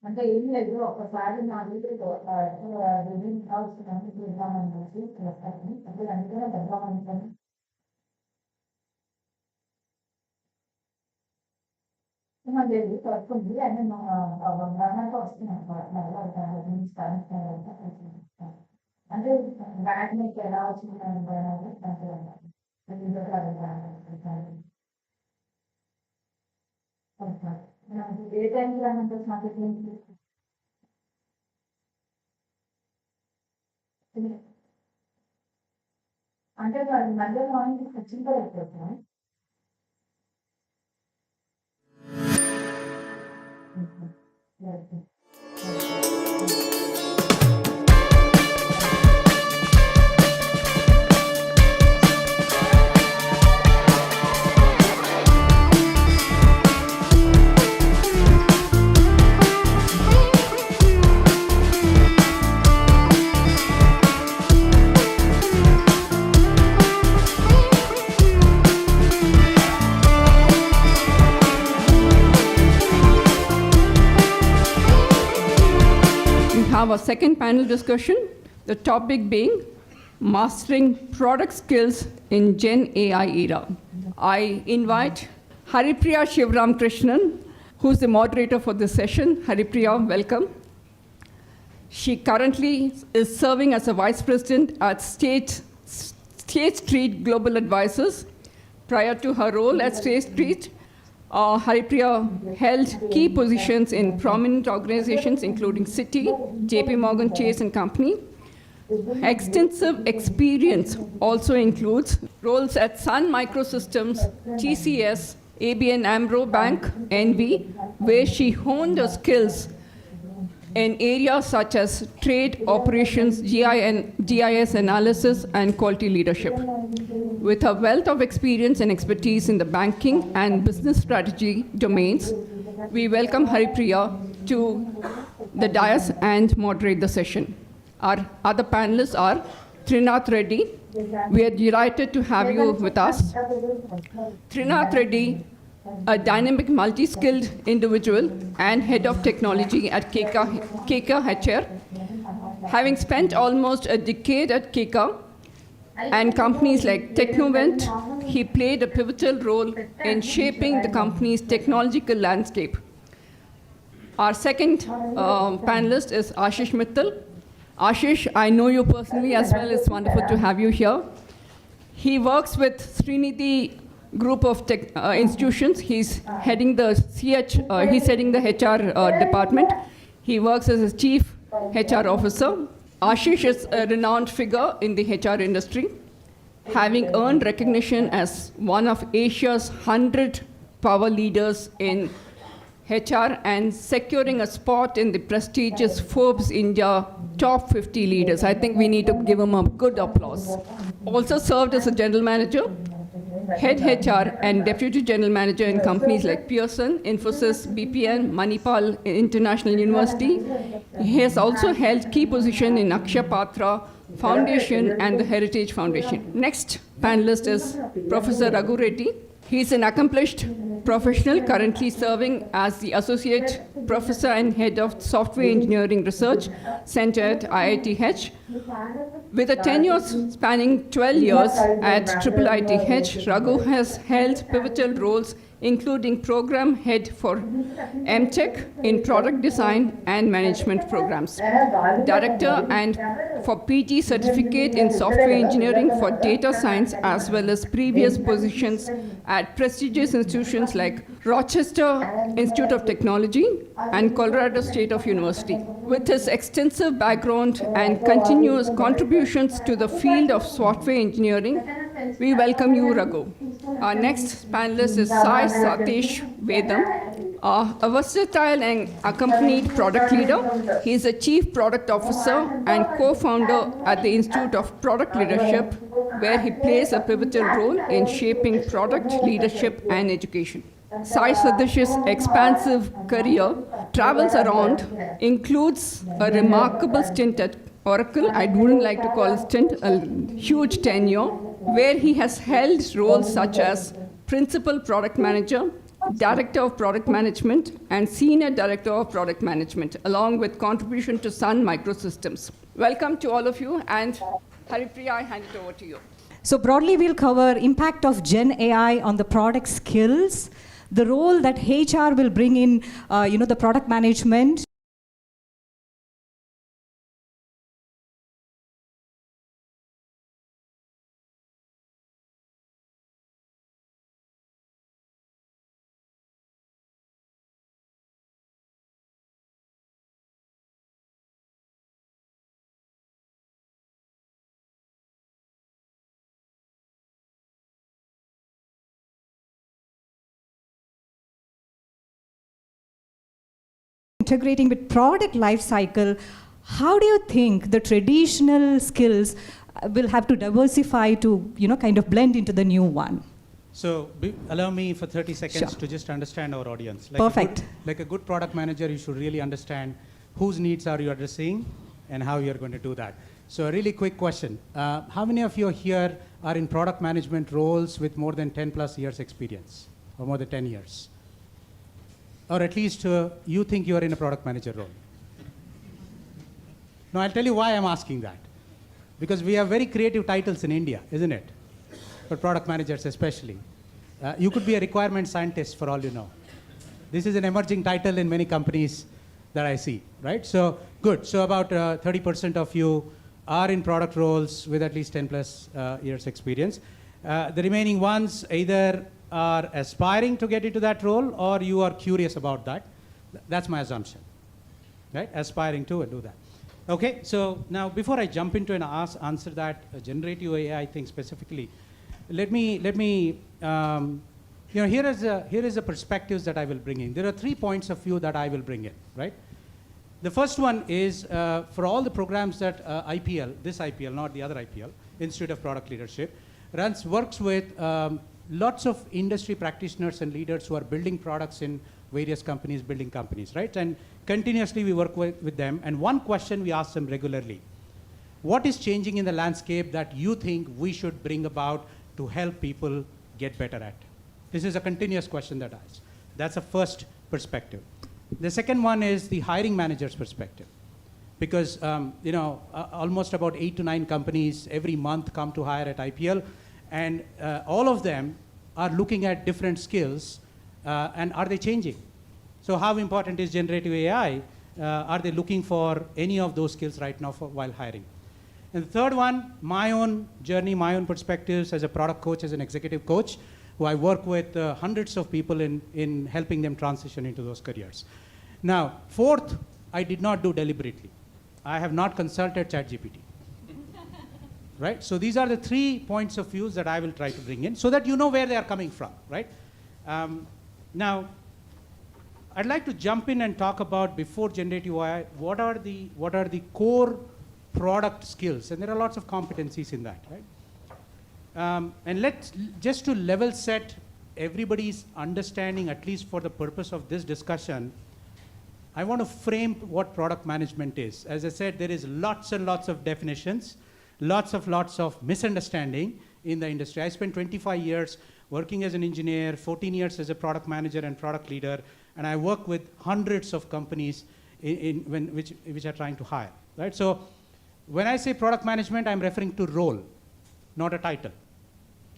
అంటే ఏం లేదు ఒకసారి నా వీడియో రిలీజ్ కావాల్సిన చూద్దామనేసి చేస్తాను అంటే అందుకనే పెద్దామనుకోని లేదు వస్తుంది అంటే బంగారానికి వస్తున్నాను అంటే బ్యాట్ మీకు ఎలా వచ్చింది ఏ టైంలో నాకు అంటే మధ్య మార్నింగ్ వచ్చిందో అయిపోతున్నాం Our second panel discussion, the topic being mastering product skills in Gen AI era. I invite Haripriya Shivram Krishnan, who's the moderator for this session. Haripriya, welcome. She currently is serving as a vice president at State Street Global Advisors. Prior to her role at State Street, Haripriya held key positions in prominent organizations including Citi, JP Morgan Chase and Company. Extensive experience also includes roles at Sun Microsystems, TCS, ABN AMRO Bank, NV, where she honed her skills in areas such as trade, operations, GIS analysis, and quality leadership. With her wealth of experience and expertise in the banking and business strategy domains, we welcome Haripriya to the dais and moderate the session. Our other panelists are Trinath Reddy. We are delighted to have you with us. Trinath Reddy, a dynamic, multi-skilled individual and head of technology at KK HR. Having spent almost a decade at KK and companies like Technovent, he played a pivotal role in shaping the company's technological landscape. Our second panelist is Ashish Mittal. Ashish, I know you personally as well. It's wonderful to have you here. He works with Srinidhi group of institutions. He's heading the he's heading the HR department. He works as a chief HR officer. Ashish is a renowned figure in the HR industry, having earned recognition as one of Asia's 100 power leaders in HR and securing a spot in the prestigious Forbes India top 50 leaders. I think we need to give him a good applause. Also served as a general manager, head HR and deputy general manager in companies like Pearson, Infosys, BPN, Manipal International University. He has also held key position in Akshaya Patra Foundation and the Heritage Foundation. Next panelist is Professor Raghu Reddy. He is an accomplished professional currently serving as the associate professor and head of software engineering research center at IITH. With a tenure spanning 12 years at IIITH, Raghu has held pivotal roles including program head for MTech in product design and management programs, director and for PG certificate in software engineering for data science, as well as previous positions at prestigious institutions like Rochester Institute of Technology and Colorado State of University. With his extensive background and continuous contributions to the field of software engineering, we welcome you, Raghu. Our next panelist is Sai Satish Vedam, a versatile and accompanied product leader. He is a chief product officer and co-founder at the Institute of Product Leadership, where he plays a pivotal role in shaping product leadership and education. Sai Satish's expansive career travels around, includes a remarkable stint at Oracle. I wouldn't like to call it stint, a huge tenure, where he has held roles such as principal product manager, Director of Product Management, and Senior Director of Product Management, along with contribution to Sun Microsystems. Welcome to all of you, and Haripriya, I hand it over to you. So broadly, we'll cover impact of Gen AI on the product skills, the role that HR will bring in, the product management. Integrating with product life cycle, how do you think the traditional skills will have to diversify to, kind of blend into the new one? So allow me for 30 seconds Sure. to just understand our audience. Perfect. Like a good product manager, you should really understand whose needs are you addressing and how you're going to do that. So a really quick question. How many of you here are in product management roles with more than 10 plus years experience or more than 10 years? Or at least you think you are in a product manager role? Now, I'll tell you why I'm asking that. Because we have very creative titles in India, isn't it? For product managers especially. You could be a requirement scientist for all you know. This is an emerging title in many companies that I see, right? So, good. So about 30% of you are in product roles with at least 10 plus years experience. The remaining ones either are aspiring to get into that role or you are curious about that. That's my assumption, right? Aspiring to do that. Okay, so now before I jump into and answer that generative AI thing specifically, let me here is the perspectives that I will bring in. There are 3 points of view that I will bring in, right? The first one is for all the programs that this IPL, not the other IPL, Institute of Product Leadership, works with lots of industry practitioners and leaders who are building products in various companies, building companies, right? And continuously we work with them. And one question we ask them regularly: what is changing in the landscape that you think we should bring about to help people get better at? This is a continuous question that I ask. That's the first perspective. The second one is the hiring manager's perspective. Because almost about 8 to 9 companies every month come to hire at IPL, and all of them are looking at different skills, and are they changing? So how important is generative AI? Are they looking for any of those skills right now while hiring? And the third one, my own journey, my own perspectives as a product coach, as an executive coach, who I work with hundreds of people in helping them transition into those careers. Now, fourth, I did not do deliberately. I have not consulted ChatGPT. Right? So these are the 3 points of views that I will try to bring in so that you know where they are coming from, right? Now, I'd like to jump in and talk about, before generative AI, what are the core product skills? And there are lots of competencies in that, right? And just to level set everybody's understanding, at least for the purpose of this discussion, I want to frame what product management is. As I said, there is lots and lots of definitions, lots of misunderstanding in the industry. I spent 25 years working as an engineer, 14 years as a product manager and product leader, and I work with hundreds of companies which are trying to hire, right? So when I say product management, I'm referring to role, not a title.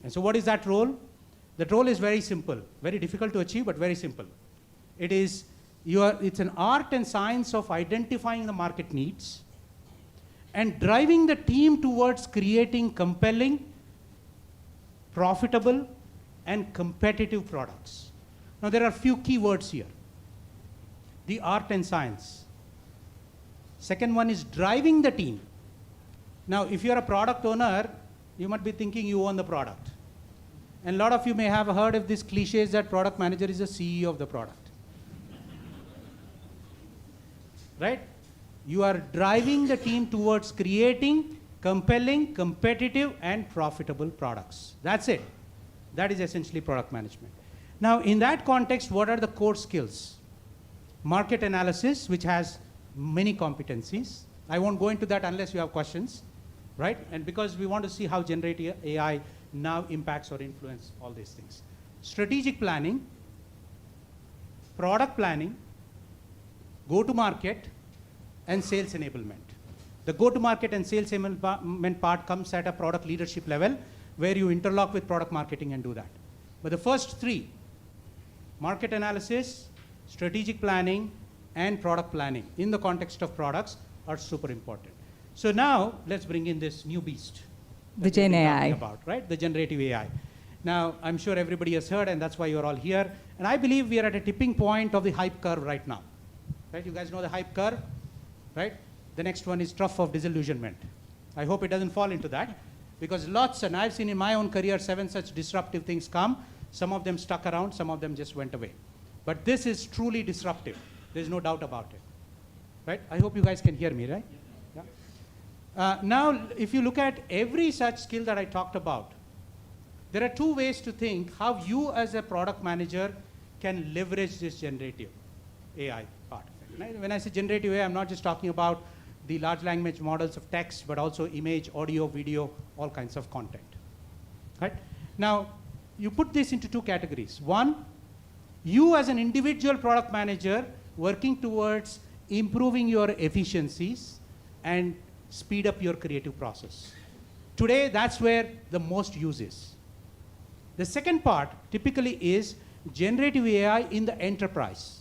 And so what is that role? That role is very simple, very difficult to achieve, but very simple. It's an art and science of identifying the market needs and driving the team towards creating compelling, profitable, and competitive products. Now, there are a few key words here. The art and science. Second one is driving the team. Now, if you're a product owner, you might be thinking you own the product. And a lot of you may have heard of these cliches that product manager is the CEO of the product. Right? You are driving the team towards creating compelling, competitive, and profitable products. That's it. That is essentially product management. Now, in that context, what are the core skills? Market analysis, which has many competencies. I won't go into that unless you have questions, right? And because we want to see how generative AI now impacts or influences all these things. Strategic planning, product planning, go-to-market, and sales enablement. The go-to-market and sales enablement part comes at a product leadership level where you interlock with product marketing and do that. But the first three, market analysis, strategic planning, and product planning in the context of products are super important. So now let's bring in this new beast. The Gen AI. About, right? The generative AI. Now, I'm sure everybody has heard, and that's why you're all here. And I believe we are at a tipping point of the hype curve right now. Right? You guys know the hype curve, right? The next one is trough of disillusionment. I hope it doesn't fall into that, because lots, and I've seen in my own career 7 such disruptive things come. Some of them stuck around, some of them just went away. But this is truly disruptive. There's no doubt about it. Right? I hope you guys can hear me, right? Yeah. Now, if you look at every such skill that I talked about, there are 2 ways to think how you as a product manager can leverage this generative AI part of it. When I say generative AI, I'm not just talking about the large language models of text, but also image, audio, video, all kinds of content. Right? Now, you put this into 2 categories. One, you as an individual product manager working towards improving your efficiencies and speed up your creative process. Today, that's where the most use is. The second part typically is generative AI in the enterprise,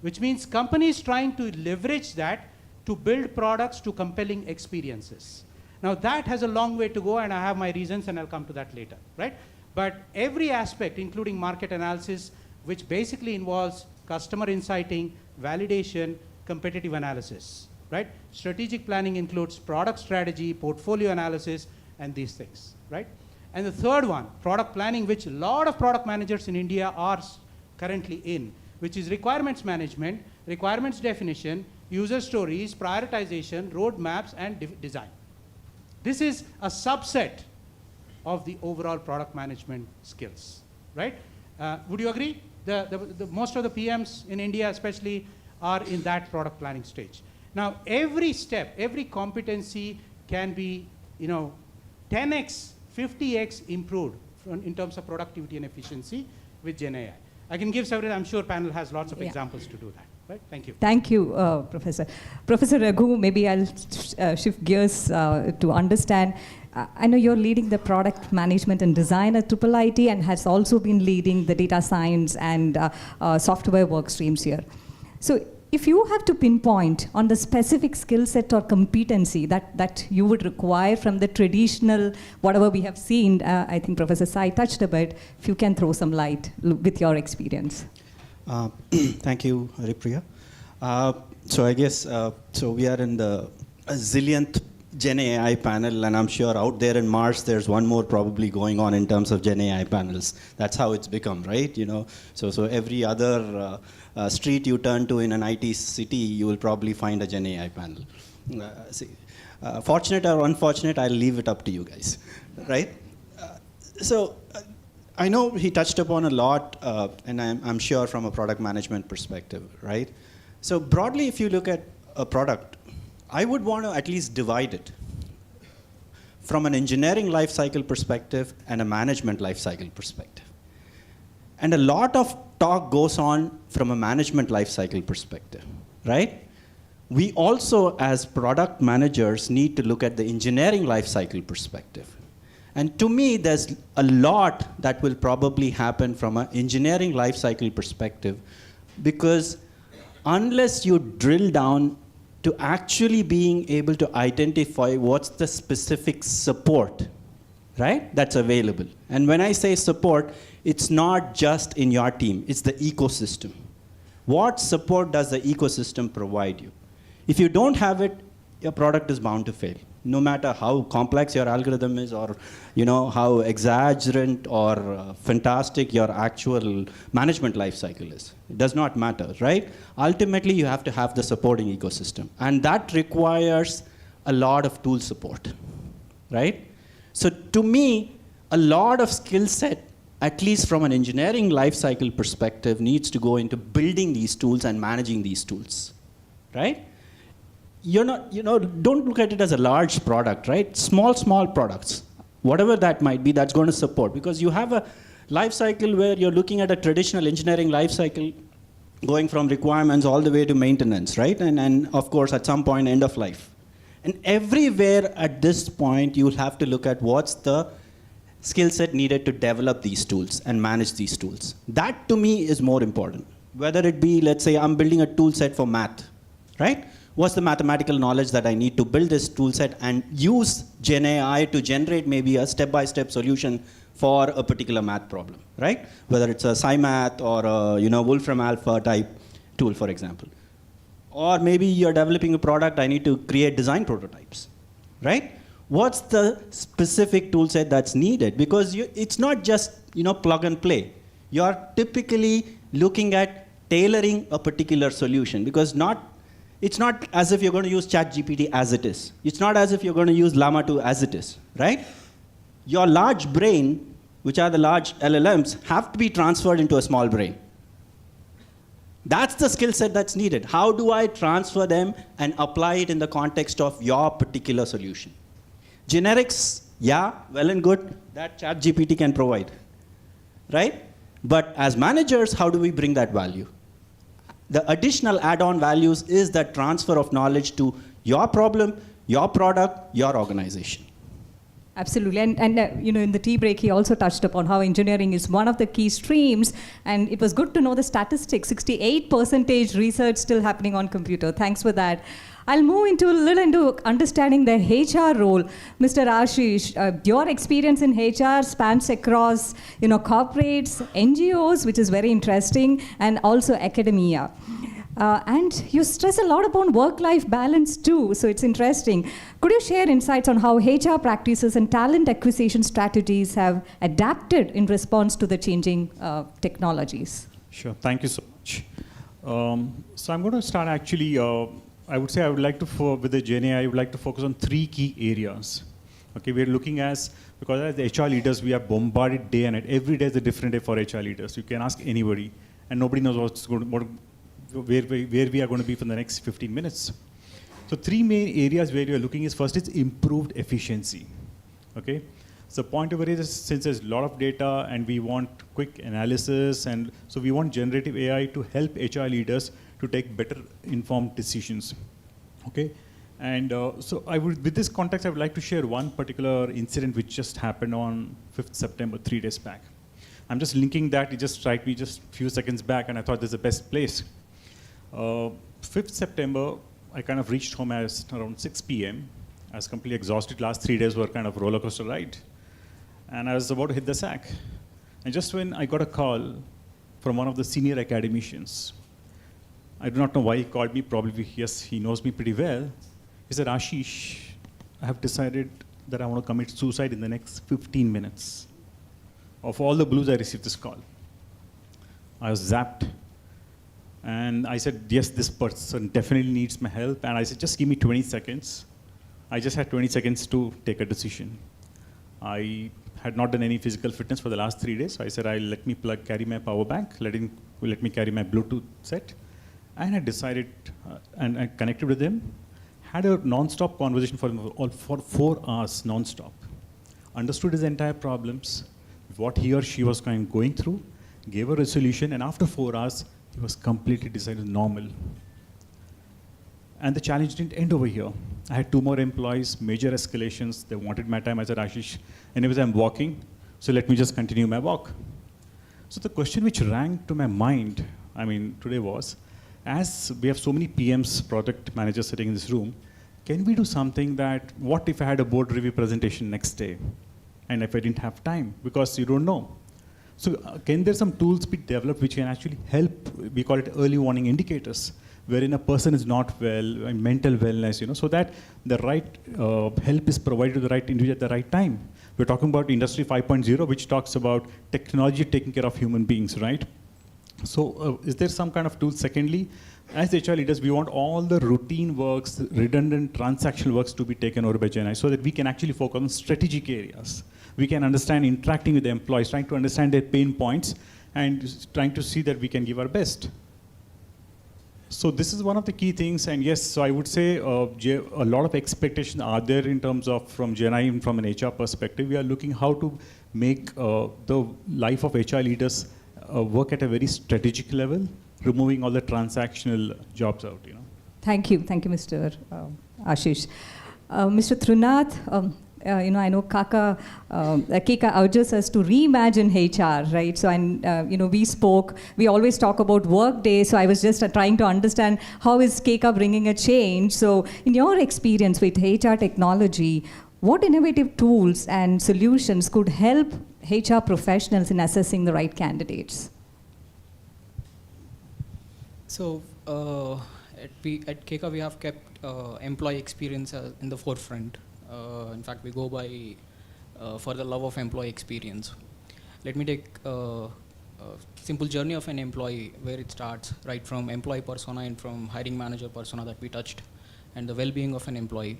which means companies trying to leverage that to build products to compelling experiences. Now that has a long way to go, and I have my reasons, and I'll come to that later, right? But every aspect, including market analysis, which basically involves customer insighting, validation, competitive analysis, right? Strategic planning includes product strategy, portfolio analysis, and these things, right? And the third one, product planning, which a lot of product managers in India are currently in, which is requirements management, requirements definition, user stories, prioritization, roadmaps, and design. This is a subset of the overall product management skills, right? Would you agree? The most of the PMs in India especially are in that product planning stage. Now, every step, every competency can be, 10x, 50x improved in terms of productivity and efficiency with Gen AI. I can give several, I'm sure panel has lots of examples to do that. Right? Thank you. Thank you, Professor. Professor Raghu, maybe I'll shift gears to understand. I know you're leading the product management and design at IIIT and has also been leading the data science and software work streams here. So if you have to pinpoint on the specific skill set or competency that you would require from the traditional, whatever we have seen, I think Professor Sai touched a bit, if you can throw some light with your experience. Thank you, Haripriya. So I guess, so we are in the zillionth Gen AI panel, and I'm sure out there in Mars, there's one more probably going on in terms of Gen AI panels. That's how it's become, right? So every other street you turn to in an IT city, you will probably find a Gen AI panel. Fortunate or unfortunate, I'll leave it up to you guys, right? I know he touched upon a lot, and I'm sure from a product management perspective, right? So broadly, if you look at a product, I would want to at least divide it from an engineering lifecycle perspective and a management lifecycle perspective. And a lot of talk goes on from a management lifecycle perspective, right? We also, as product managers, need to look at the engineering lifecycle perspective. And to me, there's a lot that will probably happen from an engineering lifecycle perspective, because unless you drill down to actually being able to identify what's the specific support, right, that's available. And when I say support, it's not just in your team, it's the ecosystem. What support does the ecosystem provide you? If you don't have it, your product is bound to fail. No matter how complex your algorithm is, or how exaggerant or fantastic your actual management life cycle is. It does not matter, right? Ultimately, you have to have the supporting ecosystem. And that requires a lot of tool support, right? So to me, a lot of skill set, at least from an engineering life cycle perspective, needs to go into building these tools and managing these tools, right? Don't look at it as a large product, right? Small products, whatever that might be, that's going to support. Because you have a life cycle where you're looking at a traditional engineering life cycle, going from requirements all the way to maintenance, right? And of course, at some point, end of life. And everywhere at this point, you'll have to look at what's the skill set needed to develop these tools and manage these tools. That, to me, is more important. Whether it be, let's say, I'm building a tool set for math, right? What's the mathematical knowledge that I need to build this tool set and use Gen AI to generate maybe a step-by-step solution for a particular math problem, right? Whether it's a SciMath or a Wolfram Alpha type tool, for example. Or maybe you're developing a product, I need to create design prototypes, right? What's the specific tool set that's needed? Because it's not just plug and play. You're typically looking at tailoring a particular solution, because it's not as if you're going to use ChatGPT as it is. It's not as if you're going to use Llama 2 as it is, right? Your large brain, which are the large LLMs, have to be transferred into a small brain. That's the skill set that's needed. How do I transfer them and apply it in the context of your particular solution? Generics, yeah, well and good, that ChatGPT can provide, right? But as managers, how do we bring that value? The additional add-on values is that transfer of knowledge to your problem, your product, your organization. Absolutely, and in the tea break, he also touched upon how engineering is one of the key streams, and it was good to know the statistics, 68% research still happening on computer. Thanks for that. I'll move into understanding the HR role. Mr. Ashish, your experience in HR spans across corporates, NGOs, which is very interesting, and also academia. And you stress a lot upon work-life balance too, so it's interesting. Could you share insights on how HR practices and talent acquisition strategies have adapted in response to the changing technologies? Sure, thank you so much. So I'm going to start actually, I would say I would like to, with the Gen AI, I would like to focus on 3 key areas. Okay, we're looking because as the HR leaders, we are bombarded day and night. Every day is a different day for HR leaders. You can ask anybody, and nobody knows where we are going to be for the next 15 minutes. So 3 main areas where you are looking is, first is improved efficiency. Okay, so point over here is, since there's a lot of data and we want quick analysis, and so we want generative AI to help HR leaders to take better informed decisions. Okay, and so with this context, I would like to share one particular incident which just happened on 5th September, 3 days back. I'm just linking that. It just struck me just a few seconds back, and I thought this is the best place. 5th September, I kind of reached home around 6 p.m. I was completely exhausted. Last 3 days were kind of roller coaster ride. And I was about to hit the sack. And just when I got a call from one of the senior academicians, I do not know why he called me, probably, yes, he knows me pretty well. He said, Ashish, I have decided that I want to commit suicide in the next 15 minutes. Of all the blues, I received this call. I was zapped. And I said, yes, this person definitely needs my help. And I said, just give me 20 seconds. I just had 20 seconds to take a decision. I had not done any physical fitness for the last 3 days. So I said, let me carry my power bank, let me carry my Bluetooth set. And I decided, and I connected with him, had a non-stop conversation for 4 hours non-stop. Understood his entire problems, what he or she was going through, gave a resolution, and after 4 hours, he was completely decided normal. And the challenge didn't end over here. I had 2 more employees, major escalations. They wanted my time. I said, Ashish, anyways, I'm walking, so let me just continue my walk. So the question which rang to my mind, today was, as we have so many PMs, project managers sitting in this room, can we do something that, what if I had a board review presentation next day? And if I didn't have time, because you don't know. So can there some tools be developed which can actually help, we call it early warning indicators, wherein a person is not well, mental wellness, so that the right help is provided to the right individual at the right time. We're talking about Industry 5.0, which talks about technology taking care of human beings, right? So is there some kind of tool? Secondly, as HR leaders, we want all the routine works, redundant transactional works to be taken over by Gen AI so that we can actually focus on strategic areas. We can understand interacting with the employees, trying to understand their pain points, and trying to see that we can give our best. So this is one of the key things, and yes, so I would say a lot of expectations are there in terms of from Gen AI and from an HR perspective. We are looking how to make the life of HR leaders work at a very strategic level, removing all the transactional jobs out, you know. Thank you, Mr. Ashish. Mr. Trunath, I know Keka urges us to reimagine HR, right? So, we always talk about Workday, so I was just trying to understand how is Keka bringing a change. So, in your experience with HR technology, what innovative tools and solutions could help HR professionals in assessing the right candidates? So, at Keka, we have kept employee experience in the forefront. In fact, we go by for the love of employee experience. Let me take a simple journey of an employee where it starts, right from employee persona and from hiring manager persona that we touched, and the well-being of an employee.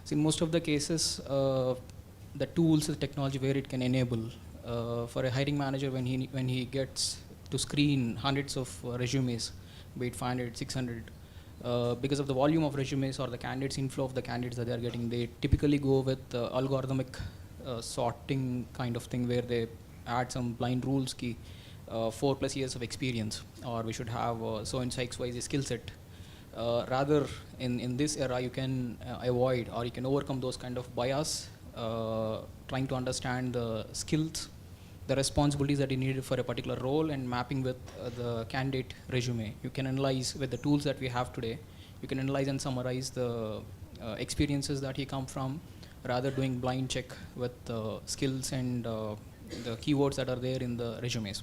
So in most of the cases, the tools, the technology where it can enable for a hiring manager when he gets to screen hundreds of resumes, be it 500, 600, because of the volume of resumes or the candidates inflow of the candidates that they are getting, they typically go with algorithmic sorting kind of thing where they add some blind rules key 4+ years of experience, or we should have so and so XYZ skill set. Rather in this era you can avoid or you can overcome those kind of bias, trying to understand the skills, the responsibilities that you need for a particular role and mapping with the candidate resume. You can analyze with the tools that we have today. You can analyze and summarize the experiences that he come from, rather doing blind check with the skills and the keywords that are there in the resumes.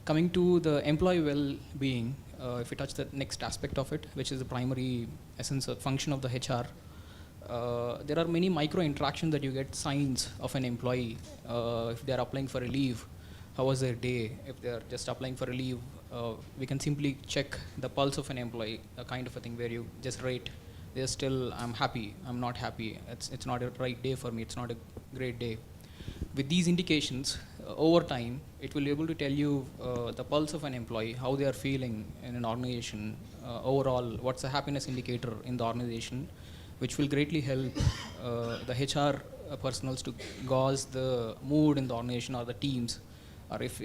Coming to the employee well-being, if we touch the next aspect of it, which is the primary essence of function of the HR, there are many micro interactions that you get signs of an employee. If they are applying for a leave, how was their day? If they are just applying for a leave, we can simply check the pulse of an employee, a kind of a thing where you just rate. They're still, I'm happy, I'm not happy, it's not a right day for me, it's not a great day. With these indications, over time, it will be able to tell you the pulse of an employee, how they are feeling in an organization, overall, what's the happiness indicator in the organization, which will greatly help the HR personals to gauge the mood in the organization or the teams. Or if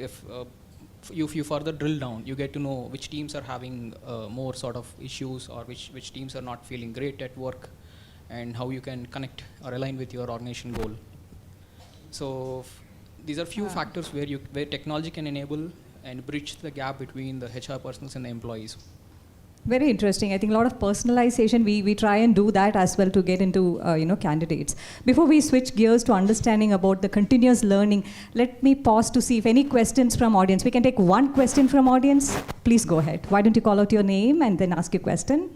you further drill down, you get to know which teams are having more sort of issues or which teams are not feeling great at work, and how you can connect or align with your organization goal. So these are few factors where technology can enable and bridge the gap between the HR personals and the employees. Very interesting. I think a lot of personalization, we try and do that as well to get into candidates. Before we switch gears to understanding about the continuous learning, let me pause to see if any questions from audience. We can take one question from audience. Please go ahead. Why don't you call out your name and then ask your question?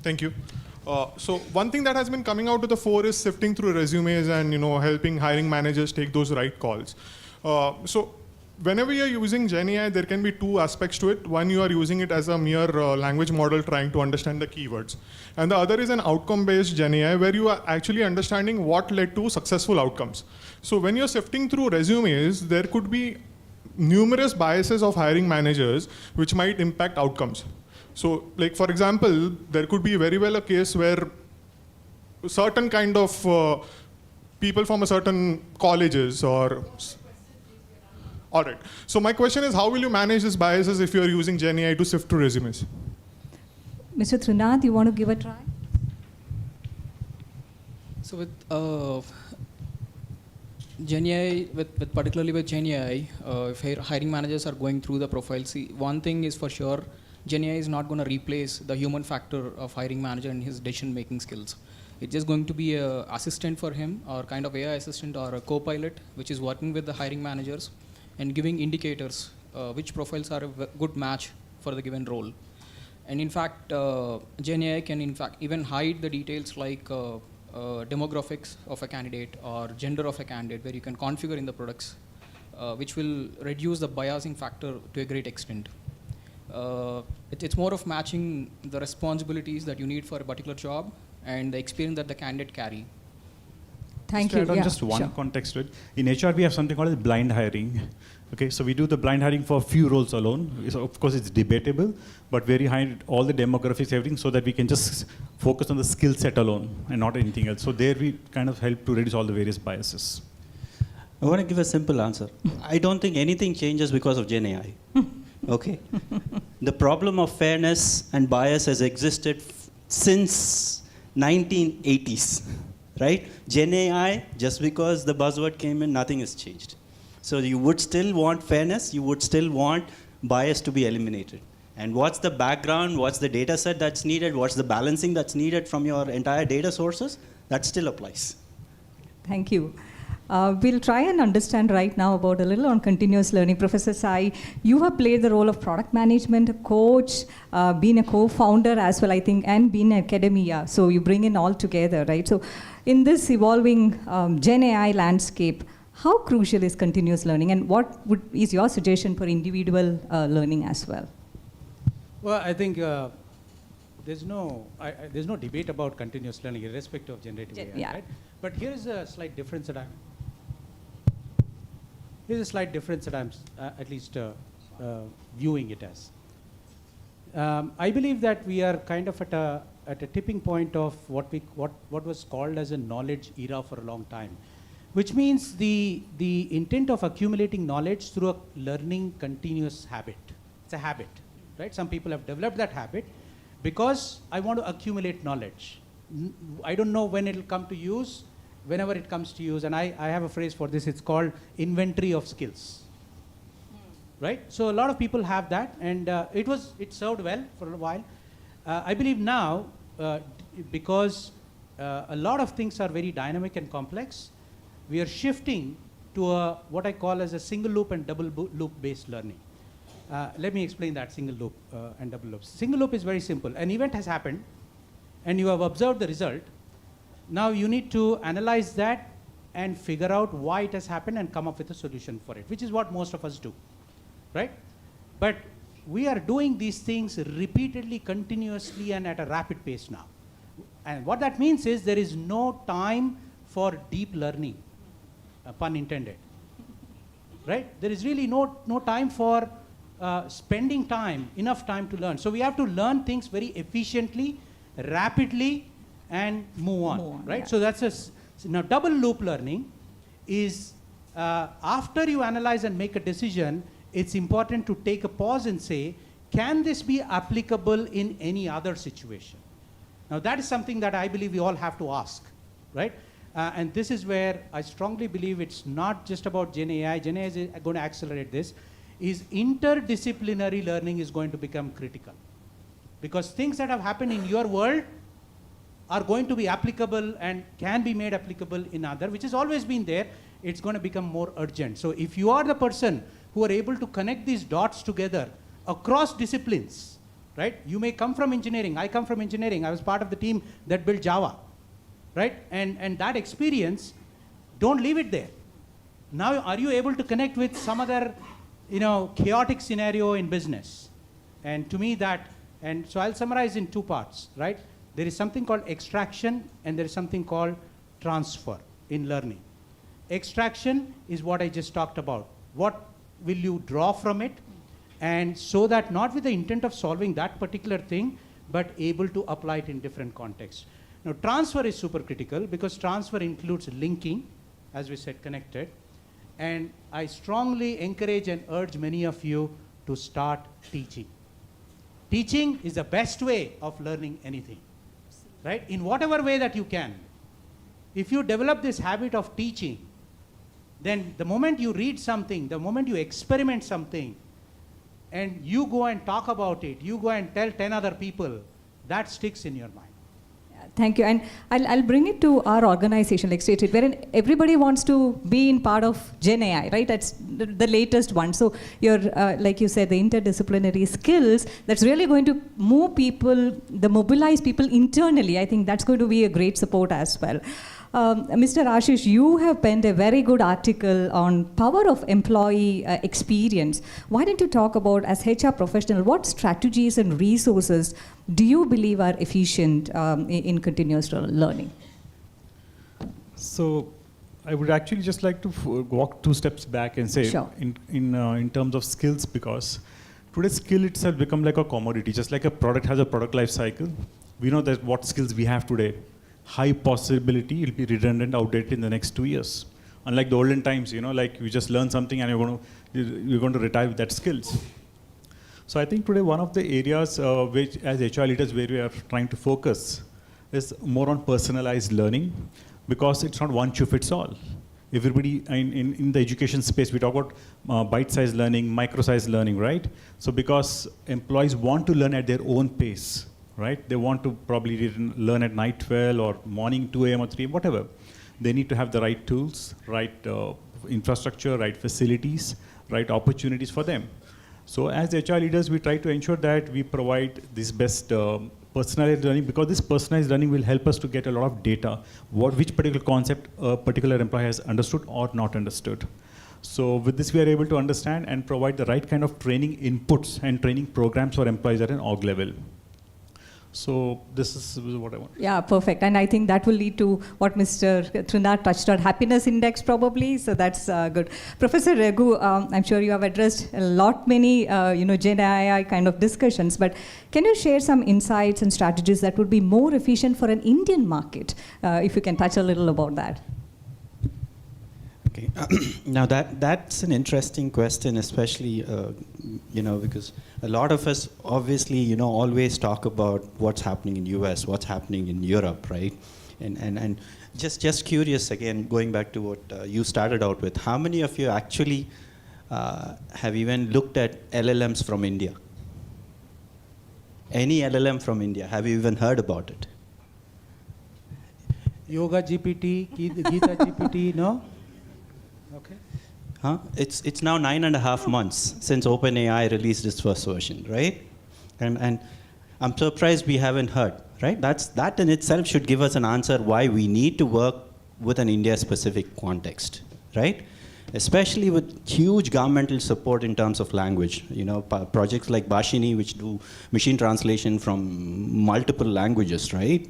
Thank you. So one thing that has been coming out to the fore is sifting through resumes and helping hiring managers take those right calls. So whenever you're using GenAI, there can be two aspects to it. One, you are using it as a mere language model trying to understand the keywords. And the other is an outcome-based GenAI where you are actually understanding what led to successful outcomes. So when you're sifting through resumes, there could be numerous biases of hiring managers which might impact outcomes. So, like for example, there could be very well a case where certain kind of people from a certain colleges or... All right. So my question is, how will you manage these biases if you're using GenAI to sift through resumes? Mr. Trunath, you want to give a try? So with GenAI, particularly with GenAI, if hiring managers are going through the profile, see, one thing is for sure, GenAI is not going to replace the human factor of hiring manager and his decision-making skills. It's just going to be an assistant for him, or kind of AI assistant or a co-pilot, which is working with the hiring managers and giving indicators which profiles are a good match for the given role. And in fact, GenAI can in fact even hide the details like demographics of a candidate or gender of a candidate, where you can configure in the products, which will reduce the biasing factor to a great extent. It's more of matching the responsibilities that you need for a particular job and the experience that the candidate carry. Thank Just to you. add on Yeah, just one sure. context to it. In HR, we have something called as blind hiring. Okay, so we do the blind hiring for a few roles alone. So of course, it's debatable, but we're behind all the demographics, everything, so that we can just focus on the skill set alone and not anything else. So there we kind of help to reduce all the various biases. I want to give a simple answer. I don't think anything changes because of Gen AI. Okay? The problem of fairness and bias has existed since 1980s, right? Gen AI, just because the buzzword came in, nothing has changed. So you would still want fairness, you would still want bias to be eliminated. And what's the background, what's the data set that's needed, what's the balancing that's needed from your entire data sources, that still applies. Thank you. We'll try and understand right now about a little on continuous learning. Professor Sai, you have played the role of product management, a coach, been a co-founder as well, I think, and been in academia. So you bring in all together, right? So in this evolving Gen AI landscape, how crucial is continuous learning, and what is your suggestion for individual learning as well? Well, I think there's no debate about continuous learning irrespective of generative AI, yeah. right? But here is a slight difference that I'm at least viewing it as. I believe that we are kind of at a tipping point of what was called as a knowledge era for a long time, which means the intent of accumulating knowledge through a learning continuous habit. It's a habit, right? Some people have developed that habit because I want to accumulate knowledge. I don't know when it'll come to use, whenever it comes to use, and I have a phrase for this, it's called inventory of skills. Right? So a lot of people have that, and it served well for a while. I believe now, because a lot of things are very dynamic and complex, we are shifting to what I call as a single loop and double loop based learning. Let me explain that single loop and double loop. Single loop is very simple. An event has happened, and you have observed the result. Now you need to analyze that and figure out why it has happened and come up with a solution for it, which is what most of us do, right? But we are doing these things repeatedly, continuously, and at a rapid pace now. And what that means is there is no time for deep learning, pun intended, right? There is really no time for spending time, enough time to learn. So we have to learn things very efficiently, rapidly, and move on, right? Yeah. So that's now double loop learning is after you analyze and make a decision, it's important to take a pause and say, can this be applicable in any other situation? Now that is something that I believe we all have to ask, right? And this is where I strongly believe it's not just about Gen AI. Gen AI is going to accelerate this. Is interdisciplinary learning is going to become critical. Because things that have happened in your world are going to be applicable and can be made applicable in other, which has always been there. It's going to become more urgent. So if you are the person who are able to connect these dots together across disciplines, right? You may come from engineering. I come from engineering. I was part of the team that built Java, right? And that experience, don't leave it there. Now, are you able to connect with some other, chaotic scenario in business? And to me and so I'll summarize in two parts, right? There is something called extraction and there is something called transfer in learning. Extraction is what I just talked about. What will you draw from it? And so that not with the intent of solving that particular thing, but able to apply it in different contexts. Now, transfer is super critical because transfer includes linking, as we said, connected. And I strongly encourage and urge many of you to start teaching. Teaching is the best way of learning anything, right? In whatever way that you can. If you develop this habit of teaching, then the moment you read something, the moment you experiment something, and you go and talk about it, you go and tell 10 other people, that sticks in your mind. Thank you. And I'll bring it to our organization, like stated, wherein everybody wants to be in part of Gen AI, right? That's the latest one. So you're, like you said, the interdisciplinary skills, that's really going to move people, mobilize people internally. I think that's going to be a great support as well. Mr. Ashish, you have penned a very good article on power of employee experience. Why don't you talk about, as HR professional, what strategies and resources do you believe are efficient in continuous learning? So I would actually just like to walk 2 steps back and say, Sure. in terms of skills, because today's skill itself become like a commodity. Just like a product has a product life cycle, we know that what skills we have today, high possibility it'll be redundant, outdated in the next 2 years. Unlike the olden times, like you just learn something and you're going to retire with that skills. So I think today one of the areas which, as HR leaders, where we are trying to focus is more on personalized learning, because it's not one shoe fits all. Everybody in the education space, we talk about bite-sized learning, micro-sized learning, right? So because employees want to learn at their own pace, right? They want to probably learn at night 12 or morning 2 a.m. or 3 a.m., whatever. They need to have the right tools, right infrastructure, right facilities, right opportunities for them. So as HR leaders, we try to ensure that we provide this best personalized learning, because this personalized learning will help us to get a lot of data, which particular concept a particular employee has understood or not understood. So with this, we are able to understand and provide the right kind of training inputs and training programs for employees at an org level. So this is what I want. Yeah, perfect. And I think that will lead to what Mr. Trinidad touched on, happiness index probably. So that's good. Professor Raghu, I'm sure you have addressed many Gen AI kind of discussions, but can you share some insights and strategies that would be more efficient for an Indian market? If you can touch a little about that. Okay. Now that's an interesting question, especially because a lot of us obviously always talk about what's happening in US, what's happening in Europe, right? And just curious again, going back to what you started out with, how many of you actually have even looked at LLMs from India? Any LLM from India? Have you even heard about it? Yoga GPT, Gita GPT, no? Okay. Huh? It's now 9.5 months since OpenAI released its first version, right? And I'm surprised we haven't heard, right? That in itself should give us an answer why we need to work with an India-specific context, right? Especially with huge governmental support in terms of language. Projects like Bhashini, which do machine translation from multiple languages, right?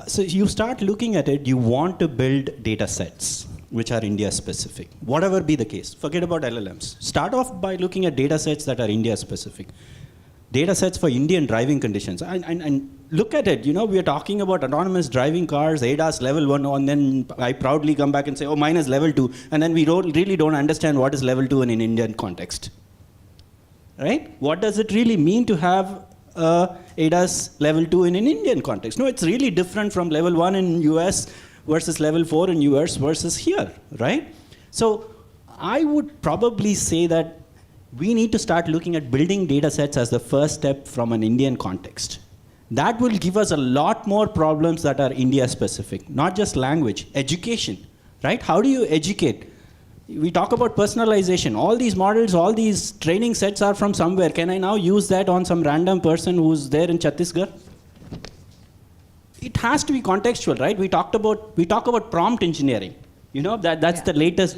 So you start looking at it, you want to build data sets which are India specific, whatever be the case. Forget about LLMs. Start off by looking at data sets that are India specific. Data sets for Indian driving conditions. And look at it, we are talking about autonomous driving cars, ADAS level 1, and then I proudly come back and say, oh, mine is level 2. And then we really don't understand what is level 2 in an Indian context. Right? What does it really mean to have ADAS level 2 in an Indian context? No, it's really different from level 1 in US versus level 4 in US versus here, right? So I would probably say that we need to start looking at building data sets as the first step from an Indian context. That will give us a lot more problems that are India specific, not just language, education, right? How do you educate? We talk about personalization. All these models, all these training sets are from somewhere. Can I now use that on some random person who's there in Chhattisgarh? It has to be contextual, right? We talk about prompt engineering. That's the latest.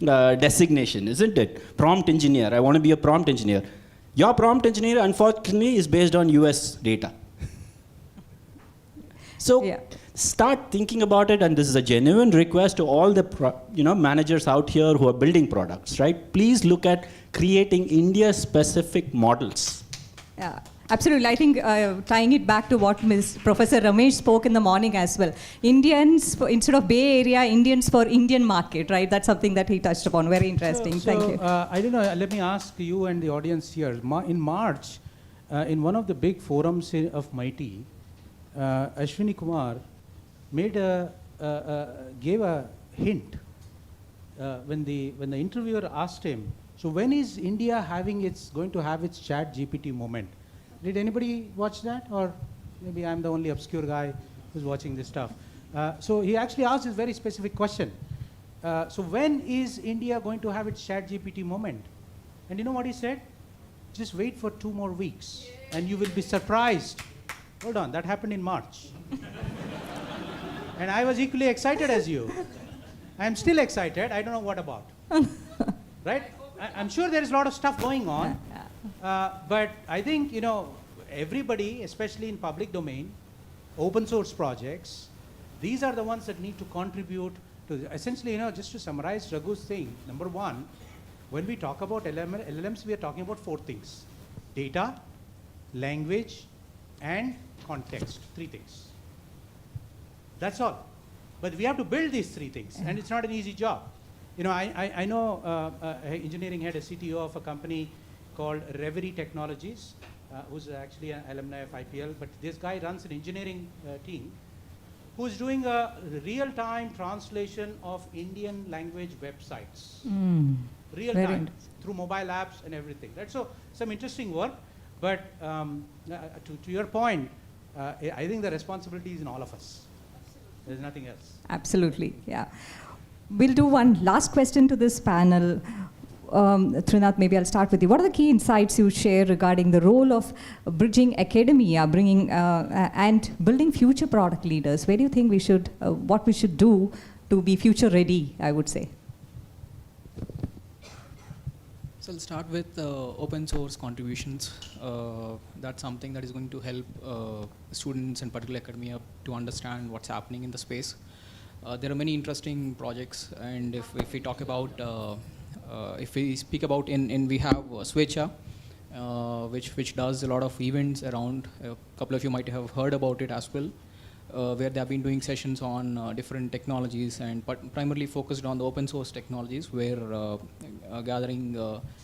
Designation, isn't it? Prompt engineer. I want to be a prompt engineer. Your prompt engineer, unfortunately, is based on US data. So start thinking about it, and this is a genuine request to all the managers out here who are building products, right? Please look at creating India-specific models. Yeah. Absolutely. I think tying it back to what Professor Ramesh spoke in the morning as well. Indians, instead of Bay Area, Indians for Indian market, right? That's something that he touched upon. Very interesting. Thank you. I don't know. Let me ask you and the audience here. In March, in one of the big forums of MIT, Ashwini Kumar gave a hint when the interviewer asked him, so when is India going to have its Chat GPT moment? Did anybody watch that? Or maybe I'm the only obscure guy who's watching this stuff. So he actually asked this very specific question. So when is India going to have its Chat GPT moment? And you know what he said? Just wait for 2 more weeks and you will be surprised. Hold on, that happened in March. And I was equally excited as you. I'm still excited. I don't know what about. Right? I'm sure there is a lot of stuff going on. But I think, everybody, especially in public domain, open source projects, these are the ones that need to contribute essentially, just to summarize Raghu's thing, number one, when we talk about LLMs, we are talking about 4 things: data, language, and context. 3 things. That's all. But we have to build these 3 things, and it's not an easy job. I know engineering head, a CTO of a company called Reverie Technologies, who's actually an alumni of IPL, but this guy runs an engineering team who's doing a real-time translation of Indian language websites. Real-time, through mobile apps and everything. Right? So some interesting work, but to your point, I think the responsibility is in all of us. There's nothing else. Absolutely, yeah. We'll do one last question to this panel. Trinath, maybe I'll start with you. What are the key insights you share regarding the role of bridging academia, bringing and building future product leaders? Where do you think we should, what we should do to be future ready, I would say? So I'll start with open source contributions. That's something that is going to help students and particularly academia to understand what's happening in the space. There are many interesting projects, and if we talk about if we speak about we have Swechha, which does a lot of events around. A couple of you might have heard about it as well, where they have been doing sessions on different technologies and primarily focused on the open source technologies, where gathering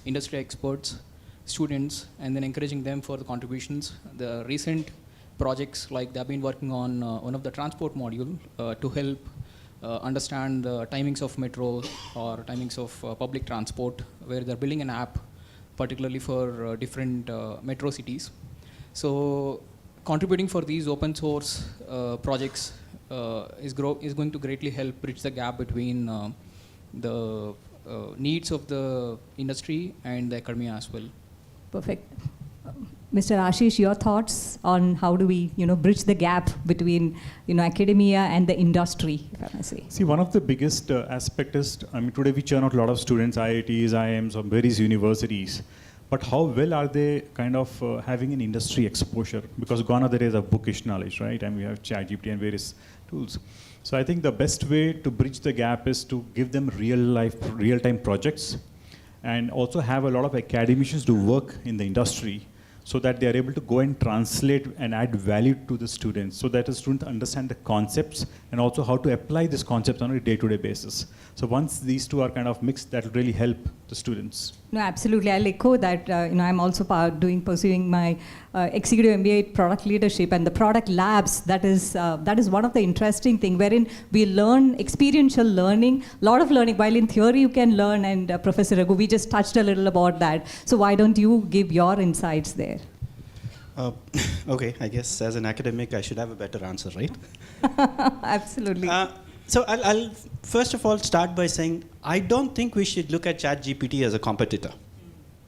industry experts, students, and then encouraging them for the contributions. The recent projects, like they have been working on one of the transport module to help understand the timings of metro or timings of public transport, where they're building an app particularly for different metro cities. So contributing for these open source projects is going to greatly help bridge the gap between the needs of the industry and the academia as well. Perfect. Mr. Ashish, your thoughts on how do we, bridge the gap between, academia and the industry, if I may say? See, one of the biggest aspect is, today we churn out a lot of students, IITs, IIMs, or various universities. But how well are they kind of having an industry exposure? Because gone are the days of bookish knowledge, right? And we have ChatGPT and various tools. So I think the best way to bridge the gap is to give them real-time projects, and also have a lot of academicians do work in the industry, so that they are able to go and translate and add value to the students, so that the students understand the concepts and also how to apply these concepts on a day-to-day basis. So once these two are kind of mixed, that will really help the students. No, absolutely. I'll echo that. I'm also pursuing my executive MBA product leadership, and the product labs. That is one of the interesting things, wherein we learn experiential learning, a lot of learning. While in theory you can learn, and Professor Raghu, we just touched a little about that. So why don't you give your insights there? Okay, I guess as an academic I should have a better answer, right? Absolutely. So I'll first of all start by saying I don't think we should look at ChatGPT as a competitor.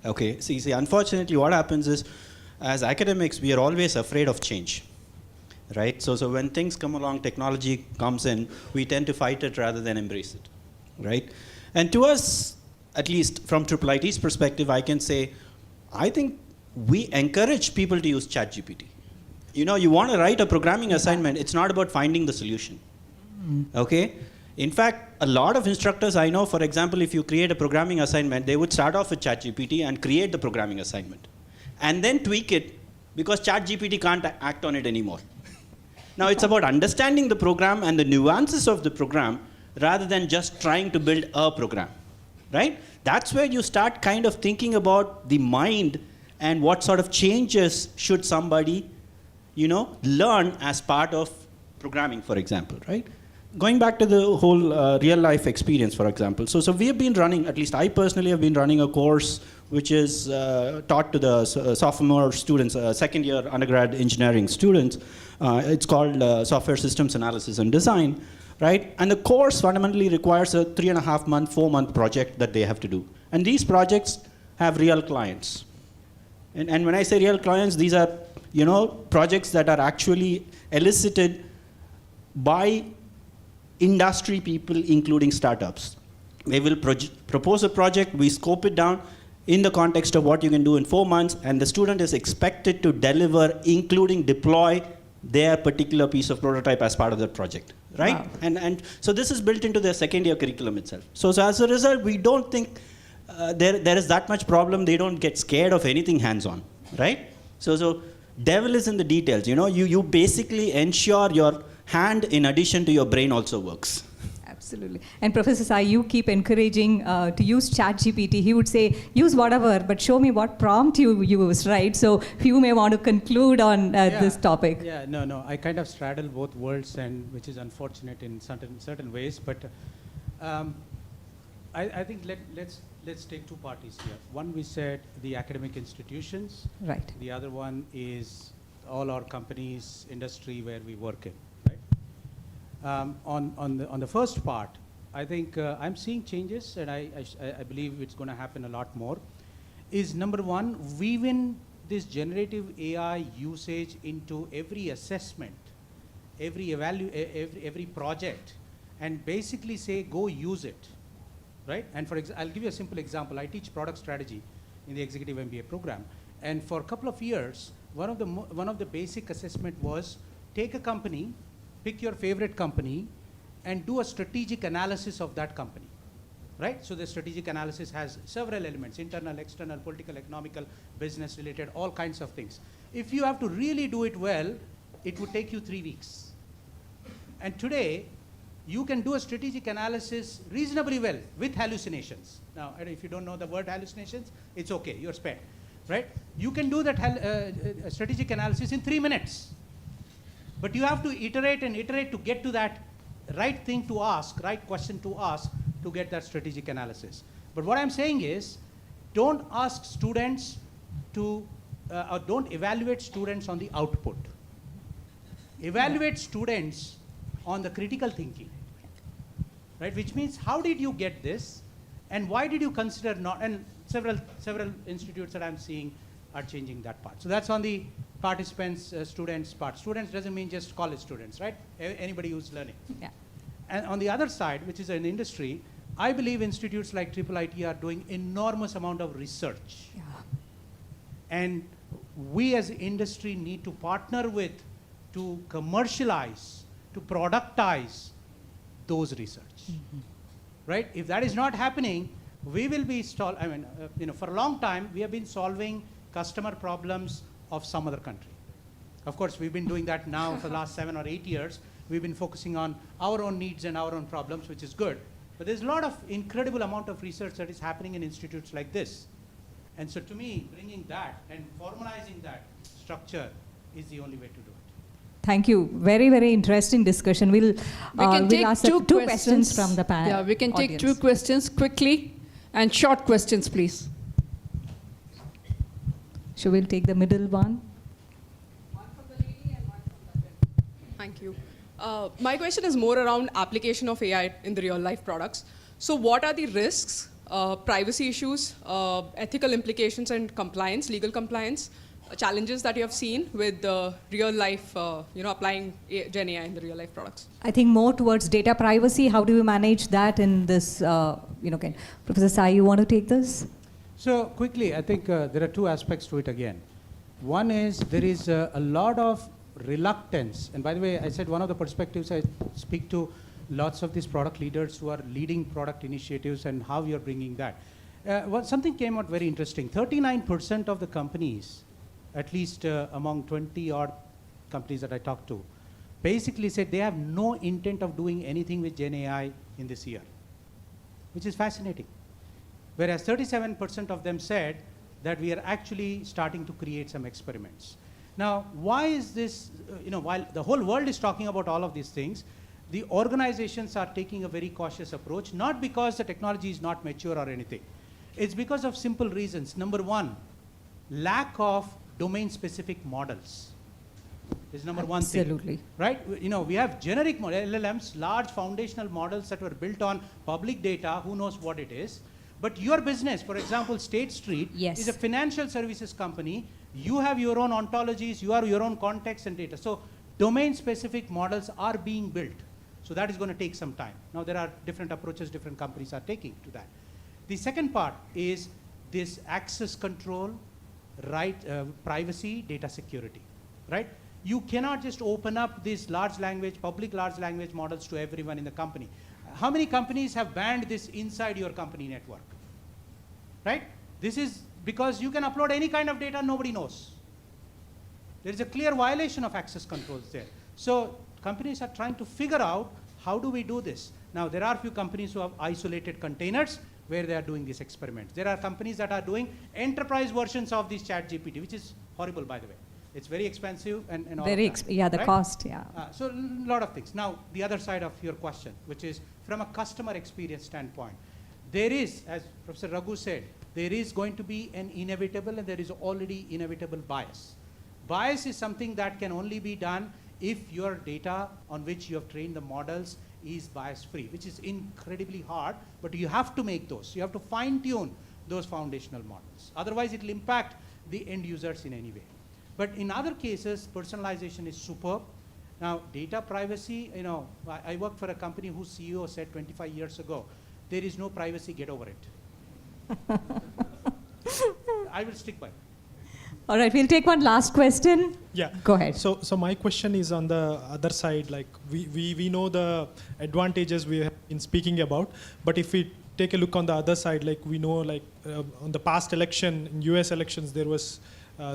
Okay, see, unfortunately what happens is, as academics, we are always afraid of change, right? So when things come along, technology comes in, we tend to fight it rather than embrace it, right? And to us, at least from IIIT's perspective, I can say, I think we encourage people to use ChatGPT. You want to write a programming assignment, it's not about finding the solution. Okay? In fact, a lot of instructors I know, for example, if you create a programming assignment, they would start off with ChatGPT and create the programming assignment, and then tweak it, because ChatGPT can't act on it anymore. Now it's about understanding the program and the nuances of the program rather than just trying to build a program, right? That's where you start kind of thinking about the mind and what sort of changes should somebody, learn as part of programming, for example, right? Going back to the whole real life experience, for example. So we have been running, at least I personally have been running a course which is taught to the sophomore students, second year undergrad engineering students. It's called Software Systems Analysis and Design, right? And the course fundamentally requires a 3.5 month, 4 month project that they have to do. And these projects have real clients. And when I say real clients, these are, projects that are actually elicited by industry people, including startups. They will propose a project, we scope it down in the context of what you can do in 4 months, and the student is expected to deliver, including deploy their particular piece of prototype as part of that project, right? Wow. And so this is built into their second year curriculum itself. So as a result, we don't think there is that much problem. They don't get scared of anything hands-on, right? So devil is in the details. You basically ensure your hand in addition to your brain also works. Absolutely. And Professor Sai, you keep encouraging to use ChatGPT. He would say, use whatever, but show me what prompt you used, right? So you may want to conclude on this topic. Yeah, no. I kind of straddle both worlds, and which is unfortunate in certain ways. But I think let's take two parties here. One, we said the academic institutions. Right. The other one is all our companies, industry where we work in. On the first part, I think I'm seeing changes, and I believe it's going to happen a lot more. Is number one, weaving this generative AI usage into every assessment, every project, and basically say, go use it, right? And I'll give you a simple example. I teach product strategy in the executive MBA program, and for a couple of years, one of the basic assessment was take a company, pick your favorite company, and do a strategic analysis of that company, right? So the strategic analysis has several elements: internal, external, political, economical, business related, all kinds of things. If you have to really do it well, it would take you 3 weeks. And today, you can do a strategic analysis reasonably well with hallucinations. Now, if you don't know the word hallucinations, it's okay, you're spared, right? You can do that strategic analysis in 3 minutes. But you have to iterate and iterate to get to that right thing to ask, right question to ask to get that strategic analysis. But what I'm saying is, don't ask students to, or don't evaluate students on the output. Evaluate students on the critical thinking, right? Which means, how did you get this, and why did you consider not? And several institutes that I'm seeing are changing that part. So that's on the participants, students part. Students doesn't mean just college students, right? Anybody who's learning. Yeah. And on the other side, which is an industry, I believe institutes like IIIT are doing enormous amount of research. Yeah. And we as industry need to partner with to commercialize, to productize those research, right? If that is not happening, we will be for a long time, we have been solving customer problems of some other country. Of course, we've been doing that now for the last 7 or 8 years. We've been focusing on our own needs and our own problems, which is good. But there's a lot of incredible amount of research that is happening in institutes like this. And so to me, bringing that and formalizing that structure is the only way to do it. Thank you. Very, very interesting discussion. We'll ask two questions from the panel. Yeah, we can take audience. 2 questions quickly, and short questions, please. So we'll take the middle one. One from the lady and one from the gentleman. Thank you. My question is more around application of AI in the real life products. So what are the risks, privacy issues, ethical implications and compliance, legal compliance, challenges that you have seen with the real life, applying Gen AI in the real life products? I think more towards data privacy. How do you manage that in this, Professor Sai, you want to take this? So quickly, I think there are 2 aspects to it again. One is there is a lot of reluctance. And by the way, I said one of the perspectives, I speak to lots of these product leaders who are leading product initiatives and how you're bringing that. Something came out very interesting. 39% of the companies, at least among 20 odd companies that I talked to, basically said they have no intent of doing anything with Gen AI in this year, which is fascinating. Whereas 37% of them said that we are actually starting to create some experiments. Now, why is this, while the whole world is talking about all of these things, the organizations are taking a very cautious approach, not because the technology is not mature or anything. It's because of simple reasons. Number one, lack of domain-specific models is number one thing. Absolutely. Right? We have generic LLMs, large foundational models that were built on public data, who knows what it is. But your business, for example, State Street, is a financial services company. You have your own ontologies, you have your own context and data. So domain-specific models are being built. So that is going to take some time. Now there are different approaches different companies are taking to that. The second part is this access control, right, privacy, data security, right? you cannot just open up these public large language models to everyone in the company. How many companies have banned this inside your company network? Right? This is because you can upload any kind of data, nobody knows. There is a clear violation of access controls there. So companies are trying to figure out, how do we do this? Now, there are a few companies who have isolated containers where they are doing these experiments. There are companies that are doing enterprise versions of this ChatGPT, which is horrible, by the way. It's very expensive and all Very of that, yeah, the right? cost, yeah. So a lot of things. Now, the other side of your question, which is from a customer experience standpoint, there is, as Professor Raghu said, there is going to be an inevitable, and there is already inevitable bias. Bias is something that can only be done if your data on which you have trained the models is bias-free, which is incredibly hard, but you have to make those. You have to fine-tune those foundational models. Otherwise, it will impact the end users in any way. But in other cases, personalization is superb. Now, data privacy, I work for a company whose CEO said 25 years ago, there is no privacy, get over it. I will stick by it. All right, we'll take one last question. Yeah. Go ahead. So my question is on the other side, like we know the advantages we have been speaking about, but if we take a look on the other side, like we know, like on the past election, in US elections, there was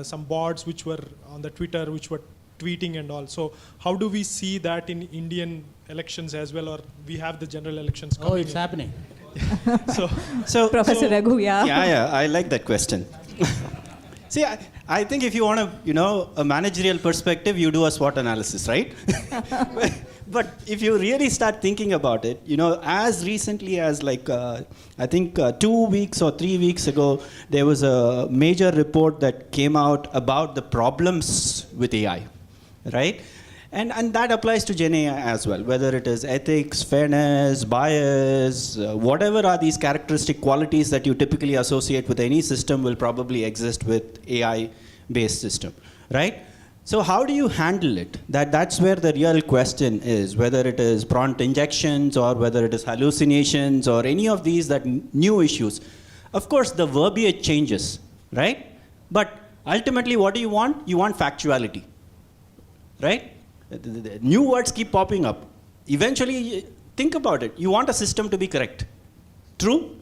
some bots which were on the Twitter, which were tweeting and all. So how do we see that in Indian elections as well, or we have the general elections coming? Oh, it's happening. So Professor Raghu, yeah. Yeah, I like that question. See, I think if you want a managerial perspective, you do a SWOT analysis, right? But if you really start thinking about it, as recently as I think 2 weeks or 3 weeks ago, there was a major report that came out about the problems with AI, right? And that applies to Gen AI as well, whether it is ethics, fairness, bias, whatever are these characteristic qualities that you typically associate with any system will probably exist with AI-based system, right? So how do you handle it? That's where the real question is, whether it is prompt injections or whether it is hallucinations or any of these new issues. Of course, the verbiage changes, right? But ultimately, what do you want? You want factuality, right? The new words keep popping up. Eventually, think about it. You want a system to be correct. True?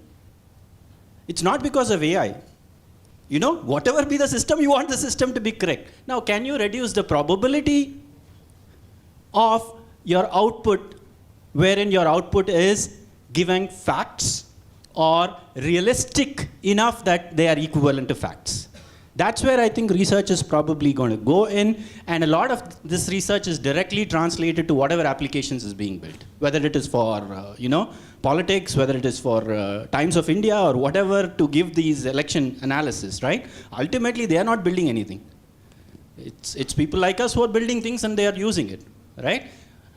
It's not because of AI. Whatever be the system, you want the system to be correct. Now, can you reduce the probability of your output, wherein your output is giving facts or realistic enough that they are equivalent to facts? That's where I think research is probably going to go in, and a lot of this research is directly translated to whatever applications is being built, whether it is for politics, whether it is for Times of India or whatever, to give these election analysis, right? Ultimately, they are not building anything. It's people like us who are building things and they are using it, right?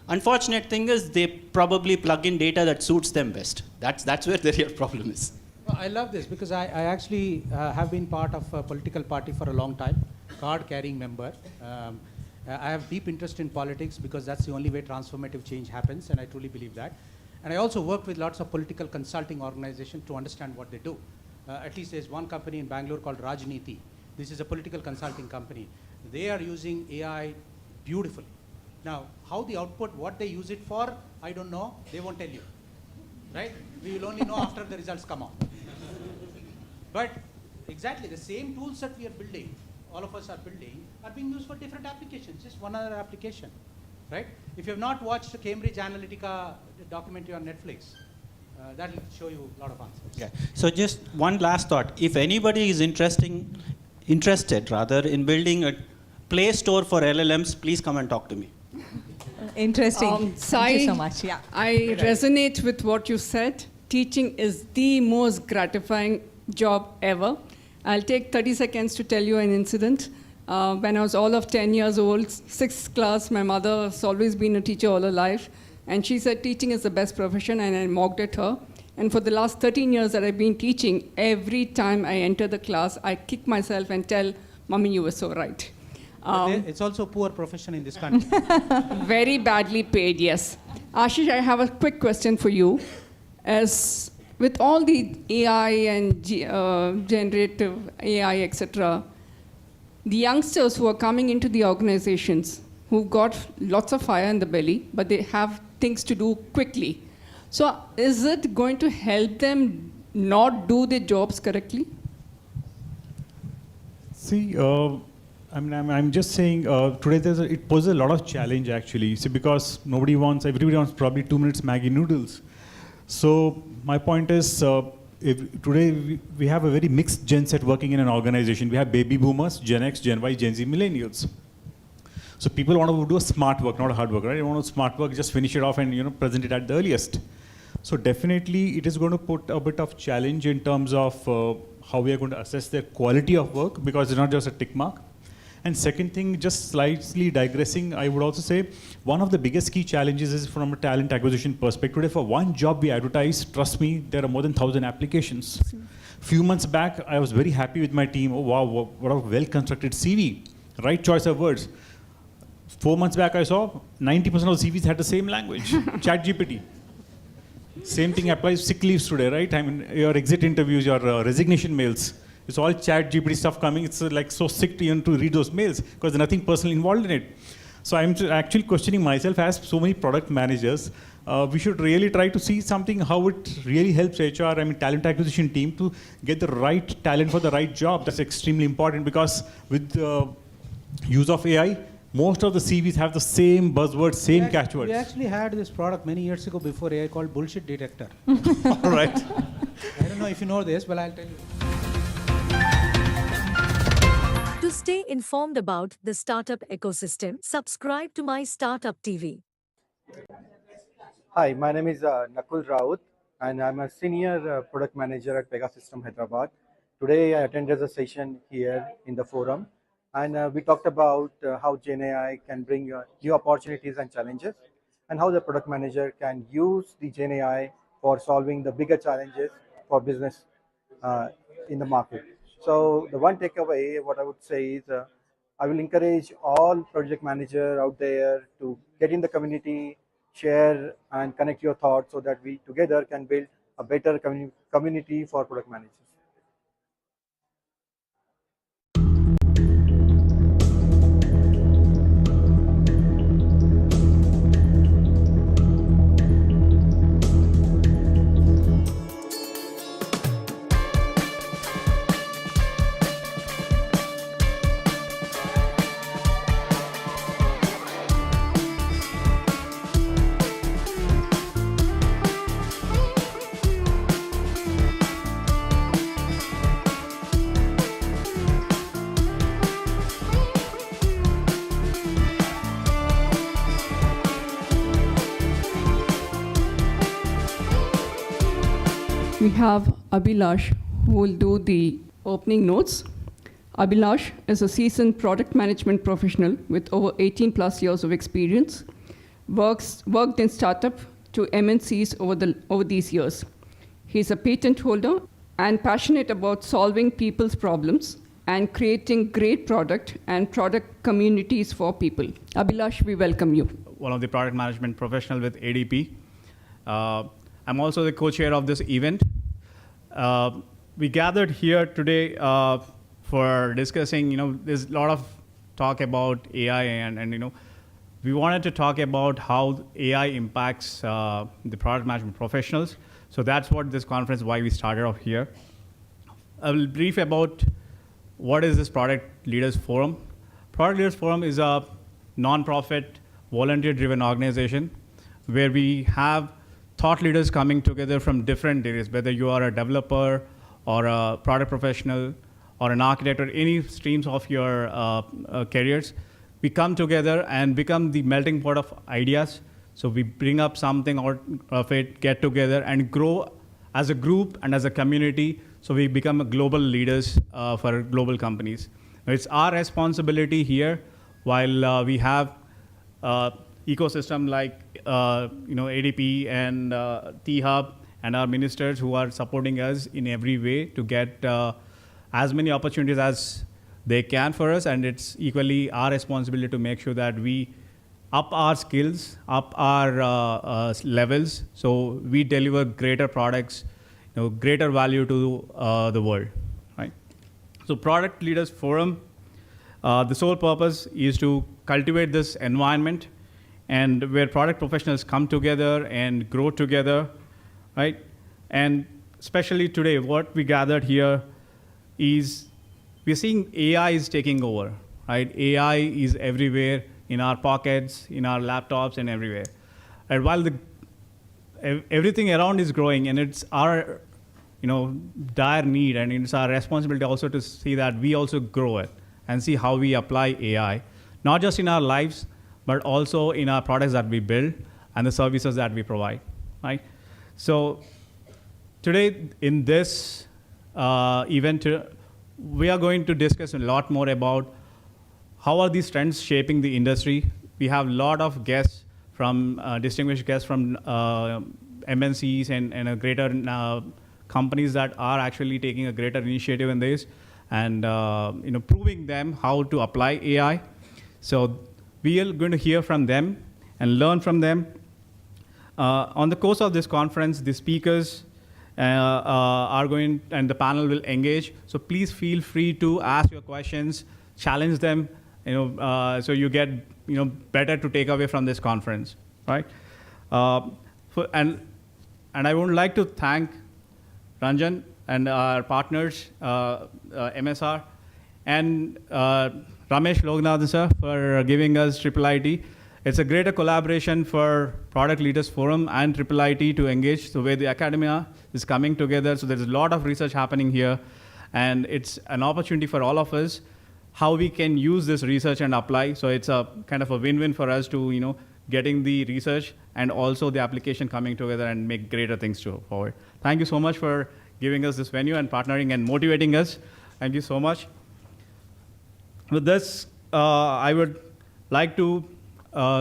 Unfortunate thing is they probably plug in data that suits them best. That's where the real problem is. Well, I love this because I actually have been part of a political party for a long time, card-carrying member. I have deep interest in politics because that's the only way transformative change happens, and I truly believe that. And I also work with lots of political consulting organizations to understand what they do. At least there's one company in Bangalore called Rajniti. This is a political consulting company. They are using AI beautifully. Now, how the output, what they use it for, I don't know. They won't tell you, right? We will only know after the results come out. But exactly the same tools that we are building, all of us are building, are being used for different applications, just one other application, right? If you have not watched the Cambridge Analytica documentary on Netflix, that will show you a lot of answers. Okay. So just one last thought. If anybody is interested in building a Play Store for LLMs, please come and talk to me. Interesting. Thank you so much. Yeah. I resonate with what you said. Teaching is the most gratifying job ever. I'll take 30 seconds to tell you an incident. When I was all of 10 years old, 6th class, my mother has always been a teacher all her life. And she said teaching is the best profession, and I mocked at her. And for the last 13 years that I've been teaching, every time I enter the class, I kick myself and tell, Mommy, you were so right. It's also a poor profession in this country. Very badly paid, yes. Ashish, I have a quick question for you. As with all the AI and generative AI, etc., the youngsters who are coming into the organizations, who've got lots of fire in the belly, but they have things to do quickly. So is it going to help them not do their jobs correctly? See, I'm just saying today it poses a lot of challenge actually. See, because everybody wants probably 2 minutes Maggi noodles. So my point is, today we have a very mixed gen set working in an organization. We have baby boomers, Gen X, Gen Y, Gen Z, millennials. So people want to do a smart work, not a hard work, right? They want to smart work, just finish it off and present it at the earliest. So definitely it is going to put a bit of challenge in terms of how we are going to assess their quality of work, because it's not just a tick mark. And second thing, just slightly digressing, I would also say one of the biggest key challenges is from a talent acquisition perspective. Today, for one job we advertise, trust me, there are more than 1,000 applications. Few months back, I was very happy with my team. Oh wow, what a well-constructed CV. Right choice of words. 4 months back, I saw 90% of the CVs had the same language, ChatGPT. Same thing applies sick leaves today, right? I mean, your exit interviews, your resignation mails. It's all ChatGPT stuff coming. It's like so sick to read those mails because there's nothing personally involved in it. So I'm actually questioning myself as so many product managers. We should really try to see something, how it really helps HR, talent acquisition team to get the right talent for the right job. That's extremely important because with the use of AI, most of the CVs have the same buzzwords, same catchwords. We actually had this product many years ago before AI called bullshit detector. All right. I don't know if you know this, but I'll tell you. To stay informed about the startup ecosystem, subscribe to MyStartupTV. Hi, my name is Nakul Raut, and I'm a senior product manager at Pegasystem Hyderabad. Today, I attended a session here in the forum, and we talked about how GenAI can bring new opportunities and challenges, and how the product manager can use the GenAI for solving the bigger challenges for business in the market. So the one takeaway, what I would say is, I will encourage all project managers out there to get in the community, share and connect your thoughts so that we together can build a better community for product managers. We have Abhilash, who will do the opening notes. Abhilash is a seasoned product management professional with over 18 plus years of experience, worked in startup to MNCs over these years. He's a patent holder and passionate about solving people's problems and creating great product and product communities for people. Abhilash, we welcome you. One of the product management professional with ADP. I'm also the co-chair of this event. We gathered here today for discussing, there's a lot of talk about AI and we wanted to talk about how AI impacts the product management professionals. So that's what this conference, why we started off here. I will brief about what is this Product Leaders Forum. Product Leaders Forum is a non-profit, volunteer-driven organization where we have thought leaders coming together from different areas, whether you are a developer or a product professional or an architect or any streams of your careers. We come together and become the melting pot of ideas. So we bring up something out of it, get together and grow as a group and as a community. So we become global leaders for global companies. Now it's our responsibility here, while we have ecosystem like ADP and T-Hub and our ministers who are supporting us in every way to get as many opportunities as they can for us, and it's equally our responsibility to make sure that we up our skills, up our levels, so we deliver greater products, greater value to the world, right? So Product Leaders Forum, The sole purpose is to cultivate this environment and where product professionals come together and grow together, right? And especially today, what we gathered here is we're seeing AI is taking over, right? AI is everywhere in our pockets, in our laptops, and everywhere. And while everything around is growing, and it's our dire need, and it's our responsibility also to see that we also grow it and see how we apply AI, not just in our lives, but also in our products that we build and the services that we provide, right? So today in this event, we are going to discuss a lot more about how are these trends shaping the industry. We have a lot of guests from distinguished guests from MNCs and a greater companies that are actually taking a greater initiative in this and proving them how to apply AI. So we are going to hear from them and learn from them. On the course of this conference, the speakers are going, and the panel will engage. So please feel free to ask your questions, challenge them, so you get better to take away from this conference, right? And I would like to thank Ranjan and our partners, MSR, and Ramesh Loganathan sir for giving us IIIT. It's a greater collaboration for Product Leaders Forum and IIIT to engage the way the academia is coming together. So there's a lot of research happening here, and it's an opportunity for all of us how we can use this research and apply. So it's a kind of a win-win for us to getting the research and also the application coming together and make greater things forward. Thank you so much for giving us this venue and partnering and motivating us. Thank you so much. With this, I would like to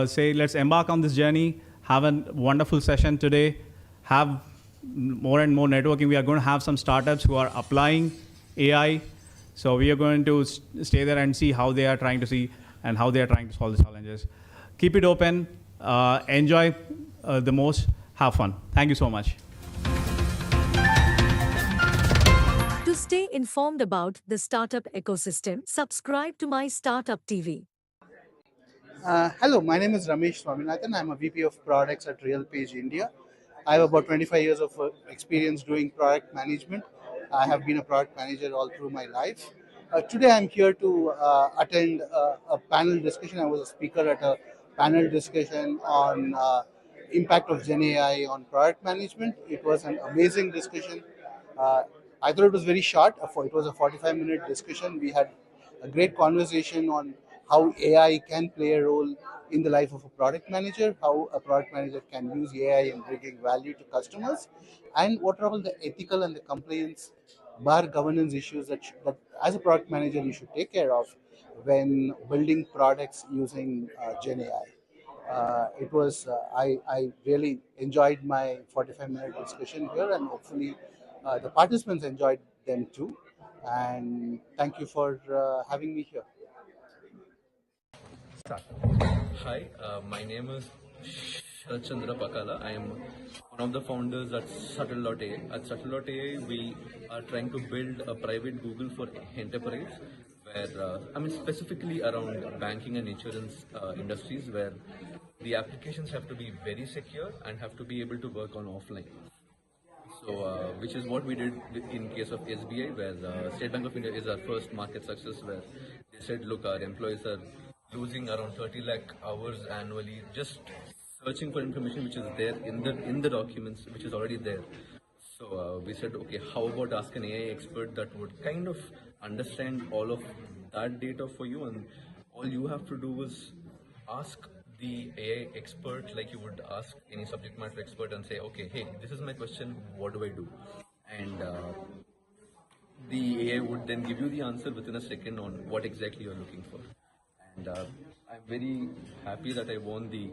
say let's embark on this journey, have a wonderful session today, have more and more networking. We are going to have some startups who are applying AI. So we are going to stay there and see how they are trying to see and how they are trying to solve the challenges. Keep it open, enjoy the most, have fun. Thank you so much. To stay informed about the startup ecosystem, subscribe to MyStartupTV. Hello, my name is Ramesh Swaminathan. I'm a VP of Products at RealPage India. I have about 25 years of experience doing product management. I have been a product manager all through my life. Today I'm here to attend a panel discussion. I was a speaker at a panel discussion on impact of Gen AI on product management. It was an amazing discussion. I thought it was very short. It was a 45-minute discussion. We had a great conversation on how AI can play a role in the life of a product manager, how a product manager can use AI in bringing value to customers, and what are all the ethical and the compliance bar governance issues that as a product manager you should take care of when building products using Gen AI. I really enjoyed my 45-minute discussion here, and hopefully the participants enjoyed them too. And thank you for having me here. Hi, my name is Chandra Pakala. I am one of the founders at Subtle.ai. At Subtle.ai, we are trying to build a private Google for enterprise, where specifically around banking and insurance industries, where the applications have to be very secure and have to be able to work on offline. So, which is what we did in case of SBI, where State Bank of India is our first market success, where they said, look, our employees are losing around 30 lakh hours annually just searching for information which is there in the documents, which is already there. So we said, okay, how about ask an AI expert that would kind of understand all of that data for you, and all you have to do is ask the AI expert like you would ask any subject matter expert and say, okay, hey, this is my question, what do I do? And the AI would then give you the answer within a second on what exactly you're looking for. And I'm very happy that I won the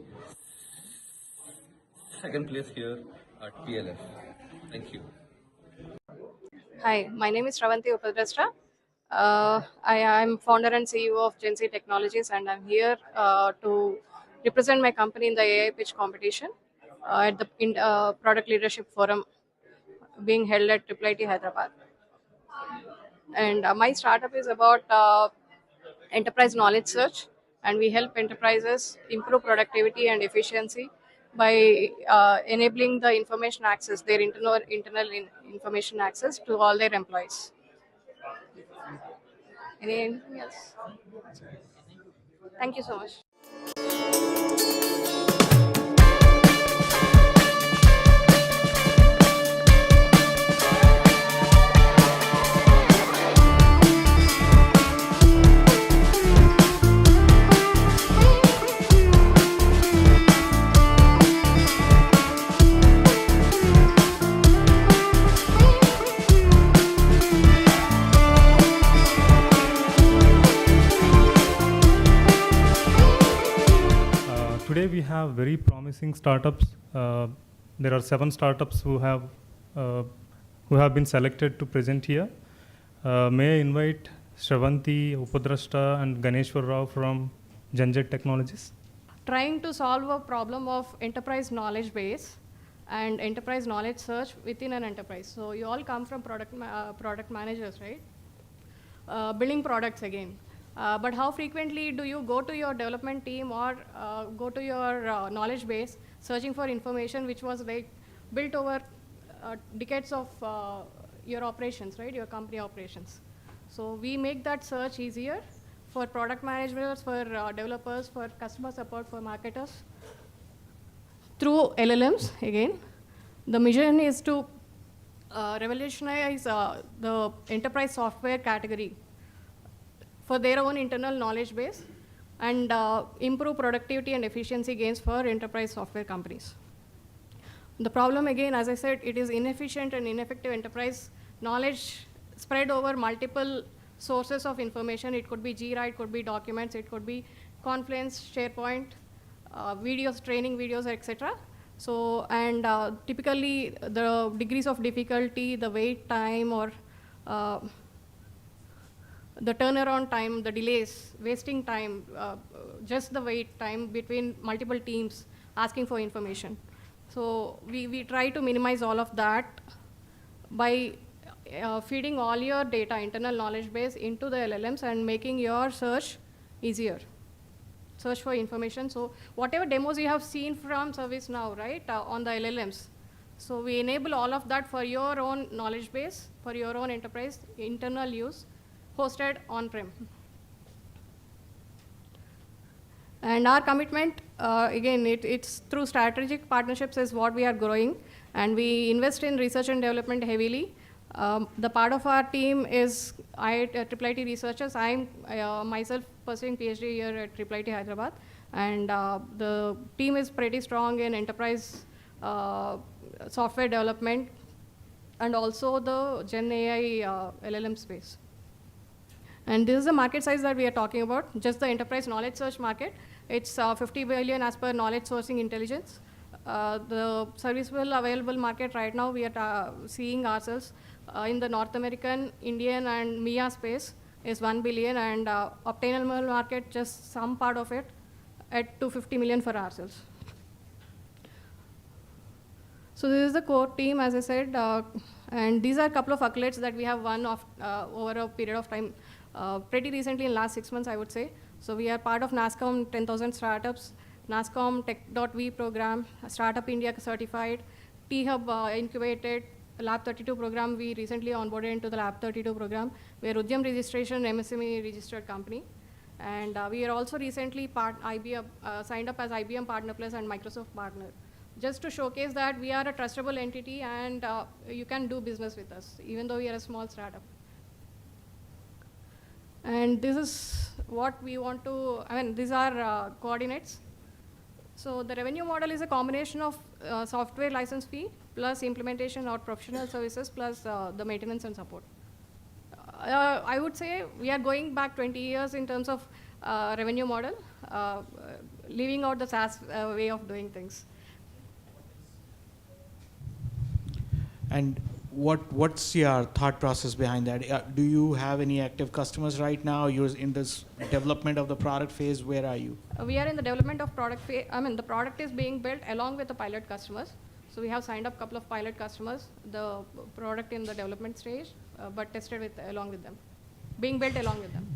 second place here at PLF. Thank you. Hi, my name is Shravanti Upadrashta. I am founder and CEO of Gen CII Technologies, and I'm here to represent my company in the AI pitch competition at the Product Leadership Forum being held at IIIT Hyderabad. And my startup is about enterprise knowledge search, and we help enterprises improve productivity and efficiency by enabling the information access, their internal information access to all their employees. Anything else? Thank you so much. Today we have very promising startups. There are 7 startups who have been selected to present here. May I invite Shravanti Upadrashta and Ganeshwar Rao from Janjet Technologies. Trying to solve a problem of enterprise knowledge base and enterprise knowledge search within an enterprise. So you all come from product managers, right? Building products again. But how frequently do you go to your development team or go to your knowledge base searching for information which was like built over decades of your operations, right? Your company operations. So we make that search easier for product managers, for developers, for customer support, for marketers through LLMs again. The mission is to revolutionize the enterprise software category for their own internal knowledge base and improve productivity and efficiency gains for enterprise software companies. The problem again, as I said, it is inefficient and ineffective enterprise knowledge spread over multiple sources of information. It could be Jira, it could be documents, it could be Confluence, SharePoint, videos, training videos, etc. So, and typically the degrees of difficulty, the wait time or the turnaround time, the delays, wasting time, just the wait time between multiple teams asking for information. So we try to minimize all of that by feeding all your data, internal knowledge base into the LLMs and making your search easier. Search for information. So whatever demos you have seen from ServiceNow, right, on the LLMs. So we enable all of that for your own knowledge base, for your own enterprise, internal use, hosted on-prem. And our commitment, again, it's through strategic partnerships is what we are growing, and we invest in research and development heavily. The part of our team is IIT researchers. I'm myself pursuing PhD here at IIT Hyderabad, and the team is pretty strong in enterprise software development and also the Gen AI LLM space. And this is the market size that we are talking about, just the enterprise knowledge search market. It's 50 billion as per knowledge sourcing intelligence. The serviceable available market right now, we are seeing ourselves in the North American, Indian, and MEA space is 1 billion, and obtainable market, just some part of it, at 250 million for ourselves. So this is the core team, as I said, and these are a couple of accolades that we have won over a period of time. Pretty recently, in last 6 months, I would say. So we are part of NASSCOM 10,000 startups, NASSCOM Tech.V program, Startup India certified, T-Hub incubated, Lab 32 program. We recently onboarded into the Lab 32 program. We are Udyam registration, MSME registered company. And we are also recently signed up as IBM Partner Plus and Microsoft Partner, just to showcase that we are a trustable entity and you can do business with us, even though we are a small startup. And this is what we want to, these are coordinates. So the revenue model is a combination of software license fee plus implementation or professional services plus the maintenance and support. I would say we are going back 20 years in terms of revenue model, leaving out the SaaS way of doing things. And what's your thought process behind that? Do you have any active customers right now? You're in this development of the product phase. Where are you? We are in the development of product phase. The product is being built along with the pilot customers. So we have signed up a couple of pilot customers, the product in the development stage, but tested along with them, being built along with them.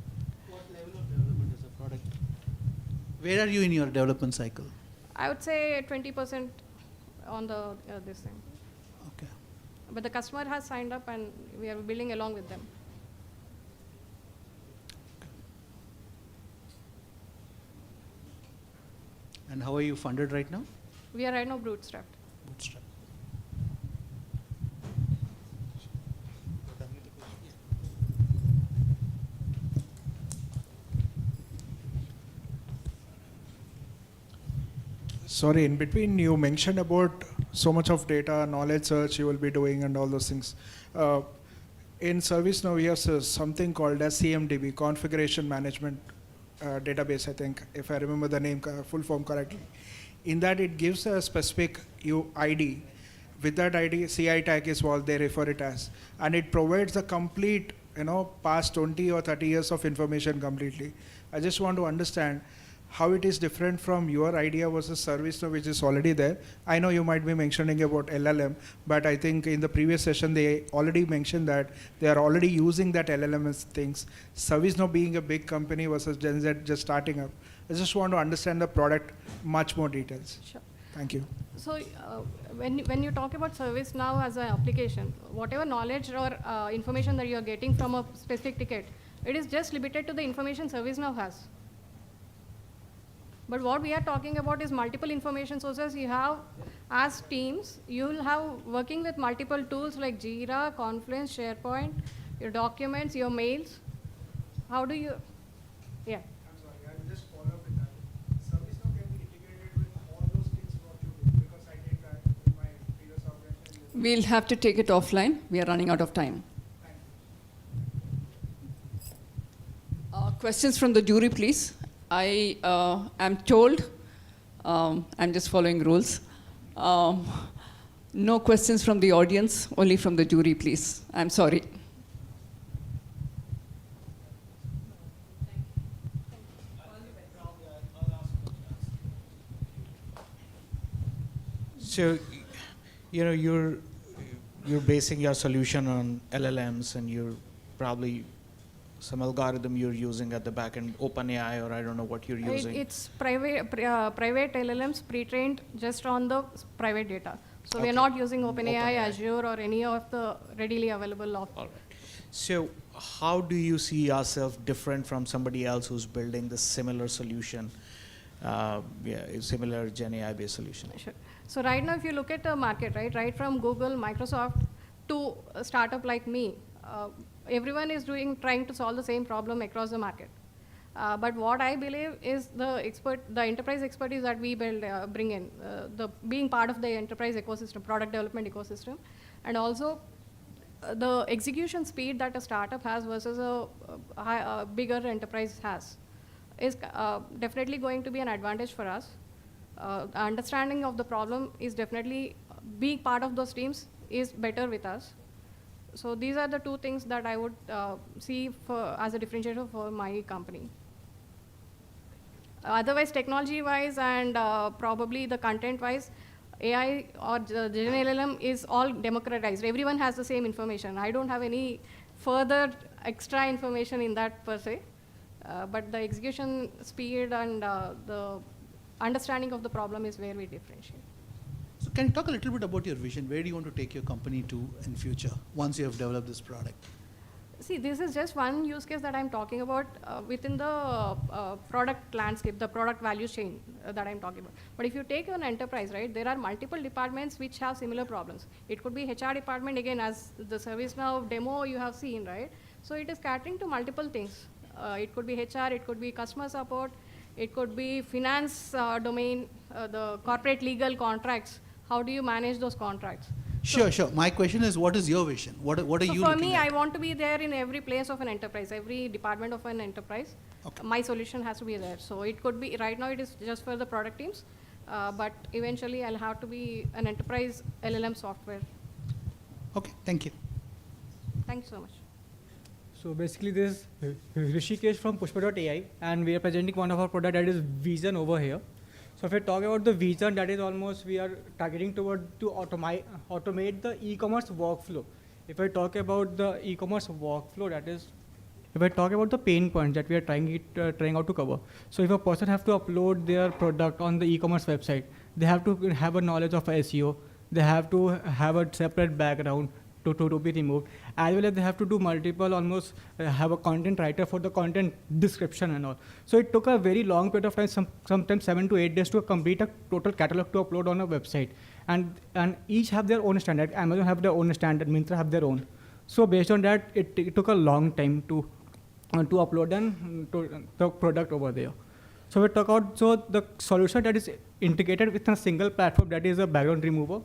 What level of development Where are you in your development cycle? I would say 20% on the this thing. Okay. But the customer has signed up and we are building along with them. And how are you funded right now? We are right now bootstrapped. Bootstrap. Sorry, in between you mentioned about so much of data, knowledge search you will be doing and all those things. In ServiceNow, we have something called as CMDB, Configuration Management Database, I think, if I remember the name, full form correctly. In that, it gives a specific ID. With that ID, CI tag is what they refer it as. And it provides the complete, past 20 or 30 years of information completely. I just want to understand how it is different from your idea versus ServiceNow, which is already there. I know you might be mentioning about LLM, but I think in the previous session, they already mentioned that they are already using that LLM as things. ServiceNow being a big company versus Gen Z just starting up. I just want to understand the product much more details. Sure. Thank you. So when you talk about ServiceNow as an application, whatever knowledge or information that you are getting from a specific ticket, it is just limited to the information ServiceNow has. But what we are talking about is multiple information sources. You have, as teams, you will have working with multiple tools like Jira, Confluence, SharePoint, your documents, your mails. How do you, yeah. I'm sorry, I will just follow up with that. ServiceNow can be integrated with all those things what you do, because I did that in my previous organization. We'll have to take it offline. We are running out of time. Questions from the jury, please. I am told, I'm just following rules, no questions from the audience, only from the jury, please. I'm sorry. So, you're basing your solution on LLMs, and you're probably some algorithm you're using at the back end, OpenAI, or I don't know what you're using. It's private LLMs pre-trained just on the private data. So we are not using OpenAI, Azure, or any of the readily available. All right. So how do you see yourself different from somebody else who's building the similar solution, similar Gen AI-based solution? Sure. So right now, if you look at the market, right from Google, Microsoft, to a startup like me, everyone is trying to solve the same problem across the market. But what I believe is the enterprise expertise that we bring in, being part of the enterprise ecosystem, product development ecosystem, and also the execution speed that a startup has versus a bigger enterprise has, is definitely going to be an advantage for us. Understanding of the problem is definitely, being part of those teams is better with us. So these are the two things that I would see as a differentiator for my company. Otherwise, technology-wise and probably the content-wise, AI or the Gen LLM is all democratized. Everyone has the same information. I don't have any further extra information in that per se. But the execution speed and the understanding of the problem is where we differentiate. So can you talk a little bit about your vision? Where do you want to take your company to in future once you have developed this product? See, this is just one use case that I'm talking about within the product landscape, the product value chain that I'm talking about. But if you take an enterprise, right, there are multiple departments which have similar problems. It could be HR department, again, as the ServiceNow demo you have seen, right? So it is catering to multiple things. It could be HR, it could be customer support, it could be finance domain, the corporate legal contracts. How do you manage those contracts? Sure. My question is, what is your vision? What are you looking at? For me, I want to be there in every place of an enterprise, every department of an enterprise. Okay. My solution has to be there. So it could be, right now it is just for the product teams, but eventually I'll have to be an enterprise LLM software. Okay, thank you. Thank you so much. So basically this is Rishikesh from Pushpa.ai, and we are presenting one of our product that is Vision over here. So if we talk about the Vision, that is almost we are targeting toward to automate the e-commerce workflow. If I talk about the e-commerce workflow, that is If I talk about the pain points that we are trying out to cover, so if a person have to upload their product on the e-commerce website, they have to have a knowledge of SEO, they have to have a separate background to be removed, as well as they have to do multiple, almost have a content writer for the content description and all. So it took a very long period of time, sometimes 7 to 8 days to complete a total catalog to upload on a website. And each have their own standard. Amazon have their own standard, Myntra have their own. So based on that, it took a long time to upload the product over there. So we talk about the solution that is integrated with a single platform, that is a background remover,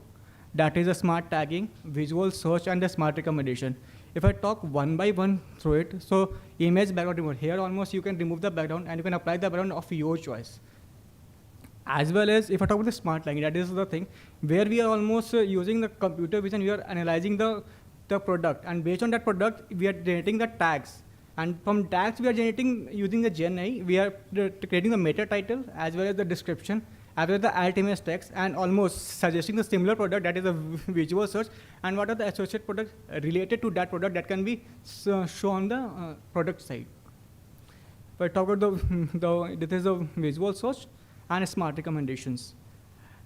that is a smart tagging, visual search, and the smart recommendation. If I talk one by one through it, so image background remover, here almost you can remove the background and you can apply the background of your choice. As well as if I talk about the smart tagging, that is the thing where we are almost using the computer vision, we are analyzing the product, and based on that product, we are generating the tags. And from tags, we are generating, using the Gen AI, we are creating the meta title, as well as the description, as well as the alt image text, and almost suggesting the similar product, that is a visual search, and what are the associate products related to that product that can be shown on the product side. If I talk about this is a visual search and smart recommendations.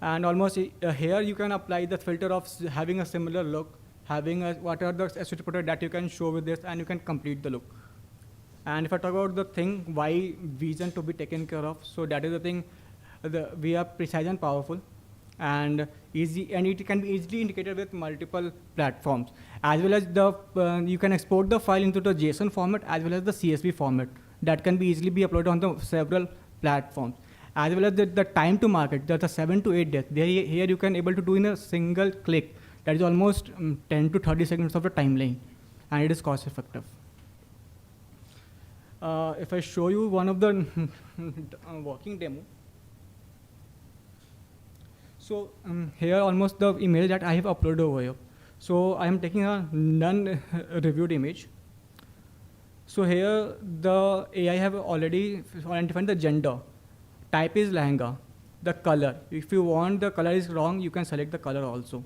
And almost here you can apply the filter of having a similar look, having what are the associated products that you can show with this, and you can complete the look. And if I talk about the thing, why vision to be taken care of, so that is the thing, we are precise and powerful, and easy, and it can be easily integrated with multiple platforms. As well as you can export the file into the JSON format, as well as the CSV format, that can be easily be uploaded on the several platforms. As well as the time to market, that's a 7 to 8 days. Here you can able to do in a single click. That is almost 10 to 30 seconds of the timeline, and it is cost effective. If I show you one of the working demo. So here almost the image that I have uploaded over here. So I am taking a non-reviewed image. So here the AI have already identified the gender. Type is lehenga. The color. If you want the color is wrong, you can select the color also.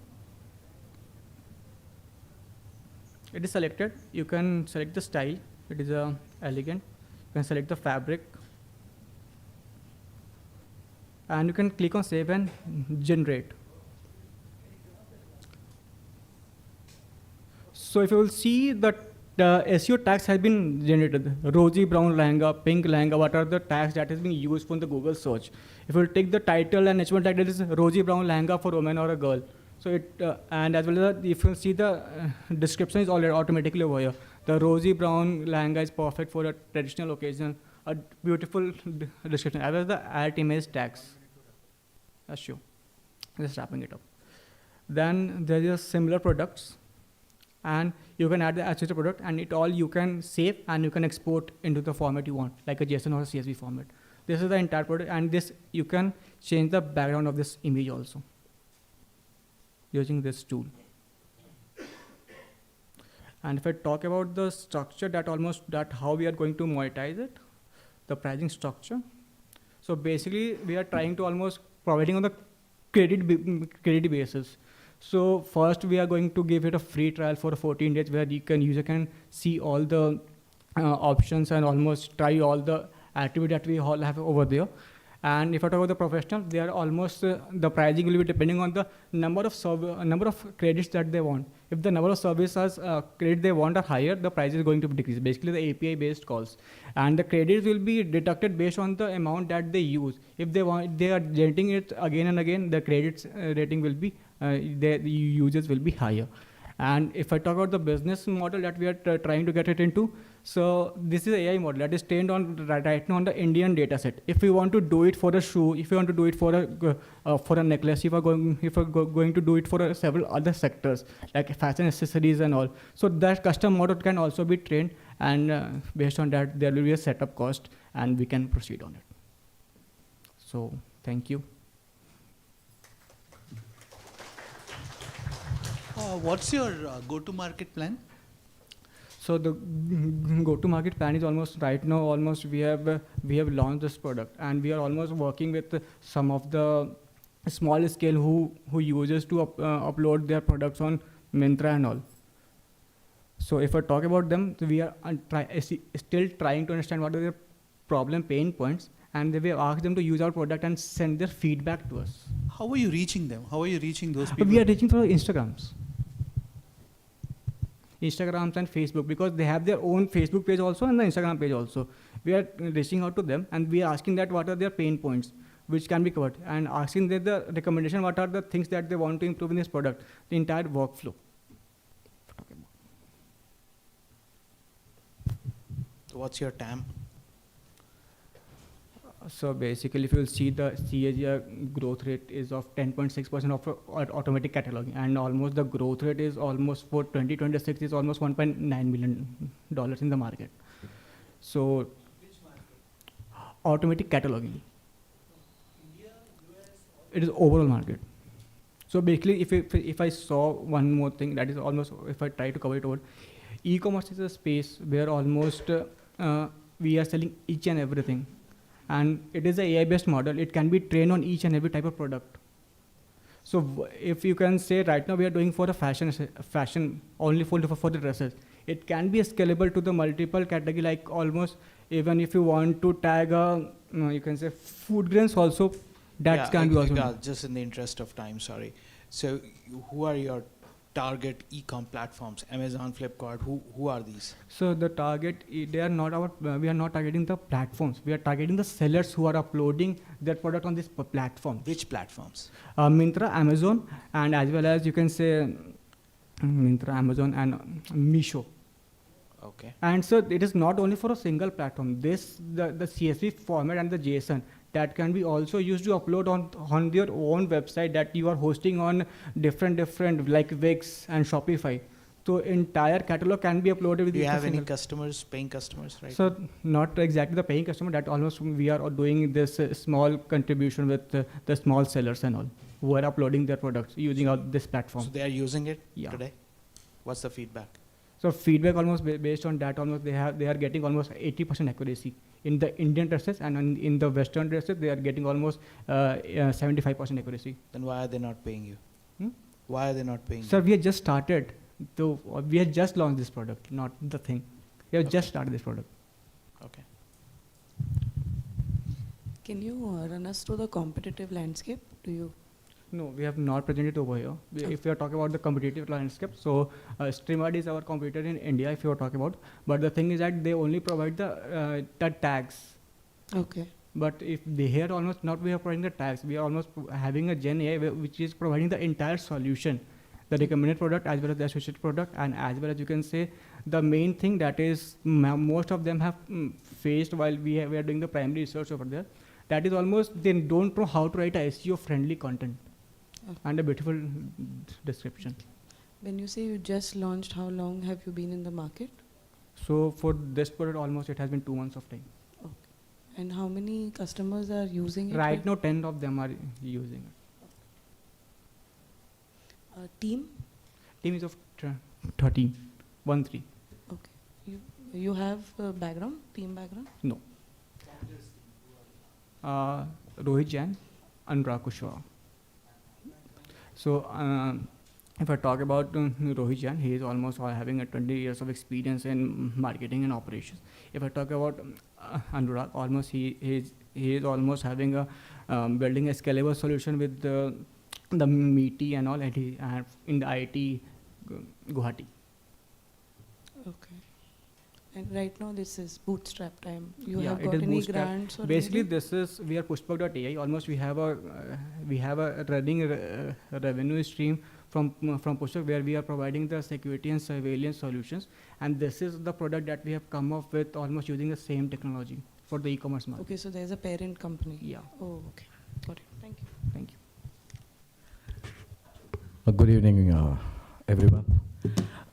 It is selected. You can select the style. It is elegant. You can select the fabric. And you can click on save and generate. So if you will see that the SEO tags have been generated, rosy brown lehenga, pink lehenga, what are the tags that has been used from the Google search. If you will take the title and H1 tag, that is rosy brown lehenga for a woman or a girl. So it, and as well as if you see the description is already automatically over here. The rosy brown lehenga is perfect for a traditional occasion, a beautiful description, as well as the alt image tags. That's true. Just wrapping it up. Then there is similar products, and you can add the associated product, and it all you can save and you can export into the format you want, like a JSON or a CSV format. This is the entire product, and this you can change the background of this image also using this tool. And if I talk about the structure, that how we are going to monetize it, the pricing structure. So basically, we are trying to almost providing on the credit basis. So first, we are going to give it a free trial for 14 days, where user can see all the options and almost try all the activity that we all have over there. And if I talk about the professional, they are almost the pricing will be depending on the number of credits that they want. If the number of services credit they want are higher, the price is going to be decreased. Basically, the API-based calls, and the credits will be deducted based on the amount that they use. If they are generating it again and again, the credits rating will be the users will be higher. And if I talk about the business model that we are trying to get it into, so this is AI model that is trained on right now on the Indian data set. If you want to do it for a shoe, if you want to do it for a necklace, if you are going to do it for several other sectors like fashion accessories and all, so that custom model can also be trained, and based on that there will be a setup cost, and we can proceed on it. So thank you. What's your go-to-market plan? So the go-to-market plan is almost right now. Almost we have launched this product, and we are almost working with some of the small scale who uses to upload their products on Myntra and all. So if I talk about them, so we are still trying to understand what are their problem pain points, and we have asked them to use our product and send their feedback to us. How are you reaching them? How are you reaching those people? We are reaching for Instagrams and Facebook, because they have their own Facebook page also and the Instagram page also. We are reaching out to them and we are asking that what are their pain points which can be covered, and asking them the recommendation, what are the things that they want to improve in this product, the entire workflow. What's your TAM? So basically, if you will see the CAGR growth rate is of 10.6% of automatic cataloging, and almost the growth rate is almost for 2026 is almost $1.9 million in the market. So automatic cataloging. It is overall market. So basically, if I saw one more thing, that is almost, if I try to cover it over, e-commerce is a space where almost we are selling each and everything. And it is an AI-based model. It can be trained on each and every type of product. So if you can say right now we are doing for the fashion only for the dresses, it can be scalable to the multiple category, like almost even if you want to tag you can say food grains also, that can be also. Just in the interest of time, sorry. So who are your target e-com platforms? Amazon, Flipkart, who are these? So the target, they are not our, we are not targeting the platforms. We are targeting the sellers who are uploading their product on this platform. Which platforms? Myntra, Amazon, and as well as you can say Myntra, Amazon, and Meesho. Okay. And so it is not only for a single platform. The CSV format and the JSON, that can be also used to upload on your own website that you are hosting on different like Wix and Shopify. So entire catalog can be uploaded with. Do you have any customers, paying customers, right? So not exactly the paying customer. That almost we are doing this small contribution with the small sellers and all who are uploading their products using this platform. So they are using it today. What's the feedback? So feedback almost based on that, almost they are getting almost 80% accuracy in the Indian dresses, and in the Western dresses they are getting almost 75% accuracy. Then why are they not paying you? Why are they not paying you? Sir, we have just started. We have just launched this product, not the thing. We have just started this product. Okay. Can you run us through the competitive landscape? No, we have not presented over here. If we are talking about the competitive landscape, so StreamYard is our competitor in India, if you are talking about. But the thing is that they only provide the tags. Okay. But if they here almost not we are providing the tags, we are almost having a Gen AI which is providing the entire solution, the recommended product as well as the associated product, and as well as you can say the main thing that is most of them have faced while we are doing the primary research over there. That is almost they don't know how to write a SEO friendly content. Okay. And a beautiful description. When you say you just launched, how long have you been in the market? So for this product, almost it has been 2 months of time. Okay. And how many customers are using it? Right now, 10 of them are using it. Team? Team is of 13. Okay. You have a background, team background? No. Rohit Jain, Anurag Kushwaha. So if I talk about Rohit Jain, he is almost having 20 years of experience in marketing and operations. If I talk about Anurag, almost he is almost having building a scalable solution with the meaty and all, and he in the IIT Guwahati. Okay. And right now this is bootstrap time. You Yeah, have got any grants or basically anything? this is we are pushback.ai. Almost we have a running revenue stream from Pushback where we are providing the security and surveillance solutions, and this is the product that we have come up with almost using the same technology for the e-commerce market. Okay, so there's a parent company. Yeah. Oh, okay. Got it. Thank you. Thank you. Good evening, everyone.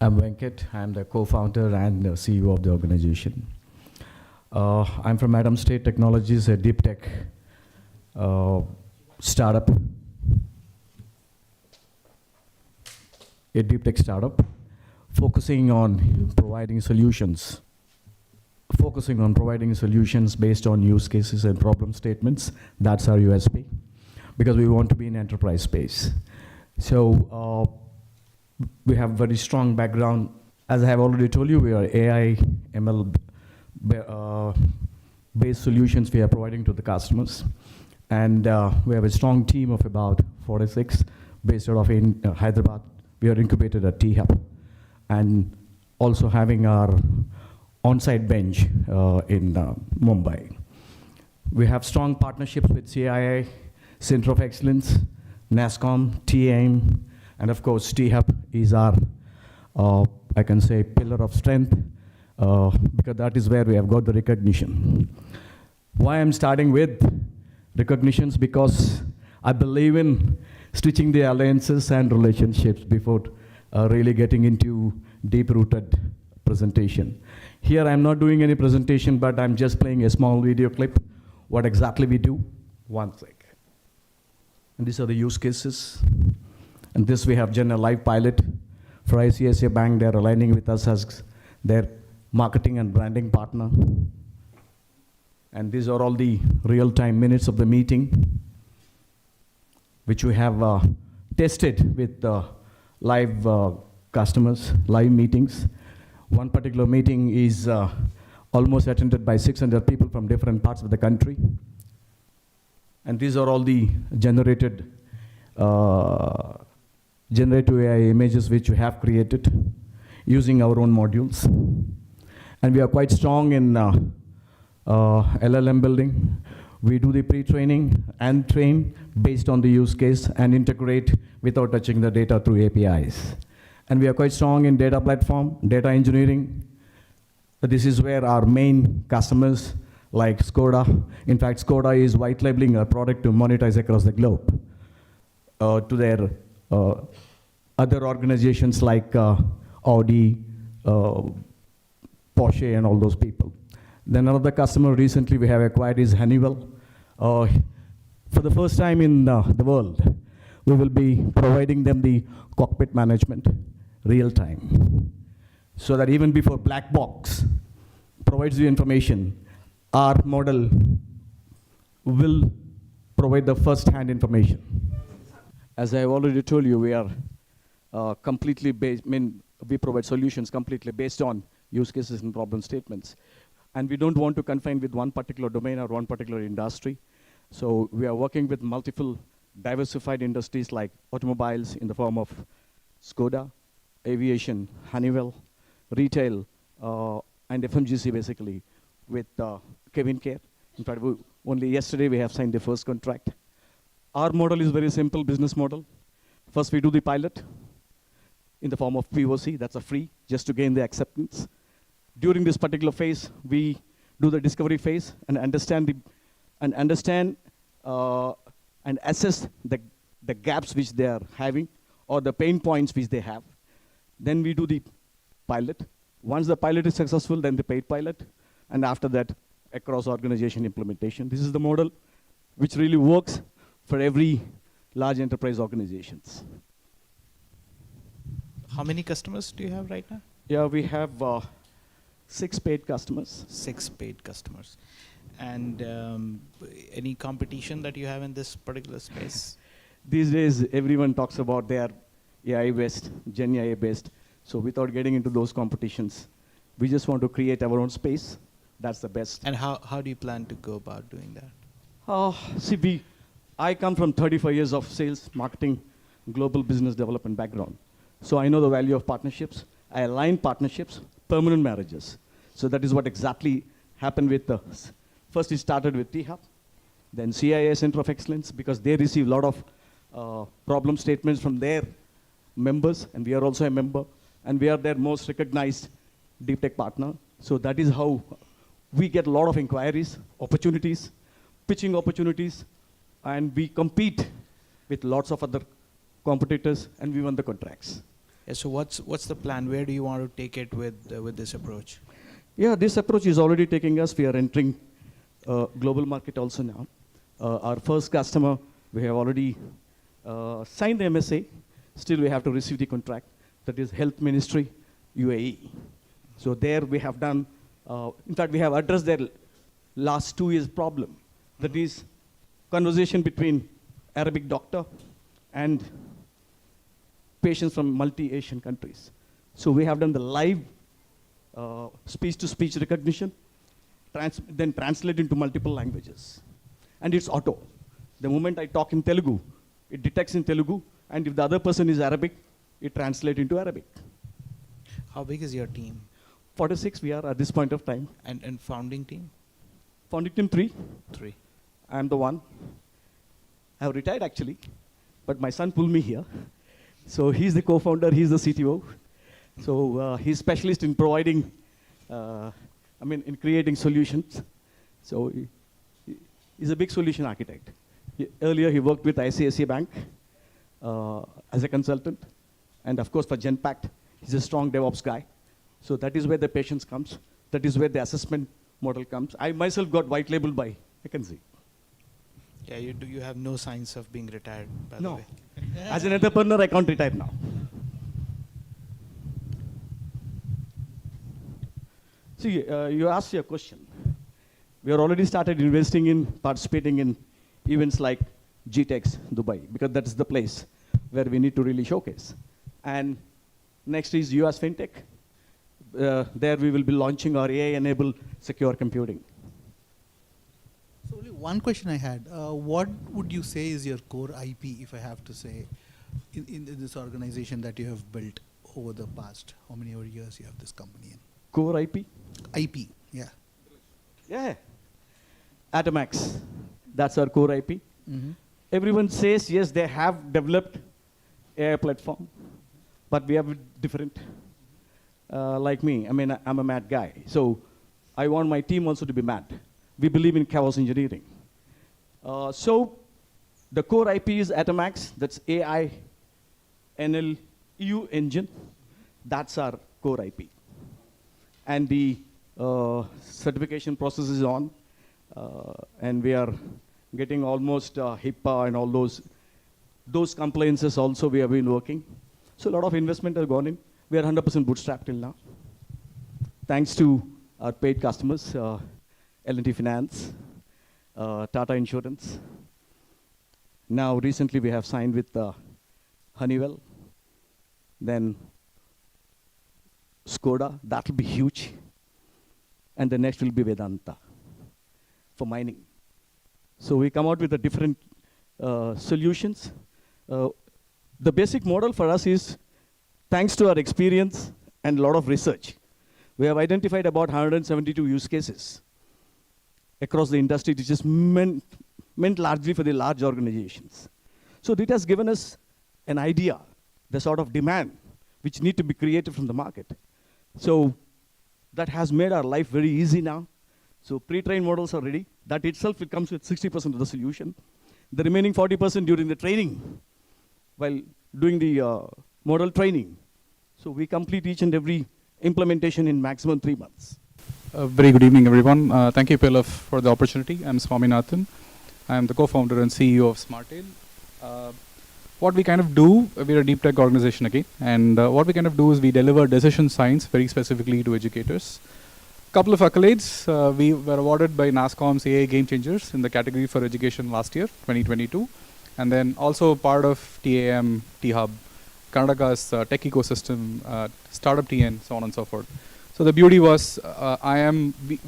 I'm Venkat. I'm the co-founder and the CEO of the organization. I'm from Adam State Technologies, a deep tech startup. A deep tech startup focusing on providing solutions. Focusing on providing solutions based on use cases and problem statements. That's our USP, because we want to be in enterprise space. So we have very strong background As I have already told you, we are AI, ML based solutions we are providing to the customers. And we have a strong team of about 46 based out of Hyderabad. We are incubated at T-Hub. And also having our on-site bench in Mumbai. We have strong partnerships with CII, Center of Excellence, NASCOM, TAIM, and of course T-Hub is our, I can say, pillar of strength, because that is where we have got the recognition. Why I'm starting with recognitions? Because I believe in stitching the alliances and relationships before really getting into deep-rooted presentation. Here I'm not doing any presentation, but I'm just playing a small video clip, what exactly we do. One sec. And these are the use cases. And this we have done a live pilot for ICICI Bank. They're aligning with us as their marketing and branding partner. And these are all the real-time minutes of the meeting, which we have tested with live customers, live meetings. One particular meeting is almost attended by 600 people from different parts of the country. And these are all the generated generative AI images which we have created using our own modules. And we are quite strong in LLM building. We do the pre-training and train based on the use case and integrate without touching the data through APIs. And we are quite strong in data platform, data engineering. But this is where our main customers like Skoda, in fact, Skoda is white labeling our product to monetize across the globe to their other organizations like Audi, Porsche, and all those people. Then another customer recently we have acquired is Honeywell. For the first time in the world, we will be providing them the cockpit management real time. So that even before black box provides you information, our model will provide the first-hand information. As I have already told you, we are completely based, we provide solutions completely based on use cases and problem statements. And we don't want to confine with one particular domain or one particular industry. So we are working with multiple diversified industries like automobiles in the form of Skoda, aviation, Honeywell, retail, and FMGC basically with Kevin Care. In fact, only yesterday we have signed the first contract. Our model is very simple business model. First we do the pilot in the form of POC, that's a free, just to gain the acceptance. During this particular phase, we do the discovery phase and understand and assess the gaps which they are having or the pain points which they have. Then we do the pilot. Once the pilot is successful, then the paid pilot, and after that, across organization implementation. This is the model which really works for every large enterprise organizations. How many customers do you have right now? Yeah, we have 6 paid customers. 6 paid customers. And any competition that you have in this particular space? These days, everyone talks about their AI-based, Gen AI-based. So without getting into those competitions, we just want to create our own space. That's the best. And how do you plan to go about doing that? See, I come from 35 years of sales, marketing, global business development background. So I know the value of partnerships. I align partnerships, permanent marriages. So that is what exactly happened with us. First, it started with T-Hub, then CII Center of Excellence, because they receive a lot of problem statements from their members, and we are also a member, and we are their most recognized deep tech partner. So that is how we get a lot of inquiries, opportunities, pitching opportunities, and we compete with lots of other competitors, and we won the contracts. Yeah, so what's the plan? Where do you want to take it with this approach? Yeah, this approach is already taking us. We are entering global market also now. Our first customer, we have already signed the MSA. Still, we have to receive the contract. That is Health Ministry, UAE. So there we have done, in fact, we have addressed their last 2 years problem. That is conversation between Arabic doctor and patients from multi-Asian countries. So we have done the live speech-to-speech recognition, then translate into multiple languages. And it's auto. The moment I talk in Telugu, it detects in Telugu, and if the other person is Arabic, it translates into Arabic. How big is your team? 46 we are at this point of time. And founding team? Founding team 3. 3. I'm the one. I have retired actually, but my son pulled me here. So he's the co-founder, he's the CTO. So he's specialist in providing, in creating solutions. So he's a big solution architect. Earlier he worked with ICICI Bank as a consultant. And of course for Genpact, he's a strong DevOps guy. So that is where the patience comes. That is where the assessment model comes. I myself got white labeled by McKinsey. Yeah, you have no signs of being retired, by the way. As an entrepreneur, I can't retire now. See, you asked your question. We are already started investing in, participating in events like GTEx Dubai, because that is the place where we need to really showcase. And next is US FinTech. There we will be launching our AI-enabled secure computing. So only one question I had. What would you say is your core IP, if I have to say, in this organization that you have built over the past, how many years you have this company in? Core IP? IP, yeah. Yeah. Atomax, that's our core IP. Mm-hmm. Everyone says, yes, they have developed AI platform, but we have different. Like me, I'm a mad guy. So I want my team also to be mad. We believe in chaos engineering. So the core IP is Atomax, that's AI, NL, EU engine. That's our core IP. And the certification process is on. And we are getting almost HIPAA and all those compliances also we have been working. So a lot of investment has gone in. We are 100% bootstrapped till now. Thanks to our paid customers, L&T Finance, Tata Insurance. Now recently we have signed with Honeywell, then Skoda, that will be huge. And the next will be Vedanta for mining. So we come out with the different solutions. The basic model for us is, thanks to our experience and a lot of research, we have identified about 172 use cases across the industry, which is meant largely for the large organizations. So it has given us an idea, the sort of demand which need to be created from the market. So that has made our life very easy now. So pre-trained models are ready. That itself it comes with 60% of the solution. The remaining 40% during the training, while doing the model training. So we complete each and every implementation in maximum 3 months. Very good evening, everyone. Thank you, Pilaf, for the opportunity. I'm Swaminathan. I'm the co-founder and CEO of SmartTail. What we kind of do, we're a deep tech organization again, and what we kind of do is we deliver decision science very specifically to educators. Couple of accolades. We were awarded by NASSCOM's AI Game Changers in the category for education last year, 2022, and then also part of TAM, T-Hub, Karnataka's tech ecosystem, Startup TN, so on and so forth. So the beauty was,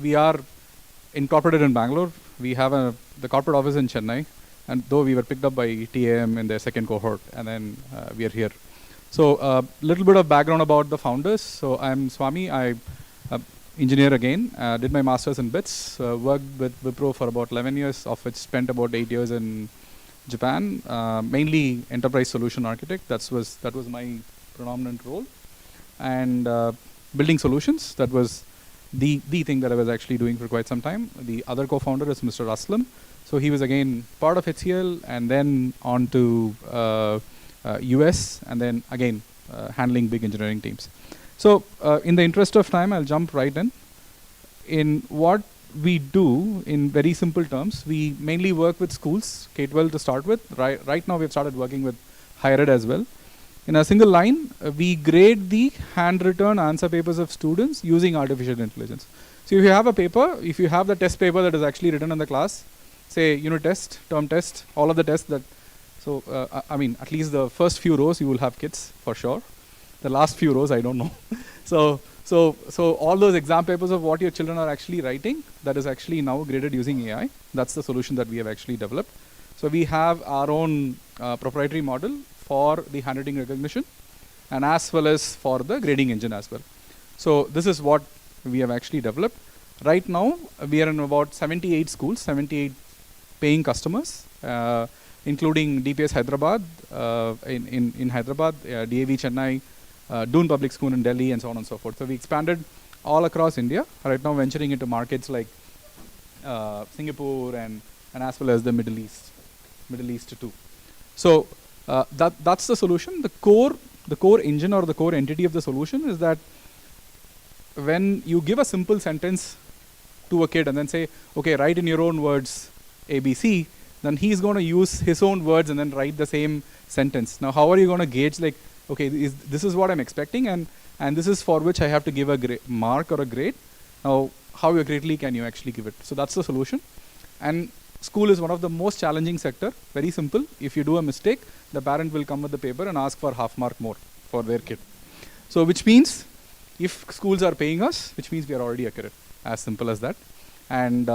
we are incorporated in Bangalore. We have the corporate office in Chennai, and though we were picked up by TAM in their second cohort, and then we are here. So a little bit of background about the founders. So I'm Swami. I'm engineer again. Did my master's in bits. Worked with Wipro for about 11 years, of which spent about 8 years in Japan, mainly enterprise solution architect. That was my predominant role, and building solutions. That was the thing that I was actually doing for quite some time. The other co-founder is Mr. Aslam. So he was again part of HCL, and then on to US, and then again handling big engineering teams. So in the interest of time, I'll jump right in. In what we do, in very simple terms, we mainly work with schools, K-12 to start with. Right now, we've started working with higher ed as well. In a single line, we grade the handwritten answer papers of students using artificial intelligence. So if you have a paper, if you have the test paper that is actually written in the class, say unit test, term test, all of the tests that, so I mean, at least the first few rows you will have kids for sure. The last few rows, I don't know. So all those exam papers of what your children are actually writing, that is actually now graded using AI. That's the solution that we have actually developed. So we have our own proprietary model for the handwriting recognition, and as well as for the grading engine as well. So this is what we have actually developed. Right now, we are in about 78 schools, 78 paying customers, including DPS Hyderabad, in Hyderabad, DAV Chennai, Doon Public School in Delhi, and so on and so forth. So we expanded all across India, right now venturing into markets like Singapore and as well as the Middle East too. So that's the solution. The core engine or the core entity of the solution is that when you give a simple sentence to a kid and then say, okay, write in your own words ABC, then he's going to use his own words and then write the same sentence. Now, how are you going to gauge, like, okay, this is what I'm expecting, and this is for which I have to give a mark or a grade. Now, how greatly can you actually give it? So that's the solution. And school is one of the most challenging sector. Very simple. If you do a mistake, the parent will come with the paper and ask for half mark more for their kid. So which means if schools are paying us, which means we are already accurate. As simple as that. And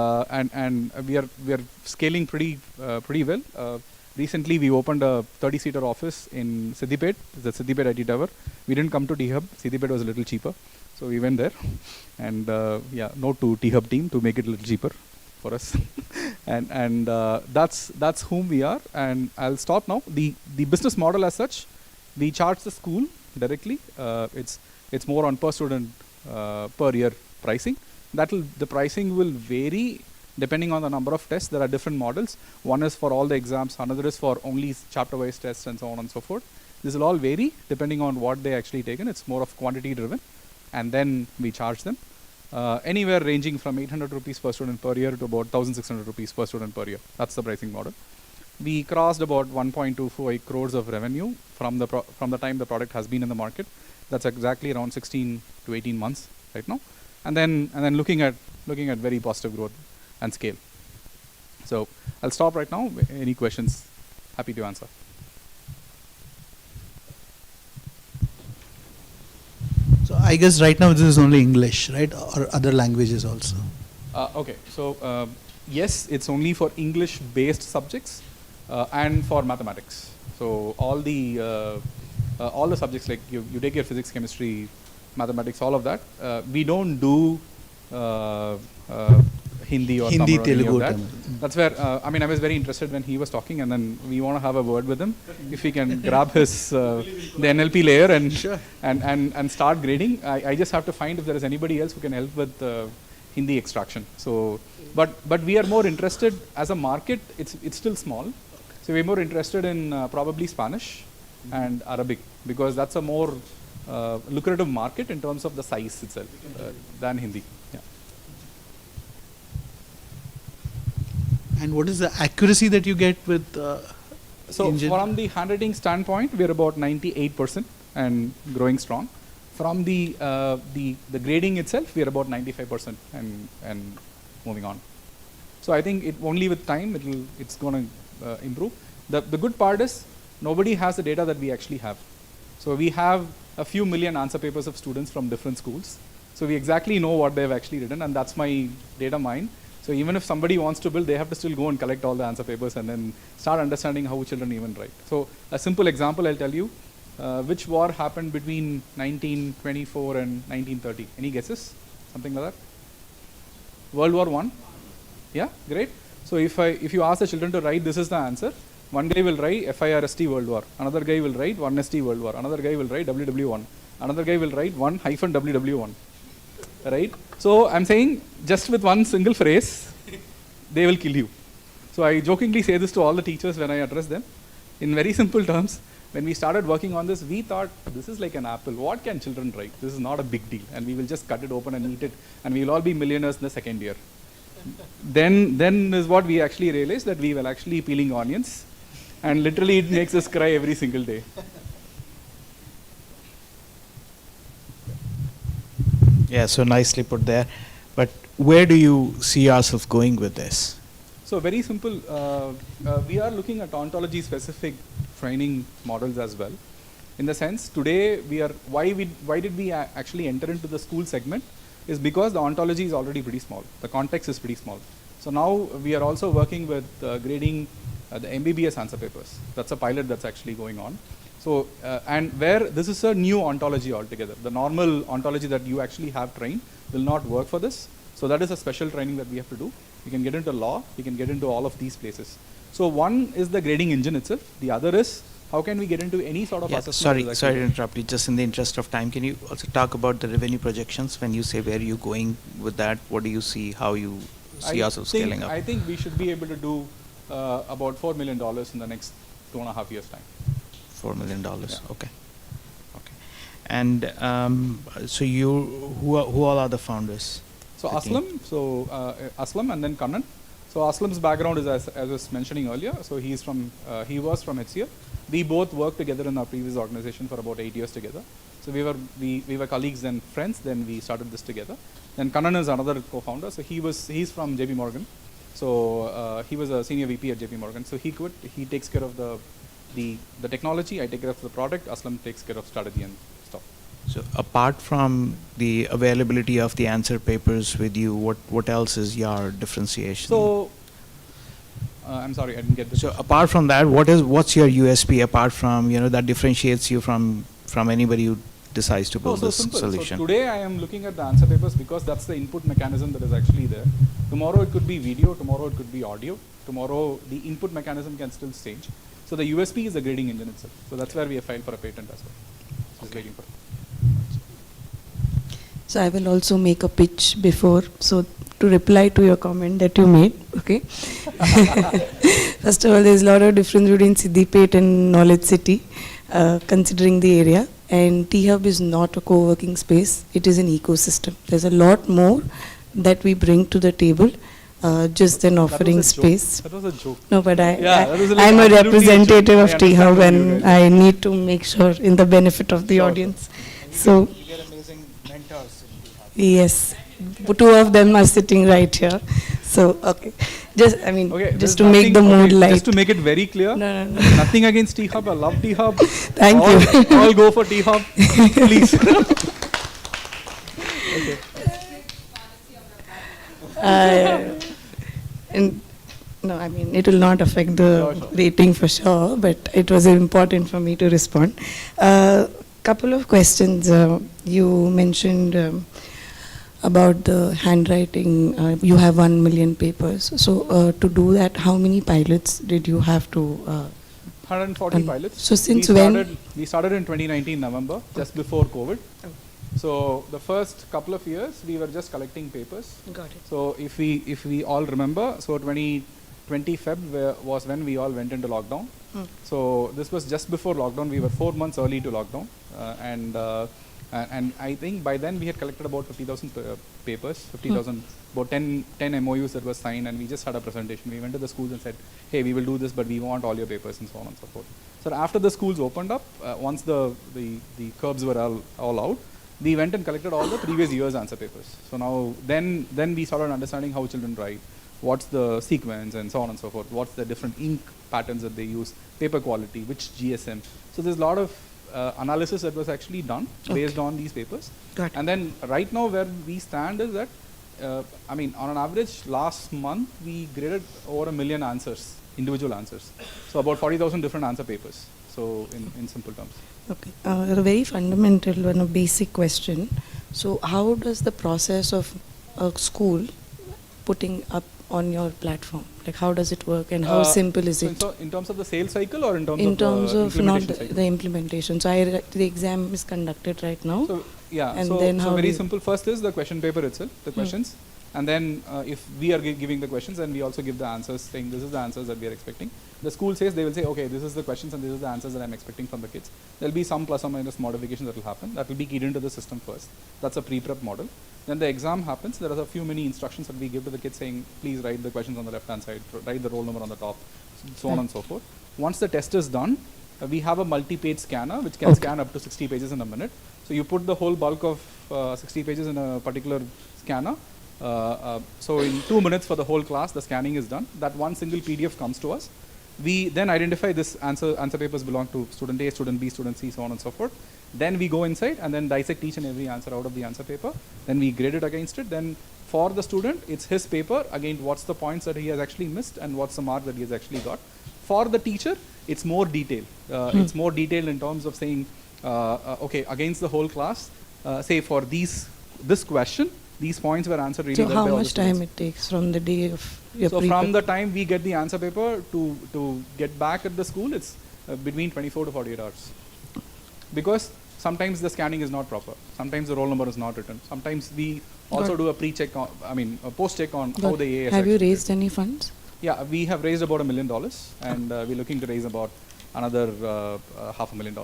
we are scaling pretty well. Recently, we opened a 30-seater office in Siddipet, the Siddipet IT Tower. We didn't come to T-Hub. Siddipet was a little cheaper, so we went there. And yeah, note to T-Hub team to make it a little cheaper for us. and that's whom we are. And I'll stop now. The business model as such, we charge the school directly. It's more on per student per year pricing. The pricing will vary depending on the number of tests. There are different models. One is for all the exams, another is for only chapter-wise tests, and so on and so forth. This will all vary depending on what they actually taken. It's more of quantity-driven, and then we charge them. Anywhere ranging from 800 rupees per student per year to about 1,600 rupees per student per year. That's the pricing model. We crossed about 1.25 crores of revenue from the time the product has been in the market. That's exactly around 16 to 18 months right now. And then looking at very positive growth and scale. So I'll stop right now. Any questions? Happy to answer. So I guess right now this is only English, right? Or other languages also? Okay. So yes, it's only for English-based subjects and for mathematics. So all the subjects, like you take your physics, chemistry, mathematics, all of that. We don't do Hindi or Tamil or any of that. That's where, I was very interested when he was talking, and then we want to have a word with him. If we can grab his, the NLP layer and start grading. I just have to find if there is anybody else who can help with Hindi extraction. So, but we are more interested as a market, it's still small. So we're more interested in probably Spanish and Arabic, because that's a more lucrative market in terms of the size itself than Hindi. Yeah. And what is the accuracy that you get with So engine? From the handwriting standpoint, we're about 98% and growing strong. From the grading itself, we're about 95% and moving on. So I think only with time it's going to improve. The good part is nobody has the data that we actually have. So we have a few million answer papers of students from different schools. So we exactly know what they've actually written, and that's my data mine. So even if somebody wants to build, they have to still go and collect all the answer papers and then start understanding how children even write. So a simple example I'll tell you, which war happened between 1924 and 1930? Any guesses? Something like that? World War I? Yeah, great. So if you ask the children to write, this is the answer. One guy will write FIRST World War. Another guy will write 1ST World War. Another guy will write WW1. Another guy will write 1-WW1. Right? So I'm saying just with one single phrase, they will kill you. So I jokingly say this to all the teachers when I address them. In very simple terms, when we started working on this, we thought this is like an apple. What can children write? This is not a big deal. And we will just cut it open and eat it. And we will all be millionaires in the second year. Then is what we actually realized, that we were actually peeling onions. And literally it makes us cry every single day. Yeah, so nicely put there. But where do you see yourself going with this? So very simple. We are looking at ontology-specific training models as well. In the sense, today why did we actually enter into the school segment is because the ontology is already pretty small. The context is pretty small. So now we are also working with grading the MBBS answer papers. That's a pilot that's actually going on. So, and where this is a new ontology altogether. The normal ontology that you actually have trained will not work for this. So that is a special training that we have to do. We can get into law, we can get into all of these places. So one is the grading engine itself. The other is how can we get into any sort of assessment. Sorry to interrupt you. Just in the interest of time, can you also talk about the revenue projections? When you say where you're going with that, what do you see, how you see yourself scaling up? I think we should be able to do about $4 million in the next 2.5 years' time. $4 million. Yeah. Okay. And so who all are the founders? So Aslam and then Kannan. So Aslam's background is as I was mentioning earlier. So he was from HCL. We both worked together in our previous organization for about 8 years together. So we were colleagues and friends. Then we started this together. Then Kannan is another co-founder. So he's from JP Morgan. So he was a senior VP at JP Morgan. So he takes care of the technology. I take care of the product. Aslam takes care of strategy and stuff. So apart from the availability of the answer papers with you, what else is your differentiation? So I'm sorry, I didn't get this. So apart from that, what's your USP apart from that differentiates you from anybody who decides to build this solution? So today I am looking at the answer papers because that's the input mechanism that is actually there. Tomorrow it could be video, tomorrow it could be audio, tomorrow the input mechanism can still change. So the USP is the grading engine itself. So that's where we have filed for a patent as well. Just waiting for it. So I will also make a pitch before, so to reply to your comment that you made, okay? First of all, there's a lot of difference between Siddipet and Knowledge City, considering the area. And T-Hub is not a co-working space, it is an ecosystem. There's a lot more that we bring to the table, just than offering space. That was a joke. No, but I'm a representative of T-Hub and I need to make sure in the benefit of the audience. So, you get amazing mentors in T-Hub. yes, 2 of them are sitting right here. So, okay. Just to make the mood light. Just to make it very clear, nothing against T-Hub. I love T-Hub. Thank you. All go for T-Hub, please. Okay. No, it will not affect the rating for sure, but it was important for me to respond. Couple of questions. You mentioned about the handwriting. You have 1 million papers. So to do that, how many pilots did you have to? 140 pilots. So since when? We started in 2019 November, just before COVID. Oh. So the first couple of years, we were just collecting papers. Got it. So if we all remember, so 2020 Feb was when we all went into lockdown. So this was just before lockdown. We were 4 months early to lockdown, and I think by then we had collected about 50,000 papers, 50,000, about 10 MOUs that were signed, and we just had a presentation. We went to the schools and said, hey, we will do this, but we want all your papers and so on and so forth. So after the schools opened up, once the curbs were all out, we went and collected all the previous year's answer papers. So now, then we started understanding how children write, what's the sequence and so on and so forth, what's the different ink patterns that they use, paper quality, which GSM. So there's a lot of analysis that was actually done based on these papers. And then right now where we stand is that, on an average, last month we graded over 1 million answers, individual answers. So about 40,000 different answer papers. So in simple terms. Okay, a very fundamental and a basic question. So how does the process of a school putting up on your platform, like how does it work and how simple is it? In terms of the sales cycle or in terms of not the implementation? So the exam is conducted right now. So yeah, and so then very simple. First is the question paper itself, the questions. And then if we are giving the questions, and we also give the answers saying this is the answers that we are expecting. The school says, they will say, okay, this is the questions and this is the answers that I'm expecting from the kids. There'll be some plus or minus modifications that will happen. That will be keyed into the system first. That's a pre-prep model. Then the exam happens. There are a few many instructions that we give to the kids saying, please write the questions on the left-hand side, write the roll number on the top, so on and so forth. Once the test is done, we have a multi-page scanner which can scan up to 60 pages in a minute. So you put the whole bulk of 60 pages in a particular scanner. So in 2 minutes for the whole class, the scanning is done. That one single PDF comes to us. We then identify this answer papers belong to student A, student B, student C, so on and so forth. Then we go inside and then dissect each and every answer out of the answer paper. Then we grade it against it. Then for the student, it's his paper, again, what's the points that he has actually missed and what's the mark that he has actually got. For the teacher, it's more detailed. It's more detailed in terms of saying, okay, against the whole class, say for this question, these points were answered really so well how by all the much time students. it takes from the day of your So from the time we get the answer paper to get back at the school, it's between 24 to 48 hours. Because sometimes the scanning is not proper. Sometimes the roll number is not written. Sometimes we also do a pre-check, a post-check on how the AS. Have you raised any funds? Yeah, we have raised about $1 million, and we're looking to raise about another $500,000 right now.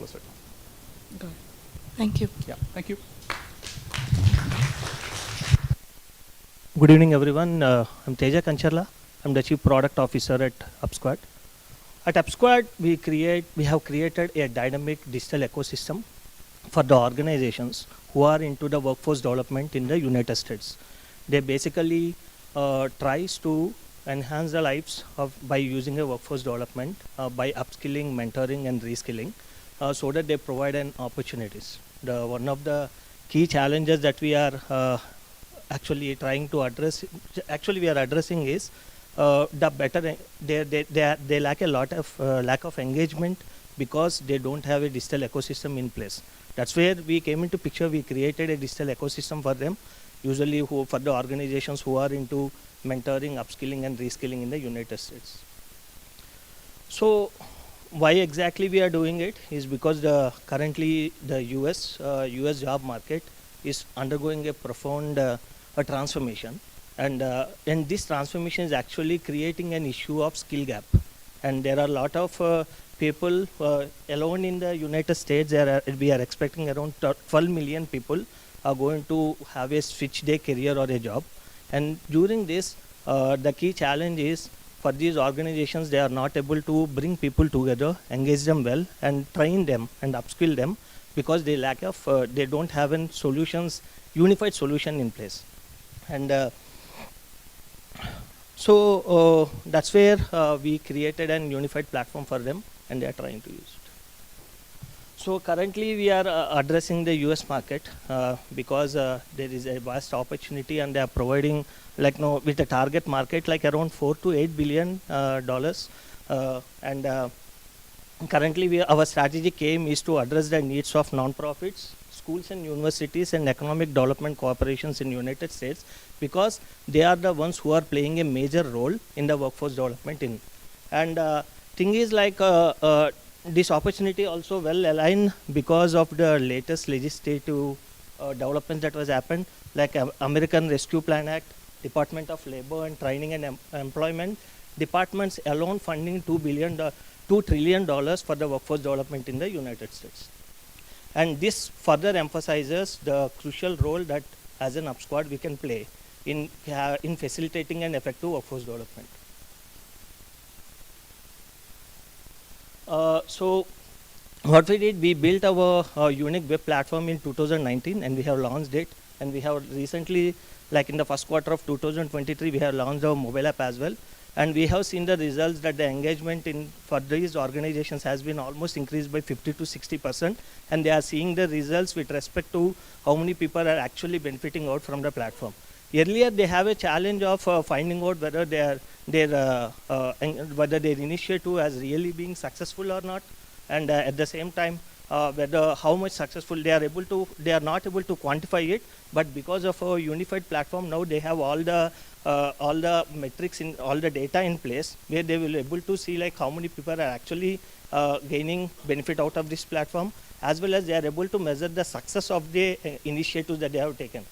Got it. Thank you. Yeah, thank you. Good evening, everyone. I'm Teja Kancharla. I'm the Chief Product Officer at UpSquad. At UpSquad, we have created a dynamic digital ecosystem for the organizations who are into the workforce development in the United States. They basically tries to enhance the lives by using a workforce development by upskilling, mentoring, and reskilling, so that they provide an opportunities. One of the key challenges that we are actually trying to address, we are addressing is the better they lack a lot of lack of engagement because they don't have a digital ecosystem in place. That's where we came into picture. We created a digital ecosystem for them, usually for the organizations who are into mentoring, upskilling, and reskilling in the United States. So why exactly we are doing it is because currently the US job market is undergoing a profound transformation, and this transformation is actually creating an issue of skill gap. And there are a lot of people alone in the United States. We are expecting around 12 million people are going to have a switch their career or a job. And during this, the key challenge is for these organizations, they are not able to bring people together, engage them well, and train them and upskill them because they lack of, they don't have an unified solution in place. And so that's where we created an unified platform for them, and they are trying to use it. So currently we are addressing the US market because there is a vast opportunity, and they are providing with a target market like around $4 to $8 billion. Currently our strategic aim is to address the needs of nonprofits, schools and universities, and economic development corporations in the United States, because they are the ones who are playing a major role in the workforce development. And thing is this opportunity also well aligned because of the latest legislative developments that was happened, like American Rescue Plan Act, Department of Labor and Training and Employment, departments alone funding $2 trillion for the workforce development in the United States. And this further emphasizes the crucial role that as an UpSquad we can play in facilitating an effective workforce development. So what we did, we built our unique web platform in 2019, and we have launched it. And we have recently, like in the first quarter of 2023, we have launched our mobile app as well. And we have seen the results that the engagement for these organizations has been almost increased by 50 to 60%. And they are seeing the results with respect to how many people are actually benefiting out from the platform. Earlier, they have a challenge of finding out whether their initiative has really been successful or not, and at the same time, whether how much successful they are not able to quantify it. But because of a unified platform, now they have all the metrics in all the data in place, where they will be able to see how many people are actually gaining benefit out of this platform, as well as they are able to measure the success of the initiatives that they have taken.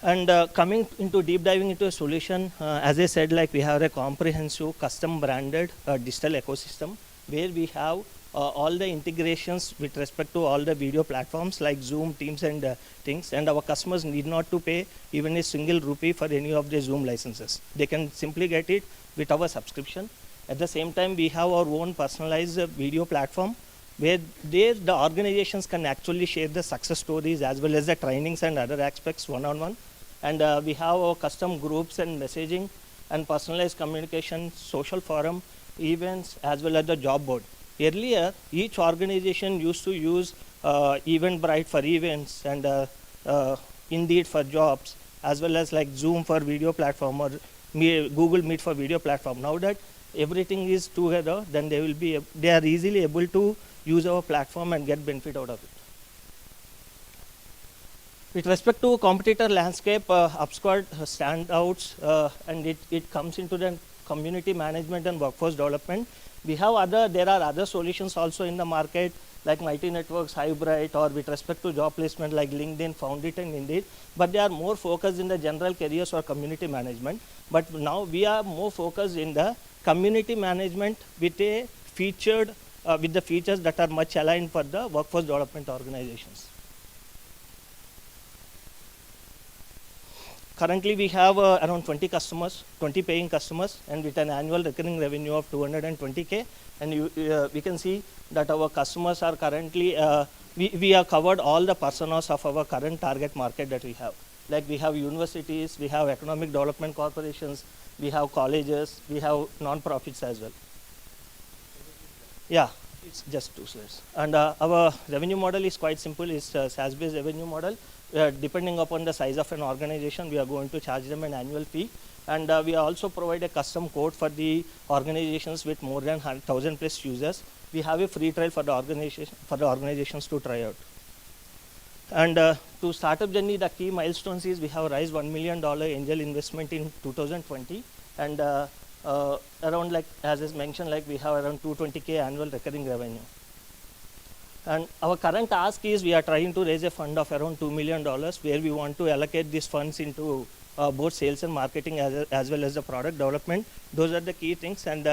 And coming into deep diving into a solution, as I said, we have a comprehensive custom branded digital ecosystem where we have all the integrations with respect to all the video platforms like Zoom, Teams, and things. And our customers need not to pay even a single rupee for any of the Zoom licenses. They can simply get it with our subscription. At the same time, we have our own personalized video platform where the organizations can actually share the success stories as well as the trainings and other aspects one-on-one. And we have our custom groups and messaging and personalized communication, social forum, events, as well as the job board. Earlier, each organization used to use Eventbrite for events and Indeed for jobs, as well as like Zoom for video platform or Google Meet for video platform. Now that everything is together, then they are easily able to use our platform and get benefit out of it. With respect to competitor landscape, UpSquad standouts, and it comes into the community management and workforce development. There are other solutions also in the market, like Mighty Networks, Hybrid, or with respect to job placement like LinkedIn, Foundit, and Indeed, but they are more focused in the general careers or community management. But now we are more focused in the community management with a featured, with the features that are much aligned for the workforce development organizations. Currently, we have around 20 customers, 20 paying customers, and with an annual recurring revenue of 220K. And we can see that our customers are currently, we have covered all the personas of our current target market that we have. Like we have universities, we have economic development corporations, we have colleges, we have non-profits as well. Yeah, it's just 2 slides. And our revenue model is quite simple. It's a SaaS-based revenue model. Depending upon the size of an organization, we are going to charge them an annual fee. And we also provide a custom code for the organizations with more than 1,000 plus users. We have a free trial for the organizations to try out. And to startup journey, the key milestones is we have raised $1 million angel investment in 2020. And around, like as is mentioned, like we have around 220K annual recurring revenue. And our current ask is we are trying to raise a fund of around $2 million, where we want to allocate these funds into both sales and marketing as well as the product development. Those are the key things. And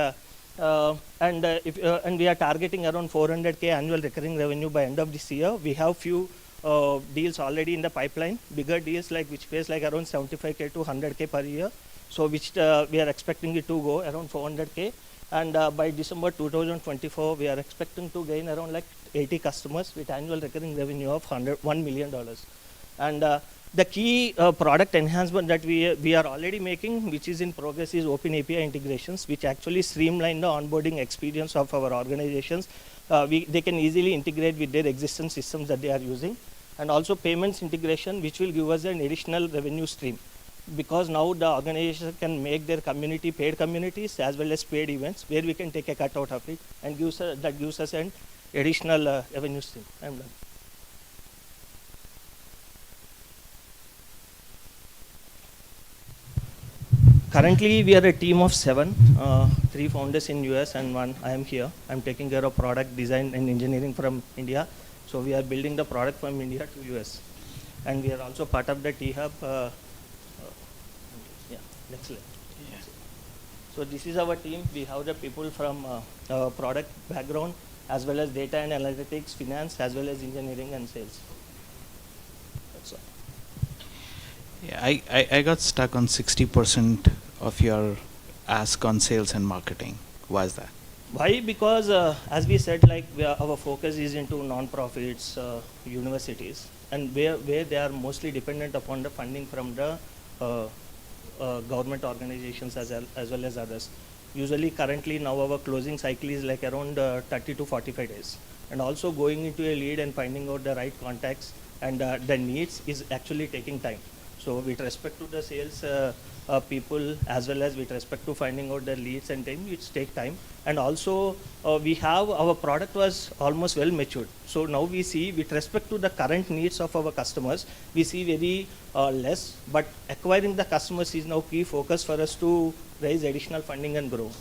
we are targeting around 400K annual recurring revenue by end of this year. We have few deals already in the pipeline, bigger deals like which pays like around 75K to 100K per year. So which we are expecting it to go around 400K. And by December 2024, we are expecting to gain around like 80 customers with annual recurring revenue of $1 million. And the key product enhancement that we are already making, which is in progress, is Open API integrations, which actually streamline the onboarding experience of our organizations. They can easily integrate with their existing systems that they are using. And also payments integration, which will give us an additional revenue stream. Because now the organization can make their community paid communities as well as paid events, where we can take a cut out of it and that gives us an additional revenue stream. I'm done. Currently, we are a team of 7, 3 founders in US and 1 I am here. I'm taking care of product design and engineering from India. So we are building the product from India to US. And we are also part of the T-Hub. Next slide. Yeah. So this is our team. We have the people from product background, as well as data and analytics, finance, as well as engineering and sales. That's all. Yeah, I got stuck on 60% of your ask on sales and marketing. Why is that? Why? Because as we said, like our focus is into non-profits, universities, and where they are mostly dependent upon the funding from the government organizations as well as others. Usually currently now our closing cycle is like around 30 to 45 days. And also going into a lead and finding out the right contacts and the needs is actually taking time. So with respect to the sales people as well as with respect to finding out the leads and time, it takes time. And also we have, our product was almost well matured. So now we see with respect to the current needs of our customers, we see very less, but acquiring the customers is now key focus for us to raise additional funding and grow.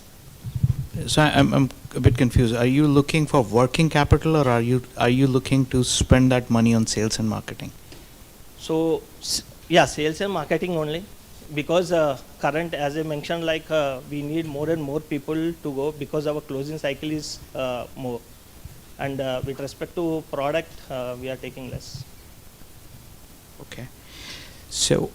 So I'm a bit confused. Are you looking for working capital, or are you looking to spend that money on sales and marketing? So yeah, sales and marketing only, because current, as I mentioned, like we need more and more people to go because our closing cycle is more. And with respect to product, we are taking less. Okay. So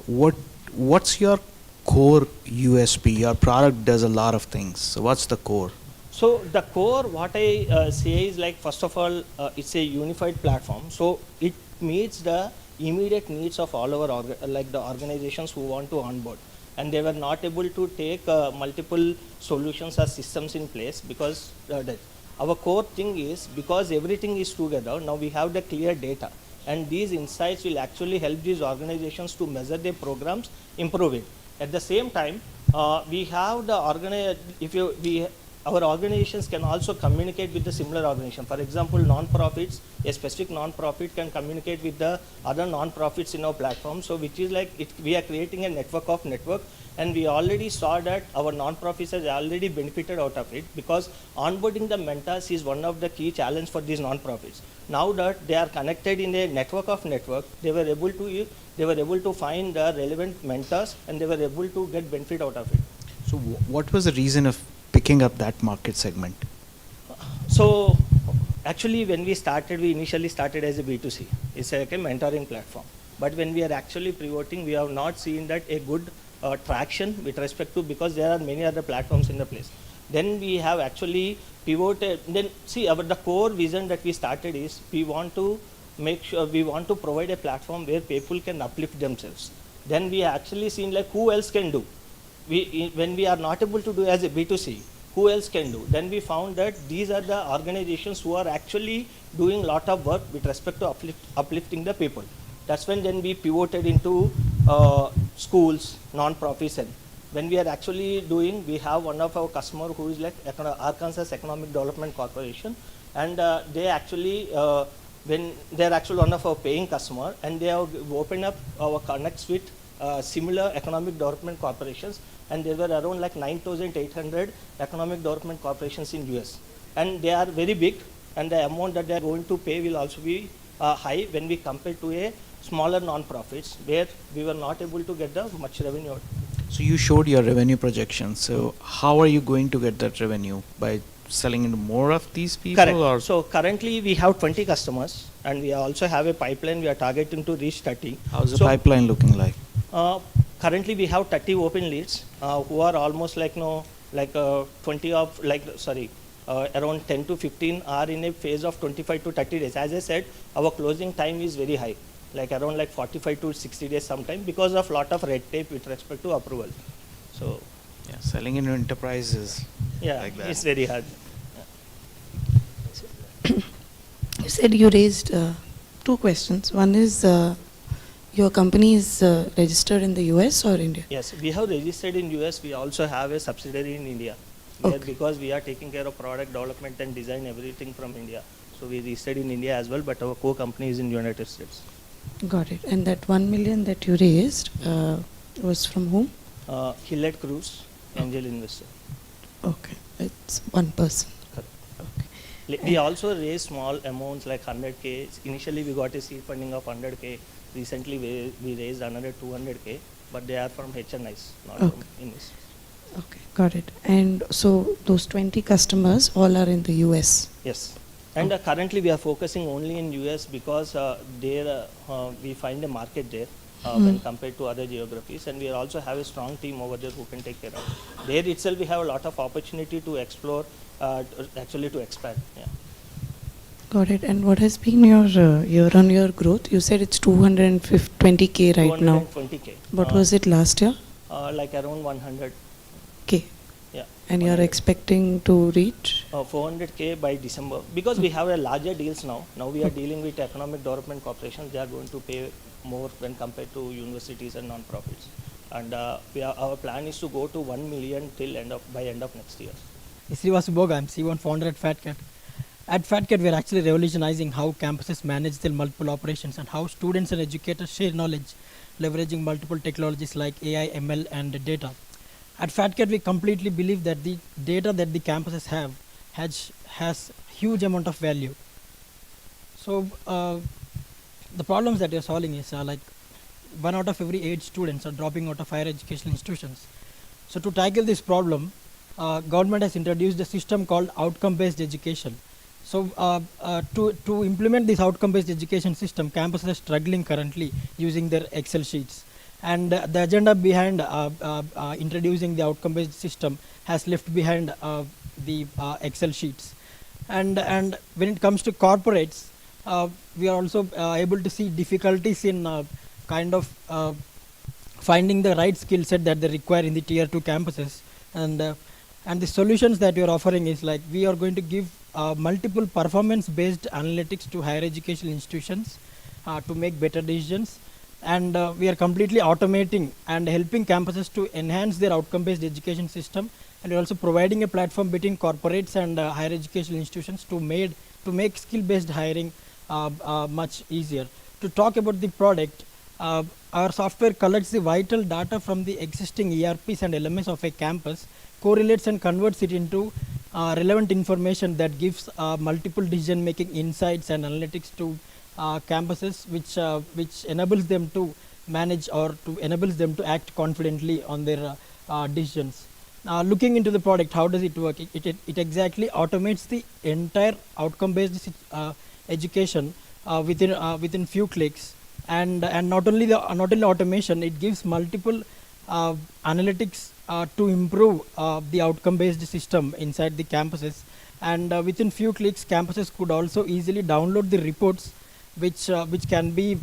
what's your core USP? Your product does a lot of things. So what's the core? So the core, what I say is like, first of all, it's a unified platform. So it meets the immediate needs of all our the organizations who want to onboard. and they were not able to take multiple solutions or systems in place because our core thing is because everything is together, now we have the clear data, and these insights will actually help these organizations to measure their programs, improve it. At the same time, we have the our organizations can also communicate with the similar organization. For example, non-profits, a specific non-profit can communicate with the other non-profits in our platform. So which is like, we are creating a network of network, and we already saw that our non-profits have already benefited out of it, because onboarding the mentors is one of the key challenge for these non-profits. Now that they are connected in a network of network, they were able to find the relevant mentors, and they were able to get benefit out of it. So what was the reason of picking up that market segment? So actually when we initially started as a B2C. It's like a mentoring platform. But when we are actually pivoting, we have not seen that a good traction with respect to, because there are many other platforms in the place. Then we have actually pivoted. Then see, the core vision that we started is we want to provide a platform where people can uplift themselves. Then we actually seen like who else can do. When we are not able to do as a B2C, who else can do? Then we found that these are the organizations who are actually doing a lot of work with respect to uplifting the people. That's when then we pivoted into schools, non-profits. And when we are actually doing, we have one of our customers who is like Arkansas Economic Development Corporation, and they actually, when they're actually one of our paying customer, and they have opened up our connects with similar economic development corporations, and there were around like 9,800 economic development corporations in US, and they are very big, and the amount that they are going to pay will also be high when we compare to a smaller non-profits where we were not able to get the much revenue. So you showed your revenue projections. So how are you going to get that revenue? By selling into more of these people? Correct. Or? So currently we have 20 customers, and we also have a pipeline. We are targeting to reach 30. How's the pipeline looking like? Currently we have 30 open leads who are almost like 20 of around 10 to 15 are in a phase of 25 to 30 days. As I said, our closing time is very high, like around like 45 to 60 days sometime, because of lot of red tape with respect to approval. So yeah, selling into enterprises like that. It's very hard. You said you raised two questions. One is your company is registered in the US or India? Yes, we have registered in US. We also have a subsidiary in India. Because we are taking care of product development and design, everything from India. So we registered in India as well, but our core company is in the United States. Got it. And that 1 million that you raised was from whom? Hillett Cruz, angel investor. Okay, it's one person. Okay. We also raised small amounts like 100K. Initially we got a seed funding of 100K. Recently we raised another 200K, but they are from HNIs, not from investors. Okay, got it. And so those 20 customers all are in the US? Yes. And currently we are focusing only in US because there we find a market there when compared to other geographies, and we also have a strong team over there who can take care of it. There itself we have a lot of opportunity to explore, actually to expand. Yeah. Got it. And what has been your year-on-year growth? You said it's 220K right now. 220K. What was it last year? Like around 100. K. Yeah. And you're expecting to reach? 400K by December, because we have a larger deals now. Now we are dealing with economic development corporations. They are going to pay more when compared to universities and non-profits. And our plan is to go to 1 million by end of next year. Srivas Boga, I'm C1 founder at FatCat. At FatCat, we are actually revolutionizing how campuses manage their multiple operations and how students and educators share knowledge, leveraging multiple technologies like AI, ML, and data. At FatCat, we completely believe that the data that the campuses have has huge amount of value. So the problems that we are solving is like 1 out of every 8 students are dropping out of higher educational institutions. So to tackle this problem, government has introduced a system called outcome-based education. So to implement this outcome-based education system, campuses are struggling currently using their Excel sheets. And the agenda behind introducing the outcome-based system has left behind the Excel sheets. And when it comes to corporates, we are also able to see difficulties in kind of finding the right skill set that they require in the tier 2 campuses. And the solutions that we are offering is like we are going to give multiple performance-based analytics to higher education institutions to make better decisions. And we are completely automating and helping campuses to enhance their outcome-based education system. And we're also providing a platform between corporates and higher education institutions to make skill-based hiring much easier. To talk about the product, our software collects the vital data from the existing ERPs and LMS of a campus, correlates and converts it into relevant information that gives multiple decision-making insights and analytics to campuses, which enables them to manage or enables them to act confidently on their decisions. Looking into the product, how does it work? It exactly automates the entire outcome-based education within few clicks, and not only automation, it gives multiple analytics to improve the outcome-based system inside the campuses. And within few clicks, campuses could also easily download the reports, which can be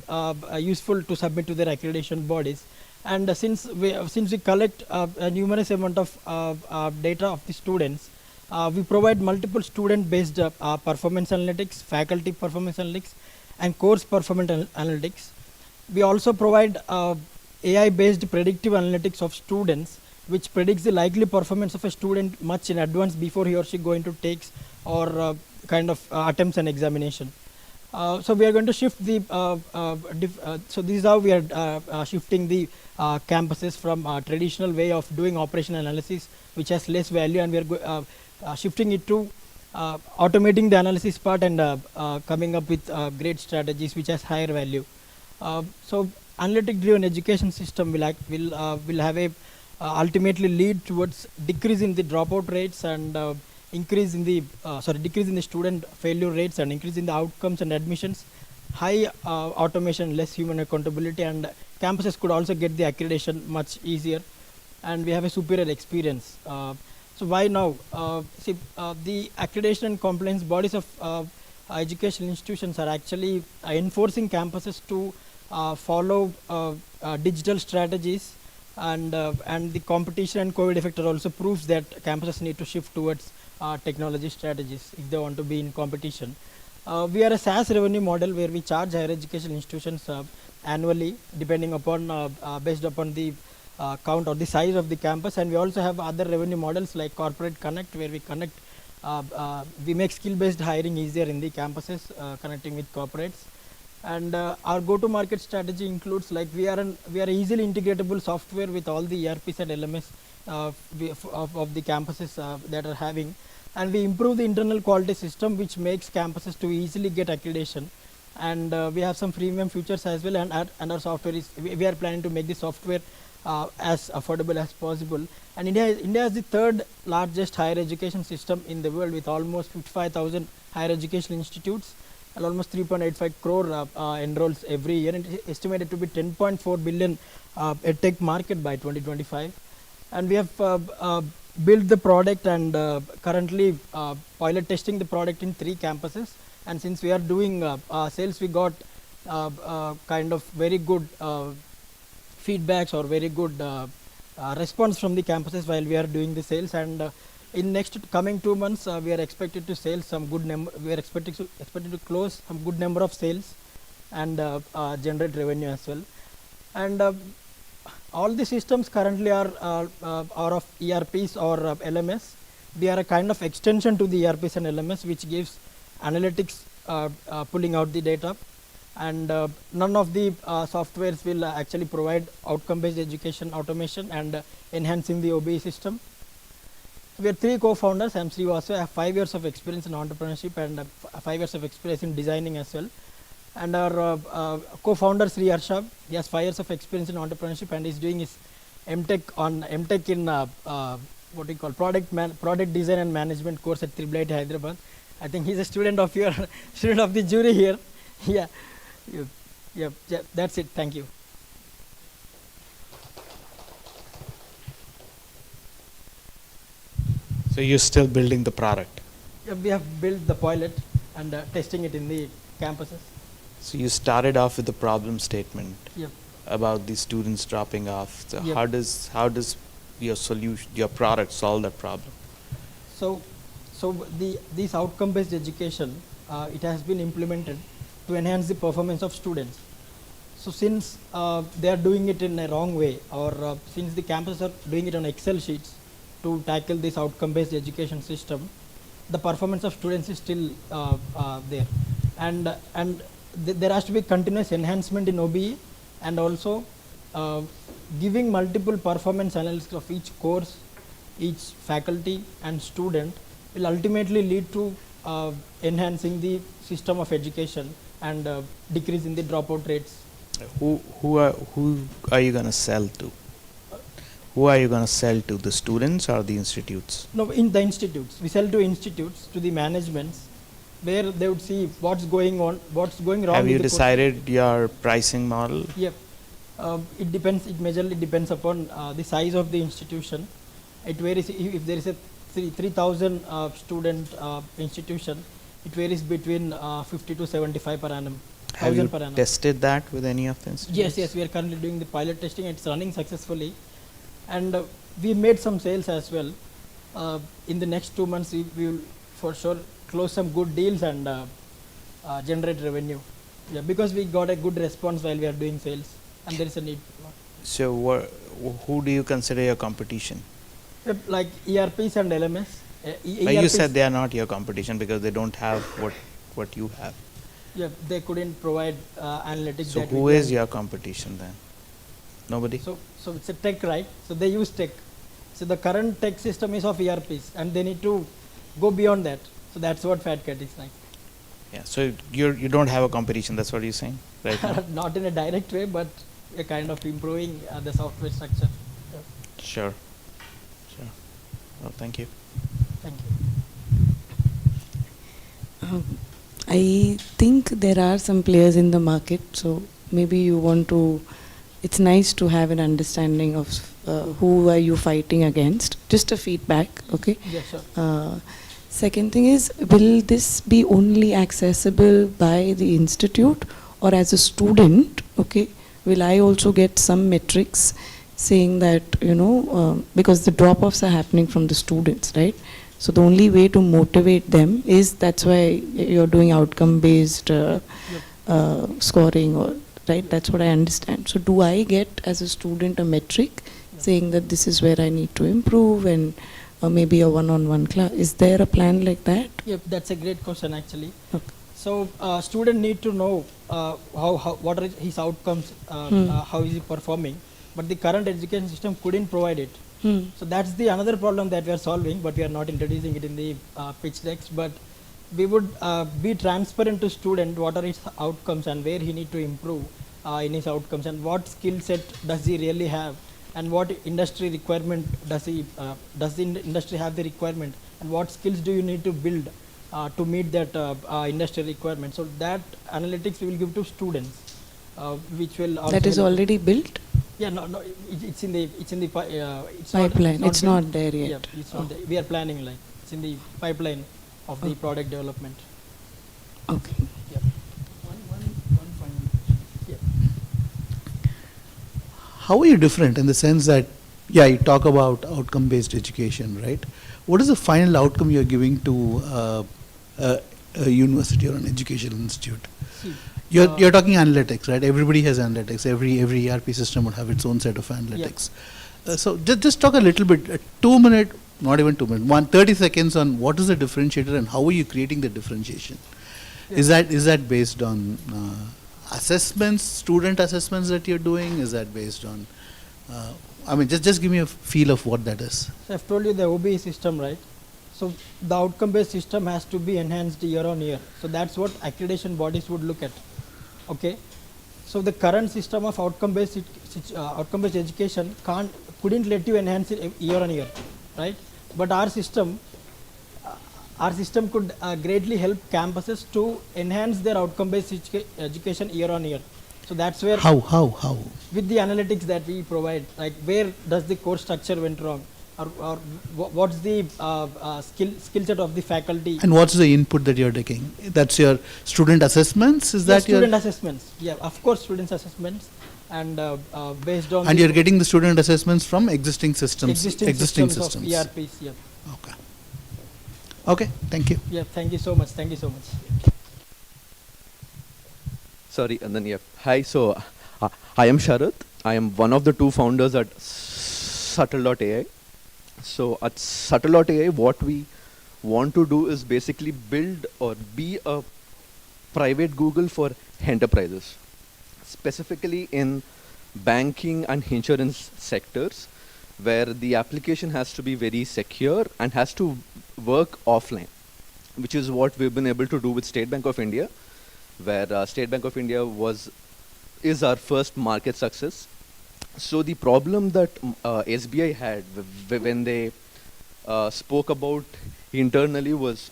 useful to submit to their accreditation bodies. And since we collect a numerous amount of data of the students, we provide multiple student-based performance analytics, faculty performance analytics, and course performance analytics. We also provide AI-based predictive analytics of students, which predicts the likely performance of a student much in advance before he or she going to takes or attempts an examination. So we are going to shift the, so this is how we are shifting the campuses from a traditional way of doing operational analysis, which has less value, and we are shifting it to automating the analysis part and coming up with great strategies which has higher value. So analytic-driven education system will have a ultimately lead towards decrease in the dropout rates and decrease in the student failure rates and increase in the outcomes and admissions, high automation, less human accountability, and campuses could also get the accreditation much easier, and we have a superior experience. So why now? The accreditation and compliance bodies of educational institutions are actually enforcing campuses to follow digital strategies, and the competition and COVID effect also proves that campuses need to shift towards technology strategies if they want to be in competition. We are a SaaS revenue model where we charge higher education institutions annually, depending upon based upon the count or the size of the campus, and we also have other revenue models like Corporate Connect, where we make skill-based hiring easier in the campuses, connecting with corporates. And our go-to-market strategy includes like we are easily integratable software with all the ERPs and LMS of the campuses that are having, and we improve the internal quality system, which makes campuses to easily get accreditation. And we have some freemium features as well, and our software is we are planning to make the software as affordable as possible. And India is the third largest higher education system in the world, with almost 55,000 higher education institutes and almost 3.85 crore enrolls every year, and it is estimated to be 10.4 billion edtech market by 2025. And we have built the product and currently pilot testing the product in 3 campuses. And since we are doing sales, we got kind of very good feedbacks or very good response from the campuses while we are doing the sales. And in next coming 2 months, we are expected to sell some good number. We are expected to close some good number of sales and generate revenue as well. And all the systems currently are of ERPs or LMS. They are a kind of extension to the ERPs and LMS, which gives analytics pulling out the data. And none of the softwares will actually provide outcome-based education automation and enhancing the OBE system. We are 3 co-founders. I am Srivasu. I have 5 years of experience in entrepreneurship and 5 years of experience in designing as well. And our co-founder Sri Harsha, he has 5 years of experience in entrepreneurship and is doing his MTech in what we call product design and management course at IIIT Hyderabad. I think he's a student of the jury here. Yeah, that's it. Thank you. So you're still building the product? Yeah, we have built the pilot and testing it in the campuses. So you started off with the problem statement. Yep. about the students dropping off. So Yep. how does your solution, your product, solve that problem? So this outcome-based education, it has been implemented to enhance the performance of students. So since they are doing it in a wrong way, or since the campuses are doing it on Excel sheets to tackle this outcome-based education system, the performance of students is still there, and there has to be continuous enhancement in OBE, and also giving multiple performance analysis of each course, each faculty and student will ultimately lead to enhancing the system of education and decreasing the dropout rates. Who are you going to sell to? Who are you going to sell to, the students or the institutes? No, in the institutes. We sell to institutes, to the managements, where they would see what's going on, what's going wrong. Have you decided your pricing model? Yep. It depends, it majorly depends upon the size of the institution. It varies. If there is a 3,000 student institution, it varies between 50 to 75 per annum. Have you Per annum. tested that with any of the institutes? Yes, we are currently doing the pilot testing. It's running successfully, and we made some sales as well. In the next 2 months, we will for sure close some good deals and generate revenue. Yeah, because we got a good response while we are doing sales, and there is a need. So who do you consider your competition? Like ERPs and LMS. But you said they are not your competition because they don't have what you have. Yeah, they couldn't provide analytics. So that who is your competition then? Nobody? So it's a tech, right? So they use tech. So the current tech system is of ERPs, and they need to go beyond that. So that's what FatCat is like. Yeah. So you don't have a competition. That's what you're saying, right now? Not in a direct way, but a kind of improving the software structure. Yeah. Sure. Well, thank you. Thank you. I think there are some players in the market, so maybe you want to, it's nice to have an understanding of who are you fighting against. Just a feedback, okay? Yes, sure. Second thing is, will this be only accessible by the institute, or as a student, okay? Will I also get some metrics saying that, because the drop-offs are happening from the students, right? So the only way to motivate them is, that's why you're doing outcome-based scoring, or right? That's what I understand. So do I get as a student a metric saying that this is where I need to improve, and maybe a one-on-one class? Is there a plan like that? Yep, that's a great question actually. Okay. So student need to know what are his outcomes, how is he performing, but the current education system couldn't provide it. So that's the another problem that we are solving, but we are not introducing it in the pitch decks. But we would be transparent to student what are his outcomes and where he need to improve in his outcomes, and what skill set does he really have, and what industry requirement does the industry have the requirement, and what skills do you need to build to meet that industry requirement. So that analytics we will give to students, which will also that is already built. Yeah, no, it's in the pipeline. It's not there yet. Yeah, it's not there. We are planning, like it's in the pipeline of the product development. Okay. Yeah. One final. Yeah. How are you different in the sense that, you talk about outcome-based education, right? What is the final outcome you're giving to a university or an educational institute? You're talking analytics, right? Everybody has analytics. Every ERP system would have its own set of analytics. So just talk a little bit, 2 minute, not even 2 minutes, 30 seconds on what is the differentiator and how are you creating the differentiation? Is that based on assessments, student assessments that you're doing? Is that based on, just give me a feel of what that is. So I've told you the OBE system, right? So the outcome-based system has to be enhanced year on year. So that's what accreditation bodies would look at. Okay. So the current system of outcome-based education couldn't let you enhance it year on year, right? But our system could greatly help campuses to enhance their outcome-based education year on year. So that's where how with the analytics that we provide, like where does the course structure went wrong, or what's the skill set of the faculty, and what's the input that you're taking? That's your student assessments. Is that student assessments? Yeah, of course, student assessments. and based on And you're getting the student assessments from existing systems. existing systems of ERPs. Yeah. Okay. Okay. Thank you. Yeah. Thank you so much. Thank you so much. Sorry, and then yeah. Hi, so I am Sharath. I am one of the two founders at Subtle.ai. So at Subtle.ai, what we want to do is basically build or be a private Google for enterprises, specifically in banking and insurance sectors, where the application has to be very secure and has to work offline, which is what we've been able to do with State Bank of India, where State Bank of India is our first market success. So the problem that SBI had when they spoke about internally was,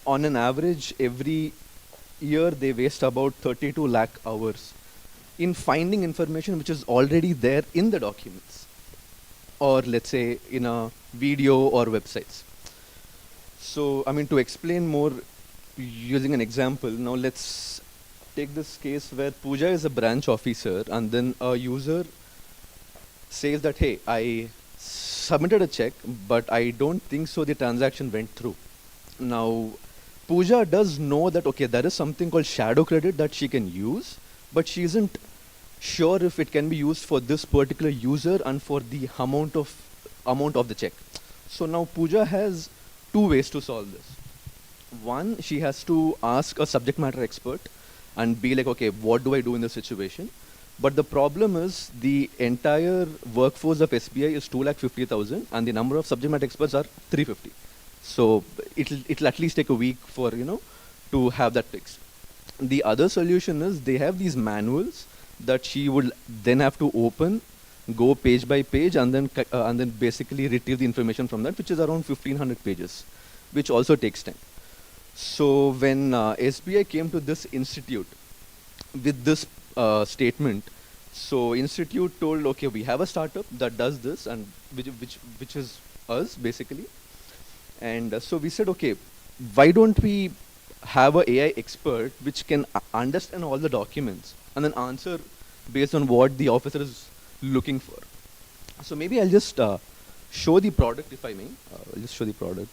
on an average, every year they waste about 32 lakh hours in finding information which is already there in the documents, or let's say in a video or websites. So, I mean, to explain more using an example, now let's take this case where Pooja is a branch officer and then a user says that, hey, I submitted a check, but I don't think so the transaction went through. Now, Pooja does know that, okay, there is something called shadow credit that she can use, but she isn't sure if it can be used for this particular user and for the amount of the check. So now Pooja has two ways to solve this. One, she has to ask a subject matter expert and be like, okay, what do I do in this situation? But the problem is the entire workforce of SBI is 250,000 and the number of subject matter experts are 350. So it'll at least take a week for, to have that fixed. The other solution is they have these manuals that she would then have to open, go page by page, and then basically retrieve the information from that, which is around 1500 pages, which also takes time. So when SBI came to this institute with this statement, so institute told, okay, we have a startup that does this, and which is us basically. And so we said, okay, why don't we have an AI expert which can understand all the documents and then answer based on what the officer is looking for. So maybe I'll just show the product, if I may. I'll just show the product.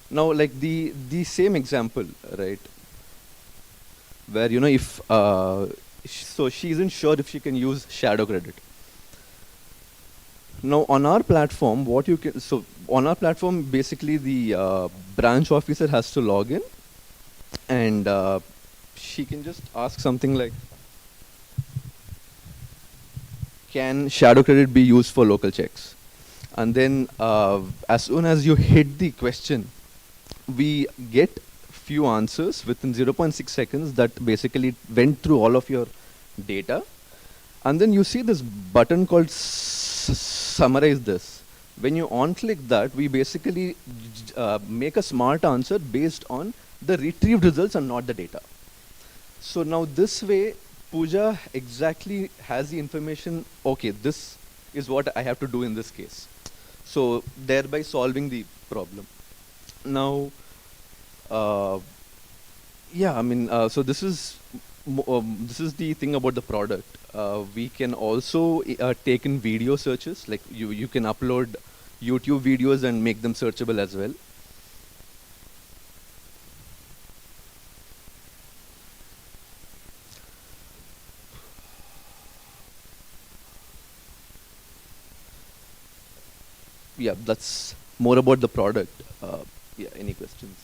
Now, like the same example, right? Where, if, so she isn't sure if she can use shadow credit. Now, on our platform, on our platform, basically the branch officer has to log in, and she can just ask something like, can shadow credit be used for local checks? And then as soon as you hit the question, we get few answers within 0.6 seconds that basically went through all of your data. And then you see this button called summarize this. When you on-click that, we basically make a smart answer based on the retrieved results and not the data. So now this way, Pooja exactly has the information, okay, this is what I have to do in this case. So thereby solving the problem. Now, yeah, I mean, so this is the thing about the product. We can also take in video searches, like you can upload YouTube videos and make them searchable as well. Yeah, that's more about the product. Yeah, any questions?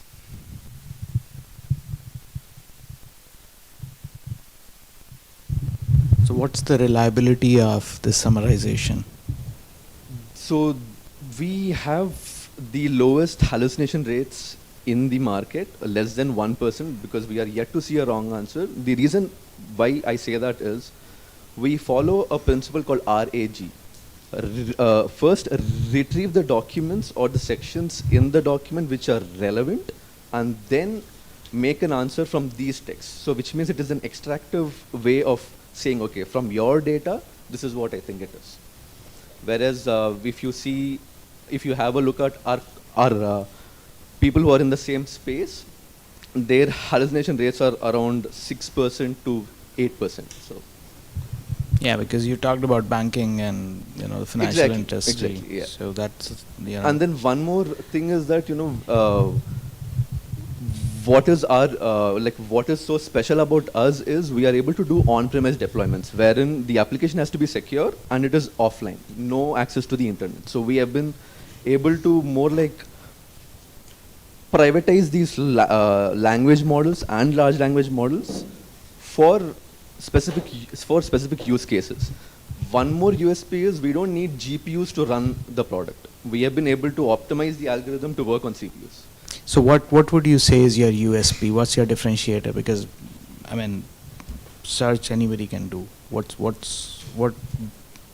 So what's the reliability of this summarization? So we have the lowest hallucination rates in the market, less than 1%, because we are yet to see a wrong answer. The reason why I say that is we follow a principle called RAG. First, retrieve the documents or the sections in the document which are relevant, and then make an answer from these texts. So which means it is an extractive way of saying, okay, from your data, this is what I think it is. Whereas if you have a look at our people who are in the same space, their hallucination rates are around 6% to 8%. So Yeah, because you talked about banking and the financial industry. Exactly, yeah. So that's And then one more thing is that what is our what is so special about us is we are able to do on-premise deployments, wherein the application has to be secure and it is offline, no access to the internet. So we have been able to more like privatize these language models and large language models for specific use cases. One more USP is we don't need GPUs to run the product. We have been able to optimize the algorithm to work on CPUs. So what would you say is your USP? What's your differentiator? Because I mean, search anybody can do. What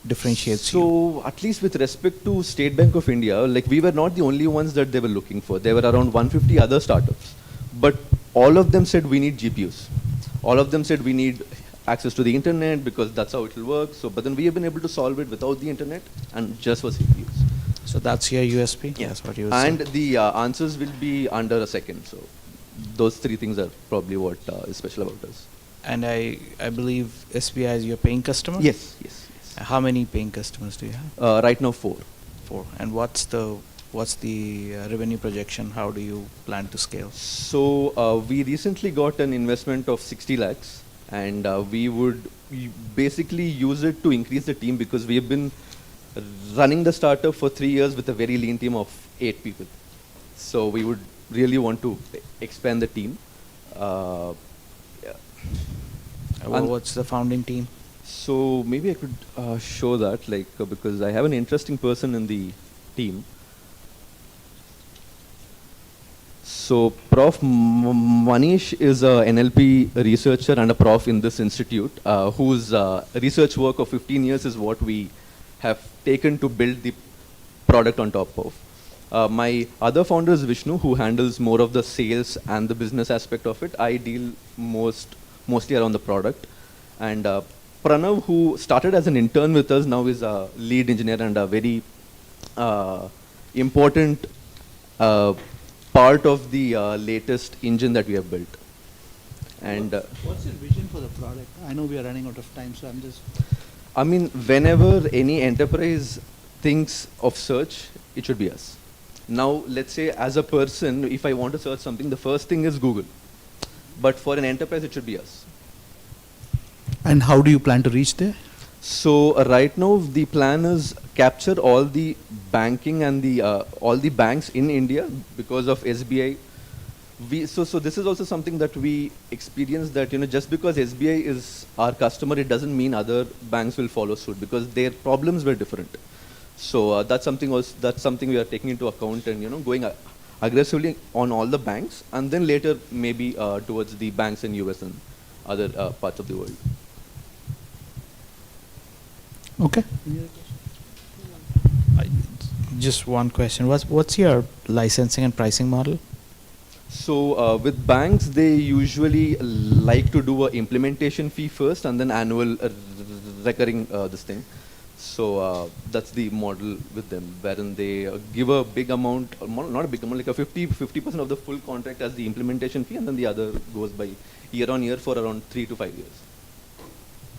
differentiates you? So at least with respect to State Bank of India, like we were not the only ones that they were looking for. There were around 150 other startups, but all of them said we need GPUs. All of them said we need access to the internet because that's how it will work. So, but then we have been able to solve it without the internet and just for CPUs. So that's your USP? Yeah. That's what you And say. the answers will be under a second. So those three things are probably what is special about us. And I believe SBI is your paying customer? Yes. How many paying customers do you have? Right now 4. 4. And what's the revenue projection? How do you plan to scale? So we recently got an investment of 60 lakhs and we would basically use it to increase the team because we have been running the startup for 3 years with a very lean team of 8 people. So we would really want to expand the team. What's the founding team? So maybe I could show that because I have an interesting person in the team. So Prof. Manish is a NLP researcher and a prof in this institute whose research work of 15 years is what we have taken to build the product on top of. My other founder is Vishnu, who handles more of the sales and the business aspect of it. I deal mostly around the product. And Pranav, who started as an intern with us, now is a lead engineer and a very important part of the latest engine that we have built. And what's your vision for the product? I know we are running out of time, so I'm just... I mean, whenever any enterprise thinks of search, it should be us. Now, let's say as a person, if I want to search something, the first thing is Google. But for an enterprise, it should be us. And how do you plan to reach there? So right now, the plan is capture all the banking and all the banks in India because of SBI. So this is also something that we experience that just because SBI is our customer, it doesn't mean other banks will follow suit because their problems were different. So that's something we are taking into account and going aggressively on all the banks and then later maybe towards the banks in US and other parts of the world. Okay. Just one question. What's your licensing and pricing model? So with banks, they usually like to do an implementation fee first and then annual recurring this thing. So that's the model with them, wherein they give a big amount, or not a big amount, like a 50% of the full contract as the implementation fee, and then the other goes by year on year for around 3 to 5 years.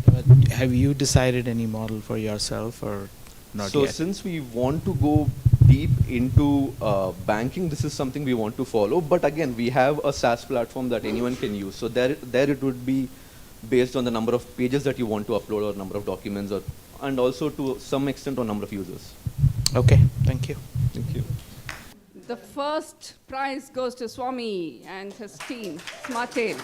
But have you decided any model for yourself or not so yet? Since we want to go deep into banking, this is something we want to follow. But again, we have a SaaS platform that anyone can use. So there it would be based on the number of pages that you want to upload or number of documents, and also to some extent on number of users. Okay, thank you. Thank you. The first prize goes to Swami and his team, SmartTale.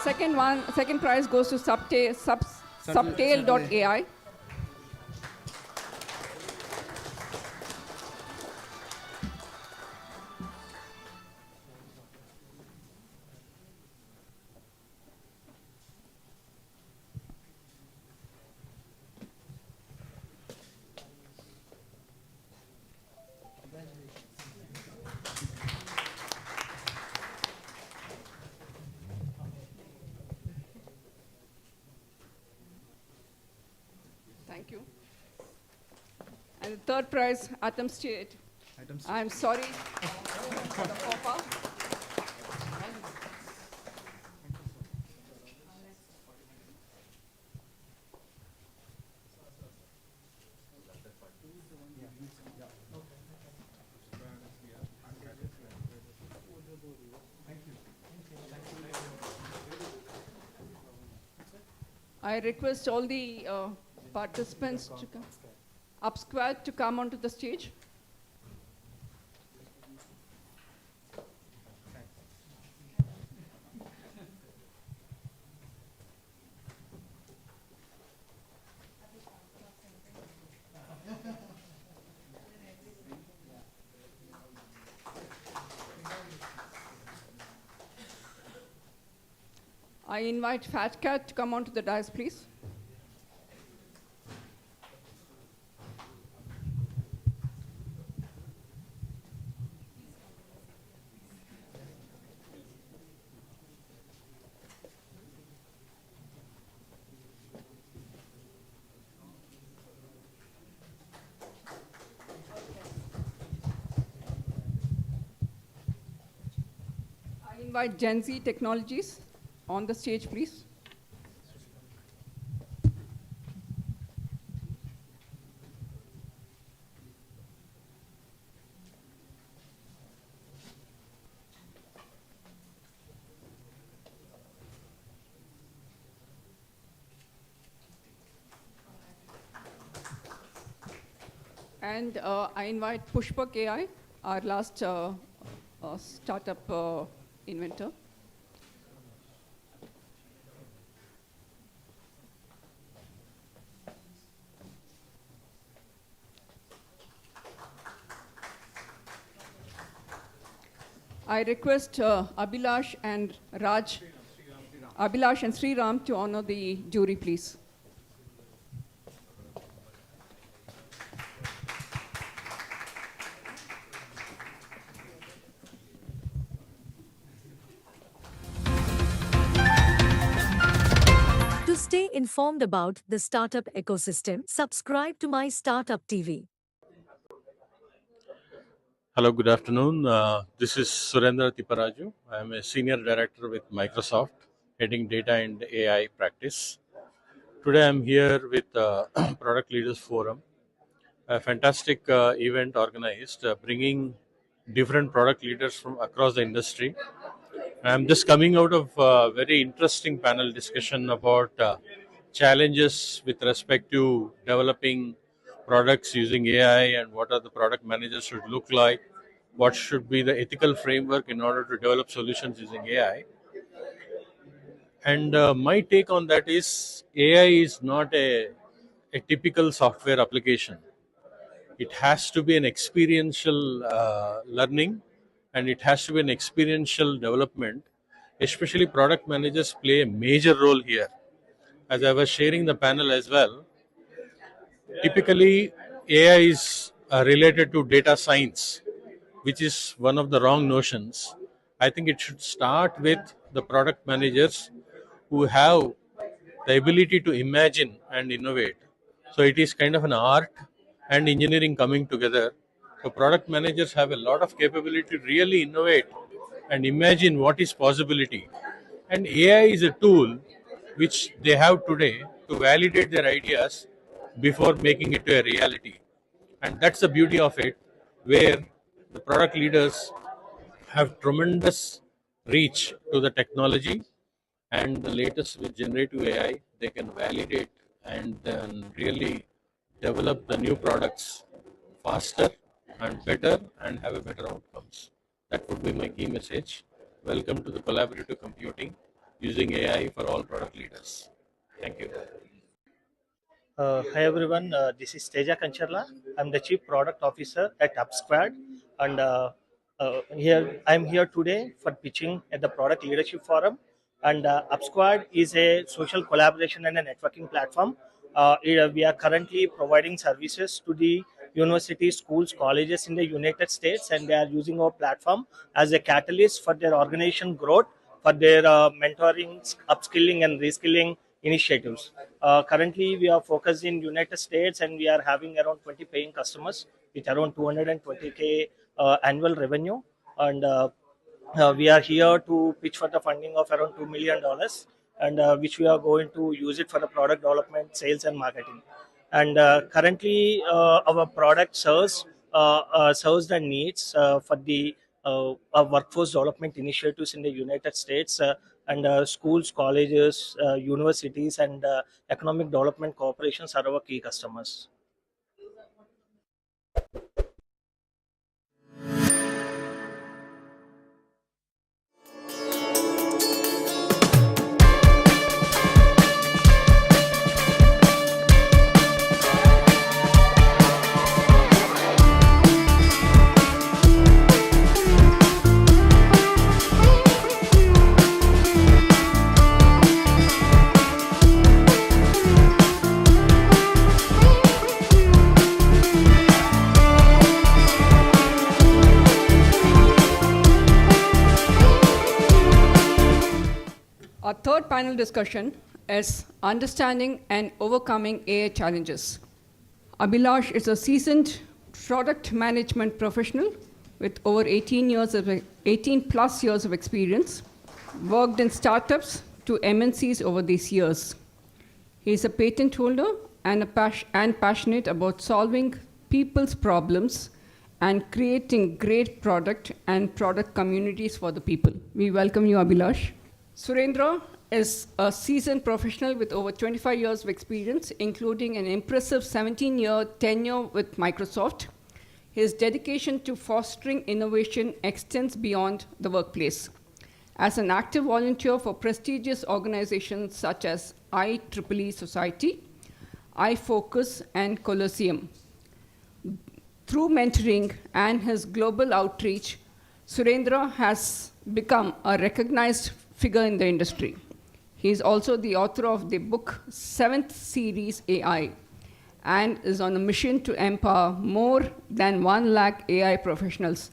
second prize goes to Subtail.ai. Thank you. And the third prize, Atom State. I'm sorry for the faux pas. I request all the participants to come. UpSquad to come onto the stage. I invite Fat Cat to come onto the dais, please. I invite Gen Z Technologies on the stage, please. And I invite Pushpak AI, our last startup inventor. I request Abhilash and Sriram to honor the jury, please. To stay informed about the startup ecosystem, subscribe to MyStartupTV. Hello, good afternoon. This is Surendra Tiparaju. I am a senior director with Microsoft, heading data and AI practice. Today I am here with Product Leaders Forum, a fantastic event organized, bringing different product leaders from across the industry. I am just coming out of a very interesting panel discussion about challenges with respect to developing products using AI and what are the product managers should look like, what should be the ethical framework in order to develop solutions using AI. And my take on that is AI is not a typical software application. It has to be an experiential learning, and it has to be an experiential development. Especially product managers play a major role here. As I was sharing the panel as well, typically AI is related to data science, which is one of the wrong notions. I think it should start with the product managers who have the ability to imagine and innovate. So it is kind of an art and engineering coming together. So product managers have a lot of capability to really innovate and imagine what is possibility. And AI is a tool which they have today to validate their ideas before making it to a reality. And that's the beauty of it, where the product leaders have tremendous reach to the technology, and the latest with generative AI, they can validate and then really develop the new products faster and better and have a better outcomes. That would be my key message. Welcome to the collaborative computing. using AI for all product leaders. Thank you. Hi everyone, this is Teja Kancharla. I'm the Chief Product Officer at UpSquad, and I'm here today for pitching at the Product Leadership Forum. And UpSquad is a social collaboration and a networking platform. We are currently providing services to the universities, schools, colleges in the United States, and they are using our platform as a catalyst for their organization growth, for their mentoring, upskilling, and reskilling initiatives. Currently, we are focused in United States, and we are having around 20 paying customers with around 220K annual revenue. And we are here to pitch for the funding of around $2 million, and which we are going to use it for the product development, sales, and marketing. And currently, our product serves the needs for the workforce development initiatives in the United States, and schools, colleges, universities, and economic development corporations are our key customers. Our third panel discussion is Understanding and Overcoming AI Challenges. Abhilash is a seasoned product management professional with over 18 plus years of experience, worked in startups to MNCs over these years. He is a patent holder and passionate about solving people's problems and creating great product and product communities for the people. We welcome you, Abhilash. Surendra is a seasoned professional with over 25 years of experience, including an impressive 17-year tenure with Microsoft. His dedication to fostering innovation extends beyond the workplace. As an active volunteer for prestigious organizations such as IEEE Society, iFocus, and Colosseum. Through mentoring and his global outreach, Surendra has become a recognized figure in the industry. He is also the author of the book 7th Series AI and is on a mission to empower more than 1 lakh AI professionals.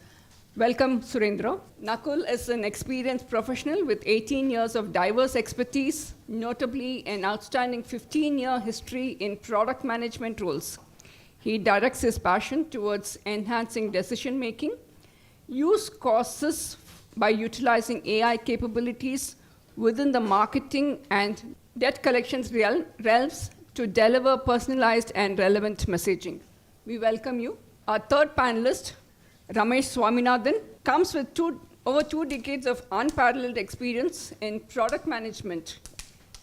Welcome, Surendra. Nakul is an experienced professional with 18 years of diverse expertise, notably an outstanding 15-year history in product management roles. He directs his passion towards enhancing decision-making, use causes by utilizing AI capabilities within the marketing and debt collections realms to deliver personalized and relevant messaging. We welcome you. Our third panelist, Ramesh Swaminathan, comes with over 2 decades of unparalleled experience in product management.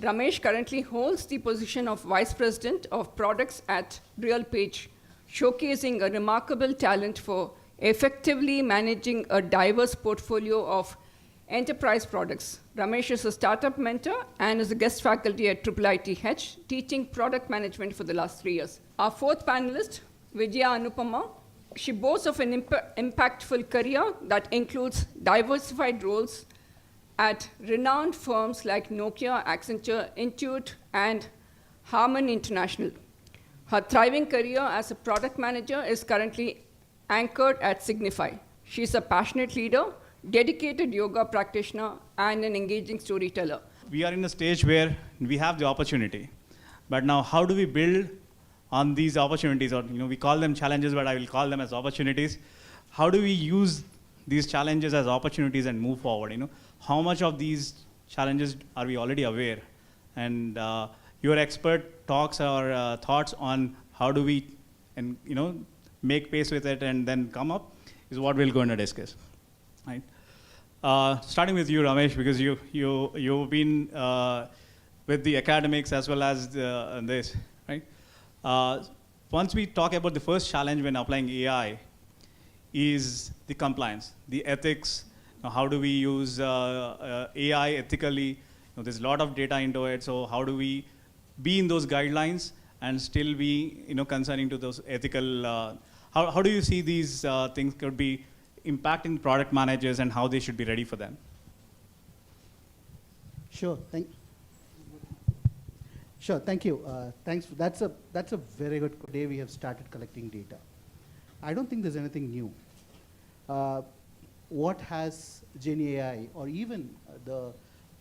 Ramesh currently holds the position of Vice President of Products at RealPage, showcasing a remarkable talent for effectively managing a diverse portfolio of enterprise products. Ramesh is a startup mentor and is a guest faculty at IIITH, teaching product management for the last 3 years. Our fourth panelist, Vijaya Anupama. She boasts of an impactful career that includes diversified roles at renowned firms like Nokia, Accenture, Intuit, and Harman International. Her thriving career as a product manager is currently anchored at Signify. She's a passionate leader, dedicated yoga practitioner, and an engaging storyteller. We are in a stage where we have the opportunity, but now how do we build on these opportunities? Or we call them challenges, but I will call them as opportunities. How do we use these challenges as opportunities and move forward? How much of these challenges are we already aware? And your expert talks or thoughts on how do we, make pace with it and then come up is what we're going to discuss. Right? Starting with you, Ramesh, because you've been with the academics as well as this, right? Once we talk about the first challenge when applying AI is the compliance, the ethics. How do we use AI ethically there's a lot of data into it. So how do we be in those guidelines and still be concerning to those ethical? How do you see these things could be impacting product managers and how they should be ready for them? Sure. Thank you. Thanks. That's a very good day. We have started collecting data. I don't think there's anything new. What has Gen AI or even the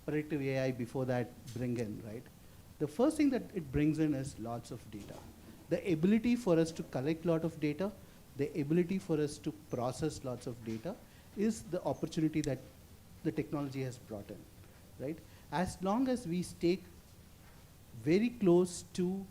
predictive AI before that bring in, right? The first thing that it brings in is lots of data. The ability for us to collect a lot of data, the ability for us to process lots of data is the opportunity that the technology has brought in, right? As long as we stay very close to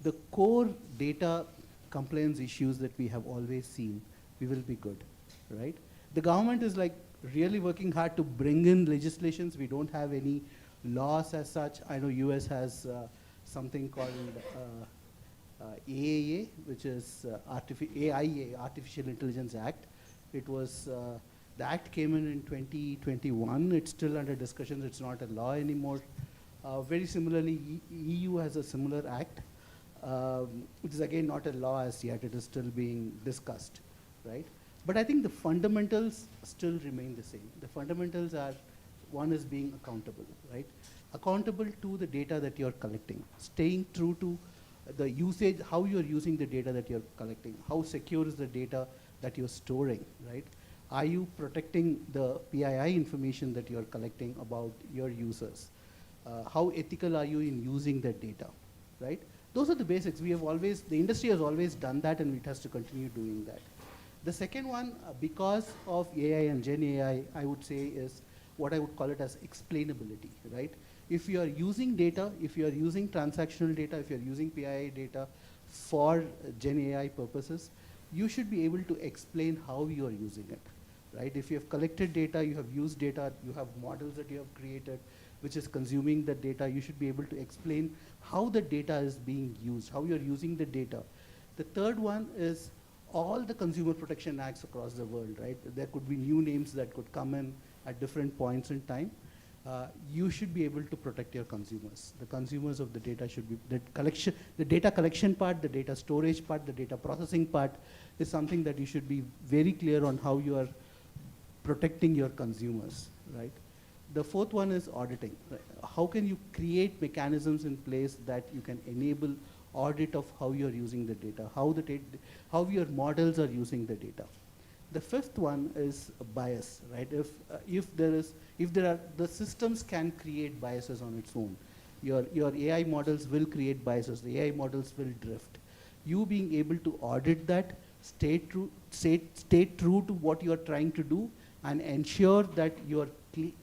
the core data compliance issues that we have always seen, we will be good, right? The government is like really working hard to bring in legislations. We don't have any laws as such. I know US has something called AIA, which is AIA, Artificial Intelligence Act. It was, the act came in 2021. It's still under discussion. It's not a law anymore. Very similarly, EU has a similar act, which is again not a law as yet. It is still being discussed, right? But I think the fundamentals still remain the same. The fundamentals are, one is being accountable, right? Accountable to the data that you're collecting, staying true to the usage, how you're using the data that you're collecting, how secure is the data that you're storing, right? Are you protecting the PII information that you're collecting about your users? How ethical are you in using that data, right? Those are the basics. We have always, the industry has always done that, and it has to continue doing that. The second one, because of AI and Gen AI, I would say is what I would call it as explainability, right? If you are using data, if you are using transactional data, if you're using PII data for Gen AI purposes, you should be able to explain how you are using it, right? If you have collected data, you have used data, you have models that you have created, which is consuming the data, you should be able to explain how the data is being used, how you're using the data. The third one is all the consumer protection acts across the world, right? There could be new names that could come in at different points in time. You should be able to protect your consumers. The consumers of the data should be, the data collection part, the data storage part, the data processing part is something that you should be very clear on how you are protecting your consumers, right? The fourth one is auditing. Right? How can you create mechanisms in place that you can enable audit of how you're using the data, how your models are using the data. The fifth one is bias, right? The systems can create biases on its own. Your AI models will create biases. The AI models will drift. You being able to audit that, stay true to what you're trying to do, and ensure that you're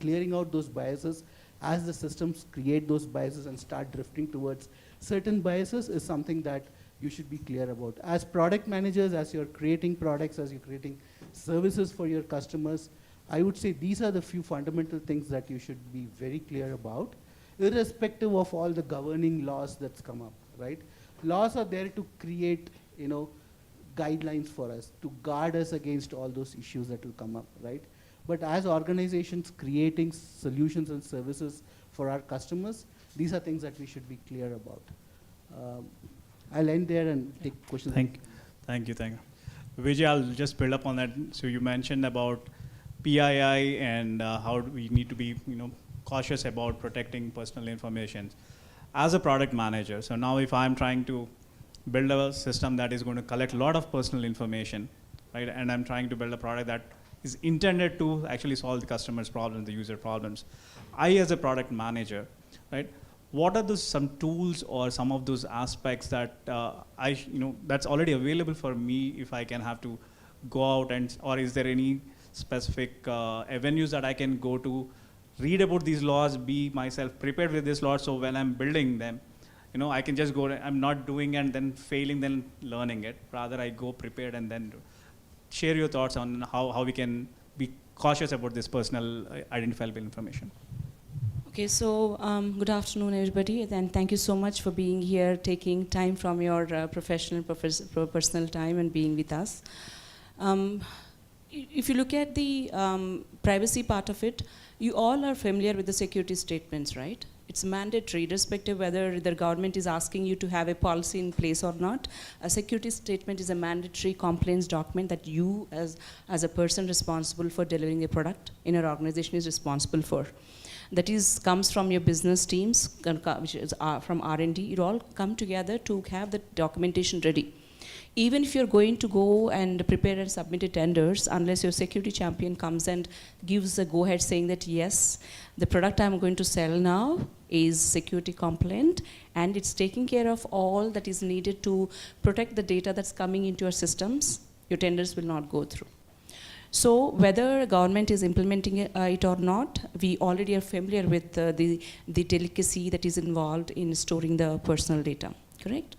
clearing out those biases as the systems create those biases and start drifting towards certain biases is something that you should be clear about. As product managers, as you're creating products, as you're creating services for your customers, I would say these are the few fundamental things that you should be very clear about, irrespective of all the governing laws that's come up, right? Laws are there to create, guidelines for us, to guard us against all those issues that will come up, right? But as organizations creating solutions and services for our customers, these are things that we should be clear about. I'll end there and take questions. Thank you. Vijay, I'll just build up on that. So you mentioned about PII and how we need to be cautious about protecting personal information. As a product manager, so now if I'm trying to build a system that is going to collect a lot of personal information, right, and I'm trying to build a product that is intended to actually solve the customer's problems, the user problems, I as a product manager, right, what are some tools or some of those aspects that that's already available for me if I can have to go out or is there any specific avenues that I can go to read about these laws, be myself prepared with these laws, so when I'm building them, I can just go, I'm not doing and then failing, then learning it. Rather, I go prepared and then share your thoughts on how we can be cautious about this personal identifiable information. Okay, so good afternoon, everybody, and thank you so much for being here, taking time from your professional, personal time and being with us. if you look at the privacy part of it, you all are familiar with the security statements, right? It's mandatory, irrespective whether the government is asking you to have a policy in place or not. A security statement is a mandatory compliance document that you, as a person responsible for delivering a product in your organization, is responsible for. That comes from your business teams, which is from R&D. It all come together to have the documentation ready. Even if you're going to go and prepare and submit a tenders, unless your security champion comes and gives a go-ahead saying that, yes, the product I'm going to sell now is security compliant, and it's taking care of all that is needed to protect the data that's coming into your systems, your tenders will not go through. So whether government is implementing it or not, we already are familiar with the delicacy that is involved in storing the personal data, correct?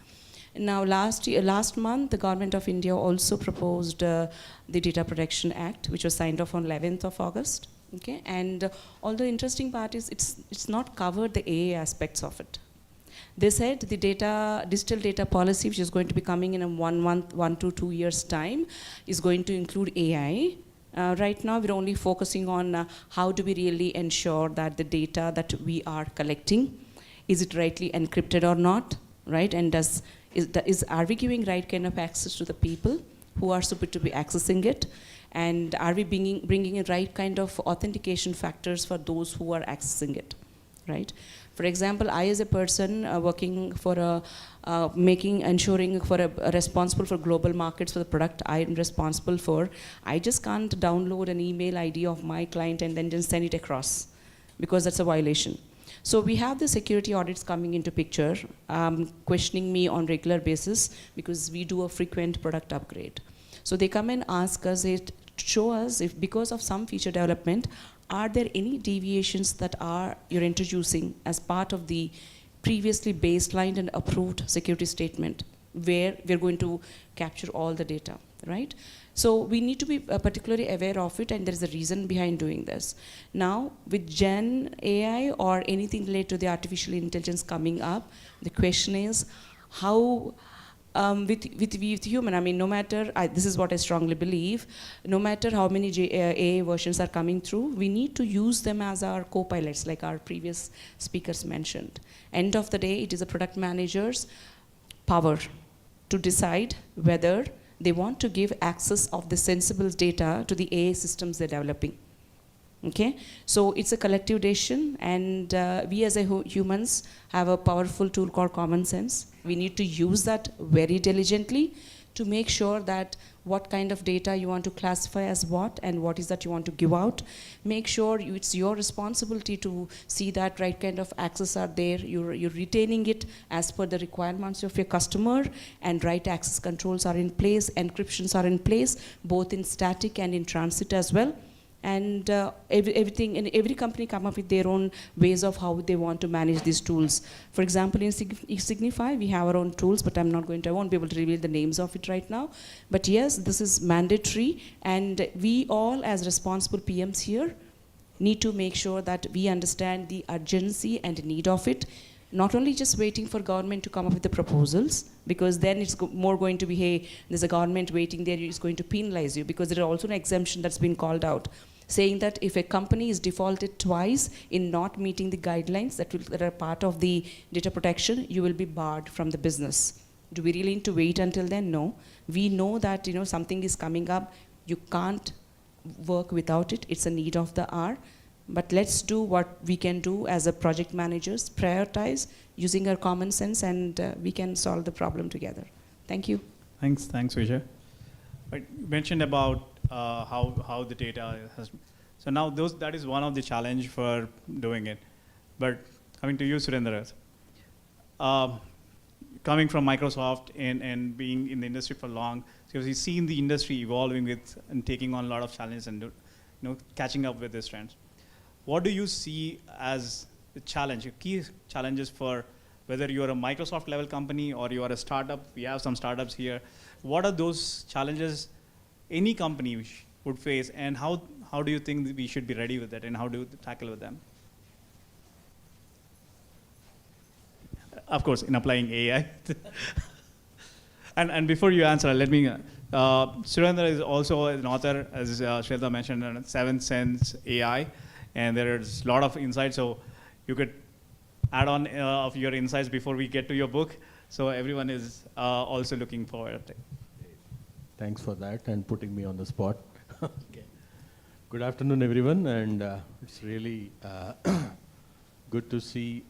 Now, last month, the Government of India also proposed the Data Protection Act, which was signed off on 11th of August. Okay, and all the interesting part is it's not covered the AA aspects of it. They said the digital data policy, which is going to be coming in a 1 to 2 years time, is going to include AI. Right now, we're only focusing on how do we really ensure that the data that we are collecting, is it rightly encrypted or not, right? And are we giving right kind of access to the people who are supposed to be accessing it? And are we bringing in right kind of authentication factors for those who are accessing it, right? For example, I as a person working for ensuring for responsible for global markets for the product I am responsible for, I just can't download an email ID of my client and then just send it across, because that's a violation. So we have the security audits coming into picture, questioning me on regular basis, because we do a frequent product upgrade. So they come and ask us, show us if because of some feature development, are there any deviations that you're introducing as part of the previously baselined and approved security statement, where we're going to capture all the data, right? So we need to be particularly aware of it, and there is a reason behind doing this. Now, with Gen AI or anything related to the artificial intelligence coming up, the question is how, with human, I mean, no matter, this is what I strongly believe, no matter how many AI versions are coming through, we need to use them as our co-pilots, like our previous speakers mentioned. End of the day, it is a product manager's power to decide whether they want to give access of the sensible data to the AI systems they're developing. Okay, so it's a collective decision, and we as humans have a powerful tool called common sense. We need to use that very diligently to make sure that what kind of data you want to classify as what, and what is that you want to give out. Make sure it's your responsibility to see that right kind of access are there, you're retaining it as per the requirements of your customer, and right access controls are in place, encryptions are in place, both in static and in transit as well. And everything, and every company come up with their own ways of how they want to manage these tools. For example, in Signify, we have our own tools, but I won't be able to reveal the names of it right now. But yes, this is mandatory, and we all as responsible PMs here need to make sure that we understand the urgency and need of it. Not only just waiting for government to come up with the proposals, because then it's more going to be, hey, there's a government waiting there, it's going to penalize you, because there is also an exemption that's been called out, saying that if a company is defaulted twice in not meeting the guidelines that are part of the data protection, you will be barred from the business. Do we really need to wait until then? No. We know that something is coming up, you can't work without it, it's a need of the hour. But let's do what we can do as a project managers, prioritize using our common sense, and we can solve the problem together. Thank you. Thanks, Vijay. But you mentioned about how the data has. So now that is one of the challenge for doing it. But coming to you, Surendra, coming from Microsoft and being in the industry for long, because you've seen the industry evolving with and taking on a lot of challenges and catching up with these trends. What do you see as the challenge, your key challenges for whether you're a Microsoft level company or you are a startup? We have some startups here. What are those challenges any company would face, and how do you think that we should be ready with that, and how do you tackle with them? Of course, in applying AI. and before you answer, let me Surendra is also an author, as Shweta mentioned, on 7 Sense AI, and there's a lot of insights. So you could add on of your insights before we get to your book. So everyone is also looking forward to it. Thanks for that and putting me on the spot. Okay. Good afternoon, everyone, and it's really good to see.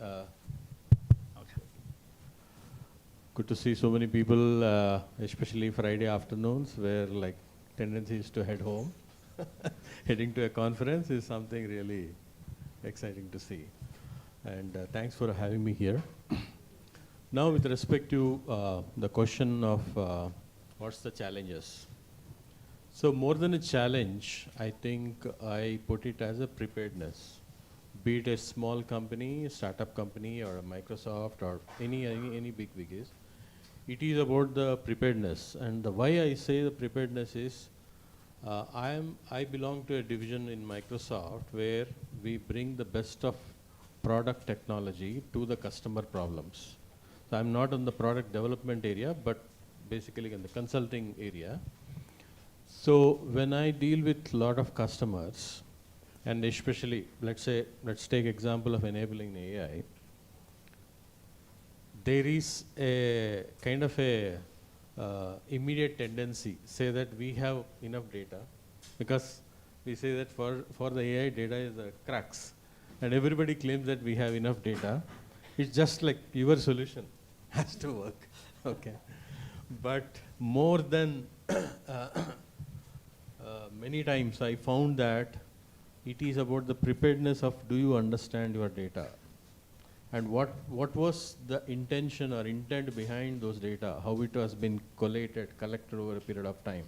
Good to see so many people, especially Friday afternoons, where like tendency is to head home. Heading to a conference is something really exciting to see. And thanks for having me here. Now, with respect to the question of what's the challenges? So more than a challenge, I think I put it as a preparedness. Be it a small company, a startup company, or a Microsoft, or any big biggies. It is about the preparedness. And the why I say the preparedness is, I belong to a division in Microsoft where we bring the best of product technology to the customer problems. So I'm not in the product development area, but basically in the consulting area. So when I deal with a lot of customers, and especially, let's take example of enabling AI, there is a kind of a immediate tendency, say that we have enough data, because we say that for the AI, data is the crux. And everybody claims that we have enough data. It's just like your solution has to work, okay? But more than many times I found that it is about the preparedness of do you understand your data? And what was the intention or intent behind those data, how it has been collected over a period of time.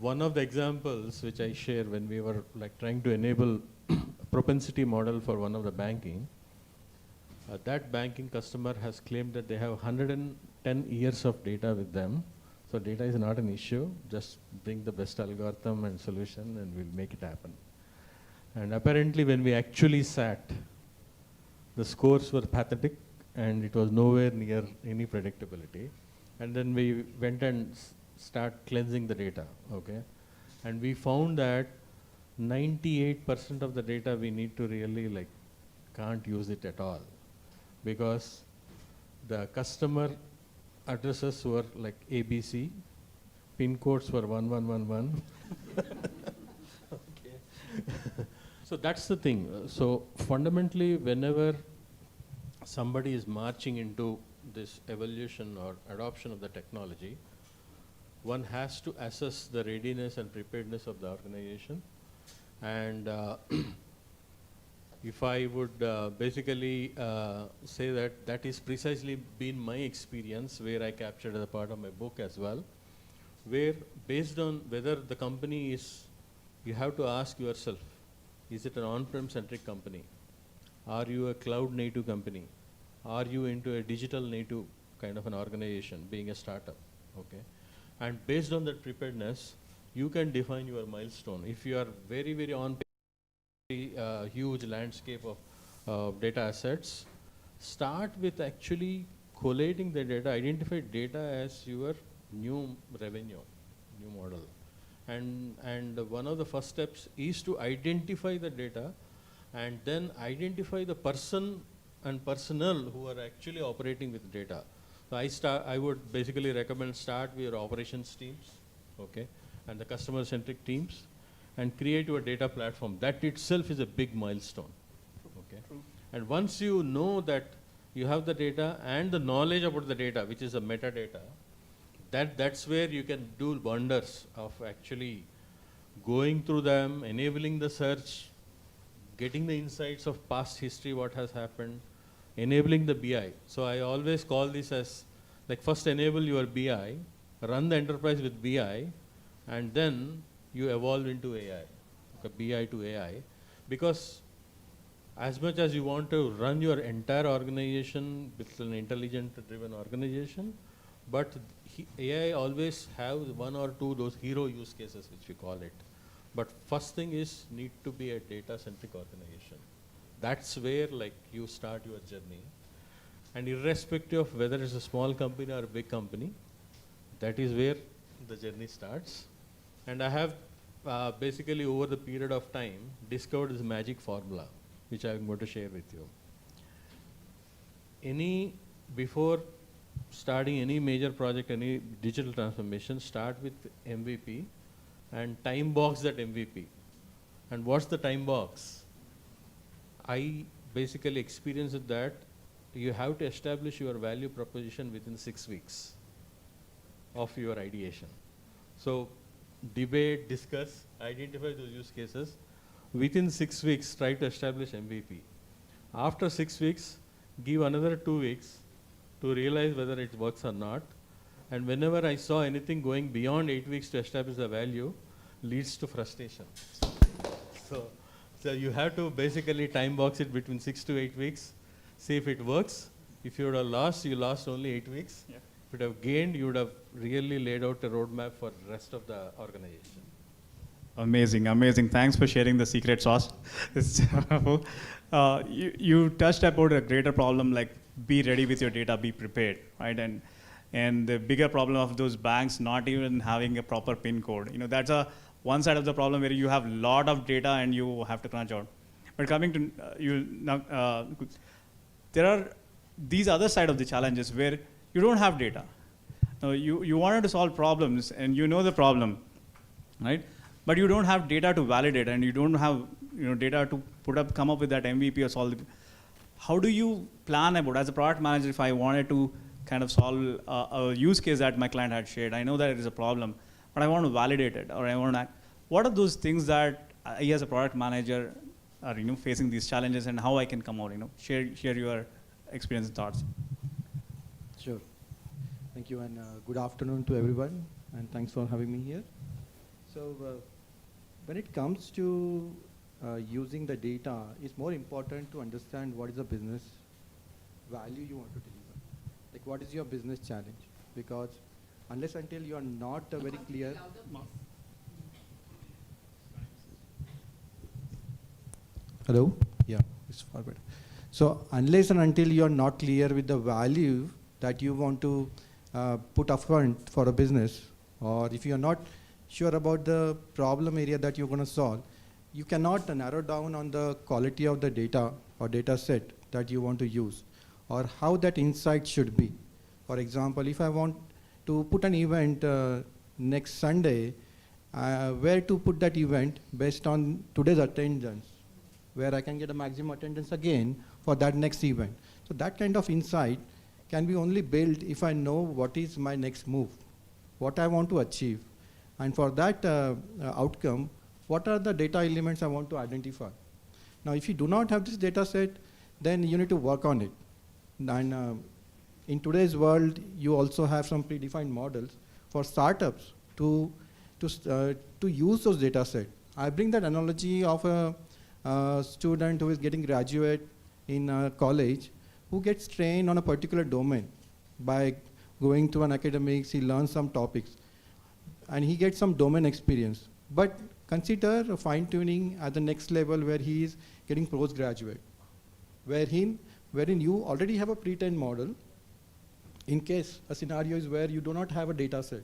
One of the examples which I share when we were like trying to enable propensity model for one of the banking, that banking customer has claimed that they have 110 years of data with them. So data is not an issue, just bring the best algorithm and solution and we'll make it happen. And apparently when we actually sat, the scores were pathetic and it was nowhere near any predictability. And then we went and start cleansing the data, okay? And we found that 98% of the data we need to really like can't use it at all, because the customer addresses were like ABC, pin codes were 1111. Okay. So that's the thing. So fundamentally, whenever somebody is marching into this evolution or adoption of the technology, one has to assess the readiness and preparedness of the organization. And if I would basically say that is precisely been my experience, where I captured as a part of my book as well, where based on whether the company is, you have to ask yourself, is it an on-prem centric company? Are you a cloud native company? Are you into a digital native kind of an organization, being a startup, okay? And based on that preparedness, you can define your milestone. If you are very, very on huge landscape of data assets, start with actually collating the data, identify data as your new revenue, new model. And one of the first steps is to identify the data and then identify the person and personnel who are actually operating with data. So I would basically recommend start with your operations teams, okay, and the customer-centric teams, and create your data platform. That itself is a big milestone, okay. True. And once you know that you have the data and the knowledge about the data, which is the metadata, that's where you can do wonders of actually going through them, enabling the search, getting the insights of past history, what has happened, enabling the BI. So I always call this as, like, first enable your BI, run the enterprise with BI, and then you evolve into AI, okay, BI to AI. Because as much as you want to run your entire organization with an intelligent driven organization, but AI always have one or two those hero use cases, which we call it. But first thing is need to be a data centric organization. That's where like you start your journey. And irrespective of whether it's a small company or a big company, that is where the journey starts. And I have basically over the period of time discovered this magic formula, which I'm going to share with you. Before starting any major project, any digital transformation, start with MVP and time box that MVP. And what's the time box? I basically experienced that you have to establish your value proposition within 6 weeks of your ideation. So debate, discuss, identify those use cases. Within 6 weeks, try to establish MVP. After 6 weeks, give another 2 weeks to realize whether it works or not. And whenever I saw anything going beyond 8 weeks to establish the value, leads to frustration. So you have to basically time box it between 6 to 8 weeks, see if it works. If you would have lost, you lost only 8 weeks. Yeah. If you would have gained, you would have really laid out a roadmap for the rest of the organization. Amazing, amazing. Thanks for sharing the secret sauce. You touched about a greater problem, like be ready with your data, be prepared, right? And the bigger problem of those banks not even having a proper PIN code. That's one side of the problem where you have a lot of data and you have to crunch out. But coming to there are these other side of the challenges where you don't have data. You wanted to solve problems and you know the problem, right? But you don't have data to validate and you don't have data to come up with that MVP or solve it. How do you plan about, as a product manager, if I wanted to kind of solve a use case that my client had shared? I know that it is a problem, but I want to validate it, or I want to. What are those things that I, as a product manager, are facing these challenges, and how I can come out? Share your experience and thoughts. Sure. Thank you, and good afternoon to everyone, and thanks for having me here. So, when it comes to using the data, it's more important to understand what is the business value you want to deliver. Like, what is your business challenge? Because unless until you are not very clear. Hello? Yeah, it's far better. So unless and until you are not clear with the value that you want to put upfront for a business, or if you are not sure about the problem area that you're going to solve, you cannot narrow down on the quality of the data or data set that you want to use, or how that insight should be. For example, if I want to put an event next Sunday, where to put that event based on today's attendance, where I can get a maximum attendance again for that next event. So that kind of insight can be only built if I know what is my next move, what I want to achieve. And for that outcome, what are the data elements I want to identify? Now, if you do not have this data set, then you need to work on it. And in today's world, you also have some predefined models for startups to use those data sets. I bring that analogy of a student who is getting graduate in college, who gets trained on a particular domain. By going to an academics, he learns some topics, and he gets some domain experience. But consider fine-tuning at the next level where he is getting postgraduate, wherein you already have a pre-trained model, in case a scenario is where you do not have a data set,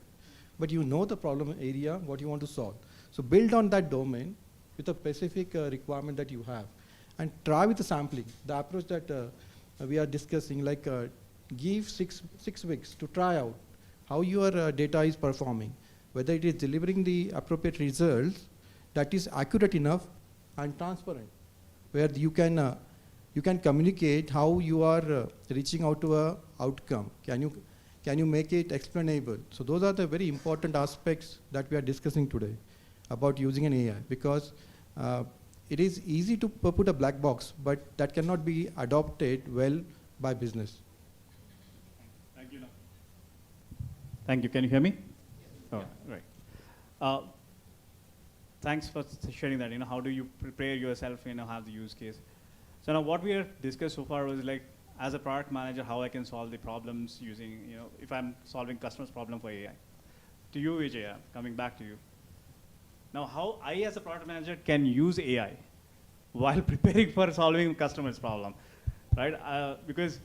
but you know the problem area, what you want to solve. So build on that domain with a specific requirement that you have, and try with the sampling. The approach that we are discussing, like give six weeks to try out how your data is performing, whether it is delivering the appropriate results that is accurate enough and transparent, where you can communicate how you are reaching out to a outcome. Can you make it explainable? So those are the very important aspects that we are discussing today about using an AI, because it is easy to put a black box, but that cannot be adopted well by business. Thank you. Thank you. Can you hear me? Oh, right. Thanks for sharing that. How do you prepare yourself, have the use case? So now what we have discussed so far was like, as a product manager, how I can solve the problems using, if I'm solving customers' problem for AI. To you, Vijaya, coming back to you. Now, how I, as a product manager, can use AI while preparing for solving customers' problem, right? Because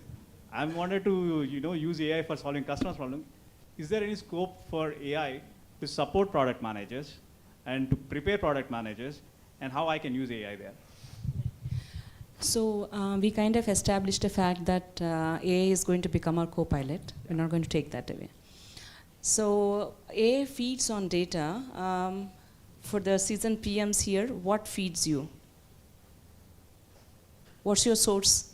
I wanted to, use AI for solving customers' problem. Is there any scope for AI to support product managers and to prepare product managers, and how I can use AI there. So we kind of established the fact that AI is going to become our co-pilot. We're not going to take that away. So AI feeds on data. For the seasoned PMs here, what feeds you? What's your source?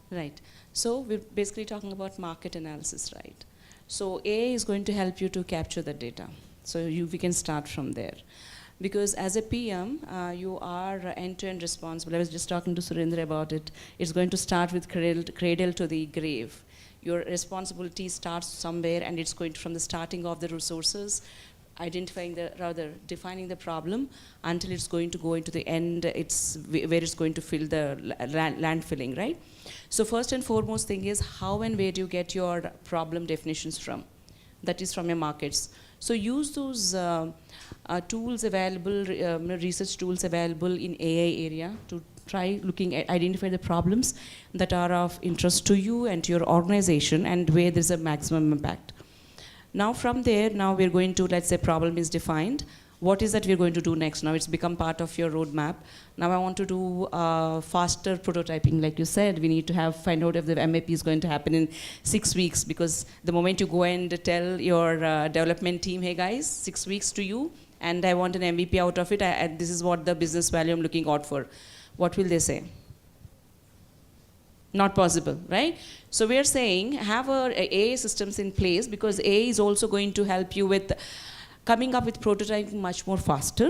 Right. So we're basically talking about market analysis, right? So AI is going to help you to capture the data. So we can start from there. Because as a PM, you are end-to-end responsible. I was just talking to Surendra about it. It's going to start with cradle to the grave. Your responsibility starts somewhere, and it's going to, from the starting of the resources, defining the problem until it's going to go into the end, where it's going to fill the landfilling, right? So first and foremost thing is, how and where do you get your problem definitions from? That is from your markets. So use those tools available, research tools available in AI area to try looking at, identify the problems that are of interest to you and to your organization and where there's a maximum impact. Now from there, now we're going to, let's say problem is defined. What is that we're going to do next? Now it's become part of your roadmap. Now I want to do faster prototyping. Like you said, we need to find out if the MAP is going to happen in 6 weeks, because the moment you go and tell your development team, hey guys, 6 weeks to you, and I want an MVP out of it, this is what the business value I'm looking out for. What will they say? Not possible, right? So we're saying have our AI systems in place, because AI is also going to help you with coming up with prototyping much more faster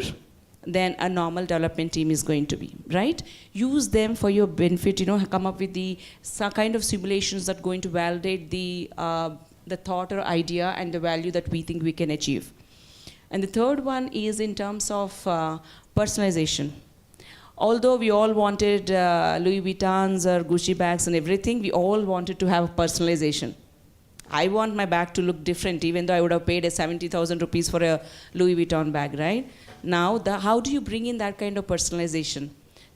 than a normal development team is going to be, right? Use them for your benefit, come up with some kind of simulations that are going to validate the thought or idea and the value that we think we can achieve. And the third one is in terms of personalization. Although we all wanted Louis Vuittons or Gucci bags and everything, we all wanted to have personalization. I want my bag to look different, even though I would have paid 70,000 rupees for a Louis Vuitton bag, right? Now, how do you bring in that kind of personalization?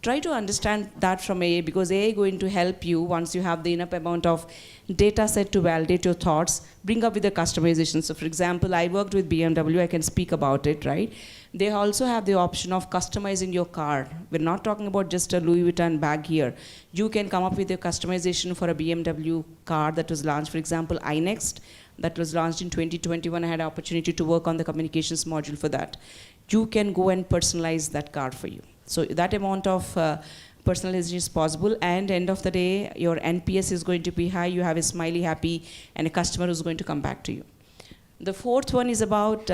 Try to understand that from AI, because AI is going to help you once you have the enough amount of data set to validate your thoughts, bring up with the customization. So for example, I worked with BMW, I can speak about it, right? They also have the option of customizing your car. We're not talking about just a Louis Vuitton bag here. You can come up with your customization for a BMW car that was launched, for example, iNext, that was launched in 2021. I had an opportunity to work on the communications module for that. You can go and personalize that car for you. So that amount of personalization is possible, and end of the day, your NPS is going to be high, you have a smiley, happy, and a customer who's going to come back to you. The fourth one is about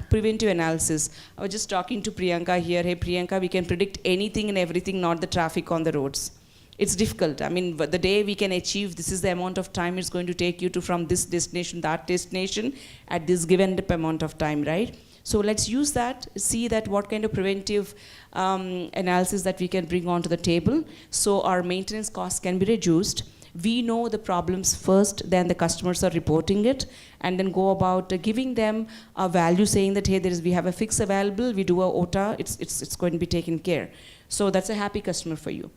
preventive analysis. I was just talking to Priyanka here. Hey Priyanka, we can predict anything and everything, not the traffic on the roads. It's difficult. I mean, the day we can achieve, this is the amount of time it's going to take you to from this destination, that destination, at this given amount of time, right? So let's use that, see that what kind of preventive analysis that we can bring onto the table, so our maintenance costs can be reduced. We know the problems first, then the customers are reporting it, and then go about giving them a value, saying that, hey, we have a fix available, we do a OTA, it's going to be taken care. So that's a happy customer for you.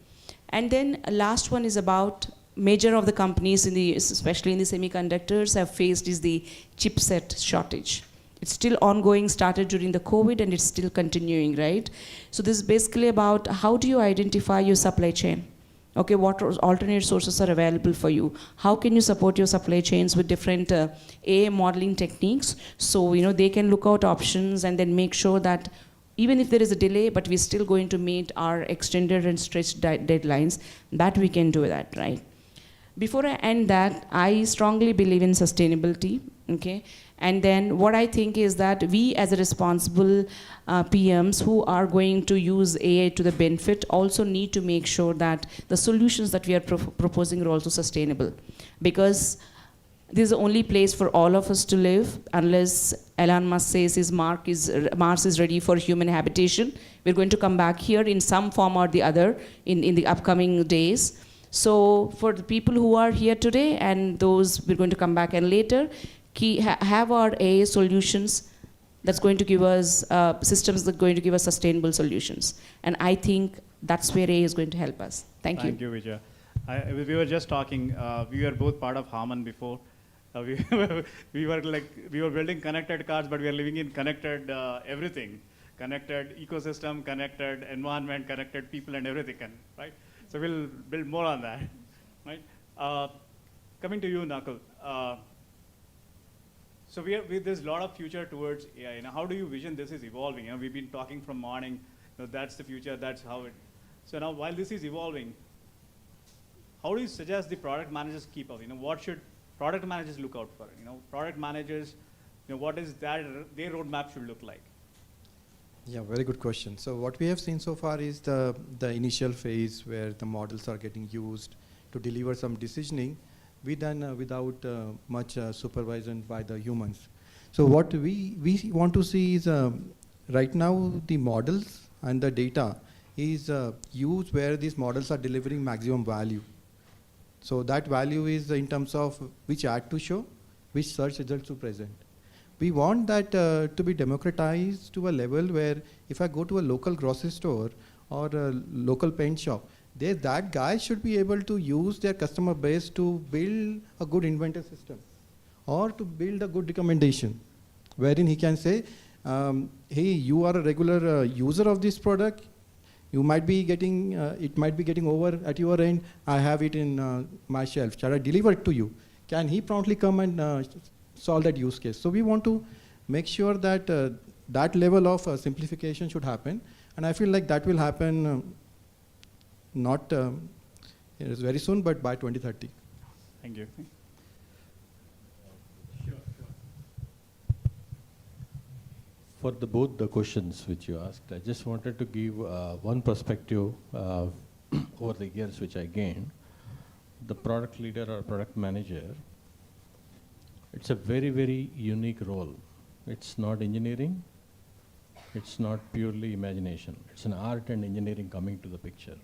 And then last one is about major of the companies, especially in the semiconductors, have faced is the chipset shortage. It's still ongoing, started during the COVID, and it's still continuing, right? So this is basically about how do you identify your supply chain? Okay, what alternate sources are available for you? How can you support your supply chains with different AI modeling techniques? So, they can look out options and then make sure that even if there is a delay, but we're still going to meet our extended and stretched deadlines, that we can do that, right? Before I end that, I strongly believe in sustainability, okay? And then what I think is that we as a responsible PMs who are going to use AI to the benefit also need to make sure that the solutions that we are proposing are also sustainable. Because this is the only place for all of us to live, unless Elon Musk says Mars is ready for human habitation. We're going to come back here in some form or the other in the upcoming days. So for the people who are here today and those we're going to come back and later, have our AI solutions that's going to give us systems that are going to give us sustainable solutions. And I think that's where AI is going to help us. Thank you. Thank you, Vijay. We were just talking. We were both part of Harman before. We were building connected cars, but we are living in connected everything, connected ecosystem, connected environment, connected people, and everything. Right. So we'll build more on that. Right. Coming to you, Nakul. So there's a lot of future towards AI. Now, how do you vision this is evolving? You know, we've been talking from morning. You know, that's the future. That's how it. So now, while this is evolving, how do you suggest the product managers keep up? You know, what should product managers look out for? You know, product managers, you know, what is that their roadmap should look like? Yeah, very good question. So what we have seen so far is the initial phase where the models are getting used to deliver some decisioning, without much supervision by the humans. So what we want to see is right now the models and the data is used where these models are delivering maximum value. So that value is in terms of which ad to show, which search results to present. We want that to be democratized to a level where if I go to a local grocery store or a local paint shop, that guy should be able to use their customer base to build a good inventory system or to build a good recommendation, wherein he can say, hey, you are a regular user of this product. You might be getting, it might be getting over at your end. I have it in my shelf. Shall I deliver it to you? Can he promptly come and solve that use case? So we want to make sure that that level of simplification should happen. And I feel like that will happen not very soon, but by 2030. Thank you. For both the questions which you asked, I just wanted to give one perspective over the years which I gained. The product leader or product manager, it's a very, very unique role. It's not engineering. It's not purely imagination. It's an art and engineering coming to the picture.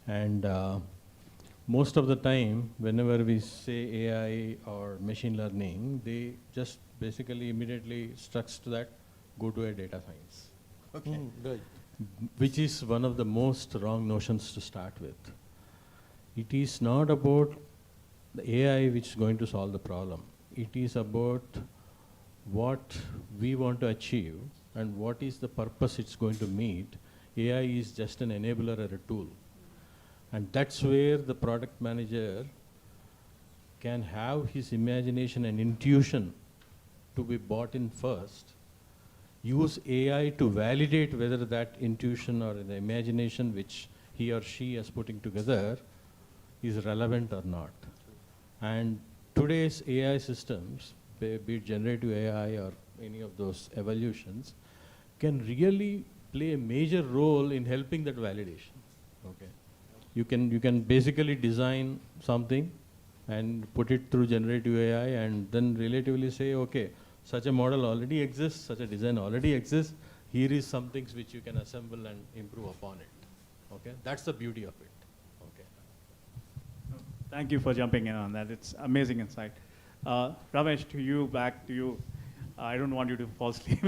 And most of the time, whenever we say AI or machine learning, they just basically immediately structs to that, go to a data science. Okay. Right. Which is one of the most wrong notions to start with. It is not about the AI which is going to solve the problem. It is about what we want to achieve and what is the purpose it's going to meet. AI is just an enabler or a tool. And that's where the product manager can have his imagination and intuition to be bought in first, use AI to validate whether that intuition or the imagination which he or she is putting together is relevant or not. And today's AI systems, be it generative AI or any of those evolutions, can really play a major role in helping that validation. Okay. You can basically design something and put it through generative AI and then relatively say, okay, such a model already exists, such a design already exists, here is some things which you can assemble and improve upon it. Okay, that's the beauty of it. Okay. Thank you for jumping in on that. It's amazing insight. Ramesh, back to you. I don't want you to fall asleep.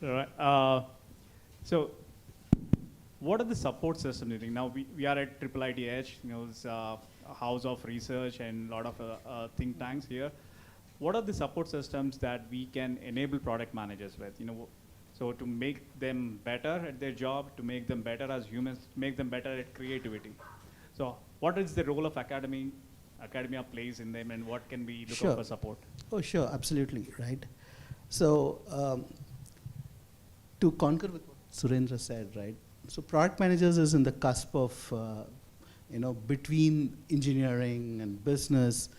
Right. So, what are the support systems you think? Now we are at IIITH, you know, it's a house of research and a lot of think tanks here. What are the support systems that we can enable product managers with? You know, so to make them better at their job, to make them better as humans, to make them better at creativity. So, what is the role of academia plays in them, and what can we look out for support? Oh, sure, absolutely, right. So, to concur with what Surendra said, right. So, product managers is in the cusp of, you know, between engineering and business.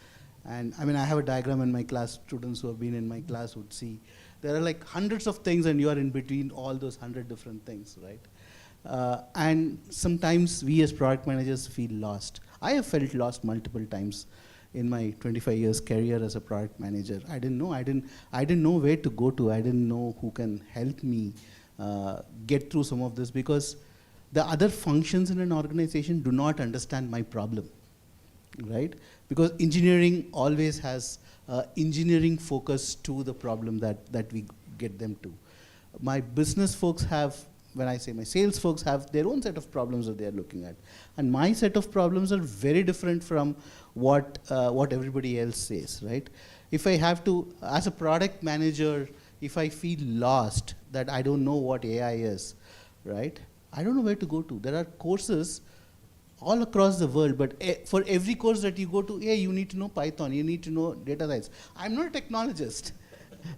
And I mean, I have a diagram in my class. Students who have been in my class would see there are like hundreds of things, and you are in between all those 100 different things, right? And sometimes we as product managers feel lost. I have felt lost multiple times in my 25 years career as a product manager. I didn't know where to go to. I didn't know who can help me get through some of this, because the other functions in an organization do not understand my problem, right? Because engineering always has engineering focus to the problem that we get them to. My business folks have when I say my sales folks have their own set of problems that they are looking at. And my set of problems are very different from what everybody else says, right? If I have to, as a product manager, if I feel lost, that I don't know what AI is, right? I don't know where to go to. There are courses all across the world, but for every course that you go to, you need to know Python, you need to know data science. I'm not a technologist,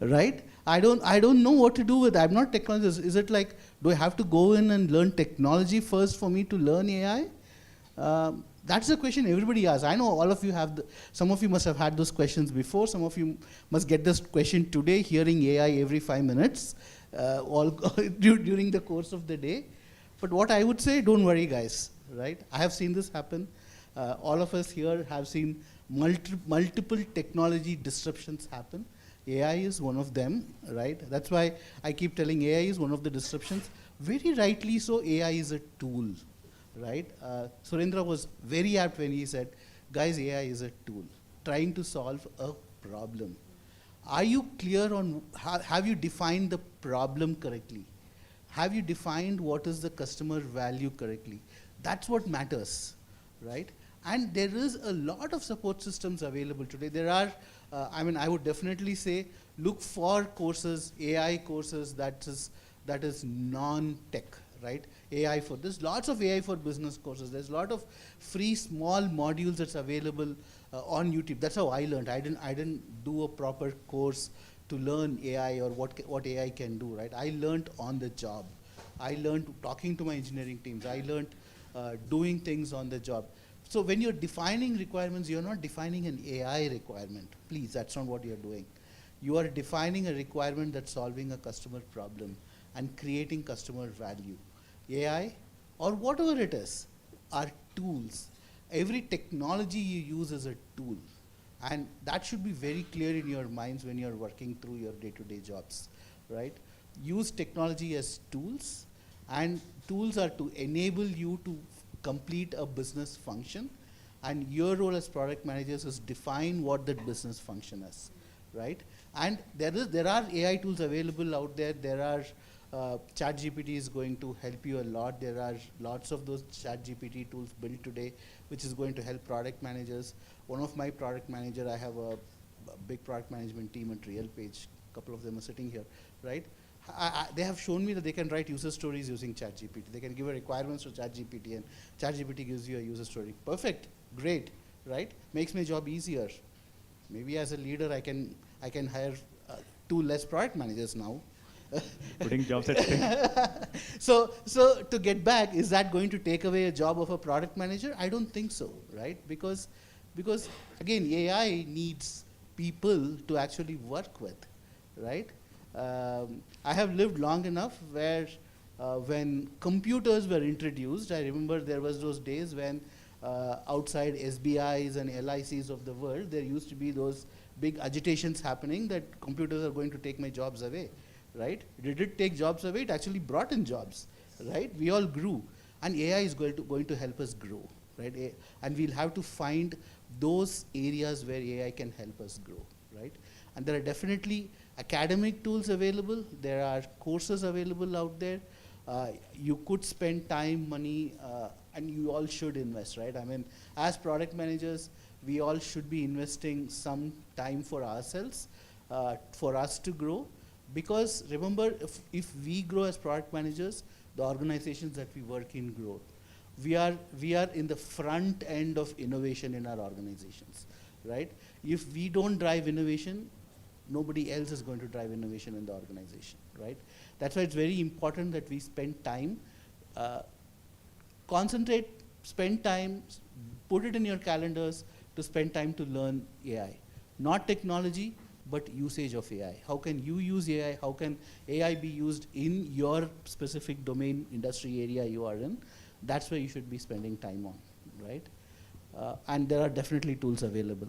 right? I don't know what to do with it. I'm not a technologist. Is it like, do I have to go in and learn technology first for me to learn AI? That's the question everybody asks. I know all of you have, some of you must have had those questions before. Some of you must get this question today, hearing AI every 5 minutes, during the course of the day. But what I would say, don't worry guys, right? I have seen this happen. All of us here have seen multiple technology disruptions happen. AI is one of them, right? That's why I keep telling AI is one of the disruptions. Very rightly so, AI is a tool, right? Surendra was very apt when he said, guys, AI is a tool, trying to solve a problem. Are you clear on, have you defined the problem correctly? Have you defined what is the customer value correctly? That's what matters, right? And there is a lot of support systems available today. There are, I would definitely say, look for courses, AI courses that is non-tech, right? AI for, there's lots of AI for business courses. There's a lot of free small modules that's available on YouTube. That's how I learned. I didn't do a proper course to learn AI or what AI can do, right? I learned on the job. I learned talking to my engineering teams. I learned doing things on the job. So when you're defining requirements, you're not defining an AI requirement. Please, that's not what you're doing. You are defining a requirement that's solving a customer problem and creating customer value. AI, or whatever it is, are tools. Every technology you use is a tool. And that should be very clear in your minds when you're working through your day-to-day jobs, right? Use technology as tools, and tools are to enable you to complete a business function, and your role as product managers is define what that business function is, right? And there are AI tools available out there. There are ChatGPT is going to help you a lot. There are lots of those ChatGPT tools built today, which is going to help product managers. One of my product manager, I have a big product management team at RealPage. A couple of them are sitting here, right? They have shown me that they can write user stories using ChatGPT. They can give a requirements to ChatGPT, and ChatGPT gives you a user story. Perfect, great, right? Makes my job easier. Maybe as a leader, I can hire 2 less product managers now. Putting jobs at stake. So to get back, is that going to take away a job of a product manager? I don't think so, right? Because again, AI needs people to actually work with, right? I have lived long enough where when computers were introduced, I remember there was those days when outside SBIs and LICs of the world, there used to be those big agitations happening that computers are going to take my jobs away, right? Did it take jobs away? It actually brought in jobs, right? We all grew, and AI is going to help us grow, right? And we'll have to find those areas where AI can help us grow, right? And there are definitely academic tools available. There are courses available out there. You could spend time, money, and you all should invest, right? I mean, as product managers, we all should be investing some time for ourselves, for us to grow. Because remember, if we grow as product managers, the organizations that we work in grow. We are in the front end of innovation in our organizations, right? If we don't drive innovation, nobody else is going to drive innovation in the organization, right? That's why it's very important that we spend time, concentrate, spend time, put it in your calendars to spend time to learn AI. Not technology, but usage of AI. How can you use AI? How can AI be used in your specific domain, industry area you are in? That's where you should be spending time on, right? And there are definitely tools available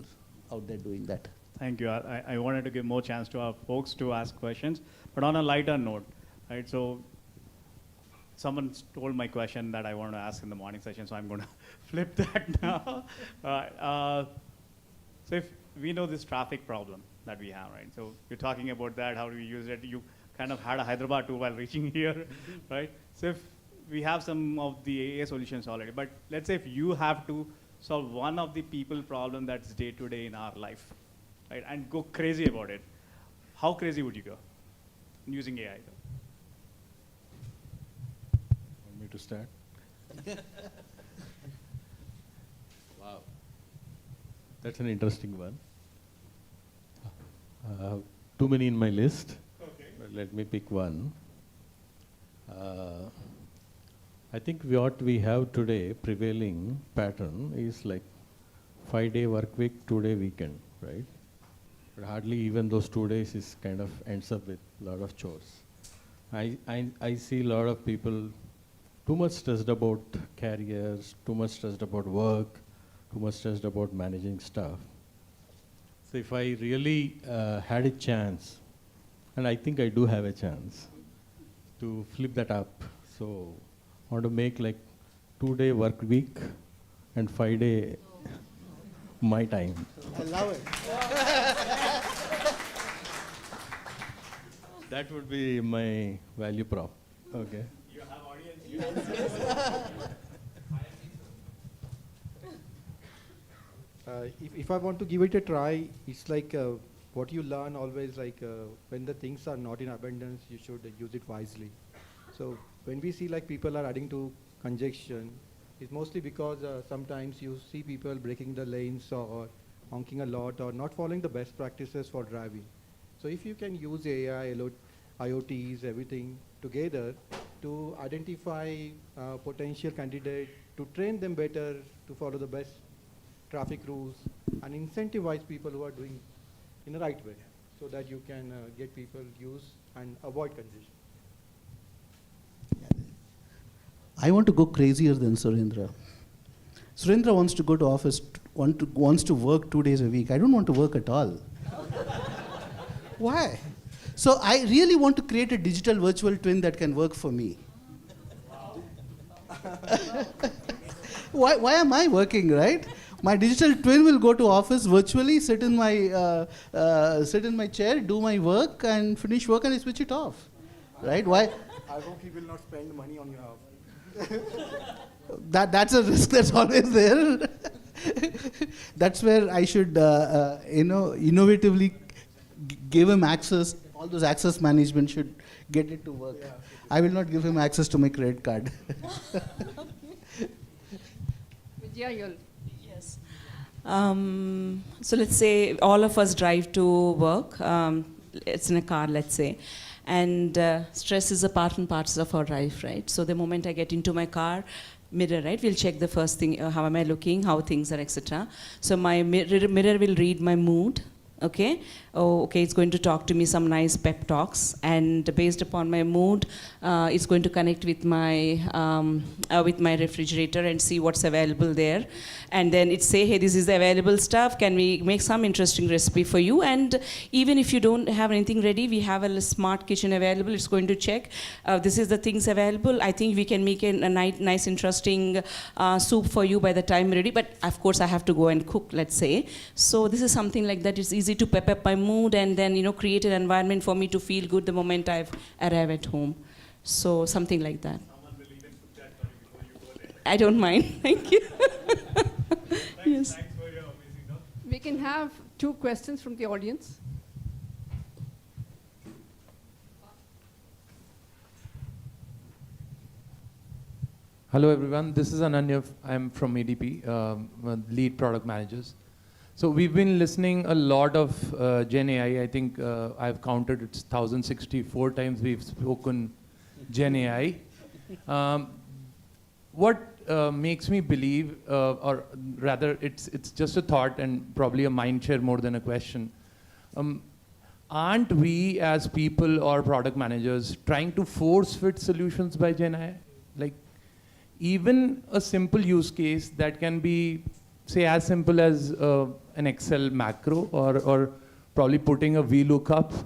out there doing that. Thank you. I wanted to give more chance to our folks to ask questions, but on a lighter note, right? So someone stole my question that I wanted to ask in the morning session, so I'm going to flip that now. So if we know this traffic problem that we have, right? So you're talking about that, how do we use it? You kind of had a Hyderabad too while reaching here, right? So if we have some of the AA solutions already, but let's say if you have to solve one of the people problem that's day to day in our life, right, and go crazy about it, how crazy would you go using AI? Want me to start? Wow, that's an interesting one. Too many in my list, but let me pick one. I think what we have today, prevailing pattern, is like 5-day work week, 2-day weekend, right? But hardly even those 2 days is kind of ends up with a lot of chores. I see a lot of people too much stressed about careers, too much stressed about work, too much stressed about managing stuff. So if I really had a chance, and I think I do have a chance, to flip that up. So I want to make like 2-day work week and 5-day my time. I love it. That would be my value prop. Okay. You have audience. If I want to give it a try, it's like what you learn always, like when the things are not in abundance, you should use it wisely. So when we see like people are adding to congestion, it's mostly because sometimes you see people breaking the lanes or honking a lot or not following the best practices for driving. So if you can use AI, IoTs, everything together to identify potential candidates, to train them better, to follow the best traffic rules, and incentivize people who are doing in the right way, so that you can get people use and avoid congestion. I want to go crazier than Surendra. Surendra wants to go to office, wants to work 2 days a week. I don't want to work at all. Why? So I really want to create a digital virtual twin that can work for me. Why am I working, right? My digital twin will go to office virtually, sit in my chair, do my work, and finish work, and I switch it off, right? Why? I hope he will not spend money on your house. That's a risk that's always there. That's where I should, innovatively give him access. All those access management should get it to work. Yeah, I will not give him access to my credit card. Vijaya, you'll. Yes. So let's say all of us drive to work. It's in a car, let's say. And stress is a part and parcel of our life, right? So the moment I get into my car, mirror, right? We'll check the first thing, how am I looking, how things are, etc. So my mirror will read my mood. Okay, okay, it's going to talk to me some nice pep talks, and based upon my mood, it's going to connect with my refrigerator and see what's available there, and then it say, hey, this is the available stuff. Can we make some interesting recipe for you? And even if you don't have anything ready, we have a smart kitchen available. It's going to check. This is the things available. I think we can make a nice, interesting soup for you by the time ready. But of course, I have to go and cook. Let's say. So this is something like that. It's easy to pep up my mood and then create an environment for me to feel good the moment I've arrived at home. So something like that. Someone will even put that for you before you go there. I don't mind. Thank you. Yes. Thanks for your amazing talk. We can have 2 questions from the audience. Hello everyone, this is Ananya. I'm from ADP, lead product managers. So we've been listening a lot of Gen AI. I think I've counted it's 1,064 times we've spoken Gen AI. What makes me believe, or rather it's just a thought and probably a mind share more than a question. Aren't we as people or product managers trying to force fit solutions by Gen AI? Like even a simple use case that can be, say, as simple as an Excel macro or probably putting a VLOOKUP.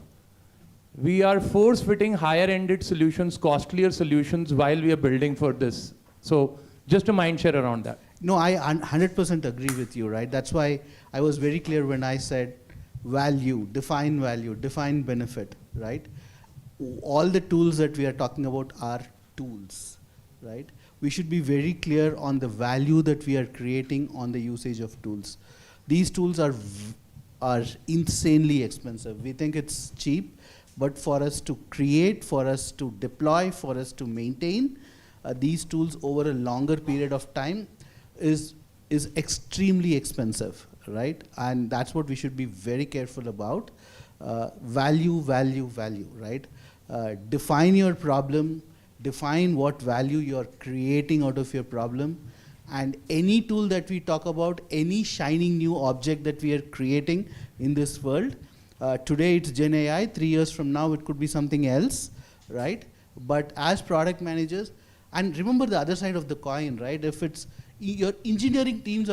We are force-fitting higher-ended solutions, costlier solutions while we are building for this. So just a mind share around that. No, I 100% agree with you, right? That's why I was very clear when I said value, define benefit, right? all the tools that we are talking about are tools, right? We should be very clear on the value that we are creating on the usage of tools. These tools are insanely expensive. We think it's cheap, but for us to create, for us to deploy, for us to maintain these tools over a longer period of time is extremely expensive, right? And that's what we should be very careful about. Value, value, value, right? Define your problem, define what value you're creating out of your problem, and any tool that we talk about, any shining new object that we are creating in this world, today it's Gen AI, 3 years from now it could be something else, right? But as product managers, and remember the other side of the coin, right? If it's your engineering teams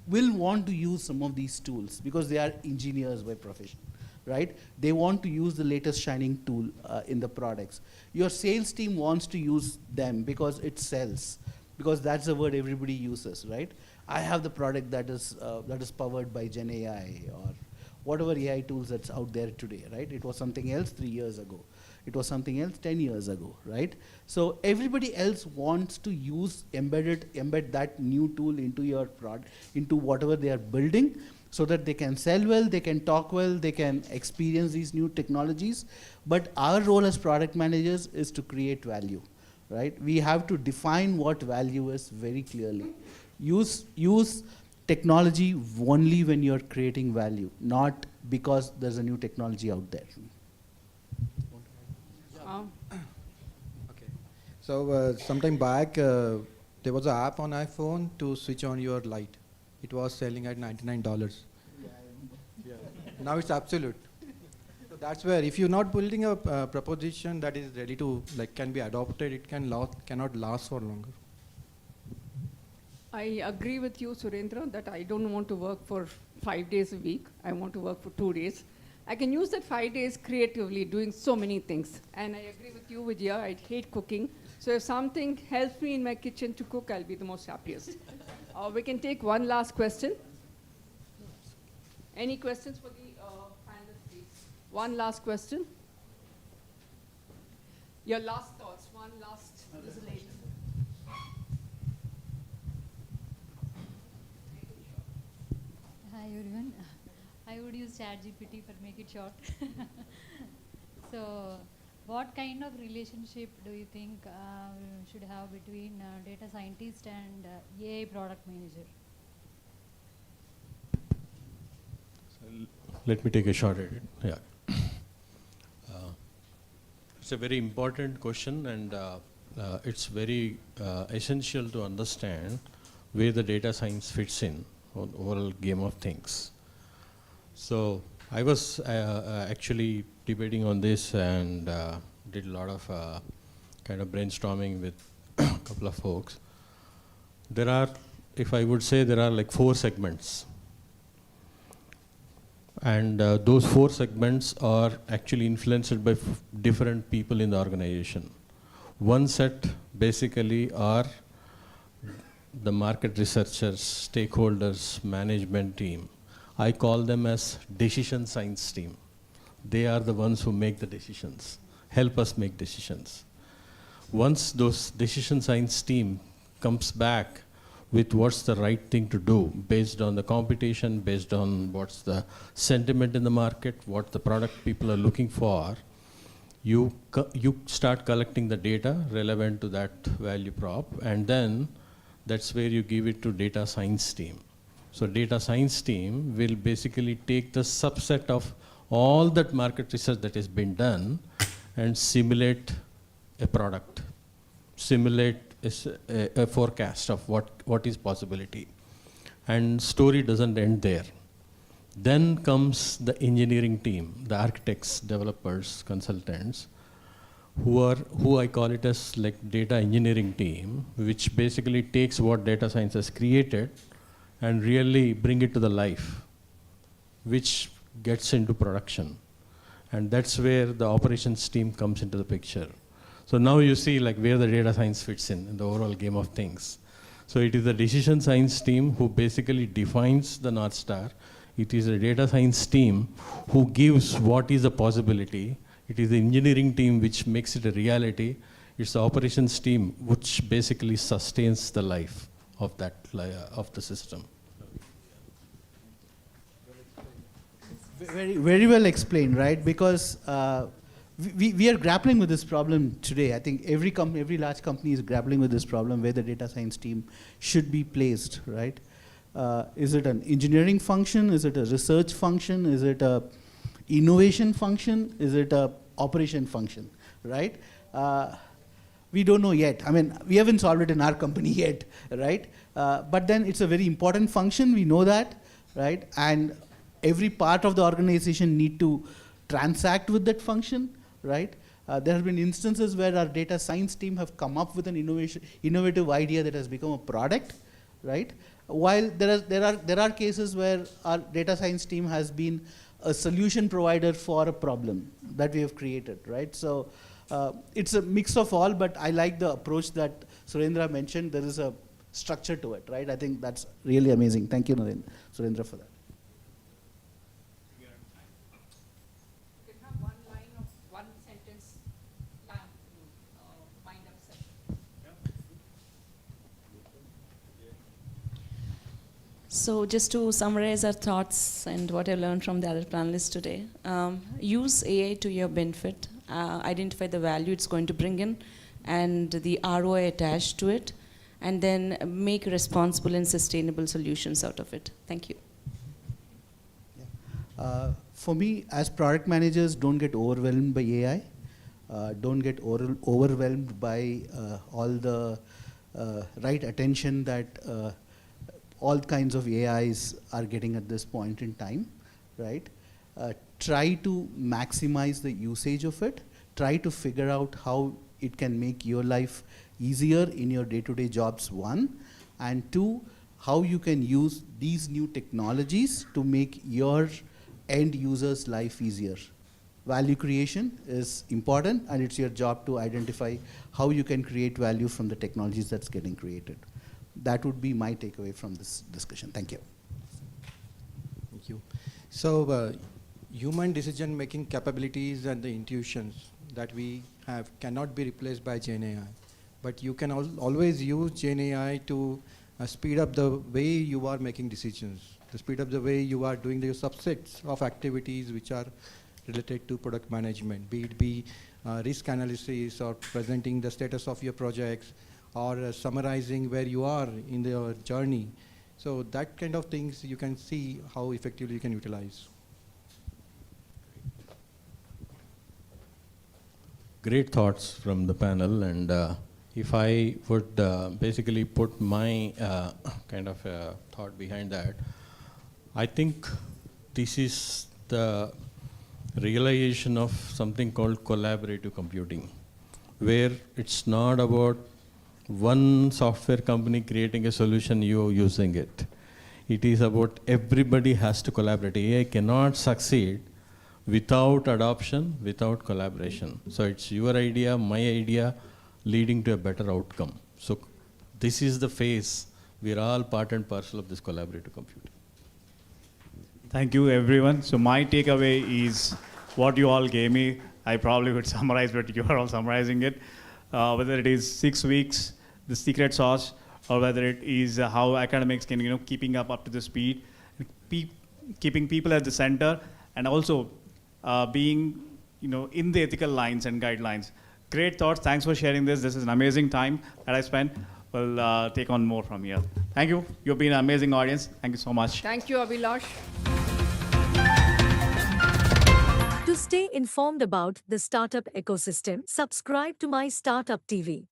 will want to use some of these tools because they are engineers by profession, right? They want to use the latest shining tool in the products. Your sales team wants to use them because it sells, because that's the word everybody uses, right? I have the product that is powered by Gen AI or whatever AI tools that's out there today, right? It was something else 3 years ago. It was something else 10 years ago, right? So everybody else wants to embed that new tool into your product, into whatever they are building, so that they can sell well, they can talk well, they can experience these new technologies. But our role as product managers is to create value, right? We have to define what value is very clearly. Use technology only when you're creating value, not because there's a new technology out there. Okay. So sometime back, there was an app on iPhone to switch on your light. It was selling at $99. Yeah. Now it's absolute. So that's where, if you're not building a proposition that is ready to, can be adopted, it cannot last for longer. I agree with you, Surendra, that I don't want to work for 5 days a week. I want to work for 2 days. I can use that 5 days creatively, doing so many things. And I agree with you, Vijaya, I hate cooking. So if something helps me in my kitchen to cook, I'll be the most happiest. We can take one last question. Any questions for the panelists, please? One last question. Your last thoughts, one last lady. Hi everyone. I would use ChatGPT for make it short. So, what kind of relationship do you think we should have between data scientist and AI product manager? Let me take a shot at it. Yeah. It's a very important question, and it's very essential to understand where the data science fits in on overall game of things. So I was actually debating on this and did a lot of kind of brainstorming with a couple of folks. There are, if I would say, there are like 4 segments. And those 4 segments are actually influenced by different people in the organization. One set basically are the market researchers, stakeholders, management team. I call them as decision science team. They are the ones who make the decisions, help us make decisions. Once those decision science team comes back with what's the right thing to do based on the competition, based on what's the sentiment in the market, what the product people are looking for, you start collecting the data relevant to that value prop, and then that's where you give it to data science team. So data science team will basically take the subset of all that market research that has been done and simulate a product, simulate a forecast of what is possibility. And story doesn't end there. Then comes the engineering team, the architects, developers, consultants, who I call it as like data engineering team, which basically takes what data science has created and really bring it to the life, which gets into production. And that's where the operations team comes into the picture. So now you see like where the data science fits in the overall game of things. So it is the decision science team who basically defines the North Star. It is a data science team who gives what is a possibility. It is the engineering team which makes it a reality. It's the operations team which basically sustains the life of that of the system. Very well explained, right? Because we are grappling with this problem today. I think every large company is grappling with this problem where the data science team should be placed, right? Is it an engineering function? Is it a research function? Is it a innovation function? Is it a operation function, right? We don't know yet. I mean, we haven't solved it in our company yet, right? But then it's a very important function. We know that, right? And every part of the organization need to transact with that function, right? There have been instances where our data science team have come up with an innovative idea that has become a product, right? While there are cases where our data science team has been a solution provider for a problem that we have created, right? So it's a mix of all, but I like the approach that Surendra mentioned. There is a structure to it, right? I think that's really amazing. Thank you, Surendra, for that. So just to summarize our thoughts and what I learned from the other panelists today, use AI to your benefit, identify the value it's going to bring in and the ROI attached to it, and then make responsible and sustainable solutions out of it. Thank you. For me, as product managers, don't get overwhelmed by AI. Don't get overwhelmed by all the right attention that all kinds of AIs are getting at this point in time, right? Try to maximize the usage of it. Try to figure out how it can make your life easier in your day-to-day jobs, one. And two, how you can use these new technologies to make your end users' life easier. Value creation is important, and it's your job to identify how you can create value from the technologies that's getting created. That would be my takeaway from this discussion. Thank you. Thank you. So human decision-making capabilities and the intuitions that we have cannot be replaced by GenAI. But you can always use GenAI to speed up the way you are making decisions, to speed up the way you are doing the subsets of activities which are related to product management, be it risk analysis or presenting the status of your projects, or summarizing where you are in your journey. So that kind of things you can see how effectively you can utilize. Great thoughts from the panel, and if I would basically put my kind of thought behind that, I think this is the realization of something called collaborative computing, where it's not about one software company creating a solution, you using it. It is about everybody has to collaborate. AI cannot succeed without adoption, without collaboration. So it's your idea, my idea, leading to a better outcome. So this is the phase. We're all part and parcel of this collaborative computing. Thank you, everyone. So my takeaway is what you all gave me. I probably would summarize, but you are all summarizing it. Whether it is 6 weeks, the secret sauce, or whether it is how academics can, keeping up to the speed, keeping people at the center, and also being, in the ethical lines and guidelines. Great thoughts. Thanks for sharing this. This is an amazing time that I spent. We'll take on more from here. Thank you. You've been an amazing audience. Thank you so much. Thank you, Abhilash. To stay informed about the startup ecosystem, subscribe to MyStartupTV.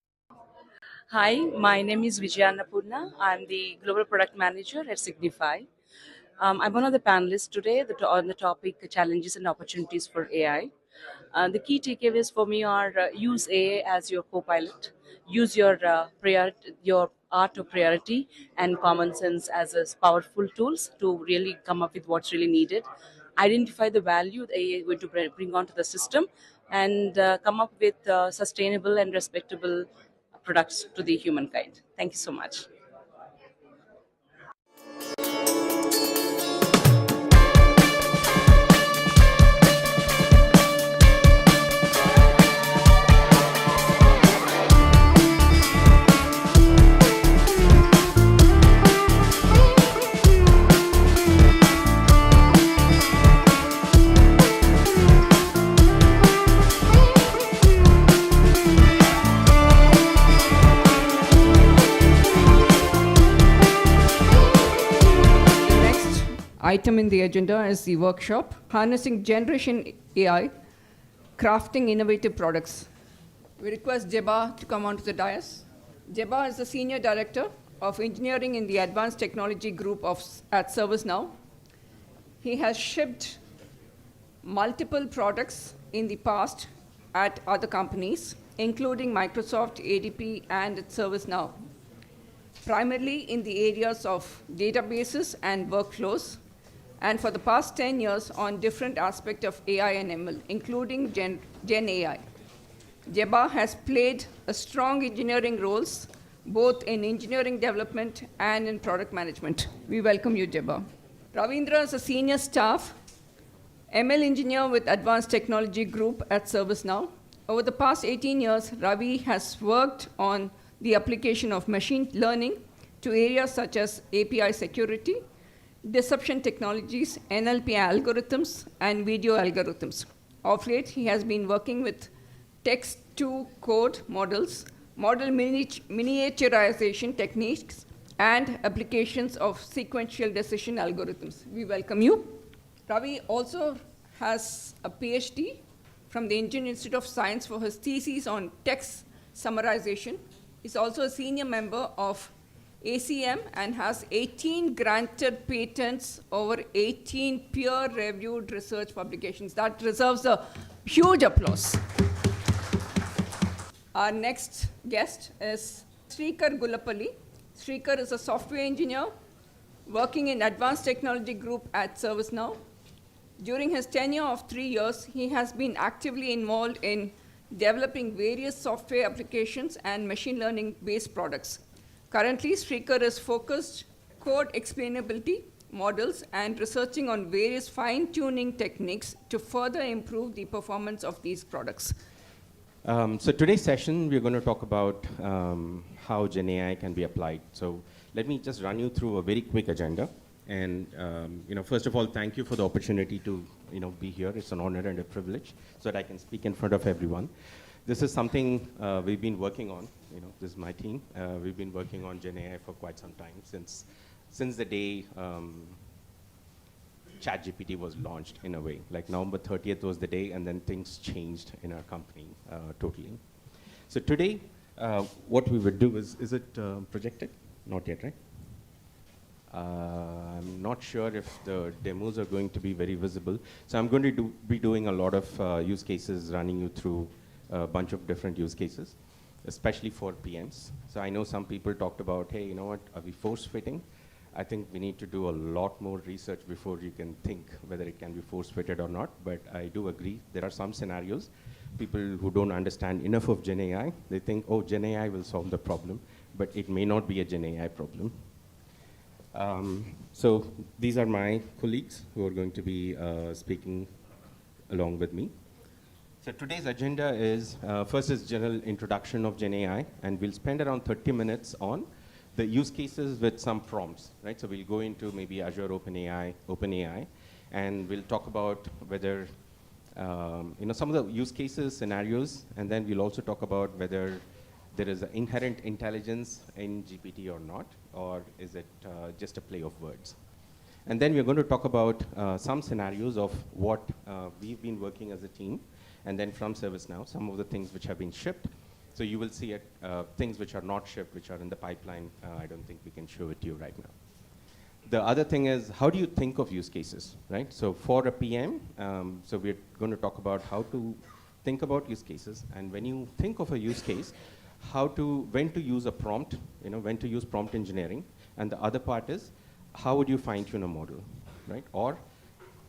Hi, my name is Vijaya Annapurna. I'm the Global Product Manager at Signify. I'm one of the panelists today on the topic Challenges and Opportunities for AI. The key takeaways for me are use AI as your co-pilot, use your art of priority and common sense as powerful tools to really come up with what's really needed. Identify the value the AI is going to bring onto the system, and come up with sustainable and respectable products to the humankind. Thank you so much. item in the agenda is the workshop, Harnessing Generation AI, Crafting Innovative Products. We request Jeba to come onto the dais. Jeba is the Senior Director of Engineering in the Advanced Technology Group at ServiceNow. He has shipped multiple products in the past at other companies, including Microsoft, ADP, and at ServiceNow, primarily in the areas of databases and workflows, and for the past 10 years on different aspects of AI and ML, including Gen AI. Jeba has played a strong engineering roles, both in engineering development and in product management. We welcome you, Jeba. Ravindra is a senior staff ML engineer with Advanced Technology Group at ServiceNow. Over the past 18 years, Ravi has worked on the application of machine learning to areas such as API security, deception technologies, NLP algorithms, and video algorithms. Of late, he has been working with text-to-code models, model miniaturization techniques, and applications of sequential decision algorithms. We welcome you. Ravi also has a PhD from the Indian Institute of Science for his thesis on text summarization. He's also a senior member of ACM and has 18 granted patents over 18 peer-reviewed research publications. That deserves a huge applause. Our next guest is Srikar Gulapalli. Srikar is a software engineer working in Advanced Technology Group at ServiceNow. During his tenure of 3 years, he has been actively involved in developing various software applications and machine learning-based products. Currently, Srikar is focused code explainability models and researching on various fine-tuning techniques to further improve the performance of these products. So today's session, we're going to talk about how Gen AI can be applied. So let me just run you through a very quick agenda. And first of all, thank you for the opportunity to be here. It's an honor and a privilege so that I can speak in front of everyone. This is something we've been working on. This is my team. We've been working on Gen AI for quite some time, since the day ChatGPT was launched, in a way. Like November 30th was the day, and then things changed in our company totally. So today, what we would do is it projected? Not yet, right? I'm not sure if the demos are going to be very visible. So I'm going to be doing a lot of use cases, running you through a bunch of different use cases, especially for PMs. So I know some people talked about, hey, you know what, are we force-fitting? I think we need to do a lot more research before you can think whether it can be force-fitted or not. But I do agree, there are some scenarios. People who don't understand enough of Gen AI, they think, oh, Gen AI will solve the problem, but it may not be a Gen AI problem. So these are my colleagues who are going to be speaking along with me. So today's agenda is, first is general introduction of Gen AI, and we'll spend around 30 minutes on the use cases with some prompts, right? So we'll go into maybe Azure OpenAI, and we'll talk about whether, some of the use cases, scenarios, and then we'll also talk about whether there is an inherent intelligence in GPT or not, or is it just a play of words? And then we're going to talk about some scenarios of what we've been working as a team, and then from ServiceNow, some of the things which have been shipped. So you will see things which are not shipped, which are in the pipeline. I don't think we can show it to you right now. The other thing is, how do you think of use cases, right? So for a PM, so we're going to talk about how to think about use cases. And when you think of a use case, when to use a prompt, when to use prompt engineering. And the other part is, how would you fine-tune a model, right? Or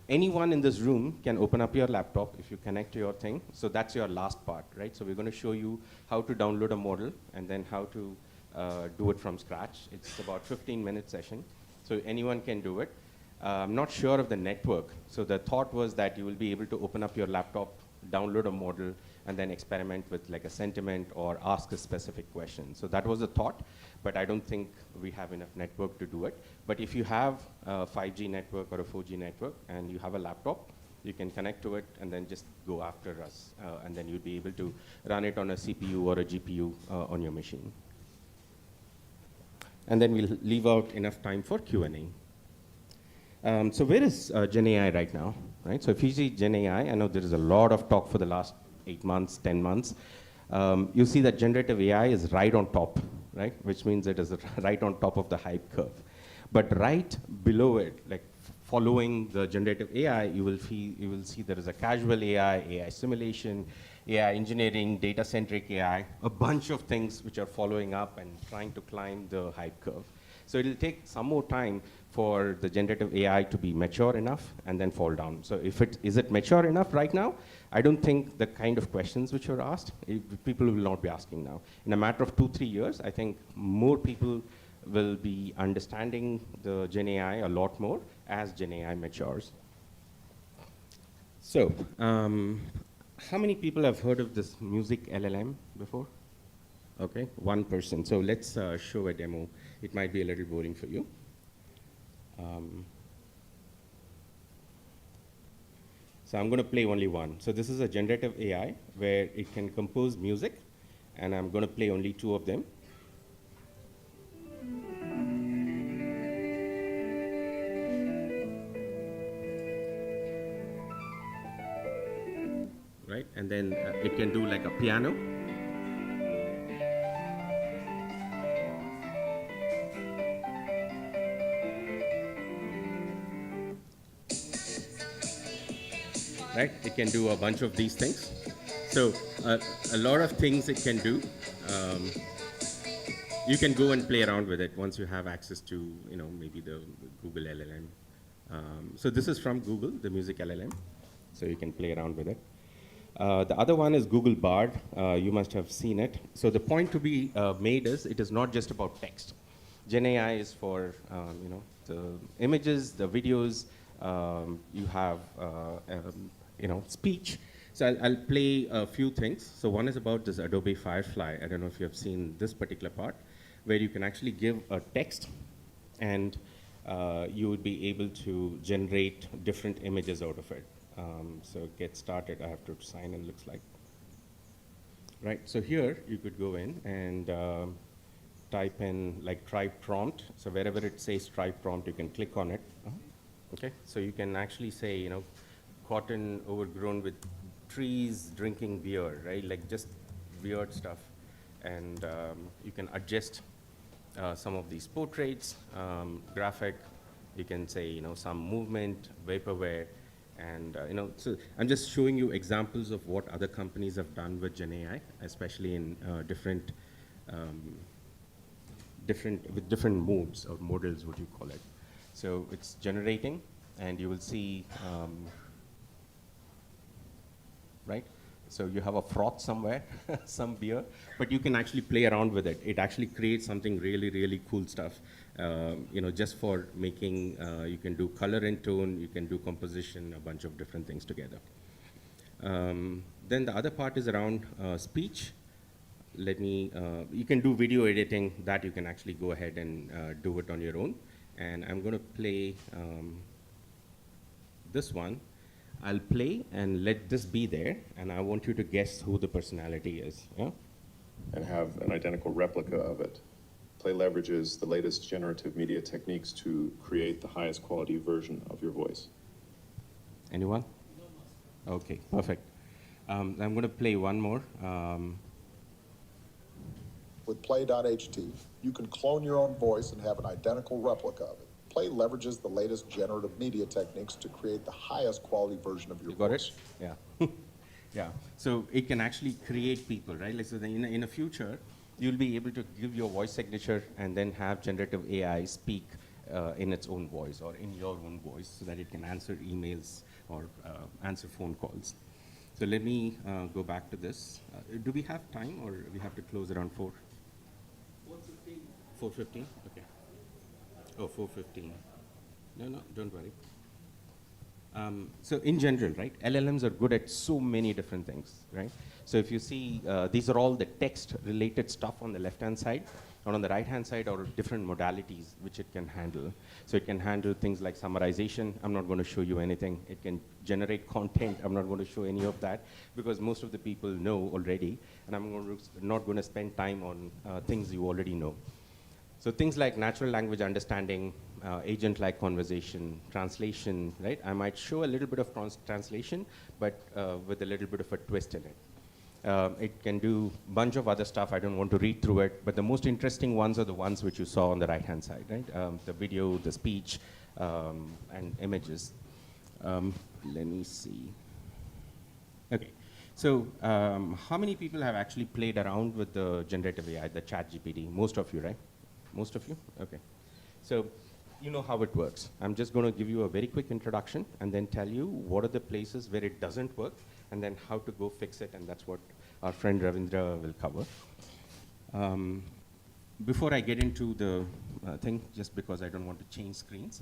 anyone in this room can open up your laptop if you connect to your thing. So that's your last part, right? So we're going to show you how to download a model and then how to do it from scratch. It's about 15-minute session, so anyone can do it. I'm not sure of the network. So the thought was that you will be able to open up your laptop, download a model, and then experiment with like a sentiment or ask a specific question. So that was the thought, but I don't think we have enough network to do it. But if you have a 5G network or a 4G network and you have a laptop, you can connect to it and then just go after us. And then you'll be able to run it on a CPU or a GPU on your machine. And then we'll leave out enough time for Q&A. So where is Gen AI right now, right? So if you see Gen AI, I know there is a lot of talk for the last 8 months, 10 months. You see that generative AI is right on top, right? Which means it is right on top of the hype curve. But right below it, like following the generative AI, you will see there is a casual AI, AI simulation, AI engineering, data-centric AI, a bunch of things which are following up and trying to climb the hype curve. So it'll take some more time for the generative AI to be mature enough and then fall down. So is it mature enough right now? I don't think the kind of questions which are asked, people will not be asking now. In a matter of 2-3 years, I think more people will be understanding the Gen AI a lot more as Gen AI matures. So, how many people have heard of this music LLM before? Okay, one person. So let's show a demo. It might be a little boring for you. So I'm going to play only one. So this is a generative AI where it can compose music, and I'm going to play only 2 of them. Right, and then it can do like a piano. Right, it can do a bunch of these things. So a lot of things it can do. You can go and play around with it once you have access to, maybe the Google LLM. So this is from Google, the music LLM. So you can play around with it. The other one is Google Bard. You must have seen it. So the point to be made is it is not just about text. Gen AI is for the images, the videos. You have speech. So I'll play a few things. So one is about this Adobe Firefly. I don't know if you have seen this particular part, where you can actually give a text, and you would be able to generate different images out of it. So get started. I have to sign in, looks like. Right, so here you could go in and type in, like, try prompt. So wherever it says try prompt, you can click on it. Okay, so you can actually say, cotton overgrown with trees drinking beer, right? Like just weird stuff. And you can adjust some of these portraits, graphic. You can say, some movement, vaporware. And so I'm just showing you examples of what other companies have done with Gen AI, especially in different modes or models, what you call it. So it's generating, and you will see, right? So you have a froth somewhere, some beer, but you can actually play around with it. It actually creates something really, really cool stuff. Just for making, you can do color and tone, you can do composition, a bunch of different things together. Then the other part is around speech. You can do video editing, that you can actually go ahead and do it on your own. And I'm going to play this one. I'll play and let this be there, and I want you to guess who the personality is. Yeah? And have an identical replica of it. Play leverages the latest generative media techniques to create the highest quality version of your voice. Anyone? Okay, perfect. I'm going to play one more. With Play.ht, you can clone your own voice and have an identical replica of it. Play leverages the latest generative media techniques to create the highest quality version of your voice. You got it? Yeah. Yeah. So it can actually create people, right? Like, so in the future, you'll be able to give your voice signature and then have generative AI speak in its own voice or in your own voice, so that it can answer emails or answer phone calls. So let me go back to this. Do we have time, or we have to close around 4? 4:15? Okay. Oh, 4:15. No, don't worry. So in general, right, LLMs are good at so many different things, right? So if you see, these are all the text-related stuff on the left-hand side, or on the right-hand side are different modalities which it can handle. So it can handle things like summarization. I'm not going to show you anything. It can generate content. I'm not going to show any of that, because most of the people know already, and I'm not going to spend time on things you already know. So things like natural language understanding, agent-like conversation, translation, right? I might show a little bit of translation, but with a little bit of a twist in it. It can do a bunch of other stuff. I don't want to read through it, but the most interesting ones are the ones which you saw on the right-hand side, right? The video, the speech, and images. Let me see. Okay, so how many people have actually played around with the generative AI, the ChatGPT? Most of you, right? Most of you? Okay. So you know how it works. I'm just going to give you a very quick introduction and then tell you what are the places where it doesn't work and then how to go fix it, and that's what our friend Ravindra will cover. Before I get into the thing, just because I don't want to change screens.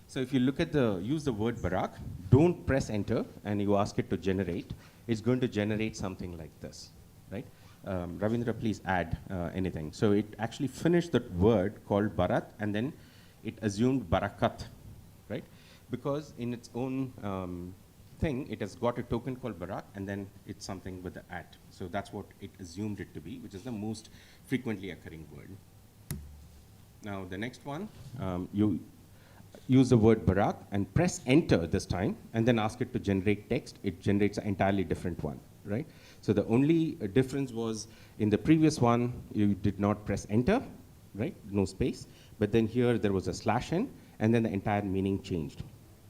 So if you look at use the word Barack, don't press enter and you ask it to generate, it's going to generate something like this, right? Ravindra, please add anything. So it actually finished that word called Bharat, and then it assumed Barakat, right? Because in its own thing, it has got a token called Barack, and then it's something with the at. So that's what it assumed it to be, which is the most frequently occurring word. Now the next one, you use the word Barack and press enter this time, and then ask it to generate text. It generates an entirely different one, right? So the only difference was in the previous one, you did not press enter, right? No space. But then here there was a /n, and then the entire meaning changed.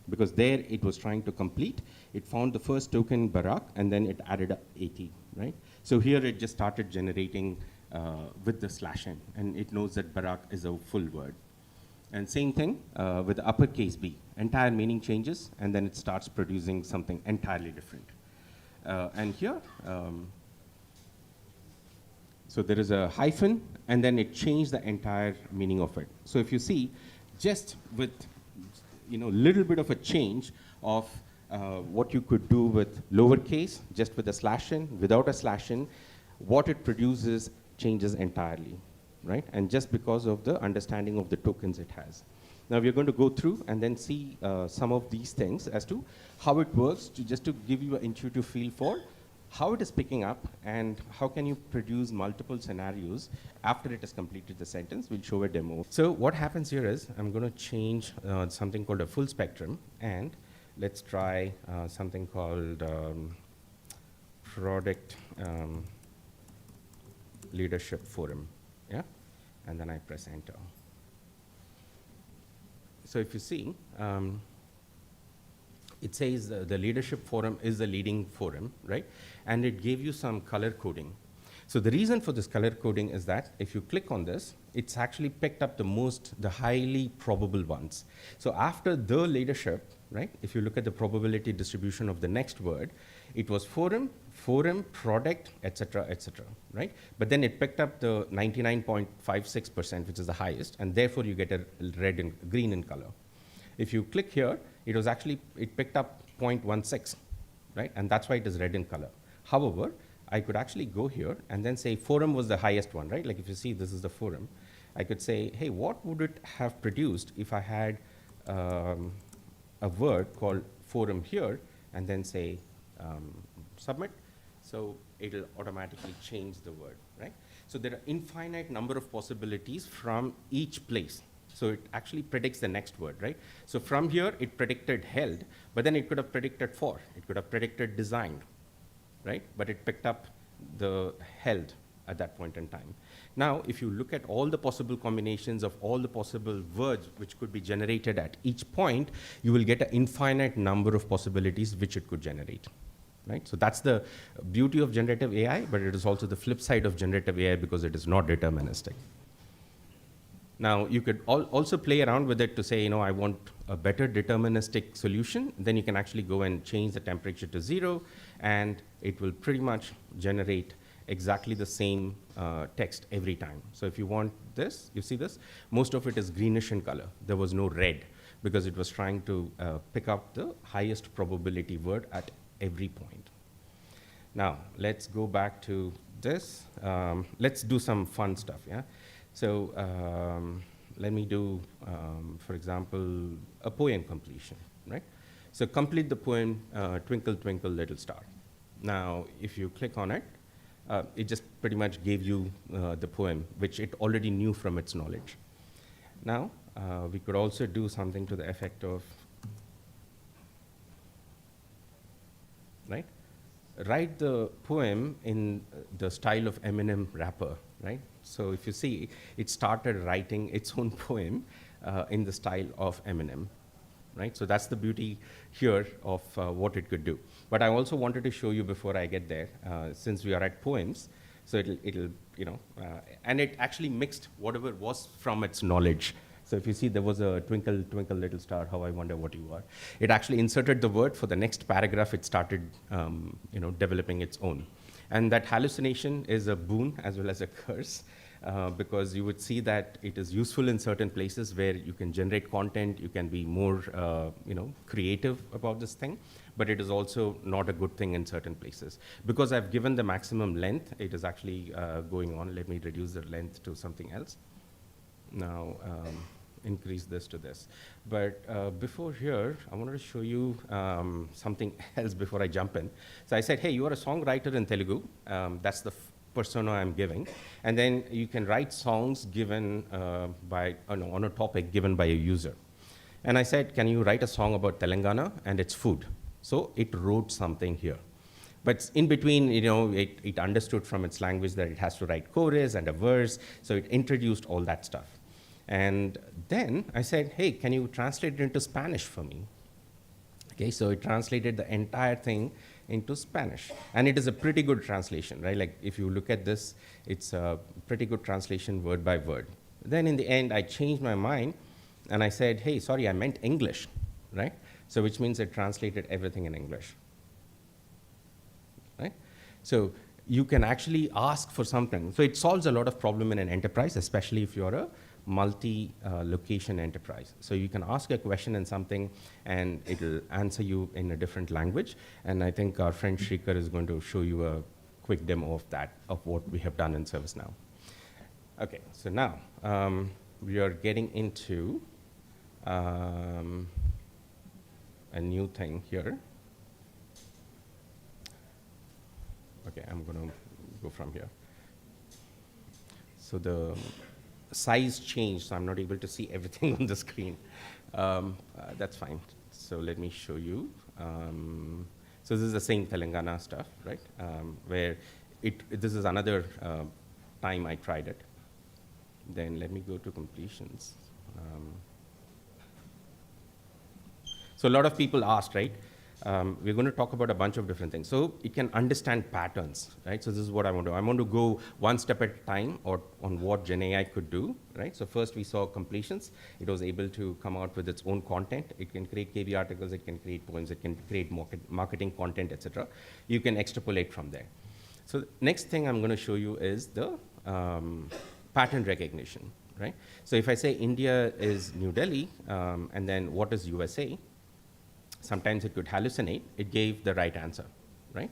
Because there it was trying to complete. It found the first token Barack, and then it added a 80, right? So here it just started generating with the /n, and it knows that Barack is a full word. And same thing with the uppercase B. Entire meaning changes, and then it starts producing something entirely different. And here, so there is a hyphen, and then it changed the entire meaning of it. So if you see, just with little bit of a change of what you could do with lowercase, just with a /n, without a /n, what it produces changes entirely, right? And just because of the understanding of the tokens it has. Now we're going to go through and then see some of these things as to how it works, just to give you an intuitive feel for how it is picking up and how can you produce multiple scenarios after it has completed the sentence. We'll show a demo. So what happens here is I'm going to change something called a full spectrum, and let's try something called product leadership forum, yeah? And then I press enter. So if you see, it says the leadership forum is the leading forum, right? And it gave you some color coding. So the reason for this color coding is that if you click on this, it's actually picked up the highly probable ones. So after the leadership, right, if you look at the probability distribution of the next word, it was forum, product, etc., right? But then it picked up the 99.56%, which is the highest, and therefore you get a red and green in color. If you click here, it picked up 0.16, right? And that's why it is red in color. However, I could actually go here and then say forum was the highest one, right? Like if you see this is the forum, I could say, hey, what would it have produced if I had a word called forum here and then say submit? So it'll automatically change the word, right? So there are infinite number of possibilities from each place. So it actually predicts the next word, right? So from here, it predicted held, but then it could have predicted for, it could have predicted designed, right? But it picked up the held at that point in time. Now, if you look at all the possible combinations of all the possible words which could be generated at each point, you will get an infinite number of possibilities which it could generate, right? So that's the beauty of generative AI, but it is also the flip side of generative AI because it is not deterministic. Now, you could also play around with it to say, I want a better deterministic solution. Then you can actually go and change the temperature to 0, and it will pretty much generate exactly the same text every time. So if you want this, you see this? Most of it is greenish in color. There was no red because it was trying to pick up the highest probability word at every point. Now, let's go back to this. Let's do some fun stuff, yeah? So let me do, for example, a poem completion, right? So complete the poem, Twinkle, Twinkle, Little Star. Now, if you click on it, it just pretty much gave you the poem, which it already knew from its knowledge. Now, we could also do something to the effect of, right? Write the poem in the style of Eminem rapper, right? So if you see, it started writing its own poem in the style of Eminem, right? So that's the beauty here of what it could do. But I also wanted to show you before I get there, since we are at poems, so it'll and it actually mixed whatever was from its knowledge. So if you see, there was a twinkle, twinkle, little star, how I wonder what you are. It actually inserted the word. For the next paragraph, it started developing its own. And that hallucination is a boon as well as a curse, because you would see that it is useful in certain places where you can generate content, you can be more creative about this thing, but it is also not a good thing in certain places. Because I've given the maximum length, it is actually going on. Let me reduce the length to something else. Now, increase this to this. But before here, I wanted to show you something else before I jump in. So I said, hey, you are a songwriter in Telugu. That's the persona I'm giving. And then you can write songs given on a topic given by a user. And I said, can you write a song about Telangana and its food? So it wrote something here. But in between, it understood from its language that it has to write chorus and a verse, so it introduced all that stuff. And then I said, hey, can you translate it into Spanish for me? Okay, so it translated the entire thing into Spanish. And it is a pretty good translation, right? Like if you look at this, it's a pretty good translation word by word. Then in the end, I changed my mind and I said, hey, sorry, I meant English, right? So which means it translated everything in English. Right? So you can actually ask for something. So it solves a lot of problem in an enterprise, especially if you're a multi-location enterprise. So you can ask a question in something and it'll answer you in a different language. And I think our friend Shrikar is going to show you a quick demo of that, of what we have done in ServiceNow. Okay, so now we are getting into a new thing here. Okay, I'm going to go from here. So the size changed, so I'm not able to see everything on the screen. That's fine. So let me show you. So this is the same Telangana stuff, right? Where this is another time I tried it. Then let me go to completions. So a lot of people asked, right? We're going to talk about a bunch of different things. So it can understand patterns, right? So this is what I want to do. I want to go one step at a time on what GenAI could do, right? So first we saw completions. It was able to come out with its own content. It can create KV articles, it can create poems, it can create marketing content, etc. You can extrapolate from there. So the next thing I'm going to show you is the pattern recognition, right? So if I say India is New Delhi, and then what is USA? Sometimes it could hallucinate. It gave the right answer, right?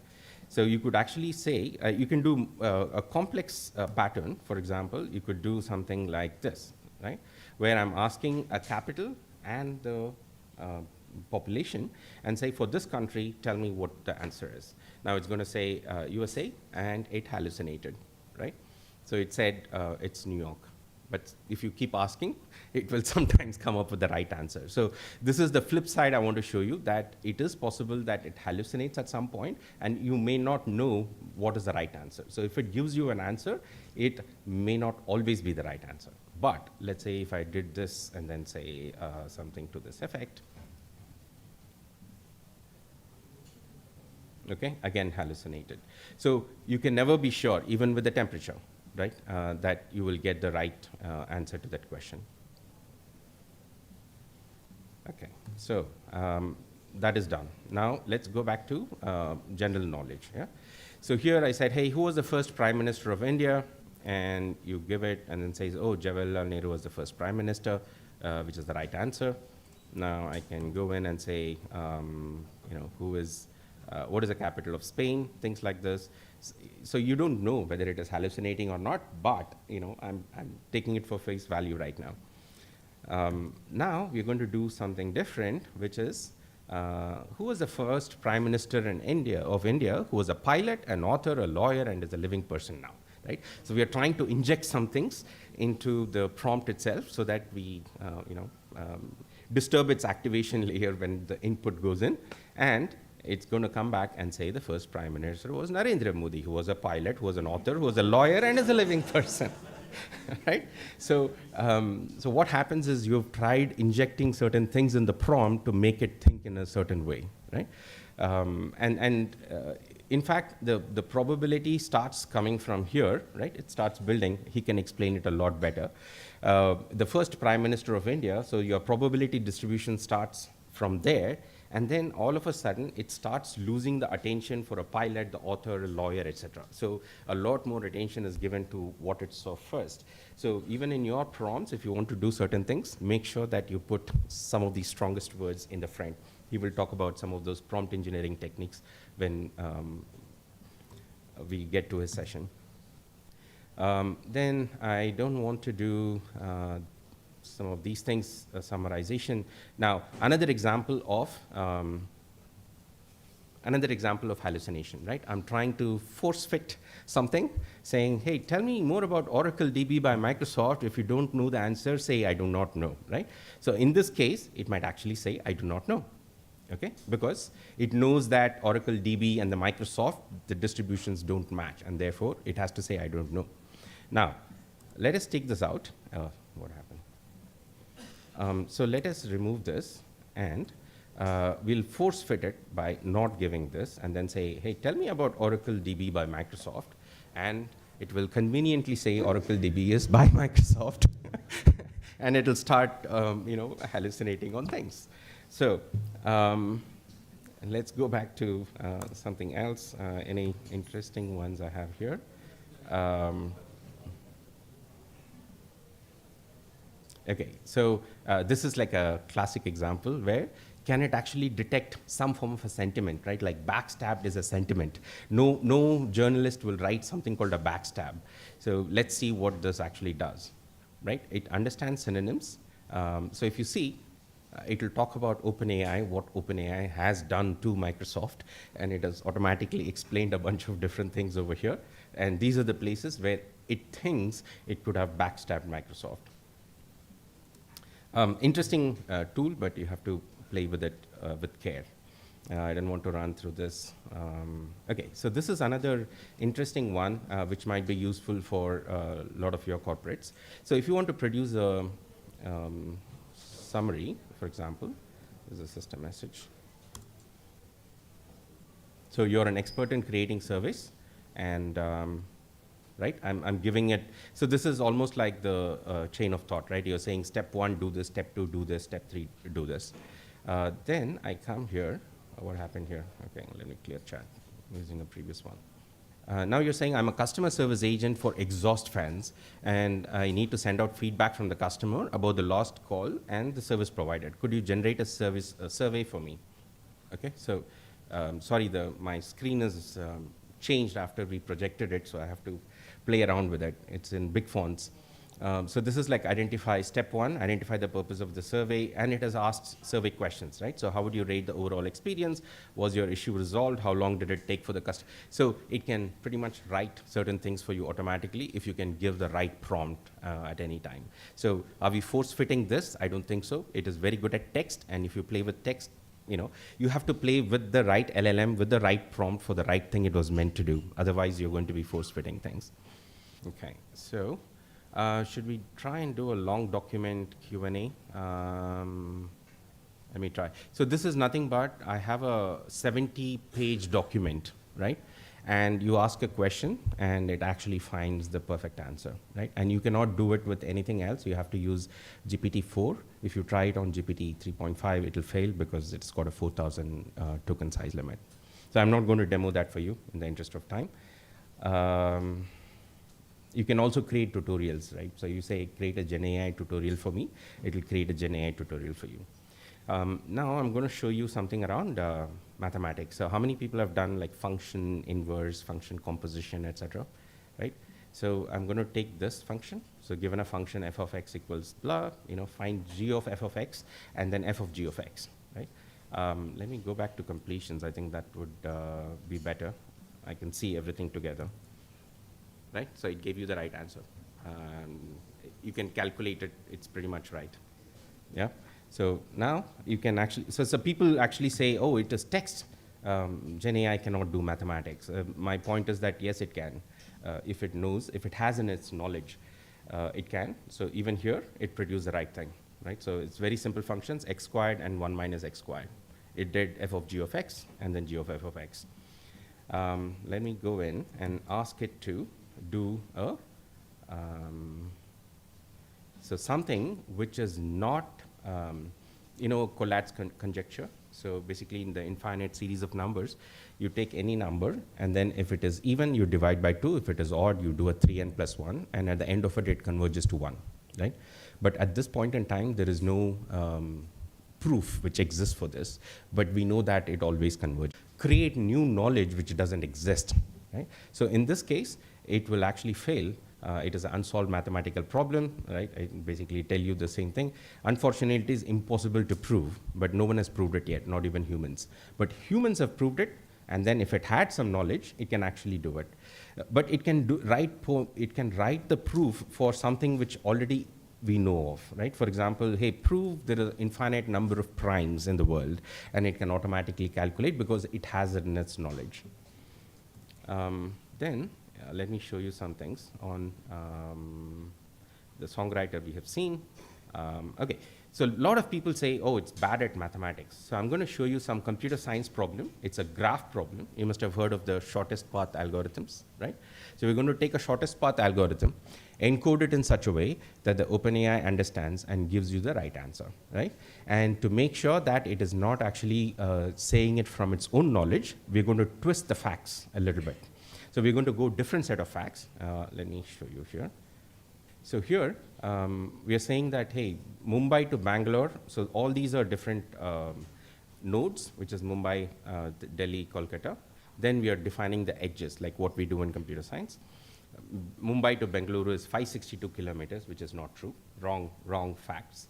So you could actually say, you can do a complex pattern. For example, you could do something like this, right? Where I'm asking a capital and the population and say, for this country, tell me what the answer is. Now it's going to say USA, and it hallucinated, right? So it said it's New York. But if you keep asking, it will sometimes come up with the right answer. So this is the flip side I want to show you, that it is possible that it hallucinates at some point, and you may not know what is the right answer. So if it gives you an answer, it may not always be the right answer. But let's say if I did this and then say something to this effect, okay, again hallucinated. So you can never be sure, even with the temperature, right, that you will get the right answer to that question. Okay, so that is done. Now let's go back to general knowledge. Yeah? So here I said, hey, who was the first Prime Minister of India? And you give it and then says, oh, Jawaharlal Nehru was the first Prime Minister, which is the right answer. Now I can go in and say, who is, what is the capital of Spain? Things like this. So you don't know whether it is hallucinating or not, but I'm taking it for face value right now. Now we're going to do something different, which is who was the first Prime Minister in India who was a pilot, an author, a lawyer, and is a living person now? right? So we are trying to inject some things into the prompt itself so that we, disturb its activation layer when the input goes in, and it's going to come back and say the first Prime Minister was Narendra Modi, who was a pilot, who was an author, who was a lawyer, and is a living person. Right? So what happens is you've tried injecting certain things in the prompt to make it think in a certain way, right? In fact, the probability starts coming from here, right? It starts building. He can explain it a lot better. The first Prime Minister of India, so your probability distribution starts from there, and then all of a sudden it starts losing the attention for a pilot, the author, a lawyer, etc. So a lot more attention is given to what it saw first. So even in your prompts, if you want to do certain things, make sure that you put some of the strongest words in the front. He will talk about some of those prompt engineering techniques when we get to his session. Then I don't want to do some of these things, summarization. Now, another example of hallucination, right? I'm trying to force fit something, saying, hey, tell me more about Oracle DB by Microsoft. If you don't know the answer, say, I do not know, right? So in this case, it might actually say, I do not know, okay? Because it knows that Oracle DB and the Microsoft, the distributions don't match, and therefore, it has to say, I don't know. Now, let us take this out. What happened? So let us remove this, and we'll force fit it by not giving this, and then say, hey, tell me about Oracle DB by Microsoft, and it will conveniently say Oracle DB is by Microsoft, and it'll start, hallucinating on things. So let's go back to something else. Any interesting ones I have here? Okay, so this is like a classic example where can it actually detect some form of a sentiment, right? Like backstabbed is a sentiment. No journalist will write something called a backstab. So let's see what this actually does, right? It understands synonyms. So if you see, it will talk about OpenAI, what OpenAI has done to Microsoft, and it has automatically explained a bunch of different things over here. And these are the places where it thinks it could have backstabbed Microsoft. Interesting tool, but you have to play with it with care. I don't want to run through this. Okay, so this is another interesting one which might be useful for a lot of your corporates. So if you want to produce a summary, for example, this is a system message. So you're an expert in creating surveys, and right? I'm giving it, so this is almost like the chain of thought, right? You're saying step 1, do this, step 2, do this, step 3, do this. Then I come here, what happened here? Okay, let me clear chat, using the previous one. Now you're saying I'm a customer service agent for exhaust fans, and I need to send out feedback from the customer about the lost call and the service provided. Could you generate a survey for me? Okay, so sorry, my screen is changed after we projected it, so I have to play around with it. It's in big fonts. So this is like identify step 1, identify the purpose of the survey, and it has asked survey questions, right? So how would you rate the overall experience? Was your issue resolved? How long did it take for the customer? So it can pretty much write certain things for you automatically if you can give the right prompt at any time. So are we force fitting this? I don't think so. It is very good at text, and if you play with text, you have to play with the right LLM, with the right prompt for the right thing it was meant to do. Otherwise, you're going to be force fitting things. Okay, so should we try and do a long document Q&A? Let me try. So this is nothing but I have a 70-page document, right? And you ask a question, and it actually finds the perfect answer, right? And you cannot do it with anything else. You have to use GPT-4. If you try it on GPT 3.5, it'll fail because it's got a 4,000 token size limit. So I'm not going to demo that for you in the interest of time. You can also create tutorials, right? So you say, create a GenAI tutorial for me. It'll create a GenAI tutorial for you. Now I'm going to show you something around mathematics. So how many people have done like function inverse, function composition, etc., right? So I'm going to take this function. So given a function f of x equals blah, find g of f of x and then f of g of x, right? Let me go back to completions. I think that would be better. I can see everything together. right? So it gave you the right answer. You can calculate it, it's pretty much right. Yeah. So now you can actually, so people actually say, oh, it is text. Gen AI cannot do mathematics. My point is that yes, it can. If it knows, if it has in its knowledge, it can. So even here, it produced the right thing, right? So it's very simple functions, x squared and 1 minus x squared. It did f of g of x and then g of f of x. Let me go in and ask it to do a, so something which is not, Collat's conjecture. So basically in the infinite series of numbers, you take any number, and then if it is even, you divide by 2. If it is odd, you do a 3n plus 1, and at the end of it, it converges to 1, right? But at this point in time, there is no proof which exists for this, but we know that it always converges. Create new knowledge which doesn't exist, right? So in this case, it will actually fail. It is an unsolved mathematical problem, right? I basically tell you the same thing. Unfortunately, it is impossible to prove, but no one has proved it yet, not even humans. But humans have proved it, and then if it had some knowledge, it can actually do it. But it can write the proof for something which already we know of, right? For example, hey, prove there is an infinite number of primes in the world, and it can automatically calculate because it has it in its knowledge. Then let me show you some things on the songwriter we have seen. Okay, so a lot of people say, oh, it's bad at mathematics. So I'm going to show you some computer science problem. It's a graph problem. You must have heard of the shortest path algorithms, right? So we're going to take a shortest path algorithm, encode it in such a way that the OpenAI understands and gives you the right answer, right? And to make sure that it is not actually saying it from its own knowledge, we're going to twist the facts a little bit. So we're going to go different set of facts. Let me show you here. So here, we are saying that, hey, Mumbai to Bangalore, so all these are different nodes, which is Mumbai, Delhi, Kolkata. Then we are defining the edges, like what we do in computer science. Mumbai to Bengaluru is 562 kilometers, which is not true, wrong facts.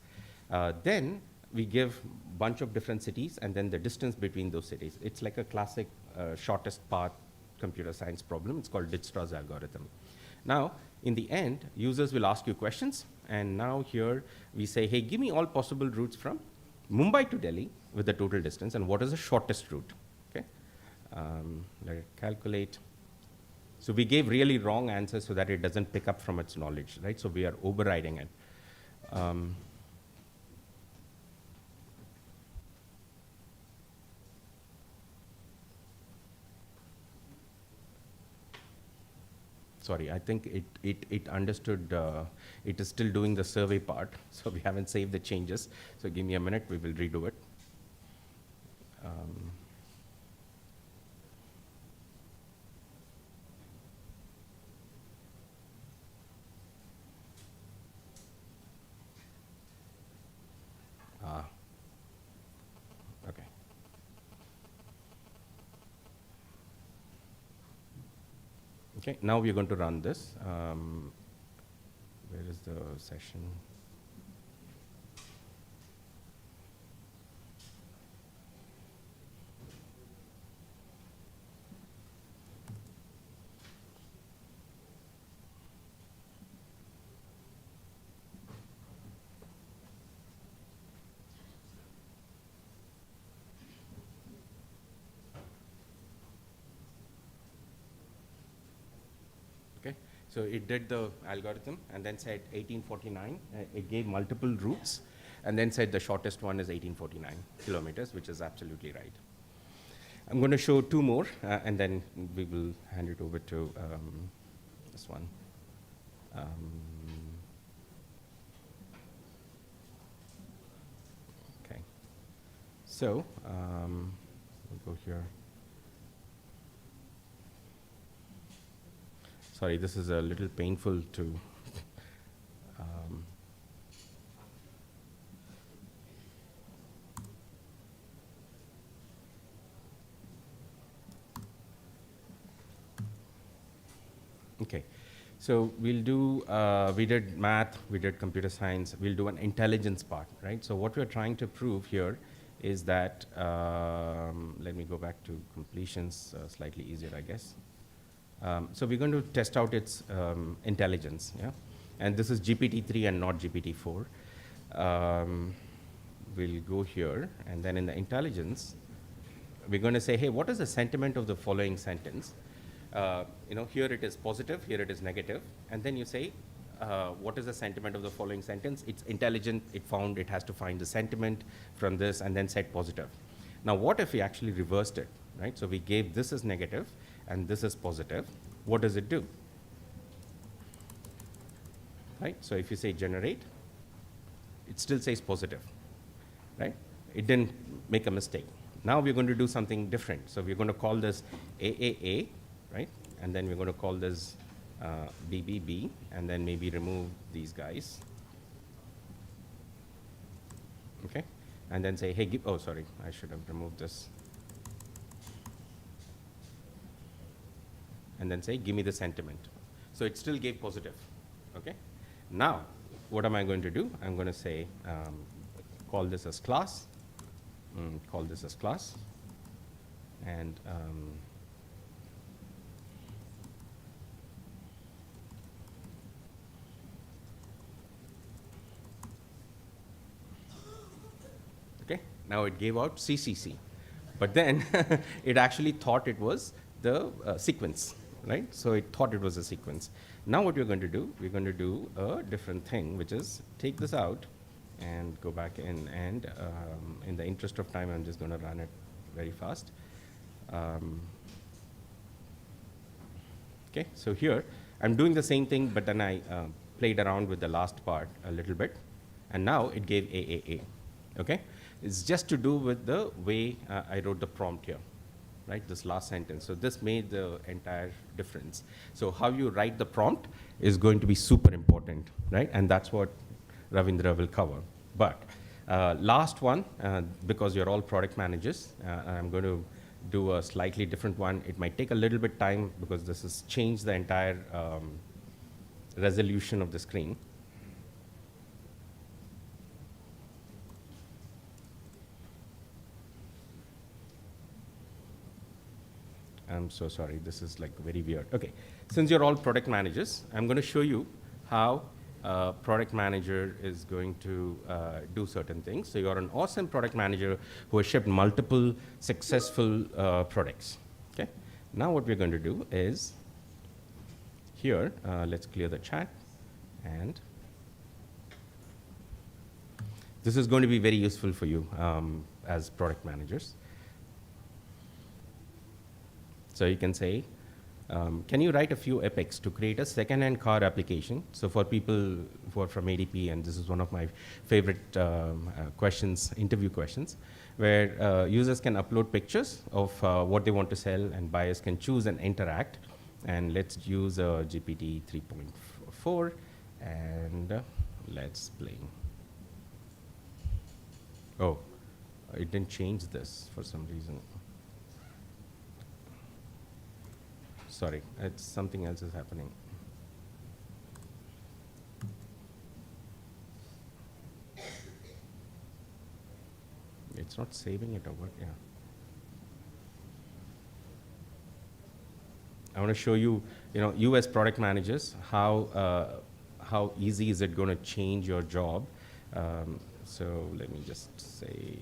Then we give a bunch of different cities, and then the distance between those cities. It's like a classic shortest path computer science problem. It's called Dijkstra's algorithm. Now, in the end, users will ask you questions, and now here we say, hey, give me all possible routes from Mumbai to Delhi with the total distance, and what is the shortest route, okay? Let it calculate. So we gave really wrong answers so that it doesn't pick up from its knowledge, right? So we are overriding it. Sorry, I think it understood, it is still doing the survey part, so we haven't saved the changes. So give me a minute, we will redo it. Okay. Okay, now we're going to run this. Where is the session? So it did the algorithm and then said 1849. It gave multiple routes and then said the shortest one is 1849 kilometers, which is absolutely right. I'm going to show two more, and then we will hand it over to this one. Okay. So we'll go here. Sorry, this is a little painful to okay. So we'll do, we did math, we did computer science, we'll do an intelligence part, right? So what we're trying to prove here is that, let me go back to completions, slightly easier, I guess. So we're going to test out its intelligence, yeah? And this is GPT-3 and not GPT-4. We'll go here, and then in the intelligence, we're going to say, hey, what is the sentiment of the following sentence? Here it is positive, here it is negative, and then you say, what is the sentiment of the following sentence? It's intelligent, it has to find the sentiment from this and then set positive. Now what if we actually reversed it, right? So we gave this as negative and this is positive. What does it do? Right? So if you say generate, it still says positive, right? It didn't make a mistake. Now we're going to do something different. So we're going to call this AAA, right? And then we're going to call this BBB, and then maybe remove these guys. Okay? And then say, hey, oh, sorry, I should have removed this. And then say, give me the sentiment. So it still gave positive, okay? Now, what am I going to do? I'm going to say, call this as class, call this as class, and okay, now it gave out CCC, but then it actually thought it was the sequence, right? So it thought it was a sequence. Now what we're going to do, we're going to do a different thing, which is take this out and go back in, and in the interest of time, I'm just going to run it very fast. Okay, so here, I'm doing the same thing, but then I played around with the last part a little bit, and now it gave AAA, okay? It's just to do with the way I wrote the prompt here, right? This last sentence. So this made the entire difference. So how you write the prompt is going to be super important, right? And that's what Ravindra will cover. But last one, because you're all product managers, I'm going to do a slightly different one. It might take a little bit time because this has changed the entire resolution of the screen. I'm so sorry, this is like very weird. Okay, since you're all product managers, I'm going to show you how a product manager is going to do certain things. So you're an awesome product manager who has shipped multiple successful products. Okay, now what we're going to do is here, let's clear the chat, and this is going to be very useful for you as product managers. So you can say, can you write a few epics to create a second-hand car application? So for people who are from ADP, and this is one of my favorite questions, interview questions, where users can upload pictures of what they want to sell, and buyers can choose and interact. And let's use GPT 3.4, and let's play. Oh, it didn't change this for some reason. Sorry, it's something else is happening. It's not saving it or what? Yeah. I want to show you, you as product managers, how easy is it going to change your job? So let me just say,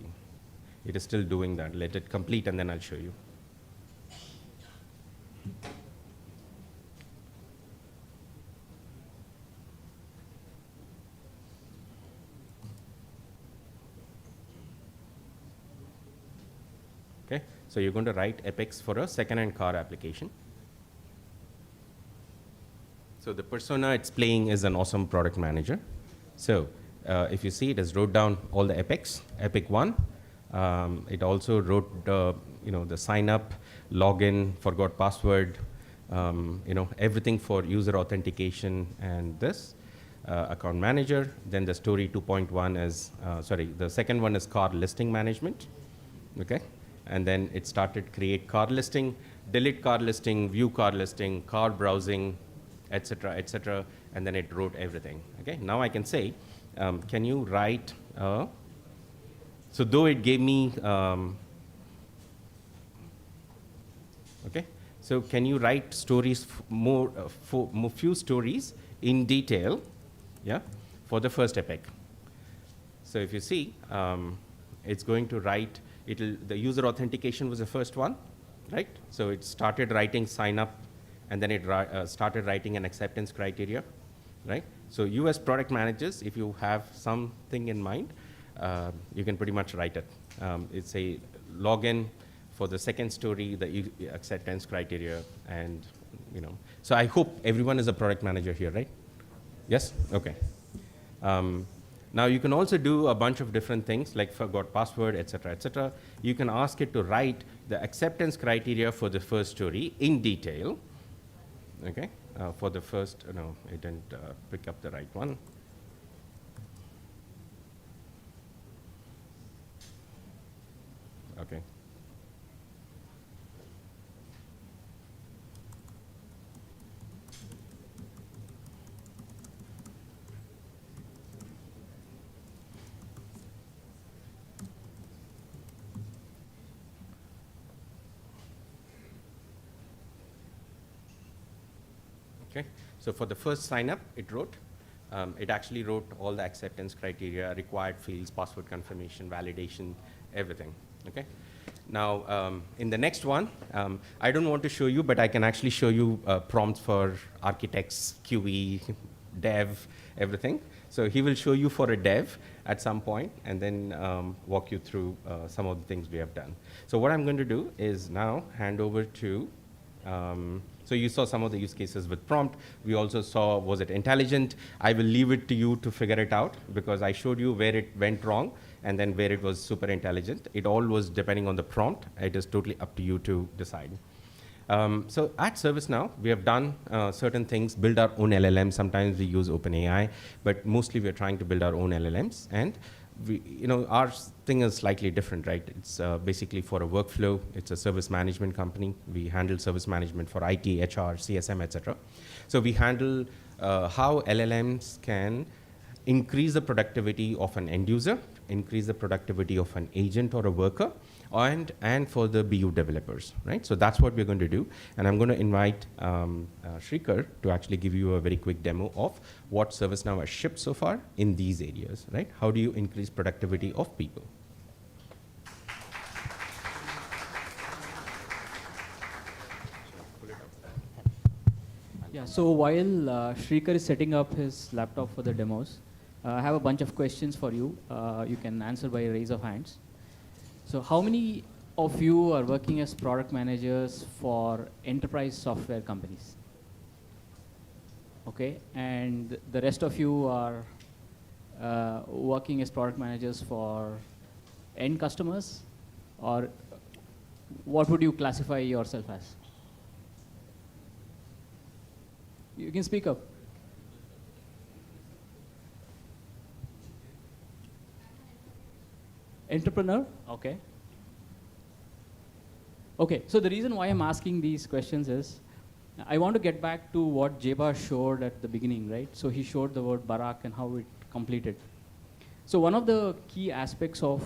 it is still doing that. Let it complete, and then I'll show you. Okay, so you're going to write epics for a second-hand car application. So the persona it's playing is an awesome product manager. So if you see, it has wrote down all the epics. Epic 1. It also wrote the sign up, login, forgot password, everything for user authentication, and this account manager. Then the story 2.1 is the second one is car listing management. Okay. And then it started create car listing, delete car listing, view car listing, car browsing, etc., and then it wrote everything. Okay, now I can say, can you write, so though it gave me, okay, So can you write stories, more few stories in detail, yeah, for the first epic? So if you see, it's going to write, the user authentication was the first one, right? So it started writing sign up, and then it started writing an acceptance criteria, right? So you as product managers, if you have something in mind, you can pretty much write it. It's a login for the second story, the acceptance criteria, and So I hope everyone is a product manager here, right? Yes? Okay. Now you can also do a bunch of different things, like forgot password, etc., etc. You can ask it to write the acceptance criteria for the first story in detail. Okay. For the first, no, it didn't pick up the right one. Okay. Okay, so for the first sign up, it wrote. It actually wrote all the acceptance criteria, required fields, password confirmation, validation, everything. Okay. Now, in the next one, I don't want to show you, but I can actually show you prompts for architects, QE, dev, everything. So he will show you for a dev at some point, and then walk you through some of the things we have done. So what I'm going to do is now hand over to. So you saw some of the use cases with prompt. We also saw, was it intelligent? I will leave it to you to figure it out, because I showed you where it went wrong and then where it was super intelligent. It all was depending on the prompt. It is totally up to you to decide. So at ServiceNow, we have done certain things, build our own LLM. Sometimes we use OpenAI, but mostly we're trying to build our own LLMs. And we, our thing is slightly different, right? It's basically for a workflow. It's a service management company. We handle service management for IT, HR, CSM, etc. So we handle how LLMs can increase the productivity of an end user, increase the productivity of an agent or a worker, and for the BU developers, right? So that's what we're going to do. And I'm going to invite Shrikar to actually give you a very quick demo of what ServiceNow has shipped so far in these areas, right? How do you increase productivity of people? Yeah, so while Shrikar is setting up his laptop for the demos, I have a bunch of questions for you. You can answer by a raise of hands. So how many of you are working as product managers for enterprise software companies? Okay, and the rest of you are working as product managers for end customers, or what would you classify yourself as? You can speak up. Entrepreneur? Okay. Okay, so the reason why I'm asking these questions is, I want to get back to what Jeba showed at the beginning, right? So he showed the word Barak and how it completed. So one of the key aspects of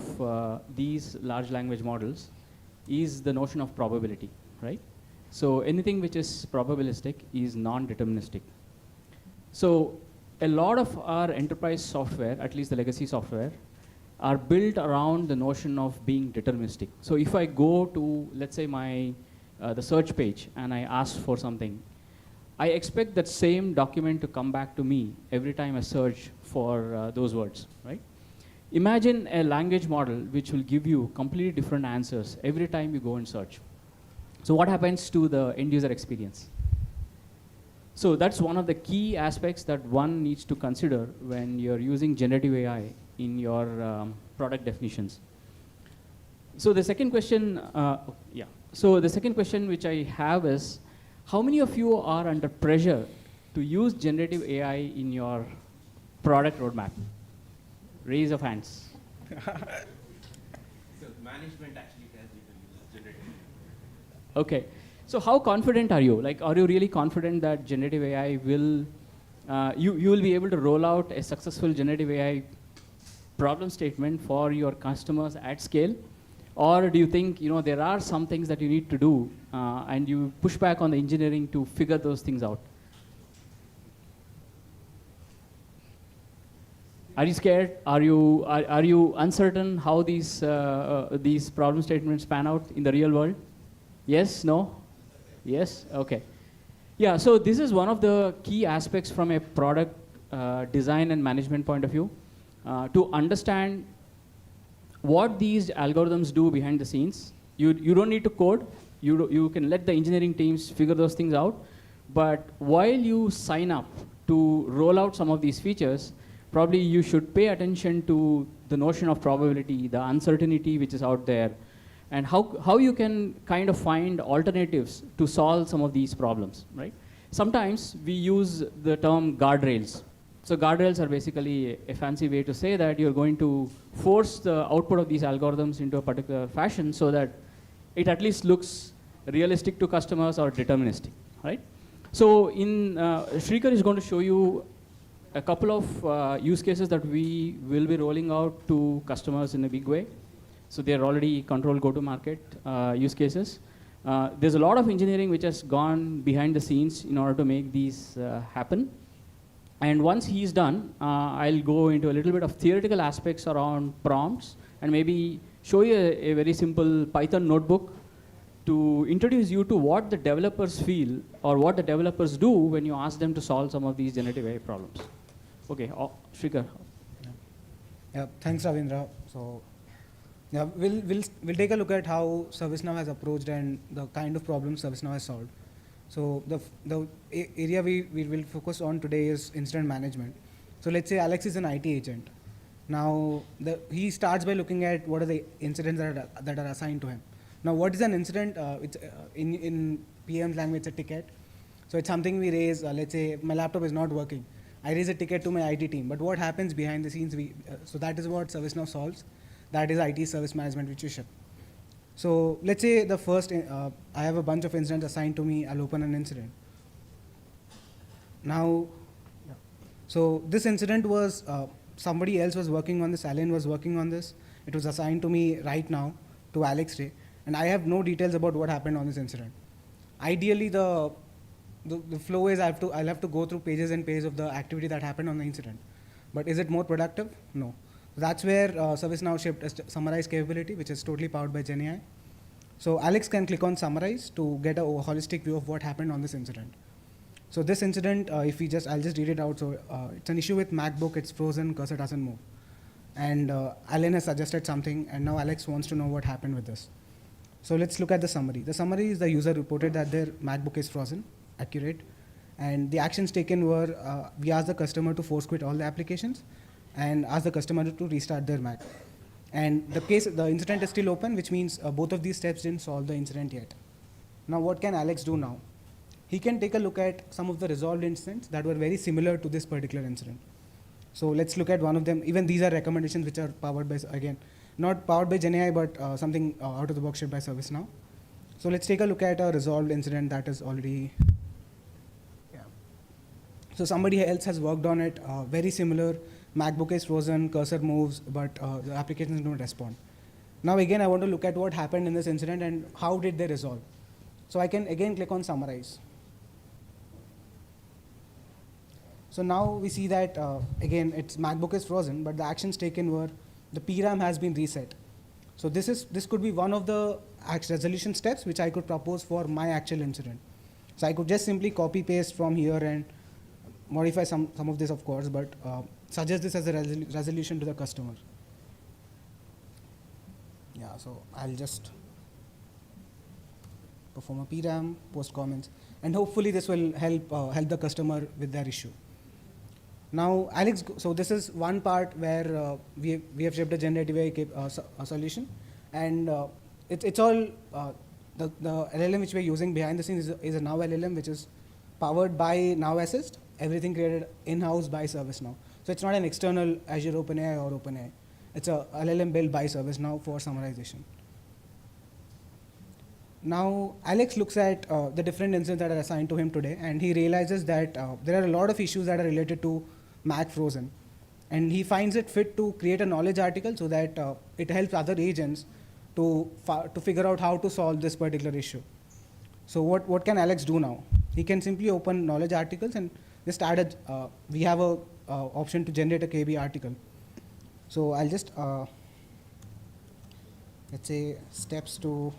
these large language models is the notion of probability, right? So anything which is probabilistic is non-deterministic. So a lot of our enterprise software, at least the legacy software, are built around the notion of being deterministic. So if I go to, let's say, the search page and I ask for something, I expect that same document to come back to me every time I search for those words, right? Imagine a language model which will give you completely different answers every time you go and search. So what happens to the end user experience? So that's one of the key aspects that one needs to consider when you're using generative AI in your product definitions. So the second question, So the second question which I have is, how many of you are under pressure to use generative AI in your product roadmap? Raise of hands. So management actually tells you to use generative AI. Okay, so how confident are you? Like, are you really confident that generative AI will, you will be able to roll out a successful generative AI problem statement for your customers at scale? Or do you think, there are some things that you need to do and you push back on the engineering to figure those things out? Are you scared? Are you uncertain how these problem statements pan out in the real world? Yes? No? Yes? Okay. Yeah, so this is one of the key aspects from a product design and management point of view, to understand what these algorithms do behind the scenes. You don't need to code. You can let the engineering teams figure those things out. But while you sign up to roll out some of these features, probably you should pay attention to the notion of probability, the uncertainty which is out there, and how you can kind of find alternatives to solve some of these problems, right? Sometimes we use the term guardrails. So guardrails are basically a fancy way to say that you're going to force the output of these algorithms into a particular fashion so that it at least looks realistic to customers or deterministic, right? So Shrikar is going to show you a couple of use cases that we will be rolling out to customers in a big way. So they're already controlled go-to-market use cases. There's a lot of engineering which has gone behind the scenes in order to make these happen. And once he's done, I'll go into a little bit of theoretical aspects around prompts and maybe show you a very simple Python notebook to introduce you to what the developers feel or what the developers do when you ask them to solve some of these generative AI problems. Okay, Shrikar. Yeah, thanks, Ravindra. So, yeah, we'll take a look at how ServiceNow has approached and the kind of problems ServiceNow has solved. So the area we will focus on today is incident management. So let's say Alex is an IT agent. Now he starts by looking at what are the incidents that are assigned to him. Now what is an incident? It's in PM's language, it's a ticket. So it's something we raise. Let's say my laptop is not working. I raise a ticket to my IT team. But what happens behind the scenes? So that is what ServiceNow solves. That is IT service management which we ship. So let's say the first, I have a bunch of incidents assigned to me, I'll open an incident. Now, so this incident was, somebody else was working on this, Alan was working on this. It was assigned to me right now, to Alex Ray, and I have no details about what happened on this incident. Ideally, the flow is I'll have to go through pages and pages of the activity that happened on the incident. But is it more productive? No. That's where ServiceNow shipped a summarize capability, which is totally powered by GenAI. So Alex can click on summarize to get a holistic view of what happened on this incident. So this incident, I'll just read it out. So it's an issue with MacBook, it's frozen, cursor doesn't move. And Alan has suggested something, and now Alex wants to know what happened with this. So let's look at the summary. The summary is the user reported that their MacBook is frozen, accurate. And the actions taken were, we asked the customer to force quit all the applications and ask the customer to restart their Mac. And the incident is still open, which means both of these steps didn't solve the incident yet. Now what can Alex do now? He can take a look at some of the resolved incidents that were very similar to this particular incident. So let's look at one of them. Even these are recommendations which are powered by, again, not powered by GenAI, but something out of the box shipped by ServiceNow. So let's take a look at a resolved incident that is already, So somebody else has worked on it, very similar. MacBook is frozen, cursor moves, but the applications don't respond. Now again, I want to look at what happened in this incident and how did they resolve. So I can again click on summarize. So now we see that, again, it's MacBook is frozen, but the actions taken were the PRAM has been reset. So this could be one of the resolution steps which I could propose for my actual incident. So I could just simply copy paste from here and modify some of this, of course, but suggest this as a resolution to the customer. Yeah, so I'll just perform a PRAM, post comments, and hopefully this will help the customer with their issue. Now, Alex, so this is one part where we have shipped a generative AI solution, and it's all the LLM which we're using behind the scenes is a Now LLM, which is powered by Now Assist, everything created in-house by ServiceNow. So it's not an external Azure OpenAI or OpenAI. It's a LLM built by ServiceNow for summarization. Now, Alex looks at the different incidents that are assigned to him today, and he realizes that there are a lot of issues that are related to Mac frozen. And he finds it fit to create a knowledge article so that it helps other agents to figure out how to solve this particular issue. So what can Alex do now? He can simply open knowledge articles and just add we have a option to generate a KB article. So I'll just, let's say, steps to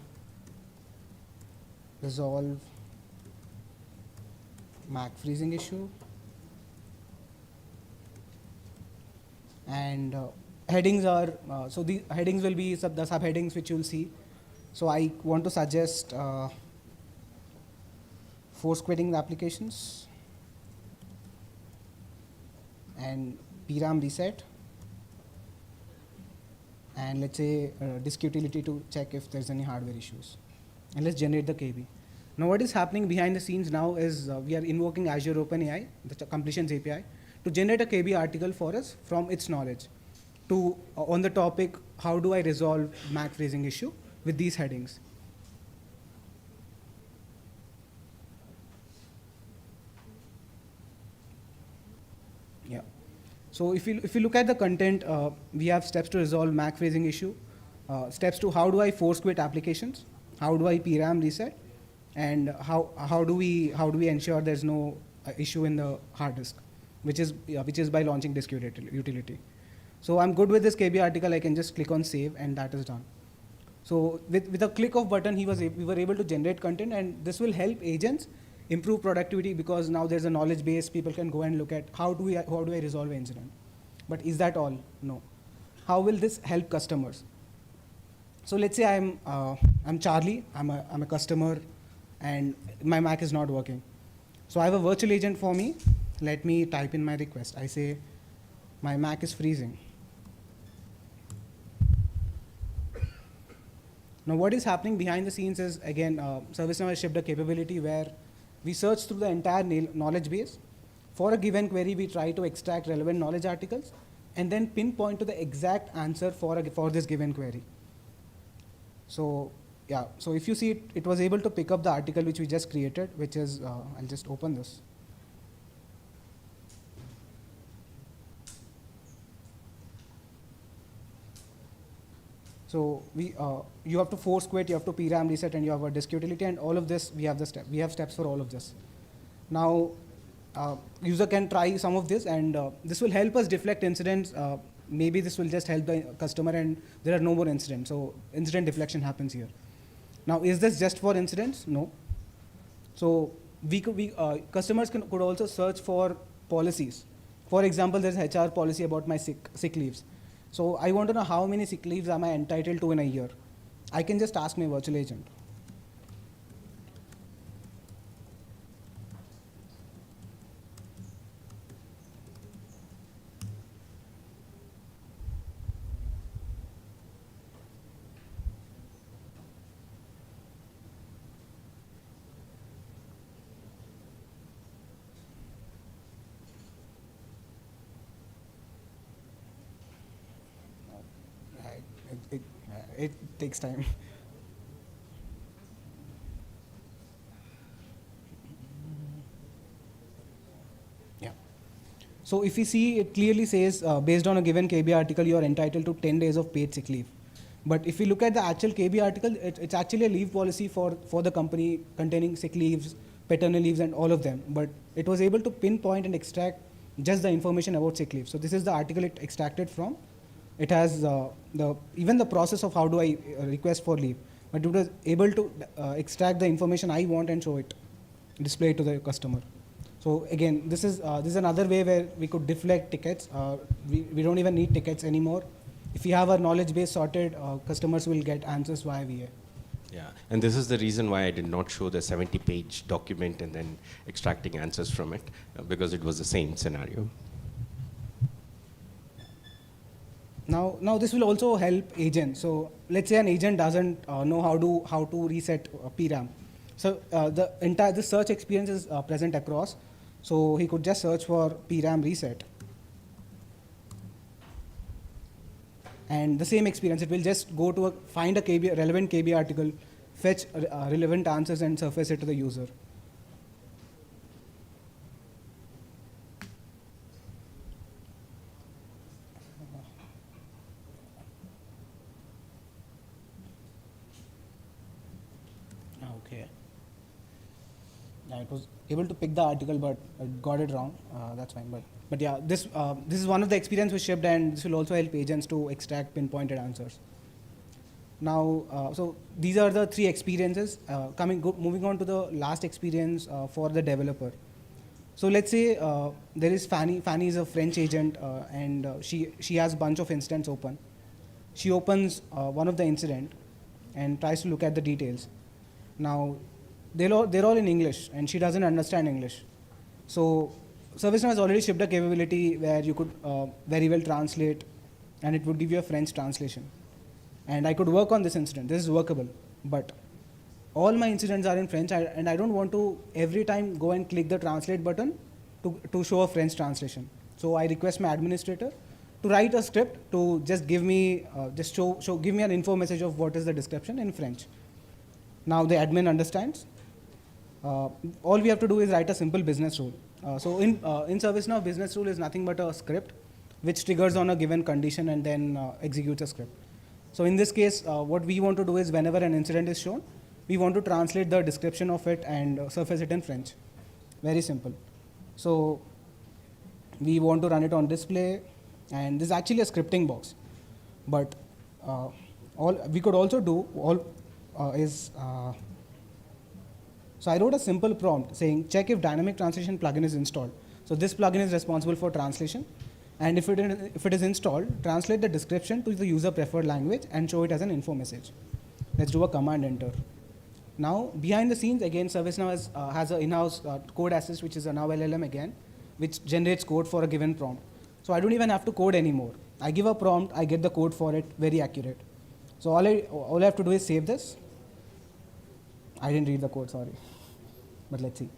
resolve Mac freezing issue. And headings are, so the headings will be the subheadings which you'll see. So I want to suggest force quitting applications and PRAM reset, and let's say disk utility to check if there's any hardware issues. And let's generate the KB. Now what is happening behind the scenes now is we are invoking Azure OpenAI, the completions API, to generate a KB article for us from its knowledge to on the topic, how do I resolve Mac freezing issue with these headings. Yeah. So if you look at the content, we have steps to resolve Mac freezing issue, steps to how do I force quit applications, how do I PRAM reset, and how do we ensure there's no issue in the hard disk, which is by launching disk utility. So I'm good with this KB article. I can just click on save, and that is done. So with a click of button, we were able to generate content, and this will help agents improve productivity because now there's a knowledge base. People can go and look at how do I resolve an incident. But is that all? No. How will this help customers? So let's say I'm Charlie. I'm a customer, and my Mac is not working. So I have a virtual agent for me. Let me type in my request. I say my Mac is freezing. Now what is happening behind the scenes is, again, ServiceNow has shipped a capability where we search through the entire knowledge base. For a given query, we try to extract relevant knowledge articles and then pinpoint to the exact answer for this given query. So yeah, so if you see it was able to pick up the article which we just created, which is, I'll just open this. So you have to force quit, you have to PRAM reset, and you have a disk utility, and all of this, we have steps for all of this. Now, user can try some of this, and this will help us deflect incidents. Maybe this will just help the customer, and there are no more incidents. So incident deflection happens here. Now, is this just for incidents? No. So customers could also search for policies. For example, there's HR policy about my sick leaves. So I want to know how many sick leaves am I entitled to in a year. I can just ask my virtual agent. It takes time. Yeah. So if you see, it clearly says, based on a given KB article, you are entitled to 10 days of paid sick leave. But if you look at the actual KB article, it's actually a leave policy for the company containing sick leaves, paternal leaves, and all of them. But it was able to pinpoint and extract just the information about sick leave. So this is the article it extracted from. It has even the process of how do I request for leave, but it was able to extract the information I want and show it, display it to the customer. So again, this is another way where we could deflect tickets. We don't even need tickets anymore. If we have our knowledge base sorted, customers will get answers via VA. Yeah, and this is the reason why I did not show the 70-page document and then extracting answers from it, because it was the same scenario. Now this will also help agents. So let's say an agent doesn't know how to reset PRAM. So the search experience is present across. So he could just search for PRAM reset. And the same experience, it will just go to find a relevant KB article, fetch relevant answers, and surface it to the user. Yeah, it was able to pick the article, but I got it wrong. That's fine. But yeah, this is one of the experience we shipped, and this will also help agents to extract pinpointed answers. Now, so these are the 3 experiences. Moving on to the last experience for the developer. So let's say there is Fanny. Fanny is a French agent, and she has a bunch of incidents open. She opens one of the incident and tries to look at the details. Now, they're all in English, and she doesn't understand English. So ServiceNow has already shipped a capability where you could very well translate, and it would give you a French translation. And I could work on this incident. This is workable. But all my incidents are in French, and I don't want to every time go and click the translate button to show a French translation. So I request my administrator to write a script to just give me give me an info message of what is the description in French. Now the admin understands. All we have to do is write a simple business rule. So in ServiceNow, business rule is nothing but a script which triggers on a given condition and then executes a script. So in this case, what we want to do is whenever an incident is shown, we want to translate the description of it and surface it in French. Very simple. So we want to run it on display, and this is actually a scripting box. But all we could also do so I wrote a simple prompt saying check if dynamic translation plugin is installed. So this plugin is responsible for translation, and if it is installed, translate the description to the user preferred language and show it as an info message. Let's do a command enter. Now behind the scenes again, ServiceNow has an in-house code assist, which is a Now LLM again, which generates code for a given prompt. So I don't even have to code anymore. I give a prompt, I get the code for it, very accurate. So all I have to do is save this. I didn't read the code, sorry. But let's see.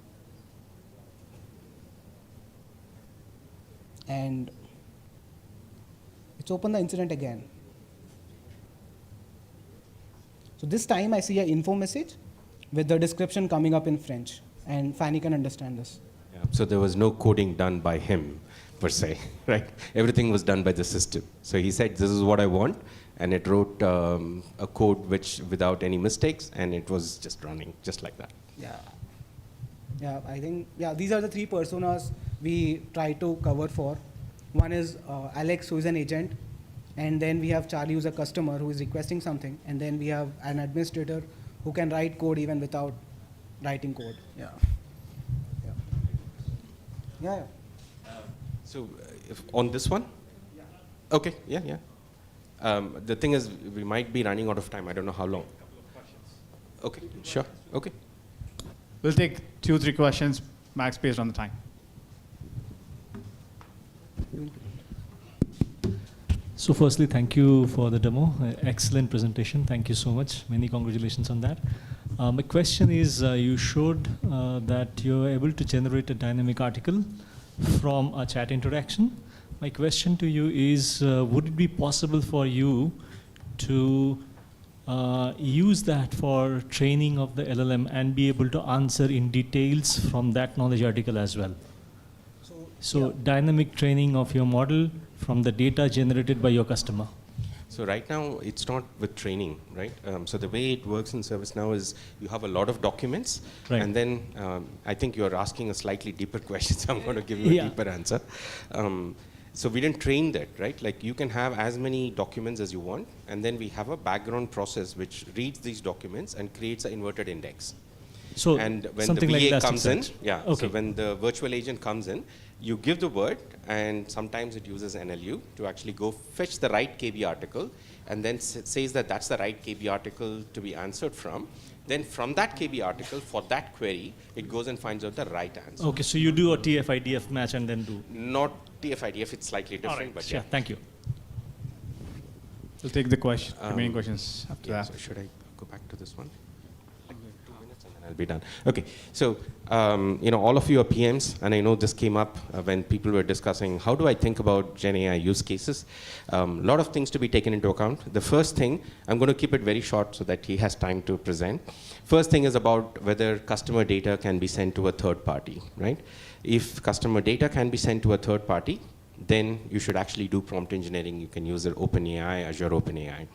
And let's open the incident again. So this time I see an info message with the description coming up in French, and Fanny can understand this. Yeah, so there was no coding done by him, per se, right? Everything was done by the system. So he said, this is what I want, and it wrote a code which without any mistakes, and it was just running just like that. Yeah, I think, these are the 3 personas we try to cover for. One is Alex, who is an agent, and then we have Charlie, who's a customer who is requesting something, and then we have an administrator who can write code even without writing code. So if on this one? Okay, the thing is, we might be running out of time. I don't know how long. Okay, sure, okay. We'll take 2-3 questions, max, based on the time. So firstly, thank you for the demo. Excellent presentation. Thank you so much. Many congratulations on that. My question is, you showed that you're able to generate a dynamic article from a chat interaction. My question to you is, would it be possible for you to use that for training of the LLM and be able to answer in details from that knowledge article as well? So dynamic training of your model from the data generated by your customer. So right now, it's not with training, right? So the way it works in ServiceNow is you have a lot of documents, and then I think you're asking a slightly deeper question, so I'm going to give you a deeper answer. So we didn't train that, right? Like you can have as many documents as you want, and then we have a background process which reads these documents and creates an inverted index. So and when something the VA like comes in, okay. So when the virtual agent comes in, you give the word, and sometimes it uses NLU to actually go fetch the right KB article, and then says that that's the right KB article to be answered from. Then from that KB article, for that query, it goes and finds out the right answer. Okay, so you do a TF-IDF match and then do? Not TF-IDF, it's slightly different, but yeah. Thank you. We'll take the question, remaining questions after that. So should I go back to this one? 2 minutes and then I'll be done. Okay, so all of you are PMs, and I know this came up when people were discussing how do I think about Gen AI use cases. A lot of things to be taken into account. The first thing, I'm going to keep it very short so that he has time to present. First thing is about whether customer data can be sent to a third party, right? If customer data can be sent to a third party, then you should actually do prompt engineering. You can use OpenAI, Azure OpenAI.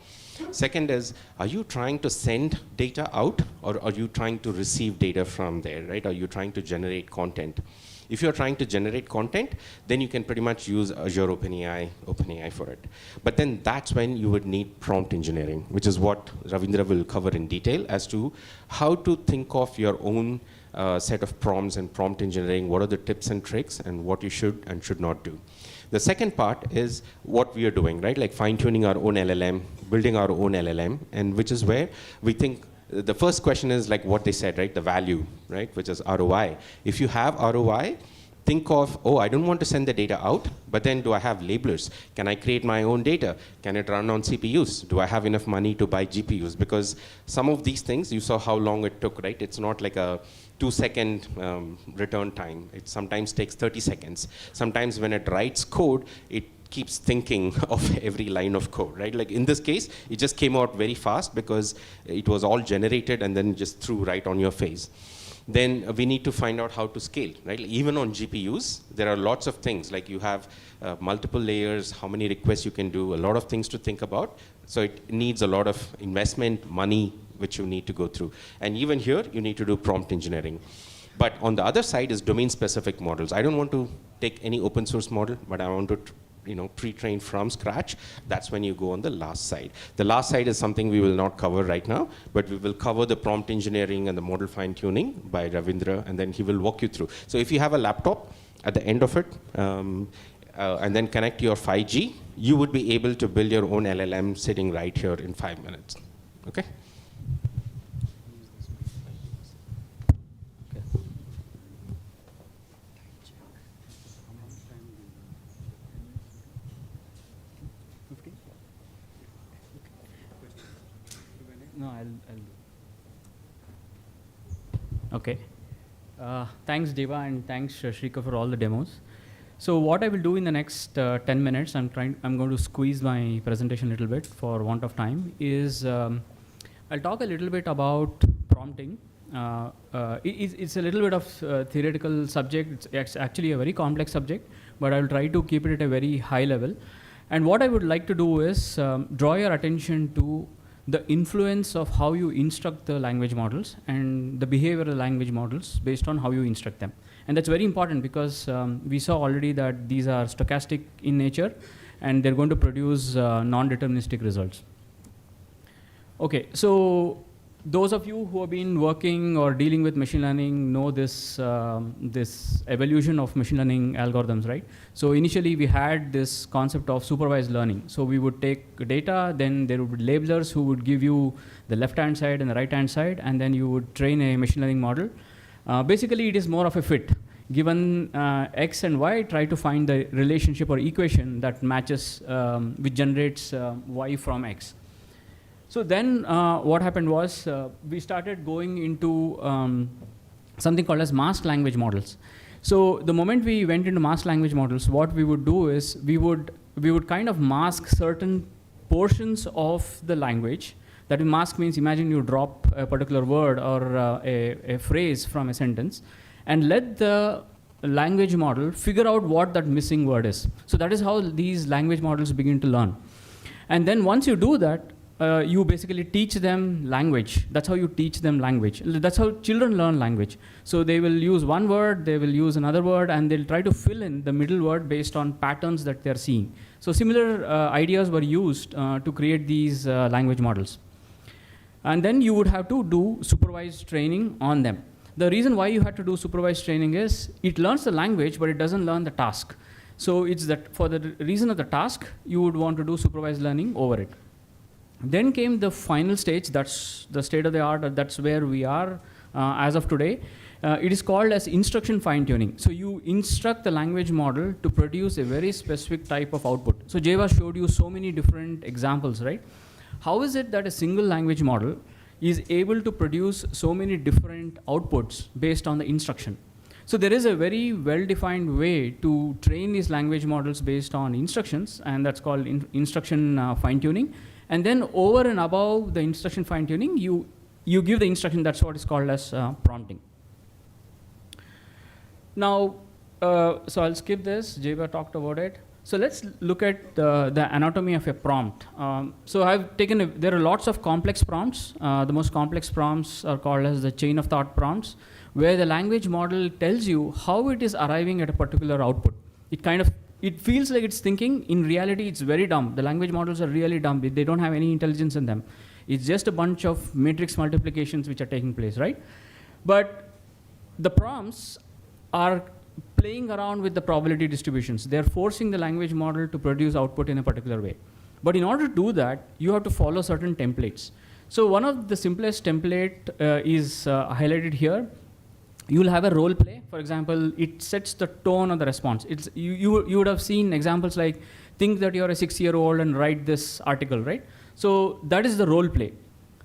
Second is, are you trying to send data out, or are you trying to receive data from there, right? Are you trying to generate content? If you're trying to generate content, then you can pretty much use Azure OpenAI for it. But then that's when you would need prompt engineering, which is what Ravindra will cover in detail as to how to think of your own set of prompts and prompt engineering, what are the tips and tricks, and what you should and should not do. The second part is what we are doing, right? Like fine-tuning our own LLM, building our own LLM, and which is where we think the first question is like what they said, right? The value, right? Which is ROI. If you have ROI, think of, oh, I don't want to send the data out, but then do I have labelers? Can I create my own data? Can it run on CPUs? Do I have enough money to buy GPUs? Because some of these things, you saw how long it took, right? It's not like a 2-second return time. It sometimes takes 30 seconds. Sometimes when it writes code, it keeps thinking of every line of code, right? Like in this case, it just came out very fast because it was all generated and then just threw right on your face. Then we need to find out how to scale, right? Even on GPUs, there are lots of things, like you have multiple layers, how many requests you can do, a lot of things to think about. So it needs a lot of investment, money, which you need to go through. And even here, you need to do prompt engineering. But on the other side is domain-specific models. I don't want to take any open source model, but I want to pre-train from scratch. That's when you go on the last side. The last side is something we will not cover right now, but we will cover the prompt engineering and the model fine-tuning by Ravindra, and then he will walk you through. So if you have a laptop at the end of it, and then connect your 5G, you would be able to build your own LLM sitting right here in 5 minutes, okay? No, I'll Okay. Thanks, Deva, and thanks, Shrika, for all the demos. So what I will do in the next 10 minutes, I'm going to squeeze my presentation a little bit for want of time, is I'll talk a little bit about prompting. It's a little bit of theoretical subject. It's actually a very complex subject, but I'll try to keep it at a very high level. And what I would like to do is draw your attention to the influence of how you instruct the language models and the behavioral language models based on how you instruct them. And that's very important because we saw already that these are stochastic in nature and they're going to produce non-deterministic results. Okay, so those of you who have been working or dealing with machine learning know this, this evolution of machine learning algorithms, right? So initially we had this concept of supervised learning. So we would take data, then there would be labelers who would give you the left-hand side and the right-hand side, and then you would train a machine learning model. Basically, it is more of a fit. Given X and Y, try to find the relationship or equation that matches, which generates Y from X. So then what happened was we started going into something called as masked language models. So the moment we went into masked language models, what we would do is we would kind of mask certain portions of the language. That mask means imagine you drop a particular word or a phrase from a sentence and let the language model figure out what that missing word is. So that is how these language models begin to learn. And then once you do that, you basically teach them language. That's how you teach them language. That's how children learn language. So they will use one word, they will use another word, and they'll try to fill in the middle word based on patterns that they're seeing. So similar ideas were used to create these language models. And then you would have to do supervised training on them. The reason why you had to do supervised training is it learns the language, but it doesn't learn the task. So it's that for the reason of the task, you would want to do supervised learning over it. Then came the final stage, that's the state of the art, that's where we are as of today. It is called as instruction fine-tuning. So you instruct the language model to produce a very specific type of output. So Jeva showed you so many different examples, right? How is it that a single language model is able to produce so many different outputs based on the instruction? So there is a very well-defined way to train these language models based on instructions, and that's called instruction fine-tuning. And then over and above the instruction fine-tuning, you give the instruction. That's what is called as prompting. Now, so I'll skip this. Jeva talked about it. So let's look at the anatomy of a prompt. So I've taken, there are lots of complex prompts. The most complex prompts are called as the chain of thought prompts, where the language model tells you how it is arriving at a particular output. It feels like it's thinking. In reality, it's very dumb. The language models are really dumb. They don't have any intelligence in them. It's just a bunch of matrix multiplications which are taking place, right? But the prompts are playing around with the probability distributions. They're forcing the language model to produce output in a particular way. But in order to do that, you have to follow certain templates. So one of the simplest template is highlighted here. You'll have a role play. For example, it sets the tone of the response. You would have seen examples like, think that you're a 6-year-old and write this article, right? So that is the role play.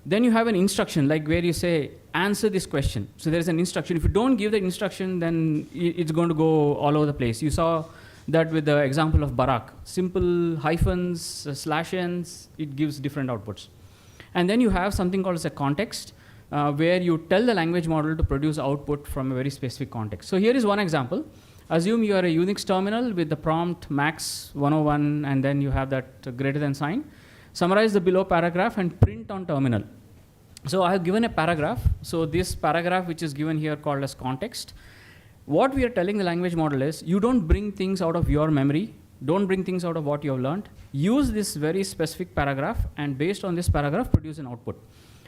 Then you have an instruction, like where you say, answer this question. So there's an instruction. If you don't give the instruction, then it's going to go all over the place. You saw that with the example of Barack. Simple hyphens, slash ns, it gives different outputs. And then you have something called as a context, where you tell the language model to produce output from a very specific context. So here is one example. Assume you are a Unix terminal with the prompt max 101, and then you have that greater than sign. Summarize the below paragraph and print on terminal. So I have given a paragraph. So this paragraph, which is given here, called as context. What we are telling the language model is, you don't bring things out of your memory. Don't bring things out of what you have learned. Use this very specific paragraph, and based on this paragraph, produce an output.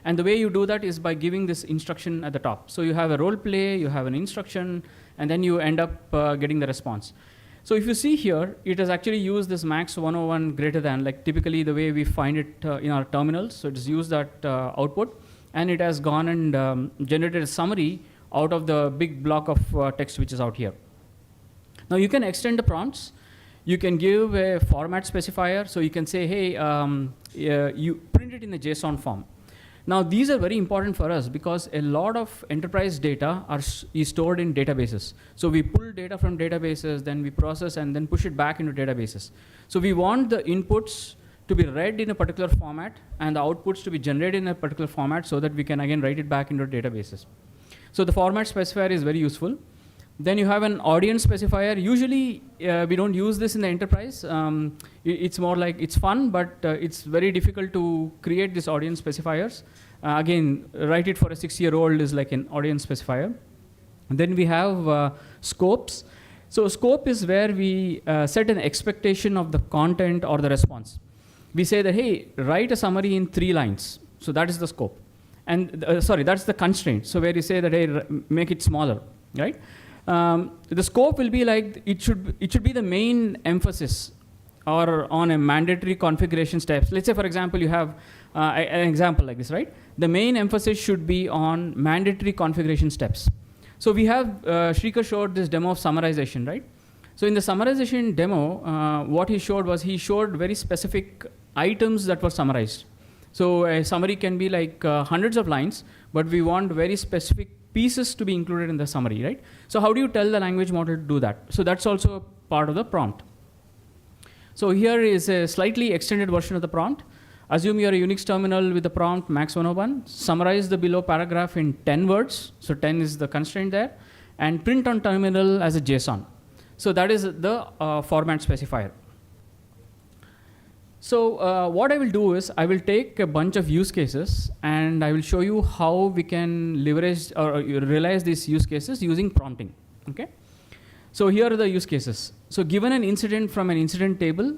And the way you do that is by giving this instruction at the top. So you have a role play, you have an instruction, and then you end up getting the response. So if you see here, it has actually used this max 101 greater than, like typically the way we find it in our terminals. So it's used that output, and it has gone and generated a summary out of the big block of text which is out here. Now you can extend the prompts. You can give a format specifier. So you can say, hey, you print it in a JSON form. Now these are very important for us because a lot of enterprise data is stored in databases. So we pull data from databases, then we process and then push it back into databases. So we want the inputs to be read in a particular format and the outputs to be generated in a particular format so that we can again write it back into databases. So the format specifier is very useful. Then you have an audience specifier. Usually we don't use this in the enterprise. It's more like, it's fun, but it's very difficult to create these audience specifiers. Again, write it for a 6-year-old is like an audience specifier. And then we have scopes. So scope is where we set an expectation of the content or the response. We say that, hey, write a summary in 3 lines. So that is the scope. And sorry, that's the constraint. So where you say that, hey, make it smaller, right? The scope will be like, it should be the main emphasis or on a mandatory configuration steps. Let's say, for example, you have an example like this, right? The main emphasis should be on mandatory configuration steps. So we have, Shrikar showed this demo of summarization, right? So in the summarization demo, what he showed was he showed very specific items that were summarized. So a summary can be like hundreds of lines, but we want very specific pieces to be included in the summary, right? So how do you tell the language model to do that? So that's also part of the prompt. So here is a slightly extended version of the prompt. Assume you're a Unix terminal with the prompt max 101. Summarize the below paragraph in 10 words. So 10 is the constraint there. And print on terminal as a JSON. So that is the format specifier. So what I will do is I will take a bunch of use cases and I will show you how we can leverage or realize these use cases using prompting. Okay? So here are the use cases. So given an incident from an incident table,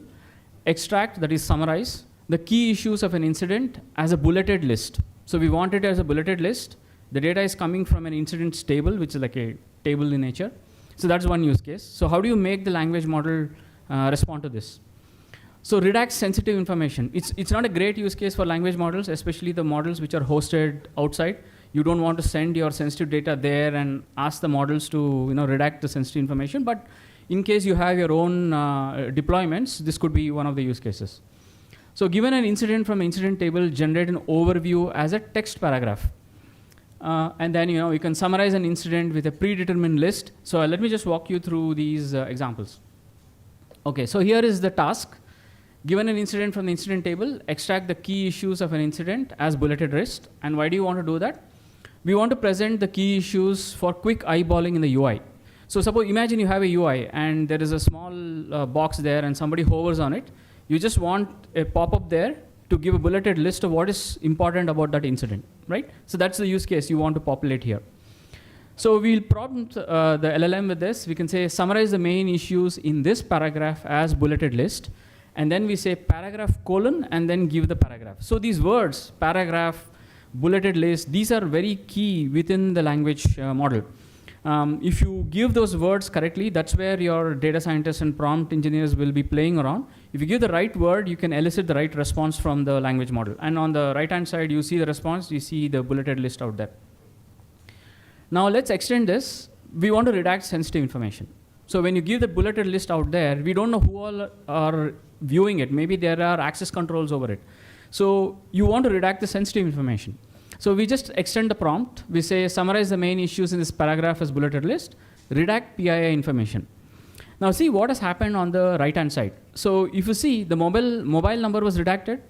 extract, that is summarize, the key issues of an incident as a bulleted list. So we want it as a bulleted list. The data is coming from an incidents table, which is like a table in nature. So that's one use case. So how do you make the language model respond to this? So redact sensitive information. It's not a great use case for language models, especially the models which are hosted outside. You don't want to send your sensitive data there and ask the models to redact the sensitive information. But in case you have your own deployments, this could be one of the use cases. So given an incident from incident table, generate an overview as a text paragraph. And then you can summarize an incident with a predetermined list. So let me just walk you through these examples. Okay, so here is the task. Given an incident from the incident table, extract the key issues of an incident as bulleted list. And why do you want to do that? We want to present the key issues for quick eyeballing in the UI. So suppose, imagine you have a UI and there is a small box there and somebody hovers on it. You just want a pop-up there to give a bulleted list of what is important about that incident, right? So that's the use case you want to populate here. So we'll prompt the LLM with this. We can say, summarize the main issues in this paragraph as bulleted list. And then we say paragraph colon, and then give the paragraph. So these words, paragraph, bulleted list, these are very key within the language model. If you give those words correctly, that's where your data scientists and prompt engineers will be playing around. If you give the right word, you can elicit the right response from the language model. And on the right-hand side, you see the response, you see the bulleted list out there. Now let's extend this. We want to redact sensitive information. So when you give the bulleted list out there, we don't know who all are viewing it. Maybe there are access controls over it. So you want to redact the sensitive information. So we just extend the prompt. We say, summarize the main issues in this paragraph as bulleted list, redact PII information. Now see what has happened on the right-hand side. So if you see, the mobile number was redacted,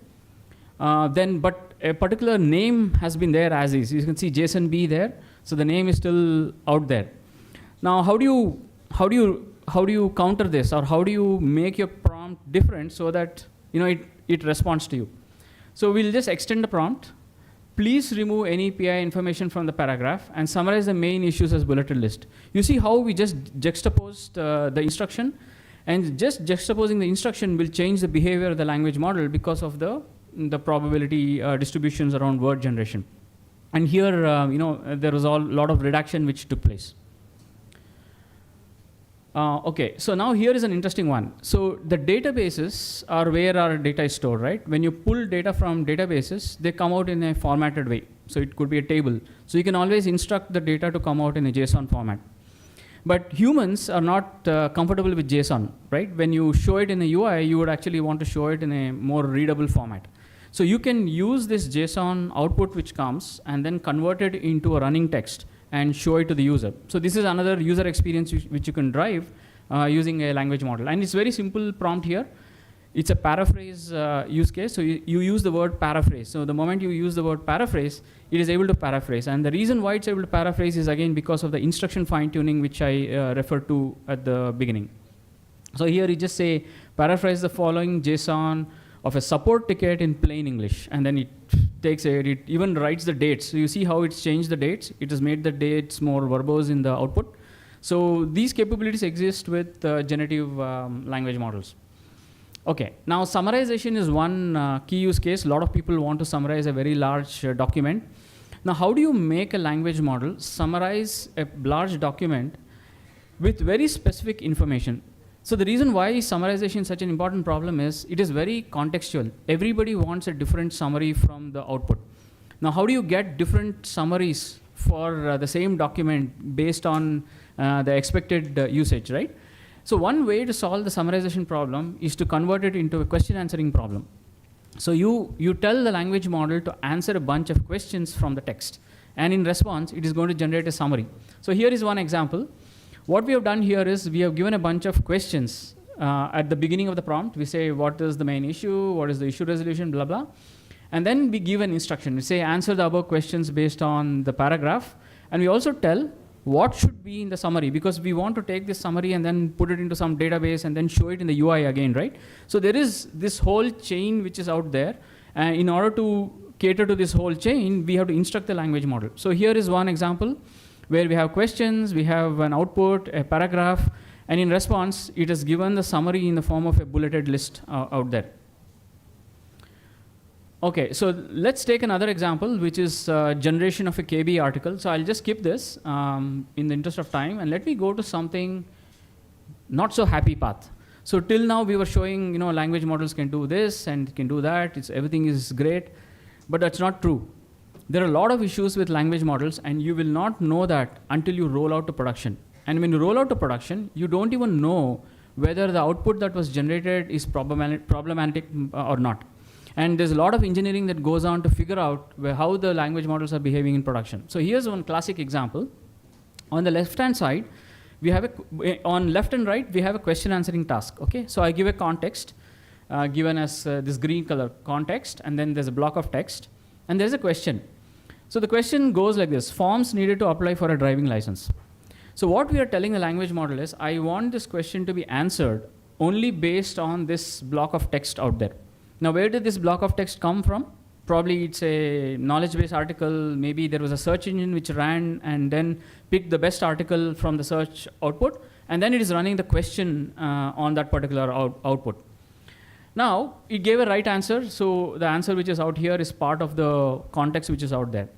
but a particular name has been there as is. You can see Jason B there, so the name is still out there. Now how do you counter this, or how do you make your prompt different so that it responds to you? So we'll just extend the prompt. Please remove any PI information from the paragraph and summarize the main issues as bulleted list. You see how we just juxtaposed the instruction, and just juxtaposing the instruction will change the behavior of the language model because of the probability distributions around word generation. And here, there was a lot of redaction which took place. Okay, so now here is an interesting one. So the databases are where our data is stored, right? When you pull data from databases, they come out in a formatted way. So it could be a table. So you can always instruct the data to come out in a JSON format. But humans are not comfortable with JSON, right? When you show it in a UI, you would actually want to show it in a more readable format. So you can use this JSON output which comes and then convert it into a running text and show it to the user. So this is another user experience which you can drive using a language model. And it's very simple prompt here. It's a paraphrase use case. So you use the word paraphrase. So the moment you use the word paraphrase, it is able to paraphrase. And the reason why it's able to paraphrase is again because of the instruction fine-tuning which I referred to at the beginning. So here you just say, paraphrase the following JSON of a support ticket in plain English, and then it takes it even writes the dates. So you see how it's changed the dates. It has made the dates more verbose in the output. So these capabilities exist with generative language models. Okay, now summarization is one key use case. A lot of people want to summarize a very large document. Now how do you make a language model summarize a large document with very specific information? So the reason why summarization is such an important problem is it is very contextual. Everybody wants a different summary from the output. Now how do you get different summaries for the same document based on the expected usage, right? So one way to solve the summarization problem is to convert it into a question answering problem. So you tell the language model to answer a bunch of questions from the text, and in response it is going to generate a summary. So here is one example. What we have done here is we have given a bunch of questions at the beginning of the prompt. We say, what is the main issue? What is the issue resolution? Blah, blah. And then we give an instruction. We say, answer the above questions based on the paragraph. And we also tell what should be in the summary, because we want to take this summary and then put it into some database and then show it in the UI again, right? So there is this whole chain which is out there. And in order to cater to this whole chain, we have to instruct the language model. So here is one example where we have questions, we have an output, a paragraph, and in response, it is given the summary in the form of a bulleted list out there. Okay, so let's take another example, which is generation of a KB article. So I'll just skip this in the interest of time, and let me go to something not so happy path. So till now, we were showing, language models can do this and can do that. Everything is great, but that's not true. There are a lot of issues with language models, and you will not know that until you roll out to production. And when you roll out to production, you don't even know whether the output that was generated is problematic or not. And there's a lot of engineering that goes on to figure out how the language models are behaving in production. So here's one classic example. On the left-hand side, we have on left and right, we have a question answering task. Okay, so I give a context given as this green color context, and then there's a block of text, and there's a question. So the question goes like this: forms needed to apply for a driving license. So what we are telling the language model is, I want this question to be answered only based on this block of text out there. Now, where did this block of text come from? Probably it's a knowledge base article. Maybe there was a search engine which ran and then picked the best article from the search output, and then it is running the question on that particular output. Now, it gave a right answer, so the answer which is out here is part of the context which is out there.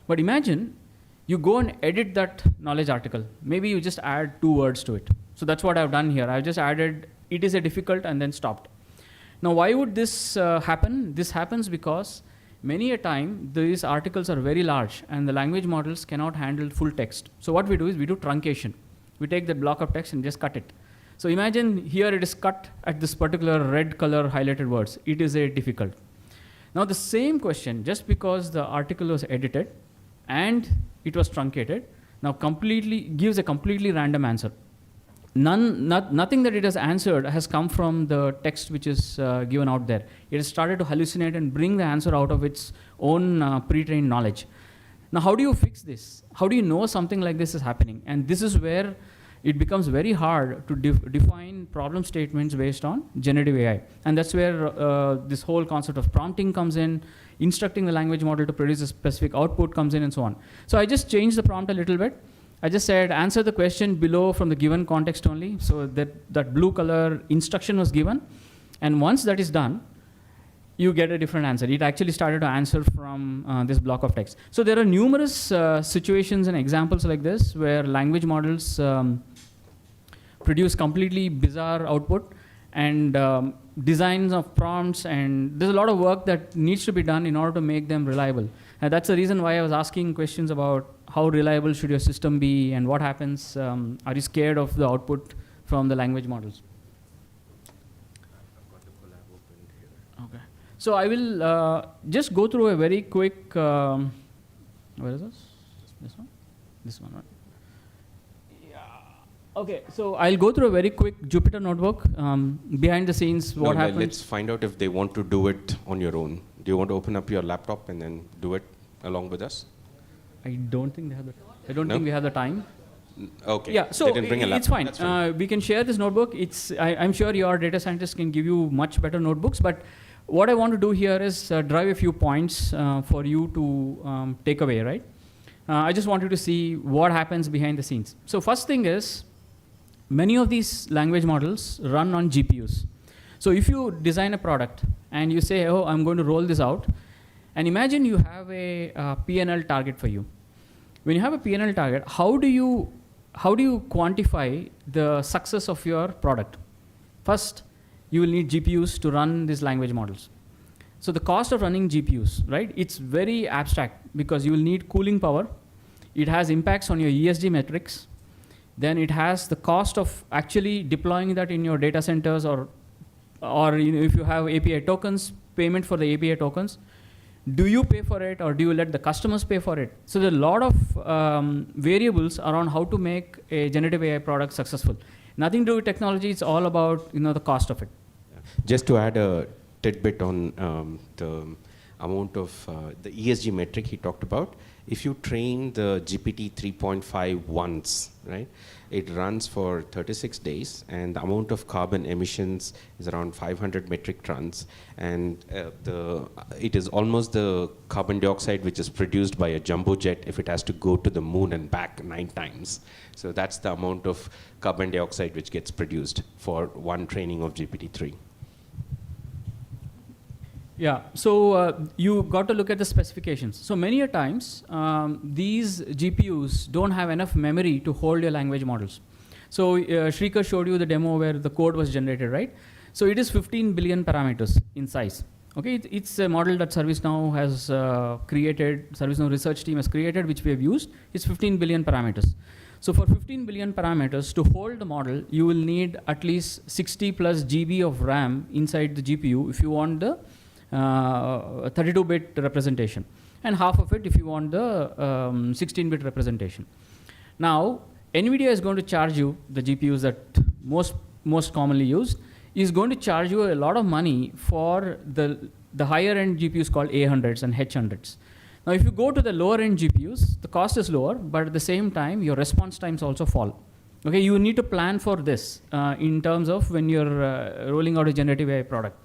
But imagine you go and edit that knowledge article. Maybe you just add 2 words to it. So that's what I've done here. I've just added, it is a difficult, and then stopped. Now, why would this happen? This happens because many a time these articles are very large and the language models cannot handle full text. So what we do is we do truncation. We take that block of text and just cut it. So imagine here it is cut at this particular red color highlighted words. It is a difficult. Now the same question, just because the article was edited and it was truncated, now completely gives a completely random answer. Nothing that it has answered has come from the text which is given out there. It has started to hallucinate and bring the answer out of its own pre-trained knowledge. Now, how do you fix this? How do you know something like this is happening? And this is where it becomes very hard to define problem statements based on generative AI. And that's where this whole concept of prompting comes in, instructing the language model to produce a specific output comes in, and so on. So I just changed the prompt a little bit. I just said, answer the question below from the given context only. So that blue color instruction was given. And once that is done, you get a different answer. It actually started to answer from this block of text. So there are numerous situations and examples like this where language models produce completely bizarre output, and designs of prompts, and there's a lot of work that needs to be done in order to make them reliable. And that's the reason why I was asking questions about how reliable should your system be and what happens. Are you scared of the output from the language models? Okay. So I will just go through a very quick, where is this? This one? This one, right? Okay, so I'll go through a very quick Jupyter notebook. Behind the scenes, what happens? Let's find out if they want to do it on your own. Do you want to open up your laptop and then do it along with us? I don't think they have the. I don't think we have the time. Okay. Yeah, so they didn't bring a laptop. it's fine. That's fine. We can share this notebook. I'm sure your data scientists can give you much better notebooks. But what I want to do here is drive a few points for you to take away. Right? I just want you to see what happens behind the scenes. So first thing is, many of these language models run on GPUs. So if you design a product and you say, oh, I'm going to roll this out, and imagine you have a P&L target for you. When you have a P&L target, how do you quantify the success of your product? First, you will need GPUs to run these language models. So the cost of running GPUs, right? It's very abstract because you will need cooling power. It has impacts on your ESG metrics. Then it has the cost of actually deploying that in your data centers, or if you have API tokens, payment for the API tokens. Do you pay for it, or do you let the customers pay for it? So there are a lot of variables around how to make a generative AI product successful. Nothing to do with technology. It's all about the cost of it. Just to add a tidbit on the amount of the ESG metric he talked about. If you train the GPT 3.5 once, right, it runs for 36 days, and the amount of carbon emissions is around 500 metric tons, and it is almost the carbon dioxide which is produced by a jumbo jet if it has to go to the moon and back 9 times. So that's the amount of carbon dioxide which gets produced for one training of GPT-3. Yeah, so you got to look at the specifications. So many a times, these GPUs don't have enough memory to hold your language models. So Shrikar showed you the demo where the code was generated, right? So it is 15 billion parameters in size. Okay, it's a model that ServiceNow has created, ServiceNow research team has created, which we have used. It's 15 billion parameters. So for 15 billion parameters, to hold the model, you will need at least 60 plus GB of RAM inside the GPU if you want the 32-bit representation, and half of it if you want the 16-bit representation. Now, NVIDIA is going to charge you, the GPUs that most commonly used, is going to charge you a lot of money for the higher end GPUs called A100s and H100s. Now, if you go to the lower end GPUs, the cost is lower, but at the same time, your response times also fall. Okay, you need to plan for this in terms of when you're rolling out a generative AI product.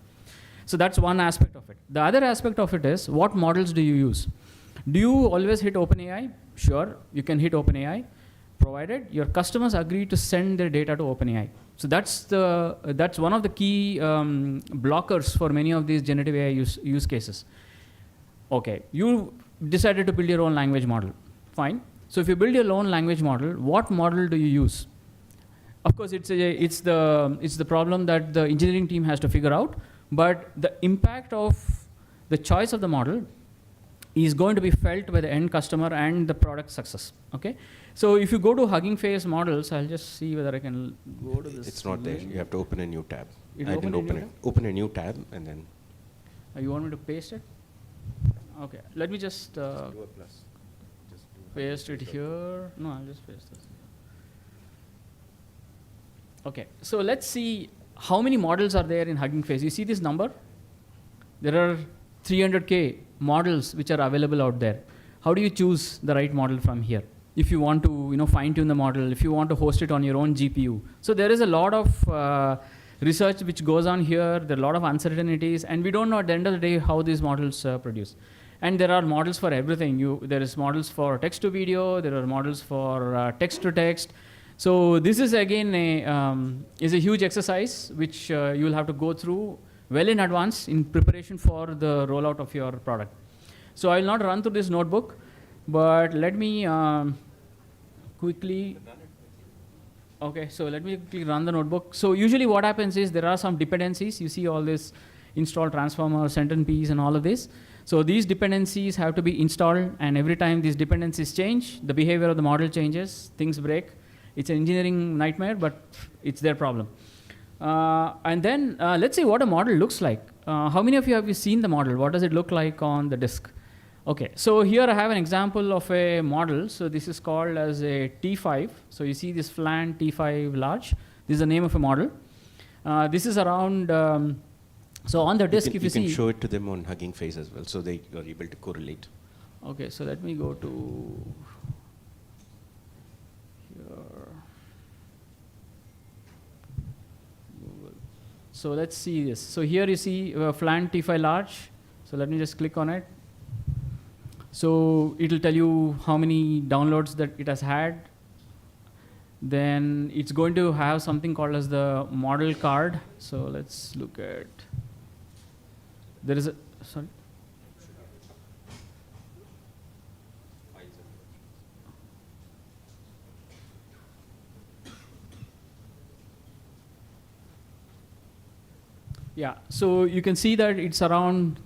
So that's one aspect of it. The other aspect of it is, what models do you use? Do you always hit OpenAI? Sure, you can hit OpenAI, provided your customers agree to send their data to OpenAI. So that's one of the key blockers for many of these generative AI use cases. Okay, you decided to build your own language model. Fine. So if you build your own language model, what model do you use? Of course, it's the problem that the engineering team has to figure out. But the impact of the choice of the model is going to be felt by the end customer and the product success. Okay. So if you go to Hugging Face models, I'll just see whether I can go to this. It's not there. You have to open a new tab. Open a new tab and then. You want me to paste it? Okay. Let me just do a plus. Paste it here. No, I'll just paste this. Okay. So let's see how many models are there in Hugging Face. You see this number? There are 300K models which are available out there. How do you choose the right model from here? If you want to fine-tune the model, if you want to host it on your own GPU. So there is a lot of research which goes on here. There are a lot of uncertainties, and we don't know at the end of the day how these models produce. And there are models for everything. There is models for text to video. There are models for text to text. So this is again is a huge exercise which you will have to go through well in advance in preparation for the rollout of your product. So I will not run through this notebook, but let me quickly. Okay, so let me quickly run the notebook. So usually what happens is there are some dependencies. You see all this install transformer, sentence piece, and all of this. So these dependencies have to be installed, and every time these dependencies change, the behavior of the model changes, things break. It's an engineering nightmare, but it's their problem. And then let's see what a model looks like. How many of you have seen the model? What does it look like on the disk? Okay, so here I have an example of a model. So this is called as a T5. So you see this FLAN T5 large. This is the name of a model. This is around, so on the disk, if you see. You can show it to them on Hugging Face as well, so they are able to correlate. Okay, so let me go to here. Google. So let's see this. So here you see FLAN T5 large. So let me just click on it. So it will tell you how many downloads that it has had. Then it's going to have something called as the model card. So let's look at, there is a, sorry. Yeah, so you can see that it's around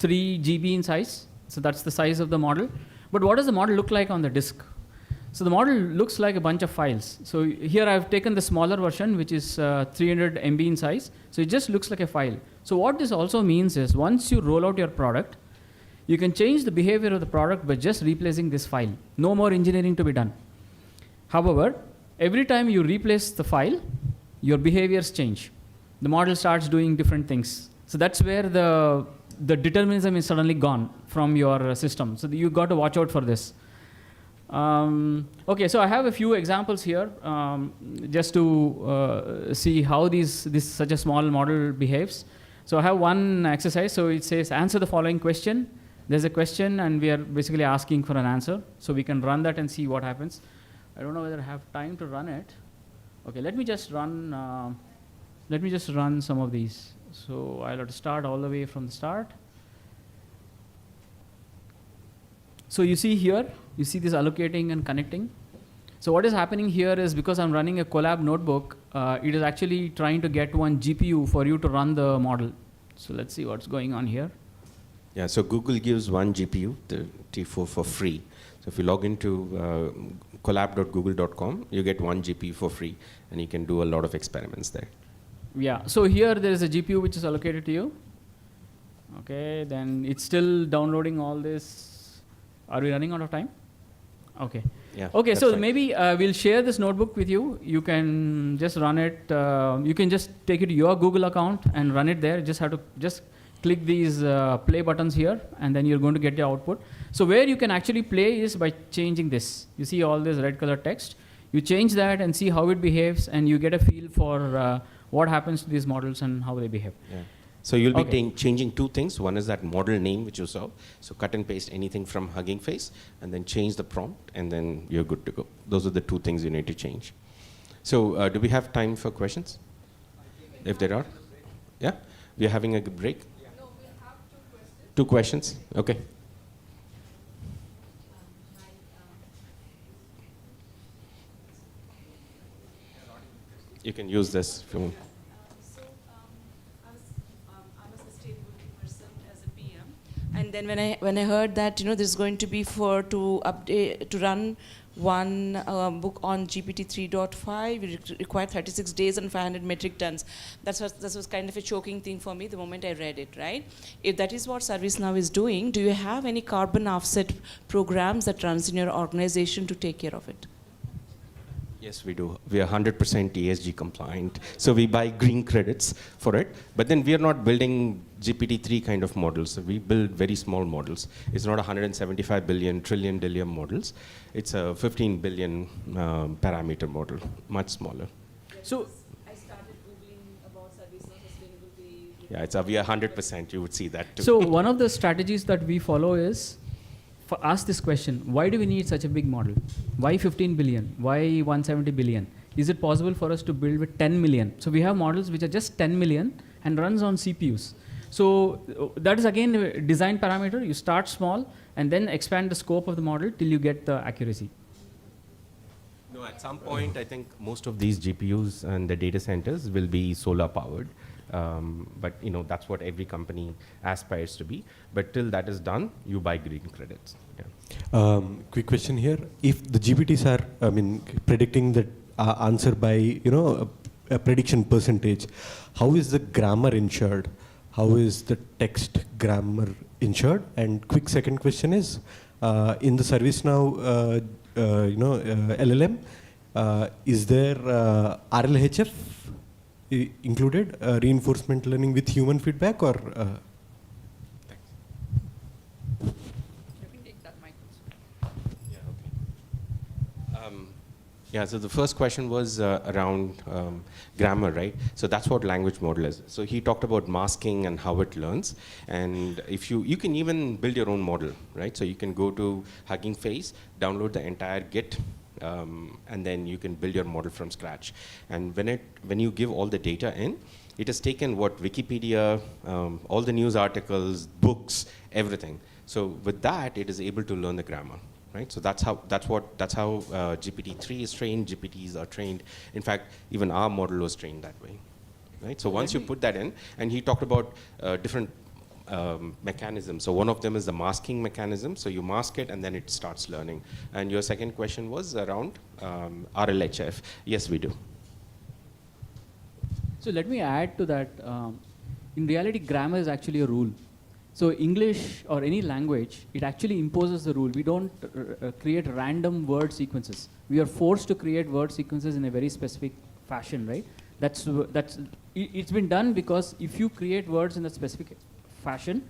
3 GB in size. So that's the size of the model. But what does the model look like on the disk? So the model looks like a bunch of files. So here I've taken the smaller version, which is 300 MB in size. So it just looks like a file. So what this also means is once you roll out your product, you can change the behavior of the product by just replacing this file. No more engineering to be done. However, every time you replace the file, your behaviors change. The model starts doing different things. So that's where the determinism is suddenly gone from your system. So you got to watch out for this. Okay, so I have a few examples here just to see how this such a small model behaves. So I have one exercise. So it says answer the following question. There's a question, and we are basically asking for an answer. So we can run that and see what happens. I don't know whether I have time to run it. Okay, let me just run. Let me just run some of these. So I'll have to start all the way from the start. So you see here, you see this allocating and connecting. So what is happening here is because I'm running a Colab notebook, it is actually trying to get one GPU for you to run the model. So let's see what's going on here. Yeah, so Google gives one GPU, the T4, for free. So if you log into collab.google.com, you get one GPU for free, and you can do a lot of experiments there. Yeah, so here there is a GPU which is allocated to you. Okay, then it's still downloading all this. Are we running out of time? Okay. Yeah. Okay, so right. maybe we'll share this notebook with you. You can just run it. You can just take it to your Google account and run it there. Just have to just click these play buttons here, and then you're going to get the output. So where you can actually play is by changing this. You see all this red color text. You change that and see how it behaves, and you get a feel for what happens to these models and how they behave. Yeah. So you'll be changing two things. One is that model name which you saw. So cut and paste anything from Hugging Face, and then change the prompt, and then you're good to go. Those are the two things you need to change. So do we have time for questions? If there are? Yeah? We are having a break? No, we'll have 2 questions. 2 questions? Okay. You can use this if you want. I'm a sustainability person as a PM, and then when I heard that there's going to be to run one book on GPT 3.5, we require 36 days and 500 metric tons. That was kind of a choking thing for me the moment I read it, right? If that is what ServiceNow is doing, do you have any carbon offset programs that runs in your organization to take care of it? Yes, we do. We are 100% ESG compliant. So we buy green credits for it. But then we are not building GPT-3 kind of models. We build very small models. It's not 175 billion, trillion, dillion models. It's a 15 billion parameter model, much smaller. So I started Googling about ServiceNow sustainability. Yeah, we are 100%. You would see that too. So one of the strategies that we follow is, ask this question: why do we need such a big model? Why 15 billion? Why 170 billion? Is it possible for us to build with 10 million? So we have models which are just 10 million and runs on CPUs. So that is again a design parameter. You start small and then expand the scope of the model till you get the accuracy. No, at some point, I think most of these GPUs and the data centers will be solar powered. But that's what every company aspires to be. But till that is done, you buy green credits. Yeah. Quick question here: if the GPTs are, predicting the answer by a prediction percentage, how is the grammar ensured? How is the text grammar ensured? And quick second question is, in the ServiceNow, LLM, is there RLHF? Included reinforcement learning with human feedback, or Yeah, so the first question was around grammar, right? So that's what language model is. So he talked about masking and how it learns. And if you can even build your own model, right? So you can go to Hugging Face, download the entire Git, and then you can build your model from scratch. And when you give all the data in, it has taken what Wikipedia, all the news articles, books, everything. So with that, it is able to learn the grammar, right? So that's how GPT-3 is trained. GPTs are trained. In fact, even our model was trained that way, right? So once you put that in, and he talked about different mechanisms. So one of them is the masking mechanism. So you mask it and then it starts learning. And your second question was around RLHF. Yes, we do. So let me add to that. In reality, grammar is actually a rule. So English or any language, it actually imposes the rule. We don't create random word sequences. We are forced to create word sequences in a very specific fashion, right? It's been done because if you create words in a specific fashion,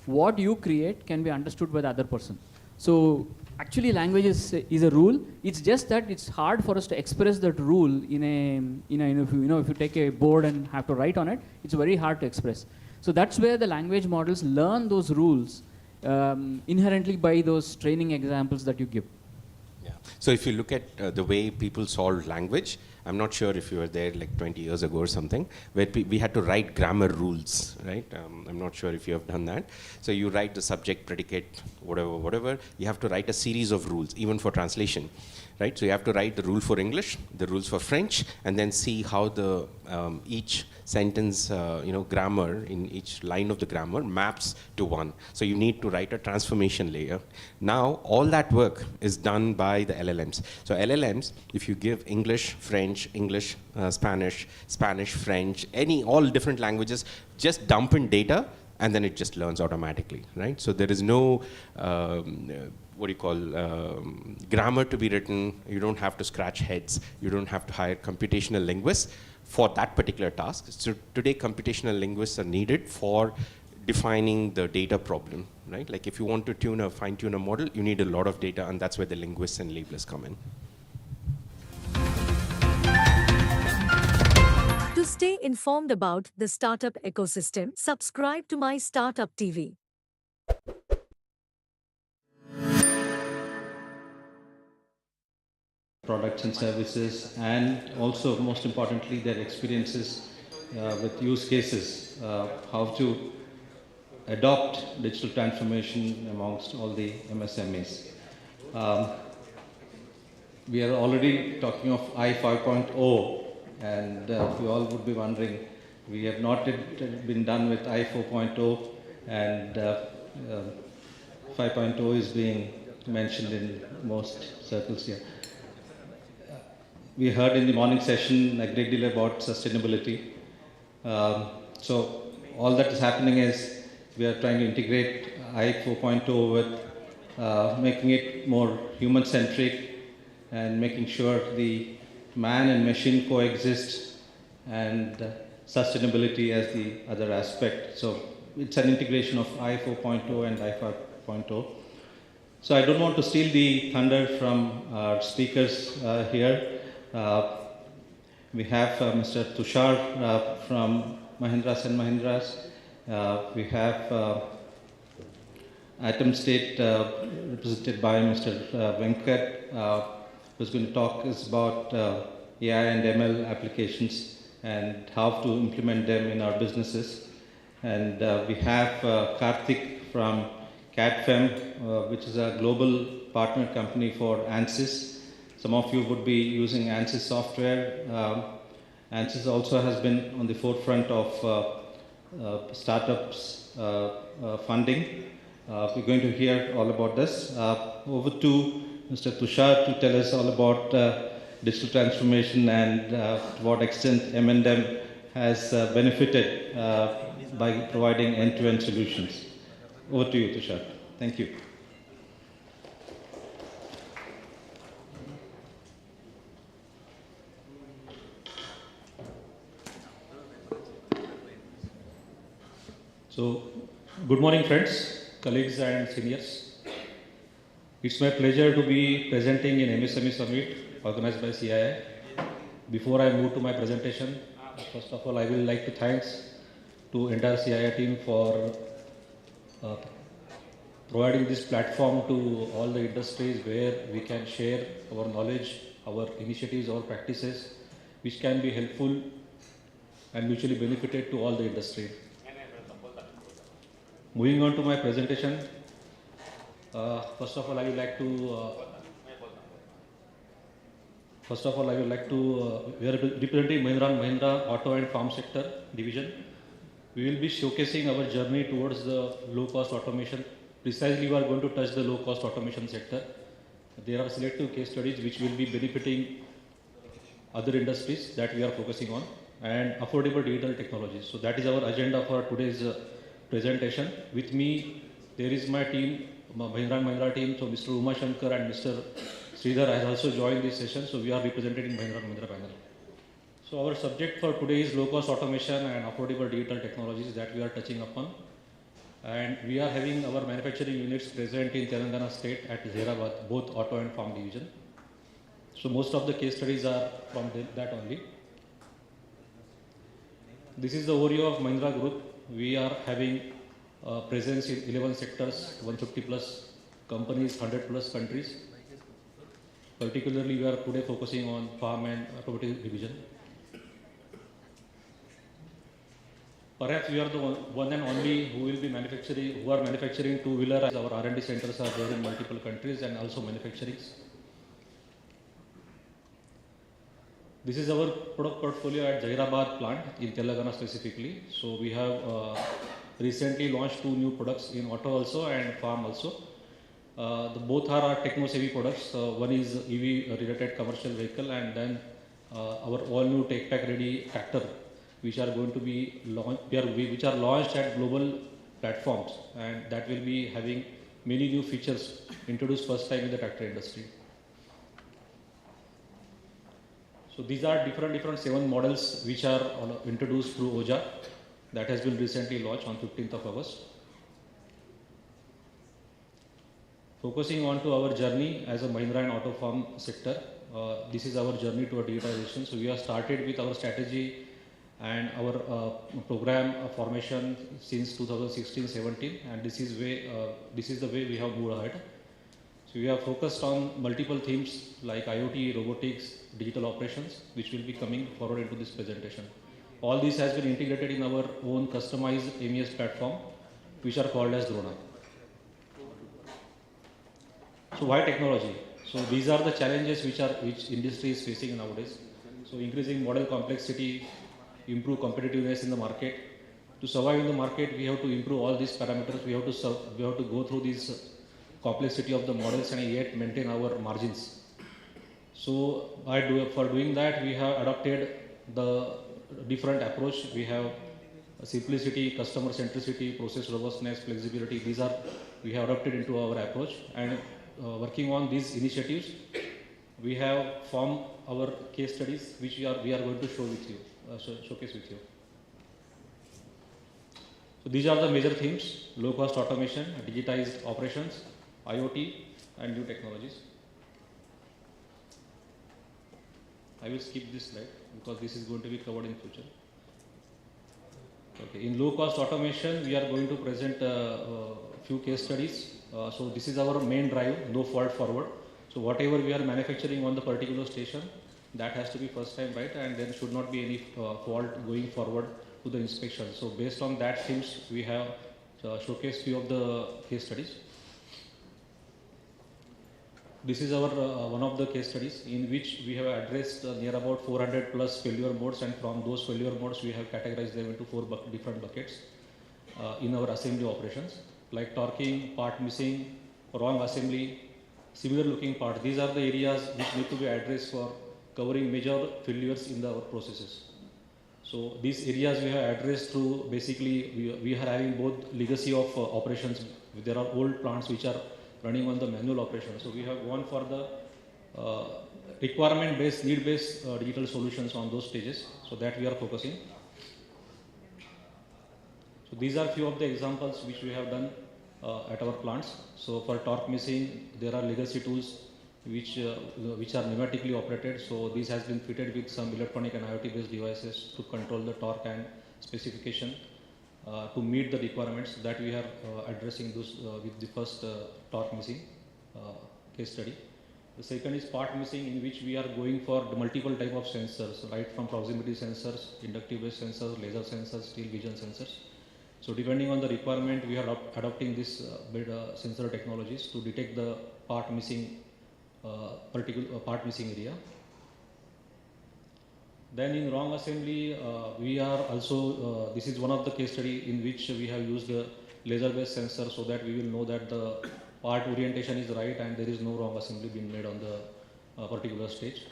what you create can be understood by the other person. So actually language is a rule. It's just that it's hard for us to express that rule if you take a board and have to write on it, it's very hard to express. So that's where the language models learn those rules inherently by those training examples that you give. Yeah. So if you look at the way people solve language, I'm not sure if you were there like 20 years ago or something, where we had to write grammar rules, right? I'm not sure if you have done that. So you write the subject, predicate, whatever. You have to write a series of rules, even for translation, right? So you have to write the rule for English, the rules for French, and then see how the each sentence, grammar in each line of the grammar maps to one. So you need to write a transformation layer. Now, all that work is done by the LLMs. So LLMs, if you give English, French, English, Spanish, French, all different languages, just dump in data, and then it just learns automatically, right? So there is no, grammar to be written. You don't have to scratch heads. You don't have to hire computational linguists for that particular task. So today, computational linguists are needed for defining the data problem, right? Like if you want to fine-tune a model, you need a lot of data, and that's where the linguists and labelers come in. To stay informed about the startup ecosystem, subscribe to MyStartupTV. Products and services, and also most importantly their experiences with use cases, how to adopt digital transformation amongst all the MSMEs. We are already talking of I 5.0, and we all would be wondering, we have not yet been done with I 4.0, and 5.0 is being mentioned in most circles here. We heard in the morning session a great deal about sustainability. So all that is happening is we are trying to integrate I 4.0 with making it more human-centric and making sure the man and machine coexist, and sustainability as the other aspect. So it's an integration of I 4.0 and I 5.0. So I don't want to steal the thunder from our speakers here. We have Mr. Tushar from Mahindras and Mahindras. We have Atom State represented by Mr. Venkat, who's going to talk is about AI and ML applications and how to implement them in our businesses. And we have Karthik from CADFEM, which is a global partner company for ANSYS. Some of you would be using ANSYS software. ANSYS also has been on the forefront of startups funding. We're going to hear all about this. Over to Mr. Tushar to tell us all about digital transformation and to what extent M&M has benefited by providing end-to-end solutions. Over to you, Tushar. Thank you. So, good morning friends, colleagues and seniors. It's my pleasure to be presenting in MSME Summit organized by CII. Before I move to my presentation, first of all I will like to thank to entire CII team for providing this platform to all the industries where we can share our knowledge, our initiatives, our practices, which can be helpful and mutually benefited to all the industry. Moving on to my presentation, first of all, I would like to we are representing Mahindra & Mahindra Auto and Farm Sector Division. We will be showcasing our journey towards the low-cost automation. Precisely, we are going to touch the low-cost automation sector. There are selective case studies which will be benefiting other industries that we are focusing on, and affordable digital technologies. So that is our agenda for today's presentation. With me, there is my team, Mahindra & Mahindra team. So Mr. Uma Shankar and Mr. Sridhar has also joined this session. So we are representing Mahindra & Mahindra panel. So our subject for today is low-cost automation and affordable digital technologies that we are touching upon. And we are having our manufacturing units present in Telangana state at Zairabad, both auto and farm division. So most of the case studies are from that only. This is the overview of Mahindra Group. We are having presence in 11 sectors, 150 plus companies, 100 plus countries. Particularly, we are today focusing on farm and automotive division. Perhaps we are the one and only who will be manufacturing two-wheeler, as our R&D centers are there in multiple countries and also manufacturing. This is our product portfolio at Zairabad plant in Telangana specifically. So we have recently launched 2 new products in auto also and farm also. Both are our techno-savvy products. One is EV related commercial vehicle, and then our all new take pack ready tractor, which are going to be which are launched at global platforms, and that will be having many new features introduced first time in the tractor industry. So these are different 7 models which are introduced through OJA. that has been recently launched on 15th of August. Focusing on to our journey as a Mahindra and Auto Farm sector, this is our journey toward digitization. So we have started with our strategy and our program formation since 2016-17, and this is the way we have moved ahead. So we have focused on multiple themes like IoT, robotics, digital operations, which will be coming forward into this presentation. All this has been integrated in our own customized MES platform, which are called as Drona. So why technology? So these are the challenges which industry is facing nowadays. So increasing model complexity, improve competitiveness in the market. To survive in the market, we have to improve all these parameters. We have to go through this complexity of the models and yet maintain our margins. So for doing that, we have adopted the different approach. We have simplicity, customer centricity, process robustness, flexibility. These are we have adopted into our approach, and working on these initiatives, we have formed our case studies, which we are going to showcase with you. So these are the major themes: low cost automation, digitized operations, IoT, and new technologies. I will skip this slide because this is going to be covered in future. Okay. In low cost automation, we are going to present a few case studies. So this is our main drive, no fault forward. So whatever we are manufacturing on the particular station, that has to be first time right, and there should not be any fault going forward to the inspection. So based on that themes, we have showcased few of the case studies. This is our one of the case studies in which we have addressed near about 400 plus failure modes, and from those failure modes we have categorized them into four different buckets in our assembly operations, like torquing, part missing, wrong assembly, similar looking part. These are the areas which need to be addressed for covering major failures in our processes. So these areas we have addressed through basically we are having both legacy of operations. There are old plants which are running on the manual operation. So we have gone for the requirement-based, need-based digital solutions on those stages. So that we are focusing. So these are few of the examples which we have done at our plants. So for torque missing, there are legacy tools which are pneumatically operated. So this has been fitted with some electronic and IoT-based devices to control the torque and specification to meet the requirements that we are addressing those with the first torque missing case study. The second is part missing, in which we are going for the multiple type of sensors, right from proximity sensors, inductive-based sensors, laser sensors, steel vision sensors. So depending on the requirement, we are adopting this sensor technologies to detect the part missing part missing area. Then in wrong assembly, we are also, this is one of the case study in which we have used a laser-based sensor so that we will know that the part orientation is right and there is no wrong assembly being made on the particular stage.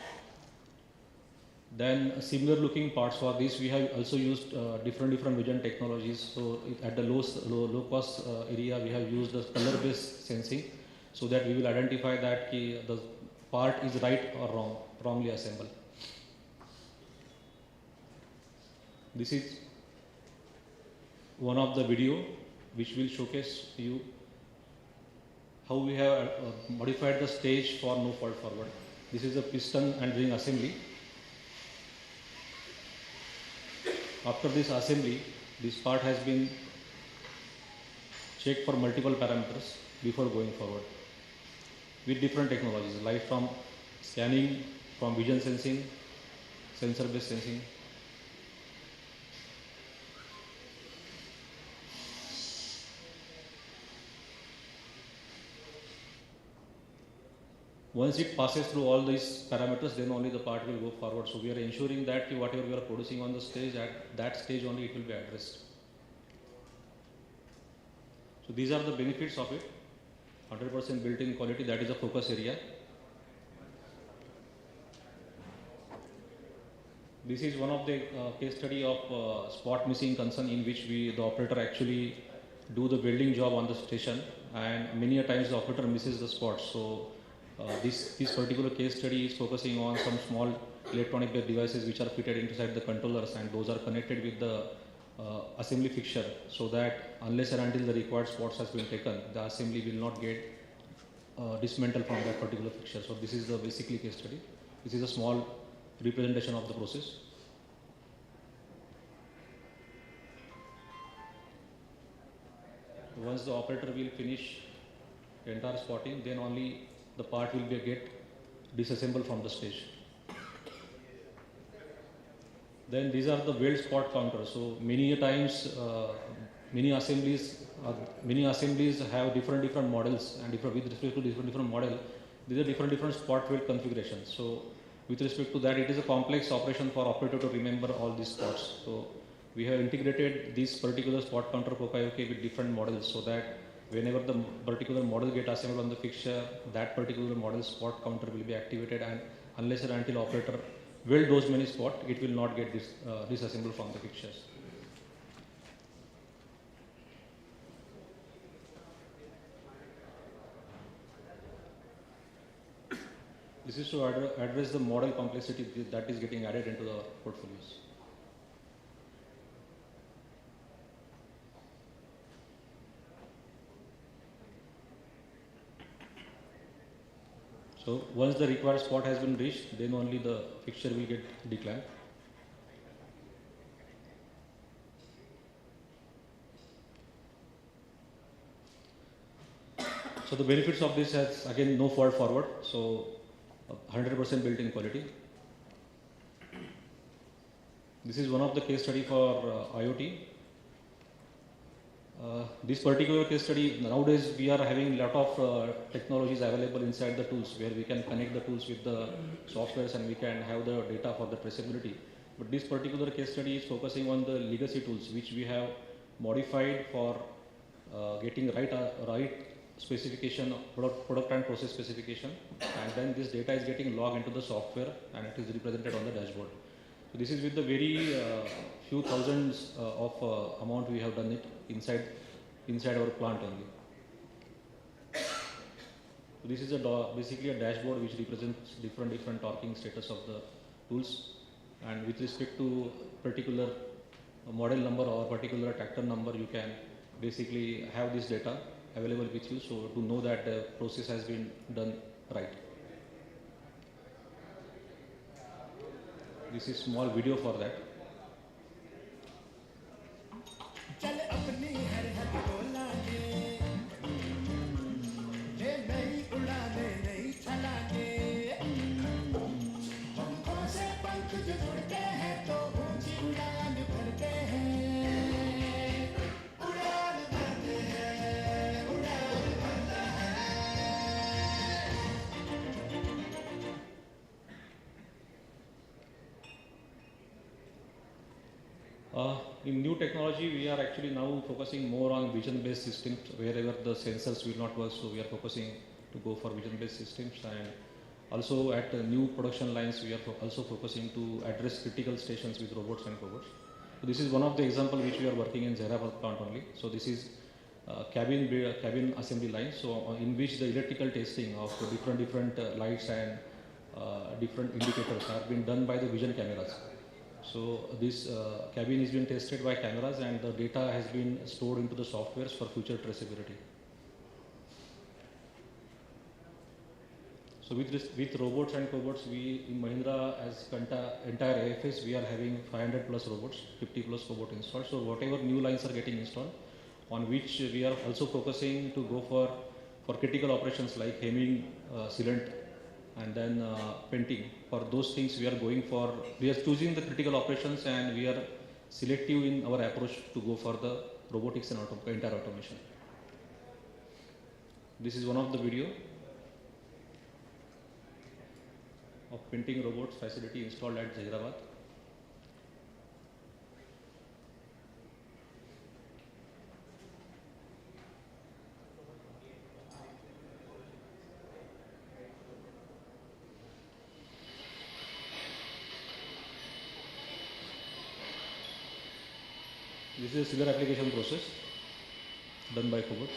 Then similar looking parts for this, we have also used different vision technologies. So at the low cost area, we have used the color-based sensing so that we will identify that the part is right or wrongly assembled. This is one of the video which will showcase to you how we have modified the stage for no fault forward. This is a piston and ring assembly. After this assembly, this part has been checked for multiple parameters before going forward with different technologies, like from scanning, from vision sensing, sensor-based sensing. Once it passes through all these parameters, then only the part will go forward. So we are ensuring that whatever we are producing on the stage, at that stage only it will be addressed. So these are the benefits of it. 100% built-in quality, that is a focus area. This is one of the case study of spot missing concern, in which the operator actually do the welding job on the station, and many a times the operator misses the spot. So this particular case study is focusing on some small electronic devices which are fitted inside the controllers, and those are connected with the assembly fixture, so that unless and until the required spots has been taken, the assembly will not get dismantled from that particular fixture. So this is the basically case study. This is a small representation of the process. Once the operator will finish the entire spotting, then only the part will get disassembled from the stage. Then these are the weld spot counters. So many times, many assemblies have different models, and with respect to different model, these are different spot weld configurations. So with respect to that, it is a complex operation for operator to remember all these spots. So we have integrated this particular spot counter profile with different models, so that whenever the particular model get assembled on the fixture, that particular model spot counter will be activated, and unless and until operator weld those many spots, it will not get disassembled from the fixtures. This is to address the model complexity that is getting added into the portfolios. So once the required spot has been reached, then only the fixture will get declared. So the benefits of this is again no fault forward, so 100% built-in quality. This is one of the case study for IoT. This particular case study, nowadays we are having a lot of technologies available inside the tools, where we can connect the tools with the softwares and we can have the data for the traceability. But this particular case study is focusing on the legacy tools, which we have modified for getting right specification, product and process specification, and then this data is getting logged into the software and it is represented on the dashboard. So this is with the very few thousands of amount we have done it inside our plant only. So this is basically a dashboard which represents different torquing status of the tools, and with respect to particular model number or particular tractor number, you can basically have this data available with you, so to know that the process has been done right. This is small video for that. In new technology, we are actually now focusing more on vision-based systems. Wherever the sensors will not work, so we are focusing to go for vision-based systems. And also at new production lines, we are also focusing to address critical stations with robots and cobots. So this is one of the examples which we are working in Zairabad plant only. So this is cabin assembly line, so in which the electrical testing of different lights and different indicators have been done by the vision cameras. So this cabin is being tested by cameras, and the data has been stored into the softwares for future traceability. So with robots and cobots, we in Mahindra as entire AFS, we are having 500 plus robots, 50 plus cobot installed. So whatever new lines are getting installed, on which we are also focusing to go for critical operations like hemming, sealant, and then painting. For those things, we are choosing the critical operations, and we are selective in our approach to go for the robotics and entire automation. This is one of the video of painting robots facility installed at Zairabad. This is a sealer application process done by cobot.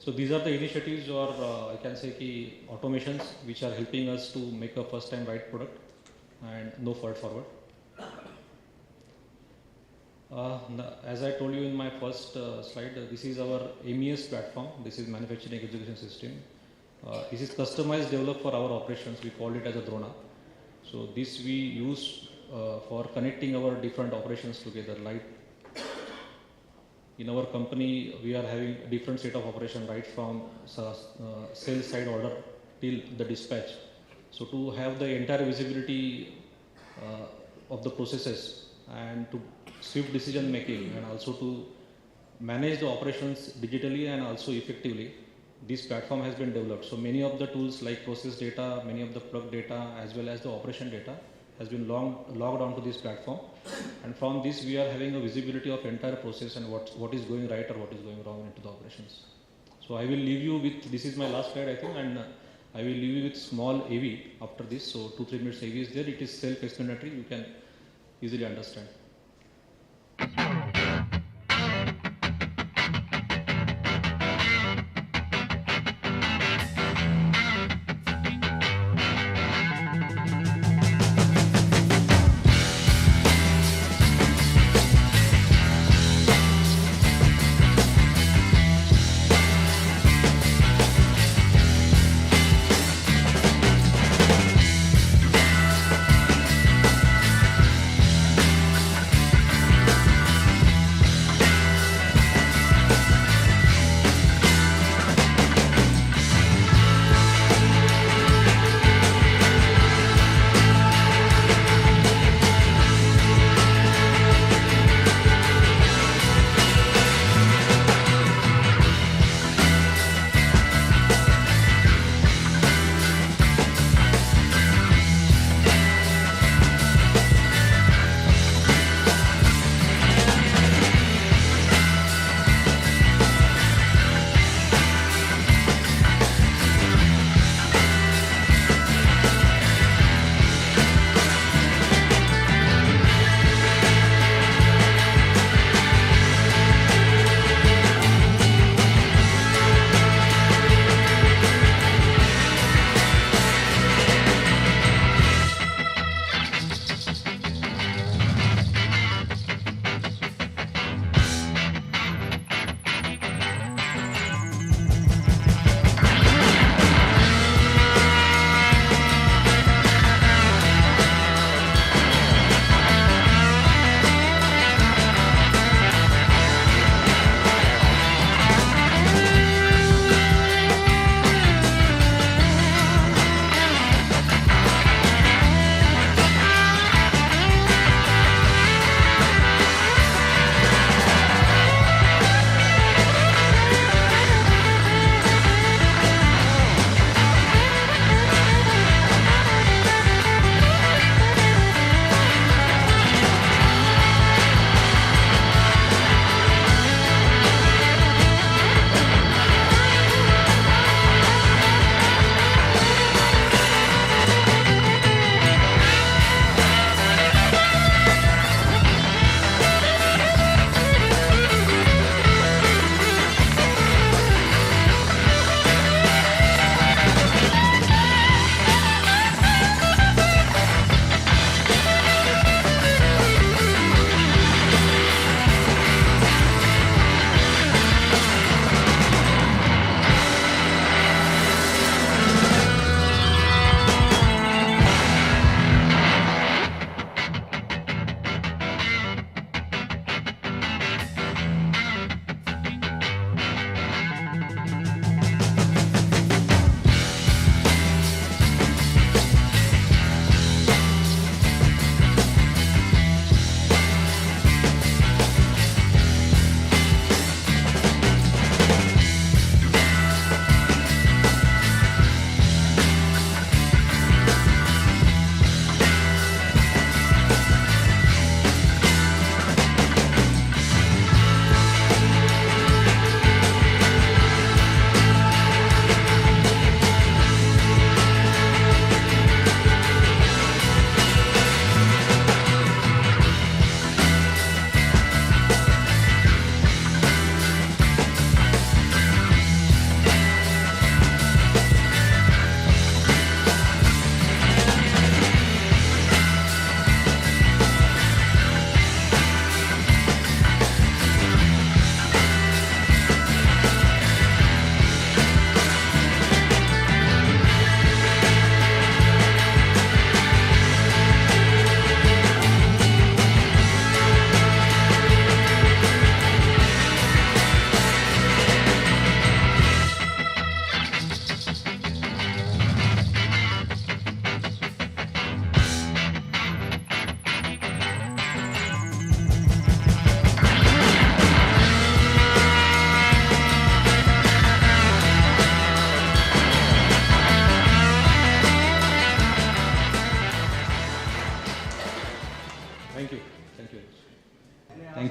So these are the initiatives, or I can say key automations, which are helping us to make a first time right product and no fault forward. As I told you in my first slide, this is our MES platform. This is manufacturing execution system. This is customized, developed for our operations. We call it as a drona. So this we use for connecting our different operations together. Like in our company, we are having a different set of operation, right from sales side order till the dispatch. So to have the entire visibility of the processes and to swift decision making, and also to manage the operations digitally and also effectively, this platform has been developed. So many of the tools like process data, many of the product data, as well as the operation data has been logged onto this platform. And from this, we are having a visibility of entire process and what is going right or what is going wrong into the operations. So I will leave you with, this is my last slide, I think, and I will leave you with small AV after this. So 2-3 minutes AV is there. It is self-explanatory. You can easily understand.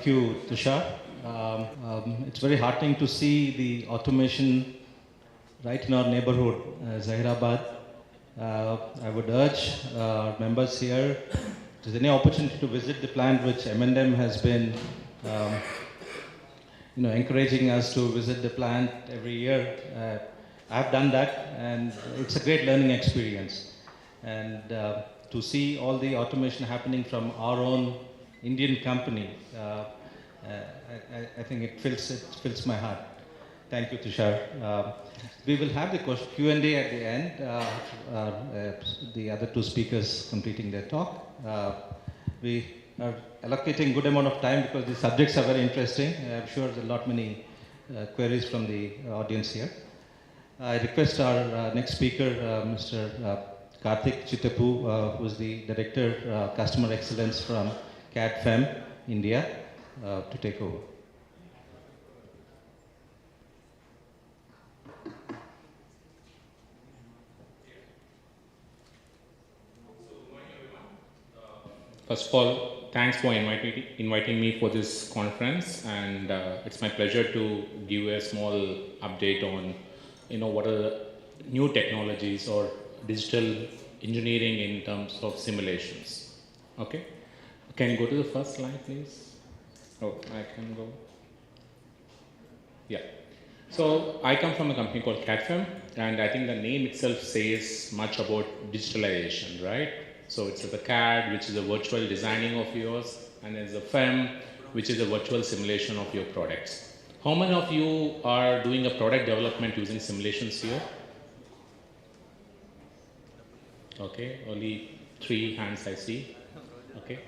you, Tushar. It's very heartening to see the automation right in our neighborhood, Zahirabad. I would urge members here, if there's any opportunity to visit the plant, which M&M has been encouraging us to visit the plant every year. I've done that, and it's a great learning experience. And to see all the automation happening from our own Indian company, I think it fills my heart. Thank you, Tushar. We will have the Q&A at the end, the other two speakers completing their talk. We are allocating good amount of time because the subjects are very interesting. I'm sure there are many queries from the audience here. I request our next speaker, Mr. Karthik Chittapu, who is the Director, Customer Excellence from CAD-FEM, India, to take over. First of all, thanks for inviting me for this conference, and it's my pleasure to give a small update on, what are the new technologies or digital engineering in terms of simulations. Okay, can you go to the first slide, please? Oh, I can go. Yeah. So I come from a company called CAD-FEM, and I think the name itself says much about digitalization, right? So it's the CAD, which is a virtual designing of yours, and there's the FEM, which is a virtual simulation of your products. How many of you are doing a product development using simulations here? Okay, only 3 hands I see. Okay.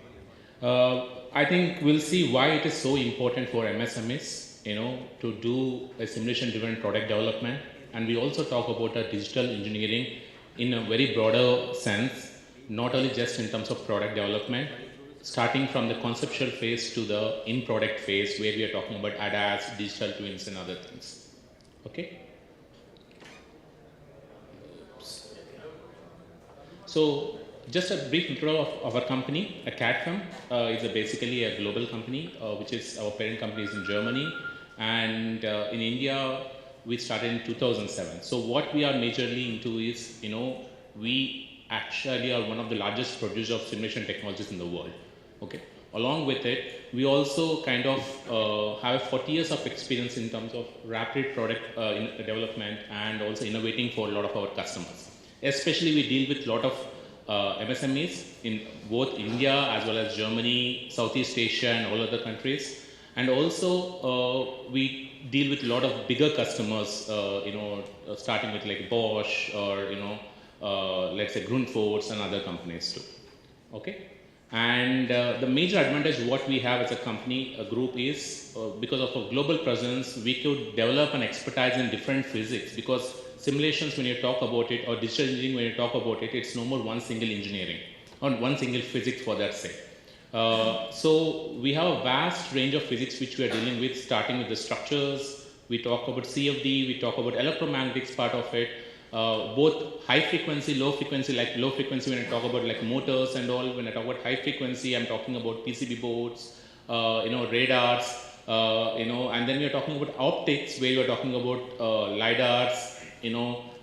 I think we'll see why it is so important for MSMEs, to do a simulation-driven product development. And we also talk about digital engineering in a very broader sense, not only just in terms of product development, starting from the conceptual phase to the in-product phase, where we are talking about ADAS, digital twins, and other things. Okay? So, just a brief intro of our company. CAD-FEM is basically a global company, which is our parent company is in Germany, and in India we started in 2007. So what we are majorly into is, we actually are one of the largest producers of simulation technologies in the world. Okay. Along with it, we also kind of have 40 years of experience in terms of rapid product development and also innovating for a lot of our customers. Especially we deal with a lot of MSMEs in both India as well as Germany, Southeast Asia, and all other countries. And also we deal with a lot of bigger customers, starting with like Bosch or let's say Grundfos and other companies too. Okay, and the major advantage what we have as a company, a group, is because of a global presence, we could develop an expertise in different physics, because simulations, when you talk about it, or digital engineering, when you talk about it, it's no more one single engineering or one single physics for that sake. So we have a vast range of physics which we are dealing with, starting with the structures. We talk about CFD, we talk about electromagnetics part of it, both high frequency, low frequency. Like low frequency, when I talk about like motors and all, when I talk about high frequency, I'm talking about PCB boards, radars, and then we are talking about optics, where we are talking about LiDARs,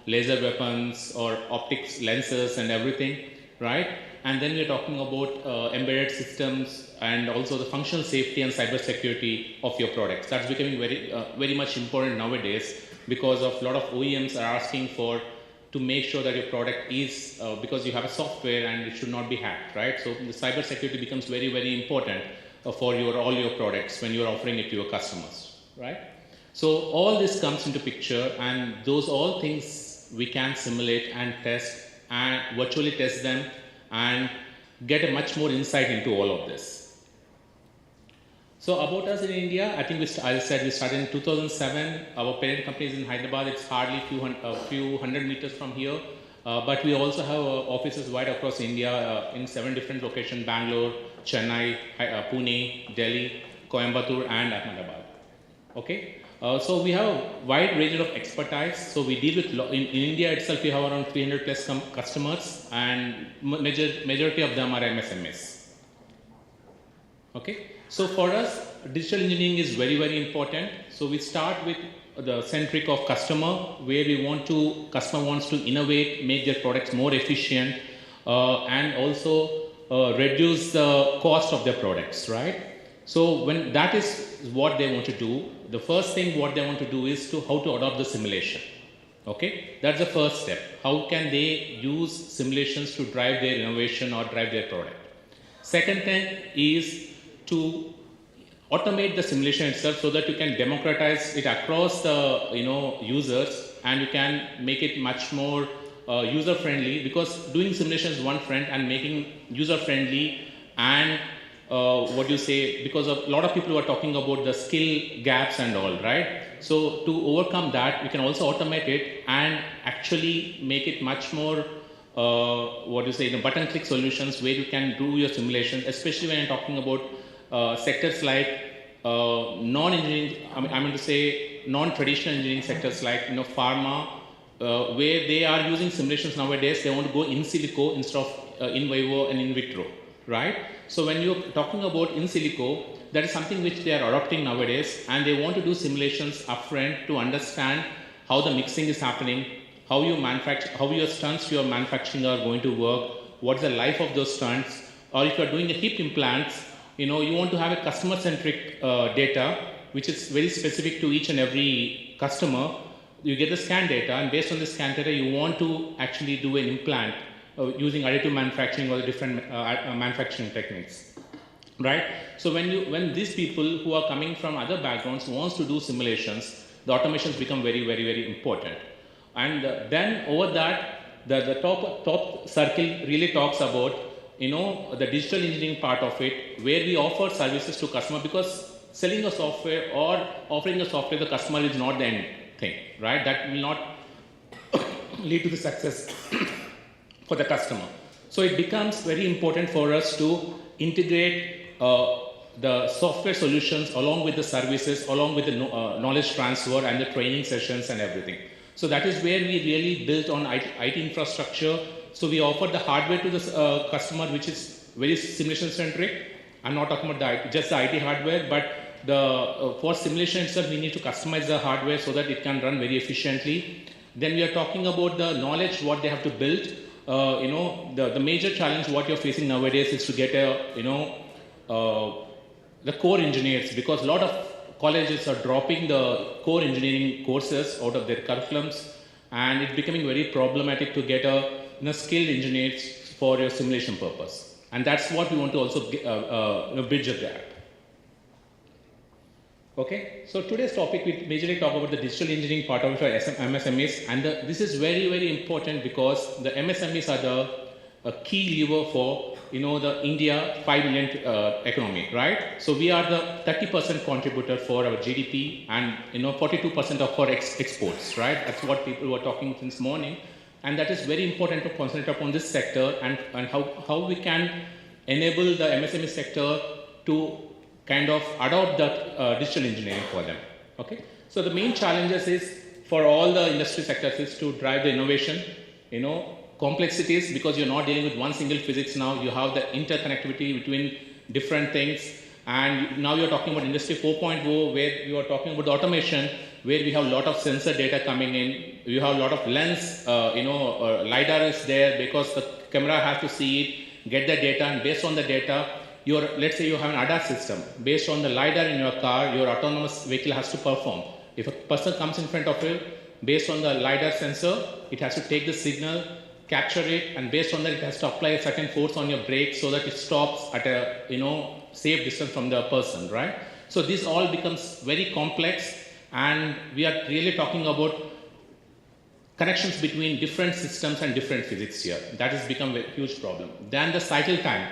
laser weapons or optics lenses and everything, right? And then we are talking about embedded systems and also the functional safety and cyber security of your products. That's becoming very much important nowadays, because of a lot of OEMs are asking to make sure that your product is, because you have a software and it should not be hacked, right? So the cyber security becomes very, very important for all your products when you're offering it to your customers, right? So all this comes into picture, and those all things we can simulate and test and virtually test them and get a much more insight into all of this. So about us in India, I think as I said, we started in 2007. Our parent company is in Hyderabad. It's hardly a few hundred meters from here. But we also have offices wide across India in 7 different locations: Bangalore, Chennai, Pune, Delhi, Coimbatore, and Ahmedabad. Okay. So we have a wide range of expertise. So we deal with, in India itself, we have around 300 plus customers, and majority of them are MSMEs. Okay. So for us, digital engineering is very, very important. So we start with the centric of customer, where customer wants to innovate, make their products more efficient, and also reduce the cost of their products, right? So when that is what they want to do, the first thing what they want to do is how to adopt the simulation. Okay, that's the first step. How can they use simulations to drive their innovation or drive their product? Second thing is to automate the simulation itself so that you can democratize it across the users, and you can make it much more user friendly, because doing simulation is one front, and making user friendly and because a lot of people are talking about the skill gaps and all, right? So to overcome that, we can also automate it and actually make it much more button click solutions, where you can do your simulations, especially when you're talking about sectors like non-engineering, I mean to say non-traditional engineering sectors like pharma, where they are using simulations nowadays. They want to go in silico instead of in vivo and in vitro, right? So when you're talking about in silico, that is something which they are adopting nowadays, and they want to do simulations upfront to understand how the mixing is happening, how your stunts you're manufacturing are going to work, what's the life of those stunts, or if you're doing a hip implants, you want to have a customer-centric data, which is very specific to each and every customer. You get the scan data, and based on the scan data, you want to actually do an implant using additive manufacturing or different manufacturing techniques, right? So when these people who are coming from other backgrounds wants to do simulations, the automations become very, very, very important. And then over that, the top circle really talks about the digital engineering part of it, where we offer services to customer, because selling a software or offering a software to the customer is not the end thing, right? That will not lead to the success for the customer. So it becomes very important for us to integrate the software solutions along with the services, along with the knowledge transfer and the training sessions and everything. So that is where we really built on IT infrastructure. So we offer the hardware to the customer, which is very simulation centric. I'm not talking about just the IT hardware, but for simulation itself, we need to customize the hardware so that it can run very efficiently. Then we are talking about the knowledge, what they have to build. The major challenge what you're facing nowadays is to get the core engineers, because a lot of colleges are dropping the core engineering courses out of their curriculums, and it's becoming very problematic to get skilled engineers for your simulation purpose. And that's what we want to also bridge a gap. Okay, so today's topic, we majorly talk about the digital engineering part of it for MSMEs, and this is very, very important because the MSMEs are a key lever for the India 5 million economy, right? So we are the 30% contributor for our GDP, and 42% of our exports, right? That's what people were talking since morning, and that is very important to concentrate upon this sector and how we can enable the MSME sector to kind of adopt the digital engineering for them. Okay, so the main challenges is for all the industry sectors is to drive the innovation, complexities, because you're not dealing with one single physics now. You have the interconnectivity between different things, and now you're talking about Industry 4.0, where you are talking about the automation, where we have a lot of sensor data coming in. You have a lot of lens, LiDAR is there because the camera has to see it, get the data, and based on the data, let's say you have an ADAS system. Based on the LiDAR in your car, your autonomous vehicle has to perform. If a person comes in front of you, based on the LiDAR sensor, it has to take the signal, capture it, and based on that, it has to apply a certain force on your brake so that it stops at a safe distance from the person, right? So this all becomes very complex, and we are really talking about connections between different systems and different physics here. That has become a huge problem. Then the cycle time.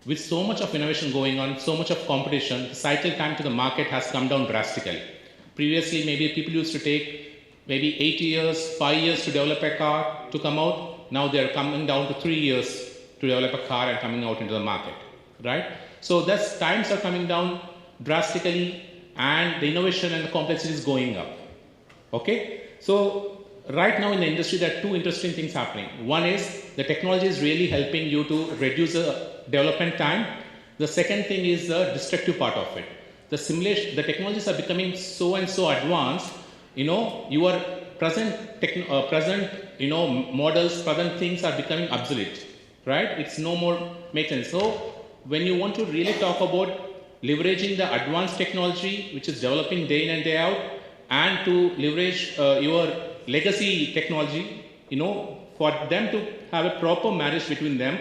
With so much of innovation going on, so much of competition, the cycle time to the market has come down drastically. Previously, maybe people used to take maybe 8 years, 5 years to develop a car to come out. Now they're coming down to 3 years to develop a car and coming out into the market, right? So thus times are coming down drastically, and the innovation and the complexity is going up. Okay? So right now in the industry, there are two interesting things happening. One is the technology is really helping you to reduce the development time. The second thing is the destructive part of it. the simulation, the technologies are becoming so and so advanced, your present models, present things are becoming obsolete, right? It's no more make sense. So when you want to really talk about leveraging the advanced technology which is developing day in and day out, and to leverage your legacy technology, for them to have a proper marriage between them,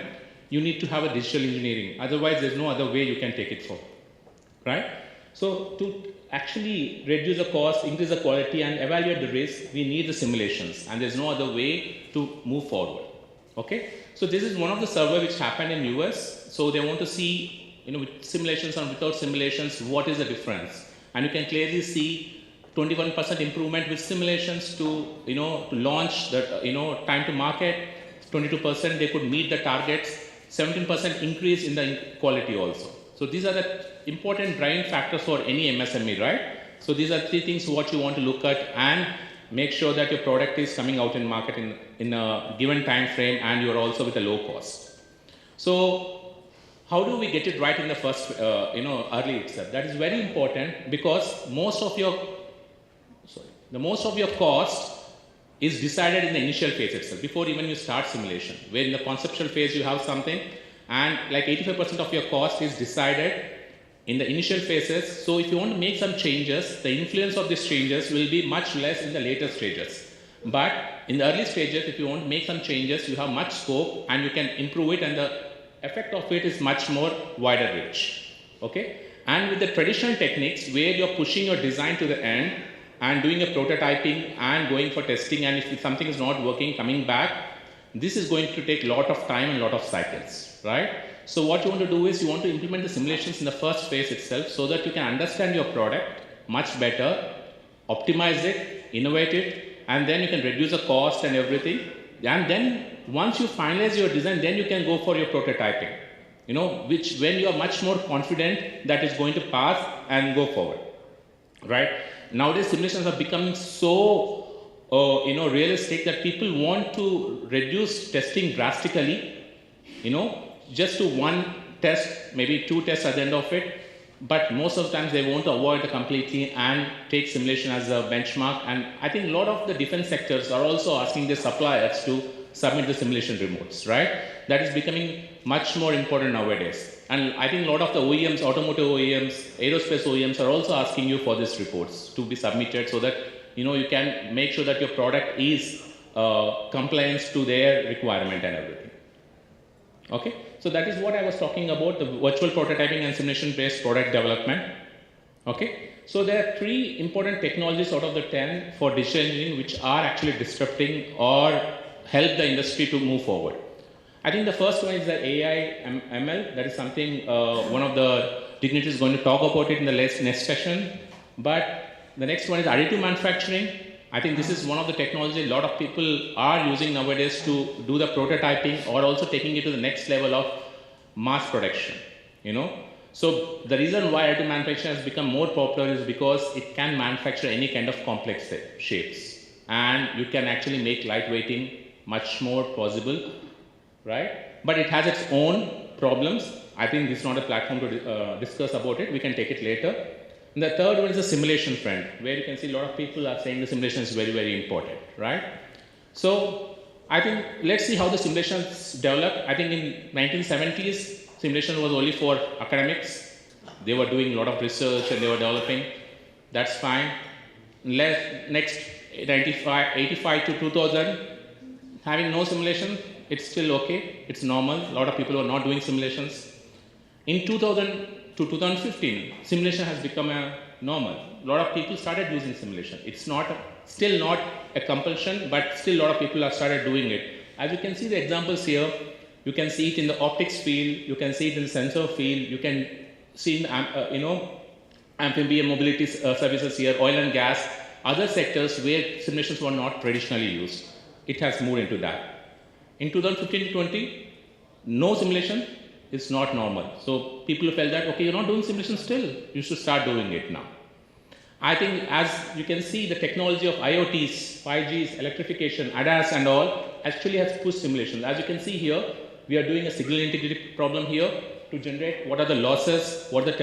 you need to have a digital engineering. Otherwise, there's no other way you can take it forward, right? So to actually reduce the cost, increase the quality, and evaluate the risk, we need the simulations, and there's no other way to move forward. Okay? So this is one of the survey which happened in US. So they want to see, with simulations and without simulations, what is the difference? And you can clearly see 21% improvement with simulations to launch the time to market. 22% they could meet the targets. 17% increase in the quality also. So these are the important driving factors for any MSME, right? So these are 3 things what you want to look at and make sure that your product is coming out in market in a given time frame, and you're also with a low cost. So how do we get it right in the first, early itself? That is very important, because most of your cost is decided in the initial phase itself, before even you start simulation, where in the conceptual phase you have something, and like 85% of your cost is decided in the initial phases. So if you want to make some changes, the influence of these changes will be much less in the later stages. But in the early stages, if you want to make some changes, you have much scope and you can improve it, and the effect of it is much more wider reach. Okay? And with the traditional techniques, where you're pushing your design to the end and doing a prototyping and going for testing, and if something is not working, coming back, this is going to take a lot of time and a lot of cycles, right? So what you want to do is you want to implement the simulations in the first phase itself, so that you can understand your product much better, optimize it, innovate it, and then you can reduce the cost and everything. And then once you finalize your design, then you can go for your prototyping, when you are much more confident that it's going to pass and go forward, right? Nowadays, simulations are becoming so, realistic that people want to reduce testing drastically, just to one test, maybe 2 tests at the end of it. But most of the times they want to avoid it completely and take simulation as a benchmark. And I think a lot of the defense sectors are also asking their suppliers to submit the simulation reports, right? That is becoming much more important nowadays. And I think a lot of the OEMs, automotive OEMs, aerospace OEMs are also asking you for these reports to be submitted, so that you can make sure that your product is compliance to their requirement and everything. Okay, so that is what I was talking about, the virtual prototyping and simulation-based product development. Okay, so there are 3 important technologies out of the 10 for digital engineering which are actually disrupting or help the industry to move forward. I think the first one is the AI ML. That is something one of the dignitaries is going to talk about it in the next session. But the next one is additive manufacturing. I think this is one of the technology a lot of people are using nowadays to do the prototyping, or also taking it to the next level of mass production, So the reason why additive manufacturing has become more popular is because it can manufacture any kind of complex shapes, and you can actually make lightweighting much more possible, right? But it has its own problems. I think this is not a platform to discuss about it. We can take it later. And the third one is the simulation front, where you can see a lot of people are saying the simulation is very, very important, right? So I think let's see how the simulations develop. I think in 1970s, simulation was only for academics. They were doing a lot of research and they were developing. That's fine. Next 85 to 2000, having no simulation, it's still okay. It's normal. A lot of people were not doing simulations. In 2000 to 2015, simulation has become a normal. A lot of people started using simulation. It's still not a compulsion, but still a lot of people have started doing it. As you can see the examples here, you can see it in the optics field, you can see it in the sensor field, you can see in amphibian mobility services here, oil and gas, other sectors where simulations were not traditionally used. It has moved into that. In 2015 to 20, no simulation is not normal. So people felt that, okay, you're not doing simulation still, you should start doing it now. I think as you can see, the technology of IoTs, 5Gs, electrification, ADAS and all actually has pushed simulation. As you can see here, we are doing a signal integrity problem here. to generate what are the losses, what the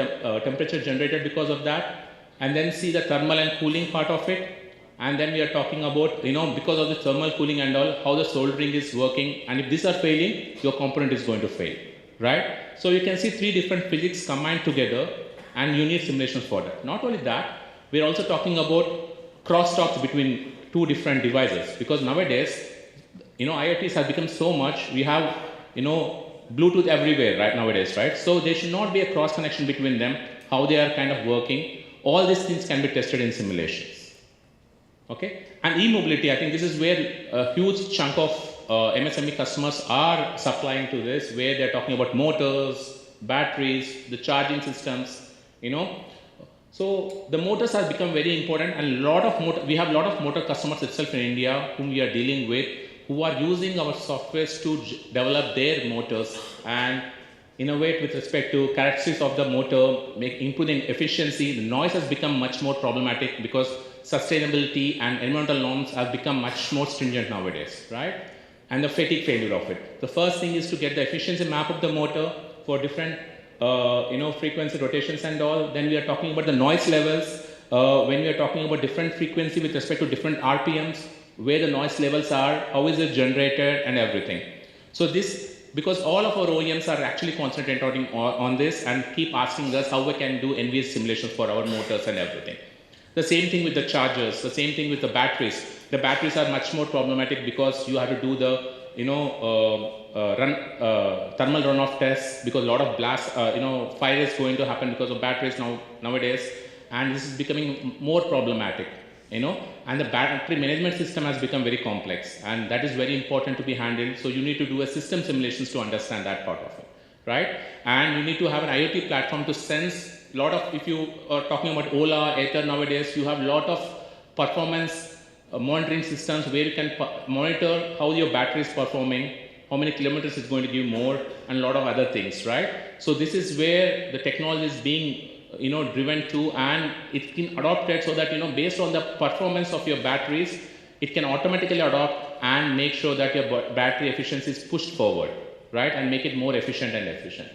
temperature generated because of that, and then see the thermal and cooling part of it. And then we are talking about, because of the thermal cooling and all, how the soldering is working. And if these are failing, your component is going to fail, right? So you can see 3 different physics combined together, and you need simulations for that. Not only that, we are also talking about crosstalks between 2 different devices, because nowadays, IoTs have become so much. We have, Bluetooth everywhere right nowadays, right? So there should not be a cross connection between them, how they are kind of working. All these things can be tested in simulations. Okay, and e-mobility, I think this is where a huge chunk of MSME customers are supplying to this, where they're talking about motors, batteries, the charging systems, So the motors have become very important, and we have a lot of motor customers itself in India whom we are dealing with, who are using our softwares to develop their motors and innovate with respect to characteristics of the motor, improving efficiency. The noise has become much more problematic because sustainability and environmental norms have become much more stringent nowadays, right? And the fatigue failure of it. The first thing is to get the efficiency map of the motor for different frequency rotations and all. Then we are talking about the noise levels. When we are talking about different frequency with respect to different RPMs, where the noise levels are, how is it generated, and everything. So this, because all of our OEMs are actually concentrating on this and keep asking us how we can do NVS simulations for our motors and everything. The same thing with the chargers, the same thing with the batteries. The batteries are much more problematic because you have to do the, thermal runoff tests, because a lot of blast, fire is going to happen because of batteries nowadays, and this is becoming more problematic, and the battery management system has become very complex, and that is very important to be handled. So you need to do a system simulations to understand that part of it, right? And you need to have an IoT platform to sense lot of, if you are talking about Ola, Aether nowadays, you have a lot of performance monitoring systems where you can monitor how your battery is performing, how many kilometers it's going to give more, and a lot of other things, right? So this is where the technology is being driven to, and it can adopt it so that, based on the performance of your batteries, it can automatically adopt and make sure that your battery efficiency is pushed forward, right? And make it more efficient and efficient.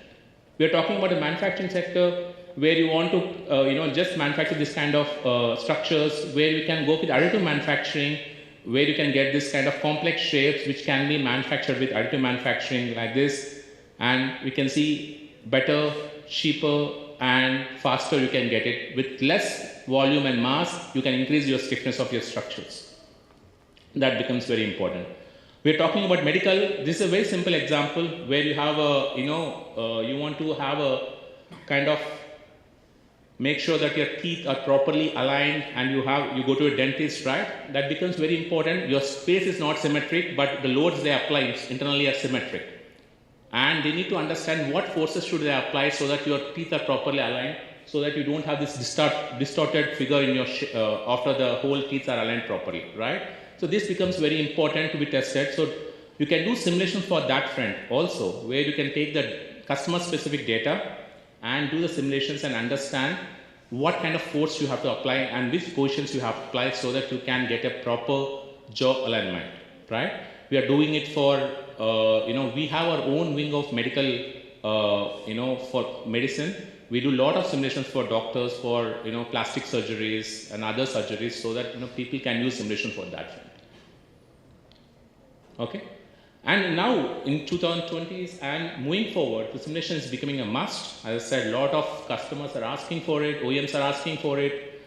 We are talking about the manufacturing sector, where you want to, just manufacture this kind of structures, where you can go with additive manufacturing, where you can get this kind of complex shapes which can be manufactured with additive manufacturing like this, and we can see better, cheaper, and faster you can get it. With less volume and mass, you can increase your stiffness of your structures. That becomes very important. We're talking about medical. This is a very simple example where you have a, you want to have a kind of make sure that your teeth are properly aligned, and you go to a dentist, right? That becomes very important. Your space is not symmetric, but the loads they apply internally are symmetric. And they need to understand what forces should they apply so that your teeth are properly aligned, so that you don't have this distorted figure in your after the whole teeth are aligned properly, right? So this becomes very important to be tested. So you can do simulations for that front also, where you can take the customer specific data and do the simulations and understand what kind of force you have to apply and which positions you have to apply so that you can get a proper jaw alignment, right? We are doing it for, we have our own wing of medical, for medicine. We do a lot of simulations for doctors, for, plastic surgeries and other surgeries, so that, people can use simulation for that front. Okay? And now in 2020s and moving forward, the simulation is becoming a must. As I said, a lot of customers are asking for it, OEMs are asking for it.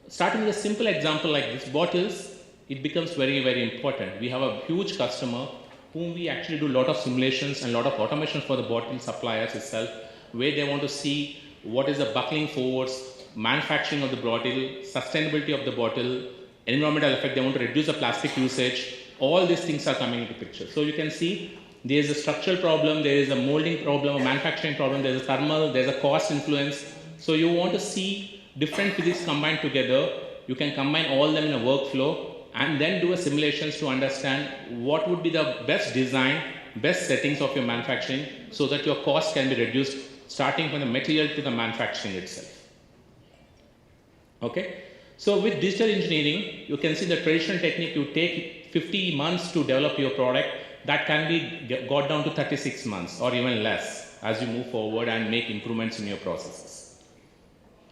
Starting with a simple example like this bottles, it becomes very, very important. We have a huge customer whom we actually do a lot of simulations and a lot of automation for the bottle suppliers itself, where they want to see what is the buckling force, manufacturing of the bottle, sustainability of the bottle, environmental effect. They want to reduce the plastic usage. All these things are coming into picture. So you can see there is a structural problem, there is a molding problem, a manufacturing problem, there is a thermal, there is a cost influence. So you want to see different physics combined together. You can combine all them in a workflow and then do a simulations to understand what would be the best design, best settings of your manufacturing so that your cost can be reduced starting from the material to the manufacturing itself. Okay? So with digital engineering, you can see the traditional technique, you take 50 months to develop your product, that can be got down to 36 months or even less. as you move forward and make improvements in your processes.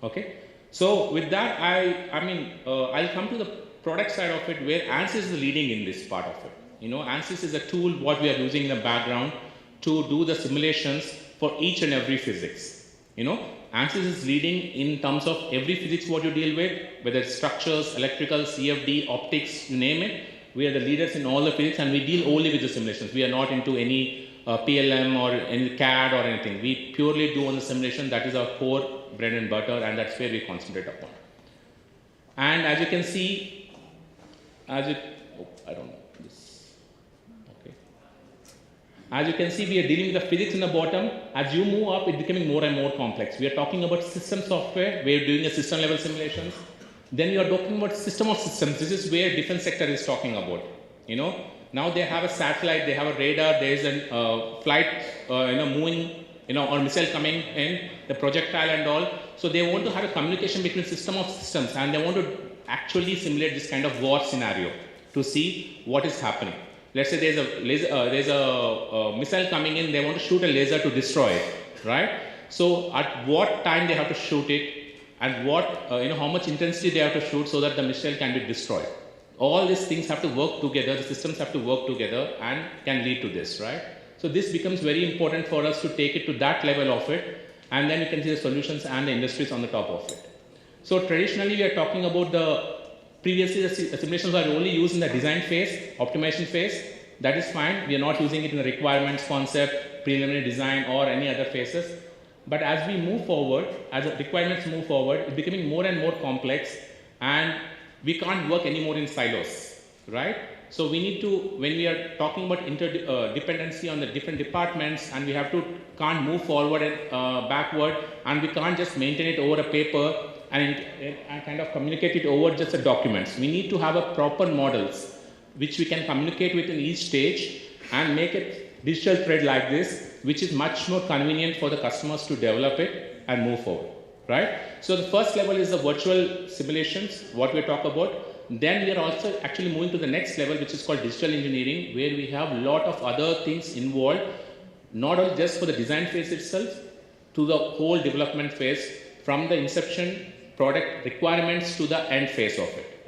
Okay? So with that, I'll come to the product side of it, where ANSYS is leading in this part of it. ANSYS is a tool what we are using in the background to do the simulations for each and every physics. ANSYS is leading in terms of every physics what you deal with, whether it's structures, electrical, CFD, optics, you name it. We are the leaders in all the physics, and we deal only with the simulations. We are not into any PLM or any CAD or anything. We purely do on the simulation. That is our core bread and butter, and that's where we concentrate upon. And as you can see, as you can see, we are dealing with the physics in the bottom. As you move up, it's becoming more and more complex. We are talking about system software. We are doing a system level simulations. Then we are talking about system of systems. This is where defense sector is talking about. Now they have a satellite, they have a radar, there is a flight, moving, or missile coming in, the projectile and all. So they want to have a communication between system of systems, and they want to actually simulate this kind of war scenario to see what is happening. Let's say there's a missile coming in, they want to shoot a laser to destroy it, right? So at what time they have to shoot it, and what, how much intensity they have to shoot so that the missile can be destroyed. All these things have to work together, the systems have to work together and can lead to this, right? So this becomes very important for us to take it to that level of it, and then you can see the solutions and the industries on the top of it. So traditionally we are talking about previously the simulations are only used in the design phase, optimization phase. That is fine, we are not using it in the requirements concept, preliminary design or any other phases. But as we move forward, as the requirements move forward, it's becoming more and more complex, and we can't work anymore in silos, right? So we need to, when we are talking about interdependency on the different departments, and we can't move forward and backward, and we can't just maintain it over a paper and kind of communicate it over just the documents. We need to have a proper models which we can communicate with in each stage and make it digital thread like this, which is much more convenient for the customers to develop it and move forward, right? So the first level is the virtual simulations, what we talk about. Then we are also actually moving to the next level, which is called digital engineering, where we have a lot of other things involved, not only just for the design phase itself, to the whole development phase, from the inception, product requirements to the end phase of it,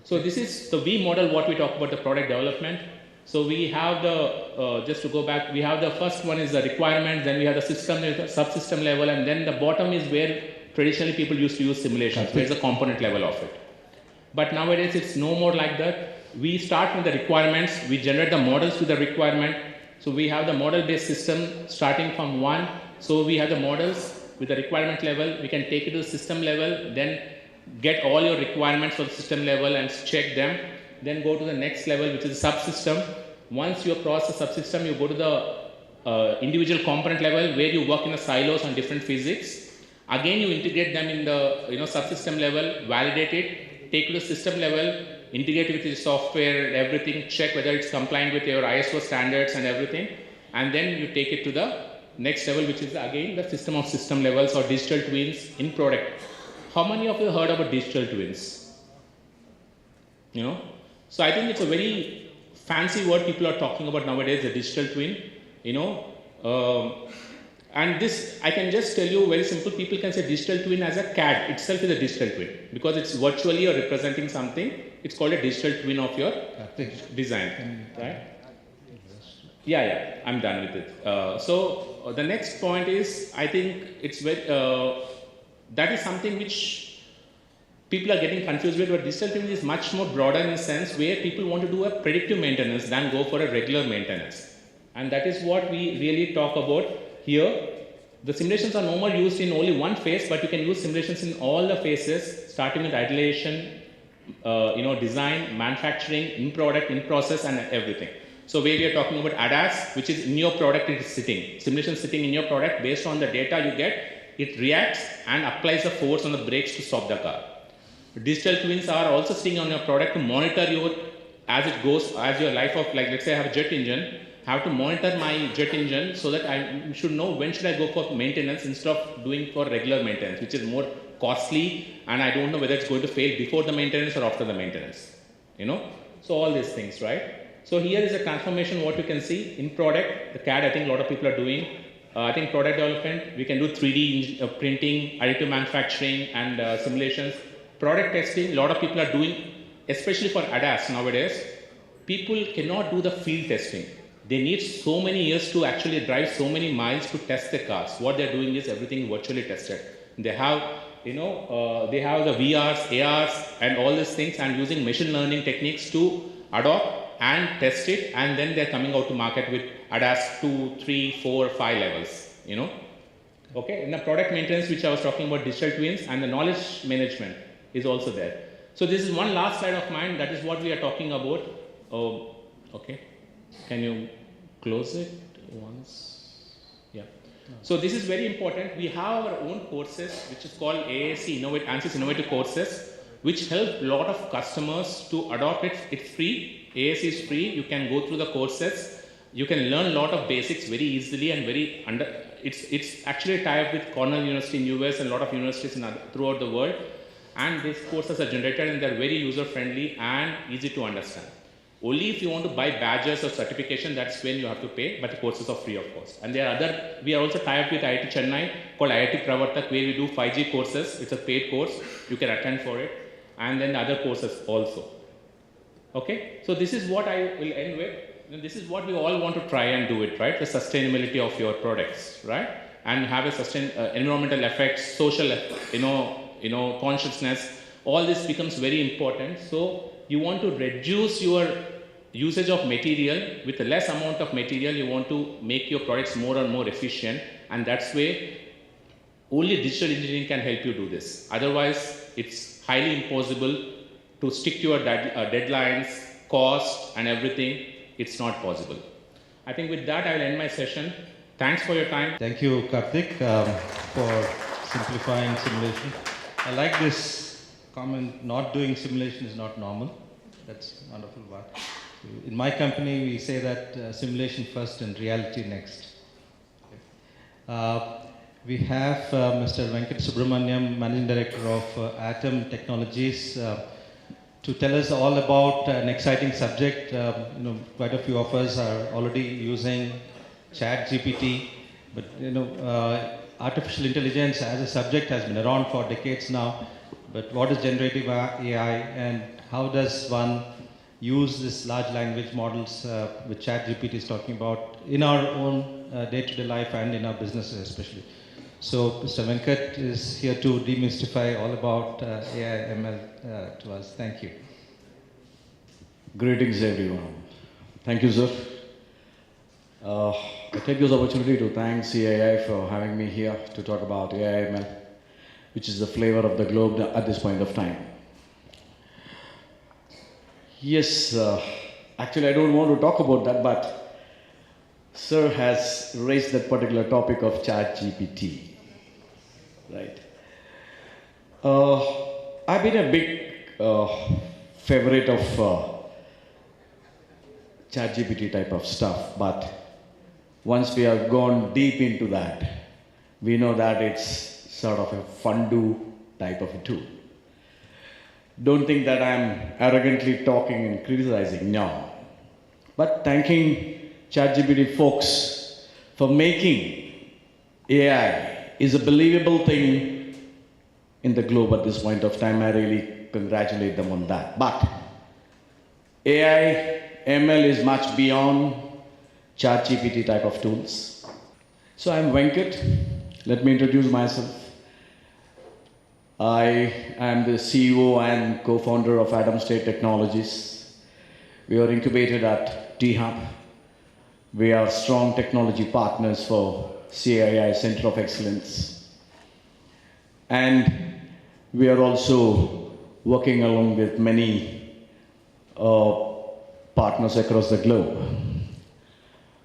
So this is the V model, what we talk about the product development. So we have just to go back, we have the first one is the requirements, then we have the system, subsystem level, and then the bottom is where traditionally people used to use simulations, where is the component level of it. But nowadays it's no more like that. We start with the requirements, we generate the models with the requirement. So we have the model-based system starting from 1. So we have the models with the requirement level, we can take it to the system level, then get all your requirements for the system level and check them. Then go to the next level, which is the subsystem. Once you cross the subsystem, you go to the individual component level, where you work in the silos on different physics. Again, you integrate them in the subsystem level, validate it, take to the system level, integrate with your software, everything, check whether it's compliant with your ISO standards and everything, and then you take it to the next level, which is again the system of system levels or digital twins in product. How many of you heard about digital twins? So I think it's a very fancy word people are talking about nowadays, the digital twin, and this, I can just tell you very simple, people can say digital twin as a CAD itself is a digital twin, because it's virtually or representing something. It's called a digital twin of your design, right? Yeah, I'm done with it. So the next point is, I think it's very, that is something which people are getting confused with, but digital twin is much more broader in a sense, where people want to do a predictive maintenance than go for a regular maintenance. And that is what we really talk about here. The simulations are no more used in only one phase, but you can use simulations in all the phases, starting with ideation, design, manufacturing, in product, in process, and everything. So where we are talking about ADAS, which is in your product, it is sitting. Simulation sitting in your product, based on the data you get, it reacts and applies a force on the brakes to stop the car. Digital twins are also sitting on your product to monitor your, as it goes, as your life of, like let's say I have a jet engine, I have to monitor my jet engine so that I should know when should I go for maintenance instead of doing for regular maintenance, which is more costly, and I don't know whether it's going to fail before the maintenance or after the maintenance, So all these things, right? So here is a transformation, what you can see in product, the CAD, I think a lot of people are doing. I think product development, we can do 3D printing, additive manufacturing, and simulations. Product testing, a lot of people are doing, especially for ADAS nowadays. People cannot do the field testing. They need so many years to actually drive so many miles to test the cars. What they're doing is everything virtually tested. They have, they have the VRs, ARs, and all these things, and using machine learning techniques to adopt and test it, and then they're coming out to market with ADAS 2, 3, 4, 5 levels, Okay, in the product maintenance, which I was talking about, digital twins, and the knowledge management is also there. So this is one last slide of mine. That is what we are talking about. Oh, okay. Can you close it once? Yeah. So this is very important. We have our own courses, which is called AAC, ANSYS Innovative Courses, which help a lot of customers to adopt it. It's free. AAC is free. You can go through the courses. You can learn a lot of basics very easily and it's actually tied up with Cornell University in US and a lot of universities throughout the world. And these courses are generated and they're very user-friendly and easy to understand. Only if you want to buy badges or certification, that's when you have to pay, but the courses are free of course. And there are we are also tied up with IIT Chennai called IIT Pravartak, where we do 5G courses. It's a paid course. You can attend for it. And then the other courses also. Okay? So this is what I will end with. This is what we all want to try and do it, right? The sustainability of your products, right? And have a environmental effects, social, consciousness. All this becomes very important. So you want to reduce your usage of material. With a less amount of material, you want to make your products more and more efficient. And that's where only digital engineering can help you do this. Otherwise, it's highly impossible to stick to your deadlines, cost, and everything. It's not possible. I think with that, I will end my session. Thanks for your time. Thank you, Karthik, for simplifying simulation. I like this comment, not doing simulation is not normal. That's a wonderful word. In my company, we say that simulation first and reality next. We have Mr. Venkat Subramaniam, Managing Director of Atom Technologies, to tell us all about an exciting subject. Quite a few of us are already using ChatGPT, but artificial intelligence as a subject has been around for decades now. But what is generative AI and how does one use this large language models which ChatGPT is talking about in our own day-to-day life and in our businesses especially. So Mr. Venkat is here to demystify all about AI ML to us. Thank you. Greetings everyone. Thank you, sir. I take this opportunity to thank CII for having me here to talk about AI ML, which is the flavor of the globe at this point of time. Yes, actually I don't want to talk about that, but sir has raised that particular topic of ChatGPT. Right. I've been a big favorite of ChatGPT type of stuff, but once we have gone deep into that, we know that it's sort of a fun-do type of a tool. Don't think that I'm arrogantly talking and criticizing, no. But thanking ChatGPT folks for making AI is a believable thing in the globe at this point of time. I really congratulate them on that. But AI, ML is much beyond ChatGPT type of tools. So I'm Venkat. Let me introduce myself. I am the CEO and co-founder of Atom State Technologies. We are incubated at T-Hub. We are strong technology partners for CII Center of Excellence. And we are also working along with many partners across the globe.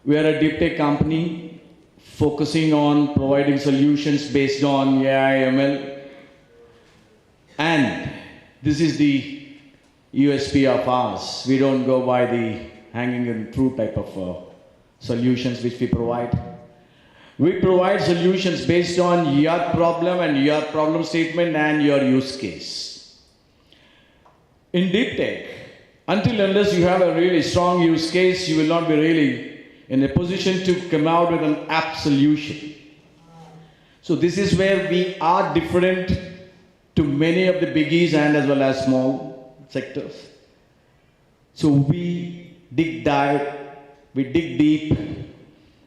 We are a deep tech company focusing on providing solutions based on AI, ML. And this is the USP of ours. We don't go by the hanging in fruit type of solutions which we provide. We provide solutions based on your problem and your problem statement and your use case. In deep tech, until unless you have a really strong use case, you will not be really in a position to come out with an app solution. So this is where we are different to many of the biggies and as well as small sectors. So we dig deep,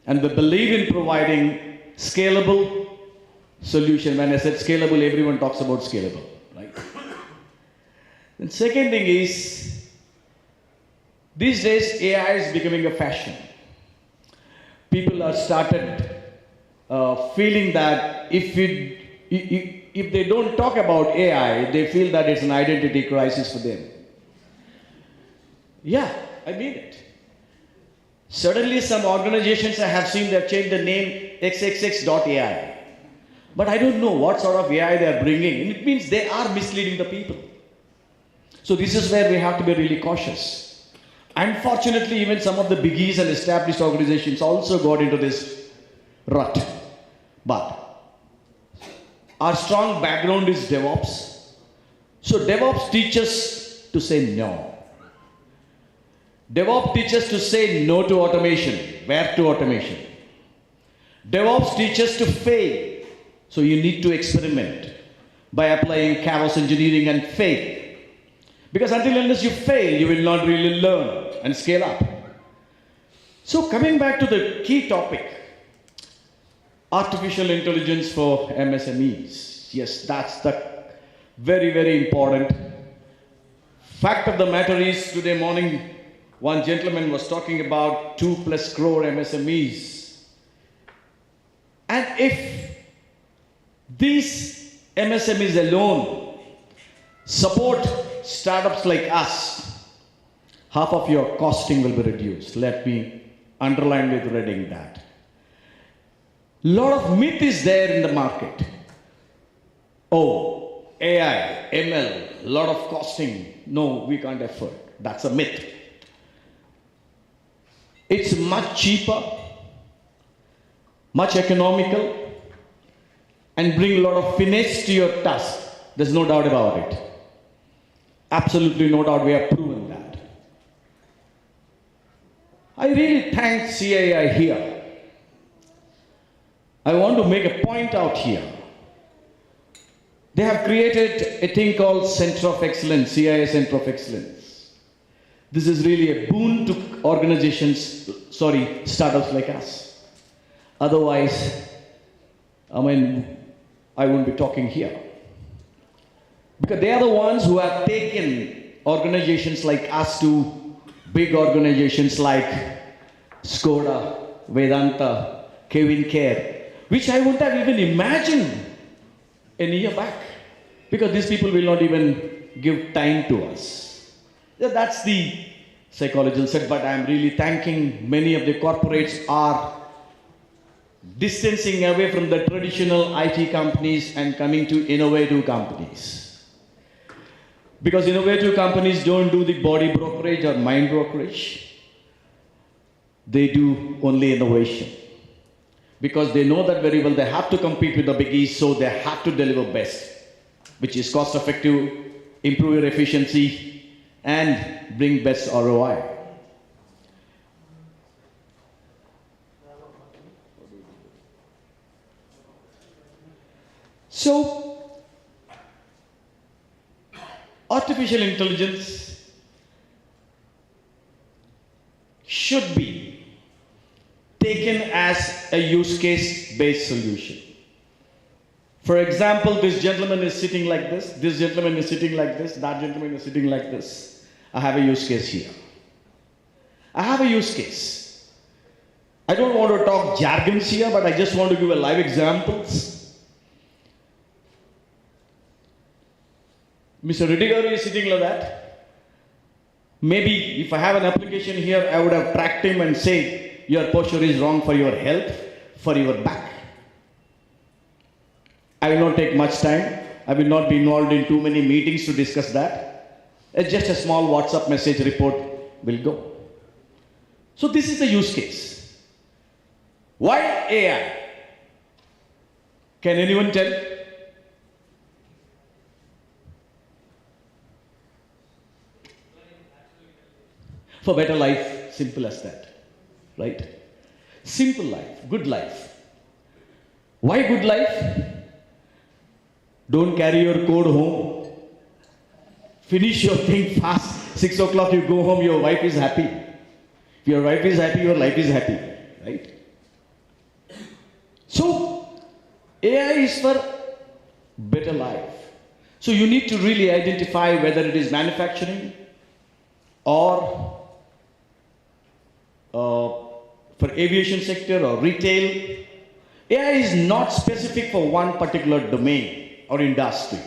and we believe in providing scalable solution. When I said scalable, everyone talks about scalable, right? And second thing is, these days AI is becoming a fashion. People are started feeling that if they don't talk about AI, they feel that it's an identity crisis for them. Yeah, I mean it. Suddenly some organizations I have seen, they've changed the name xxx.ai. But I don't know what sort of AI they are bringing. And it means they are misleading the people. So this is where we have to be really cautious. Unfortunately, even some of the biggies and established organizations also got into this rut. But our strong background is DevOps. So DevOps teaches to say no. DevOps teaches to say no to automation. Where to automation? DevOps teaches to fail. So you need to experiment by applying chaos engineering and fail. Because until unless you fail, you will not really learn and scale up. So coming back to the key topic, artificial intelligence for MSMEs. Yes, that's the very, very important. Fact of the matter is, today morning, one gentleman was talking about 2+ crore MSMEs. And if these MSMEs alone support startups like us, half of your costing will be reduced. Let me underline with reading that. Lot of myth is there in the market. Oh, AI, ML, lot of costing. No, we can't afford. That's a myth. It's much cheaper, much economical, and bring a lot of finesse to your task. There's no doubt about it. Absolutely no doubt, we have proven that. I really thank CII here. I want to make a point out here. They have created a thing called Center of Excellence, CII Center of Excellence. This is really a boon to organizations, startups like us. Otherwise, I wouldn't be talking here. Because they are the ones who have taken organizations like us to big organizations like Skoda, Vedanta, Kevin Care, which I wouldn't have even imagined a year back. Because these people will not even give time to us. That's the psychological set, but I'm really thanking many of the corporates are distancing away from the traditional IT companies and coming to innovative companies. Because innovative companies don't do the body brokerage or mind brokerage. They do only innovation. Because they know that very well they have to compete with the biggies, so they have to deliver best, which is cost effective, improve your efficiency, and bring best ROI. So, artificial intelligence should be taken as a use case based solution. For example, this gentleman is sitting like this gentleman is sitting like this, that gentleman is sitting like this. I have a use case here. I have a use case. I don't want to talk jargons here, but I just want to give a live examples. Mr. Riddiger is sitting like that. Maybe if I have an application here, I would have tracked him and said, your posture is wrong for your health, for your back. I will not take much time. I will not be involved in too many meetings to discuss that. It's just a small WhatsApp message report will go. So this is the use case. Why AI? Can anyone tell? For better life, simple as that, right? Simple life, good life. Why good life? Don't carry your code home. Finish your thing fast. 6 o'clock you go home, your wife is happy. If your wife is happy, your life is happy, right? So, AI is for better life. So you need to really identify whether it is manufacturing or for aviation sector or retail. AI is not specific for one particular domain or industry.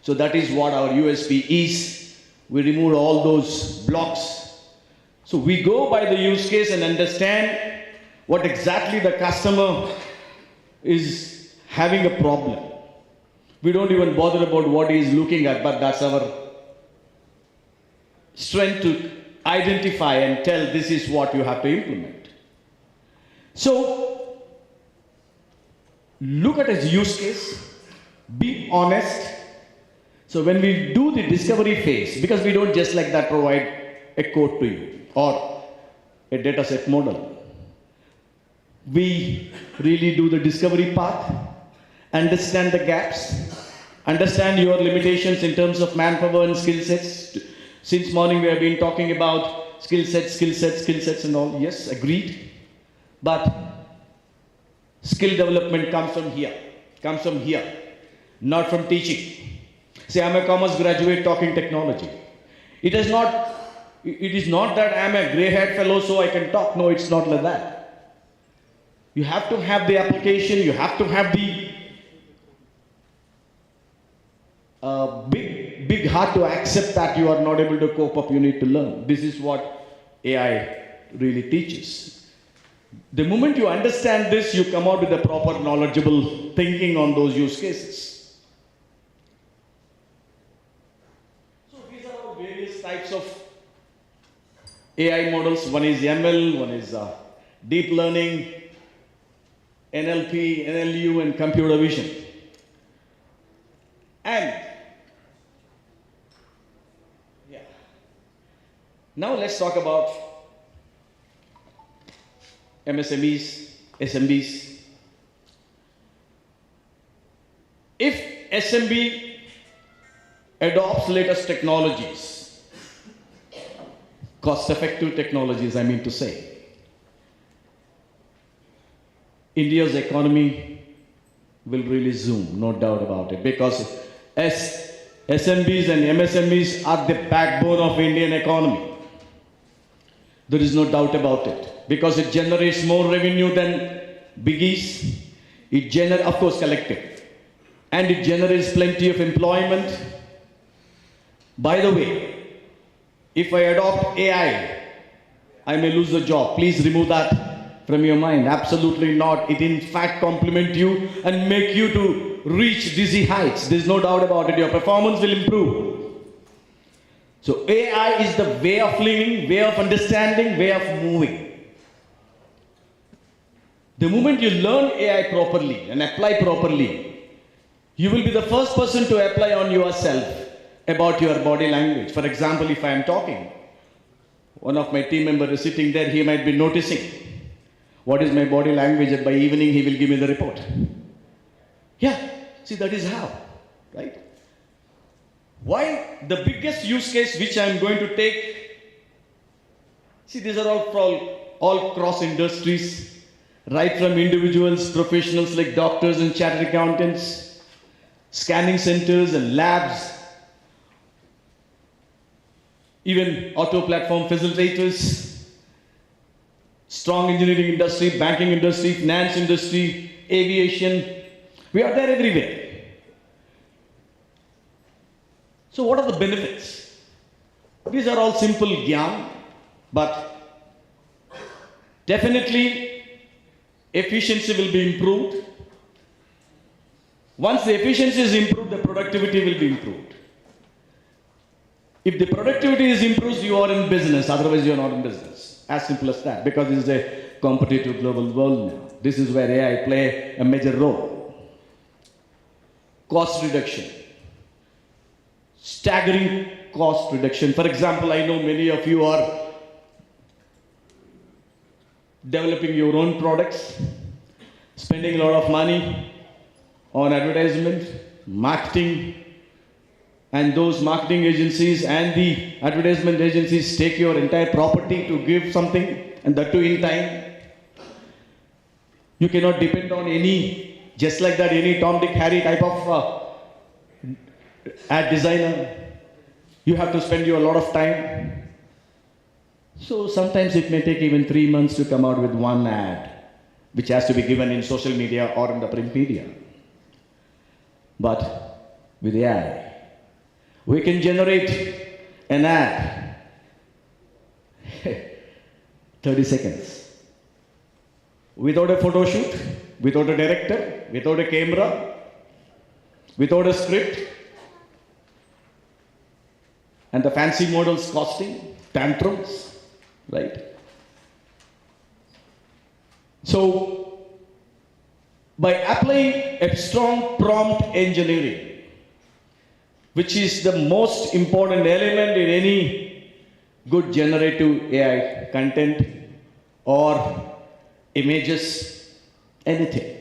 So that is what our USP is. We remove all those blocks. So we go by the use case and understand what exactly the customer is having a problem. We don't even bother about what he is looking at, but that's our strength to identify and tell this is what you have to implement. So, look at his use case, be honest. So when we do the discovery phase, because we don't just like that provide a code to you or a dataset model, we really do the discovery path, understand the gaps, understand your limitations in terms of manpower and skill sets. Since morning we have been talking about skill sets and all. Yes, agreed. But skill development comes from here, not from teaching. Say I'm a commerce graduate talking technology. It is not that I'm a grey-haired fellow so I can talk. No, it's not like that. You have to have the application, you have to have the big heart to accept that you are not able to cope up, you need to learn. This is what AI really teaches. The moment you understand this, you come out with a proper knowledgeable thinking on those use cases. So these are all various types of AI models. One is ML, one is deep learning, NLP, NLU, and computer vision. And now let's talk about MSMEs, SMBs. If SMB adopts latest technologies, cost-effective technologies, I mean to say, India's economy will really zoom, no doubt about it, because SMBs and MSMEs are the backbone of Indian economy. There is no doubt about it, because it generates more revenue than biggies. It generates, of course, collective, and it generates plenty of employment. By the way, if I adopt AI, I may lose the job. Please remove that from your mind. Absolutely not. It in fact complement you and make you to reach dizzy heights. There's no doubt about it. Your performance will improve. So AI is the way of living, way of understanding, way of moving. The moment you learn AI properly and apply properly, you will be the first person to apply on yourself about your body language. For example, if I am talking, one of my team members is sitting there, he might be noticing what is my body language, and by evening he will give me the report. Yeah, see, that is how, right? Why the biggest use case which I am going to take, see, these are all cross industries, right from individuals, professionals like doctors and chartered accountants, scanning centers and labs, even auto platform facilitators, strong engineering industry, banking industry, finance industry, aviation. We are there everywhere. So what are the benefits? These are all simple gyan, but definitely efficiency will be improved. Once the efficiency is improved, the productivity will be improved. If the productivity is improved, you are in business, otherwise you are not in business. As simple as that, because this is a competitive global world now. This is where AI play a major role. Cost reduction. Staggering cost reduction. For example, I know many of you are developing your own products, spending a lot of money on advertisement, marketing, and those marketing agencies and the advertisement agencies take your entire property to give something, and that too in time. You cannot depend on any, just like that, any Tom, Dick, Harry type of ad designer. You have to spend a lot of time. So sometimes it may take even 3 months to come out with one ad, which has to be given in social media or in the print media. But with AI, we can generate an ad 30 seconds. Without a photo shoot, without a director, without a camera, without a script, and the fancy models costing, tantrums, right? So, by applying a strong prompt engineering, which is the most important element in any good generative AI content or images, anything.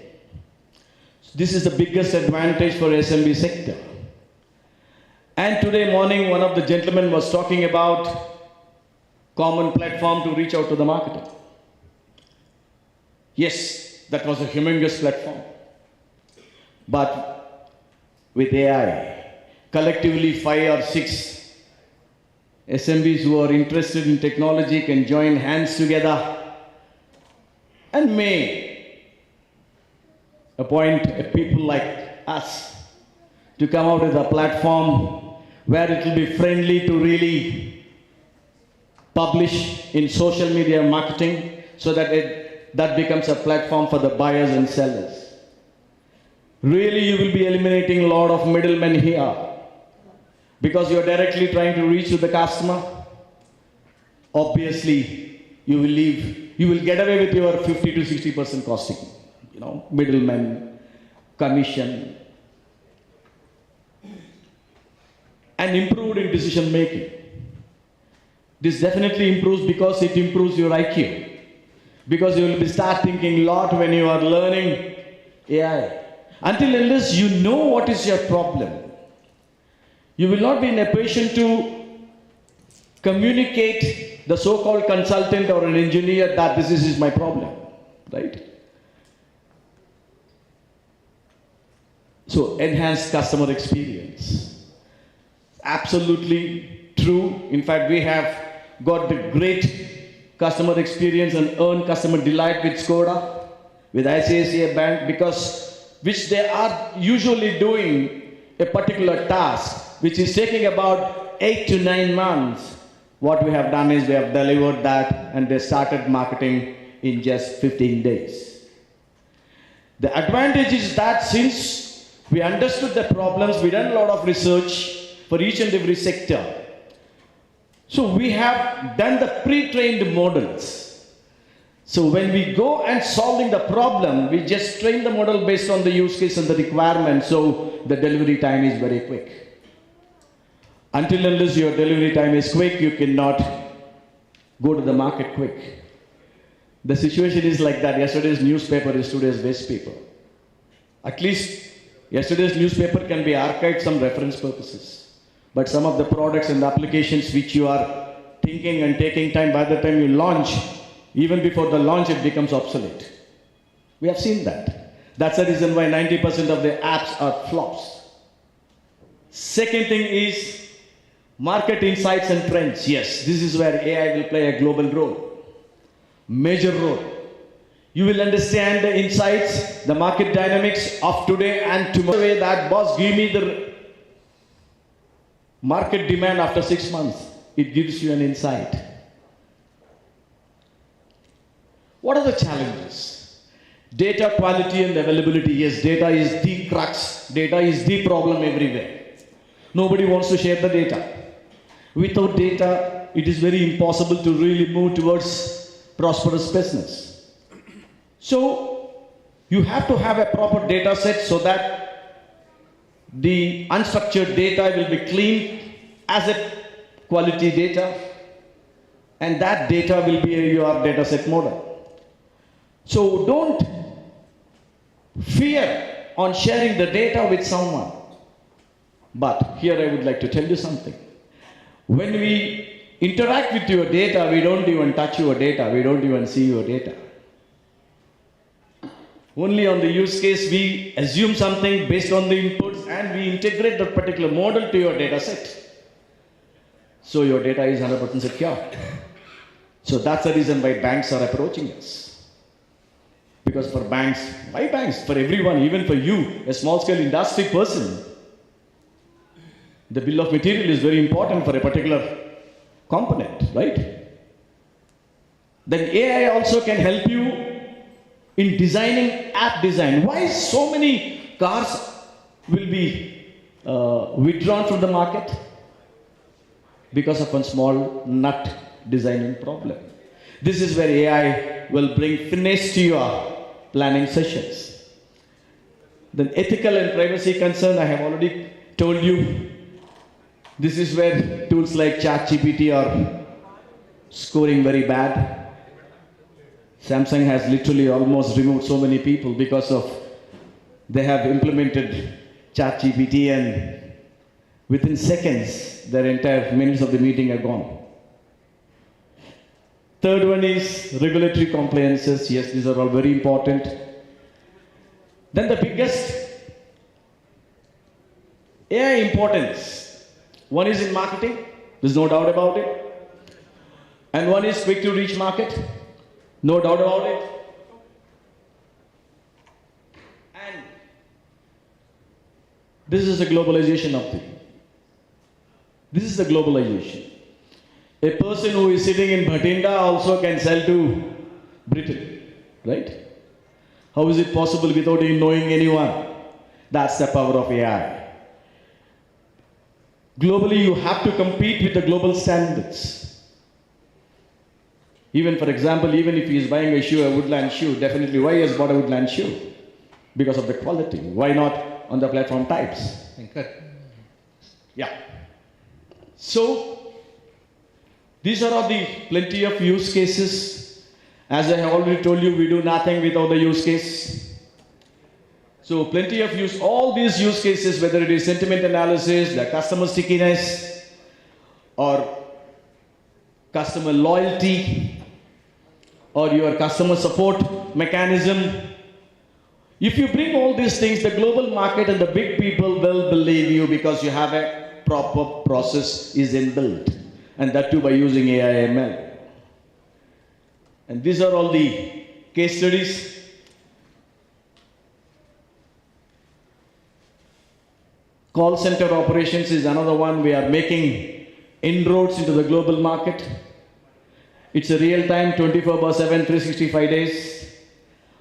This is the biggest advantage for SMB sector. And today morning, one of the gentlemen was talking about common platform to reach out to the marketer. Yes, that was a humongous platform. But with AI, collectively 5 or 6 SMBs who are interested in technology can join hands together and may appoint people like us to come out with a platform where it will be friendly to really publish in social media marketing so that that becomes a platform for the buyers and sellers. Really, you will be eliminating a lot of middlemen here because you are directly trying to reach to the customer. Obviously, you will get away with your 50 to 60% costing, middlemen, commission, and improved in decision making. This definitely improves because it improves your IQ. Because you will start thinking a lot when you are learning AI. Until unless you know what is your problem, you will not be in a position to communicate the so-called consultant or an engineer that this is my problem, right? So enhanced customer experience. Absolutely true. In fact, we have got the great customer experience and earn customer delight with Skoda, with ICICI Bank, because which they are usually doing a particular task, which is taking about 8 to 9 months. What we have done is we have delivered that and they started marketing in just 15 days. The advantage is that since we understood the problems, we done a lot of research for each and every sector. So we have done the pre-trained models. So when we go and solving the problem, we just train the model based on the use case and the requirement, so the delivery time is very quick. Until unless your delivery time is quick, you cannot go to the market quick. The situation is like that. Yesterday's newspaper is today's waste paper. At least yesterday's newspaper can be archived some reference purposes. But some of the products and the applications which you are thinking and taking time, by the time you launch, even before the launch, it becomes obsolete. We have seen that. That's the reason why 90% of the apps are flops. Second thing is market insights and trends. Yes, this is where AI will play a global role, major role. You will understand the insights, the market dynamics of today and tomorrow. Way that boss give me the market demand after 6 months. It gives you an insight. What are the challenges? Data quality and availability. Yes, data is the crux. Data is the problem everywhere. Nobody wants to share the data. Without data, it is very impossible to really move towards prosperous business. So, you have to have a proper data set so that the unstructured data will be cleaned as a quality data, and that data will be your data set model. So don't fear on sharing the data with someone. But here I would like to tell you something. When we interact with your data, we don't even touch your data, we don't even see your data. Only on the use case we assume something based on the inputs and we integrate that particular model to your data set. So your data is 100% secure. So that's the reason why banks are approaching us. Because for banks, why banks? For everyone, even for you, a small scale industry person, the bill of material is very important for a particular component, right? Then AI also can help you in designing app design. Why so many cars will be withdrawn from the market? Because of one small nut designing problem. This is where AI will bring finesse to your planning sessions. Then ethical and privacy concern, I have already told you. This is where tools like ChatGPT are scoring very bad. Samsung has literally almost removed so many people because of they have implemented ChatGPT and within seconds their entire minutes of the meeting are gone. Third one is regulatory compliances. Yes, these are all very important. Then the biggest AI importance. One is in marketing, there's no doubt about it. And one is quick to reach market, no doubt about it. And this is the globalization of the. This is the globalization. A person who is sitting in Bhatinda also can sell to Britain, right? How is it possible without even knowing anyone? That's the power of AI. Globally, you have to compete with the global standards. Even, for example, even if he is buying a shoe, a woodland shoe, definitely why he has bought a woodland shoe? Because of the quality. Why not on the platform types? Yeah. So, these are all the plenty of use cases. As I have already told you, we do nothing without the use case. So plenty of use, all these use cases, whether it is sentiment analysis, the customer stickiness, or customer loyalty, or your customer support mechanism. If you bring all these things, the global market and the big people will believe you because you have a proper process is inbuilt. And that too by using AI ML. And these are all the case studies. Call center operations is another one. We are making inroads into the global market. It's a real-time 24/7, 365 days.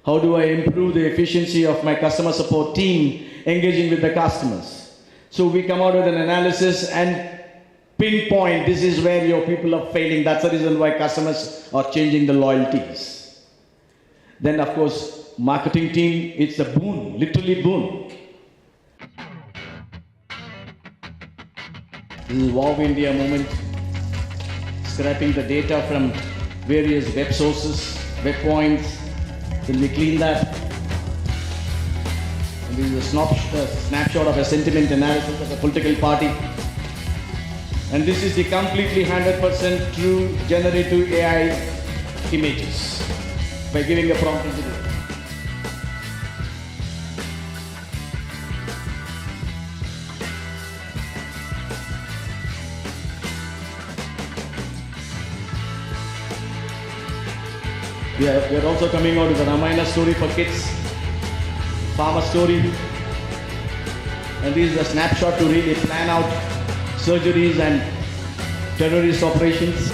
How do I improve the efficiency of my customer support team engaging with the customers? So we come out with an analysis and pinpoint this is where your people are failing. That's the reason why customers are changing the loyalties. Then of course, marketing team, it's a boon, literally boon. This is Wow India movement, scrapping the data from various web sources, web points, then we clean that. And this is a snapshot of a sentiment analysis of a political party. And this is the completely 100% true generative AI images by giving a prompt into it. We are also coming out with a Ramayana story for kids, farmer story. And this is a snapshot to really plan out surgeries and terrorist operations.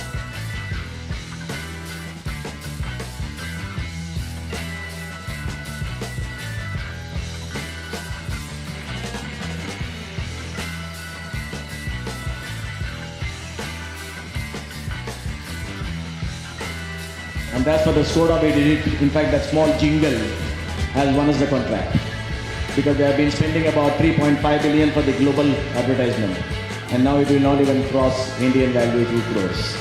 And that's for the Skoda we did it. In fact, that small jingle has won us the contract. Because they have been spending about 3.5 billion for the global advertisement. And now it will not even cross Indian value 2 crores.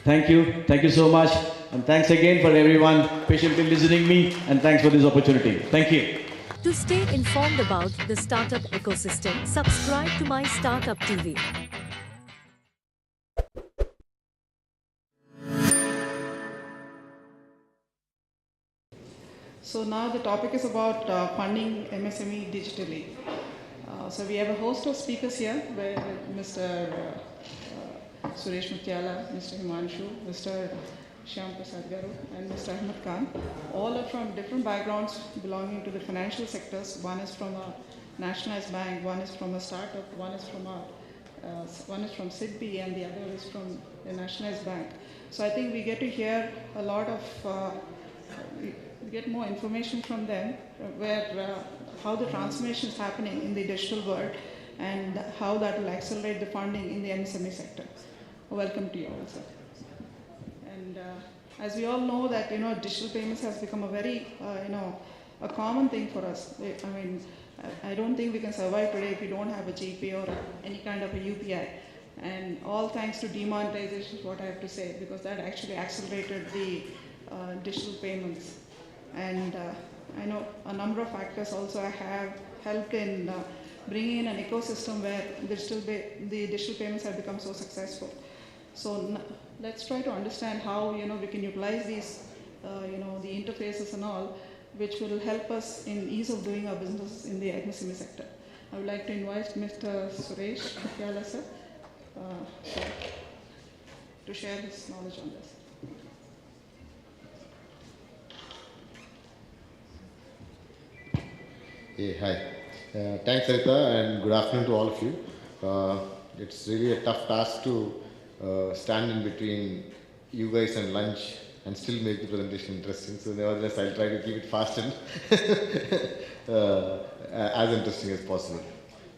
Thank you so much. And thanks again for everyone patiently listening me, and thanks for this opportunity. Thank you. To stay informed about the startup ecosystem, subscribe to MyStartupTV. So now the topic is about funding MSME digitally. So we have a host of speakers here, where Mr. Suresh Mutyala, Mr. Himanshu, Mr. Shyam Prasad Garu, and Mr. Ahmed Khan. All are from different backgrounds belonging to the financial sectors. One is from a nationalized bank, one is from a startup, one is from SIDBI, and the other is from a nationalized bank. So I think we get to hear a lot of we get more information from them, how the transformation is happening in the digital world and how that will accelerate the funding in the MSME sector. Welcome to you all, sir. And as we all know that, digital payments has become a very, a common thing for us. I mean, I don't think we can survive today if we don't have a GPay or any kind of a UPI. And all thanks to demonetization is what I have to say, because that actually accelerated the digital payments. And I know a number of factors also have helped in bringing in an ecosystem where the digital payments have become so successful. So let's try to understand how we can utilize these, the interfaces and all, which will help us in ease of doing our business in the MSME sector. I would like to invite Mr. Suresh Mutyala, sir, to share his knowledge on this. Hey, hi. Thanks, Sarita, and good afternoon to all of you. It's really a tough task to stand in between you guys and lunch and still make the presentation interesting. So nevertheless, I'll try to keep it fast and as interesting as possible.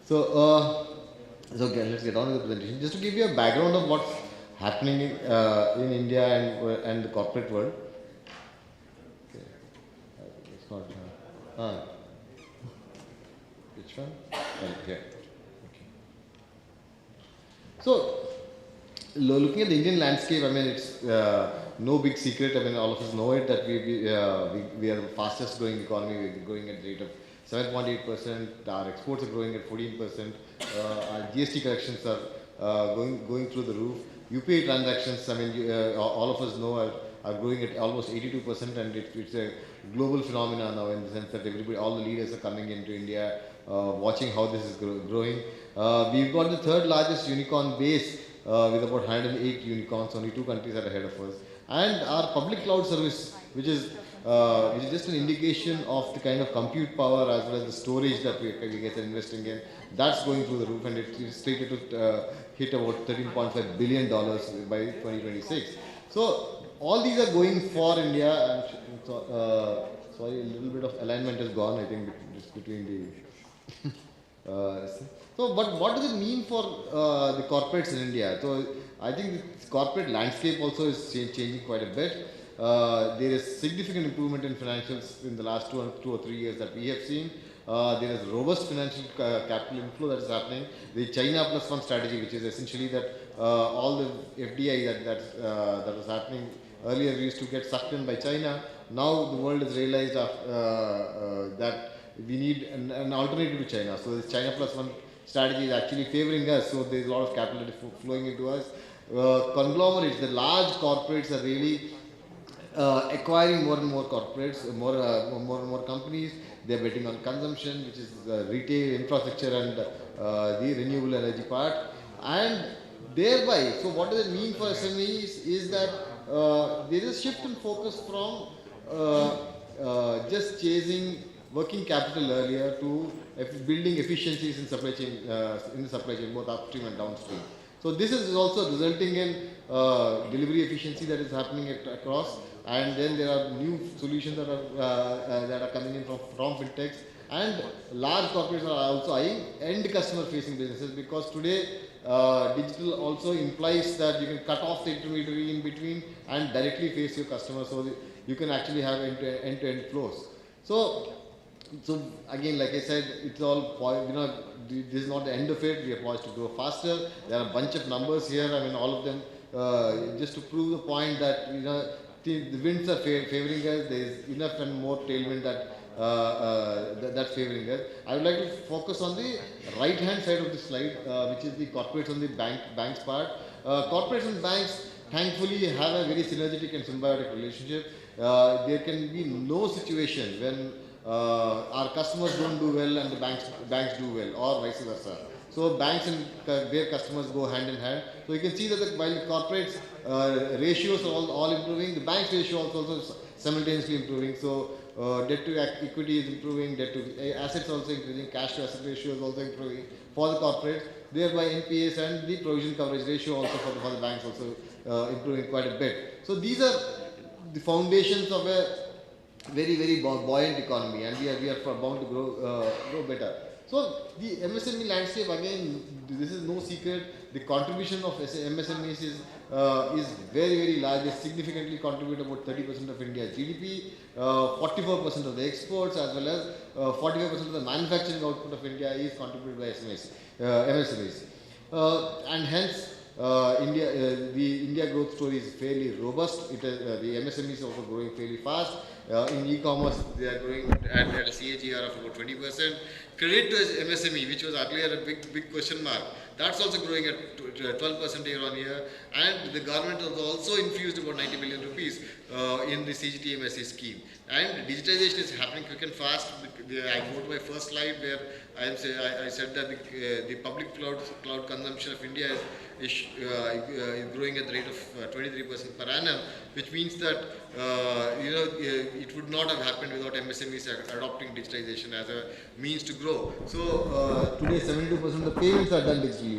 So, okay, let's get on with the presentation. Just to give you a background of what's happening in India and the corporate world. Okay. It's not. Which one? Yeah. Okay. So, looking at the Indian landscape, I mean, it's no big secret. I mean, all of us know it that we are the fastest growing economy. We're growing at the rate of 7.8%. Our exports are growing at 14%. Our GST collections are going through the roof. UPI transactions, I mean, all of us know are growing at almost 82%, and it's a global phenomenon now, in the sense that all the leaders are coming into India, watching how this is growing. We've got the third largest unicorn base with about 108 unicorns. Only 2 countries are ahead of us. And our public cloud service, which is just an indication of the kind of compute power as well as the storage that we guys are investing in, that's going through the roof, and it's slated to hit about $13.5 billion by 2026. So all these are going for India. Sorry, a little bit of alignment has gone, I think, just between the... So what does it mean for the corporates in India? So I think the corporate landscape also is changing quite a bit. There is significant improvement in financials in the last 2 or 3 years that we have seen. There is robust financial capital inflow that is happening. The China Plus One strategy, which is essentially that all the FDI that was happening earlier, we used to get sucked in by China. Now the world has realized that we need an alternative to China. So this China Plus One strategy is actually favoring us. So there is a lot of capital flowing into us. Conglomerates, the large corporates are really acquiring more and more corporates, more and more companies. They are betting on consumption, which is retail, infrastructure, and the renewable energy part. And thereby, so what does it mean for SMEs is that there is a shift in focus from just chasing working capital earlier to building efficiencies in supply chain, both upstream and downstream. So this is also resulting in delivery efficiency that is happening across, and then there are new solutions that are coming in from fintechs, and large corporates are also eyeing end customer facing businesses, because today digital also implies that you can cut off the intermediary in between and directly face your customer, so that you can actually have end-to-end flows. So again, like I said, it's all, this is not the end of it. We are poised to grow faster. There are a bunch of numbers here. I mean, all of them just to prove the point that the winds are favoring us. There is enough and more tailwind that's favoring us. I would like to focus on the right hand side of the slide, which is the corporates on the banks part. Corporates and banks thankfully have a very synergetic and symbiotic relationship. There can be no situation when our customers don't do well and the banks do well, or vice versa. So banks and their customers go hand in hand. So you can see that while the corporates ratios are all improving, the banks ratio also simultaneously improving. So debt to equity is improving, debt to assets also increasing, cash to asset ratio is also improving for the corporates. Thereby NPAs and the provision coverage ratio also for the banks also improving quite a bit. So these are the foundations of a very, very buoyant economy, and we are bound to grow better. So the MSME landscape, again, this is no secret. The contribution of MSMEs is very, very large. They significantly contribute about 30% of India's GDP, 44% of the exports, as well as 45% of the manufacturing output of India is contributed by MSMEs. And hence, the India growth story is fairly robust. The MSMEs is also growing fairly fast. In e-commerce, they are growing at a CAGR of about 20%. Credit to MSME, which was earlier a big question mark, that's also growing at 12% year on year. And the government has also infused about 90 billion rupees in the CGTMSE scheme. And digitization is happening quick and fast. I go to my first slide where I said that the public cloud consumption of India is growing at the rate of 23% per annum, which means that it would not have happened without MSMEs adopting digitization as a means to grow. So today 72% of the payments are done digitally.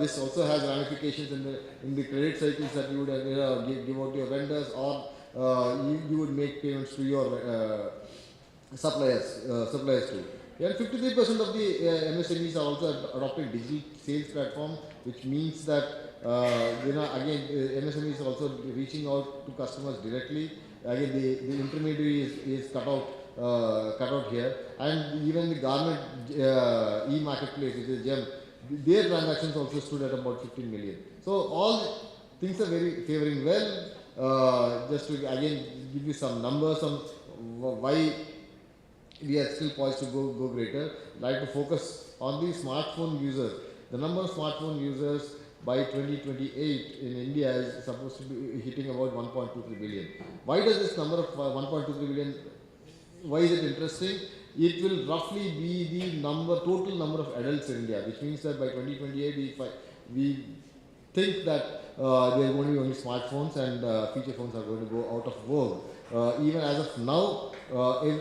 This also has ramifications in the credit cycles that you would give out to your vendors, or you would make payments to your suppliers too. And 53% of the MSMEs are also adopting digital sales platform, which means that again MSMEs are also reaching out to customers directly. Again, the intermediary is cut out here, and even the government e-marketplace, which is GEM, their transactions also stood at about 15 million. So all things are very favoring well. Just to again give you some numbers on why we are still poised to go greater. I'd like to focus on the smartphone users. The number of smartphone users by 2028 in India is supposed to be hitting about 1.23 billion. Why does this number of 1.23 billion, why is it interesting? It will roughly be the total number of adults in India, which means that by 2028 we think that there are going to be only smartphones, and feature phones are going to go out of vogue. Even as of now,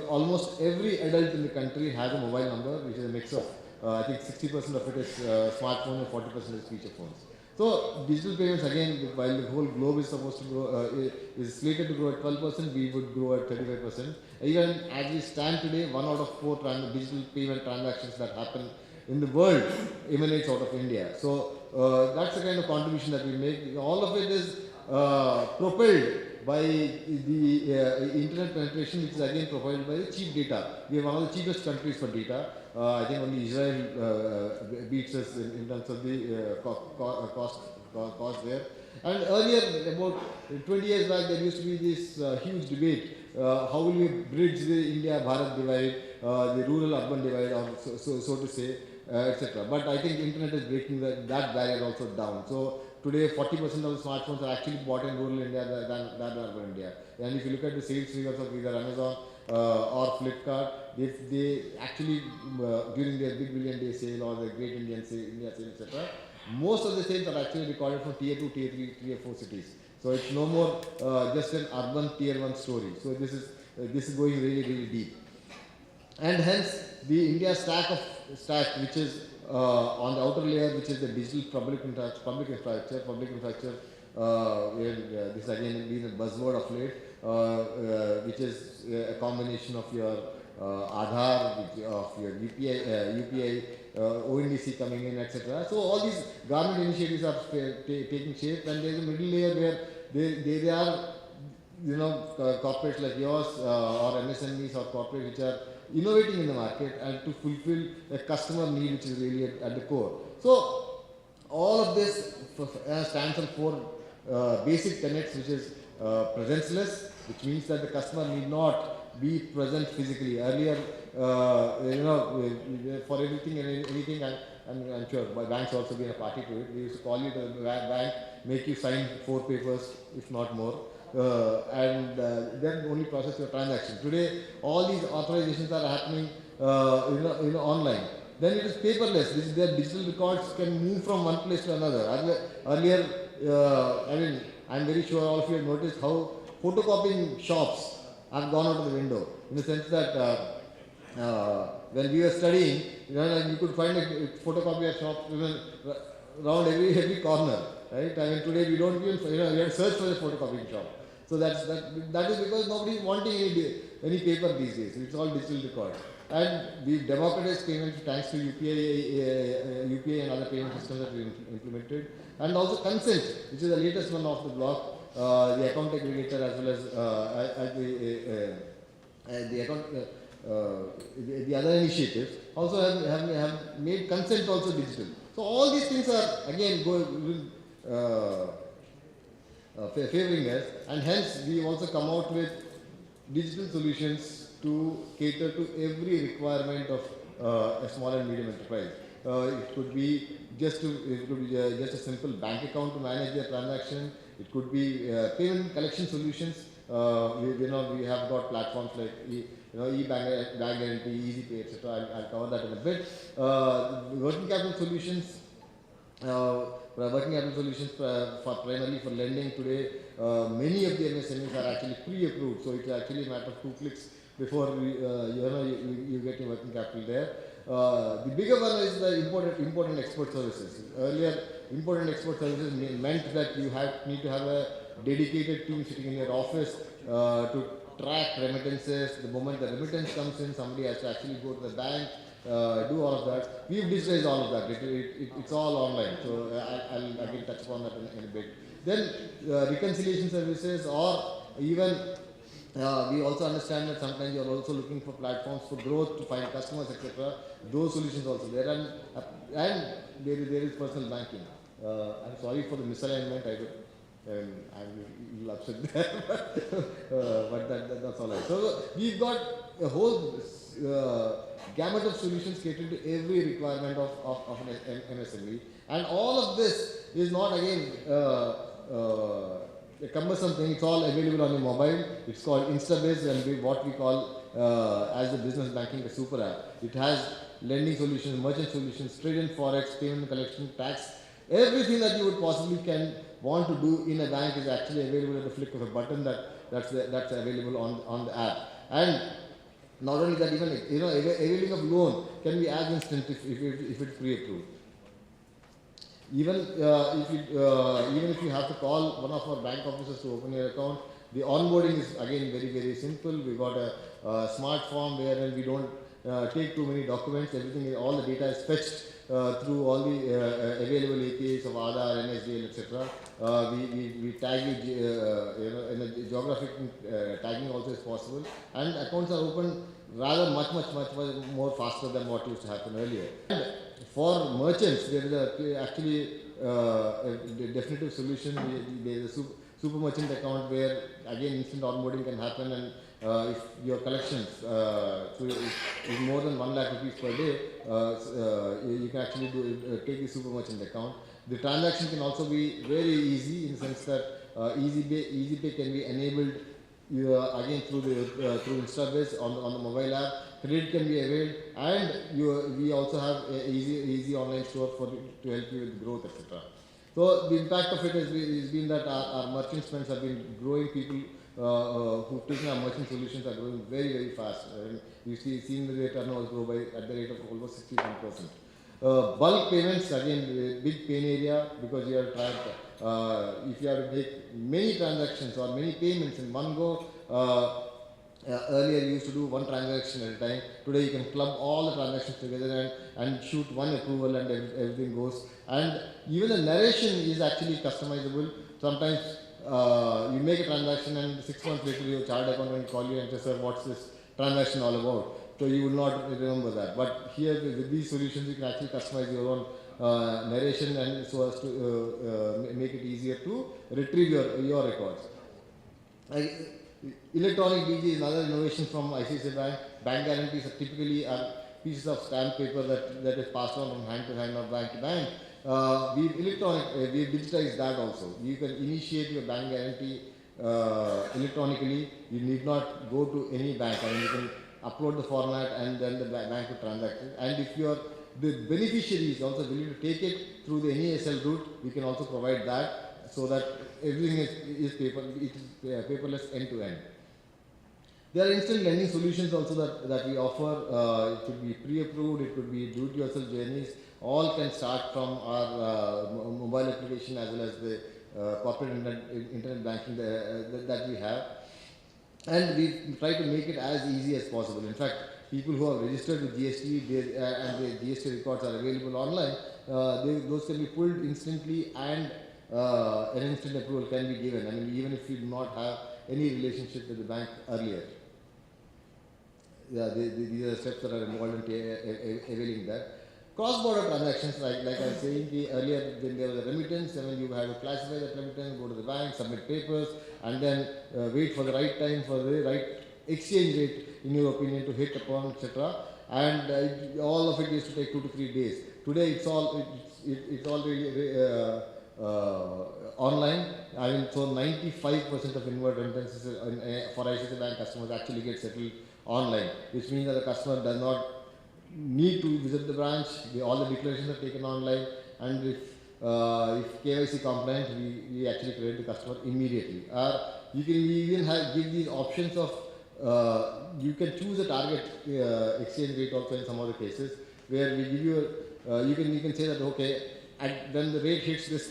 almost every adult in the country has a mobile number, which is a mix of, I think 60% of it is smartphone and 40% is feature phones. So digital payments, again, while the whole globe is supposed to grow, is slated to grow at 12%, we would grow at 35%. Even as we stand today, 1 out of 4 digital payment transactions that happen in the world emanates out of India. So that's the kind of contribution that we make. All of it is propelled by the internet penetration, which is again propelled by the cheap data. We are one of the cheapest countries for data. I think only Israel beats us in terms of the cost there. And earlier, about 20 years back, there used to be this huge debate. How will we bridge the India-Bharat divide, the rural-urban divide, or so to say, etc. But I think internet is breaking that barrier also down. So today, 40% of the smartphones are actually bought in rural India than urban India. And if you look at the sales figures of either Amazon or Flipkart, they actually, during their Big Billion Day sale or the Great India sale, etc., most of the sales are actually recorded from Tier 2, Tier 3, Tier 4 cities. So it's no more just an urban Tier 1 story. So this is going really, really deep. And hence, the India stack, which is on the outer layer, which is the digital public infrastructure, this again being a buzzword of late, which is a combination of your Aadhaar, of your UPI, ONDC coming in, etc. So all these government initiatives are taking shape, and there is a middle layer where there are corporates like yours or MSMEs or corporates which are innovating in the market and to fulfill a customer need, which is really at the core. So all of this stands on 4 basic tenets, which is presenceless, which means that the customer need not be present physically. Earlier, for everything and anything, I'm sure banks also been a party to it. We used to call you to the bank, make you sign 4 papers, if not more, and then only process your transaction. Today, all these authorizations are happening online. Then it is paperless. Their digital records can move from one place to another. Earlier, I'm very sure all of you have noticed how photocopying shops have gone out of the window, in the sense that when we were studying, you could find a photocopier shop around every corner, right? Today we don't even, we have to search for a photocopying shop. So that is because nobody is wanting any paper these days. It's all digital records. And we've democratized payments thanks to UPI and other payment systems that we've implemented. And also consent, which is the latest one off the block, the account aggregator as well as the other initiatives also have made consent also digital. So all these things are again favoring us, and hence we also come out with digital solutions to cater to every requirement of a small and medium enterprise. It could be just a simple bank account to manage their transaction. It could be payment collection solutions. We have got platforms like e-bank guarantee, easy pay, etc. I'll cover that in a bit. Working capital solutions. Primarily for lending today, many of the MSMEs are actually pre-approved, so it's actually a matter of 2 clicks before you get your working capital there. The bigger one is the import and export services. Earlier, import and export services meant that you need to have a dedicated team sitting in your office to track remittances. The moment the remittance comes in, somebody has to actually go to the bank, do all of that. We've digitized all of that. It's all online. So I'll again touch upon that in a bit. Then reconciliation services, or even we also understand that sometimes you're also looking for platforms for growth to find customers, etc. Those solutions also there, and there is personal banking. I'm sorry for the misalignment. I'm a little upset there, but that's all right. So we've got a whole gamut of solutions catering to every requirement of an MSME, and all of this is not again a cumbersome thing. It's all available on your mobile. It's called InstaBiz, and what we call as the business banking, the super app. It has lending solutions, merchant solutions, trade and forex, payment collection, tax. Everything that you would possibly want to do in a bank is actually available at the flick of a button. That's available on the app. And not only that, even availing of loan can be as instant if it's pre-approved. Even if you have to call one of our bank officers to open your account, the onboarding is again very, very simple. We got a smart form wherein we don't take too many documents. Everything, all the data is fetched through all the available APIs of Aadhaar, NSDL, etc. We tag you, in a geographic tagging also is possible, and accounts are open rather much more faster than what used to happen earlier. And for merchants, there is actually a definitive solution. There is a super merchant account where again instant onboarding can happen, and if your collections is more than 1 lakh rupees per day, you can actually take the super merchant account. The transaction can also be very easy in the sense that easy pay can be enabled again through InstaBiz on the mobile app. Credit can be availed, and we also have an easy online store to help you with growth, etc. So the impact of it has been that our merchant spends have been growing. People who've taken our merchant solutions are growing very, very fast. We've seen the turnovers grow at the rate of almost 61%. Bulk payments, again, big pain area, because you have tried, if you have to make many transactions or many payments in one go, earlier you used to do one transaction at a time. Today you can club all the transactions together and shoot one approval, and everything goes. And even the narration is actually customizable. Sometimes you make a transaction and 6 months later your chartered accountant will call you and say, sir, what's this transaction all about? So you will not remember that. But here with these solutions you can actually customize your own narration, and so as to make it easier to retrieve your records. Electronic BG is another innovation from ICICI Bank. Bank guarantees are typically pieces of stamp paper that is passed on from hand to hand or bank to bank. We've digitized that also. You can initiate your bank guarantee electronically. You need not go to any bank. I mean, you can upload the format and then the bank will transact it. And if the beneficiary is also willing to take it through the NESL route, we can also provide that so that everything is paperless end to end. There are instant lending solutions also that we offer. It could be pre-approved, it could be do-it-yourself journeys. All can start from our mobile application as well as the corporate internet banking that we have. And we try to make it as easy as possible. In fact, people who are registered with GST and the GST records are available online, those can be pulled instantly and an instant approval can be given. I mean, even if you do not have any relationship with the bank earlier. Yeah, these are steps that are involved in availing that. Cross-border transactions, like I was saying earlier, when there was a remittance, I mean, you have to classify that remittance, go to the bank, submit papers, and then wait for the right time for the right exchange rate, in your opinion, to hit upon, etc. And all of it used to take 2 to 3 days. Today, it's all really online. I mean, so 95% of inward remittances for ICICI Bank customers actually get settled online, which means that the customer does not need to visit the branch. All the declarations are taken online, and if KYC compliant, we actually credit the customer immediately. You can even give these options of you can choose a target exchange rate also in some of the cases where we give you you can say that okay, when the rate hits this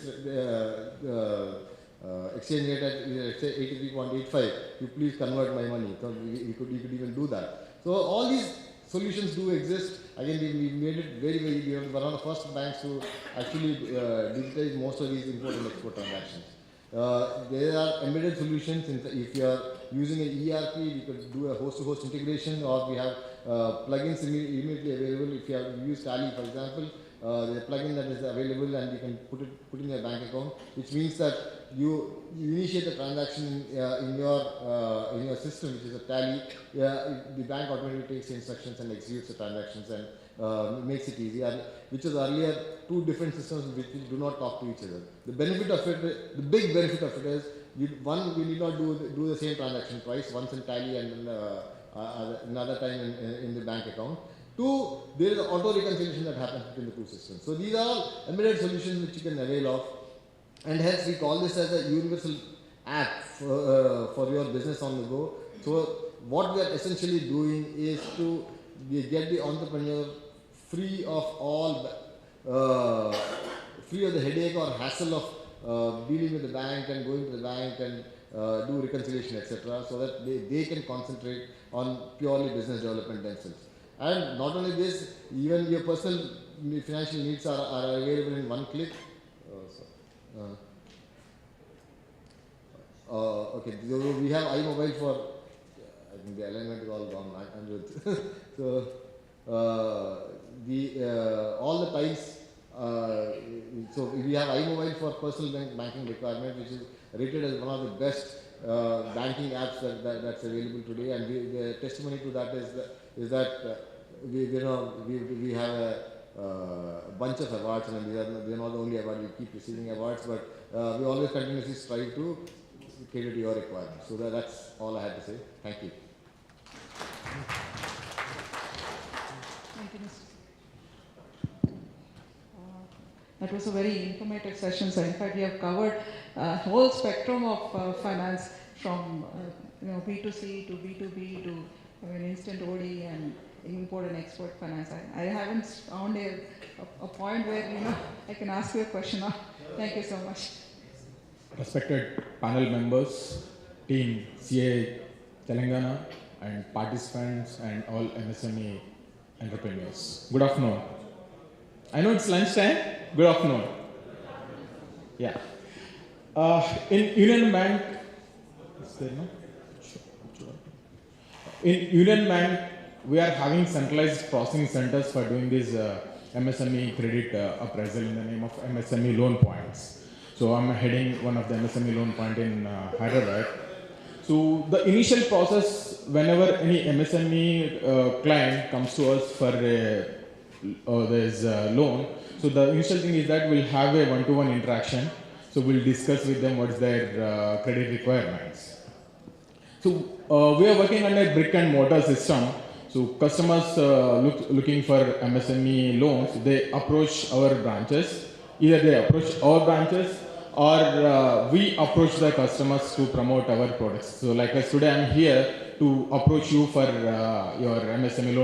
exchange rate at let's say 83.85, you please convert my money. So you could even do that. So all these solutions do exist. Again, we made it very, we are one of the first banks to actually digitize most of these import and export transactions. There are embedded solutions. If you are using an ERP, you could do a host-to-host integration, or we have plugins immediately available. If you have used Tally, for example, there's a plugin that is available and you can put in your bank account, which means that you initiate the transaction in your system, which is a Tally. The bank automatically takes the instructions and executes the transactions and makes it easier, which was earlier 2 different systems which do not talk to each other. The benefit of it, the big benefit of it is, one, we need not do the same transaction twice, once in Tally and then another time in the bank account. 2, there is auto reconciliation that happens between the 2 systems. So these are all embedded solutions which you can avail of, and hence we call this as a universal app for your business on the go. So what we are essentially doing is to get the entrepreneur free of all free of the headache or hassle of dealing with the bank and going to the bank and do reconciliation, etc., so that they can concentrate on purely business development themselves. And not only this, even your personal financial needs are available in one click. Okay, so we have iMobile for, I think the alignment is all gone. So all the tiles. So we have iMobile for personal banking requirement, which is rated as one of the best banking apps that's available today. And the testimony to that is that we have a bunch of awards, and we are not the only award. We keep receiving awards, but we always continuously strive to cater to your requirements. So that's all I had to say. Thank you. Thank you, Mr. That was a very informative session. So in fact, we have covered a whole spectrum of finance, from B2C to B2B to instant OD and import and export finance. I haven't found a point where I can ask you a question now. Thank you so much. Respected panel members, team CA Telangana, and participants, and all MSME entrepreneurs. Good afternoon. I know it's lunchtime. Good afternoon. Yeah. In Union Bank, we are having centralized processing centers for doing this MSME credit appraisal in the name of MSME loan points. So I'm heading one of the MSME loan point in Hyderabad. So the initial process, whenever any MSME client comes to us for this loan, so the initial thing is that we'll have a one-to-one interaction. So we'll discuss with them what's their credit requirements. So we are working on a brick and mortar system. So customers looking for MSME loans, they approach our branches. Either they approach our branches or we approach the customers to promote our products. So like today I'm here to approach you for your MSME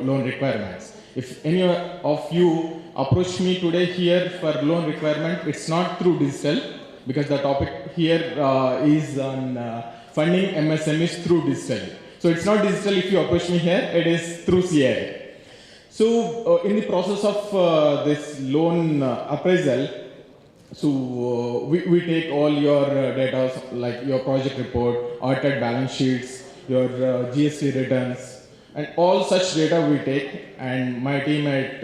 loan requirements. If any of you approach me today here for loan requirement, it's not through digital, because the topic here is on funding MSMEs through digital. So it's not digital if you approach me here, it is through CII. So in the process of this loan appraisal, so we take all your data, like your project report, audited balance sheets, your GST returns, and all such data we take, and my team at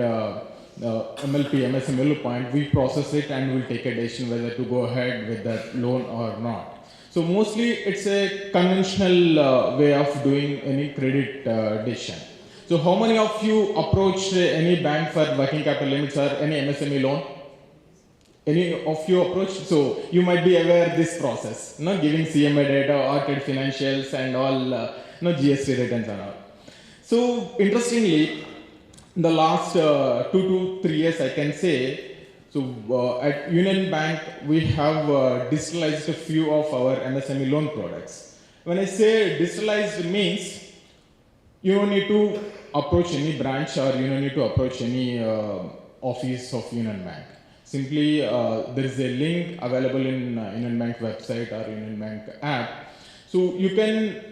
MSME Point, we process it and we'll take a decision whether to go ahead with that loan or not. So mostly it's a conventional way of doing any credit decision. So how many of you approached any bank for working capital limits or any MSME loan? Any of you approached? So you might be aware of this process, giving CMA data, audited financials and all, GST returns and all. So interestingly, in the last 2 to 3 years, I can say, so at Union Bank, we have digitalized a few of our MSME loan products. When I say digitalized means, you don't need to approach any branch or you don't need to approach any office of Union Bank. Simply, there is a link available in Union Bank website or Union Bank app. So you can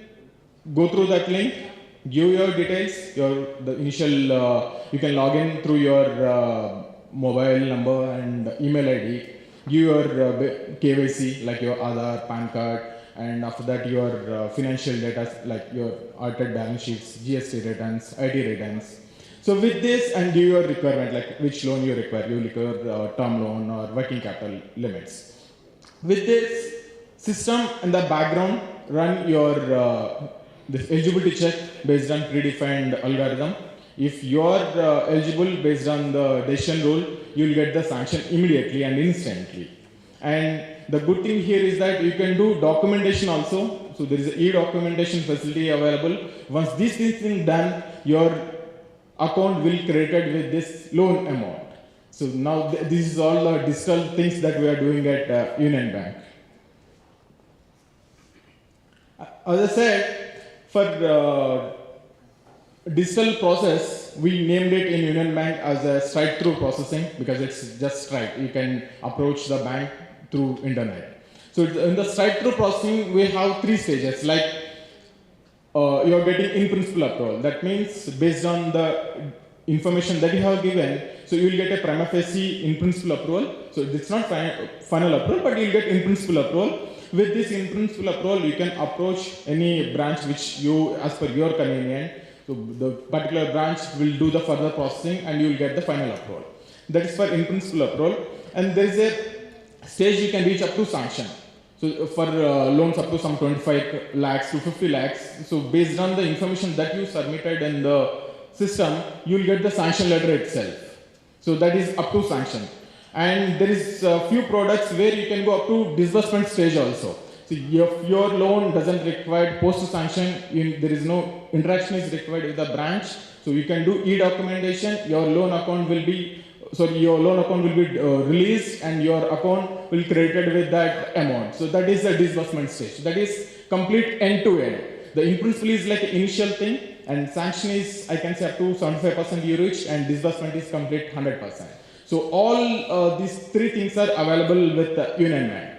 go through that link, give your details, the initial, you can log in through your mobile number and email ID, give your KYC like your Aadhaar, PAN card, and after that your financial data like your audited balance sheets, GST returns, ID returns. So with this and give your requirement like which loan you require, you require term loan or working capital limits. With this system in the background, run your this eligibility check based on predefined algorithm. If you are eligible based on the decision rule, you will get the sanction immediately and instantly. And the good thing here is that you can do documentation also. So there is an e-documentation facility available. Once this is done, your account will be credited with this loan amount. So now this is all the digital things that we are doing at Union Bank. As I said, for digital process, we named it in Union Bank as a straight-through processing because it's just straight. You can approach the bank through internet. So in the straight-through processing, we have 3 stages. Like you're getting in-principle approval. That means based on the information that you have given, so you will get a prima facie in-principle approval. So it's not final approval, but you'll get in-principle approval. With this in-principle approval, you can approach any branch which you, as per your convenience. So the particular branch will do the further processing and you will get the final approval. That is for in-principle approval. And there is a stage you can reach up to sanction. So for loans up to some 25 lakhs to 50 lakhs. So based on the information that you submitted in the system, you will get the sanction letter itself. So that is up to sanction. And there is a few products where you can go up to disbursement stage also. So if your loan doesn't require post-sanction, there is no interaction is required with the branch. So you can do e-documentation. Your loan account will be released and your account will be credited with that amount. So that is the disbursement stage. That is complete end-to-end. The in-principle is like an initial thing, and sanction is, I can say, up to 75% you reach, and disbursement is complete 100%. So all these 3 things are available with Union Bank.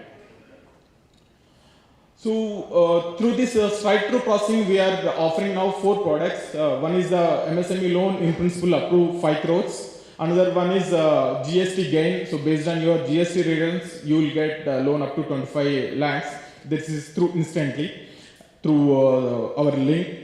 So through this straight-through processing, we are offering now 4 products. One is the MSME loan in principle up to 5 crores. Another one is GST gain. So based on your GST returns, you will get loan up to 25 lakhs. This is through instantly through our link.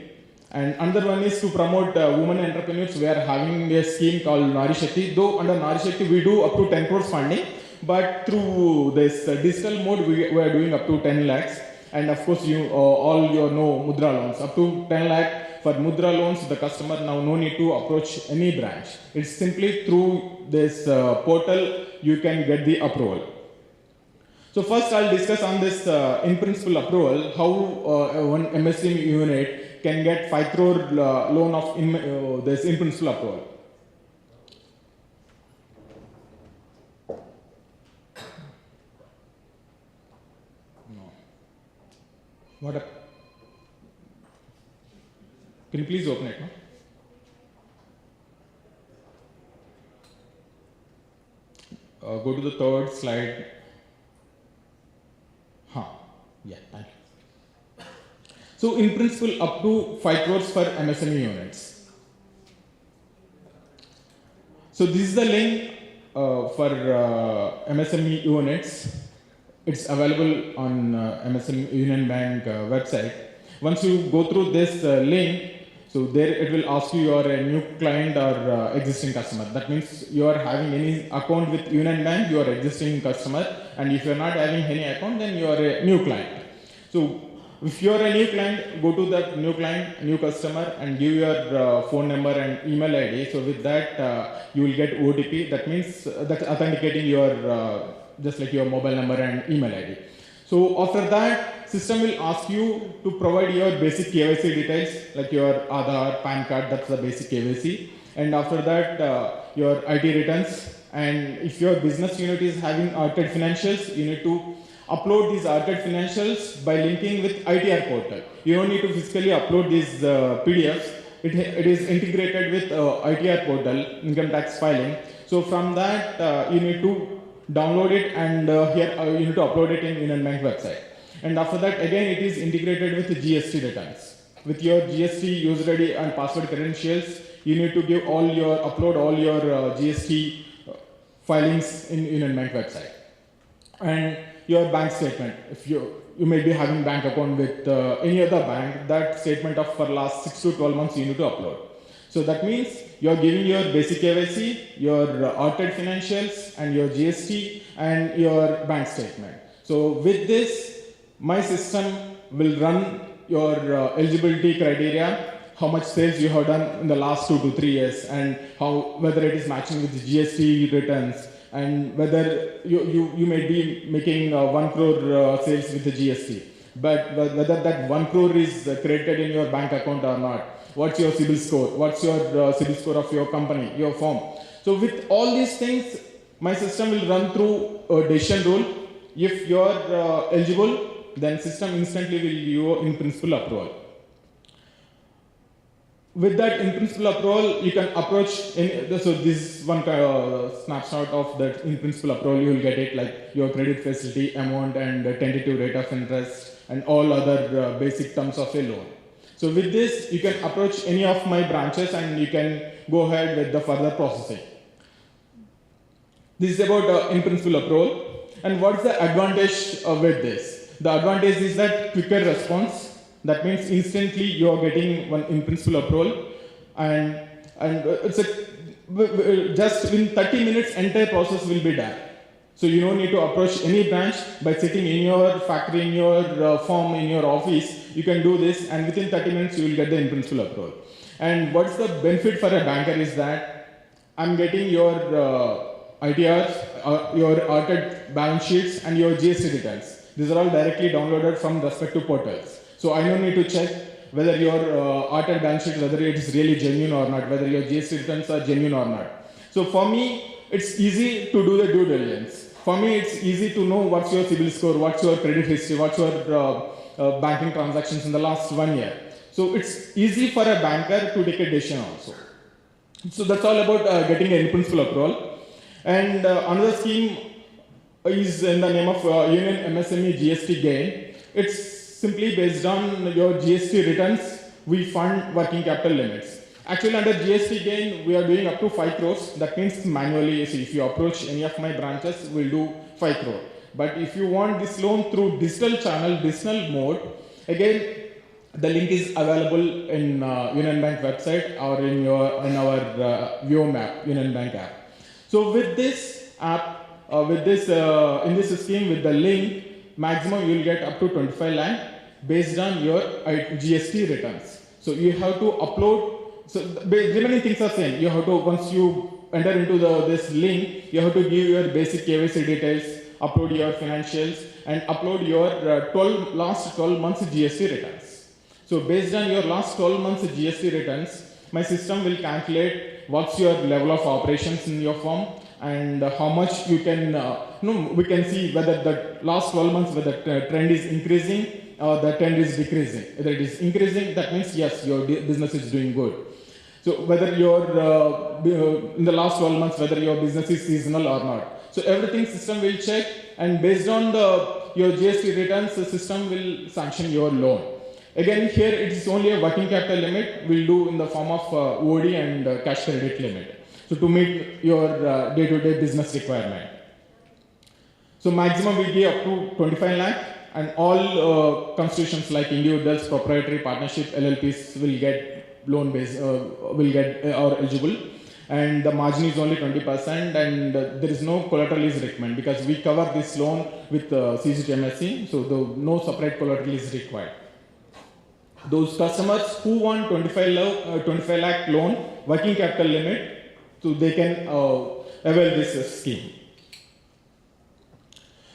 And another one is to promote women entrepreneurs. We are having a scheme called MajorSunilShetty. Though under MajorSunilShetty we do up to 10 crores funding, but through this digital mode we are doing up to 10 lakhs. And of course, you all you know Mudra loans. Up to 10 lakh for Mudra loans, the customer now no need to approach any branch. It's simply through this portal you can get the approval. So first I'll discuss on this in-principle approval, how one MSME unit can get 5 crore loan of this in-principle approval. What up? Can you please open it? No? Go to the third slide. Yeah, thank you. So in principle, up to 5 crores for MSME units. So this is the link for MSME units. It's available on MSME Union Bank website. Once you go through this link, so there it will ask you are a new client or existing customer. That means you are having any account with Union Bank, you are existing customer, and if you are not having any account, then you are a new client. So if you are a new client, go to that new client, new customer, and give your phone number and email ID. So with that, you will get OTP. That means that's authenticating your just like your mobile number and email ID. So after that, system will ask you to provide your basic KYC details like your Aadhaar, PAN card, that's the basic KYC. And after that, your IT returns. And if your business unit is having audited financials, you need to upload these audited financials by linking with ITR portal. You don't need to physically upload these PDFs. It is integrated with ITR portal, income tax filing. So from that, you need to download it, and here you need to upload it in Union Bank website. And after that, again, it is integrated with the GST returns. With your GST user ID and password credentials, you need to give upload all your GST filings in Union Bank website. And your bank statement, if you may be having bank account with any other bank, that statement of for last 6 to 12 months you need to upload. So that means you are giving your basic KYC, your audited financials, and your GST, and your bank statement. So with this, my system will run your eligibility criteria, how much sales you have done in the last 2 to 3 years, and whether it is matching with the GST returns, and whether you may be making 1 crore sales with the GST. But whether that 1 crore is credited in your bank account or not. What's your CIBIL score? What's your CIBIL score of your company, your firm? So with all these things, my system will run through a decision rule. If you're eligible, then system instantly will give you in principle approval. With that in principle approval, you can approach so this is one snapshot of that in principle approval. You will get it like your credit facility, amount, and tentative rate of interest, and all other basic terms of a loan. So with this, you can approach any of my branches and you can go ahead with the further processing. This is about in-principle approval. And what's the advantage with this? The advantage is that quicker response. That means instantly you are getting one in-principle approval. And it's just in 30 minutes, entire process will be done. So you don't need to approach any branch by sitting in your factory, in your firm, in your office. You can do this, and within 30 minutes you will get the in-principle approval. And what's the benefit for a banker is that I'm getting your ITRs, your audited balance sheets, and your GST returns. These are all directly downloaded from respective portals. So I don't need to check whether your audited balance sheet, whether it is really genuine or not, whether your GST returns are genuine or not. So for me, it's easy to do the due diligence. For me, it's easy to know what's your CIBIL score, what's your credit history, what's your banking transactions in the last 1 year. So it's easy for a banker to take a decision also. So that's all about getting an in-principle approval. And another scheme is in the name of Union MSME GST gain. It's simply based on your GST returns, we fund working capital limits. Actually, under GST gain, we are doing up to 5 crores. That means manually, if you approach any of my branches, we'll do 5 crore. But if you want this loan through digital channel, digital mode, again, the link is available in Union Bank website or in our View Map, Union Bank app. So with this app, in this scheme, with the link, maximum you will get up to 25 lakh based on your GST returns. So you have to upload, so the remaining things are same. You have to, once you enter into this link, you have to give your basic KYC details, upload your financials, and upload your last 12 months GST returns. So based on your last 12 months GST returns, my system will calculate what's your level of operations in your firm and how much you can, we can see whether the last 12 months, whether the trend is increasing or the trend is decreasing. If it is increasing, that means yes, your business is doing good. So whether your, in the last 12 months, whether your business is seasonal or not. So everything system will check, and based on your GST returns, the system will sanction your loan. Again, here it is only a working capital limit we'll do in the form of OD and cash credit limit. So to meet your day-to-day business requirement. So maximum will be up to 25 lakh, and all constitutions like individuals, proprietary partnership, LLPs will get loan based, will get or eligible. And the margin is only 20%, and there is no collateral is recommended because we cover this loan with CGTMSE, so no separate collateral is required. Those customers who want 25 lakh loan, working capital limit, so they can avail this scheme.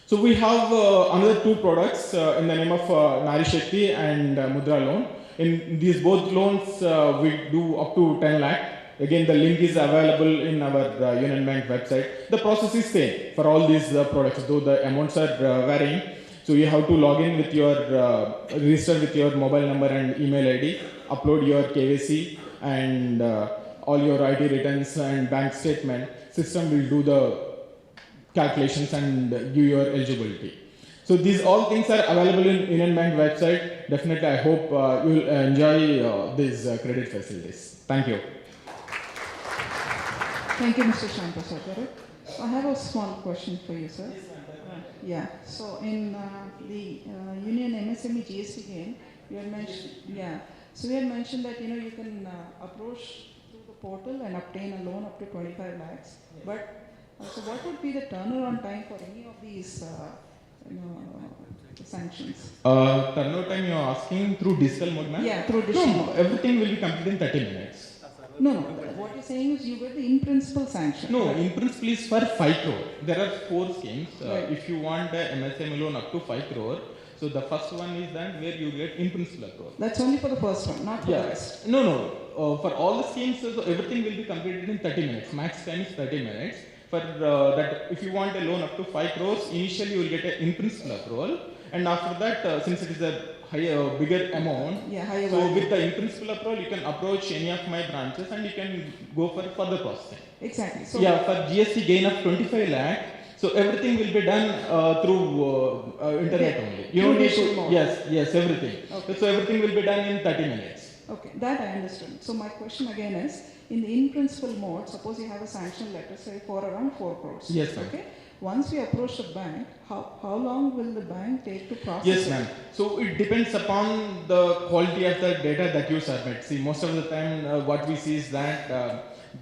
So we have another two products in the name of MajorSunilShetty and Mudra loan. In these both loans, we do up to 10 lakh. Again, the link is available in our Union Bank website. The process is same for all these products, though the amounts are varying. So you have to log in with your, register with your mobile number and email ID, upload your KYC and all your IT returns and bank statement. System will do the calculations and give your eligibility. So these all things are available in Union Bank website. Definitely, I hope you will enjoy these credit facilities. Thank you. Thank you, Mr. Shampasakar. I have a small question for you, sir. Yeah. So in the Union MSME GST game, you had mentioned, So we had mentioned that you can approach through the portal and obtain a loan up to 25 lakhs. But so what would be the turnaround time for any of these sanctions? Turnaround time you are asking through digital mode, ma'am? Yeah, through digital mode. Everything will be completed in 30 minutes. No. What you're saying is you get the in-principle sanction. No, in-principle is for 5 crore. There are 4 schemes. Right. If you want a MSME loan up to 5 crore, so the first one is that where you get in-principle approval. That's only for the first one, not for the rest. No. For all the schemes, so everything will be completed in 30 minutes. Max time is 30 minutes. For that, if you want a loan up to 5 crores, initially you will get an in-principle approval. And after that, since it is a bigger amount, so with the in-principle approval, you can approach any of my branches and you can go for further processing. Exactly. So for GST gain of 25 lakh, so everything will be done through internet only. You don't need to, yes, everything. Okay. So everything will be done in 30 minutes. Okay, that I understand. So my question again is, in the in-principle mode, suppose you have a sanction letter, say for around 4 crores. Yes, ma'am. Okay. Once you approach the bank, how long will the bank take to process Yes, ma'am. So it depends upon the quality of the data that you submit. See, most of the time what we see is that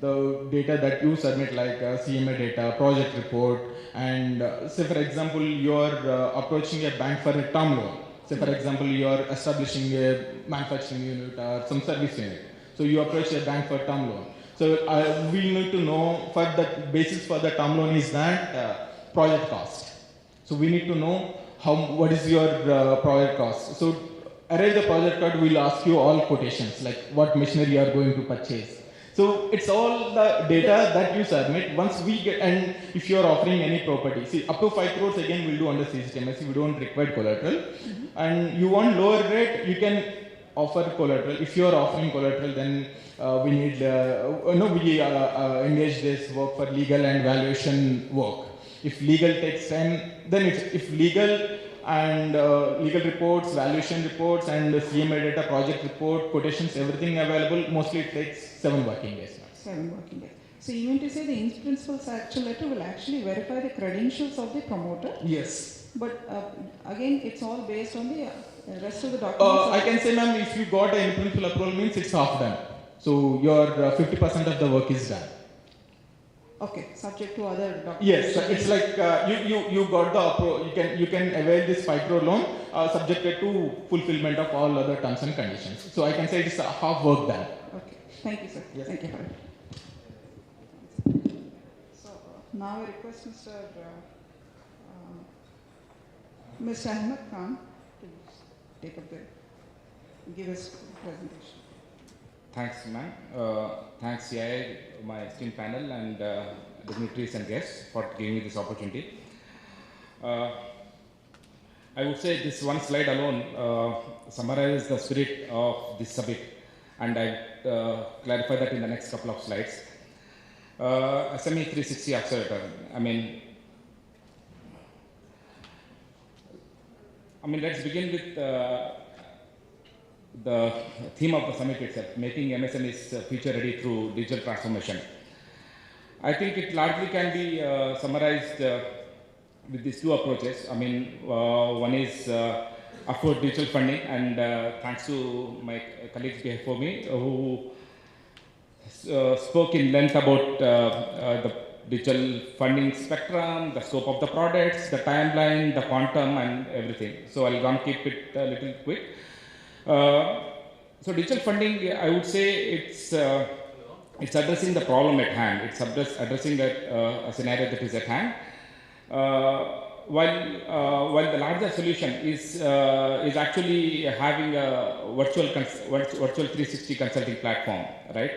the data that you submit, like CMA data, project report, and say for example, you are approaching a bank for a term loan. Say for example, you are establishing a manufacturing unit or some service unit. So you approach a bank for term loan. So we need to know, for the basis for the term loan is that project cost. So we need to know what is your project cost. So arrive the project cost, we'll ask you all quotations, like what machinery you are going to purchase. So it's all the data that you submit. Once we get, and if you are offering any property, see up to 5 crores again we'll do under CGTMSE, we don't require collateral. And you want lower rate, you can offer collateral. If you are offering collateral, then we need, we engage this work for legal and valuation work. If legal takes time, then if legal and legal reports, valuation reports, and CMA data, project report, quotations, everything available, mostly it takes 7 working days. 7 working days. So you mean to say the in-principle sanction letter will actually verify the credentials of the promoter? Yes. But again, it's all based on the rest of the documents? I can say, ma'am, if you got an in-principle approval, means it's half done. So your 50% of the work is done. Okay, subject to other documents. Yes, so it's like you got the you can avail this 5 crore loan subjected to fulfillment of all other terms and conditions. So I can say it's half work done. Okay, thank you, sir. Yes. Thank you. So now I request Mr. Ahmed Khan to take up give us presentation. Thanks, ma'am. Thanks, CII, my esteemed panel, and dignitaries and guests for giving me this opportunity. I would say this one slide alone summarizes the spirit of this summit, and I'll clarify that in the next couple of slides. SME 360 Accelerator. I mean, let's begin with the theme of the summit itself, making MSMEs future ready through digital transformation. I think it largely can be summarized with these two approaches. I mean, one is afford digital funding, and thanks to my colleagues before me who spoke in length about the digital funding spectrum, the scope of the products, the timeline, the quantum, and everything. So I'll go keep it a little quick. So digital funding, I would say it's addressing the problem at hand. It's addressing a scenario that is at hand. While the larger solution is actually having a virtual 360 consulting platform, right?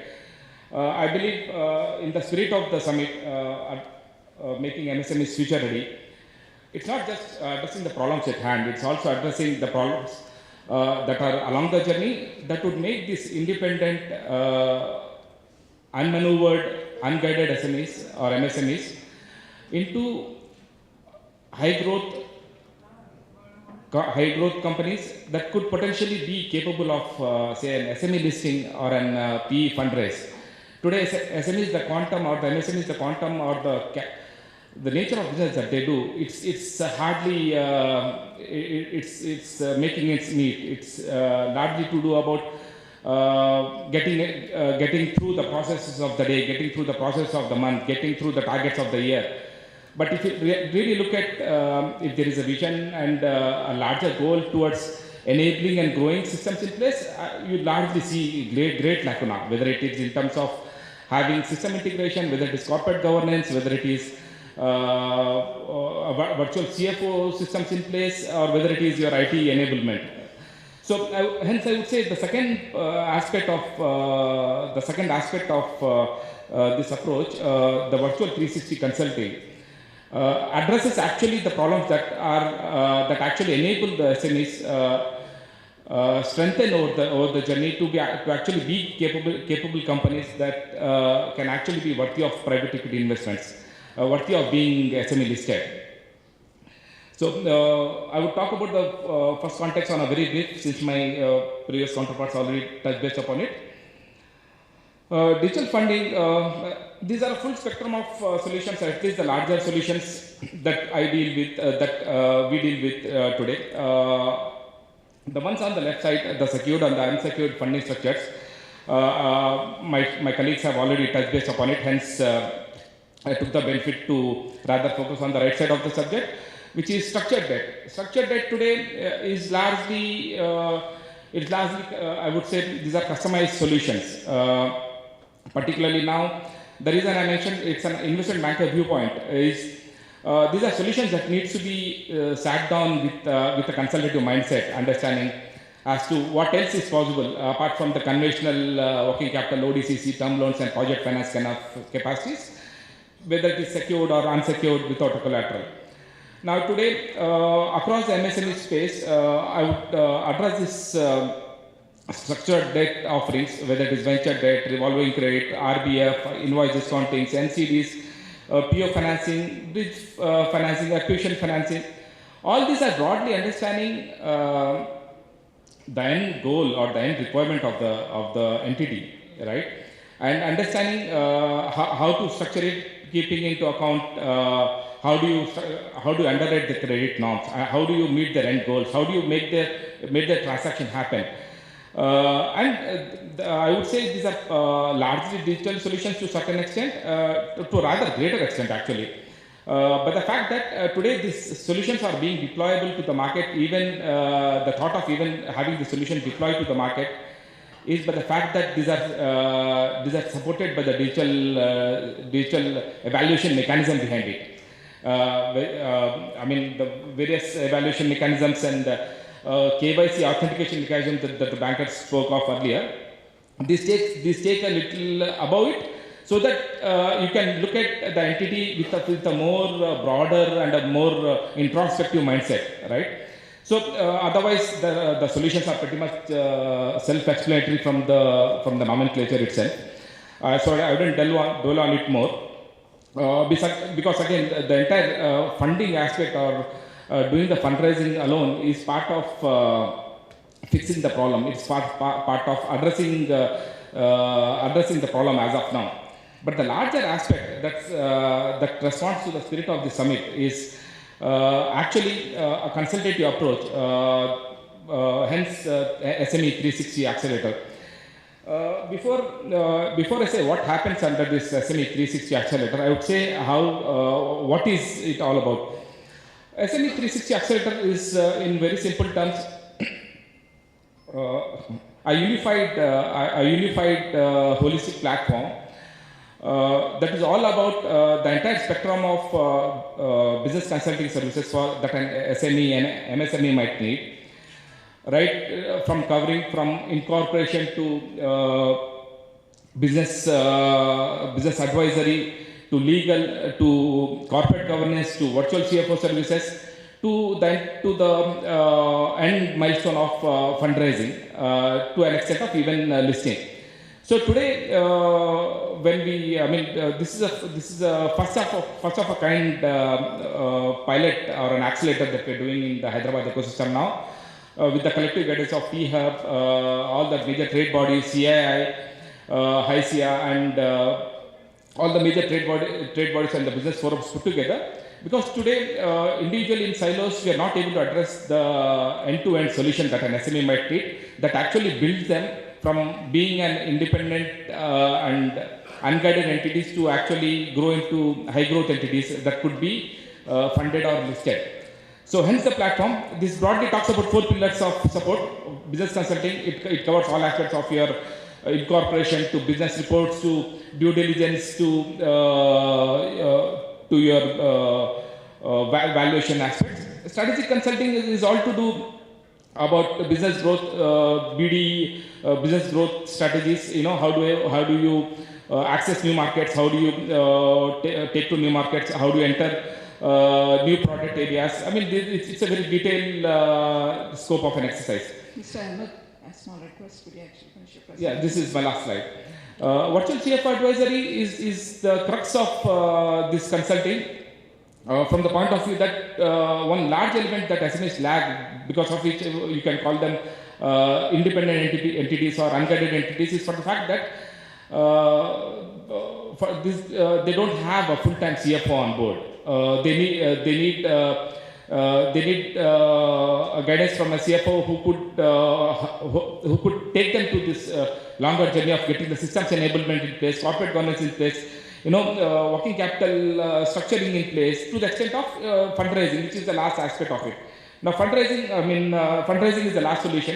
I believe in the spirit of the summit, making MSMEs future ready, it's not just addressing the problems at hand, it's also addressing the problems that are along the journey that would make this independent, unmaneuvered, unguided SMEs or MSMEs into high growth companies that could potentially be capable of, say, an SME listing or an PE fundraise. Today, SME is the quantum, or the MSME is the quantum, or the nature of business that they do. It's hardly it's making its meat. It's largely to do about getting through the processes of the day, getting through the process of the month, getting through the targets of the year. But if you really look at if there is a vision and a larger goal towards enabling and growing systems in place, you largely see great lacuna, whether it is in terms of having system integration, whether it is corporate governance, whether it is virtual CFO systems in place, or whether it is your IT enablement. So hence I would say the second aspect of this approach, the virtual 360 consulting, addresses actually the problems that are that actually enable the SMEs strengthen over the journey to actually be capable companies that can actually be worthy of private equity investments, worthy of being SME listed. So I would talk about the first context on a very brief, since my previous counterparts already touched base upon it. Digital funding, these are a full spectrum of solutions, or at least the larger solutions that I deal with, that we deal with today. The ones on the left side, the secured and the unsecured funding structures, my colleagues have already touched base upon it, hence I took the benefit to rather focus on the right side of the subject, which is structured debt. Structured debt today is largely, I would say, these are customized solutions. Particularly now, the reason I mentioned it's an investment banker viewpoint is these are solutions that needs to be sat down with a consultative mindset, understanding as to what else is possible apart from the conventional working capital, ODCC, term loans and project finance kind of capacities, whether it is secured or unsecured without a collateral. Now today, across the MSME space, I would address this structured debt offerings, whether it is venture debt, revolving credit, RBF, invoice discounting, NCDs, PO financing, bridge financing, acquisition financing. All these are broadly understanding the end goal or the end requirement of the entity, right? And understanding how to structure it, keeping into account how do you underwrite the credit norms, how do you meet their end goals, how do you make the transaction happen. I would say these are largely digital solutions to a certain extent, to a rather greater extent actually. But the fact that today these solutions are being deployable to the market, even the thought of even having the solution deployed to the market is by the fact that these are supported by the digital evaluation mechanism behind it. I mean, the various evaluation mechanisms and KYC authentication mechanism that the bankers spoke of earlier, this take a little above it, so that you can look at the entity with a more broader and a more introspective mindset, right? So otherwise, the solutions are pretty much self-explanatory from the nomenclature itself. So I wouldn't dwell on it more. Because again, the entire funding aspect or doing the fundraising alone is part of fixing the problem. It's part of addressing the problem as of now. But the larger aspect that responds to the spirit of the summit is actually a consultative approach, hence SME 360 Accelerator. Before I say what happens under this SME 360 Accelerator, I would say what is it all about. SME 360 Accelerator is, in very simple terms, a unified holistic platform that is all about the entire spectrum of business consulting services that an SME and MSME might need. Right, from covering from incorporation to business advisory, to legal, to corporate governance, to virtual CFO services, to the end milestone of fundraising, to an extent of even listing. So today, this is a first of a kind pilot or an accelerator that we're doing in the Hyderabad ecosystem now. With the collective guidance of T-Hub, all the major trade bodies, CII, HICIA, and all the major trade bodies and the business forums put together. Because today, individually in silos, we are not able to address the end-to-end solution that an SME might need, that actually builds them from being an independent and unguided entities to actually grow into high-growth entities that could be funded or listed. So hence the platform, this broadly talks about 4 pillars of support. Business consulting, it covers all aspects of your incorporation, to business reports, to due diligence, to your valuation aspects. Strategic consulting is all to do about business growth, BD, business growth strategies. You know, how do you access new markets? How do you take to new markets? How do you enter new product areas? I mean, it's a very detailed scope of an exercise. Mr. Ahmed, a small request, could you actually finish your presentation? Yeah, this is my last slide. Virtual CFO advisory is the crux of this consulting, from the point of view that one large element that SMEs lag, because of which you can call them independent entities or unguided entities, is for the fact that they don't have a full-time CFO on board. They need a guidance from a CFO who could take them to this longer journey of getting the systems enablement in place, corporate governance in place, working capital structuring in place, to the extent of fundraising, which is the last aspect of it. Now, fundraising is the last solution.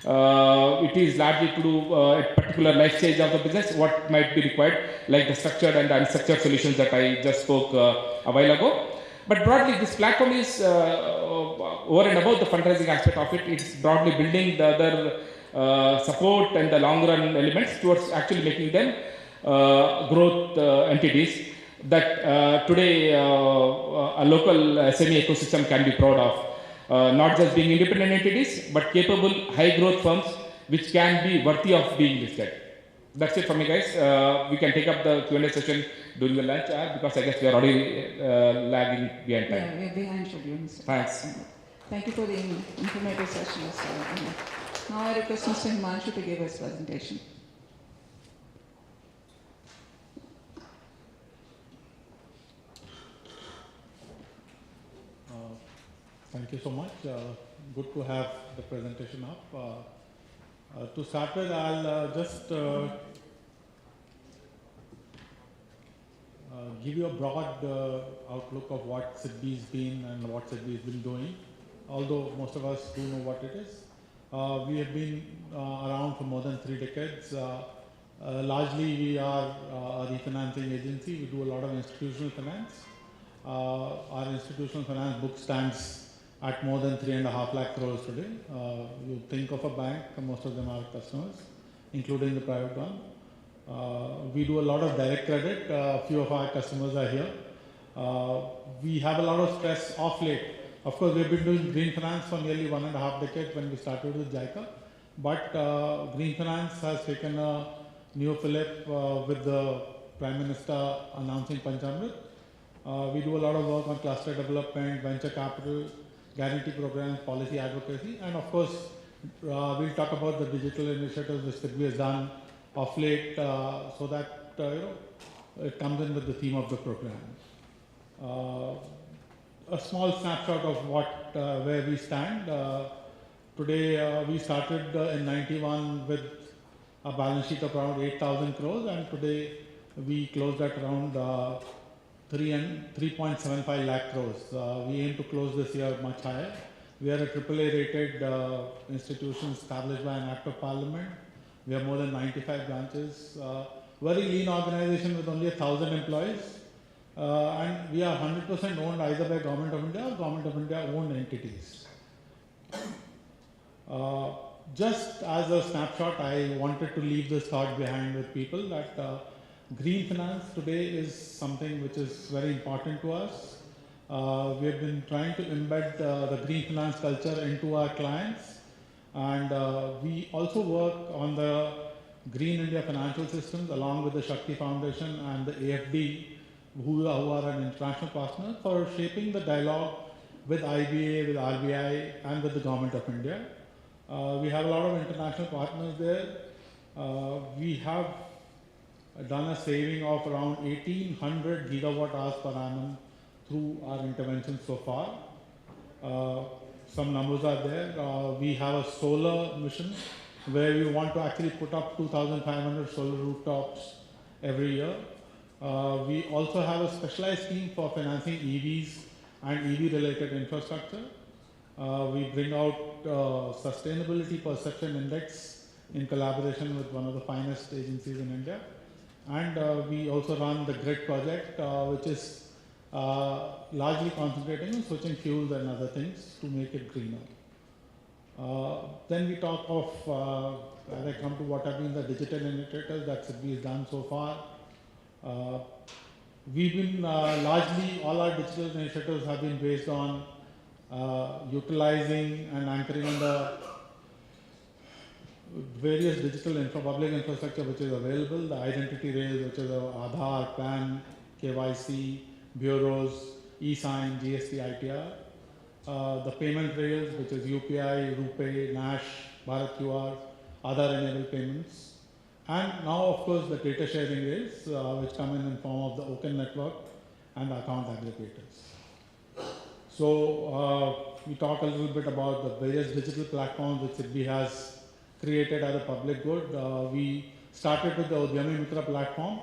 It is largely to do at particular life stage of the business, what might be required, like the structured and unstructured solutions that I just spoke a while ago. But broadly, this platform is over and above the fundraising aspect of it. It's broadly building the other support and the long run elements towards actually making them growth entities that today a local SME ecosystem can be proud of. Not just being independent entities, but capable high growth firms which can be worthy of being listed. That's it for me, guys. We can take up the Q&A session during the lunch hour, because I guess we are already lagging behind time. Yeah, we are behind schedule, Mr. Thanks. Thank you for the informative session, Mr. Ahmed. Now I request Mr. Himanshu to give his presentation. Thank you so much. Good to have the presentation up. To start with, I'll just give you a broad outlook of what SIDBI's been and what SIDBI's been doing, although most of us do know what it is. We have been around for more than 3 decades. Largely, we are a refinancing agency. We do a lot of institutional finance. Our institutional finance book stands at more than 3.5 lakh crores today. You think of a bank, most of them are customers, including the private one. We do a lot of direct credit. A few of our customers are here. We have a lot of stress off late. Of course, we've been doing green finance for nearly 1.5 decades when we started with JICA. But green finance has taken a new fillip with the Prime Minister announcing Panchamrit. We do a lot of work on cluster development, venture capital, guarantee programs, policy advocacy, and of course, we'll talk about the digital initiatives which SIDBI has done of late, so that it comes in with the theme of the program. A small snapshot of where we stand. Today, we started in 91 with a balance sheet of around 8,000 crores, and today we closed at around 3.75 lakh crores. We aim to close this year much higher. We are a AAA rated institution established by an Act of Parliament. We have more than 95 branches. Very lean organization with only 1,000 employees. And we are 100% owned either by Government of India or Government of India owned entities. Just as a snapshot, I wanted to leave this thought behind with people that green finance today is something which is very important to us. We have been trying to embed the green finance culture into our clients, and we also work on the Green India financial systems along with the Shakti Foundation and the AFD, who are an international partner, for shaping the dialogue with IBA, with RBI, and with the Government of India. We have a lot of international partners there. We have done a saving of around 1,800 gigawatt hours per annum through our interventions so far. Some numbers are there. We have a solar mission where we want to actually put up 2,500 solar rooftops every year. We also have a specialized scheme for financing EVs and EV-related infrastructure. We bring out Sustainability Perception Index in collaboration with one of the finest agencies in India. And we also run the GRID project, which is largely concentrating on switching fuels and other things to make it greener. Then we talk of, as I come to what have been the digital initiatives that SIDBI has done so far. We've been largely, all our digital initiatives have been based on utilizing and anchoring on the various digital public infrastructure which is available, the identity rails, which is Aadhaar, PAN, KYC, bureaus, e-sign, GST, ITR, the payment rails, which is UPI, RuPay, NASH, Bharat QR, Aadhaar-enabled payments, and now, of course, the data sharing rails, which come in form of the Open network and account aggregators. So we talk a little bit about the various digital platforms which SIDBI has created as a public good. We started with the Udyami Mitra platform,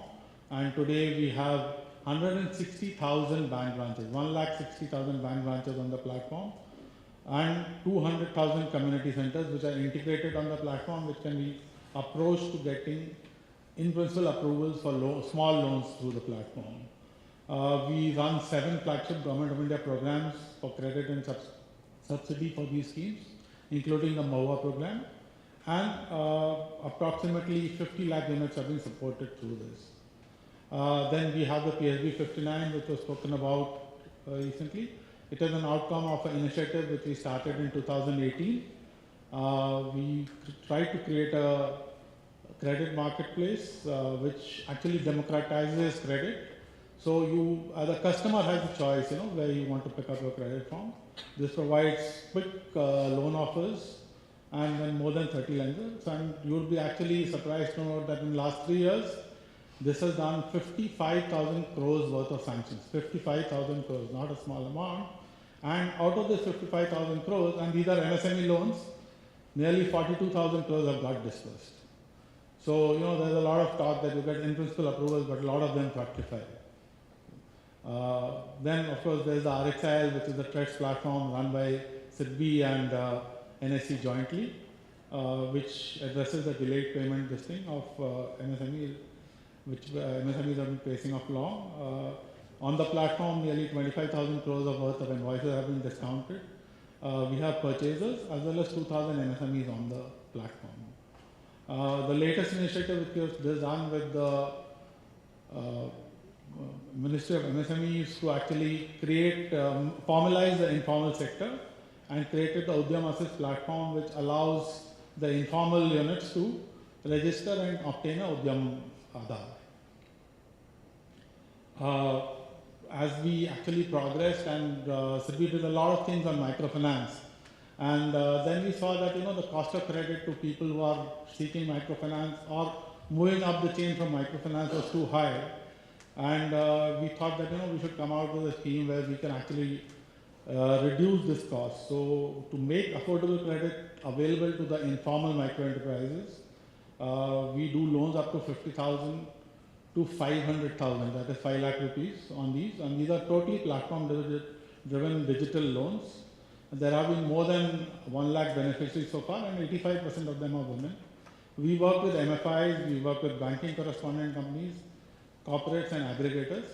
and today we have 160,000 bank branches, 160,000 bank branches on the platform, and 200,000 community centers which are integrated on the platform, which can be approached to getting in-principle approvals for small loans through the platform. We run 7 flagship Government of India programs for credit and subsidy for these schemes, including the MOHUA program, and approximately 50 lakh units have been supported through this. Then we have the PSB 59, which was spoken about recently. It is an outcome of an initiative which we started in 2018. We tried to create a credit marketplace which actually democratizes credit. So you, as a customer, has a choice, where you want to pick up your credit from. This provides quick loan offers and then more than 30 lenders. And you will be actually surprised to know that in the last 3 years, this has done 55,000 crores worth of sanctions. 55,000 crores, not a small amount. And out of this 55,000 crores, and these are MSME loans, nearly 42,000 crores have got disbursed. So, there's a lot of talk that you get in-principle approvals, but a lot of them fructify. Then, of course, there's the RXIL, which is the TREDS platform run by SIDBI and NSE jointly, which addresses the delayed payment of MSME, which MSMEs have been facing of long. On the platform, nearly 25,000 crores of worth of invoices have been discounted. We have purchasers as well as 2,000 MSMEs on the platform. The latest initiative which was done with the Ministry of MSME is to actually create, formalize the informal sector and created the Udyam Assist platform, which allows the informal units to register and obtain a Udyam Aadhaar. As we actually progressed, and SIDBI did a lot of things on microfinance, and then we saw that the cost of credit to people who are seeking microfinance or moving up the chain from microfinance was too high, and we thought that we should come out with a scheme where we can actually reduce this cost. So to make affordable credit available to the informal micro enterprises, we do loans up to 50,000 to 500,000, that is 5 lakh rupees on these, and these are totally platform-driven digital loans. There have been more than 1 lakh beneficiaries so far, and 85% of them are women. We work with MFIs, we work with banking correspondent companies, corporates and aggregators,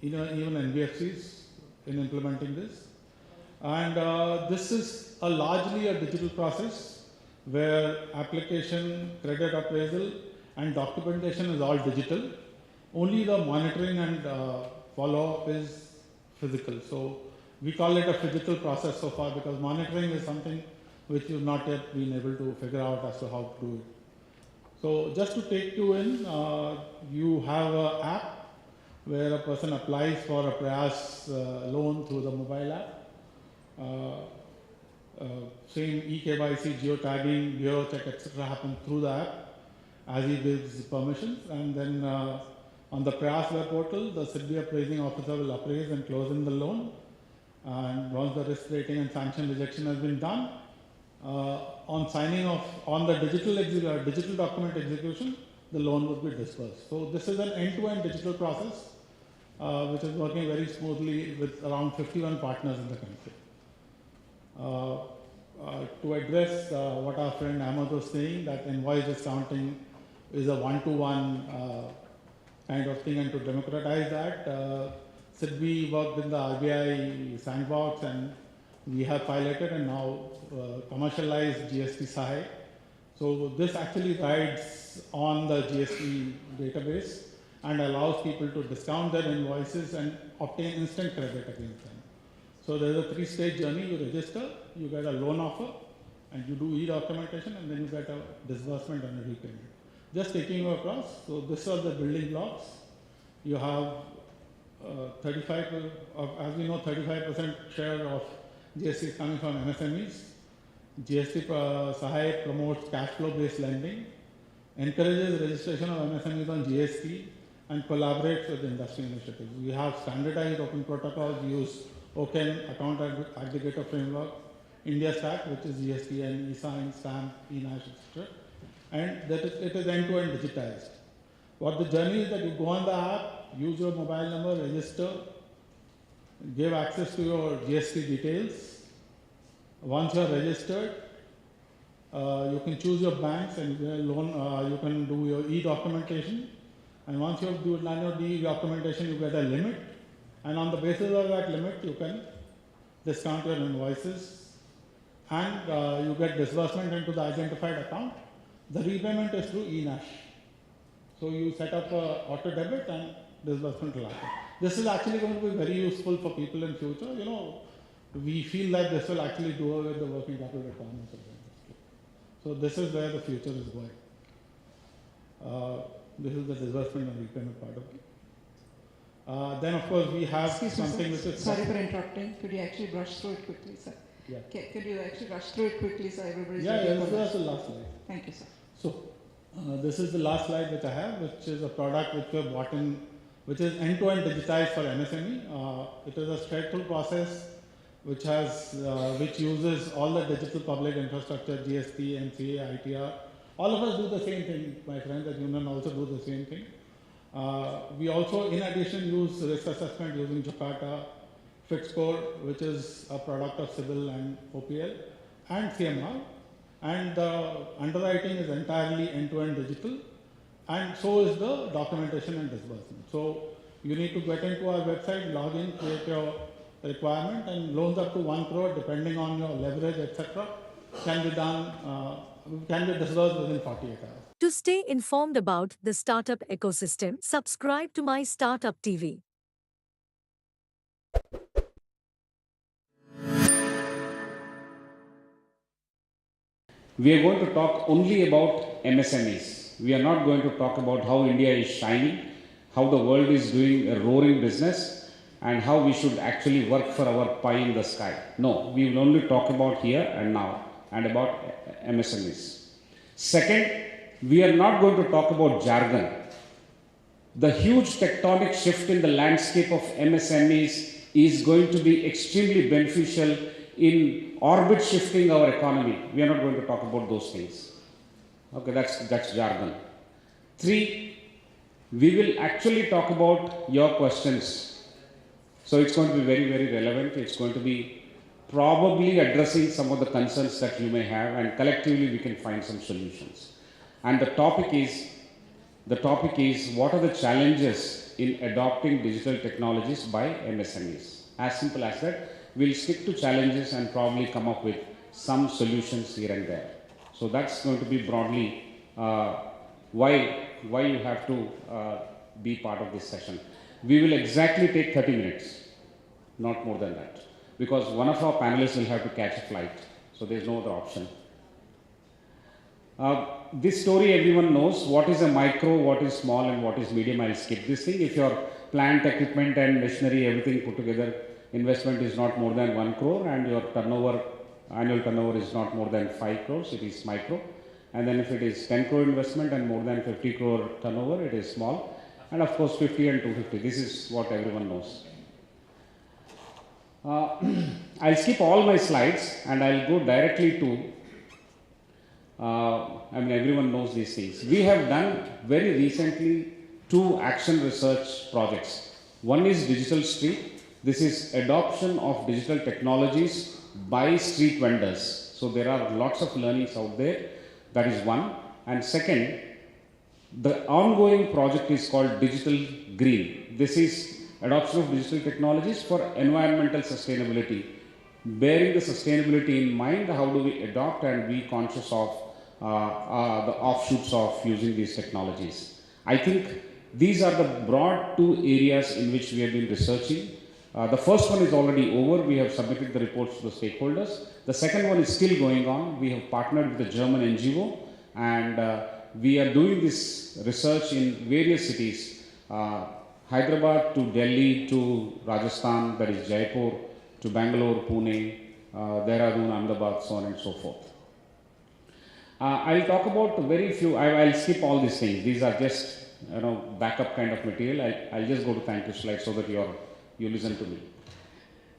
even NBFCs in implementing this. And this is largely a digital process where application, credit appraisal and documentation is all digital. Only the monitoring and follow-up is physical. So we call it a physical process so far because monitoring is something which you've not yet been able to figure out as to how to do it. So just to take you in, you have an app where a person applies for a Prayas loan through the mobile app. Same eKYC, geotagging, bureau check, etc. happen through the app as he gives permissions, and then on the Prayas web portal, the SIDBI appraising officer will appraise and close in the loan. And once the risk rating and sanction rejection has been done, on signing off on the digital document execution, the loan would be disbursed. So this is an end-to-end digital process which is working very smoothly with around 51 partners in the country. To address what our friend Ahmed was saying, that invoice discounting is a one-to-one kind of thing, and to democratize that, SIDBI worked in the RBI sandbox, and we have piloted and now commercialized GST CII. So this actually rides on the GST database and allows people to discount their invoices and obtain instant credit against them. So there's a 3-stage journey. You register, you get a loan offer, and you do e-documentation, and then you get a disbursement and a repayment. Just taking you across, so this are the building blocks. You have 35%, as we know, 35% share of GST is coming from MSMEs. GST CII promotes cash flow-based lending, encourages registration of MSMEs on GST, and collaborates with industry initiatives. We have standardized open protocols, we use OCEN, Account Aggregator Framework, India Stack, which is GST and e-sign, stamp, e-nash, etc. And that it is end-to-end digitized. What the journey is that you go on the app, use your mobile number, register, give access to your GST details. Once you are registered, you can choose your banks and you can do your e-documentation. And once you have done your e-documentation, you get a limit. And on the basis of that limit, you can discount your invoices and you get disbursement into the identified account. The repayment is through e-nash. So you set up auto debit and disbursement will happen. This is actually going to be very useful for people in future. We feel that this will actually do away with the working capital requirements of the industry. So this is where the future is going. This is the disbursement and repayment part of it. Then of course we have something which is... Sorry for interrupting. Could you actually brush through it quickly, sir? Yeah. Could you actually rush through it quickly so everybody's... Yeah, this is the last slide. Thank you, sir. So, this is the last slide which I have, which is a product which we have bought in, which is end-to-end digitized for MSME. It is a straight-through process which uses all the digital public infrastructure, GST, MCA, ITR. All of us do the same thing. My friends at Union also do the same thing. We also, in addition, use risk assessment using Jakarta, FitScore, which is a product of CIBIL and OPL, and CMR. And the underwriting is entirely end-to-end digital, and so is the documentation and disbursement. So you need to get into our website, log in, create your requirement, and loans up to 1 crore, depending on your leverage, etc., can be done, can be disbursed within 48 hours. To stay informed about the startup ecosystem, subscribe to MyStartupTV. We are going to talk only about MSMEs. We are not going to talk about how India is shining, how the world is doing a roaring business, and how we should actually work for our pie in the sky. No, we will only talk about here and now and about MSMEs. Second, we are not going to talk about jargon. The huge tectonic shift in the landscape of MSMEs is going to be extremely beneficial in orbit shifting our economy. We are not going to talk about those things. Okay, that's jargon. 3, we will actually talk about your questions. So it's going to be very, very relevant. It's going to be probably addressing some of the concerns that you may have, and collectively we can find some solutions. And the topic is what are the challenges in adopting digital technologies by MSMEs? As simple as that. We'll stick to challenges and probably come up with some solutions here and there. So that's going to be broadly why you have to be part of this session. We will exactly take 30 minutes, not more than that, because one of our panelists will have to catch a flight, so there's no other option. This story everyone knows. What is a micro, what is small, and what is medium? I'll skip this thing. If your plant, equipment, and machinery, everything put together, investment is not more than 1 crore, and your turnover, annual turnover is not more than 5 crores, it is micro. And then if it is 10 crore investment and more than 50 crore turnover, it is small. And of course 50 and 250, this is what everyone knows. I'll skip all my slides and I'll go directly to, everyone knows these things. We have done very recently 2 action research projects. One is Digital Street. This is adoption of digital technologies by street vendors. So there are lots of learnings out there. That is one. And second, the ongoing project is called Digital Green. This is adoption of digital technologies for environmental sustainability. Bearing the sustainability in mind, how do we adopt and be conscious of the offshoots of using these technologies? I think these are the broad 2 areas in which we have been researching. The first one is already over. We have submitted the reports to the stakeholders. The second one is still going on. We have partnered with a German NGO, and we are doing this research in various cities, Hyderabad to Delhi to Rajasthan, that is Jaipur, to Bangalore, Pune, Dehradun, Ahmedabad, so on and so forth. I'll talk about very few. I'll skip all these things. These are just backup kind of material. I'll just go to thank you slide so that you listen to me.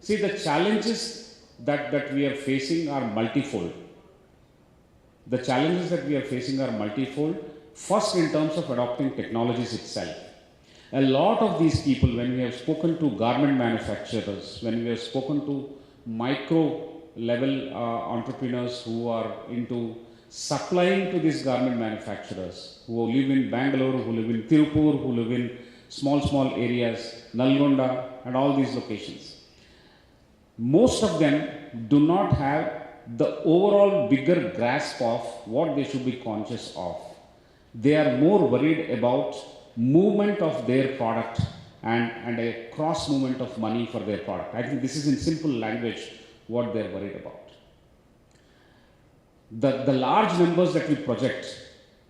See, the challenges that we are facing are multifold. The challenges that we are facing are multifold. First, in terms of adopting technologies itself. A lot of these people, when we have spoken to garment manufacturers, when we have spoken to micro level entrepreneurs who are into supplying to these garment manufacturers, who live in Bangalore, who live in Tirupur, who live in small areas, Nalgonda, and all these locations. Most of them do not have the overall bigger grasp of what they should be conscious of. They are more worried about movement of their product and a cross movement of money for their product. I think this is in simple language what they are worried about. The large numbers that we project,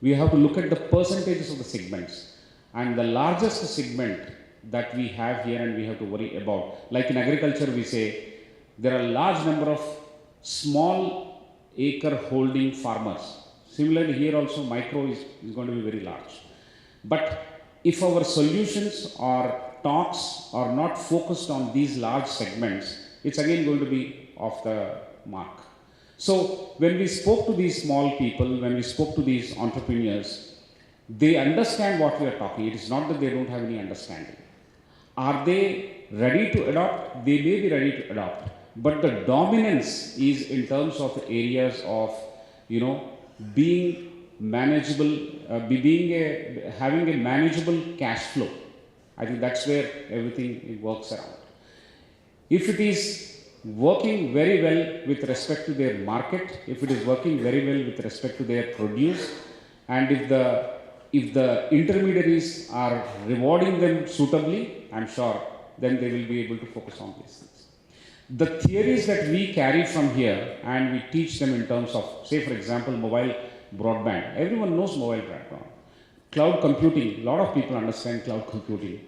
we have to look at the percentages of the segments. And the largest segment that we have here and we have to worry about, like in agriculture we say, there are a large number of small acre holding farmers. Similarly here also micro is going to be very large. But if our solutions or talks are not focused on these large segments, it's again going to be off the mark. So when we spoke to these small people, when we spoke to these entrepreneurs, they understand what we are talking. It is not that they don't have any understanding. Are they ready to adopt? They may be ready to adopt, but the dominance is in terms of the areas of, being manageable, having a manageable cash flow. I think that's where everything works around. If it is working very well with respect to their market, if it is working very well with respect to their produce, and if the intermediaries are rewarding them suitably, I'm sure then they will be able to focus on these things. The theories that we carry from here and we teach them in terms of, say for example, mobile broadband. Everyone knows mobile broadband. Cloud computing, a lot of people understand cloud computing.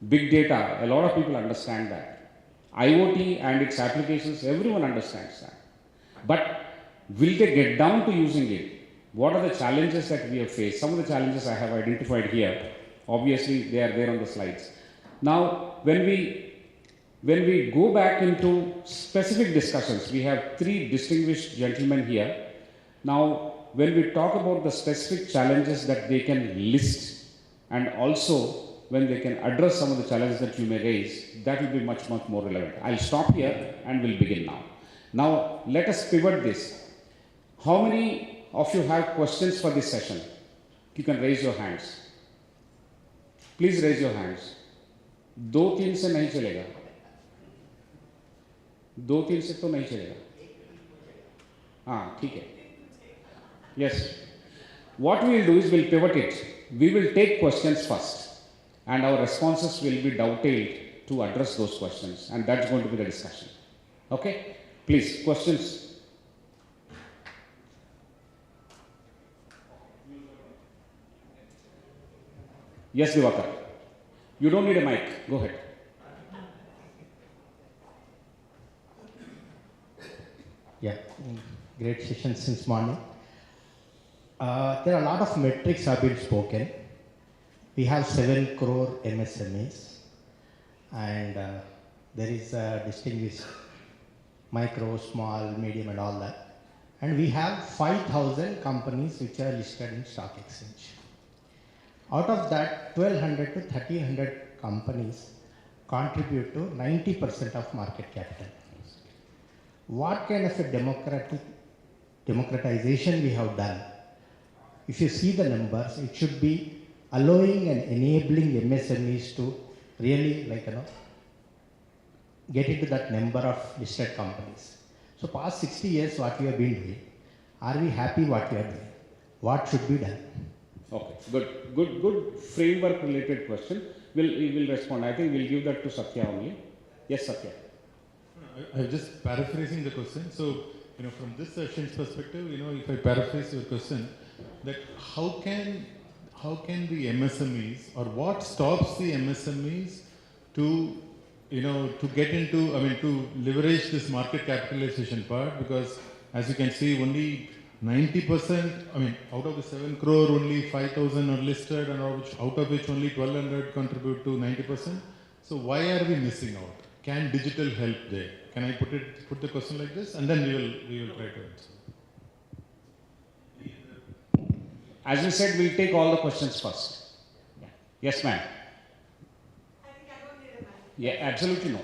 Big data, a lot of people understand that. IoT and its applications, everyone understands that. But will they get down to using it? What are the challenges that we have faced? Some of the challenges I have identified here. Obviously, they are there on the slides. Now, when we go back into specific discussions, we have three distinguished gentlemen here. Now, when we talk about the specific challenges that they can list, and also when they can address some of the challenges that you may raise, that will be much, much more relevant. I'll stop here and we'll begin now. Now, let us pivot this. How many of you have questions for this session? You can raise your hands. Please raise your hands. 2-3 से नहीं चलेगा. 2-3 से तो नहीं चलेगा. हाँ, ठीक है. Yes. What we will do is we'll pivot it. We will take questions first, and our responses will be dovetailed to address those questions, and that's going to be the discussion. Okay? Please, questions. Yes, Divakar. You don't need a mic. Go ahead. Yeah, great session since morning. There are a lot of metrics have been spoken. We have 7 crore MSMEs, and there is a distinguished micro, small, medium, and all that. And we have 5,000 companies which are listed in stock exchange. Out of that, 1,200 to 1,300 companies contribute to 90% of market capital. What kind of a democratization we have done? If you see the numbers, it should be allowing and enabling MSMEs to really get into that number of listed companies. So past 60 years, what we have been doing, are we happy what we are doing? What should be done? Okay, good framework related question. We will respond. I think we'll give that to Satya only. Yes, Satya. I'm just paraphrasing the question. So, from this session's perspective, if I paraphrase your question, that how can the MSMEs, or what stops the MSMEs to get into, to leverage this market capitalization part? Because as you can see, only 90%, out of the 7 crore, only 5,000 are listed, and out of which only 1,200 contribute to 90%. So why are we missing out? Can digital help there? Can I put the question like this, and then we will try to answer. As we said, we'll take all the questions first. Yeah. Yes, ma'am. Yeah, absolutely no.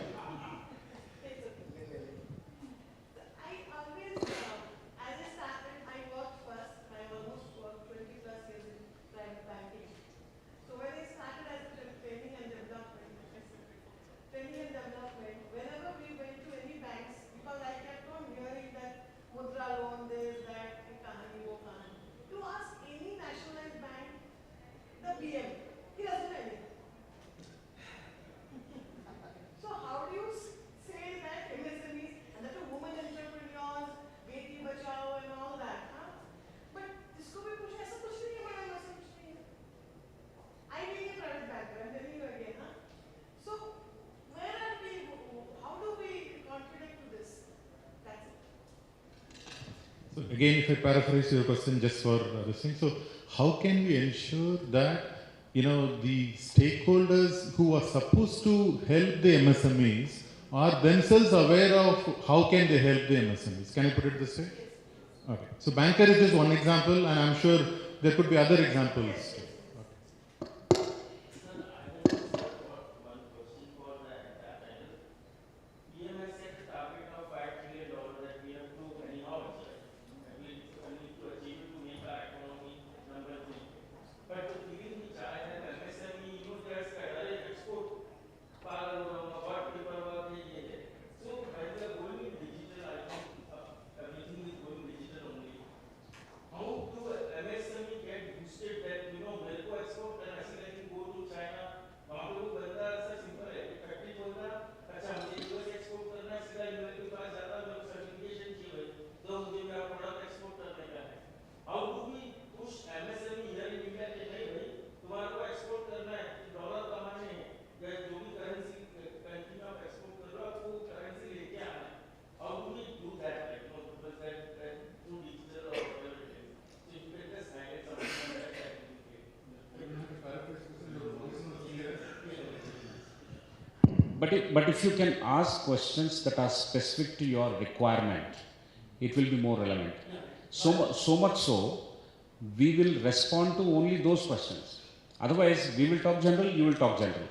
So again, if I paraphrase your question just for this thing, so how can we ensure that the stakeholders who are supposed to help the MSMEs are themselves aware of how can they help the MSMEs. Can I put it this way? Okay. So banker is just one example, and I'm sure there could be other examples. But if you can ask questions that are specific to your requirement, it will be more relevant. So much so, we will respond to only those questions. Otherwise, we will talk general, you will talk general.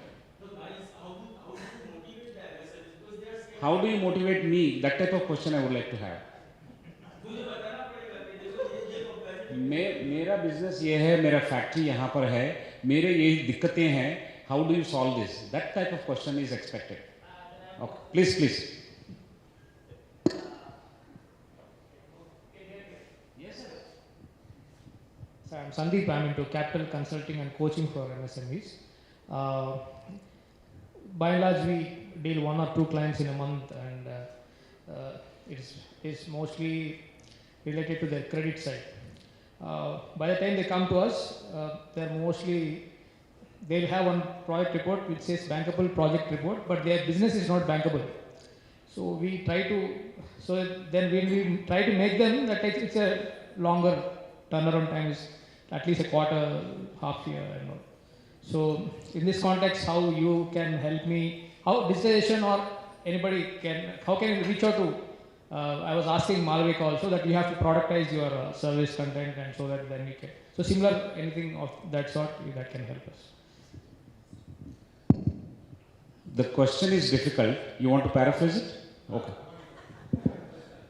How do you motivate me? That type of question I would like to have. मेरा business ये है, मेरा factory यहाँ पर है, मेरे यही दिक्कतें हैं. How do you solve this? That type of question is expected. Okay. Please. Yes, sir. So I'm Sandeep. I'm into capital consulting and coaching for MSMEs. By and large, we deal 1 or 2 clients in a month, and it's mostly related to their credit side. By the time they come to us, they'll have one project report which says bankable project report, but their business is not bankable. So when we try to make them that it's a longer turnaround time, is at least a quarter, half year, and all. So in this context, how you can help me, how digitization or anybody how can you reach out to, I was asking Malvika also that you have to productize your service content, and so that then you can, so similar, anything of that sort that can help us. The question is difficult. You want to paraphrase it? Okay.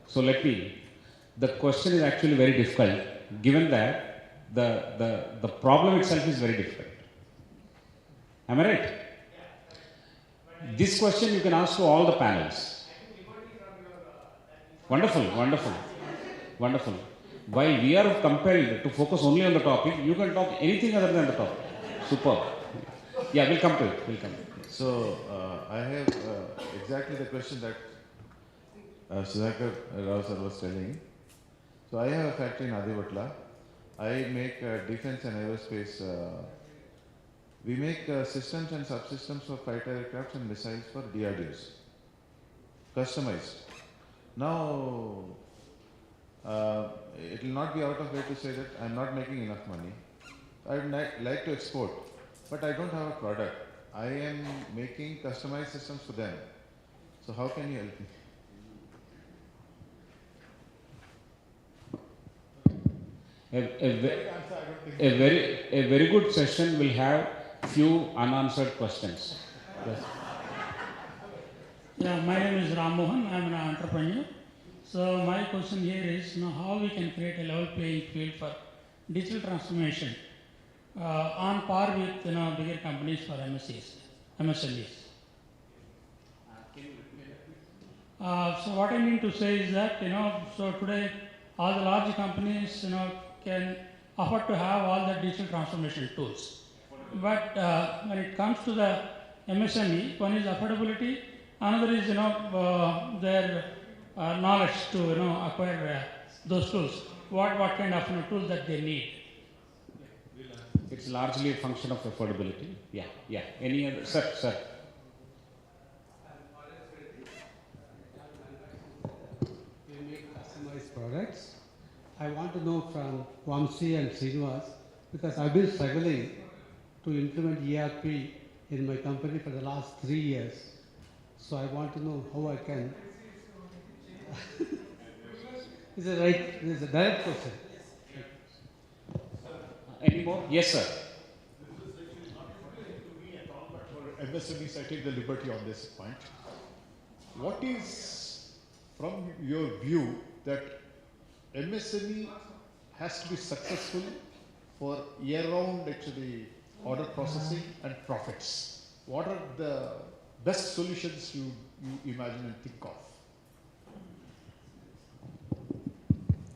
So the question is actually very difficult, given that the problem itself is very difficult. Am I right? This question you can ask to all the panels. Wonderful. While we are compelled to focus only on the topic, you can talk anything other than the topic. Superb. Yeah, we'll come to it. So, I have exactly the question that Sudhakar Rao sir was telling. So, I have a factory in Adivatla. I make defense and aerospace. We make systems and subsystems for fighter aircraft and missiles for DRDOs. Customized. Now, it will not be out of way to say that I am not making enough money. I would like to export, but I don't have a product. I am making customized systems for them. So how can you help me? A very good session will have few unanswered questions. Yes. Yeah, my name is Ram Mohan. I am an entrepreneur. So my question here is, how we can create a level playing field for digital transformation on par with bigger companies for MSMEs. So what I mean to say is that so today all the large companies can afford to have all the digital transformation tools. But when it comes to the MSME, one is affordability, another is their knowledge to acquire those tools. What kind of tools that they need? It's largely a function of affordability. Yeah. Any other? Sir. We make customized products. I want to know from Vamsi and Srinivas, because I've been struggling to implement ERP in my company for the last 3 years. So I want to know how I can. It's a direct question. Any more? Yes, sir. For MSMEs, I take the liberty on this point. What is, from your view, that MSME has to be successful for year-round actually order processing and profits? What are the best solutions you imagine and think of?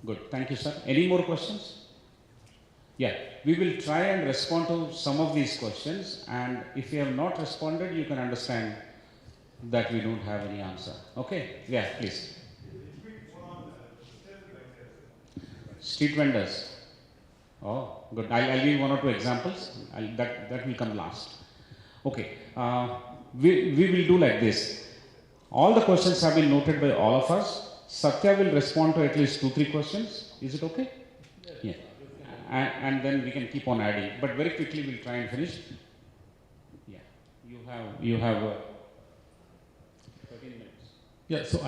Good. Thank you, sir. Any more questions? Yeah, we will try and respond to some of these questions, and if you have not responded, you can understand that we don't have any answer. Okay? Yeah, please. Street vendors. Oh, good. I'll give one or two examples. That will come last. Okay. We will do like this. All the questions have been noted by all of us. Satya will respond to at least 2-3 questions. Is it okay? Yeah. And then we can keep on adding. But very quickly we'll try and finish. Yeah. You have 13 minutes. Yeah. So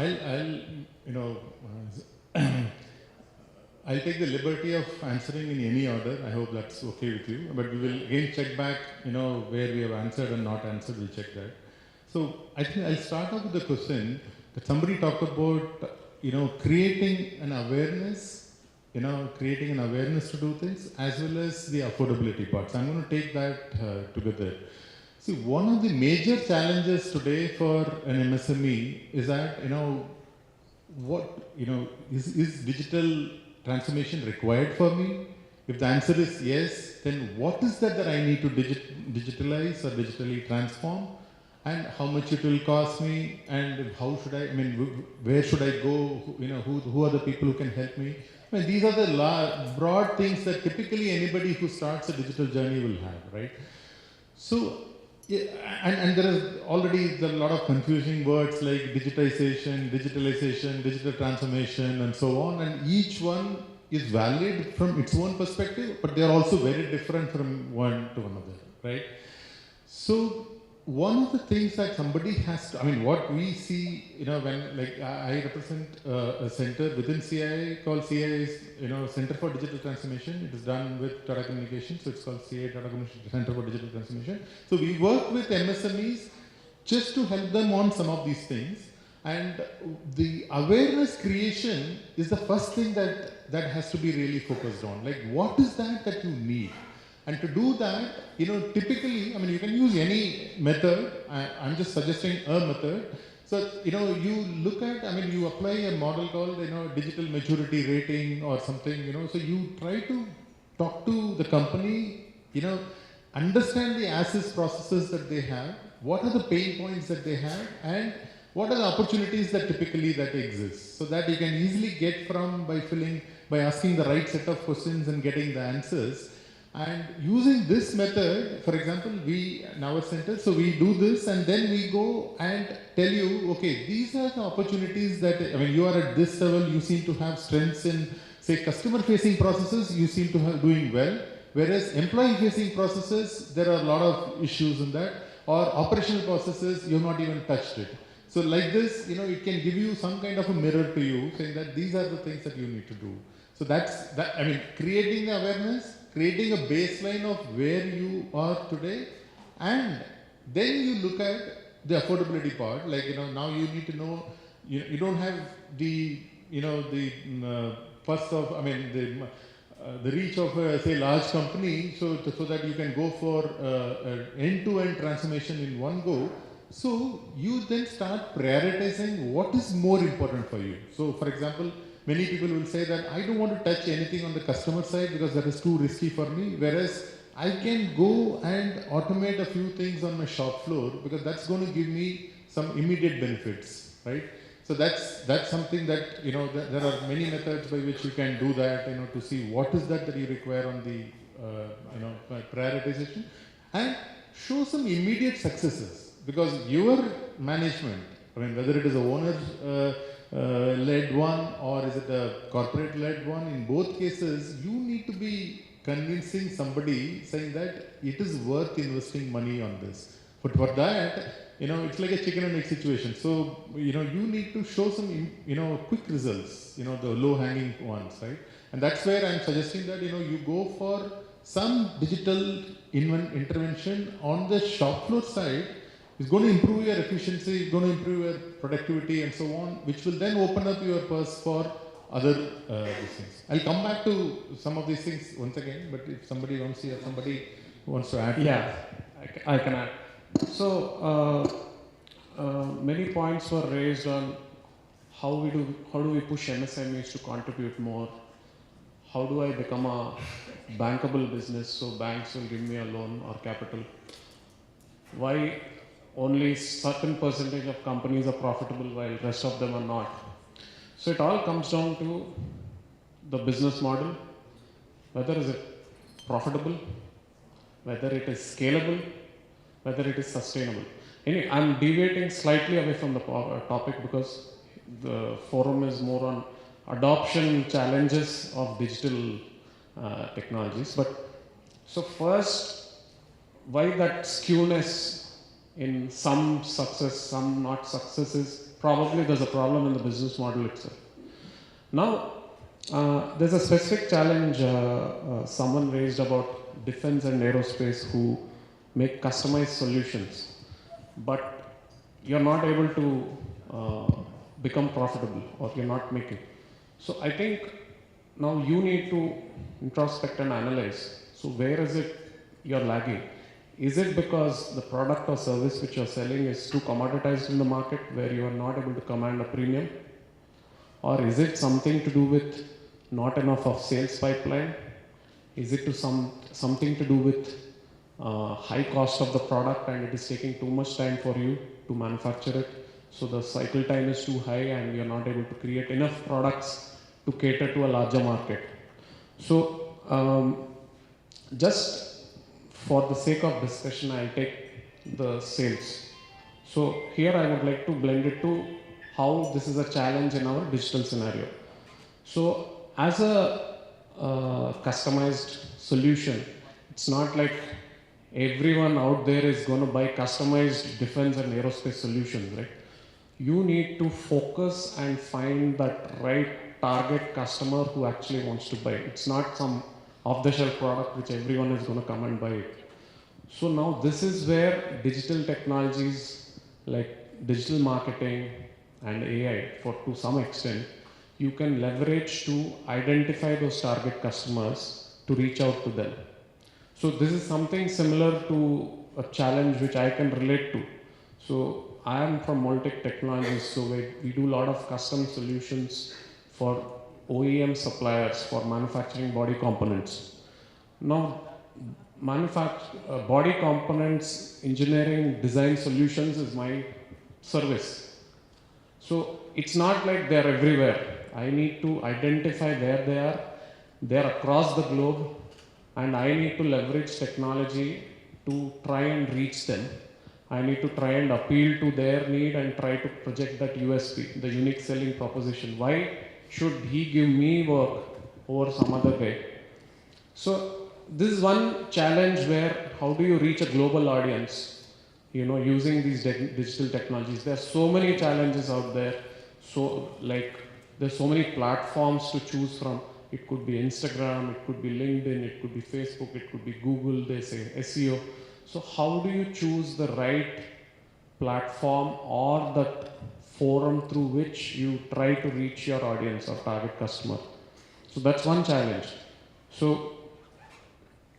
I'll take the liberty of answering in any order. I hope that's okay with you. But we will again check back, where we have answered and not answered. We'll check that. So I think I'll start off with the question that somebody talked about, creating an awareness to do things, as well as the affordability part. So I'm going to take that together. See, one of the major challenges today for an MSME is that, is digital transformation required for me? If the answer is yes, then what is that I need to digitalize or digitally transform? And how much it will cost me, and how should where should I go? Who are the people who can help me? These are the broad things that typically anybody who starts a digital journey will have, right? So, and there is already a lot of confusing words like digitization, digital transformation, and so on. And each one is valid from its own perspective, but they are also very different from one to another, right? So, one of the things that somebody has to, what we see, when I represent a center within CII called CII's, Center for Digital Transformation. It is done with Tata Communications, so it's called CII Tata Communications Center for Digital Transformation. So we work with MSMEs just to help them on some of these things. And the awareness creation is the first thing that has to be really focused on. Like, what is that you need? And to do that, typically, you can use any method. I'm just suggesting a method. So, you look at, you apply a model called, digital maturity rating or something, so you try to talk to the company, understand the as-is processes that they have, what are the pain points that they have, and what are the opportunities that typically exist, so that you can easily get from by asking the right set of questions and getting the answers. And using this method, for example, in our center, so we do this and then we go and tell you, okay, these are the opportunities that, you are at this level, you seem to have strengths in, say, customer-facing processes, you seem to have doing well, whereas employee-facing processes, there are a lot of issues in that, or operational processes, you have not even touched it. So like this, it can give you some kind of a mirror to you, saying that these are the things that you need to do. So that's, creating the awareness, creating a baseline of where you are today, and then you look at the affordability part. Like, now you need to know, you don't have the, the reach of say large company, so that you can go for end-to-end transformation in one go. So you then start prioritizing what is more important for you. So for example, many people will say that I don't want to touch anything on the customer side because that is too risky for me, whereas I can go and automate a few things on my shop floor because that's going to give me some immediate benefits, right? So that's something that, there are many methods by which you can do that, to see what is that you require on the, prioritization, and show some immediate successes, because your management, whether it is a owner led one or is it a corporate led one, in both cases, you need to be convincing somebody saying that it is worth investing money on this. But for that, it's like a chicken and egg situation. So, you need to show some, quick results, the low hanging ones, right? And that's where I'm suggesting that, you go for some digital intervention on the shop floor side. It's going to improve your efficiency, it's going to improve your productivity and so on, which will then open up your purse for other these things. I'll come back to some of these things once again, but if somebody wants to add. Yeah, I can add. So many points were raised on how do we push MSMEs to contribute more? How do I become a bankable business so banks will give me a loan or capital? Why only certain percentage of companies are profitable while rest of them are not? So it all comes down to the business model, whether is it profitable, whether it is scalable, whether it is sustainable. Anyway, I'm deviating slightly away from the topic because the forum is more on adoption challenges of digital technologies. But so first, why that skewness in some success, some not success is probably there's a problem in the business model itself. Now, there's a specific challenge someone raised about defense and aerospace who make customized solutions, but you're not able to become profitable or you're not making. So I think now you need to introspect and analyze. So where is it you're lagging? Is it because the product or service which you're selling is too commoditized in the market where you are not able to command a premium? Or is it something to do with not enough of sales pipeline? Is it something to do with high cost of the product and it is taking too much time for you to manufacture it? So the cycle time is too high and you're not able to create enough products to cater to a larger market. So just for the sake of discussion, I'll take the sales. So here I would like to blend it to how this is a challenge in our digital scenario. So as a customized solution, it's not like everyone out there is going to buy customized defense and aerospace solutions, right? You need to focus and find that right target customer who actually wants to buy it. It's not some off-the-shelf product which everyone is going to come and buy it. So now this is where digital technologies like digital marketing and AI, to some extent, you can leverage to identify those target customers to reach out to them. So this is something similar to a challenge which I can relate to. So I am from Moltech Technologies, so we do a lot of custom solutions for OEM suppliers for manufacturing body components. Now, body components, engineering, design solutions is my service. So it's not like they're everywhere. I need to identify where they are. They're across the globe, and I need to leverage technology to try and reach them. I need to try and appeal to their need and try to project that USP, the unique selling proposition. Why should he give me work over some other guy? So this is one challenge where how do you reach a global audience, using these digital technologies. There are so many challenges out there. So there's so many platforms to choose from. It could be Instagram, it could be LinkedIn, it could be Facebook, it could be Google, they say SEO. So how do you choose the right platform or the forum through which you try to reach your audience or target customer? So that's one challenge. So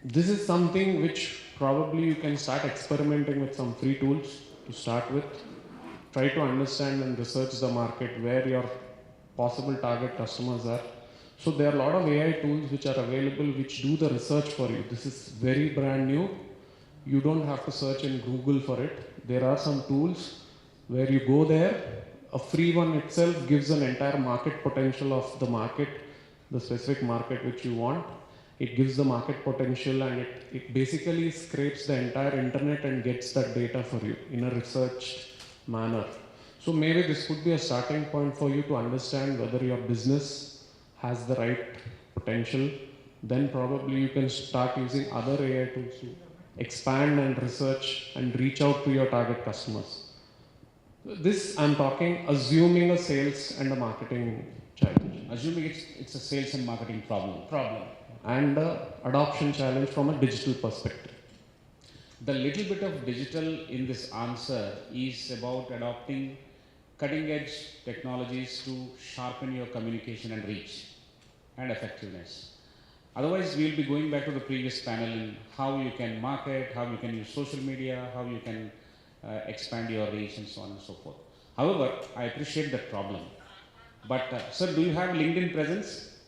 this is something which probably you can start experimenting with some free tools to start with. Try to understand and research the market where your possible target customers are. So there are a lot of AI tools which are available which do the research for you. This is very brand new. You don't have to search in Google for it. There are some tools where you go there. A free one itself gives an entire market potential of the market, the specific market which you want. It gives the market potential and it basically scrapes the entire internet and gets that data for you in a researched manner. So maybe this could be a starting point for you to understand whether your business has the right potential. Then probably you can start using other AI tools to expand and research and reach out to your target customers. This I'm talking assuming a sales and a marketing challenge. Assuming it's a sales and marketing problem. And adoption challenge from a digital perspective. The little bit of digital in this answer is about adopting cutting edge technologies to sharpen your communication and reach and effectiveness. Otherwise, we will be going back to the previous panel in how you can market, how you can use social media, how you can expand your reach and so on and so forth. However, I appreciate that problem. But sir, do you have LinkedIn presence?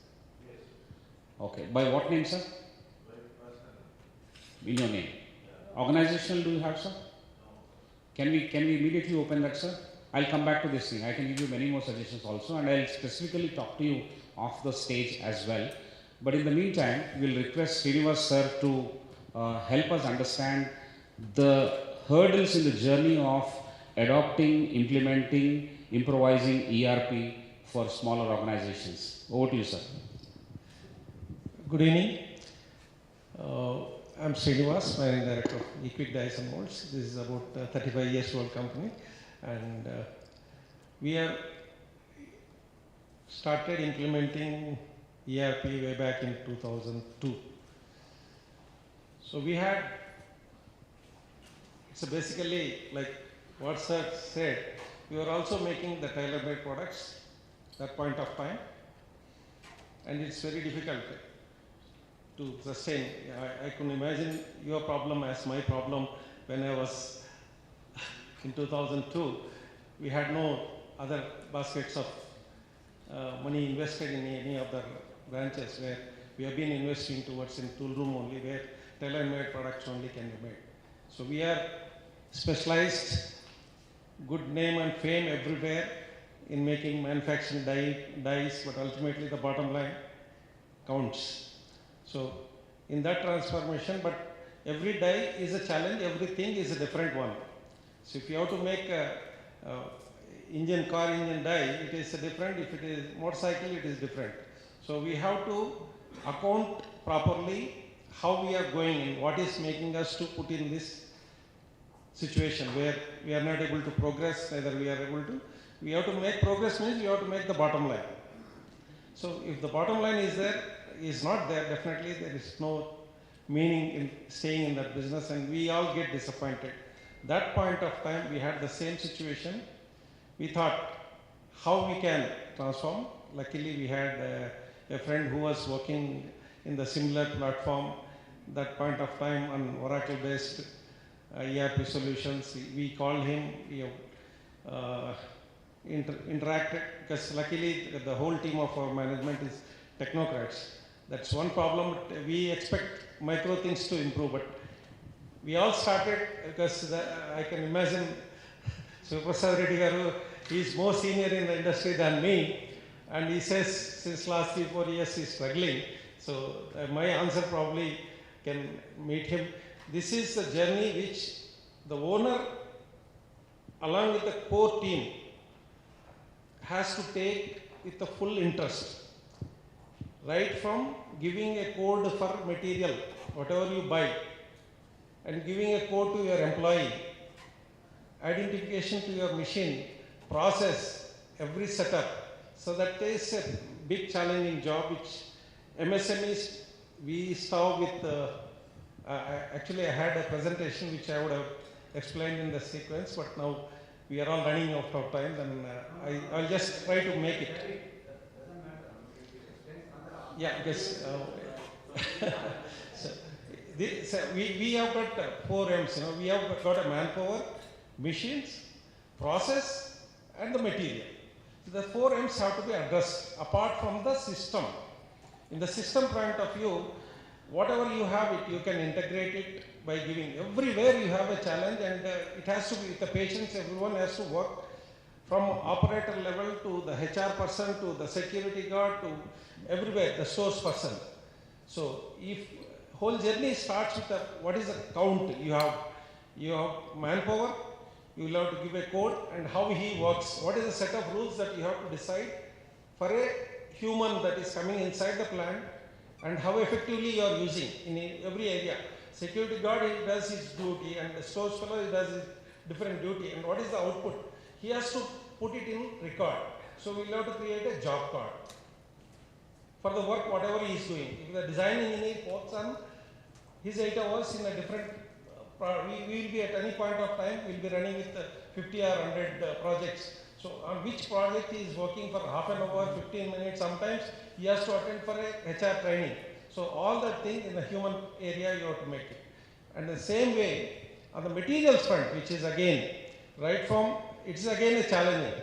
Okay. By what name, sir? In your name. Organizational do you have, sir? Can we immediately open that, sir? I'll come back to this thing. I can give you many more suggestions also, and I'll specifically talk to you off the stage as well. But in the meantime, we'll request Srinivas sir to help us understand the hurdles in the journey of adopting, implementing, improvising ERP for smaller organizations. Over to you, sir. Good evening. I'm Srinivas, Managing Director of Equic Dice and Molds. This is about a 35 years old company, and we have started implementing ERP way back in 2002. So we had, so basically like what sir said, we were also making the tailor-made products at that point of time, and it's very difficult to sustain. I can imagine your problem as my problem when I was in 2002. We had no other baskets of money invested in any of the branches where we have been investing towards in tool room only, where tailor-made products only can be made. So we are specialized, good name and fame everywhere in making manufacturing dies, but ultimately the bottom line counts. So in that transformation, but every die is a challenge, everything is a different one. So if you have to make a car engine die, it is different. If it is motorcycle, it is different. So we have to account properly how we are going and what is making us to put in this situation where we are not able to progress, neither we are able to. We have to make progress means we have to make the bottom line. So if the bottom line is not there, definitely there is no meaning in staying in that business, and we all get disappointed. That point of time, we had the same situation. We thought how we can transform. Luckily, we had a friend who was working in the similar platform that point of time on Oracle-based ERP solutions. We called him, we interacted, because luckily the whole team of our management is technocrats. That's one problem. We expect micro things to improve, but we all started because I can imagine Suprasad Reddy Garu, he is more senior in the industry than me, and he says since last 3-4 years he is struggling. So my answer probably can meet him. This is a journey which the owner along with the core team has to take with the full interest. Right from giving a code for material, whatever you buy, and giving a code to your employee, identification to your machine, process, every setup. So that is a big challenging job which MSMEs, we start with, actually I had a presentation which I would have explained in the sequence, but now we are all running out of time, and I'll just try to make it. Yeah, yes. So we have got 4 M's. We have got a manpower, machines, process, and the material. So the 4 M's have to be addressed apart from the system. In the system point of view, whatever you have it, you can integrate it by giving. Everywhere you have a challenge, and it has to be with the patients. Everyone has to work from operator level to the HR person to the security guard to everywhere, the source person. So if whole journey starts with what is the count you have manpower, you will have to give a code and how he works. What is the set of rules that you have to decide for a human that is coming inside the plant, and how effectively you are using in every area. Security guard, he does his duty, and the stores fellow, he does his different duty, and what is the output he has to put it in record. So we'll have to create a job card for the work whatever he is doing. If the design engineer works on his 8 hours in a different, we will be at any point of time, we will be running with 50 or 100 projects. So on which project he is working for half an hour, 15 minutes, sometimes he has to attend for a HR training. So all that thing in the human area you have to make it. And the same way on the materials front, which is again, right from, it's again a challenge.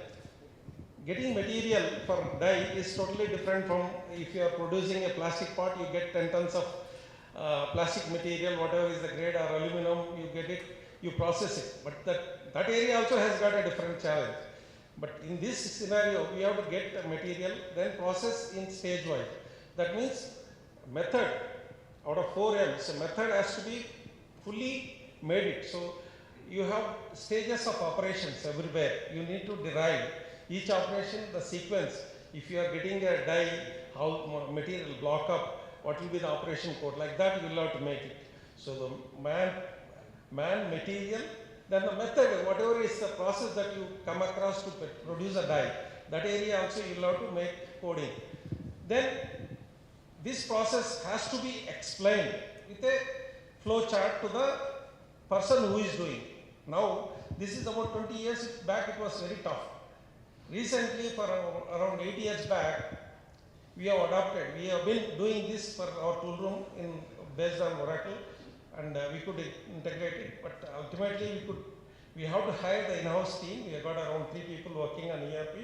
Getting material for dye is totally different from if you are producing a plastic part, you get 10 tons of plastic material, whatever is the grade, or aluminum, you get it, you process it. But that area also has got a different challenge. But in this scenario, we have to get the material, then process in stage wise. That means method, out of 4 M's, a method has to be fully made it. So you have stages of operations everywhere. You need to derive each operation, the sequence. If you are getting a dye, how material block up, what will be the operation code, like that you will have to make it. So the man, material, then the method, whatever is the process that you come across to produce a dye, that area also you will have to make coding. Then this process has to be explained with a flow chart to the person who is doing. Now, this is about 20 years back, it was very tough. Recently, for around 8 years back, we have adopted, we have been doing this for our tool room based on Oracle, and we could integrate it, but ultimately we have to hire the in-house team. We have got around 3 people working on ERP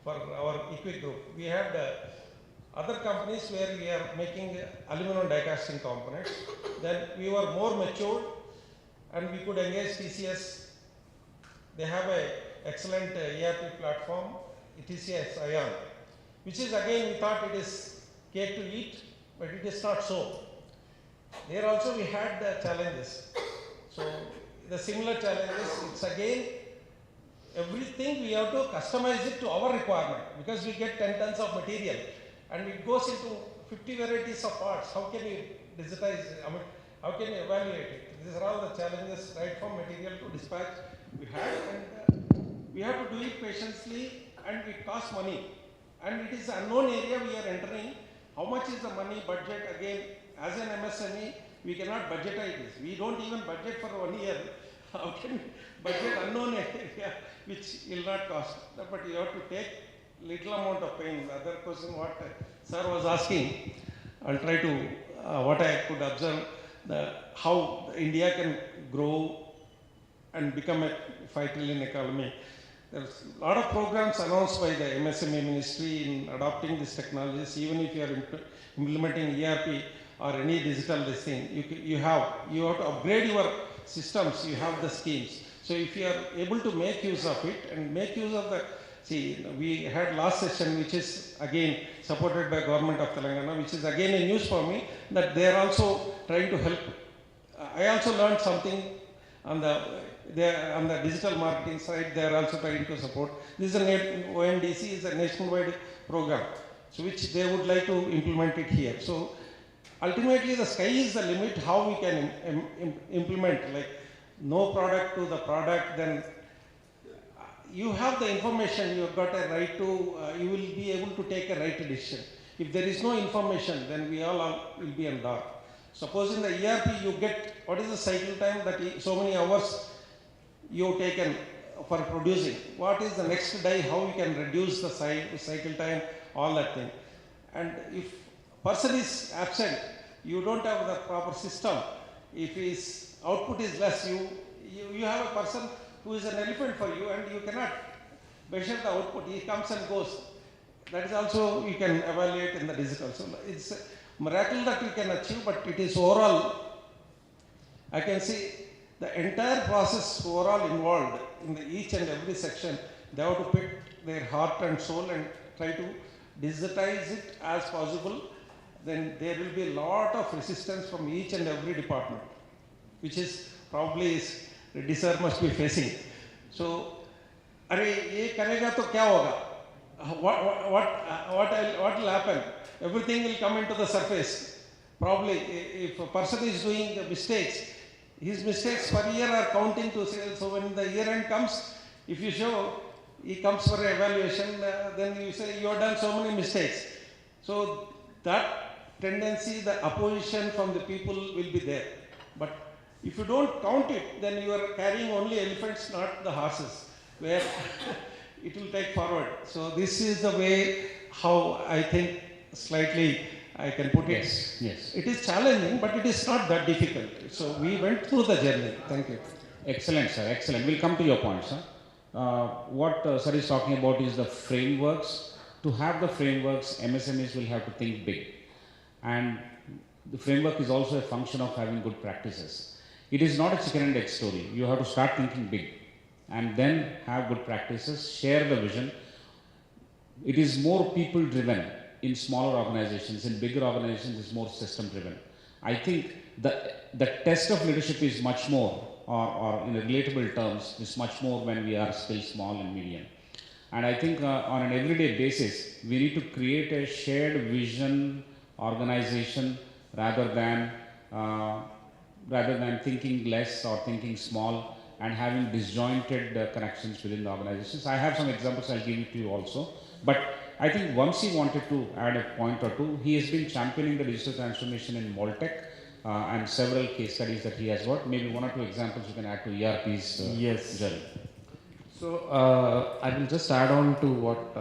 for our Equic group. We had other companies where we are making aluminum die casting components. Then we were more matured and we could engage TCS. They have an excellent ERP platform, Edition CII, which is again, we thought it is cake to eat, but it is not so. There also we had the challenges. So the similar challenges, it's again, everything we have to customize it to our requirement, because we get 10 tons of material and it goes into 50 varieties of parts. How can you digitize, how can you evaluate it? These are all the challenges right from material to dispatch we had, and we have to do it patiently, and it costs money. And it is an unknown area we are entering. How much is the money budget? Again, as an MSME, we cannot budgetize this. We don't even budget for 1 year. How can we budget unknown area which will not cost? But you have to take little amount of pain. The other question what sir was asking, I'll try to, what I could observe, how India can grow and become a 5 trillion economy. There's a lot of programs announced by the MSME ministry in adopting these technologies. Even if you are implementing ERP or any digital this thing, you have to upgrade your systems, you have the schemes. So if you are able to make use of it and make use of the, see, we had last session which is again supported by government of Telangana, which is again a news for me, that they are also trying to help. I also learned something on the digital marketing side. They are also trying to support. This is ONDC is a nationwide program, so which they would like to implement it here. So ultimately the sky is the limit how we can implement, like no product to the product. Then you have the information, you have got a right to, you will be able to take a right decision. If there is no information, then we all will be in dark. Suppose in the ERP you get, what is the cycle time that so many hours you have taken for producing. What is the next die, how you can reduce the cycle time, all that thing. And if person is absent, you don't have the proper system. If his output is less, you have a person who is an elephant for you and you cannot measure the output. He comes and goes. That is also you can evaluate in the digital. So it's a miracle that you can achieve, but it is overall, I can see the entire process overall involved in each and every section. They have to put their heart and soul and try to digitize it as possible. Then there will be a lot of resistance from each and every department, which is probably Reddy sir must be facing. So, अरे ये करेगा तो क्या होगा? What will happen? Everything will come into the surface. Probably, if a person is doing mistakes, his mistakes per year are counting to sales. So when the year end comes, if you show he comes for evaluation, then you say you have done so many mistakes. So that tendency, the opposition from the people will be there. But if you don't count it, then you are carrying only elephants, not the horses, where it will take forward. So this is the way how I think slightly I can put it. Yes, yes. It is challenging, but it is not that difficult. So we went through the journey. Thank you. Excellent, sir. Excellent. We'll come to your point, sir. What sir is talking about is the frameworks. To have the frameworks, MSMEs will have to think big. And the framework is also a function of having good practices. It is not a chicken and egg story. You have to start thinking big and then have good practices, share the vision. It is more people driven in smaller organizations. In bigger organizations, it's more system driven. I think the test of leadership is much more, or in relatable terms, is much more when we are still small and medium. And I think on an everyday basis, we need to create a shared vision organization rather than thinking less or thinking small and having disjointed connections within the organizations. I have some examples, I'll give it to you also. But I think Vamsi wanted to add a point or two. He has been championing the digital transformation in Moltech and several case studies that he has got. Maybe one or two examples you can add to ERP's journey. So I will just add on to what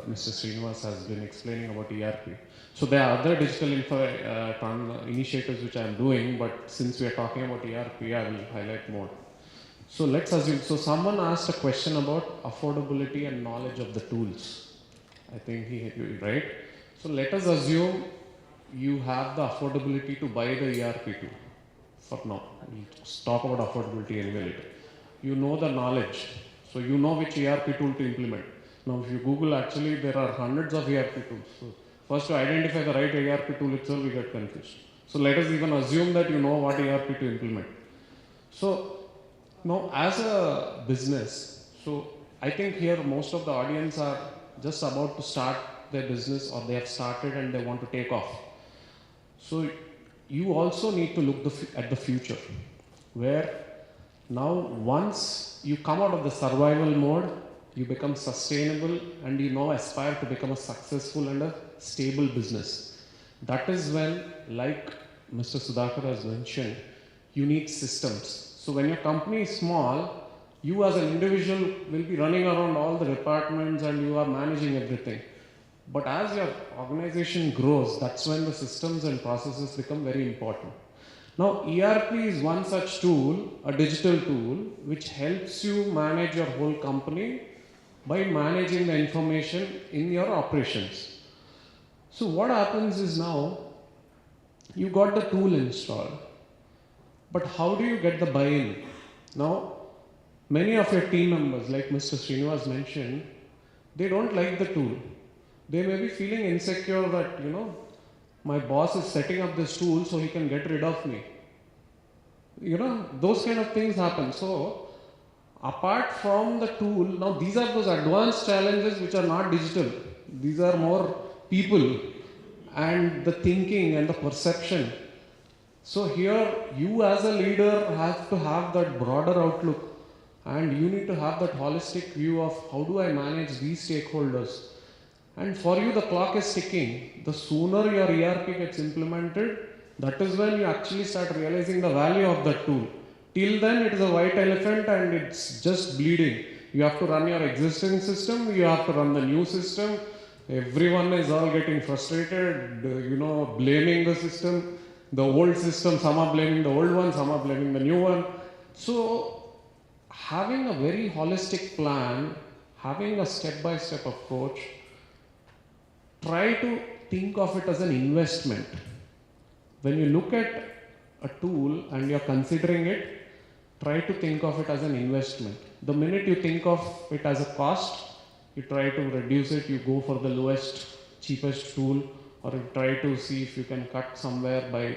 Mr. Srinivas has been explaining about ERP. So there are other digital initiatives which I am doing, but since we are talking about ERP, I will highlight more. So let's assume, so someone asked a question about affordability and knowledge of the tools. I think right? So let us assume you have the affordability to buy the ERP tool. For now, we'll talk about affordability anyway later. You know the knowledge. So you know which ERP tool to implement. Now if you Google, actually there are hundreds of ERP tools. So first to identify the right ERP tool itself, we get confused. So let us even assume that you know what ERP to implement. So now as a business, so I think here most of the audience are just about to start their business, or they have started and they want to take off. So you also need to look at the future, where now once you come out of the survival mode, you become sustainable and you now aspire to become a successful and a stable business. That is when, like Mr. Sudhakar has mentioned, you need systems. So when your company is small, you as an individual will be running around all the departments and you are managing everything. But as your organization grows, that's when the systems and processes become very important. Now, ERP is one such tool, a digital tool, which helps you manage your whole company by managing the information in your operations. So what happens is now, you got the tool installed, but how do you get the buy-in? Now, many of your team members, like Mr. Srinivas mentioned, they don't like the tool. They may be feeling insecure that, my boss is setting up this tool so he can get rid of me. Those kind of things happen. So, apart from the tool, now these are those advanced challenges which are not digital. These are more people and the thinking and the perception. So here, you as a leader have to have that broader outlook, and you need to have that holistic view of how do I manage these stakeholders. And for you, the clock is ticking. The sooner your ERP gets implemented, that is when you actually start realizing the value of that tool. Till then, it is a white elephant and it's just bleeding. You have to run your existing system, you have to run the new system. Everyone is all getting frustrated, blaming the system. The old system, some are blaming the old one, some are blaming the new one. So, having a very holistic plan, having a step-by-step approach, try to think of it as an investment. When you look at a tool and you're considering it, try to think of it as an investment. The minute you think of it as a cost, you try to reduce it, you go for the lowest, cheapest tool, or you try to see if you can cut somewhere by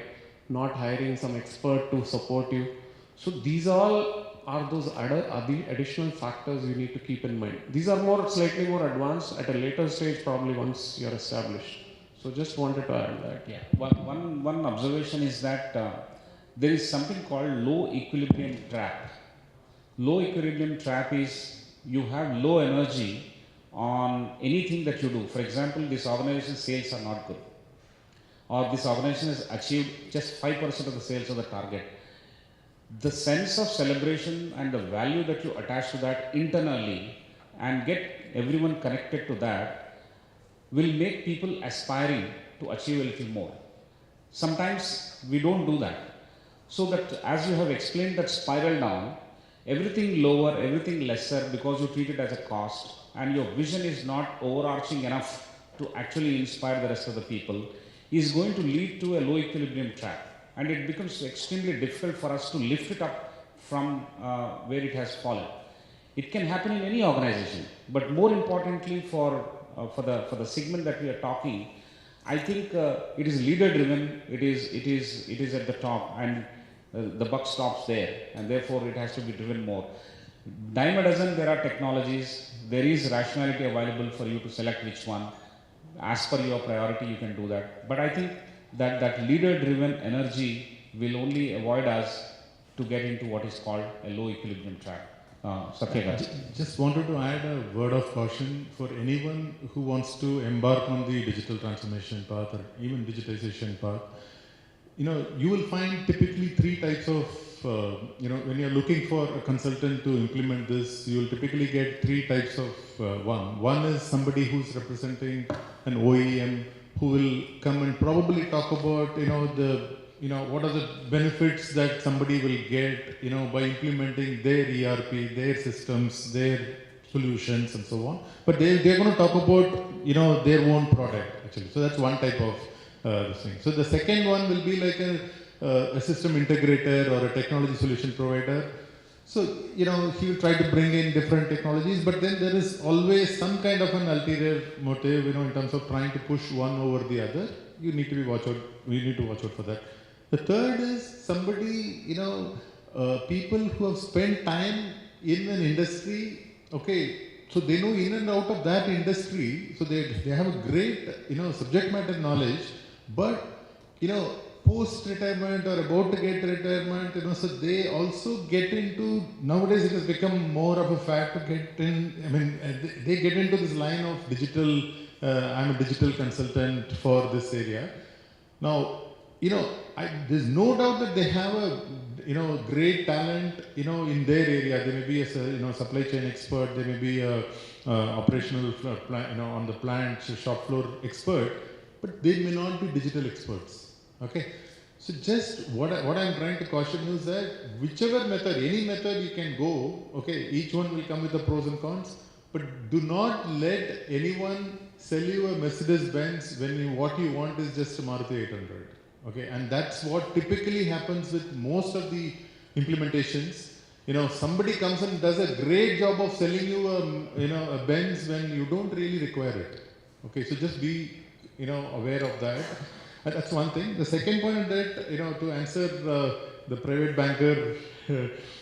not hiring some expert to support you. So these all are those additional factors you need to keep in mind. These are slightly more advanced at a later stage, probably once you're established. So just wanted to add that. Yeah. One observation is that there is something called low equilibrium trap. Low equilibrium trap is you have low energy on anything that you do. For example, this organization's sales are not good, or this organization has achieved just 5% of the sales of the target. The sense of celebration and the value that you attach to that internally and get everyone connected to that will make people aspiring to achieve a little more. Sometimes we don't do that. So that, as you have explained, that spiral down, everything lower, everything lesser, because you treat it as a cost, and your vision is not overarching enough to actually inspire the rest of the people, is going to lead to a low equilibrium track. And it becomes extremely difficult for us to lift it up from where it has fallen. It can happen in any organization, but more importantly for the segment that we are talking, I think it is leader driven, it is at the top, and the buck stops there, and therefore it has to be driven more. Dime a dozen, there are technologies, there is rationality available for you to select which one. As per your priority, you can do that. But I think that leader-driven energy will only avoid us to get into what is called a low equilibrium track. Just wanted to add a word of caution for anyone who wants to embark on the digital transformation path or even digitization path. You will find typically three types of, when you're looking for a consultant to implement this, you will typically get three types of one. One is somebody who's representing an OEM who will come and probably talk about, what are the benefits that somebody will get, by implementing their ERP, their systems, their solutions and so on. But they're going to talk about, their own product actually. So that's one type of this thing. So the second one will be like a system integrator or a technology solution provider. So, he will try to bring in different technologies, but then there is always some kind of an ulterior motive, in terms of trying to push one over the other. You need to watch out for that. The third is somebody, people who have spent time in an industry, so they know in and out of that industry, so they have a great, subject matter knowledge, but, post-retirement or about to get retirement, so they also get into, nowadays it has become more of a fact to get in, they get into this line of digital, I'm a digital consultant for this area. Now, there's no doubt that they have a, great talent, in their area. They may be a, supply chain expert, they may be a operational, on the plant, shop floor expert, but they may not be digital experts. Okay, so just what I'm trying to caution you is that whichever method, any method you can go, each one will come with the pros and cons, but do not let anyone sell you a Mercedes-Benz when what you want is just a Maruti 800. Okay, and that's what typically happens with most of the implementations. Somebody comes and does a great job of selling you a Benz when you don't really require it. Okay, so just be aware of that. That's one thing. The second point that, to answer the private banker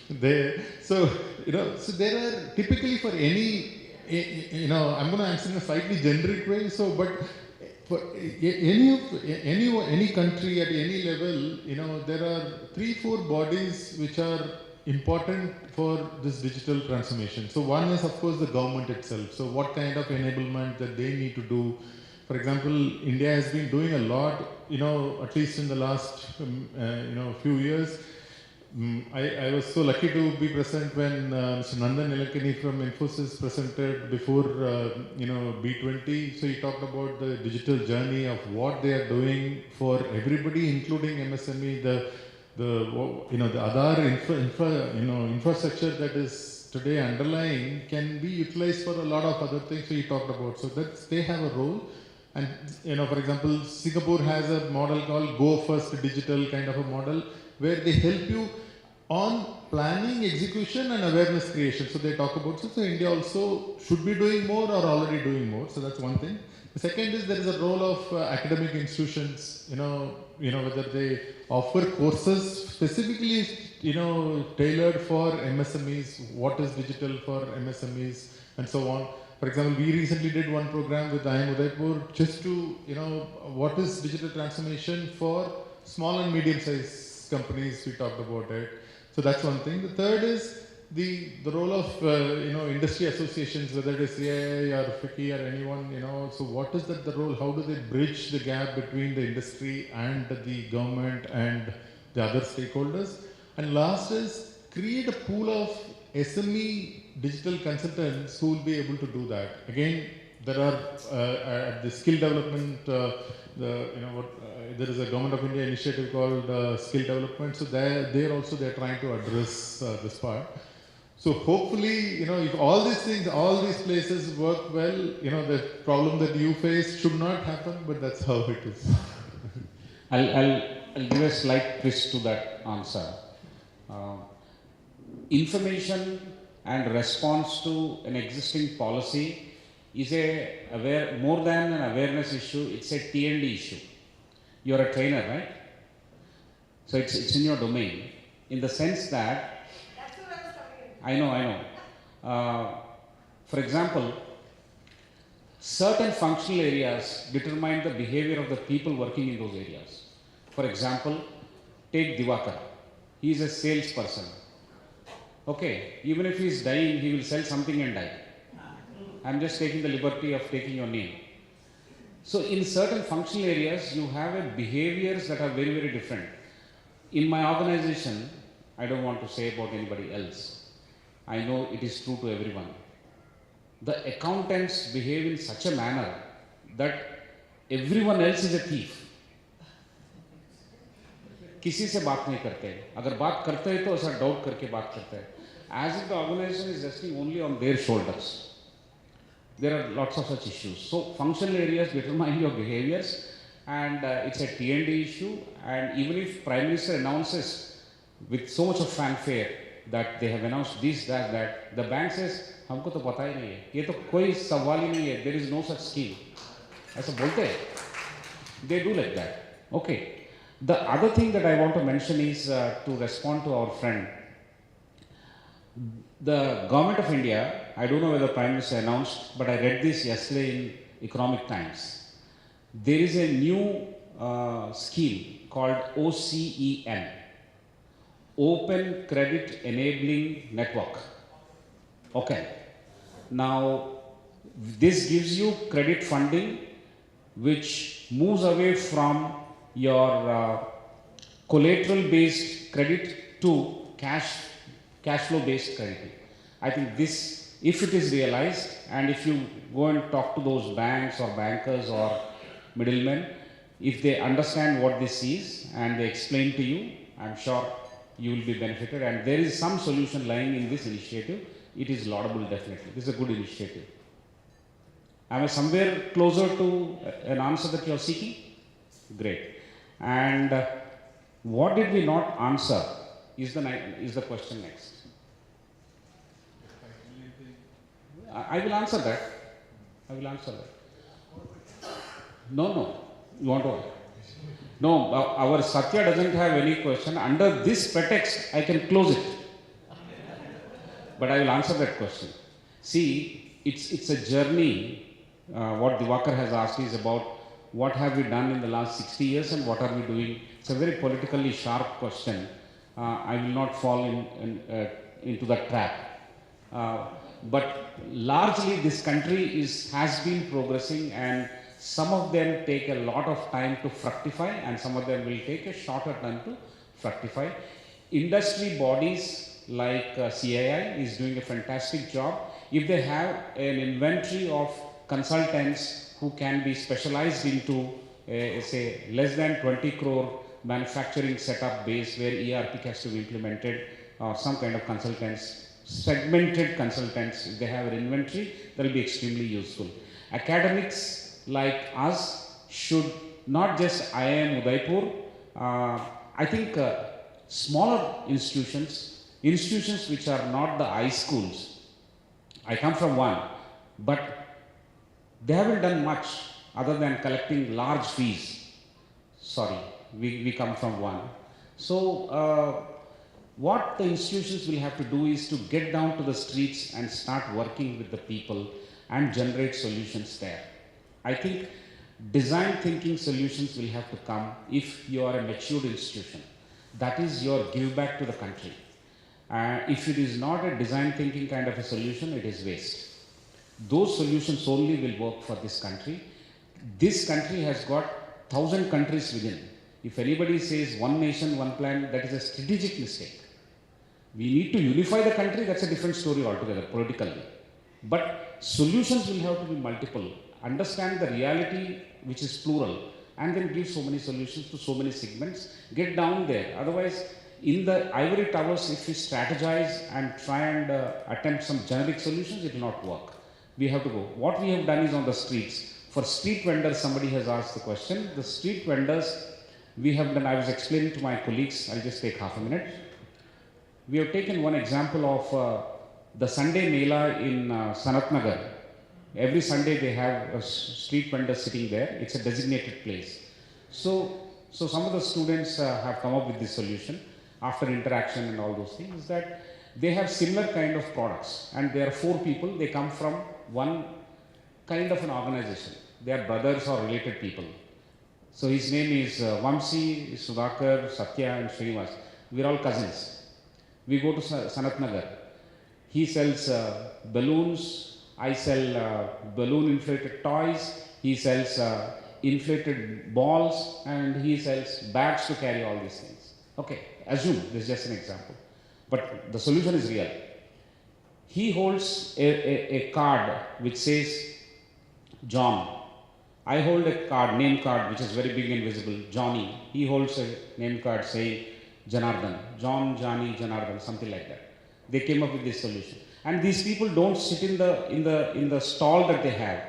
there. So, so there are typically for any, I'm going to answer in a slightly generic way. So, but for any country at any level, there are 3-4 bodies which are important for this digital transformation. So one is of course the government itself. So what kind of enablement that they need to do. For example, India has been doing a lot, at least in the last, few years. I was so lucky to be present when Mr. Nandan Nilekani from Infosys presented before, B20. So he talked about the digital journey of what they are doing for everybody, including MSME, the Aadhaar infrastructure that is today underlying can be utilized for a lot of other things. So he talked about. So that they have a role. And, for example, Singapore has a model called Go First Digital kind of a model where they help you on planning, execution and awareness creation. So they talk about, so India also should be doing more or already doing more. So that's one thing. The second is there is a role of academic institutions, whether they offer courses specifically, tailored for MSMEs, what is digital for MSMEs and so on. For example, we recently did one program with IIM Udaipur just to, what is digital transformation for small and medium-sized companies. We talked about it. So that's one thing. The third is the role of industry associations, whether it is CII or FICCI or anyone, so what is the role? How do they bridge the gap between the industry and the government and the other stakeholders? And last is create a pool of SME digital consultants who will be able to do that. Again, there are at the skill development, there is a Government of India initiative called Skill Development. So they're trying to address this part. So hopefully, if all these things, all these places work well, the problem that you face should not happen, but that's how it is. I'll give a slight twist to that answer. Information and response to an existing policy is more than an awareness issue, it's a T&D issue. You're a trainer, right? So it's in your domain, in the sense that, I know. For example, certain functional areas determine the behavior of the people working in those areas. For example, take Diwakar. He is a salesperson. Okay, even if he is dying, he will sell something and die. I'm just taking the liberty of taking your name. So in certain functional areas, you have behaviors that are very, very different. In my organization, I don't want to say about anybody else. I know it is true to everyone. The accountants behave in such a manner that everyone else is a thief. किसी से बात नहीं करते, अगर बात करते हैं तो ऐसा डाउट करके बात करते हैं, as if the organization is resting only on their shoulders. There are lots of such issues. So functional areas determine your behaviors, and it's a T&D issue. And even if Prime Minister announces with so much of fanfare that they have announced this, that, the bank says, हमको तो पता ही नहीं है, ये तो कोई सवाल ही नहीं है, there is no such scheme. ऐसा बोलते हैं. They do like that. Okay. The other thing that I want to mention is to respond to our friend. The Government of India, I don't know whether Prime Minister announced, but I read this yesterday in Economic Times. There is a new scheme called OCEN, Open Credit Enabling Network. Okay. Now, this gives you credit funding which moves away from your collateral-based credit to cash flow-based credit. I think this, if it is realized, and if you go and talk to those banks or bankers or middlemen, if they understand what this is and they explain to you, I'm sure you will be benefited. And there is some solution lying in this initiative. It is laudable, definitely. This is a good initiative. Am I somewhere closer to an answer that you are seeking? Great. And what did we not answer is the question next. I will answer that. No. You want to? No, our Satya doesn't have any question. Under this pretext, I can close it. But I will answer that question. See, it's a journey. What Diwakar has asked is about what have we done in the last 60 years and what are we doing. It's a very politically sharp question. I will not fall into that trap. But largely this country has been progressing, and some of them take a lot of time to fructify and some of them will take a shorter time to fructify. Industry bodies like CII is doing a fantastic job. If they have an inventory of consultants who can be specialized into say less than 20 crore manufacturing setup base where ERP has to be implemented, or some kind of consultants, segmented consultants, if they have an inventory, that will be extremely useful. Academics like us should not just IIM Udaipur, I think smaller institutions which are not the I schools. I come from one, but they haven't done much other than collecting large fees. Sorry, we come from one. So what the institutions will have to do is to get down to the streets and start working with the people and generate solutions there. I think design thinking solutions will have to come if you are a matured institution. That is your give back to the country. If it is not a design thinking kind of a solution, it is waste. Those solutions only will work for this country. This country has got 1,000 countries within. If anybody says one nation, one plan, that is a strategic mistake. We need to unify the country, that's a different story altogether, politically. But solutions will have to be multiple. Understand the reality, which is plural, and then give so many solutions to so many segments. Get down there. Otherwise, in the ivory towers, if we strategize and try and attempt some generic solutions, it will not work. We have to go. What we have done is on the streets. For street vendors, somebody has asked the question. The street vendors, we have done, I was explaining to my colleagues, I'll just take half a minute. We have taken one example of the Sunday Mela in Sanat Nagar. Every Sunday they have a street vendor sitting there. It's a designated place. So some of the students have come up with this solution after interaction and all those things, that they have similar kind of products, and there are 4 people. They come from one kind of an organization. They are brothers or related people. So his name is Vamsi, Sudhakar, Satya and Srinivas. We are all cousins. We go to Sanat Nagar. He sells balloons. I sell balloon inflated toys. He sells inflated balls, and he sells bags to carry all these things. Okay, assume this is just an example. But the solution is real. He holds a card which says John. I hold a card, name card, which is very big and visible, Johnny. He holds a name card saying Janardhan, John, Johnny, Janardhan, something like that. They came up with this solution. And these people don't sit in the stall that they have.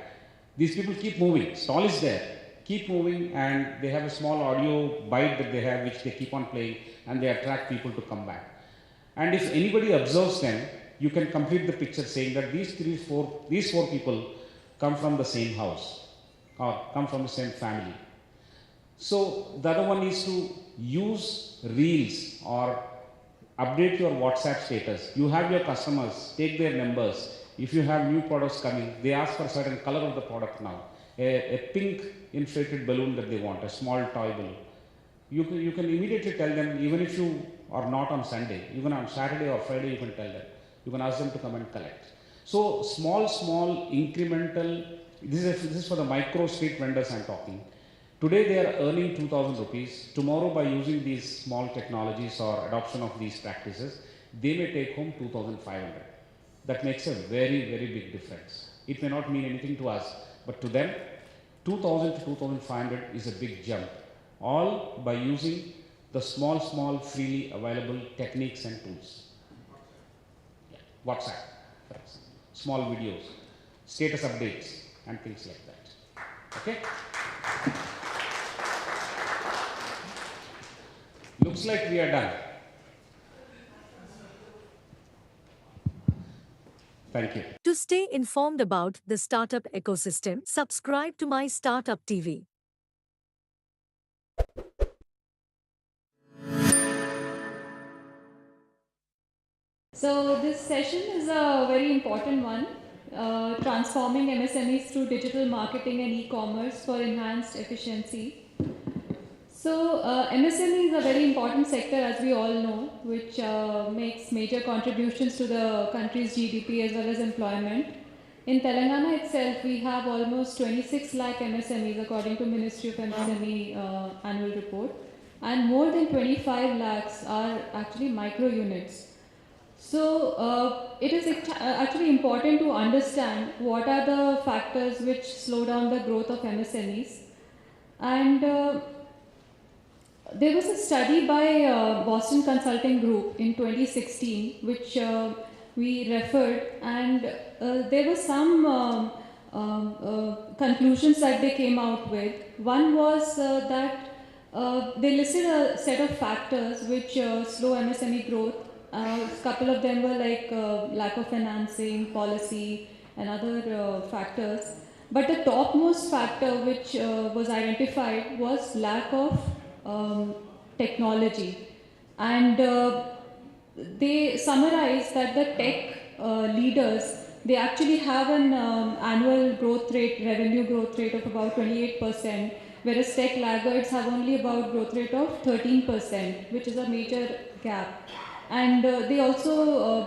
These people keep moving. Stall is there. Keep moving, and they have a small audio bite that they have, which they keep on playing, and they attract people to come back. And if anybody observes them, you can complete the picture saying that these four people come from the same house or come from the same family. So the other one is to use reels or update your WhatsApp status. You have your customers, take their numbers. If you have new products coming, they ask for a certain color of the product now. A pink inflated balloon that they want, a small toy balloon. You can immediately tell them, even if you are not on Sunday, even on Saturday or Friday, you can tell them. You can ask them to come and collect. So small incremental, this is for the micro street vendors I'm talking. Today they are earning 2,000 rupees. Tomorrow, by using these small technologies or adoption of these practices, they may take home 2,500. That makes a very, very big difference. It may not mean anything to us, but to them, 2,000 to 2,500 is a big jump. All by using the small freely available techniques and tools. Yeah. WhatsApp, for example. Small videos, status updates, and things like that. Okay? Looks like we are done. Thank you. To stay informed about the startup ecosystem, subscribe to MyStartupTV. So this session is a very important one, transforming MSMEs through digital marketing and e-commerce for enhanced efficiency. So MSME is a very important sector, as we all know, which makes major contributions to the country's GDP as well as employment. In Telangana itself, we have almost 26 lakh MSMEs according to Ministry of MSME annual report, and more than 25 lakhs are actually micro units. So it is actually important to understand what are the factors which slow down the growth of MSMEs. And there was a study by Boston Consulting Group in 2016, which we referred, and there were some conclusions that they came out with. One was that they listed a set of factors which slow MSME growth. A couple of them were like lack of financing, policy, and other factors. But the topmost factor which was identified was lack of technology. And they summarize that the tech leaders, they actually have an annual growth rate, revenue growth rate of about 28%, whereas tech laggards have only about growth rate of 13%, which is a major gap. And they also,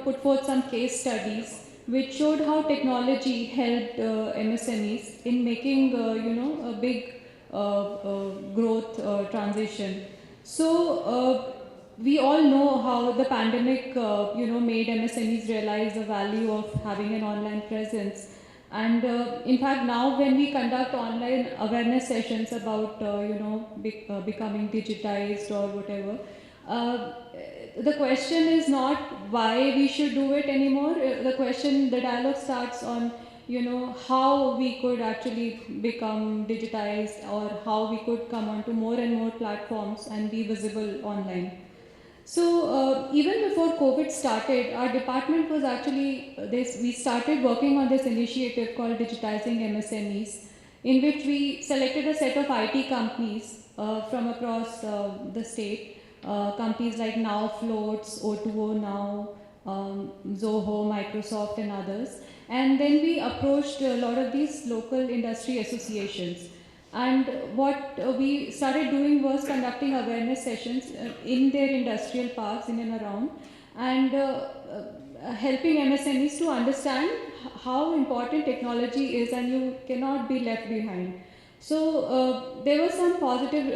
put forth some case studies which showed how technology helped MSMEs in making, a big growth transition. So we all know how the pandemic, made MSMEs realize the value of having an online presence. And in fact, now when we conduct online awareness sessions about, becoming digitized or whatever, the question is not why we should do it anymore. The dialogue starts on, how we could actually become digitized, or how we could come onto more and more platforms and be visible online. So even before COVID started, our department was actually, we started working on this initiative called Digitizing MSMEs, in which we selected a set of IT companies from across the state, companies like Now Floats, O2O Now, Zoho, Microsoft and others. And then we approached a lot of these local industry associations. And what we started doing was conducting awareness sessions in their industrial parks in and around, and helping MSMEs to understand how important technology is, and you cannot be left behind. So there were some positive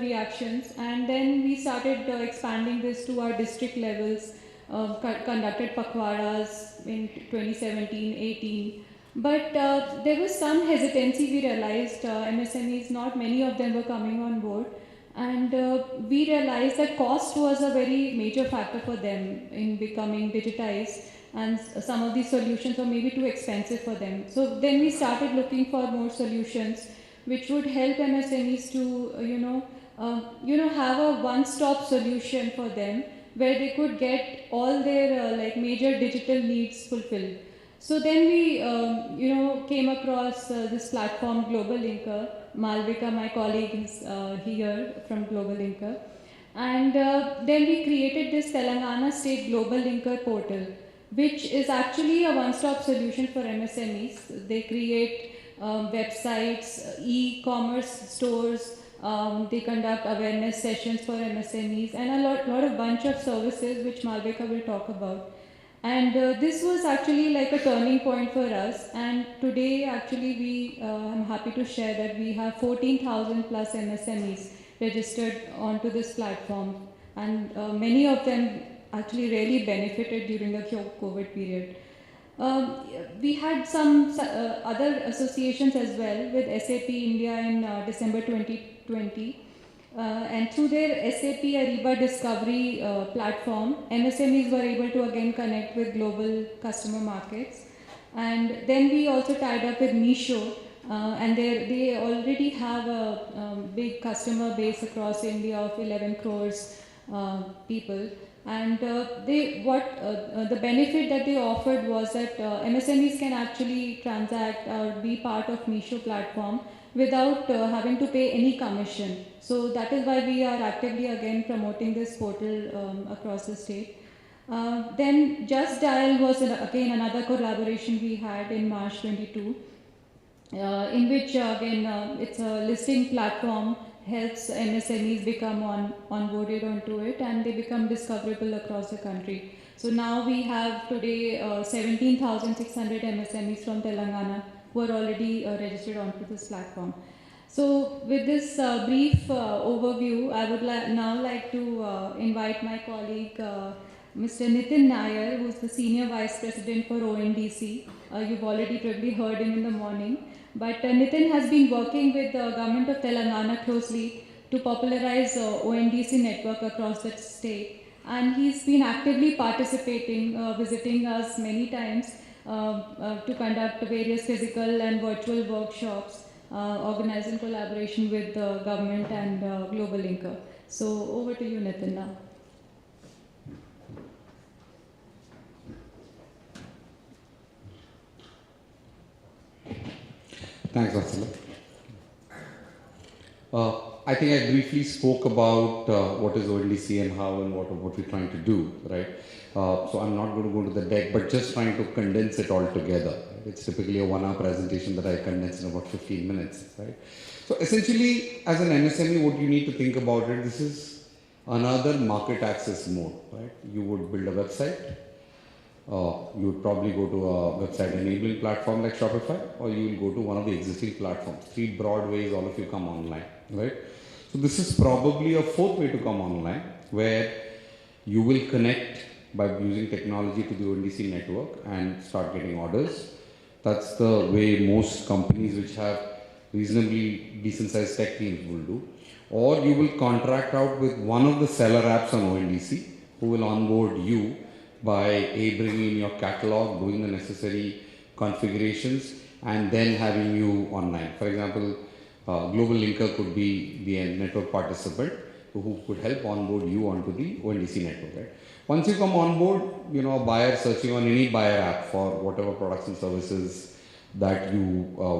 reactions, and then we started expanding this to our district levels, conducted pakwadas in 2017-18. But there was some hesitancy, we realized. MSMEs, not many of them were coming on board. And we realized that cost was a very major factor for them in becoming digitized. And some of these solutions were maybe too expensive for them. So then we started looking for more solutions which would help MSMEs to, have a one-stop solution for them, where they could get all their major digital needs fulfilled. So then we, came across this platform, Global Linker. Malvika, my colleague, is here from Global Linker. And then we created this Telangana State Global Linker portal, which is actually a one-stop solution for MSMEs. They create websites, e-commerce stores, they conduct awareness sessions for MSMEs, and a lot of bunch of services which Malvika will talk about. And this was actually like a turning point for us. And today, actually, I'm happy to share that we have 14,000 plus MSMEs registered onto this platform. And many of them actually really benefited during the COVID period. We had some other associations as well with SAP India in December 2020. And through their SAP Ariba Discovery platform, MSMEs were able to again connect with global customer markets. And then we also tied up with Meesho, and they already have a big customer base across India of 11 crores people. And the benefit that they offered was that MSMEs can actually transact or be part of Meesho platform without having to pay any commission. So that is why we are actively again promoting this portal across the state. Then Just Dial was again another collaboration we had in March 22, in which again it's a listing platform, helps MSMEs become onboarded onto it, and they become discoverable across the country. So now we have today 17,600 MSMEs from Telangana who are already registered onto this platform. So with this brief overview, I would now like to invite my colleague, Mr. Nitin Nair, who is the Senior Vice President for ONDC. You've already probably heard him in the morning. But Nitin has been working with the government of Telangana closely to popularize ONDC network across the state. And he's been actively participating, visiting us many times to conduct various physical and virtual workshops, organized in collaboration with the government and Global Linker. So over to you, Nitin, now. Thanks, Vatsala. I think I briefly spoke about what is ONDC and how and what we're trying to do, right? So I'm not going to go into the deck, but just trying to condense it all together. It's typically a 1-hour presentation that I condense in about 15 minutes, right? So essentially, as an MSME, what you need to think about it, this is another market access mode, right? You would build a website, you would probably go to a website enabling platform like Shopify, or you will go to one of the existing platforms. Three broad ways all of you come online, right? So this is probably a fourth way to come online, where you will connect by using technology to the ONDC network and start getting orders. That's the way most companies which have reasonably decent sized tech teams will do. Or you will contract out with one of the seller apps on ONDC who will onboard you by bringing in your catalog, doing the necessary configurations, and then having you online. For example, Global Linker could be the network participant who could help onboard you onto the ONDC network. Right? Once you come on board, a buyer searching on any buyer app for whatever products and services that you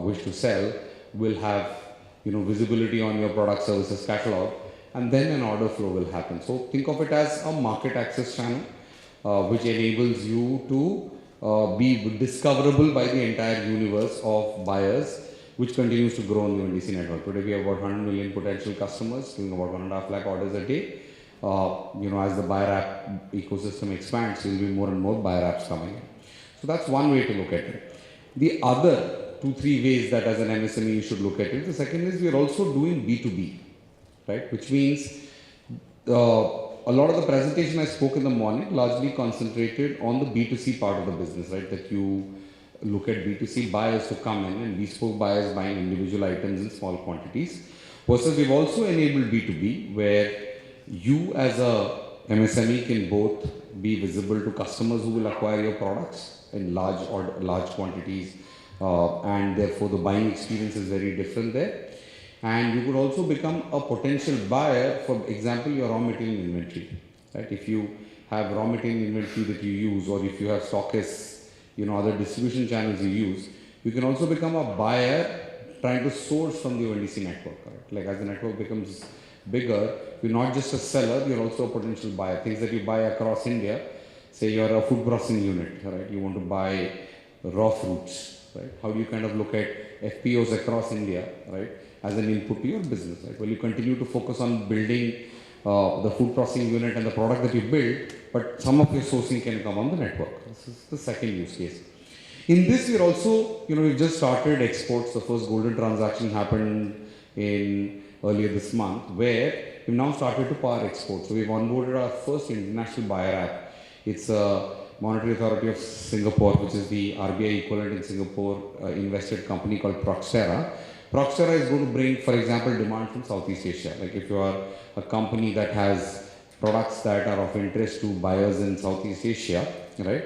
wish to sell will have visibility on your product services catalog, and then an order flow will happen. So think of it as a market access channel which enables you to be discoverable by the entire universe of buyers, which continues to grow on the ONDC network. Today we have about 100 million potential customers doing about 1.5 lakh orders a day. As the buyer app ecosystem expands, there will be more and more buyer apps coming in. So that's one way to look at it. The other 2-3 ways that as an MSME you should look at it. The second is we are also doing B2B, right? Which means a lot of the presentation I spoke in the morning largely concentrated on the B2C part of the business, right? That you look at B2C buyers to come in and bespoke buyers buying individual items in small quantities. Versus we've also enabled B2B where you as a MSME can both be visible to customers who will acquire your products in large quantities, and therefore the buying experience is very different there. And you could also become a potential buyer, for example, your raw material inventory. Right? If you have raw material inventory that you use, or if you have stockists, other distribution channels you use, you can also become a buyer trying to source from the ONDC network. Right? Like as the network becomes bigger, you're not just a seller, you're also a potential buyer. Things that you buy across India, say you're a food processing unit, right? You want to buy raw fruits, right? How do you kind of look at FPOs across India, right, as an input to your business, right? Well, you continue to focus on building the food processing unit and the product that you build, but some of your sourcing can come on the network. This is the second use case. In this, we're also, we've just started exports. The first golden transaction happened earlier this month, where we've now started to power exports. So we've onboarded our first international buyer app. It's a Monetary Authority of Singapore, which is the RBI equivalent in Singapore, invested company called Proxera. Proxera is going to bring, for example, demand from Southeast Asia. Like if you are a company that has products that are of interest to buyers in Southeast Asia, right?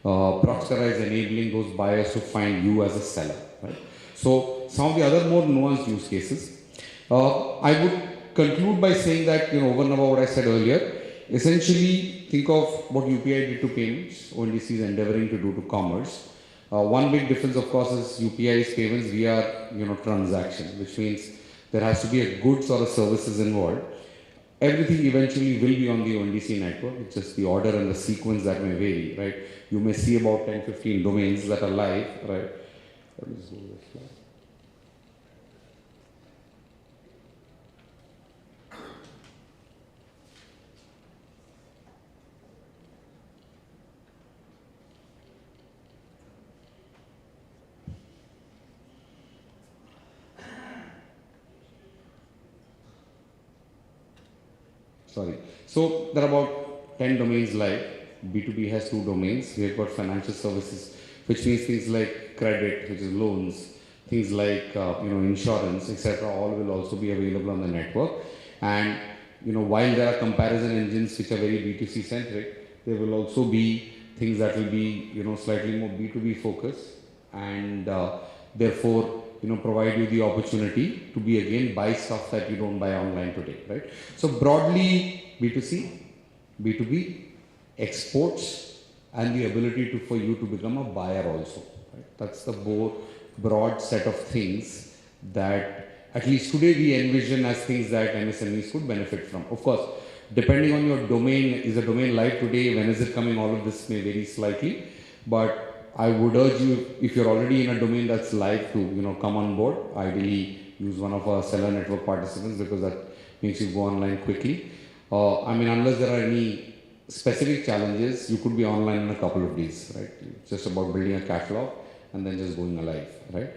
Proxera is enabling those buyers to find you as a seller, right? So some of the other more nuanced use cases. I would conclude by saying that, over and above what I said earlier, essentially think of what UPI did to payments, ONDC is endeavoring to do to commerce. One big difference, of course, is UPI's payments via, transaction, which means there has to be a goods or a services involved. Everything eventually will be on the ONDC network. It's just the order and the sequence that may vary, right? You may see about 10-15 domains that are live, right? Sorry. So there are about 10 domains live. B2B has 2 domains. We have got financial services, which means things like credit, which is loans, things like insurance, etc. All will also be available on the network. And while there are comparison engines which are very B2C centric, there will also be things that will be slightly more B2B focused, and therefore provide you the opportunity to be again buy stuff that you don't buy online today, right? So broadly B2C, B2B, exports, and the ability for you to become a buyer also, right? That's the broad set of things that at least today we envision as things that MSMEs could benefit from. Of course, depending on your domain, is the domain live today, when is it coming, all of this may vary slightly, but I would urge you, if you're already in a domain that's live, to come on board. Ideally, use one of our seller network participants because that makes you go online quickly. I mean, unless there are any specific challenges, you could be online in a couple of days, right? It's just about building a catalog and then just going live, right?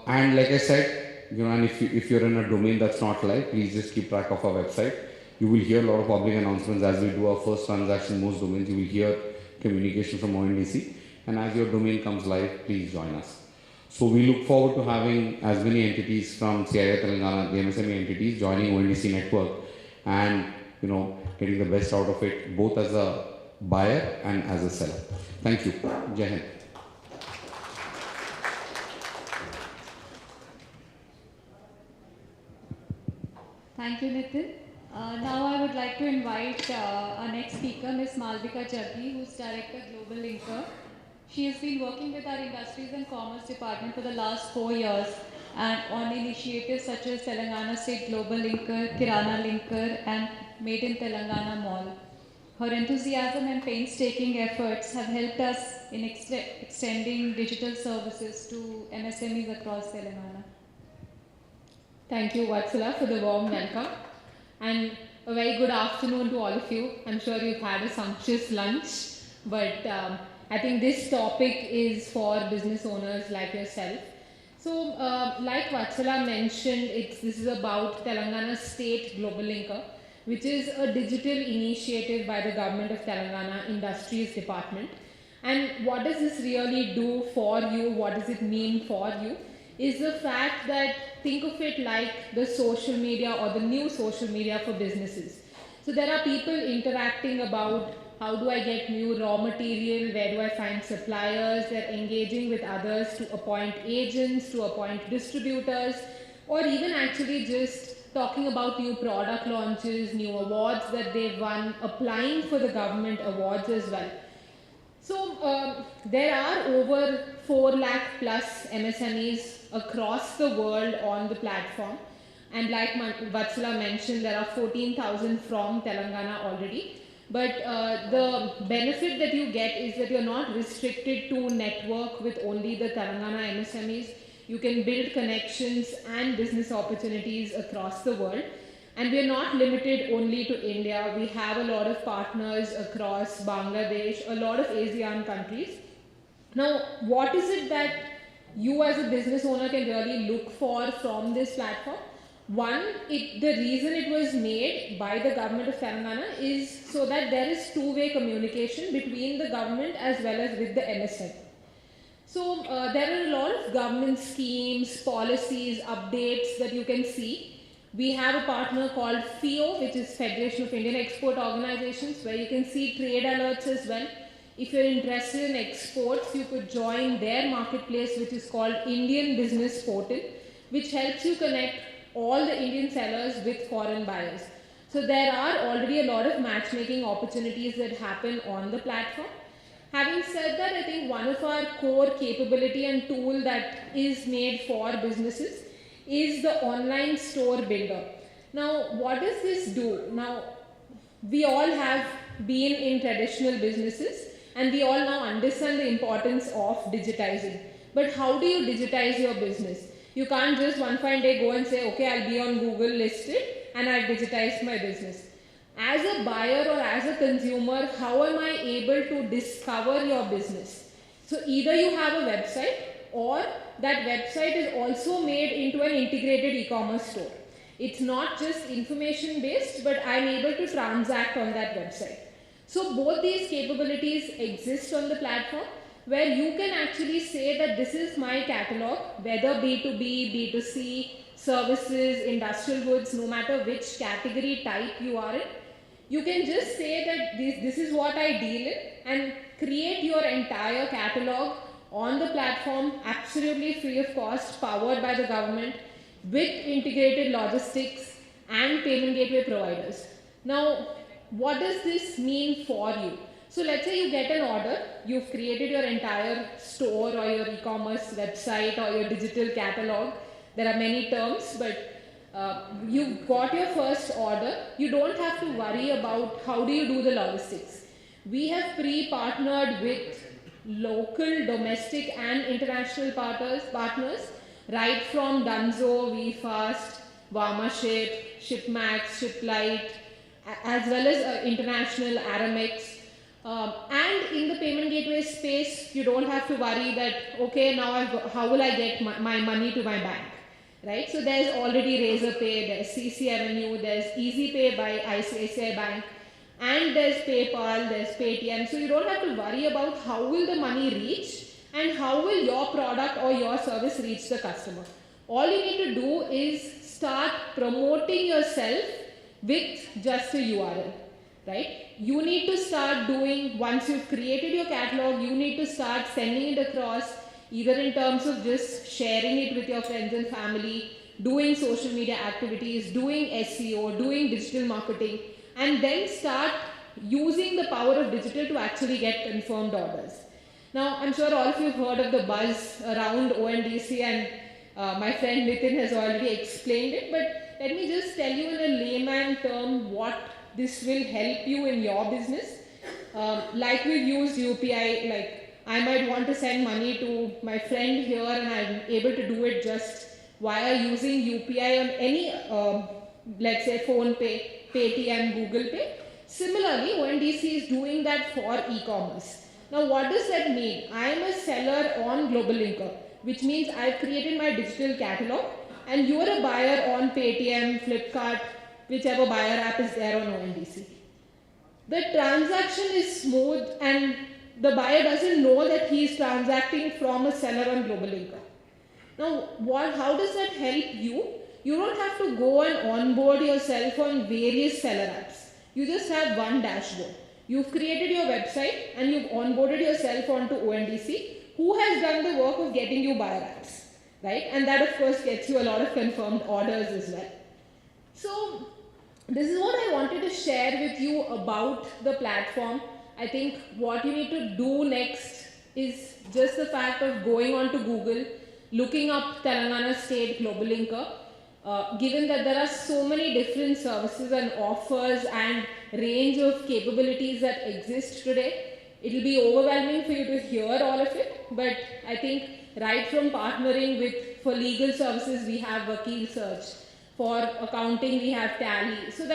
And like I said, you know, and if you're in a domain that's not live, please just keep track of our website. You will hear a lot of public announcements as we do our first transaction. Most domains, you will hear communication from ONDC, and as your domain comes live, please join us. So we look forward to having as many entities from CII Telangana, the MSME entities, joining ONDC network, and you know, getting the best out of it, both as a buyer and as a seller. Thank you. Jai Hind. Thank you, Nitin. Now I would like to invite our next speaker, Ms. Malvika Jaggi, who's Director Global Linker. She has been working with our Industries and Commerce Department for the last 4 years and on initiatives such as Telangana State Global Linker, Kirana Linker, and Made in Telangana Mall. Her enthusiasm and painstaking efforts have helped us in extending digital services to MSMEs across Telangana. Thank you, Vatsala, for the warm welcome. And a very good afternoon to all of you. I'm sure you've had a sumptuous lunch, but I think this topic is for business owners like yourself. So, like Vatsala mentioned, this is about Telangana State Global Linker, which is a digital initiative by the Government of Telangana Industries Department. And what does this really do for you? What does it mean for you? Is the fact that think of it like the social media or the new social media for businesses. So there are people interacting about how do I get new raw material, where do I find suppliers, they're engaging with others to appoint agents, to appoint distributors, or even actually just talking about new product launches, new awards that they've won, applying for the government awards as well. So there are over 4 lakh plus MSMEs across the world on the platform, and like Vatsala mentioned, there are 14,000 from Telangana already. But the benefit that you get is that you're not restricted to network with only the Telangana MSMEs. You can build connections and business opportunities across the world. And we're not limited only to India. We have a lot of partners across Bangladesh, a lot of ASEAN countries. Now, what is it that you as a business owner can really look for from this platform? One, the reason it was made by the government of Telangana is so that there is two-way communication between the government as well as with the MSME. So there are a lot of government schemes, policies, updates that you can see. We have a partner called FIO, which is Federation of Indian Export Organizations, where you can see trade alerts as well. If you're interested in exports, you could join their marketplace, which is called Indian Business Portal, which helps you connect all the Indian sellers with foreign buyers. So there are already a lot of matchmaking opportunities that happen on the platform. Having said that, I think one of our core capability and tool that is made for businesses is the online store builder. Now, what does this do? Now, we all have been in traditional businesses and we all now understand the importance of digitizing. But how do you digitize your business? You can't just one fine day go and say, okay, I'll be on Google listed and I've digitized my business. As a buyer or as a consumer, how am I able to discover your business? So either you have a website or that website is also made into an integrated e-commerce store. It's not just information based, but I'm able to transact on that website. So both these capabilities exist on the platform, where you can actually say that this is my catalog, whether B2B, B2C, services, industrial goods, no matter which category type you are in. You can just say that this is what I deal in and create your entire catalog on the platform, absolutely free of cost, powered by the government, with integrated logistics and payment gateway providers. Now, what does this mean for you? So let's say you get an order, you've created your entire store or your e-commerce website or your digital catalog. There are many terms, but you got your first order. You don't have to worry about how do you do the logistics. We have pre-partnered with local, domestic and international partners, right from Dunzo, VFast, VamaShip, ShipMax, ShipLite, as well as international Aramex. And in the payment gateway space, you don't have to worry that, okay, now how will I get my money to my bank, right? So there's already Razorpay, there's CC Avenue, there's EasyPay by ICICI Bank, and there's PayPal, there's Paytm. So you don't have to worry about how will the money reach and how will your product or your service reach the customer. All you need to do is start promoting yourself with just a URL, right? You need to start doing, once you've created your catalog, you need to start sending it across, either in terms of just sharing it with your friends and family, doing social media activities, doing SEO, doing digital marketing, and then start using the power of digital to actually get confirmed orders. Now, I'm sure all of you have heard of the buzz around ONDC, and my friend Nitin has already explained it, but let me just tell you in a layman term what this will help you in your business. Like we've used UPI, like I might want to send money to my friend here and I'm able to do it just via using UPI on any, let's say PhonePe, Paytm, Google Pay. Similarly, ONDC is doing that for e-commerce. Now what does that mean? I am a seller on Global Linker, which means I've created my digital catalog and you are a buyer on Paytm, Flipkart, whichever buyer app is there on ONDC. The transaction is smooth and the buyer doesn't know that he is transacting from a seller on Global Linker. Now, how does that help you? You don't have to go and onboard yourself on various seller apps. You just have one dashboard. You've created your website and you've onboarded yourself onto ONDC, who has done the work of getting you buyer apps, right? And that of course gets you a lot of confirmed orders as well. So, this is what I wanted to share with you about the platform. I think what you need to do next is just the fact of going on to Google, looking up Telangana State Global Linker. Given that there are so many different services and offers and range of capabilities that exist today, it will be overwhelming for you to hear all of it. But I think right from partnering with, for legal services, we have Vakil Search. For accounting, we have Tally. So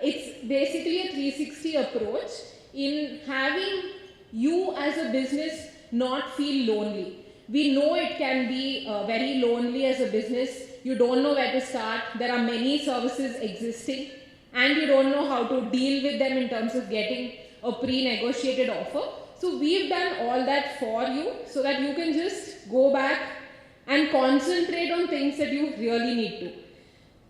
it's basically a 360 approach in having you as a business not feel lonely. We know it can be very lonely as a business. You don't know where to start. There are many services existing and you don't know how to deal with them in terms of getting a pre-negotiated offer. So we've done all that for you so that you can just go back and concentrate on things that you really need to.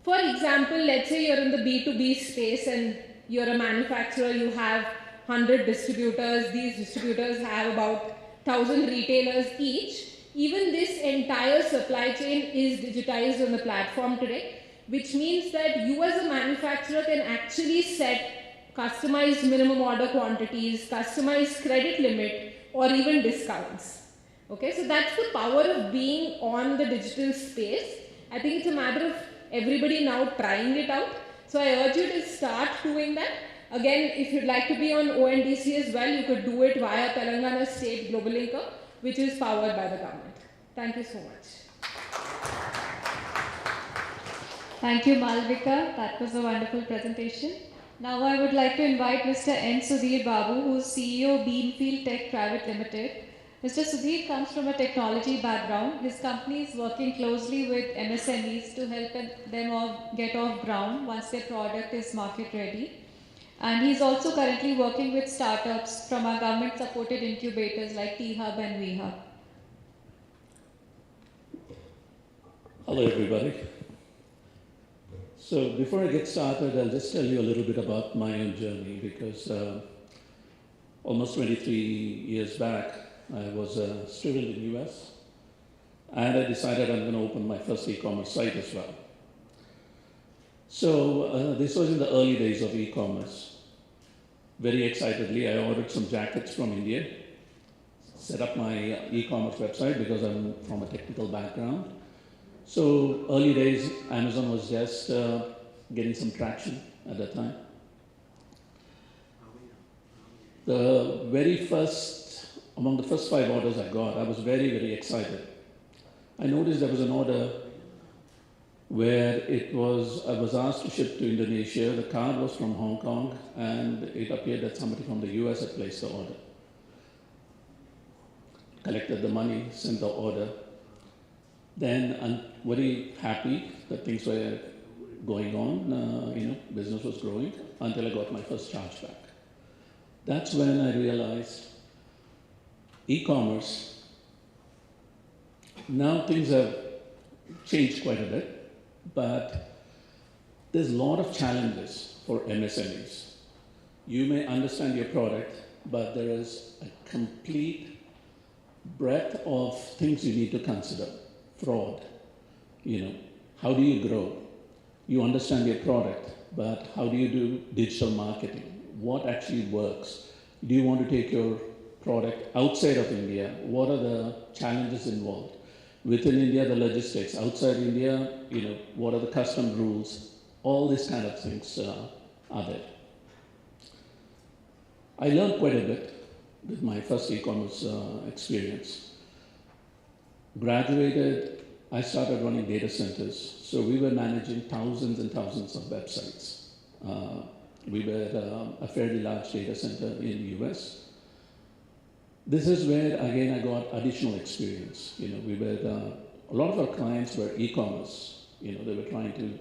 For example, let's say you're in the B2B space and you're a manufacturer, you have 100 distributors, these distributors have about 1,000 retailers each. Even this entire supply chain is digitized on the platform today, which means that you as a manufacturer can actually set customized minimum order quantities, customized credit limit, or even discounts. Okay, so that's the power of being on the digital space. I think it's a matter of everybody now trying it out. So I urge you to start doing that. Again, if you'd like to be on ONDC as well, you could do it via Telangana State Global Linker, which is powered by the government. Thank you so much. Thank you, Malvika. That was a wonderful presentation. Now I would like to invite Mr. N. Sudhir Babu, who is CEO Beanfield Tech Private Limited. Mr. Sudhir comes from a technology background. His company is working closely with MSMEs to help them get off ground once their product is market ready. And he's also currently working with startups from our government-supported incubators like T-Hub and V-Hub. Hello, everybody. So before I get started, I'll just tell you a little bit about my own journey because almost 23 years back, I was a student in the US and I decided I'm going to open my first e-commerce site as well. So this was in the early days of e-commerce. Very excitedly, I ordered some jackets from India, set up my e-commerce website because I'm from a technical background. So early days, Amazon was just getting some traction at that time. The very first, among the first 5 orders I got, I was very, very excited. I noticed there was an order where I was asked to ship to Indonesia. The card was from Hong Kong, and it appeared that somebody from the US had placed the order. Collected the money, sent the order. Then I'm very happy that things were going on, business was growing, until I got my first chargeback. That's when I realized e-commerce, now things have changed quite a bit, but there's a lot of challenges for MSMEs. You may understand your product, but there is a complete breadth of things you need to consider. Fraud, how do you grow? You understand your product, but how do you do digital marketing? What actually works? Do you want to take your product outside of India? What are the challenges involved? Within India, the logistics. Outside India, what are the custom rules? All these kind of things are there. I learned quite a bit with my first e-commerce experience. Graduated, I started running data centers. So we were managing thousands and thousands of websites. We were a fairly large data center in the US. This is where, again, I got additional experience. A lot of our clients were e-commerce. They were trying to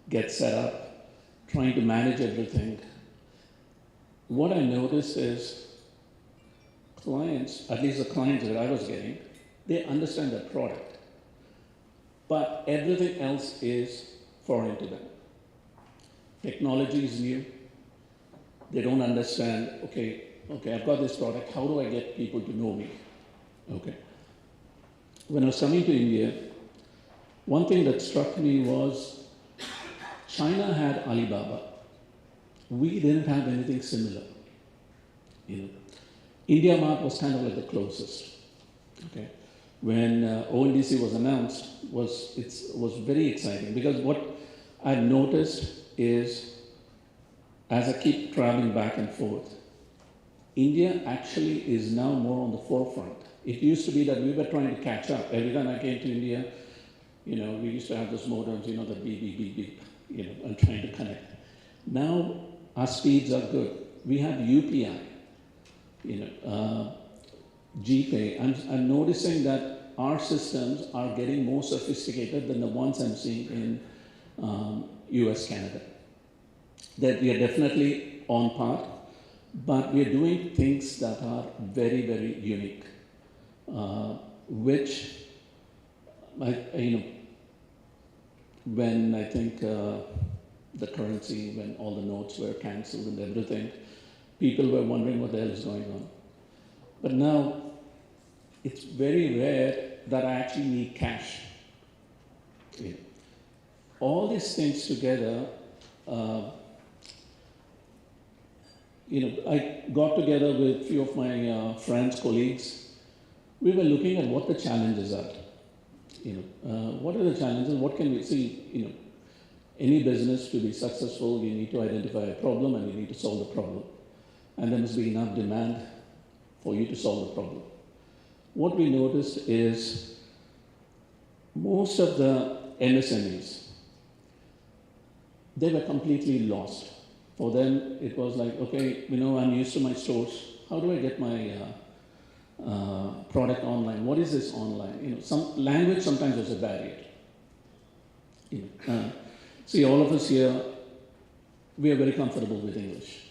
get set up, trying to manage everything. What I noticed is clients, at least the clients that I was getting, they understand their product, but everything else is foreign to them. Technology is new. They don't understand, okay, I've got this product, how do I get people to know me? Okay. When I was coming to India, one thing that struck me was China had Alibaba. We didn't have anything similar. India Mart was kind of like the closest. Okay. When ONDC was announced, it was very exciting, because what I noticed is, as I keep traveling back and forth, India actually is now more on the forefront. It used to be that we were trying to catch up. Every time I came to India, we used to have those modems, the beep, beep, beep, beep, and trying to connect. Now our speeds are good. We have UPI, GPay. I'm noticing that our systems are getting more sophisticated than the ones I'm seeing in US, Canada. That we are definitely on par, but we are doing things that are very, very unique, which, when I think the currency, when all the notes were cancelled and everything, people were wondering what the hell is going on. But now, it's very rare that I actually need cash. All these things together, I got together with a few of my friends, colleagues. We were looking at what the challenges are. What are the challenges? What can we see? Any business to be successful, you need to identify a problem and you need to solve the problem. And there must be enough demand for you to solve the problem. What we noticed is most of the MSMEs, they were completely lost. For them, it was like, okay, I'm used to my stores. How do I get my product online? What is this online? Some language sometimes was a barrier. See, all of us here, we are very comfortable with English.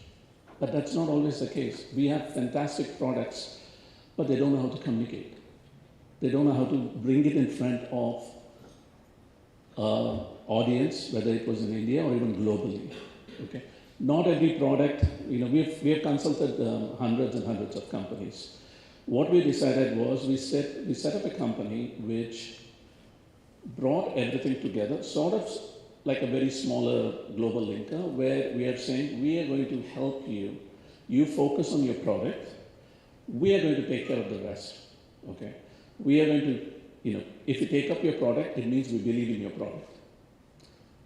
But that's not always the case. We have fantastic products, but they don't know how to communicate. They don't know how to bring it in front of audience, whether it was in India or even globally. Okay. Not every product, we have consulted hundreds and hundreds of companies. What we decided was we set up a company which brought everything together, sort of like a very smaller global linker, where we are saying we are going to help you. You focus on your product. We are going to take care of the rest. Okay. We are going to, if you take up your product, it means we believe in your product.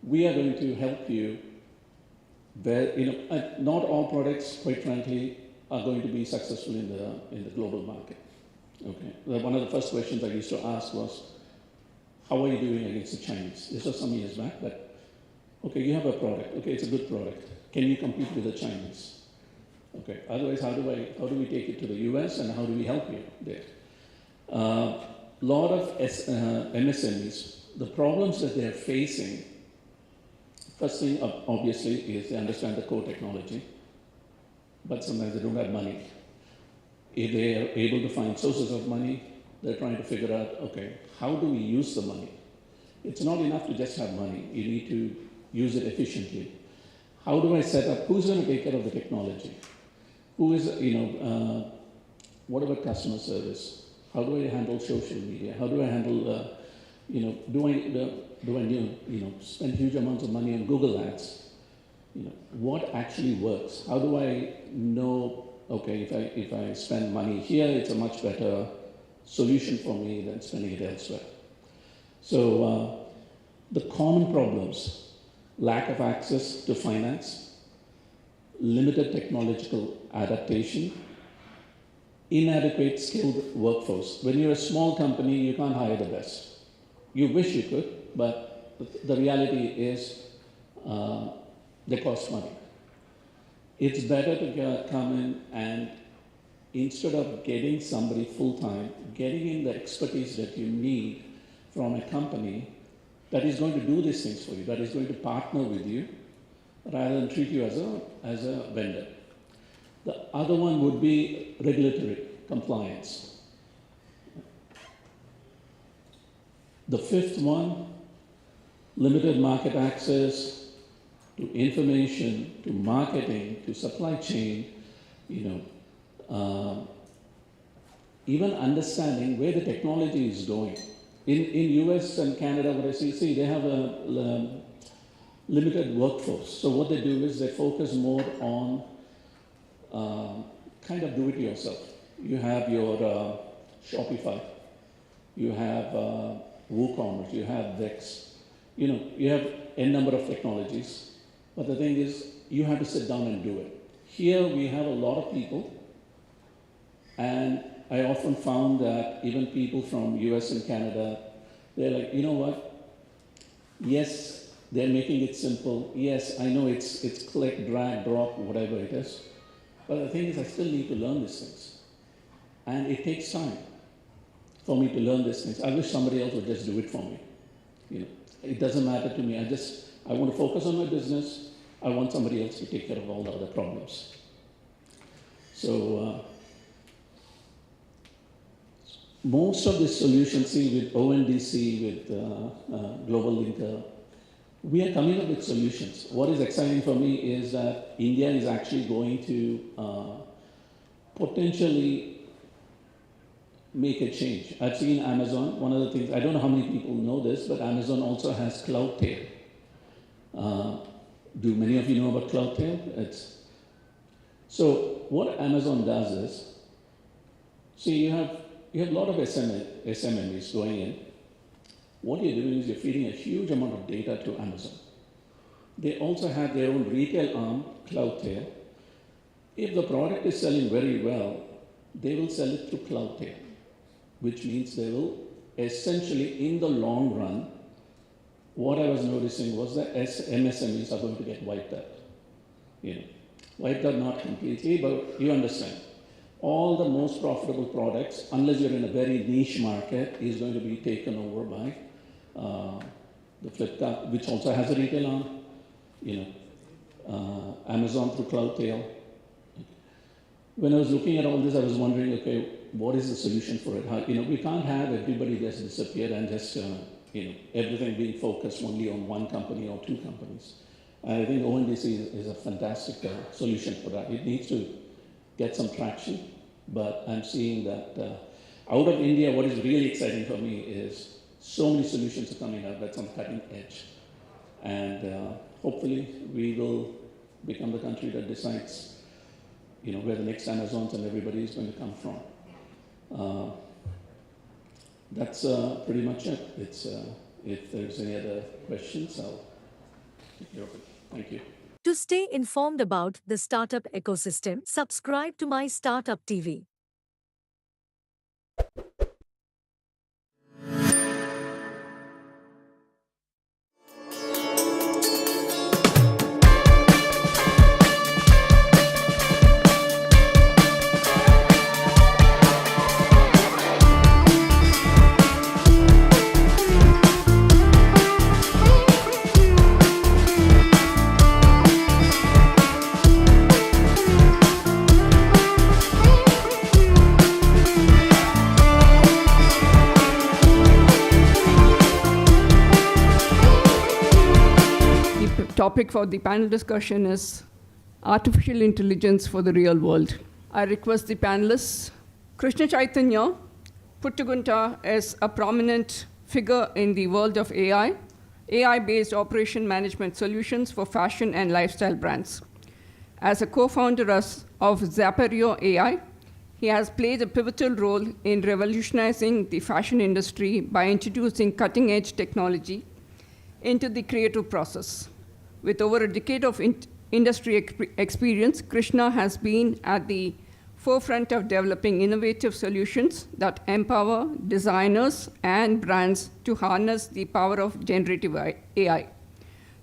We are going to help you. Where, not all products, quite frankly, are going to be successful in the global market. Okay. One of the first questions I used to ask was, how are you doing against the Chinese? This was some years back, but okay, you have a product. Okay, it's a good product. Can you compete with the Chinese? Okay, otherwise, how do we take it to the US and how do we help you there? Lot of MSMEs, the problems that they're facing, first thing obviously is they understand the core technology, but sometimes they don't have money. If they are able to find sources of money, they're trying to figure out, okay, how do we use the money? It's not enough to just have money. You need to use it efficiently. How do I set up, who's going to take care of the technology? Who is, what about customer service? How do I handle social media? How do I handle, do I need, spend huge amounts of money on Google Ads? What actually works? How do I know, okay, if I spend money here, it's a much better solution for me than spending it elsewhere. So the common problems, lack of access to finance, limited technological adaptation, inadequate skilled workforce. When you're a small company, you can't hire the best. You wish you could, but the reality is they cost money. It's better to come in and instead of getting somebody full-time, getting in the expertise that you need from a company that is going to do these things for you, that is going to partner with you, rather than treat you as a vendor. The other one would be regulatory compliance. The fifth one, limited market access to information, to marketing, to supply chain, even understanding where the technology is going. In US and Canada, what I see they have a limited workforce. So what they do is they focus more on kind of do it yourself. You have your Shopify, you have WooCommerce, you have Wix, you have a number of technologies, but the thing is you have to sit down and do it. Here we have a lot of people, and I often found that even people from US and Canada, they're like, you know what, yes, they're making it simple. Yes, I know it's click, drag, drop, whatever it is. But the thing is, I still need to learn these things. And it takes time for me to learn these things. I wish somebody else would just do it for me. It doesn't matter to me. I want to focus on my business. I want somebody else to take care of all the other problems. So most of the solutions, see, with ONDC, with Global Linker, we are coming up with solutions. What is exciting for me is that India is actually going to potentially make a change. I've seen Amazon, one of the things, I don't know how many people know this, but Amazon also has Cloudtail. Do many of you know about Cloudtail? So what Amazon does is, see, you have a lot of SMMEs going in. What you're doing is you're feeding a huge amount of data to Amazon. They also have their own retail arm, Cloudtail. If the product is selling very well, they will sell it through Cloudtail, which means they will essentially, in the long run, what I was noticing was that MSMEs are going to get wiped out. Wiped out not completely, but you understand. All the most profitable products, unless you're in a very niche market, is going to be taken over by the Flipkart, which also has a retail arm, Amazon through Cloudtail. When I was looking at all this, I was wondering, okay, what is the solution for it? We can't have everybody just disappear and just, everything being focused only on one company or two companies. I think ONDC is a fantastic solution for that. It needs to get some traction, but I'm seeing that out of India, what is really exciting for me is so many solutions are coming out that's on the cutting edge. And hopefully we will become the country that decides, where the next Amazons and everybody is going to come from. That's pretty much it. If there's any other questions, I'll take care of it. Thank you. To stay informed about the startup ecosystem, subscribe to MyStartupTV. topic for the panel discussion is artificial intelligence for the real world. I request the panelists. Krishna Chaitanya Puttugunta is a prominent figure in the world of AI, AI-based operation management solutions for fashion and lifestyle brands. As a co-founder of Zaperio AI, he has played a pivotal role in revolutionizing the fashion industry by introducing cutting-edge technology into the creative process. With over a decade of industry experience, Krishna has been at the forefront of developing innovative solutions that empower designers and brands to harness the power of generative AI.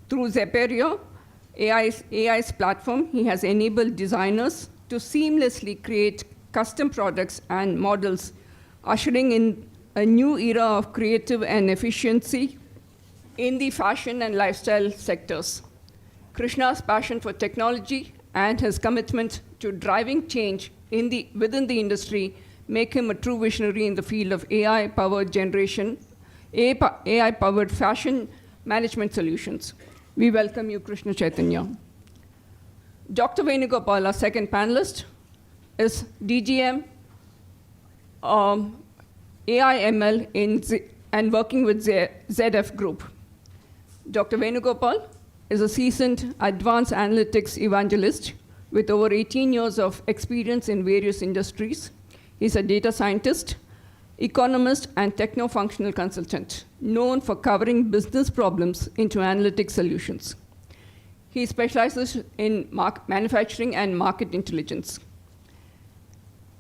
Through Zaperio AI's platform, he has enabled designers to seamlessly create custom products and models, ushering in a new era of creative and efficiency in the fashion and lifestyle sectors. Krishna's passion for technology and his commitment to driving change within the industry make him a true visionary in the field of AI-powered AI-powered fashion management solutions. We welcome you, Krishna Chaitanya. Dr. Venugopal, our second panelist, is DGM AI/ML and working with ZF Group. Dr. Venugopal is a seasoned advanced analytics evangelist with over 18 years of experience in various industries. He's a data scientist, economist, and techno-functional consultant, known for covering business problems into analytic solutions. He specializes in manufacturing and market intelligence.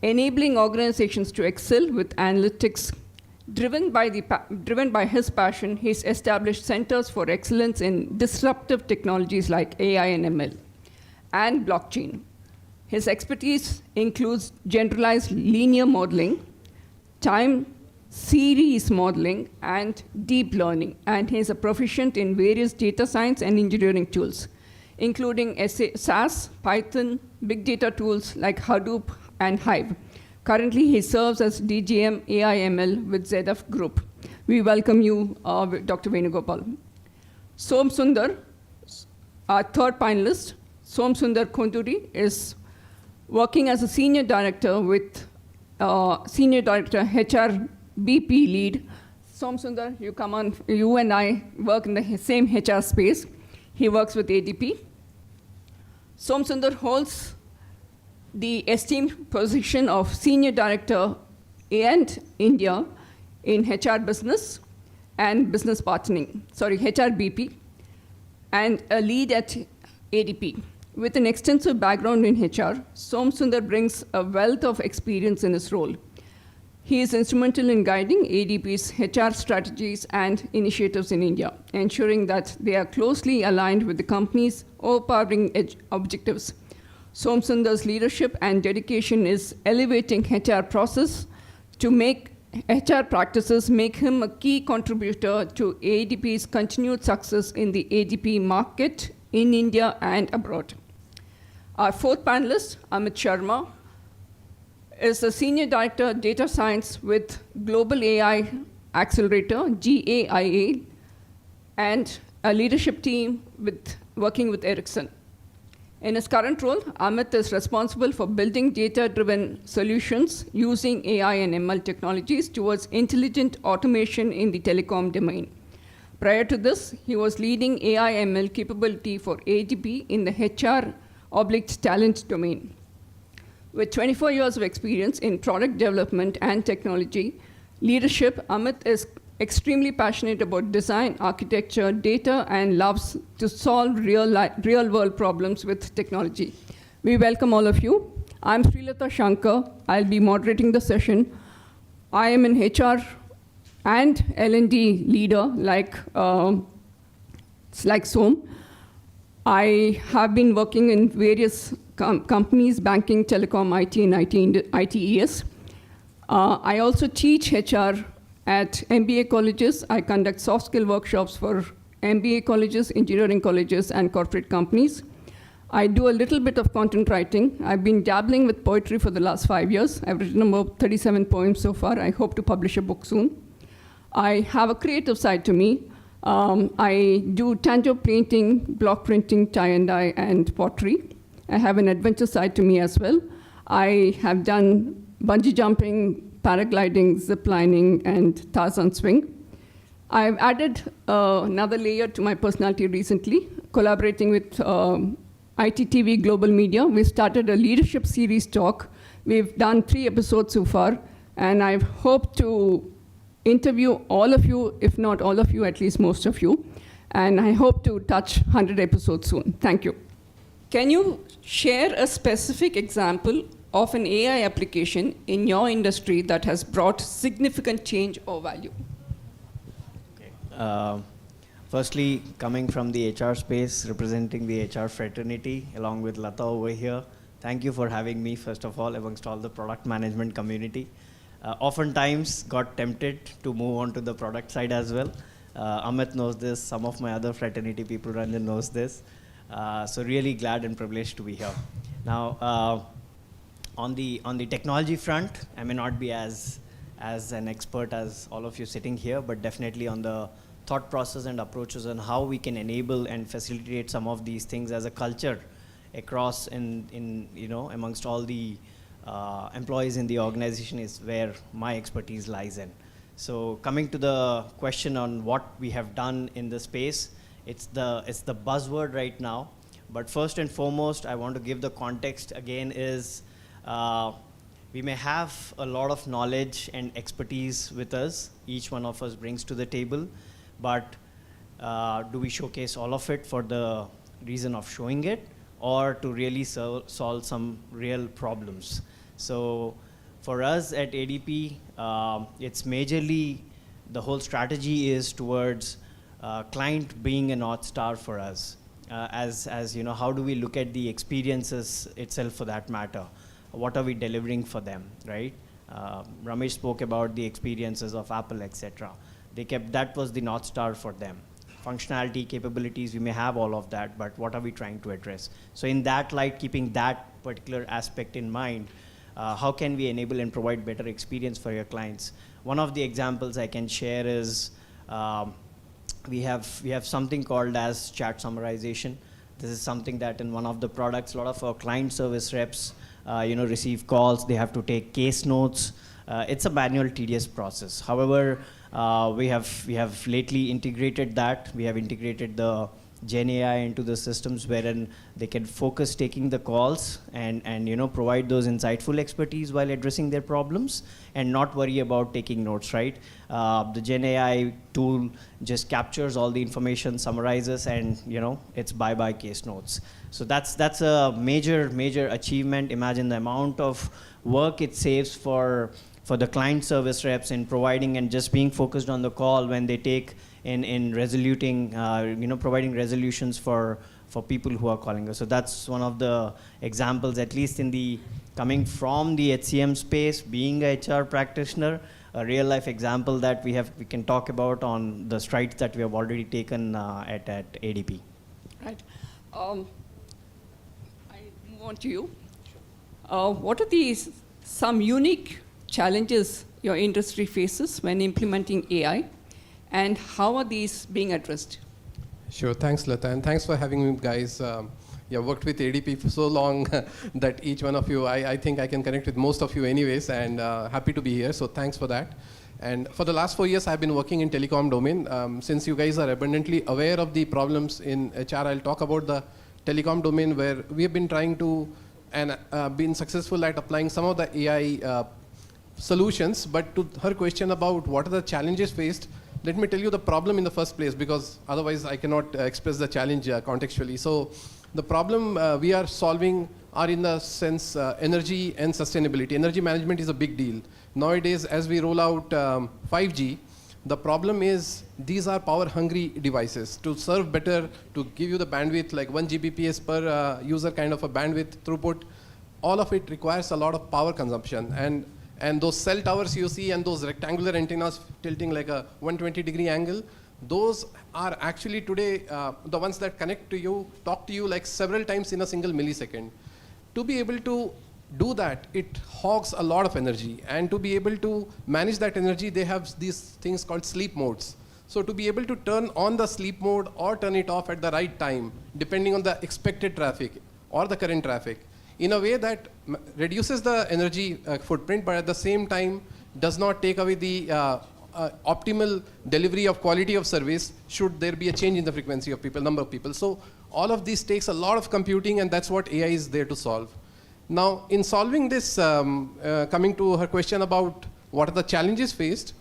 Enabling organizations to excel with analytics, driven by his passion, he's established centers for excellence in disruptive technologies like AI and ML and blockchain. His expertise includes generalized linear modeling, time series modeling, and deep learning, and he's a proficient in various data science and engineering tools, including SAS, Python, big data tools like Hadoop and Hive. Currently, he serves as DGM AI/ML with ZF Group. We welcome you, Dr. Venugopal. Som Sundar, our third panelist, Som Sundar Konduri, is working as a senior director with HR BP lead. Som Sundar, you come on. You and I work in the same HR space. He works with ADP. Som Sundar holds the esteemed position of Senior Director and India in HR Business and Business Partnering, HR BP, and a lead at ADP. With an extensive background in HR, Som Sundar brings a wealth of experience in his role. He is instrumental in guiding ADP's HR strategies and initiatives in India, ensuring that they are closely aligned with the company's overpowering objectives. Som Sundar's leadership and dedication is elevating HR process to make HR practices make him a key contributor to ADP's continued success in the ADP market in India and abroad. Our fourth panelist, Amit Sharma, is the Senior Director of Data Science with Global AI Accelerator, GAIA, and a leadership team working with Ericsson. In his current role, Amit is responsible for building data-driven solutions using AI and ML technologies towards intelligent automation in the telecom domain. Prior to this, he was leading AI/ML capability for ADP in the HR/talent domain. With 24 years of experience in product development and technology leadership, Amit is extremely passionate about design, architecture, data, and loves to solve real-world problems with technology. We welcome all of you. I'm Srilata Shankar. I'll be moderating the session. I am an HR and L&D leader like Som. I have been working in various companies, banking, telecom, IT, and ITES. I also teach HR at MBA colleges. I conduct soft skill workshops for MBA colleges, engineering colleges, and corporate companies. I do a little bit of content writing. I've been dabbling with poetry for the last 5 years. I've written about 37 poems so far. I hope to publish a book soon. I have a creative side to me. I do tanto painting, block printing, tie and dye, and pottery. I have an adventure side to me as well. I have done bungee jumping, paragliding, zip lining, and Tarzan swing. I've added another layer to my personality recently, collaborating with ITTV Global Media. We started a leadership series talk. We've done 3 episodes so far, and I hope to interview all of you, if not all of you, at least most of you. And I hope to touch 100 episodes soon. Thank you. Can you share a specific example of an AI application in your industry that has brought significant change or value? Firstly, coming from the HR space, representing the HR fraternity, along with Lata over here, thank you for having me, first of all, amongst all the product management community. Oftentimes got tempted to move on to the product side as well. Amit knows this, some of my other fraternity people, Ranjan knows this. So really glad and privileged to be here. Now, on the technology front, I may not be as an expert as all of you sitting here, but definitely on the thought process and approaches on how we can enable and facilitate some of these things as a culture across amongst all the employees in the organization is where my expertise lies in. So coming to the question on what we have done in the space, it's the buzzword right now. But first and foremost, I want to give the context again is we may have a lot of knowledge and expertise with us, each one of us brings to the table, but do we showcase all of it for the reason of showing it, or to really solve some real problems? So for us at ADP, it's majorly, the whole strategy is towards client being a North Star for us. As you know, how do we look at the experiences itself for that matter? What are we delivering for them, right? Ramesh spoke about the experiences of Apple, etc. That was the North Star for them. Functionality, capabilities, we may have all of that, but what are we trying to address? So in that light, keeping that particular aspect in mind, how can we enable and provide better experience for your clients? One of the examples I can share is we have something called as chat summarization. This is something that in one of the products, a lot of our client service reps receive calls, they have to take case notes. It's a manual, tedious process. However, we have lately integrated that. We have integrated the Gen AI into the systems wherein they can focus taking the calls and provide those insightful expertise while addressing their problems and not worry about taking notes, right? The Gen AI tool just captures all the information, summarizes, and it's bye-bye case notes. So that's a major achievement. Imagine the amount of work it saves for the client service reps in providing and just being focused on the call when they take in resoluting, providing resolutions for people who are calling us. So that's one of the examples, at least in the coming from the HCM space, being a HR practitioner, a real life example that we can talk about on the strides that we have already taken at ADP. Right. I move on to you. What are some unique challenges your industry faces when implementing AI, and how are these being addressed? Sure, thanks Lata, and thanks for having me, guys. Worked with ADP for so long that each one of you, I think I can connect with most of you anyways, and happy to be here, so thanks for that. And for the last 4 years, I've been working in telecom domain. Since you guys are abundantly aware of the problems in HR, I'll talk about the telecom domain where we have been trying to and been successful at applying some of the AI solutions. But to her question about what are the challenges faced, let me tell you the problem in the first place, because otherwise I cannot express the challenge contextually. So the problem we are solving are in the sense energy and sustainability. Energy management is a big deal. Nowadays, as we roll out 5G, the problem is these are power hungry devices. To serve better, to give you the bandwidth, like 1 Gbps per user kind of a bandwidth throughput, all of it requires a lot of power consumption. And those cell towers you see and those rectangular antennas tilting like a 120-degree angle, those are actually today the ones that connect to you, talk to you like several times in a single millisecond. To be able to do that, it hogs a lot of energy. And to be able to manage that energy, they have these things called sleep modes. So to be able to turn on the sleep mode or turn it off at the right time, depending on the expected traffic or the current traffic, in a way that reduces the energy footprint, but at the same time does not take away the optimal delivery of quality of service should there be a change in the frequency of people, number of people. So all of this takes a lot of computing, and that's what AI is there to solve. Now, in solving this, coming to her question about what are the challenges faced,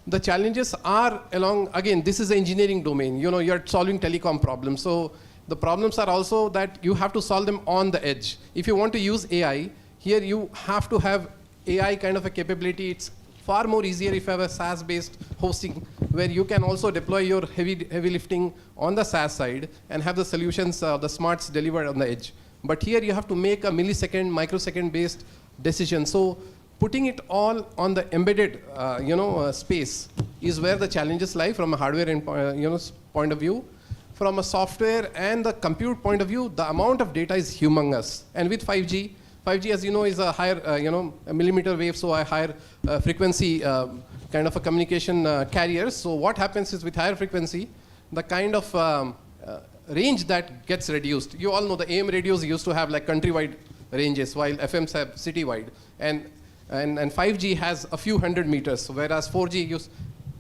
the challenges are along, again, this is the engineering domain. You know, you're solving telecom problems. So the problems are also that you have to solve them on the edge. If you want to use AI, here you have to have AI kind of a capability. It's far more easier if you have a SaaS-based hosting where you can also deploy your heavy lifting on the SaaS side and have the solutions, the smarts delivered on the edge. But here you have to make a millisecond, microsecond-based decision. So putting it all on the embedded, space is where the challenges lie from a hardware point of view. From a software and the compute point of view, the amount of data is humongous. And with 5G, as you know, is a higher, a millimeter wave, so a higher frequency kind of a communication carrier. So what happens is with higher frequency, the kind of range that gets reduced. You all know the AM radios used to have like countrywide ranges, while FMs have citywide. And 5G has a few hundred meters, whereas 4G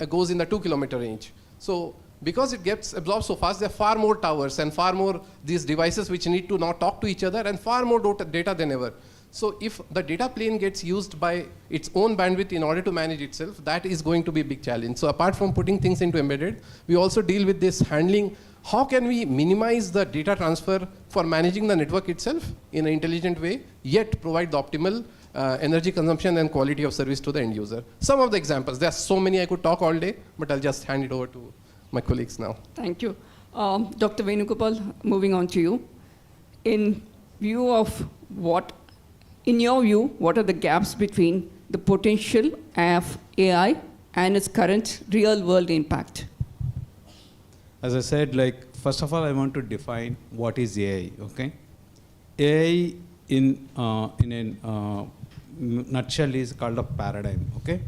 goes in the 2-kilometer range. So because it gets absorbed so fast, there are far more towers and far more these devices which need to now talk to each other and far more data than ever. So if the data plane gets used by its own bandwidth in order to manage itself, that is going to be a big challenge. So apart from putting things into embedded, we also deal with this handling. How can we minimize the data transfer for managing the network itself in an intelligent way, yet provide the optimal energy consumption and quality of service to the end user? Some of the examples, there are so many I could talk all day, but I'll just hand it over to my colleagues now. Thank you. Dr. Venugopal, moving on to you. In view of in your view, what are the gaps between the potential of AI and its current real-world impact? As I said, first of all, I want to define what is AI, okay? AI in a nutshell is called a paradigm, okay?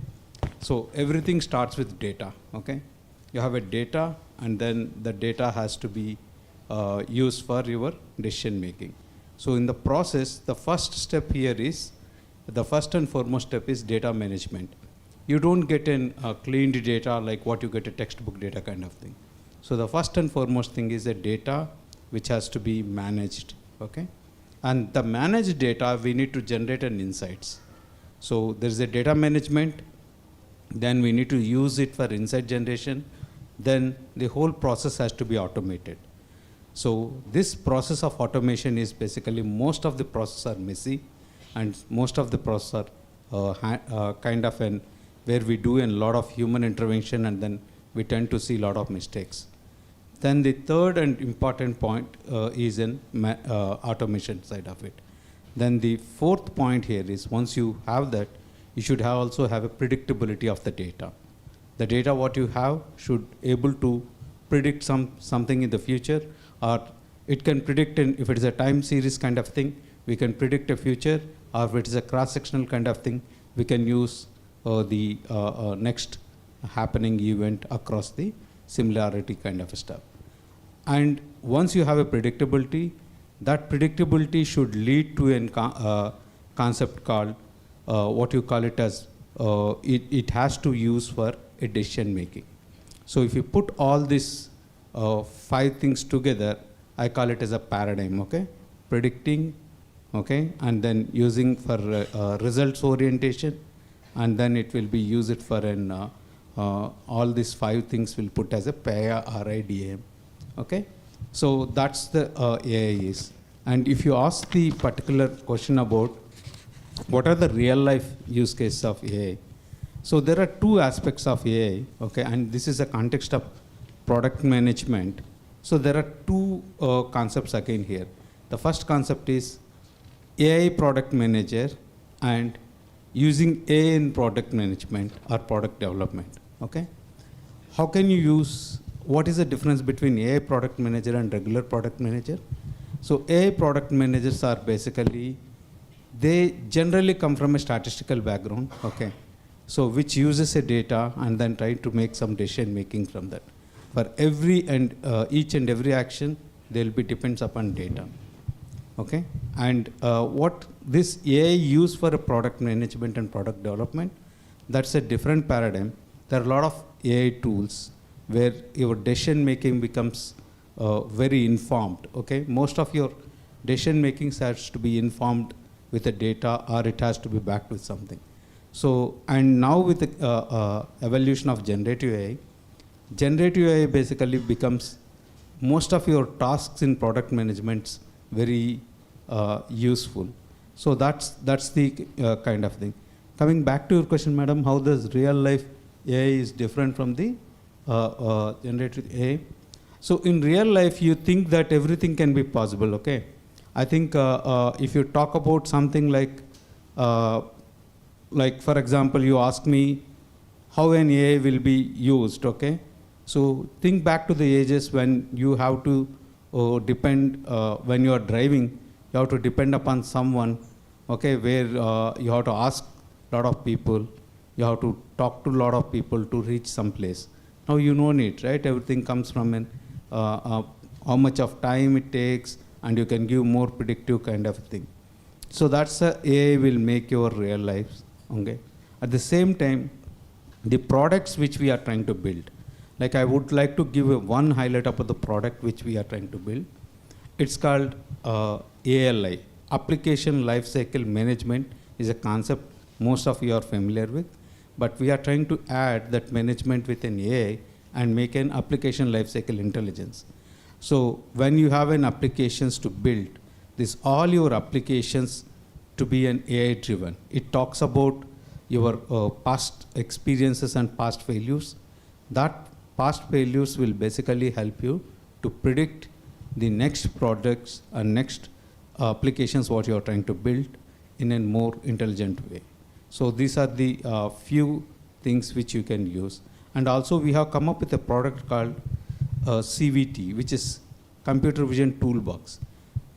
So everything starts with data, okay? You have a data, and then the data has to be used for your decision making. So in the process, the first step here is, the first and foremost step is data management. You don't get cleaned data like what you get a textbook data kind of thing. So the first and foremost thing is the data which has to be managed, okay? And the managed data, we need to generate an insights. So there's a data management, then we need to use it for insight generation, then the whole process has to be automated. So this process of automation is basically, most of the processes are messy, and most of the processes are kind of where we do a lot of human intervention, and then we tend to see a lot of mistakes. Then the third and important point is in automation side of it. Then the fourth point here is, once you have that, you should also have a predictability of the data. The data what you have should able to predict something in the future, or it can predict if it is a time series kind of thing, we can predict a future, or if it is a cross-sectional kind of thing, we can use the next happening event across the similarity kind of stuff. And once you have a predictability, that predictability should lead to a concept called, what you call it as, it has to use for a decision making. So if you put all these 5 things together, I call it as a paradigm, okay? Predicting, okay? And then using for results orientation, and then it will be used for all these 5 things will put as a PAIA RIDAM, okay? So that's the AI is. And if you ask the particular question about what are the real life use cases of AI, so there are 2 aspects of AI, okay? And this is a context of product management. So there are 2 concepts again here. The first concept is AI product manager and using AI in product management or product development, okay? How can you use, what is the difference between AI product manager and regular product manager? So AI product managers are basically, they generally come from a statistical background, okay? So which uses a data and then try to make some decision making from that. For each and every action, there will be depends upon data. Okay, and what this AI used for a product management and product development, that's a different paradigm. There are a lot of AI tools where your decision making becomes very informed. Okay, most of your decision making has to be informed with the data, or it has to be backed with something. So, and now with the evolution of generative AI basically becomes most of your tasks in product management very useful. So that's the kind of thing. Coming back to your question, madam, how does real life AI is different from the generative AI? So in real life, you think that everything can be possible, okay? I think if you talk about something like for example, you ask me how an AI will be used, okay? So think back to the ages when you have to depend, when you are driving, you have to depend upon someone, okay, where you have to ask a lot of people, you have to talk to a lot of people to reach some place. Now you don't need, right? Everything comes from how much of time it takes, and you can give more predictive kind of thing. So that's AI will make your real lives, okay? At the same time, the products which we are trying to build, like I would like to give one highlight about the product which we are trying to build. It's called ALI, Application Lifecycle Management is a concept most of you are familiar with, but we are trying to add that management with an AI and make an application lifecycle intelligence. So when you have an applications to build, this all your applications to be an AI driven. It talks about your past experiences and past failures. That past failures will basically help you to predict the next products and next applications what you are trying to build in a more intelligent way. So these are the few things which you can use. And also we have come up with a product called CVT, which is Computer Vision Toolbox.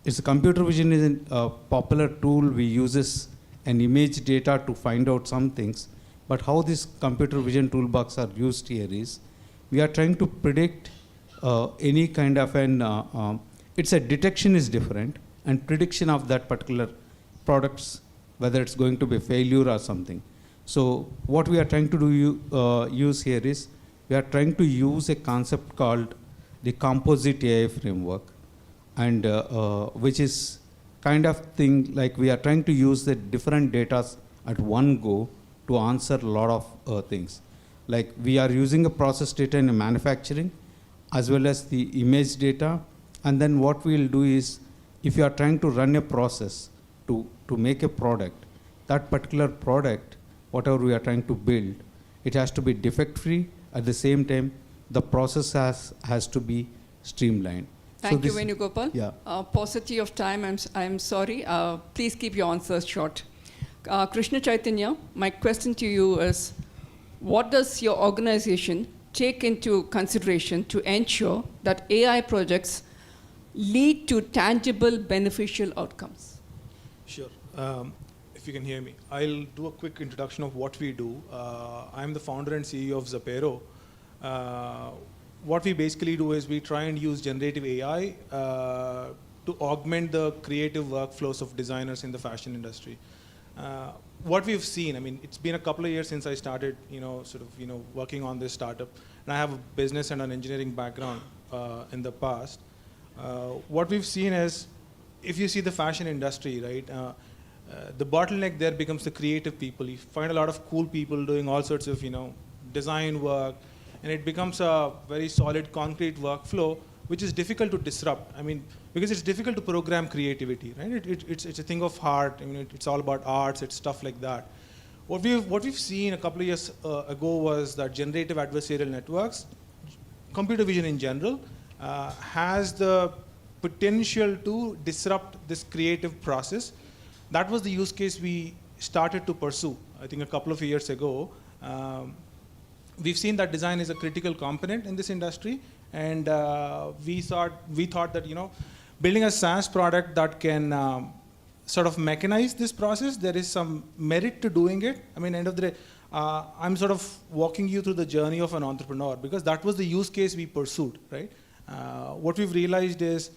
It's a computer vision is a popular tool. We uses an image data to find out some things. But how this computer vision toolbox are used here is, we are trying to predict any kind of an, it's a detection is different, and prediction of that particular products, whether it's going to be failure or something. So what we are trying to do use here is, we are trying to use a concept called the composite AI framework, and which is kind of thing like we are trying to use the different data at one go to answer a lot of things. Like we are using a process data in a manufacturing as well as the image data, and then what we will do is, if you are trying to run a process to make a product, that particular product, whatever we are trying to build, it has to be defect free. At the same time, the process has to be streamlined. Thank you, Venugopal. Yeah. Paucity of time, I'm sorry. Please keep your answers short. Krishna Chaitanya, my question to you is, what does your organization take into consideration to ensure that AI projects lead to tangible beneficial outcomes? Sure. If you can hear me, I'll do a quick introduction of what we do. I'm the founder and CEO of Zapero. What we basically do is we try and use generative AI to augment the creative workflows of designers in the fashion industry. What we've seen, I mean, it's been a couple of years since I started, working on this startup, and I have a business and an engineering background in the past. What we've seen is, if you see the fashion industry, right, the bottleneck there becomes the creative people. You find a lot of cool people doing all sorts of, design work, and it becomes a very solid, concrete workflow, which is difficult to disrupt. I mean, because it's difficult to program creativity, right? It's a thing of heart. I mean, it's all about arts. It's stuff like that. What we've seen a couple of years ago was that generative adversarial networks, computer vision in general, has the potential to disrupt this creative process. That was the use case we started to pursue, I think, a couple of years ago. We've seen that design is a critical component in this industry, and we thought that building a SaaS product that can sort of mechanize this process, there is some merit to doing it. I mean, end of the day, I'm sort of walking you through the journey of an entrepreneur because that was the use case we pursued, right? What we've realized is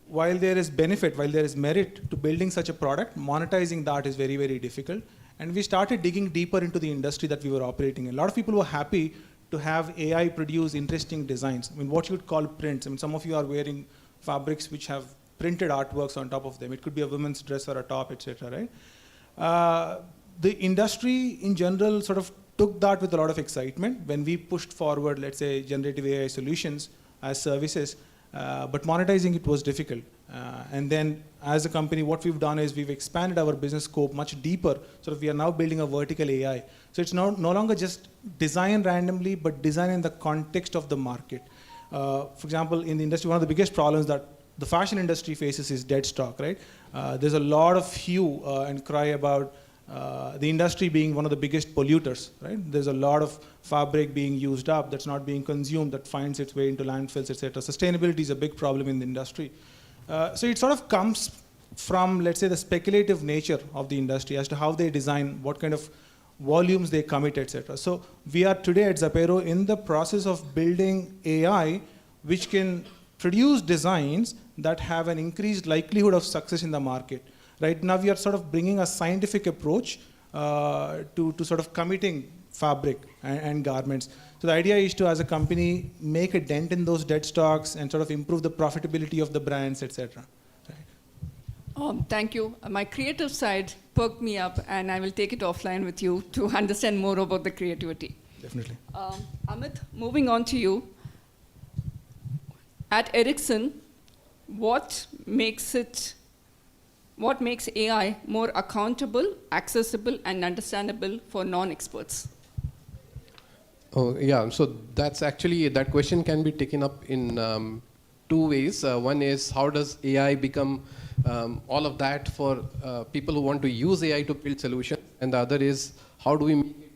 while there is benefit, while there is merit to building such a product, monetizing that is very, very difficult. And we started digging deeper into the industry that we were operating in. A lot of people were happy to have AI produce interesting designs. I mean, what you would call prints. I mean, some of you are wearing fabrics which have printed artworks on top of them. It could be a women's dress or a top, etc., right? The industry in general sort of took that with a lot of excitement when we pushed forward, let's say, generative AI solutions as services, but monetizing it was difficult. And then as a company, what we've done is we've expanded our business scope much deeper. So we are now building a vertical AI. So it's no longer just design randomly, but design in the context of the market. For example, in the industry, one of the biggest problems that the fashion industry faces is dead stock, right? There's a lot of hue and cry about the industry being one of the biggest polluters, right? There's a lot of fabric being used up that's not being consumed, that finds its way into landfills, etc. Sustainability is a big problem in the industry. So it sort of comes from, let's say, the speculative nature of the industry as to how they design, what kind of volumes they commit, etc. So we are today at Zapero in the process of building AI which can produce designs that have an increased likelihood of success in the market. Right now we are sort of bringing a scientific approach to sort of committing fabric and garments. So the idea is to, as a company, make a dent in those dead stocks and sort of improve the profitability of the brands, etc. Thank you. My creative side perked me up, and I will take it offline with you to understand more about the creativity. Definitely. Amit, moving on to you. At Ericsson, what makes AI more accountable, accessible, and understandable for non-experts? Oh, yeah, so that's actually, that question can be taken up in two ways. One is how does AI become all of that for people who want to use AI to build solutions, and the other is how do we make it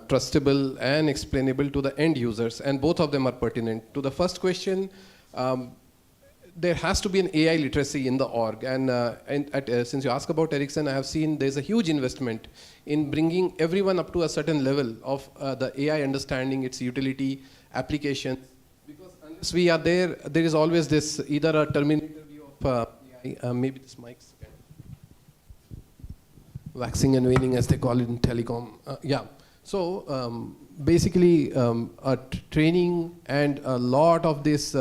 trustable and explainable to the end users, and both of them are pertinent. To the first question, there has to be an AI literacy in the org, and since you ask about Ericsson, I have seen there's a huge investment in bringing everyone up to a certain level of the AI understanding, its utility, application. Because unless we are there, there is always this either a terminator view of AI, maybe this mic's waxing and waning as they call it in telecom. So basically a training and a lot of this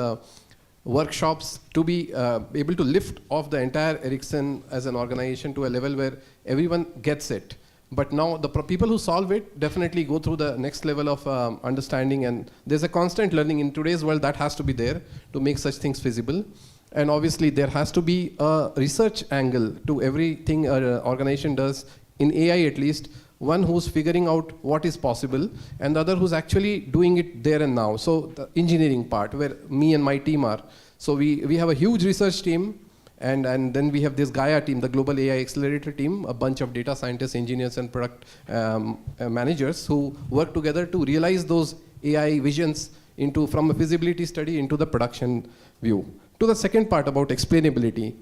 workshops to be able to lift off the entire Ericsson as an organization to a level where everyone gets it. But now the people who solve it definitely go through the next level of understanding, and there's a constant learning in today's world that has to be there to make such things feasible. And obviously there has to be a research angle to everything an organization does, in AI at least, one who's figuring out what is possible and the other who's actually doing it there and now. So the engineering part where me and my team are. So we have a huge research team, and then we have this Gaia team, the Global AI Accelerator team, a bunch of data scientists, engineers, and product managers who work together to realize those AI visions from a feasibility study into the production view. To the second part about explainability,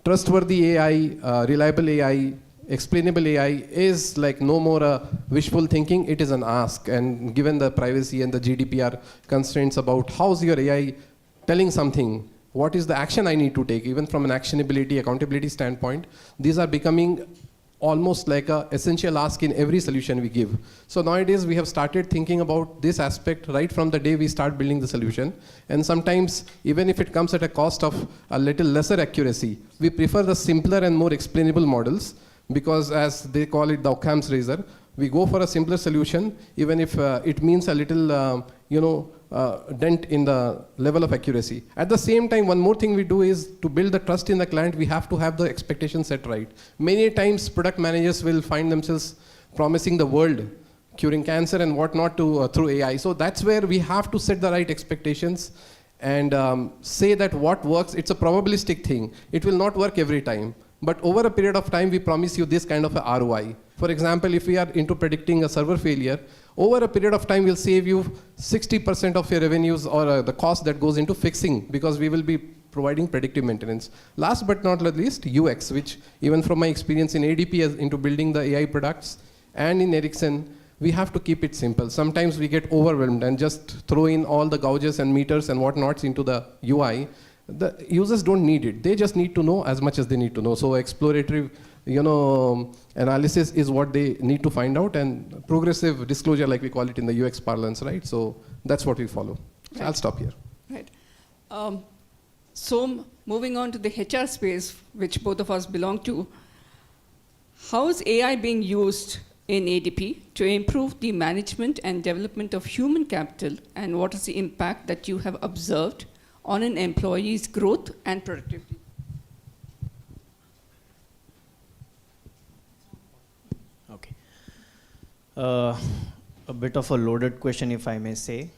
trustworthy AI, reliable AI, explainable AI is like no more a wishful thinking, it is an ask. And given the privacy and the GDPR constraints about how's your AI telling something, what is the action I need to take, even from an actionability, accountability standpoint, these are becoming almost like an essential ask in every solution we give. So nowadays we have started thinking about this aspect right from the day we start building the solution. And sometimes, even if it comes at a cost of a little lesser accuracy, we prefer the simpler and more explainable models, because as they call it the Occam's razor, we go for a simpler solution, even if it means a little, dent in the level of accuracy. At the same time, one more thing we do is to build the trust in the client, we have to have the expectations set right. Many times, product managers will find themselves promising the world, curing cancer and whatnot through AI. So that's where we have to set the right expectations and say that what works, it's a probabilistic thing. It will not work every time. But over a period of time, we promise you this kind of a ROI. For example, if we are into predicting a server failure, over a period of time, we'll save you 60% of your revenues or the cost that goes into fixing, because we will be providing predictive maintenance. Last but not least, UX, which even from my experience in ADP into building the AI products and in Ericsson, we have to keep it simple. Sometimes we get overwhelmed and just throw in all the gauges and meters and whatnots into the UI. The users don't need it. They just need to know as much as they need to know. So exploratory, analysis is what they need to find out, and progressive disclosure, like we call it in the UX parlance, right? So that's what we follow. So I'll stop here. Right. So moving on to the HR space, which both of us belong to, how is AI being used in ADP to improve the management and development of human capital, and what is the impact that you have observed on an employee's growth and productivity? Okay. A bit of a loaded question, if I may say.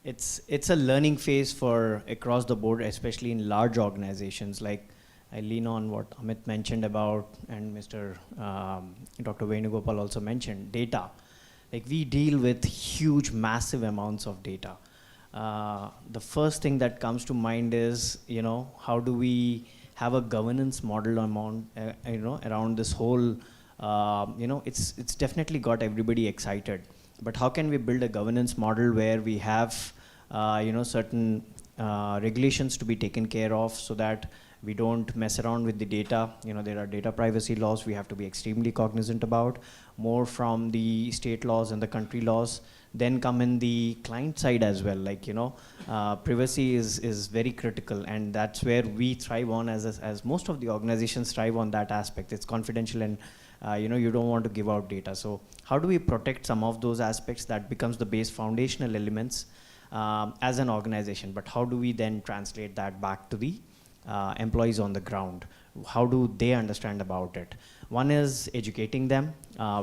It's a learning phase for across the board, especially in large organizations. Like I lean on what Amit mentioned about, and Mr. Dr. Venugopal also mentioned, data. Like we deal with huge, massive amounts of data. The first thing that comes to mind is, how do we have a governance model around this whole, it's definitely got everybody excited. But how can we build a governance model where we have, certain regulations to be taken care of so that we don't mess around with the data. There are data privacy laws we have to be extremely cognizant about, more from the state laws and the country laws. Then come in the client side as well. Like, privacy is very critical, and that's where we thrive on as most of the organizations thrive on that aspect. It's confidential, and you don't want to give out data. So how do we protect some of those aspects? That becomes the base foundational elements as an organization. But how do we then translate that back to the employees on the ground? How do they understand about it? One is educating them.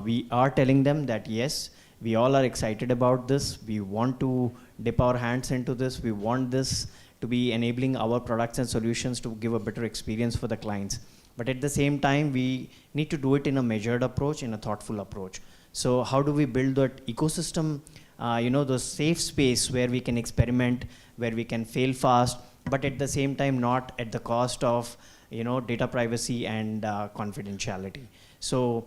We are telling them that yes, we all are excited about this. We want to dip our hands into this. We want this to be enabling our products and solutions to give a better experience for the clients. But at the same time, we need to do it in a measured approach, in a thoughtful approach. So how do we build that ecosystem, the safe space where we can experiment, where we can fail fast, but at the same time not at the cost of data privacy and confidentiality. So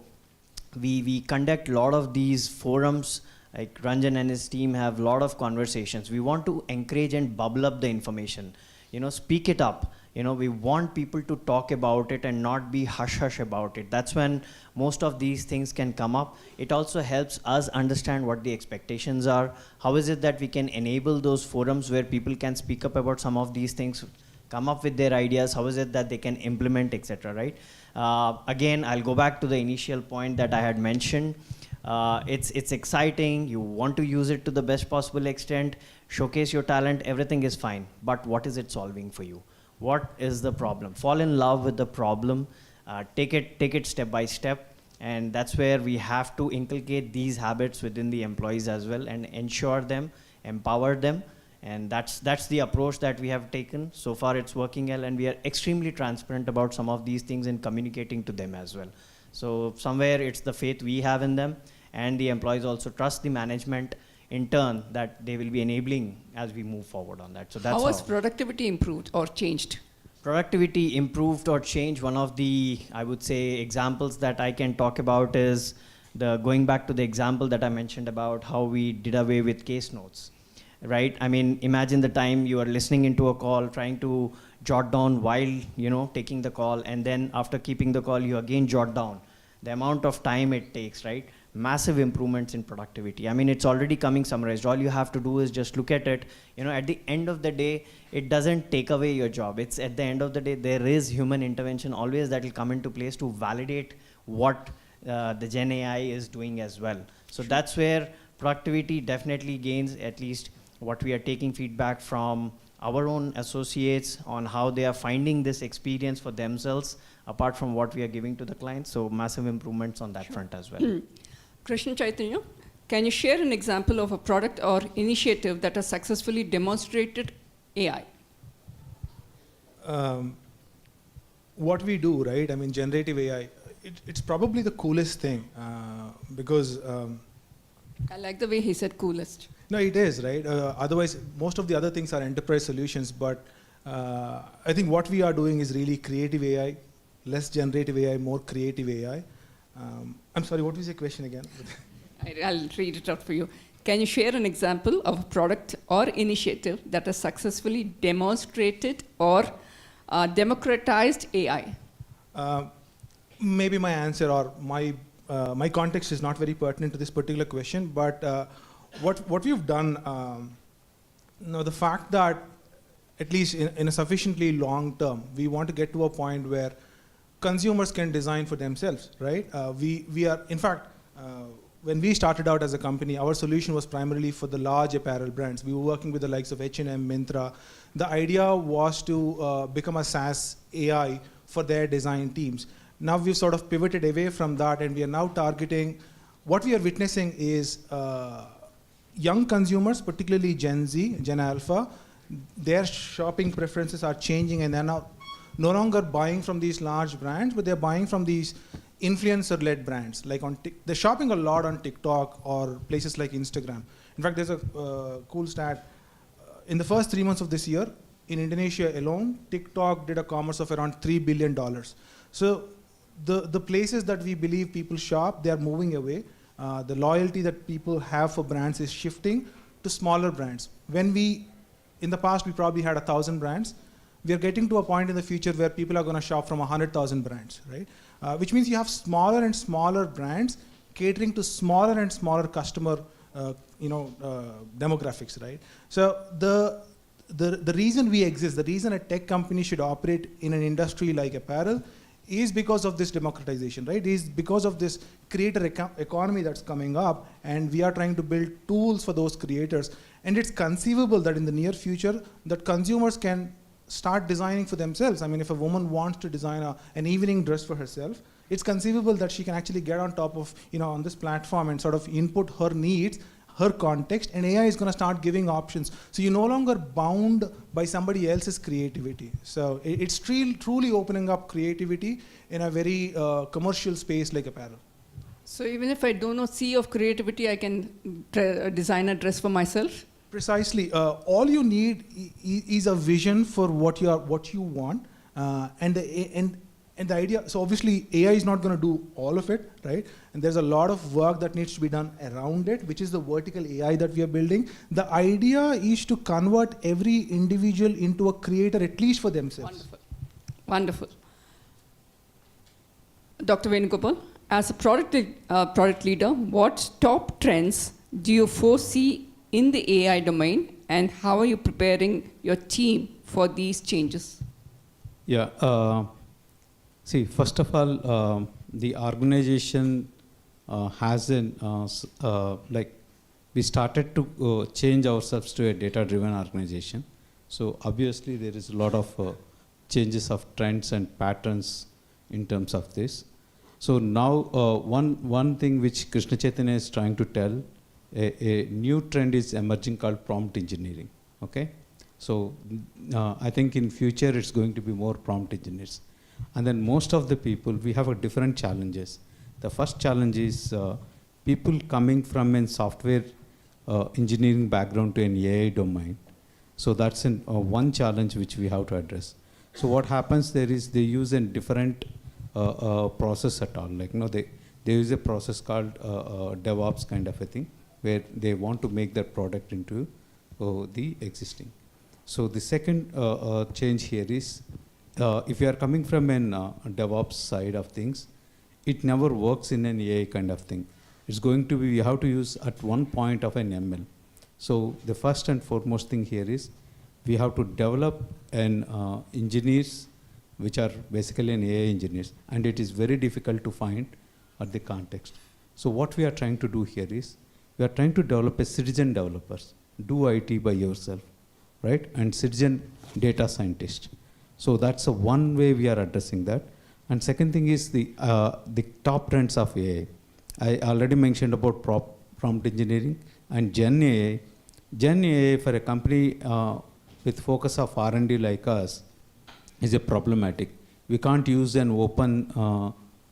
we conduct a lot of these forums, like Ranjan and his team have a lot of conversations. We want to encourage and bubble up the information, speak it up. We want people to talk about it and not be hush-hush about it. That's when most of these things can come up. It also helps us understand what the expectations are. How is it that we can enable those forums where people can speak up about some of these things, come up with their ideas? How is it that they can implement, etc., right? Again, I'll go back to the initial point that I had mentioned. It's exciting. You want to use it to the best possible extent, showcase your talent, everything is fine. But what is it solving for you? What is the problem? Fall in love with the problem, take it step by step, and that's where we have to inculcate these habits within the employees as well and ensure them, empower them, and that's the approach that we have taken. So far it's working well, and we are extremely transparent about some of these things and communicating to them as well. So somewhere it's the faith we have in them, and the employees also trust the management in turn that they will be enabling as we move forward on that. So that's how has productivity improved or changed? Productivity improved or changed. One of the, I would say, examples that I can talk about is going back to the example that I mentioned about how we did away with case notes, right? I mean, imagine the time you are listening into a call, trying to jot down while, taking the call, and then after keeping the call, you again jot down. The amount of time it takes, right? Massive improvements in productivity. I mean, it's already coming summarized. All you have to do is just look at it. At the end of the day, it doesn't take away your job. It's at the end of the day, there is human intervention always that will come into place to validate what the Gen AI is doing as well. So that's where productivity definitely gains, at least what we are taking feedback from our own associates on how they are finding this experience for themselves, apart from what we are giving to the clients. So massive improvements on that front as well. Krishna Chaitanya, can you share an example of a product or initiative that has successfully demonstrated AI? What we do, right? I mean, generative AI, it's probably the coolest thing because... I like the way he said coolest. No, it is, right? Otherwise, most of the other things are enterprise solutions, but I think what we are doing is really creative AI, less generative AI, more creative AI. I'm sorry, what was your question again? I'll read it out for you. Can you share an example of a product or initiative that has successfully demonstrated or democratized AI? Maybe my answer or my context is not very pertinent to this particular question, but what we've done, the fact that at least in a sufficiently long term, we want to get to a point where consumers can design for themselves, right? We are, in fact, when we started out as a company, our solution was primarily for the large apparel brands. We were working with the likes of H&M, Myntra. The idea was to become a SaaS AI for their design teams. Now we've sort of pivoted away from that, and we are now targeting, what we are witnessing is young consumers, particularly Gen Z, Gen Alpha, their shopping preferences are changing, and they're now no longer buying from these large brands, but they're buying from these influencer-led brands. Like they're shopping a lot on TikTok or places like Instagram. In fact, there's a cool stat. In the first 3 months of this year, in Indonesia alone, TikTok did a commerce of around $3 billion. So the places that we believe people shop, they are moving away. The loyalty that people have for brands is shifting to smaller brands. In the past, we probably had 1,000 brands. We are getting to a point in the future where people are going to shop from 100,000 brands, right? Which means you have smaller and smaller brands catering to smaller and smaller customer, demographics, right? So the reason we exist, the reason a tech company should operate in an industry like apparel is because of this democratization, right? Is because of this creator economy that's coming up, and we are trying to build tools for those creators. And it's conceivable that in the near future, that consumers can start designing for themselves. I mean, if a woman wants to design an evening dress for herself, it's conceivable that she can actually get on top of, on this platform and sort of input her needs, her context, and AI is going to start giving options. So you're no longer bound by somebody else's creativity. So it's truly opening up creativity in a very commercial space like apparel. So even if I don't know sea of creativity, I can design a dress for myself? Precisely. All you need is a vision for what you want, and the idea. So obviously, AI is not going to do all of it, right? And there's a lot of work that needs to be done around it, which is the vertical AI that we are building. The idea is to convert every individual into a creator, at least for themselves. Wonderful. Dr. Venugopal, as a product leader, what top trends do you foresee in the AI domain, and how are you preparing your team for these changes? Yeah. See, first of all, the organization we started to change ourselves to a data-driven organization. So obviously, there is a lot of changes of trends and patterns in terms of this. So now, one thing which Krishna Chaitanya is trying to tell, a new trend is emerging called prompt engineering. Okay, so I think in future it's going to be more prompt engineers, and then most of the people, we have a different challenges. The first challenge is people coming from a software engineering background to an AI domain. So that's one challenge which we have to address. So what happens there is they use a different process at all. Like they use a process called DevOps kind of a thing, where they want to make their product into the existing. So the second change here is, if you are coming from an DevOps side of things, it never works in an AI kind of thing. It's going to be, you have to use at one point of an ML. So the first and foremost thing here is, we have to develop engineers which are basically an AI engineers, and it is very difficult to find at the context. So what we are trying to do here is, we are trying to develop a citizen developers, do IT by yourself, right? And citizen data scientist. So that's one way we are addressing that. And second thing is the top trends of AI. I already mentioned about prompt engineering and Gen AI. Gen AI for a company with focus of R&D like us is a problematic. We can't use an open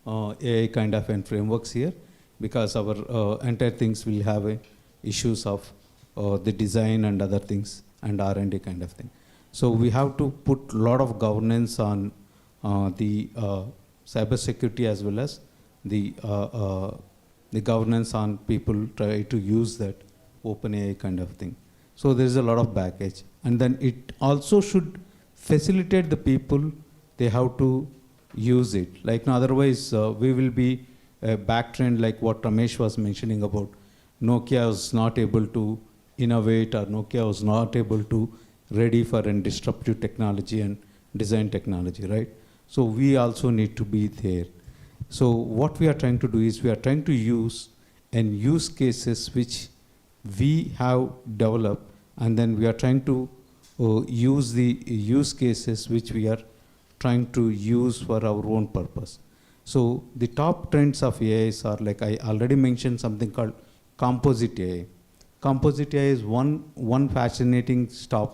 AI kind of frameworks here, because our entire things will have issues of the design and other things and R&D kind of thing. So we have to put a lot of governance on the cyber security as well as the the governance on people try to use that OpenAI kind of thing. So there is a lot of baggage. And then it also should facilitate the people, they have to use it. Like otherwise, we will be a back trend like what Ramesh was mentioning about Nokia was not able to innovate, or Nokia was not able to ready for a disruptive technology and design technology, right? So we also need to be there. So what we are trying to do is we are trying to use and use cases which we have developed, and then we are trying to use the use cases which we are trying to use for our own purpose. So the top trends of AIs are, like I already mentioned, something called composite AI. Composite AI is one fascinating stuff.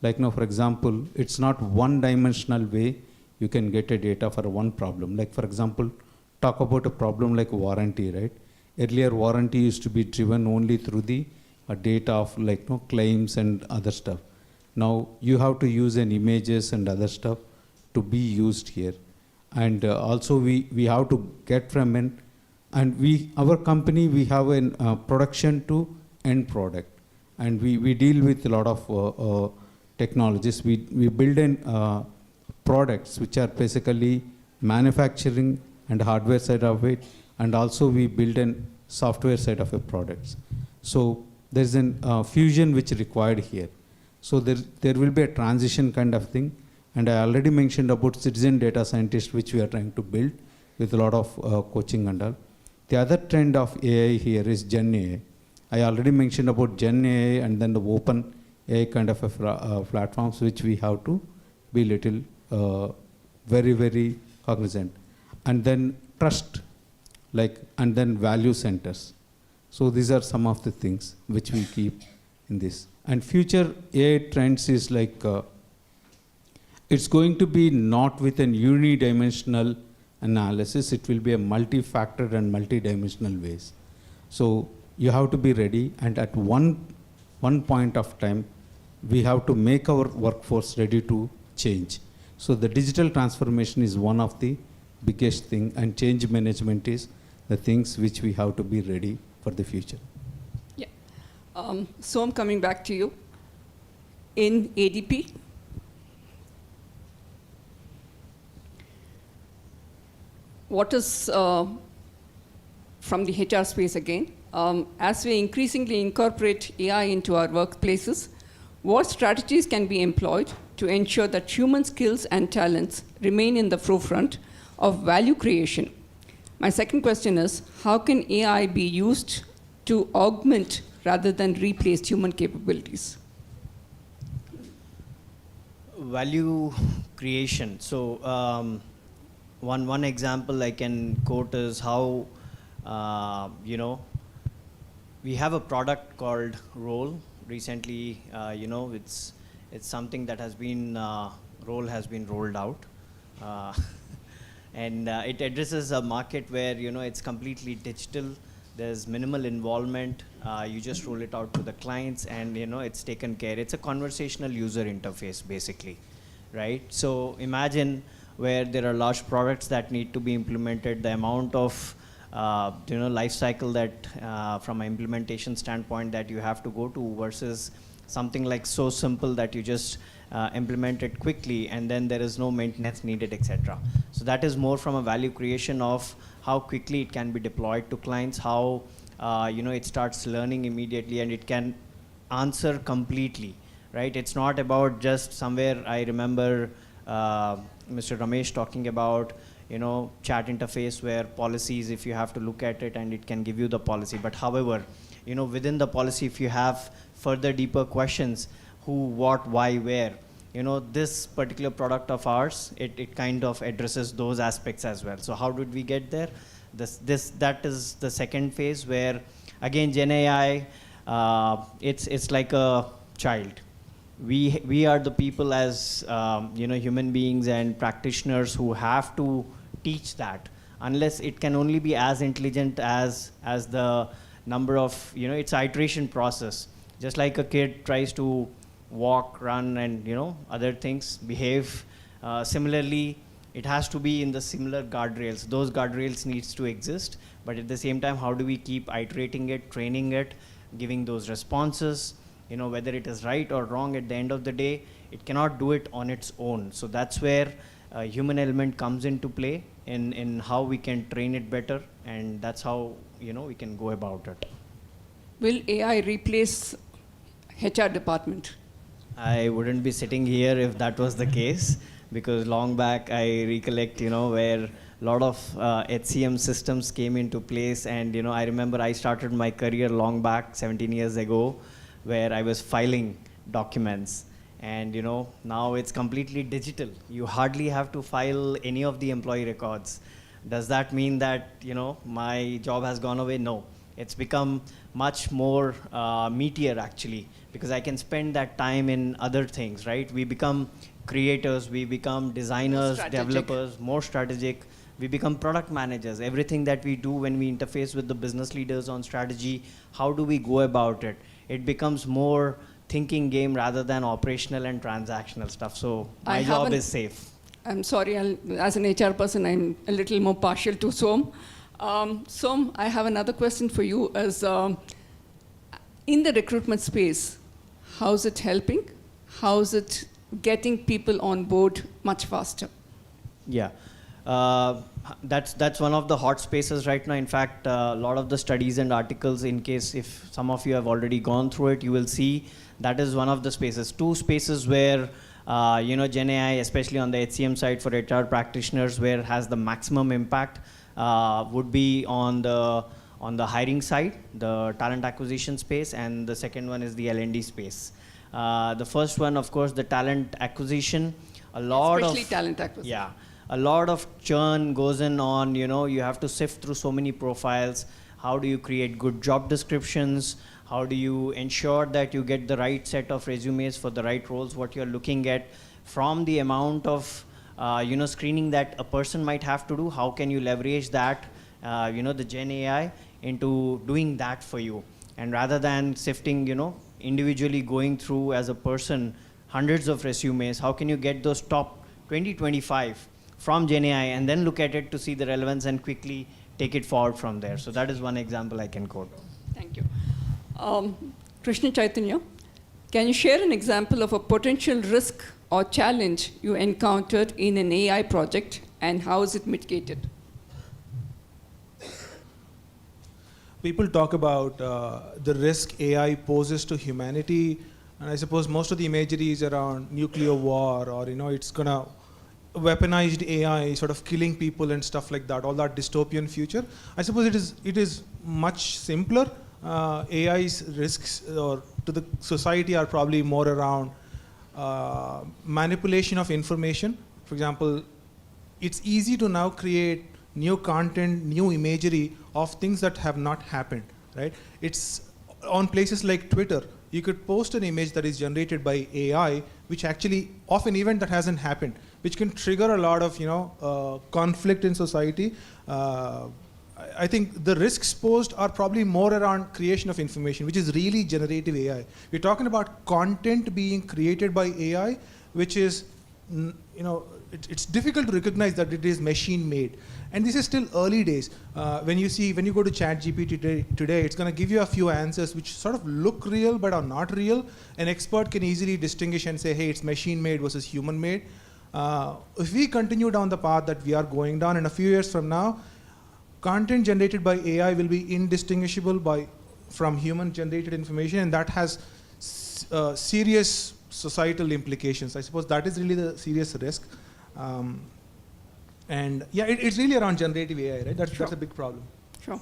Like now, for example, it's not one-dimensional way you can get a data for one problem. Like for example, talk about a problem like warranty, right? Earlier, warranty used to be driven only through the data of like claims and other stuff. Now you have to use an images and other stuff to be used here. And also we have to get from an, and our company, we have a production to end product. And we deal with a lot of technologies. We build in products which are basically manufacturing and hardware side of it, and also we build in software side of a products. So there's a fusion which is required here. So there will be a transition kind of thing. And I already mentioned about citizen data scientist, which we are trying to build with a lot of coaching and all. The other trend of AI here is Gen AI. I already mentioned about Gen AI and then the open AI kind of a platforms which we have to be little very, very cognizant. And then trust, like, and then value centers. So these are some of the things which we keep in this. And future AI trends is like, it's going to be not with an unidimensional analysis, it will be a multi-factored and multi-dimensional ways. So you have to be ready, and at one point of time, we have to make our workforce ready to change. So the digital transformation is one of the biggest thing, and change management is the things which we have to be ready for the future. Yeah. So I'm coming back to you. In ADP, what is, from the HR space again, as we increasingly incorporate AI into our workplaces, what strategies can be employed to ensure that human skills and talents remain in the forefront of value creation? My second question is, how can AI be used to augment rather than replace human capabilities? Value creation. So one example I can quote is how, we have a product called Role. Recently, it's something that has been, Role has been rolled out. And it addresses a market where, it's completely digital. There's minimal involvement. You just roll it out to the clients and, it's taken care. It's a conversational user interface, basically, right? So imagine where there are large products that need to be implemented, the amount of life cycle that from an implementation standpoint that you have to go to versus something like so simple that you just implement it quickly and then there is no maintenance needed, etc. So that is more from a value creation of how quickly it can be deployed to clients, how it starts learning immediately and it can answer completely, right? It's not about just somewhere. I remember Mr. Ramesh talking about chat interface where policies, if you have to look at it and it can give you the policy. But however, within the policy, if you have further deeper questions, who, what, why, where, this particular product of ours, it kind of addresses those aspects as well. So how did we get there? That is the second phase where, again, Gen AI, it's like a child. We are the people as human beings and practitioners who have to teach that. Unless it can only be as intelligent as the number of it's an iteration process. Just like a kid tries to walk, run, and other things, behave. Similarly, it has to be in the similar guardrails. Those guardrails needs to exist, but at the same time, how do we keep iterating it, training it, giving those responses, whether it is right or wrong at the end of the day, it cannot do it on its own. So that's where human element comes into play in how we can train it better, and that's how, we can go about it. Will AI replace HR department? I wouldn't be sitting here if that was the case, because long back I recollect, where a lot of HCM systems came into place, and I remember I started my career long back, 17 years ago, where I was filing documents, and now it's completely digital. You hardly have to file any of the employee records. Does that mean that my job has gone away? No. It's become much more meatier, actually, because I can spend that time in other things, right? We become creators, we become designers, developers, more strategic. We become product managers. Everything that we do when we interface with the business leaders on strategy, how do we go about it? It becomes more thinking game rather than operational and transactional stuff. So my job is safe. I'm sorry, as an HR person, I'm a little more partial to Som. Som, I have another question for you. As in the recruitment space, how's it helping? How's it getting people on board much faster? Yeah, that's one of the hot spaces right now. In fact, a lot of the studies and articles, in case if some of you have already gone through it, you will see that is one of the spaces. Two spaces where Gen AI, especially on the HCM side for HR practitioners, where it has the maximum impact would be on the hiring side, the talent acquisition space, and the second one is the L&D space. The first one, of course, the talent acquisition. Especially talent acquisition. Yeah, a lot of churn goes on. You have to sift through so many profiles. How do you create good job descriptions? How do you ensure that you get the right set of resumes for the right roles, what you're looking at? From the amount of screening that a person might have to do, how can you leverage that, the Gen AI into doing that for you? And rather than sifting, individually going through as a person hundreds of resumes, how can you get those top 20, 25 from Gen AI and then look at it to see the relevance and quickly take it forward from there? So that is one example I can quote. Thank you. Krishna Chaitanya, can you share an example of a potential risk or challenge you encountered in an AI project, and how is it mitigated? People talk about the risk AI poses to humanity, and I suppose most of the imagery is around nuclear war, or it's gonna weaponized AI sort of killing people and stuff like that, all that dystopian future. I suppose it is much simpler. AI's risks or to the society are probably more around manipulation of information. For example, it's easy to now create new content, new imagery of things that have not happened, right? It's on places like Twitter, you could post an image that is generated by AI, which actually of an event that hasn't happened, which can trigger a lot of conflict in society. I think the risks posed are probably more around creation of information, which is really generative AI. We're talking about content being created by AI, which is, it's difficult to recognize that it is machine made. And this is still early days. When you go to ChatGPT today, it's going to give you a few answers which sort of look real but are not real. An expert can easily distinguish and say, hey, it's machine made versus human made. If we continue down the path that we are going down, in a few years from now, content generated by AI will be indistinguishable from human generated information, and that has serious societal implications. I suppose that is really the serious risk. And yeah, it's really around generative AI, right? That's a big problem. Sure.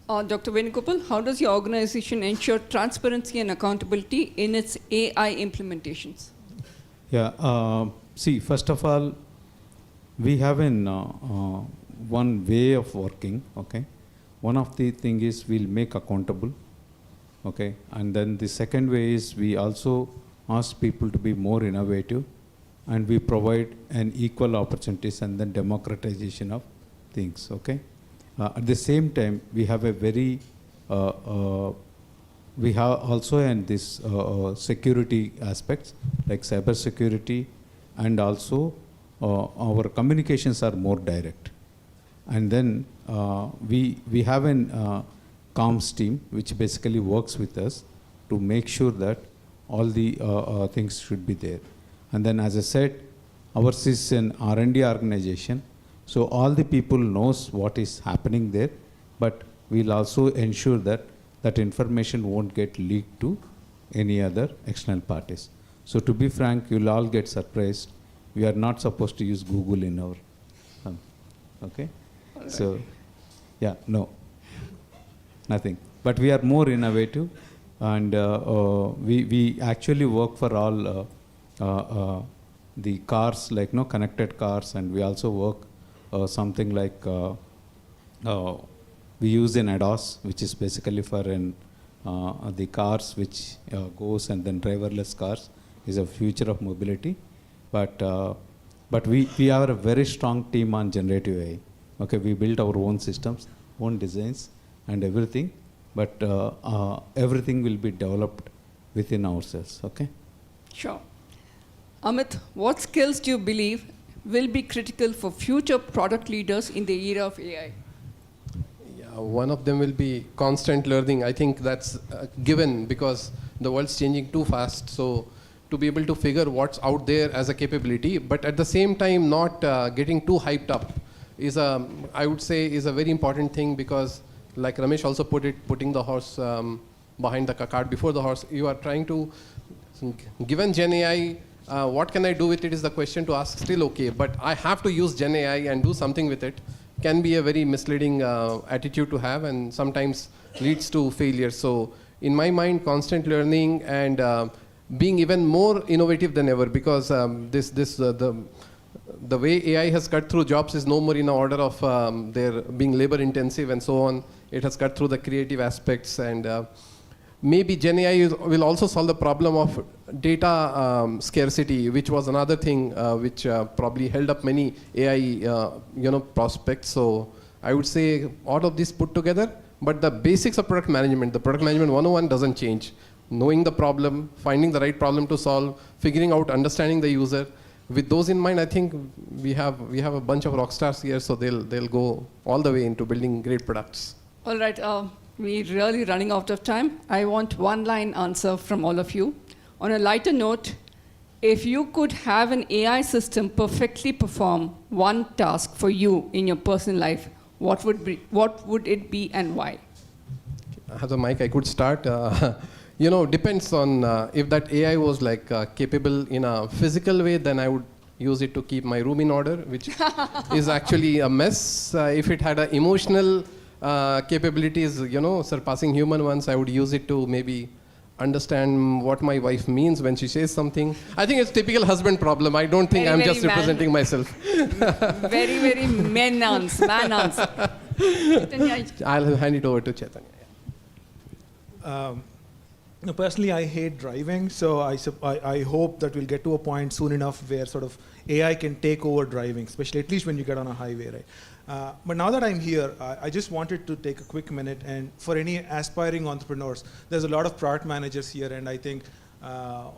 Dr. Venugopal, how does your organization ensure transparency and accountability in its AI implementations? Yeah, see, first of all, we have one way of working, okay? One of the thing is we'll make accountable, okay? And then the second way is we also ask people to be more innovative, and we provide an equal opportunities and then democratization of things, okay? At the same time, we have a very, we have also in this security aspects like cyber security, and also our communications are more direct. And then we have an comms team which basically works with us to make sure that all the things should be there. And then, as I said, ours is an R&D organization, so all the people knows what is happening there, but we'll also ensure that that information won't get leaked to any other external parties. So to be frank, you'll all get surprised. We are not supposed to use Google in our, okay? Right. So, yeah, no, nothing. But we are more innovative, and we actually work for all the cars, like connected cars, and we also work something like we use an ADAS, which is basically for the cars which goes, and then driverless cars is a future of mobility. But we have a very strong team on generative AI. Okay, we built our own systems, own designs, and everything. But everything will be developed within ourselves. Okay. Sure. Amit, what skills do you believe will be critical for future product leaders in the era of AI? Yeah, one of them will be constant learning. I think that's given because the world's changing too fast. So to be able to figure what's out there as a capability, but at the same time not getting too hyped up is I would say is a very important thing, because like Ramesh also put it, putting the horse behind the cart before the horse. You are trying to, given Gen AI, what can I do with it is the question to ask, still okay, but I have to use Gen AI and do something with it, can be a very misleading attitude to have, and sometimes leads to failure. So in my mind, constant learning and being even more innovative than ever, because the way AI has cut through jobs is no more in the order of their being labor intensive and so on. It has cut through the creative aspects, and maybe Gen AI will also solve the problem of data scarcity, which was another thing which probably held up many AI prospects. So I would say all of this put together, but the basics of product management, the product management 101 doesn't change. Knowing the problem, finding the right problem to solve, figuring out, understanding the user. With those in mind, I think we have a bunch of rock stars here, so they'll go all the way into building great products. All right, we're really running out of time. I want one-line answer from all of you. On a lighter note, if you could have an AI system perfectly perform one task for you in your personal life, what would it be and why? I have the mic, I could start. Depends on if that AI was like capable in a physical way, then I would use it to keep my room in order, which is actually a mess. If it had emotional capabilities, surpassing human ones, I would use it to maybe understand what my wife means when she says something. I think it's typical husband problem. I don't think I'm just representing myself. Very, very man answer. I'll hand it over to Chaitanya. Personally, I hate driving, so I hope that we'll get to a point soon enough where sort of AI can take over driving, especially at least when you get on a highway, right? But now that I'm here, I just wanted to take a quick minute, and for any aspiring entrepreneurs, there's a lot of product managers here, and I think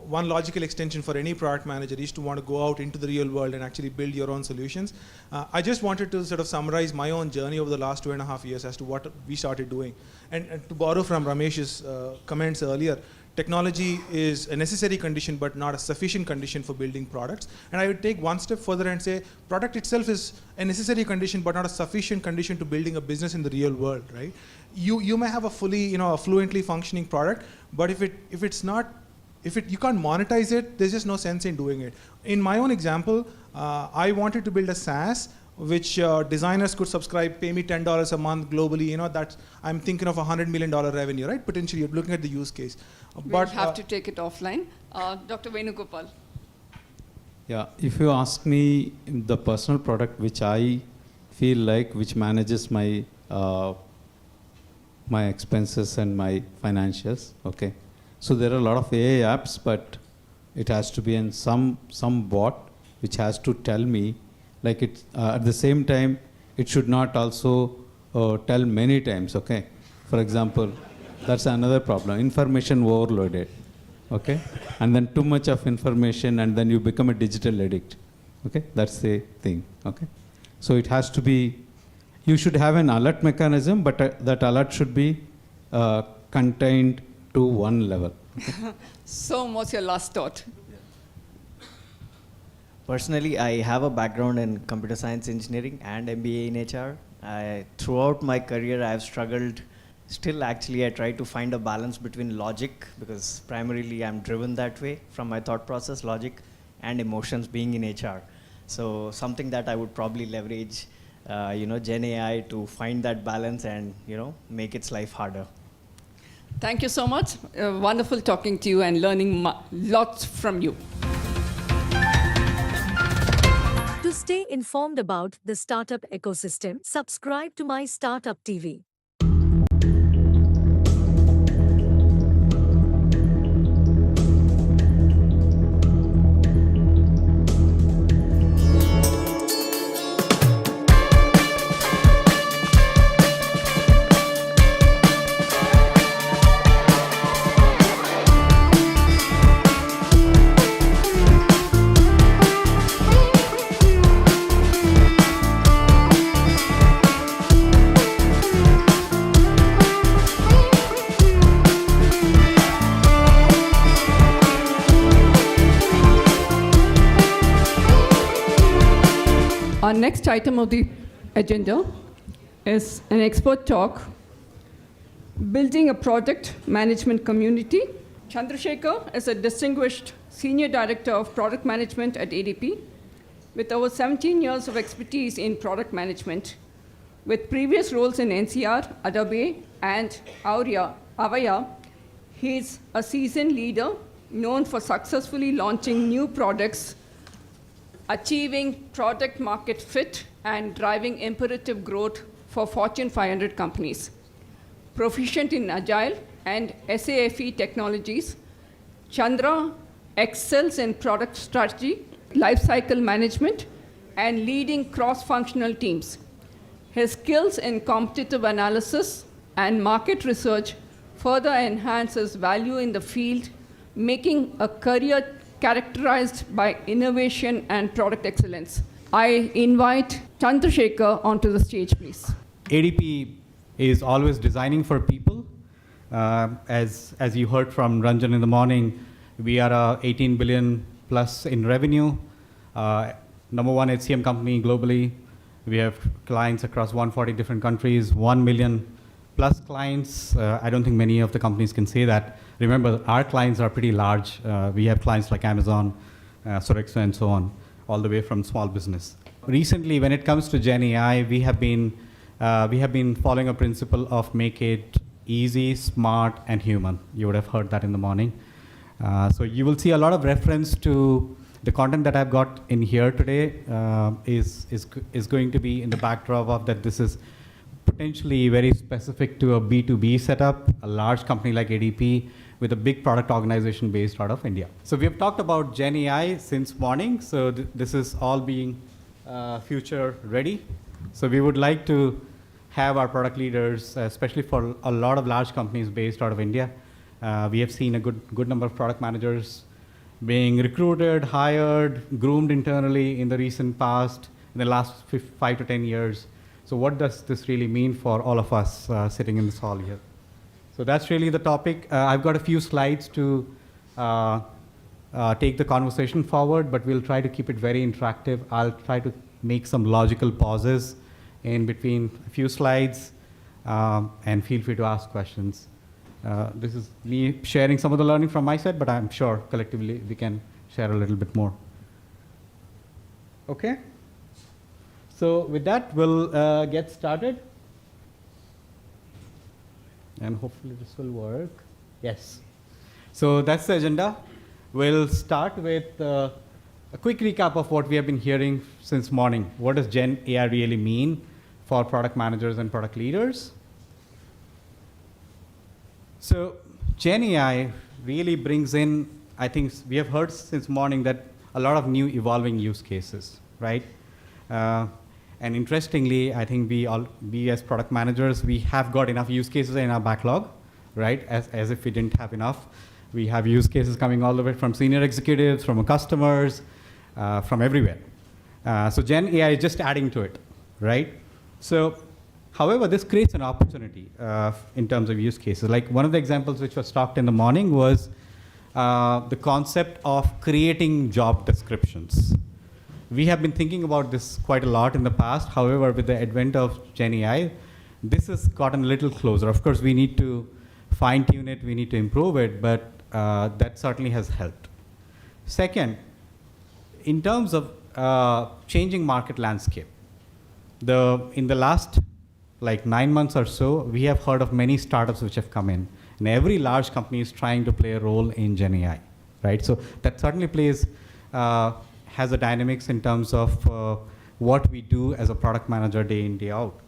one logical extension for any product manager is to want to go out into the real world and actually build your own solutions. I just wanted to sort of summarize my own journey over the last 2.5 years as to what we started doing. And to borrow from Ramesh's comments earlier, technology is a necessary condition but not a sufficient condition for building products. And I would take one step further and say product itself is a necessary condition but not a sufficient condition to building a business in the real world, right? You may have a fully, a fluently functioning product, but if you can't monetize it, there's just no sense in doing it. In my own example, I wanted to build a SaaS which designers could subscribe, pay me $10 a month globally. That's, I'm thinking of $100 million revenue, right? Potentially, you're looking at the use case. We'll have to take it offline. Dr. Venugopal. Yeah, if you ask me the personal product which I feel like, which manages my my expenses and my financials, okay. So there are a lot of AI apps, but it has to be in some bot which has to tell me, like it at the same time, it should not also tell many times, okay. For example, that's another problem, information overloaded, okay. And then too much of information and then you become a digital addict, Okay, that's the thing. Okay, so it has to be. You should have an alert mechanism, but that alert should be contained to one level. Okay? So, what's your last thought? Personally, I have a background in computer science engineering and MBA in HR. Throughout my career, I have struggled. Still, actually, I try to find a balance between logic, because primarily I'm driven that way from my thought process, logic, and emotions being in HR. So something that I would probably leverage, Gen AI to find that balance and, make its life harder. Thank you so much. Wonderful talking to you and learning lots from you. To stay informed about the startup ecosystem, subscribe to MyStartupTV. Our next item of the agenda is an expert talk, Building a Product Management Community. Chandrasekhar is a distinguished Senior Director of Product Management at ADP, with over 17 years of expertise in product management. With previous roles in NCR, Adobe, and Avaya, he is a seasoned leader known for successfully launching new products, achieving product market fit, and driving imperative growth for Fortune 500 companies. Proficient in Agile and SAFE technologies, Chandra excels in product strategy, lifecycle management, and leading cross-functional teams. His skills in competitive analysis and market research further enhance his value in the field, making a career characterized by innovation and product excellence. I invite Chandrasekhar onto the stage, please. ADP is always designing for people. As you heard from Ranjan in the morning, we are 18 billion plus in revenue, number one HCM company globally. We have clients across 140 different countries, 1 million plus clients. I don't think many of the companies can say that. Remember, our clients are pretty large. We have clients like Amazon, Sodexo, and so on, all the way from small business. Recently, when it comes to Gen AI, we have been following a principle of make it easy, smart, and human. You would have heard that in the morning. So you will see a lot of reference to the content that I've got in here today is going to be in the backdrop of that this is potentially very specific to a B2B setup, a large company like ADP with a big product organization based out of India. So we have talked about Gen AI since morning. So this is all being future ready. So we would like to have our product leaders, especially for a lot of large companies based out of India. We have seen a good number of product managers being recruited, hired, groomed internally in the recent past, in the last 5 to 10 years. So what does this really mean for all of us sitting in this hall here? So that's really the topic. I've got a few slides to take the conversation forward, but we'll try to keep it very interactive. I'll try to make some logical pauses in between a few slides, and feel free to ask questions. This is me sharing some of the learning from my side, but I'm sure collectively we can share a little bit more. Okay? So with that, we'll get started. And hopefully this will work. Yes. So that's the agenda. We'll start with a quick recap of what we have been hearing since morning. What does Gen AI really mean for product managers and product leaders? So Gen AI really brings in, I think we have heard since morning that a lot of new evolving use cases, right? And interestingly, I think we as product managers, we have got enough use cases in our backlog, right? As if we didn't have enough. We have use cases coming all the way from senior executives, from our customers, from everywhere. So Gen AI is just adding to it, right? So, however, this creates an opportunity in terms of use cases. Like one of the examples which was talked in the morning was the concept of creating job descriptions. We have been thinking about this quite a lot in the past. However, with the advent of Gen AI, this has gotten a little closer. Of course, we need to fine-tune it, we need to improve it, but that certainly has helped. Second, in terms of changing market landscape, in the last like 9 months or so, we have heard of many startups which have come in, and every large company is trying to play a role in Gen AI, right? So that certainly has a dynamics in terms of what we do as a product manager day in, day out.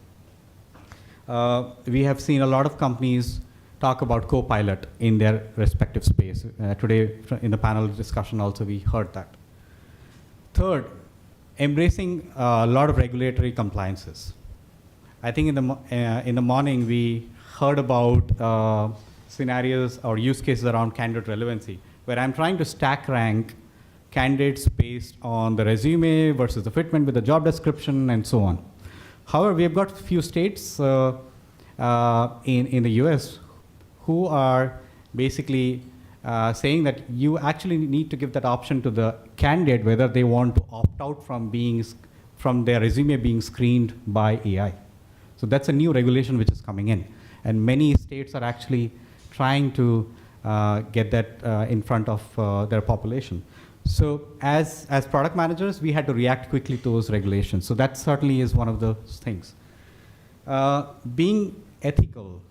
We have seen a lot of companies talk about Copilot in their respective space. Today in the panel discussion also we heard that. Third, embracing a lot of regulatory compliances. I think in the morning we heard about scenarios or use cases around candidate relevancy, where I'm trying to stack rank candidates based on the resume versus the fitment with the job description and so on. However, we have got a few states in the US who are basically saying that you actually need to give that option to the candidate whether they want to opt out from their resume being screened by AI. So that's a new regulation which is coming in. And many states are actually trying to get that in front of their population. So as product managers, we had to react quickly to those regulations. So that certainly is one of those things. Being ethical.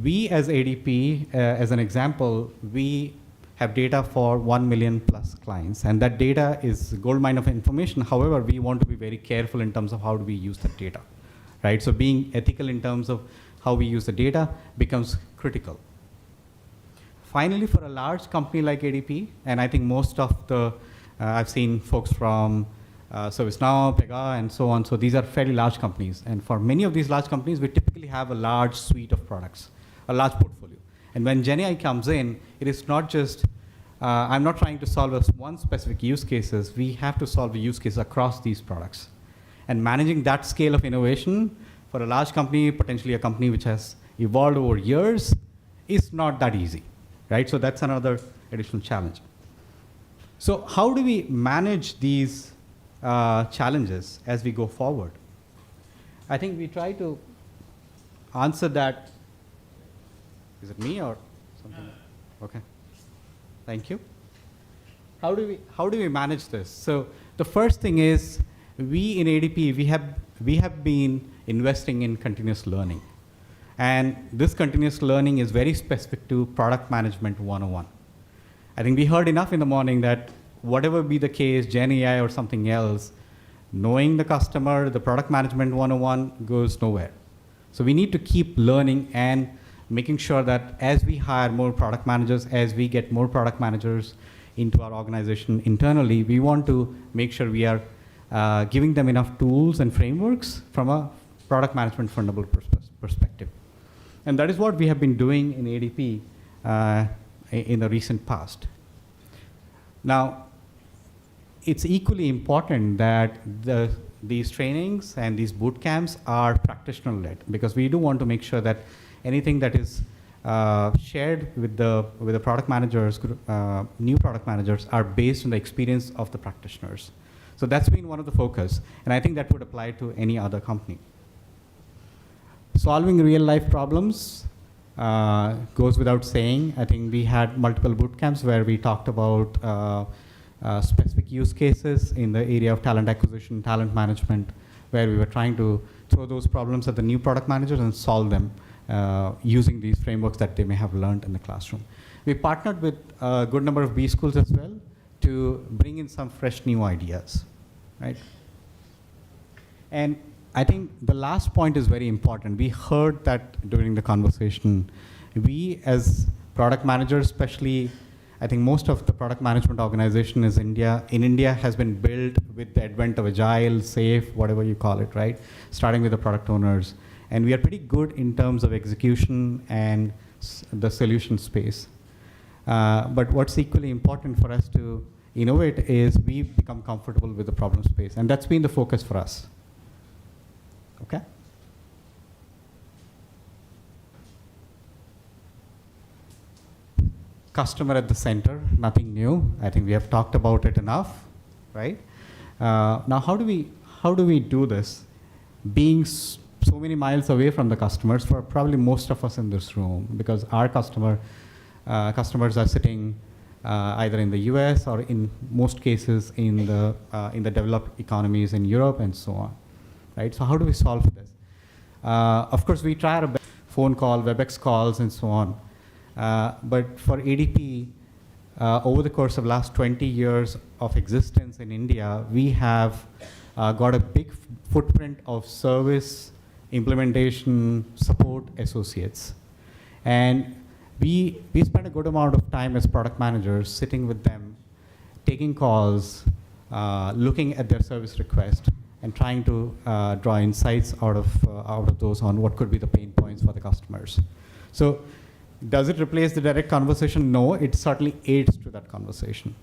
We as ADP, as an example, we have data for 1 million plus clients, and that data is a goldmine of information. However, we want to be very careful in terms of how do we use that data, right? So being ethical in terms of how we use the data becomes critical. Finally, for a large company like ADP, and I think most of I've seen folks from ServiceNow, Pega, and so on, so these are fairly large companies. And for many of these large companies, we typically have a large suite of products, a large portfolio. And when Gen AI comes in, it is not just, I'm not trying to solve one specific use cases, we have to solve the use case across these products. And managing that scale of innovation for a large company, potentially a company which has evolved over years, is not that easy, right? So that's another additional challenge. So how do we manage these challenges as we go forward? I think we try to answer that. Is it me or something? Okay. Thank you. How do we manage this? So the first thing is, we in ADP, we have been investing in continuous learning. And this continuous learning is very specific to product management 101. I think we heard enough in the morning that whatever be the case, Gen AI or something else, knowing the customer, the product management 101 goes nowhere. So we need to keep learning and making sure that as we hire more product managers, as we get more product managers into our organization internally, we want to make sure we are giving them enough tools and frameworks from a product management fundamental perspective. And that is what we have been doing in ADP in the recent past. Now, it's equally important that these trainings and these boot camps are practitioner-led, because we do want to make sure that anything that is shared with the product managers, new product managers, are based on the experience of the practitioners. So that's been one of the focus, and I think that would apply to any other company. Solving real-life problems goes without saying. I think we had multiple boot camps where we talked about specific use cases in the area of talent acquisition, talent management, where we were trying to throw those problems at the new product managers and solve them using these frameworks that they may have learned in the classroom. We partnered with a good number of B schools as well to bring in some fresh new ideas, right? And I think the last point is very important. We heard that during the conversation. We as product managers, especially, I think most of the product management organization in India has been built with the advent of agile, safe, whatever you call it, right? Starting with the product owners. And we are pretty good in terms of execution and the solution space. But what's equally important for us to innovate is we become comfortable with the problem space. And that's been the focus for us. Okay? Customer at the center, nothing new. I think we have talked about it enough, right? Now, how do we do this? Being so many miles away from the customers, for probably most of us in this room, because our customers are sitting either in the US or in most cases in the developed economies in Europe and so on, right? So how do we solve this? Of course, we try our best, phone call, WebEx calls, and so on. But for ADP, over the course of last 20 years of existence in India, we have got a big footprint of service, implementation, support associates. And we spend a good amount of time as product managers sitting with them, taking calls, looking at their service request, and trying to draw insights out of those on what could be the pain points for the customers. So does it replace the direct conversation? No, it certainly aids to that conversation.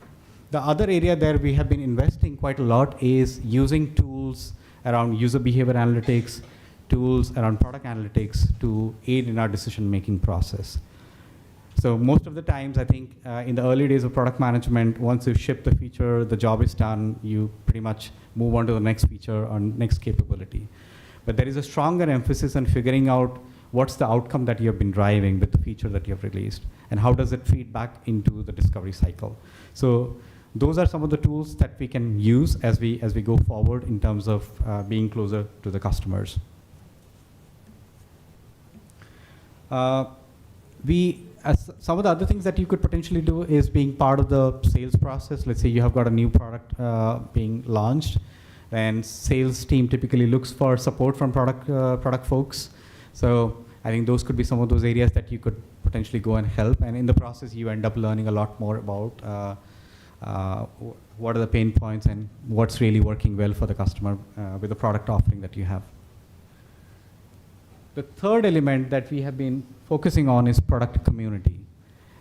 The other area there we have been investing quite a lot is using tools around user behavior analytics, tools around product analytics to aid in our decision-making process. So most of the times, I think in the early days of product management, once you ship the feature, the job is done, you pretty much move on to the next feature or next capability. But there is a stronger emphasis on figuring out what's the outcome that you have been driving with the feature that you have released, and how does it feed back into the discovery cycle. So those are some of the tools that we can use as we go forward in terms of being closer to the customers. Some of the other things that you could potentially do is being part of the sales process. Let's say you have got a new product being launched, and sales team typically looks for support from product folks. So I think those could be some of those areas that you could potentially go and help. And in the process, you end up learning a lot more about what are the pain points and what's really working well for the customer with the product offering that you have. The third element that we have been focusing on is product community.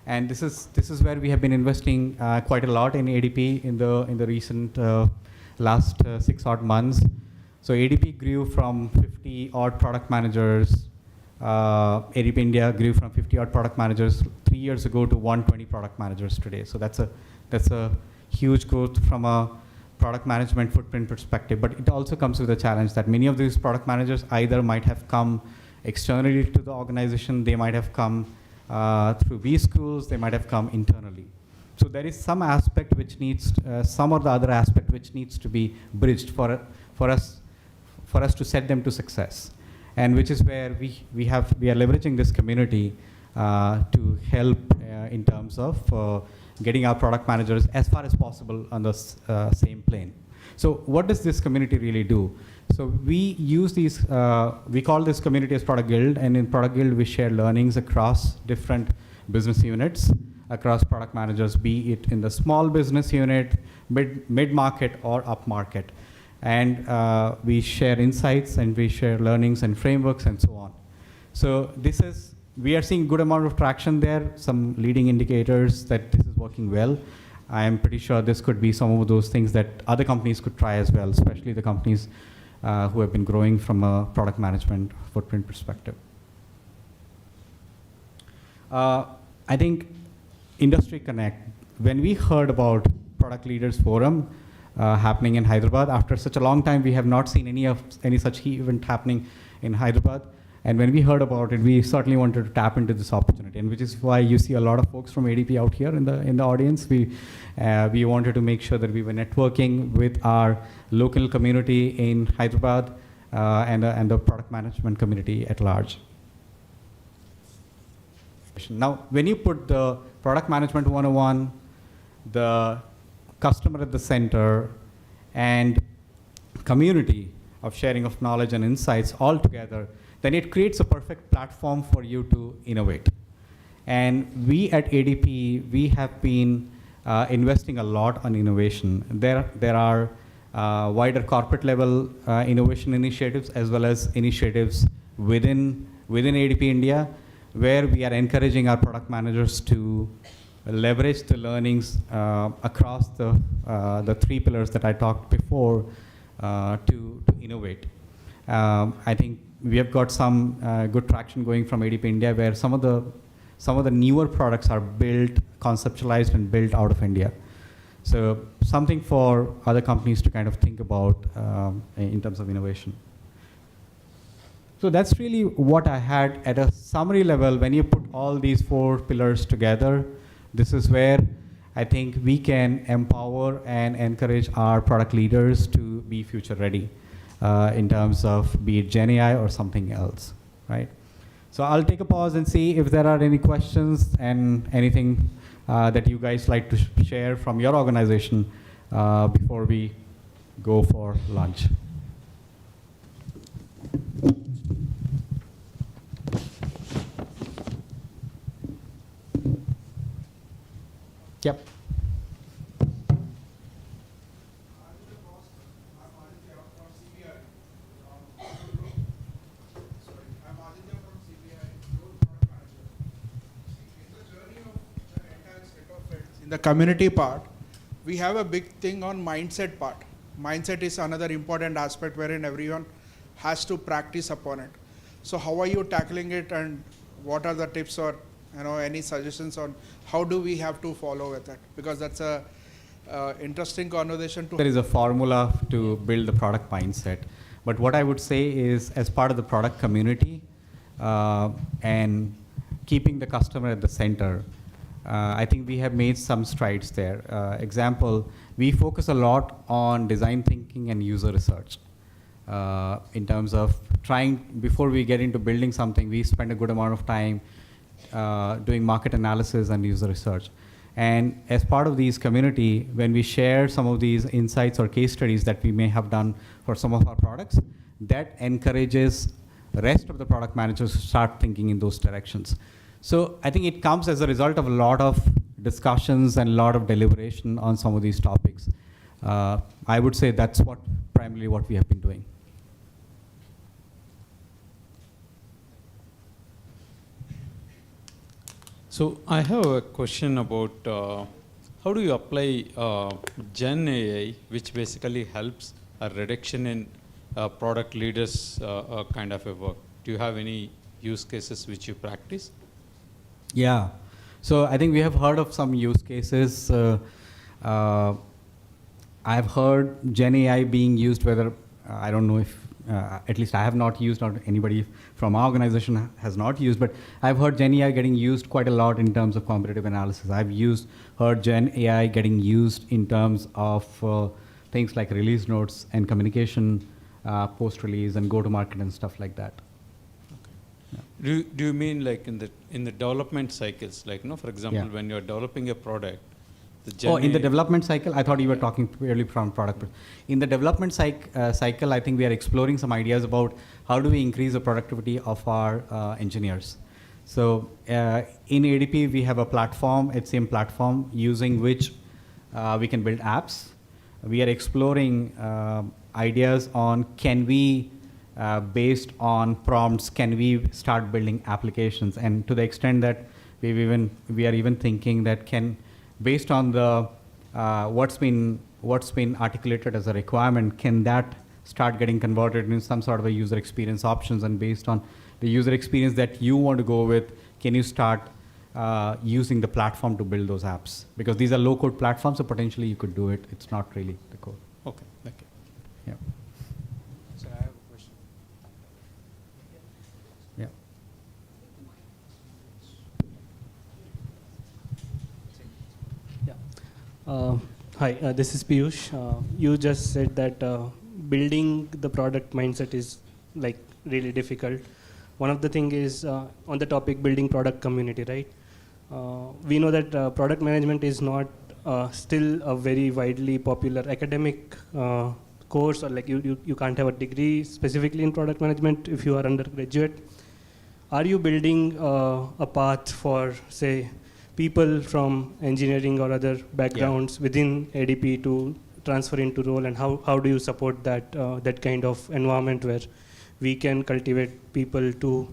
And this is where we have been investing quite a lot in ADP in the recent last 6 odd months. So ADP grew from 50 odd product managers. ADP India grew from 50 odd product managers 3 years ago to 120 product managers today. So that's a huge growth from a product management footprint perspective. But it also comes with a challenge that many of these product managers either might have come externally to the organization, they might have come through B schools, they might have come internally. So there is some aspect which needs, some or the other aspect which needs to be bridged for us to set them to success, and which is where we are leveraging this community to help in terms of getting our product managers as far as possible on the same plane. So what does this community really do? So we use these, we call this community as Product Guild, and in Product Guild we share learnings across different business units, across product managers, be it in the small business unit, mid-market or up-market. And we share insights and we share learnings and frameworks and so on. So we are seeing good amount of traction there, some leading indicators that this is working well. I am pretty sure this could be some of those things that other companies could try as well, especially the companies who have been growing from a product management footprint perspective. I think Industry Connect, when we heard about Product Leaders Forum happening in Hyderabad, after such a long time we have not seen any such event happening in Hyderabad. And when we heard about it, we certainly wanted to tap into this opportunity, and which is why you see a lot of folks from ADP out here in the audience. We wanted to make sure that we were networking with our local community in Hyderabad and the product management community at large. Now, when you put the product management 101, the customer at the center, and community of sharing of knowledge and insights all together, then it creates a perfect platform for you to innovate. And we at ADP, we have been investing a lot on innovation. There are wider corporate level innovation initiatives as well as initiatives within ADP India, where we are encouraging our product managers to leverage the learnings across the three pillars that I talked before to innovate. I think we have got some good traction going from ADP India, where some of the newer products are built, conceptualized, and built out of India. So something for other companies to kind of think about in terms of innovation. So that's really what I had at a summary level. When you put all these 4 pillars together, this is where I think we can empower and encourage our product leaders to be future ready in terms of be it Gen AI or something else, right? So I'll take a pause and see if there are any questions and anything that you guys like to share from your organization before we go for lunch. Yep. In the community part, we have a big thing on mindset part. Mindset is another important aspect wherein everyone has to practice upon it. So how are you tackling it, and what are the tips or any suggestions on how do we have to follow with it? Because that's a interesting conversation to. There is a formula to build the product mindset, but what I would say is, as part of the product community and keeping the customer at the center, I think we have made some strides there. Example, we focus a lot on design thinking and user research. In terms of trying, before we get into building something, we spend a good amount of time doing market analysis and user research. And as part of these community, when we share some of these insights or case studies that we may have done for some of our products, that encourages the rest of the product managers to start thinking in those directions. So I think it comes as a result of a lot of discussions and a lot of deliberation on some of these topics. I would say that's primarily what we have been doing. So I have a question about how do you apply Gen AI, which basically helps a reduction in product leaders kind of a work. Do you have any use cases which you practice? Yeah. So I think we have heard of some use cases. I've heard Gen AI being used, whether, I don't know if, at least I have not used, or anybody from our organization has not used, but I've heard Gen AI getting used quite a lot in terms of competitive analysis. I've heard Gen AI getting used in terms of things like release notes and communication post-release and go-to-market and stuff like that. Do you mean like in the development cycles, like for example, when you're developing a product, in the development cycle, I thought you were talking purely from product. In the development cycle, I think we are exploring some ideas about how do we increase the productivity of our engineers. So in ADP, we have a platform, HCM platform, using which we can build apps. We are exploring ideas on can we, based on prompts, can we start building applications? And to the extent that we are even thinking that based on the what's been articulated as a requirement, can that start getting converted into some sort of a user experience options? And based on the user experience that you want to go with, can you start using the platform to build those apps? Because these are low-code platforms, so potentially you could do it. It's not really the code. Okay, thank you. Yeah. So I have a question. Yeah. Hi, this is Piyush. You just said that building the product mindset is like really difficult. One of the thing is on the topic building product community, right? We know that product management is not still a very widely popular academic course, or like you can't have a degree specifically in product management if you are undergraduate. Are you building a path for, say, people from engineering or other backgrounds within ADP to transfer into role, and how do you support that that kind of environment where we can cultivate people to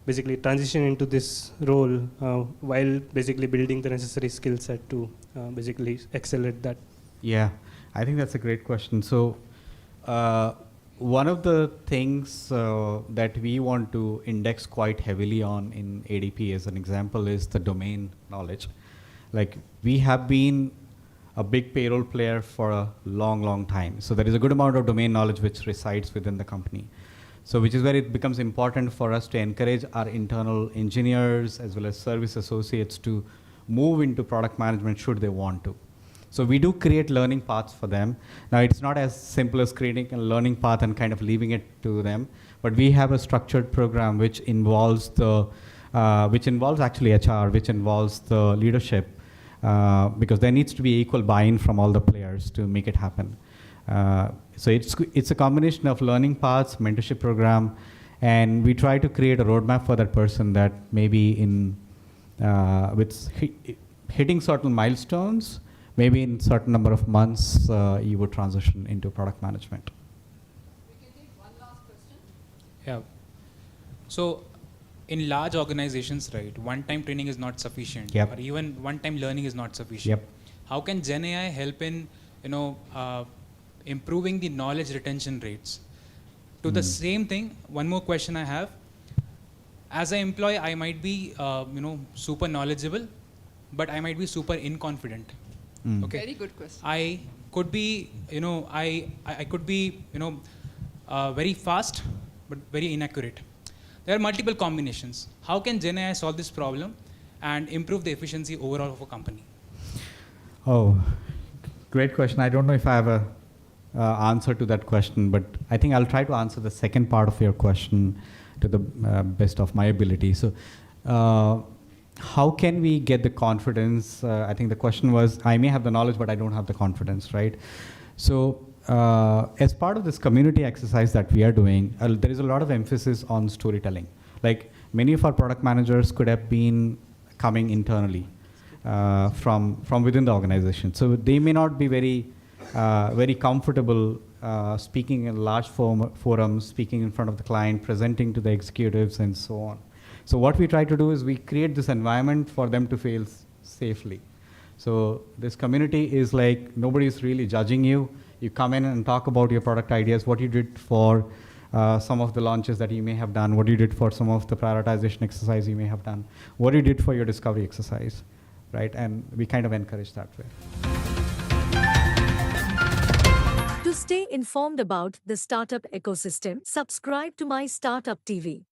basically transition into this role while basically building the necessary skill set to basically excel at that? Yeah, I think that's a great question. So one of the things that we want to index quite heavily on in ADP as an example is the domain knowledge. Like, we have been a big payroll player for a long, long time. So there is a good amount of domain knowledge which resides within the company. So which is where it becomes important for us to encourage our internal engineers as well as service associates to move into product management should they want to. So we do create learning paths for them. Now, it's not as simple as creating a learning path and kind of leaving it to them, but we have a structured program which involves actually HR, which involves the leadership, because there needs to be equal buy-in from all the players to make it happen. So it's a combination of learning paths, mentorship program, and we try to create a roadmap for that person that maybe with hitting certain milestones, maybe in certain number of months, you would transition into product management. We can take one last question. Yeah. So, in large organizations, right, one-time training is not sufficient, Yep. or even one-time learning is not sufficient. Yep. How can Gen AI help in, improving the knowledge retention rates? To the same thing, one more question I have. As an employee, I might be, super knowledgeable, but I might be super inconfident. Okay. Very good question. I could be, I could be, very fast, but very inaccurate. There are multiple combinations. How can Gen AI solve this problem and improve the efficiency overall of a company? Oh, great question. I don't know if I have a answer to that question, but I think I'll try to answer the second part of your question to the best of my ability. So, how can we get the confidence? I think the question was, I may have the knowledge, but I don't have the confidence, right? So, as part of this community exercise that we are doing, there is a lot of emphasis on storytelling. Like, many of our product managers could have been coming internally from within the organization. So they may not be very comfortable speaking in large forums, speaking in front of the client, presenting to the executives, and so on. So what we try to do is we create this environment for them to fail safely. So this community is like, nobody's really judging you. You come in and talk about your product ideas, what you did for some of the launches that you may have done, what you did for some of the prioritization exercise you may have done, what you did for your discovery exercise, right? And we kind of encourage that way. To stay informed about the startup ecosystem, subscribe to MyStartupTV.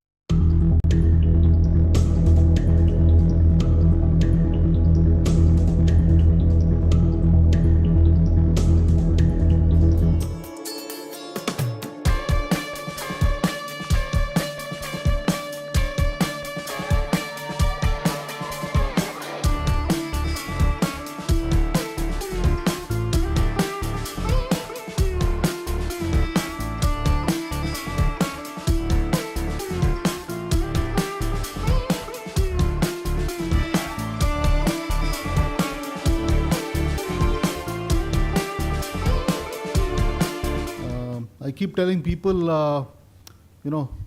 I keep telling people,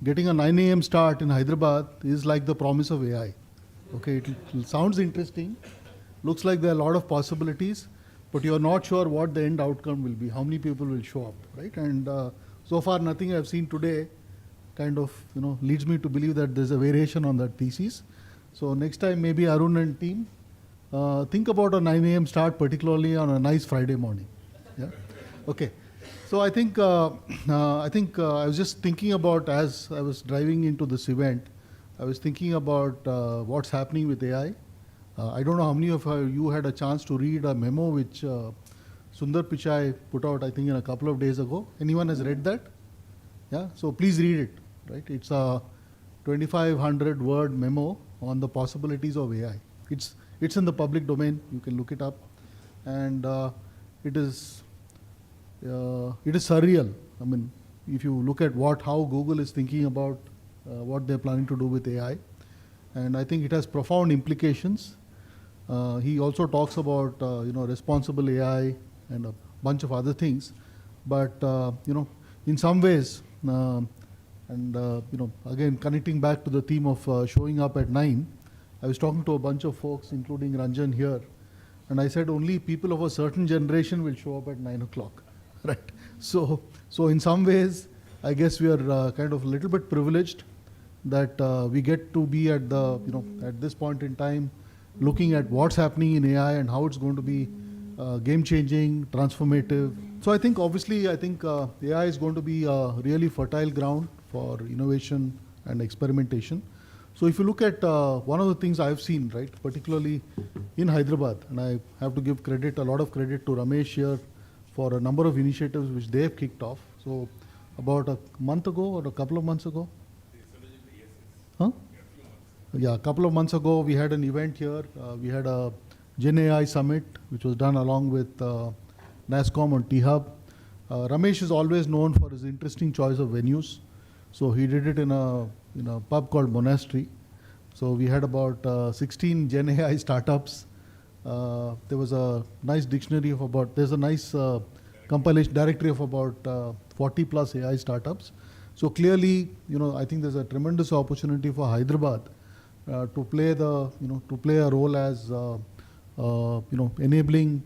getting a 9 a.m. start in Hyderabad is like the promise of AI. Okay, it sounds interesting, looks like there are a lot of possibilities, but you're not sure what the end outcome will be, how many people will show up, right? And so far, nothing I've seen today kind of, leads me to believe that there's a variation on that thesis. So next time, maybe Arun and team, think about a 9 a.m. start, particularly on a nice Friday morning. Yeah. Okay. So I think I was just thinking about, as I was driving into this event, I was thinking about what's happening with AI. I don't know how many of you had a chance to read a memo which Sundar Pichai put out, I think, in a couple of days ago. Anyone has read that? Yeah. So please read it. Right. It's a 2,500 word memo on the possibilities of AI. It's in the public domain. You can look it up, and it is surreal. I mean, if you look at how Google is thinking about what they're planning to do with AI, and I think it has profound implications. He also talks about responsible AI and a bunch of other things, but in some ways, And again, connecting back to the theme of showing up at 9, I was talking to a bunch of folks, including Ranjan here, and I said only people of a certain generation will show up at 9 o'clock, right? So in some ways, I guess we are kind of a little bit privileged that we get to be at the, at this point in time, looking at what's happening in AI and how it's going to be game-changing, transformative. So I think, obviously, AI is going to be a really fertile ground for innovation and experimentation. So if you look at one of the things I've seen, right, particularly in Hyderabad, and I have to give credit, a lot of credit to Ramesh here for a number of initiatives which they have kicked off. So about a month ago or a couple of months ago? Huh? Yeah, a couple of months ago, we had an event here. We had a GenAI Summit, which was done along with NASSCOM on T-Hub. Ramesh is always known for his interesting choice of venues. So he did it in a pub called Monastery. So we had about 16 GenAI startups. There was a nice dictionary of about, there's a nice compilation directory of about 40 plus AI startups. So clearly, I think there's a tremendous opportunity for Hyderabad to play to play a role as enabling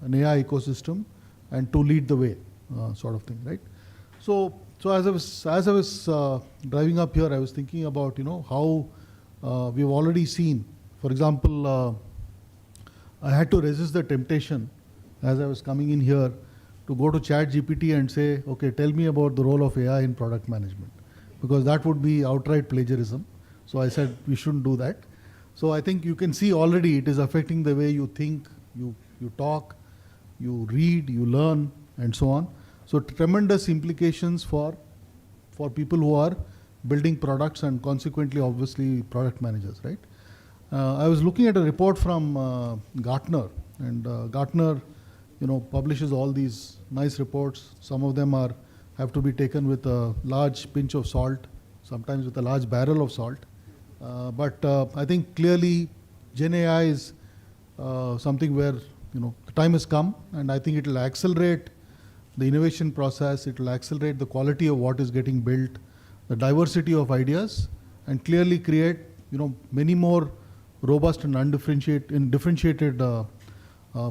an AI ecosystem and to lead the way, sort of thing, right? So as I was driving up here, I was thinking about how we've already seen. For example, I had to resist the temptation as I was coming in here to go to ChatGPT and say, okay, tell me about the role of AI in product management, because that would be outright plagiarism. So I said we shouldn't do that. So I think you can see already it is affecting the way you think, you talk, you read, you learn, and so on. So tremendous implications for people who are building products and consequently, obviously, product managers, right? I was looking at a report from Gartner, and Gartner, publishes all these nice reports. Some of them have to be taken with a large pinch of salt, sometimes with a large barrel of salt. But I think clearly GenAI is something where the time has come, and I think it will accelerate the innovation process. It will accelerate the quality of what is getting built, the diversity of ideas, and clearly create many more robust and differentiated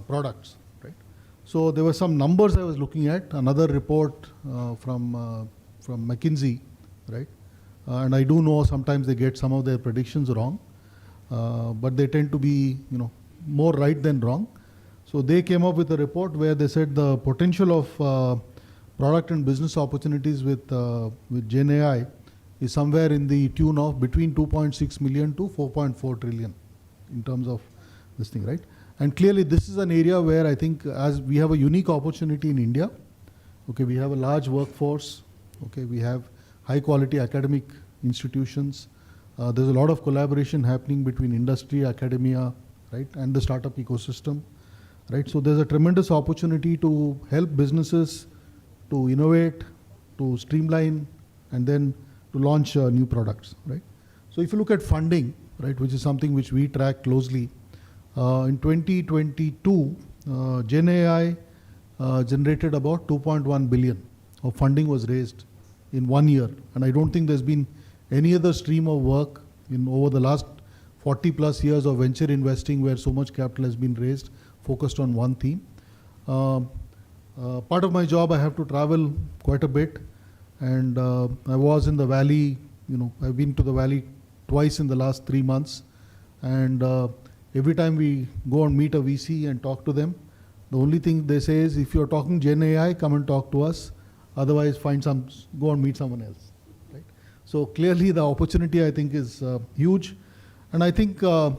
products. Right. So there were some numbers I was looking at. Another report from McKinsey, right? And I do know sometimes they get some of their predictions wrong, but they tend to be more right than wrong. So they came up with a report where they said the potential of product and business opportunities with GenAI is somewhere in the tune of between 2.6 million to 4.4 trillion in terms of this thing, right? And clearly this is an area where I think as we have a unique opportunity in India, okay, we have a large workforce, okay, we have high quality academic institutions. There's a lot of collaboration happening between industry, academia, right, and the startup ecosystem, right? So there's a tremendous opportunity to help businesses to innovate, to streamline, and then to launch new products, right? So if you look at funding, right, which is something which we track closely, in 2022, GenAI generated about 2.1 billion of funding was raised in 1 year. And I don't think there's been any other stream of work over the last 40 plus years of venture investing where so much capital has been raised, focused on one theme. Part of my job, I have to travel quite a bit. And I was in the Valley, I've been to the Valley twice in the last 3 months. And every time we go and meet a VC and talk to them, the only thing they say is, if you're talking Gen AI, come and talk to us. Otherwise, go and meet someone else. Right? So clearly, the opportunity I think is huge, and I think when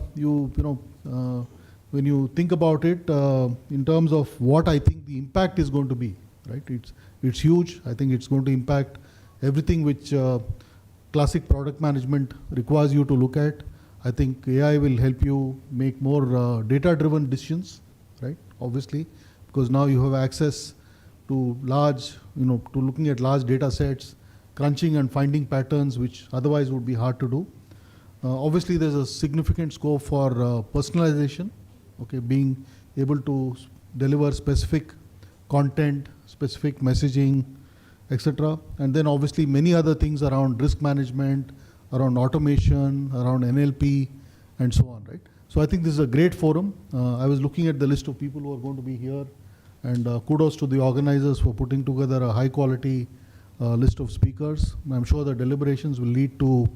you think about it in terms of what I think the impact is going to be, right? It's huge. I think it's going to impact everything which classic product management requires you to look at. I think AI will help you make more data-driven decisions, right? Obviously, because now you have access to large, to looking at large data sets, crunching and finding patterns which otherwise would be hard to do. Obviously, there's a significant scope for personalization, okay, being able to deliver specific content, specific messaging, etc. And then obviously many other things around risk management, around automation, around NLP, and so on, right? So I think this is a great forum. I was looking at the list of people who are going to be here, and kudos to the organizers for putting together a high quality list of speakers. I'm sure the deliberations will lead to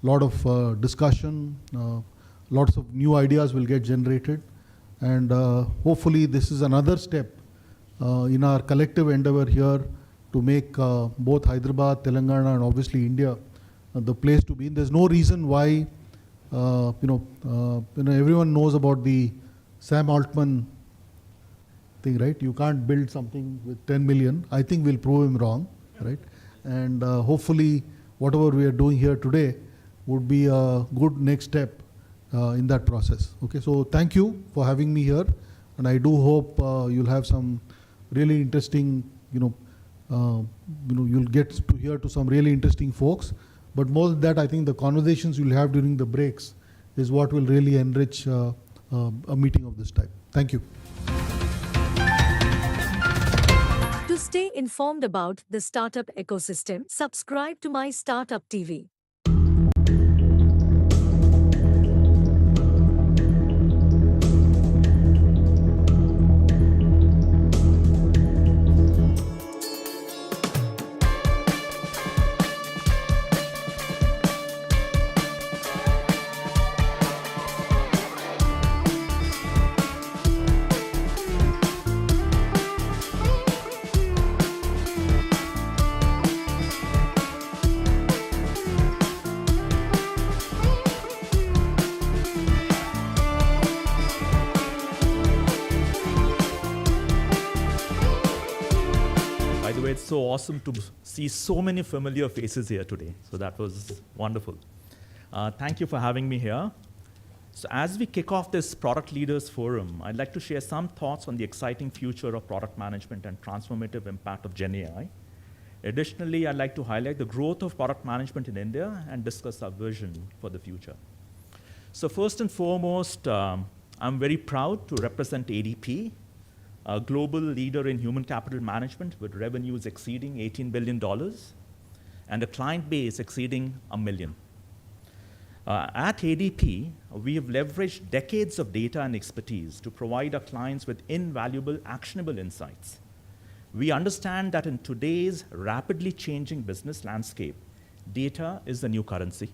a lot of discussion, lots of new ideas will get generated, and hopefully this is another step in our collective endeavor here to make both Hyderabad, Telangana, and obviously India the place to be. There's no reason why, everyone knows about the Sam Altman thing, right? You can't build something with 10 million. I think we'll prove him wrong, right? And hopefully whatever we are doing here today would be a good next step in that process. Okay, so thank you for having me here, and I do hope you'll have some really interesting, you'll get to hear to some really interesting folks. But more than that, I think the conversations you'll have during the breaks is what will really enrich a meeting of this type. Thank you. To stay informed about the startup ecosystem, subscribe to MyStartupTV. By the way, it's so awesome to see so many familiar faces here today. So that was wonderful. Thank you for having me here. So as we kick off this Product Leaders Forum, I'd like to share some thoughts on the exciting future of product management and transformative impact of GenAI. Additionally, I'd like to highlight the growth of product management in India and discuss our vision for the future. So first and foremost, I'm very proud to represent ADP, a global leader in human capital management with revenues exceeding $18 billion and a client base exceeding 1 million. At ADP, we have leveraged decades of data and expertise to provide our clients with invaluable, actionable insights. We understand that in today's rapidly changing business landscape, data is the new currency,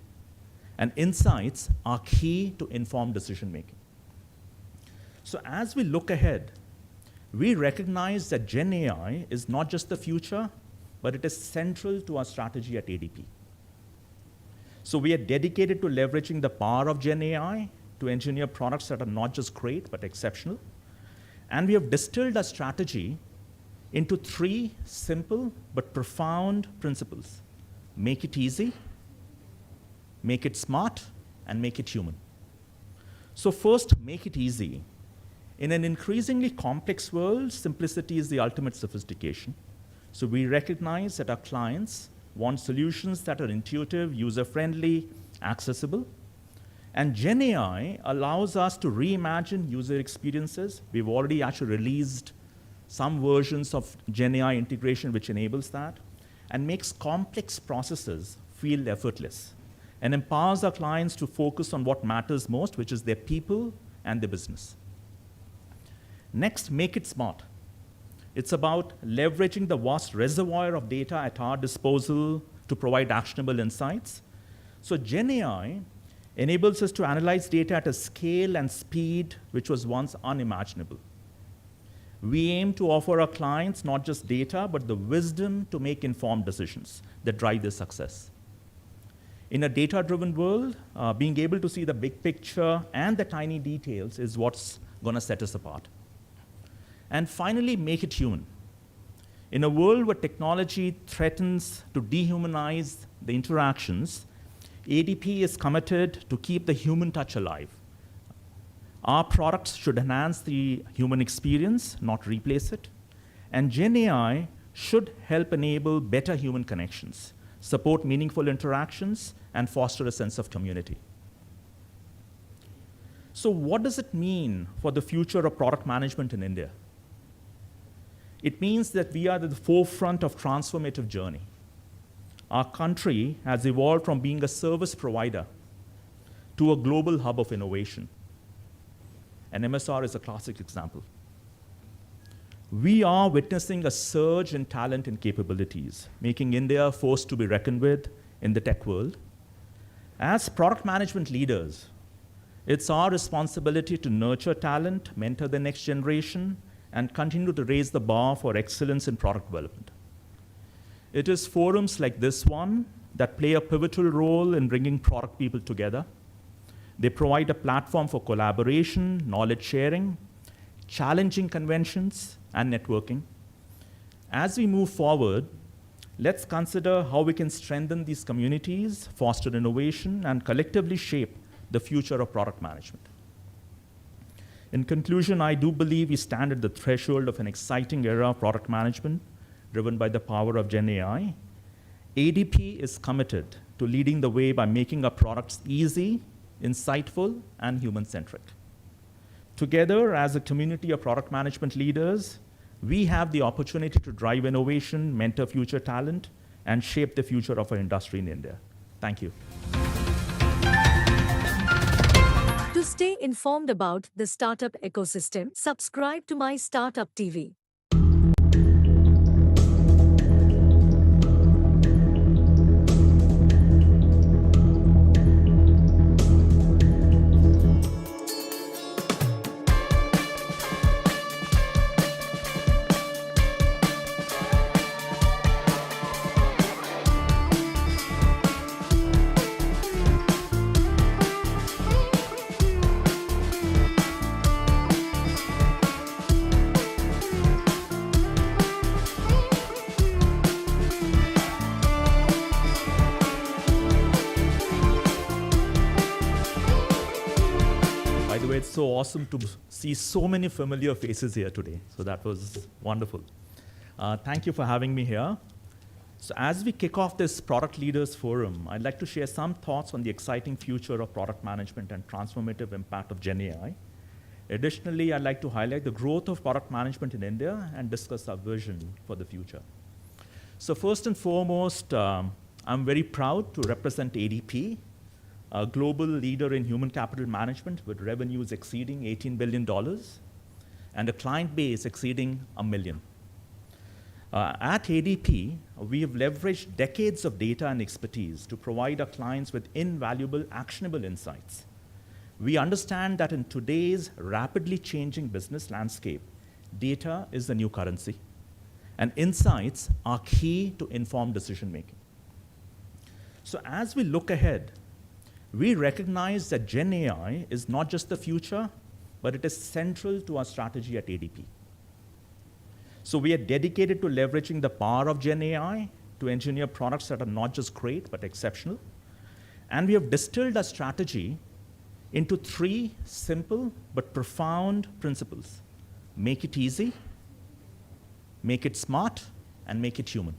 and insights are key to informed decision making. So as we look ahead, we recognize that GenAI is not just the future, but it is central to our strategy at ADP. So we are dedicated to leveraging the power of GenAI to engineer products that are not just great, but exceptional. And we have distilled our strategy into 3 simple but profound principles: make it easy, make it smart, and make it human. So first, make it easy. In an increasingly complex world, simplicity is the ultimate sophistication. So we recognize that our clients want solutions that are intuitive, user-friendly, accessible. And GenAI allows us to reimagine user experiences. We've already actually released some versions of GenAI integration which enables that and makes complex processes feel effortless and empowers our clients to focus on what matters most, which is their people and their business. Next, make it smart. It's about leveraging the vast reservoir of data at our disposal to provide actionable insights. So GenAI enables us to analyze data at a scale and speed which was once unimaginable. We aim to offer our clients not just data, but the wisdom to make informed decisions that drive their success. In a data-driven world, being able to see the big picture and the tiny details is what's going to set us apart. And finally, make it human. In a world where technology threatens to dehumanize the interactions, ADP is committed to keep the human touch alive. Our products should enhance the human experience, not replace it. And GenAI should help enable better human connections, support meaningful interactions, and foster a sense of community. So what does it mean for the future of product management in India? It means that we are at the forefront of transformative journey. Our country has evolved from being a service provider to a global hub of innovation. And MSR is a classic example. We are witnessing a surge in talent and capabilities, making India a force to be reckoned with in the tech world. As product management leaders, it's our responsibility to nurture talent, mentor the next generation, and continue to raise the bar for excellence in product development. It is forums like this one that play a pivotal role in bringing product people together. They provide a platform for collaboration, knowledge sharing, challenging conventions, and networking. As we move forward, let's consider how we can strengthen these communities, foster innovation, and collectively shape the future of product management. In conclusion, I do believe we stand at the threshold of an exciting era of product management driven by the power of Gen AI. ADP is committed to leading the way by making our products easy, insightful, and human-centric. Together, as a community of product management leaders, we have the opportunity to drive innovation, mentor future talent, and shape the future of our industry in India. Thank you. To stay informed about the startup ecosystem, subscribe to MyStartupTV. By the way, it's so awesome to see so many familiar faces here today. So that was wonderful. Thank you for having me here. So as we kick off this Product Leaders Forum, I'd like to share some thoughts on the exciting future of product management and transformative impact of Gen AI. Additionally, I'd like to highlight the growth of product management in India and discuss our vision for the future. So first and foremost, I'm very proud to represent ADP, a global leader in human capital management with revenues exceeding $18 billion and a client base exceeding 1 million. At ADP, we have leveraged decades of data and expertise to provide our clients with invaluable, actionable insights. We understand that in today's rapidly changing business landscape, data is the new currency, and insights are key to informed decision making. So as we look ahead, we recognize that Gen AI is not just the future, but it is central to our strategy at ADP. So we are dedicated to leveraging the power of Gen AI to engineer products that are not just great, but exceptional. And we have distilled our strategy into 3 simple but profound principles. Make it easy, make it smart, and make it human.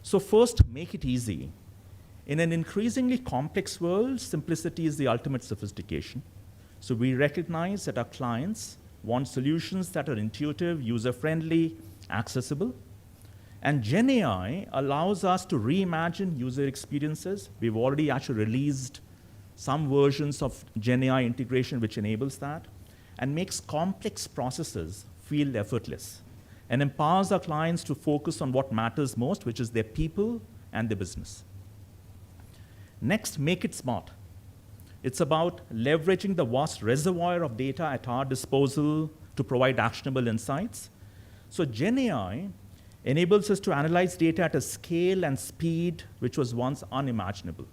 So first, make it easy. In an increasingly complex world, simplicity is the ultimate sophistication. So we recognize that our clients want solutions that are intuitive, user-friendly, accessible. And Gen AI allows us to reimagine user experiences. We've already actually released some versions of Gen AI integration which enables that and makes complex processes feel effortless and empowers our clients to focus on what matters most, which is their people and their business. Next, make it smart. It's about leveraging the vast reservoir of data at our disposal to provide actionable insights. So Gen AI enables us to analyze data at a scale and speed which was once unimaginable.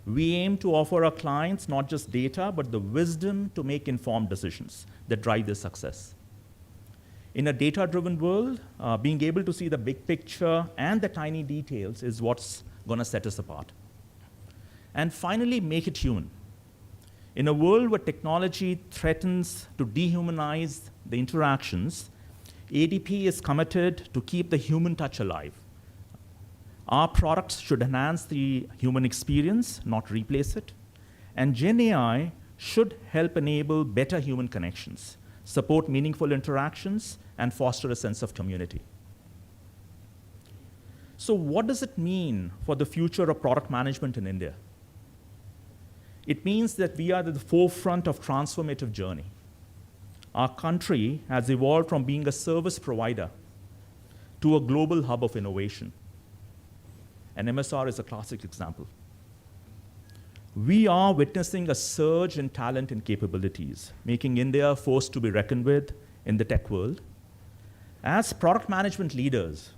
We aim to offer our clients not just data, but the wisdom to make informed decisions that drive their success. In a data-driven world, being able to see the big picture and the tiny details is what's going to set us apart. And finally, make it human. In a world where technology threatens to dehumanize the interactions, ADP is committed to keep the human touch alive. Our products should enhance the human experience, not replace it. And Gen AI should help enable better human connections, support meaningful interactions, and foster a sense of community. So what does it mean for the future of product management in India? It means that we are at the forefront of transformative journey. Our country has evolved from being a service provider to a global hub of innovation. And MSR is a classic example. We are witnessing a surge in talent and capabilities, making India a force to be reckoned with in the tech world. As product management leaders,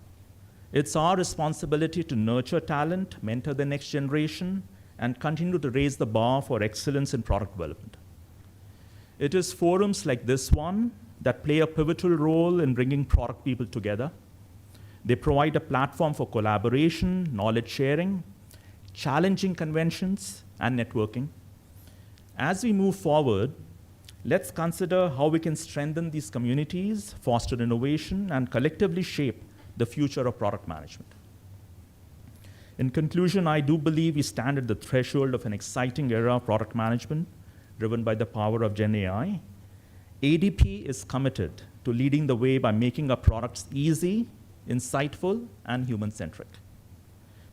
it's our responsibility to nurture talent, mentor the next generation, and continue to raise the bar for excellence in product development. It is forums like this one that play a pivotal role in bringing product people together. They provide a platform for collaboration, knowledge sharing, challenging conventions, and networking. As we move forward, let's consider how we can strengthen these communities, foster innovation, and collectively shape the future of product management. In conclusion, I do believe we stand at the threshold of an exciting era of product management driven by the power of Gen AI. ADP is committed to leading the way by making our products easy, insightful, and human-centric.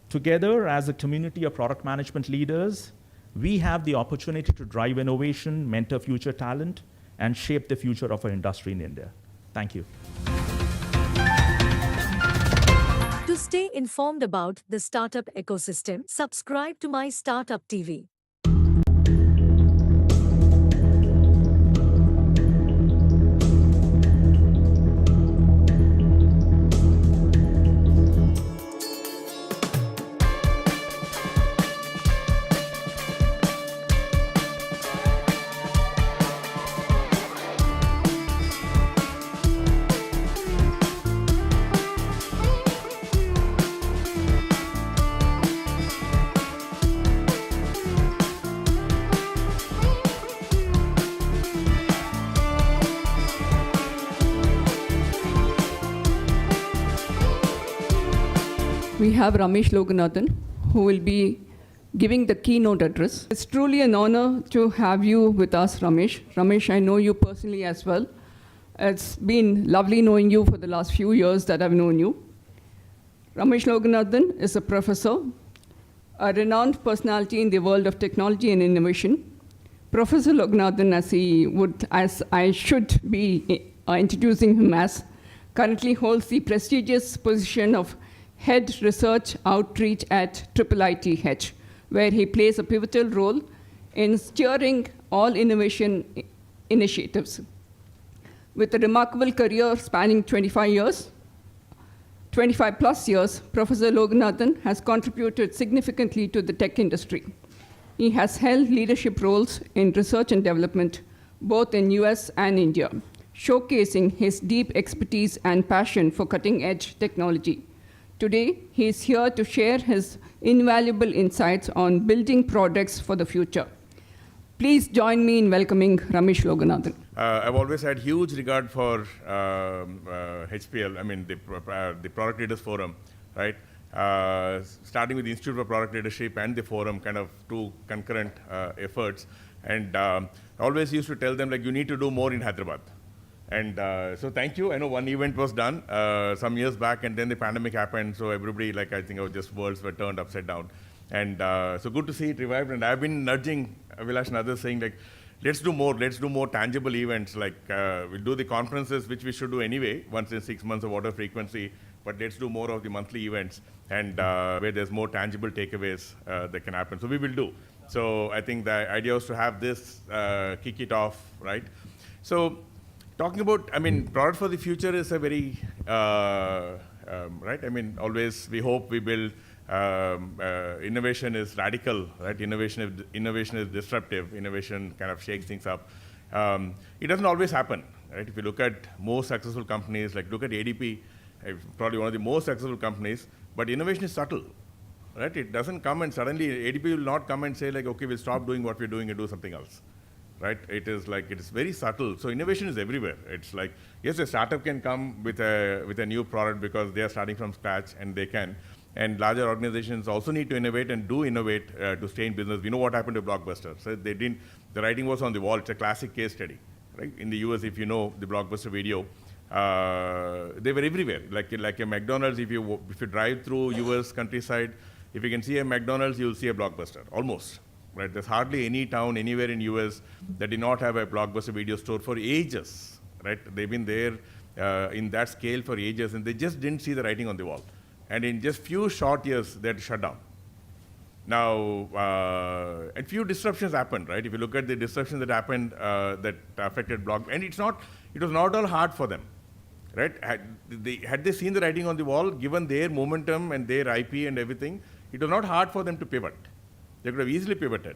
Together, as a community of product management leaders, we have the opportunity to drive innovation, mentor future talent, and shape the future of our industry in India. Thank you. To stay informed about the startup ecosystem, subscribe to MyStartupTV. We have Ramesh Loganathan, who will be giving the keynote address. It's truly an honor to have you with us, Ramesh. Ramesh, I know you personally as well. It's been lovely knowing you for the last few years that I've known you. Ramesh Loganathan is a professor, a renowned personality in the world of technology and innovation. Professor Loganathan, as I should be introducing him as, currently holds the prestigious position of Head Research Outreach at IIITH, where he plays a pivotal role in steering all innovation initiatives. With a remarkable career spanning 25 plus years, Professor Loganathan has contributed significantly to the tech industry. He has held leadership roles in research and development, both in US and India, showcasing his deep expertise and passion for cutting-edge technology. Today, he is here to share his invaluable insights on building products for the future. Please join me in welcoming Ramesh Loganathan. I've always had huge regard for HPL, I mean the Product Leaders Forum, right? Starting with the Institute for Product Leadership and the forum, kind of two concurrent efforts. And I always used to tell them, like, you need to do more in Hyderabad. And so thank you. I know one event was done some years back, and then the pandemic happened, so everybody, like, I think our just worlds were turned upside down. And so good to see it revived, and I've been nudging Vilash and others saying, like, let's do more tangible events, like we'll do the conferences, which we should do anyway, once in 6 months or whatever frequency, but let's do more of the monthly events, and where there's more tangible takeaways that can happen. So we will do. So I think the idea was to have this kick it off, right? So talking about, I mean, product for the future is a very, right? I mean, always we hope we build, innovation is radical, right? Innovation is disruptive. Innovation kind of shakes things up. It doesn't always happen, right? If you look at most successful companies, like look at ADP, probably one of the most successful companies, but innovation is subtle, right? It doesn't come and suddenly, ADP will not come and say, like, okay, we'll stop doing what we're doing and do something else. Right? It is like, it is very subtle. So innovation is everywhere. It's like, yes, a startup can come with a new product because they are starting from scratch, and they can. And larger organizations also need to innovate and do innovate to stay in business. We know what happened to Blockbuster. So they didn't, the writing was on the wall. It's a classic case study. right? In the US, if you know the Blockbuster video, they were everywhere. Like a McDonald's, if you drive through US countryside, if you can see a McDonald's, you'll see a Blockbuster, almost. Right? There's hardly any town anywhere in US that did not have a Blockbuster video store for ages. Right? They've been there in that scale for ages, and they just didn't see the writing on the wall. And in just few short years, they had to shut down. Now, and few disruptions happened, right? If you look at the disruptions that happened that affected and it was not all hard for them, right? Had they seen the writing on the wall, given their momentum and their IP and everything, it was not hard for them to pivot. They could have easily pivoted.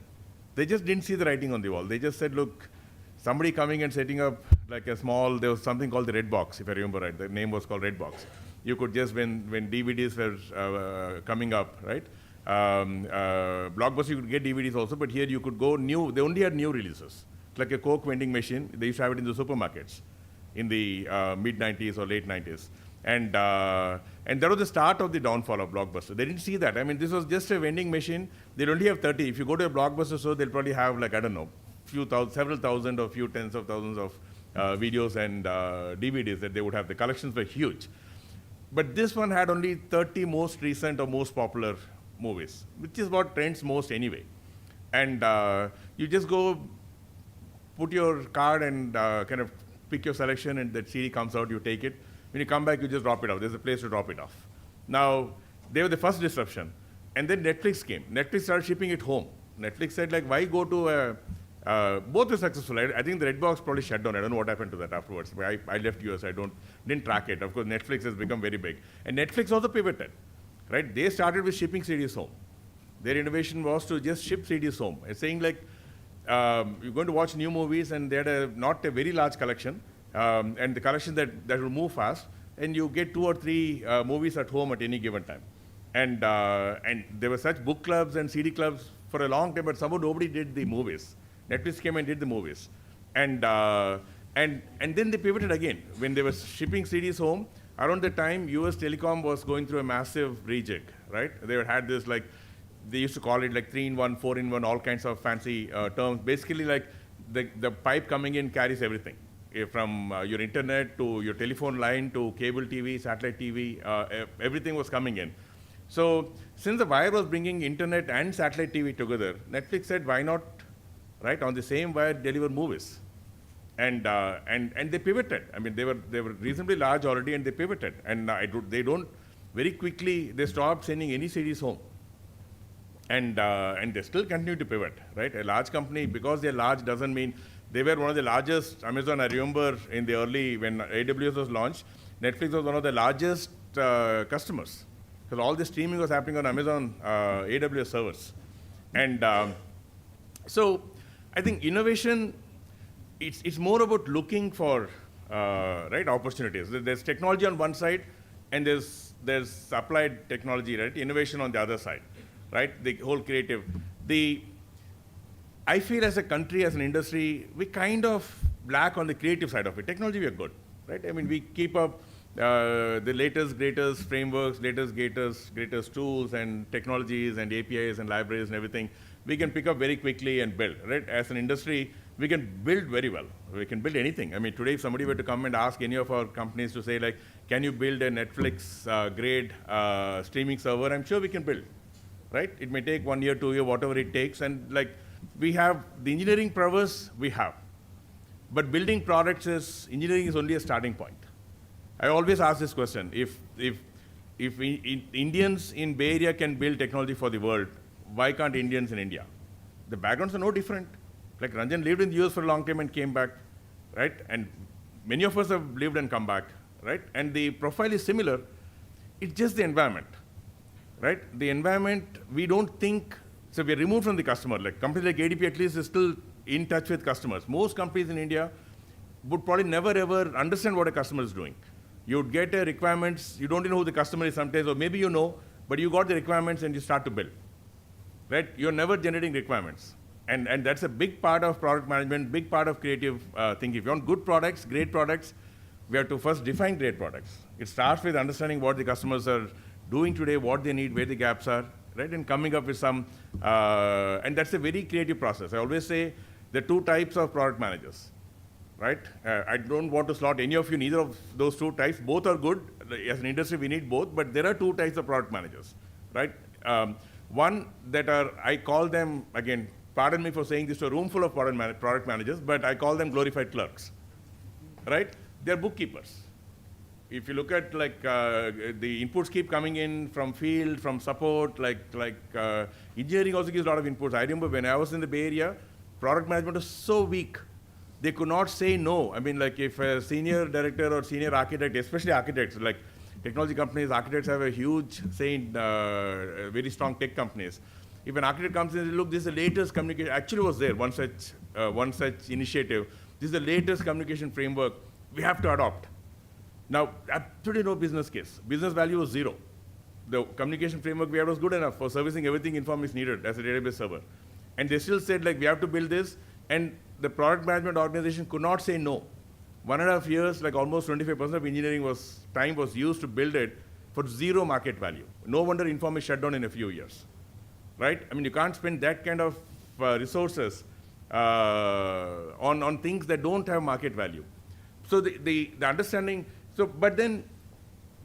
They just didn't see the writing on the wall. They just said, look, somebody coming and setting up like there was something called the Red Box, if I remember right. The name was called Red Box. You could just, when DVDs were coming up, right? Blockbuster, you could get DVDs also, but here you could go new. They only had new releases. It's like a Coke vending machine. They used to have it in the supermarkets in the mid-90s or late 90s. And that was the start of the downfall of Blockbuster. They didn't see that. I mean, this was just a vending machine. They'd only have 30. If you go to a Blockbuster store, they'll probably have, like, I don't know, several thousand or few tens of thousands of videos and DVDs that they would have. The collections were huge. But this one had only 30 most recent or most popular movies, which is what trends most anyway. And you just go put your card and kind of pick your selection, and that CD comes out, you take it. When you come back, you just drop it off. There's a place to drop it off. Now, they were the first disruption. And then Netflix came. Netflix started shipping it home. Netflix said, like, why go to both were successful. I think the Red Box probably shut down. I don't know what happened to that afterwards. I left US. I didn't track it. Of course, Netflix has become very big. And Netflix also pivoted. Right? They started with shipping CDs home. Their innovation was to just ship CDs home. It's saying, like, you're going to watch new movies, and they had not a very large collection, and the collection that will move fast, and you get 2 or 3 movies at home at any given time. And there were such book clubs and CD clubs for a long time, but somehow nobody did the movies. Netflix came and did the movies. And then they pivoted again. When they were shipping CDs home, around the time US Telecom was going through a massive rejig, right? They had this, like, they used to call it like 3-in-1, 4-in-1, all kinds of fancy terms. Basically, like, the pipe coming in carries everything, from your internet to your telephone line to cable TV, satellite TV, everything was coming in. So since the wire was bringing internet and satellite TV together, Netflix said, why not, right, on the same wire deliver movies? And they pivoted. I mean, they were reasonably large already, and they pivoted. And they don't very quickly. They stopped sending any CDs home. And they still continue to pivot, right? A large company, because they're large, doesn't mean they were one of the largest. Amazon, I remember in the early, when AWS was launched, Netflix was one of the largest customers, because all the streaming was happening on Amazon AWS servers. And so I think innovation, it's more about looking for right opportunities. There's technology on one side, and there's applied technology, right? Innovation on the other side, right? The whole creative. I feel as a country, as an industry, we kind of lack on the creative side of it. Technology, we are good, right? I mean, we keep up the latest, greatest frameworks, greatest tools and technologies and APIs and libraries and everything. We can pick up very quickly and build, right? As an industry, we can build very well. We can build anything. I mean, today, if somebody were to come and ask any of our companies to say, like, can you build a Netflix grade streaming server? I'm sure we can build, right? It may take 1 year, 2 years, whatever it takes. And, like, we have the engineering prowess, we have. But building products engineering is only a starting point. I always ask this question: if Indians in Bay Area can build technology for the world, why can't Indians in India? The backgrounds are no different. Like, Ranjan lived in the US for a long time and came back, right? And many of us have lived and come back, right? And the profile is similar. It's just the environment, right? The environment, we don't think, so we're removed from the customer. Like, companies like ADP at least is still in touch with customers. Most companies in India would probably never ever understand what a customer is doing. You'd get requirements, you don't know who the customer is sometimes, or maybe you know, but you got the requirements and you start to build, right? You're never generating requirements. And that's a big part of product management, big part of creative thinking. If you want good products, great products, we have to first define great products. It starts with understanding what the customers are doing today, what they need, where the gaps are, right? And coming up with some, and that's a very creative process. I always say there are 2 types of product managers, right? I don't want to slot any of you, neither of those two types. Both are good. As an industry, we need both, but there are two types of product managers, right? One that are, I call them, again, pardon me for saying this to a room full of product managers, but I call them glorified clerks, right? They're bookkeepers. If you look at like the inputs keep coming in from field, from support, engineering also gives a lot of inputs. I remember when I was in the Bay Area, product management was so weak. They could not say no. I mean, like if a senior director or senior architect, especially architects, like technology companies, architects have a huge say in very strong tech companies. If an architect comes in and says, look, this is the latest communication, actually was there, one such initiative. This is the latest communication framework we have to adopt. Now, absolutely no business case. Business value was zero. The communication framework we had was good enough for servicing everything Inform is needed as a database server. And they still said, like, we have to build this, and the product management organization could not say no. 1.5 years, like almost 25% of engineering time was used to build it for zero market value. No wonder Inform is shut down in a few years, right? I mean, you can't spend that kind of resources on things that don't have market value. So the understanding, but then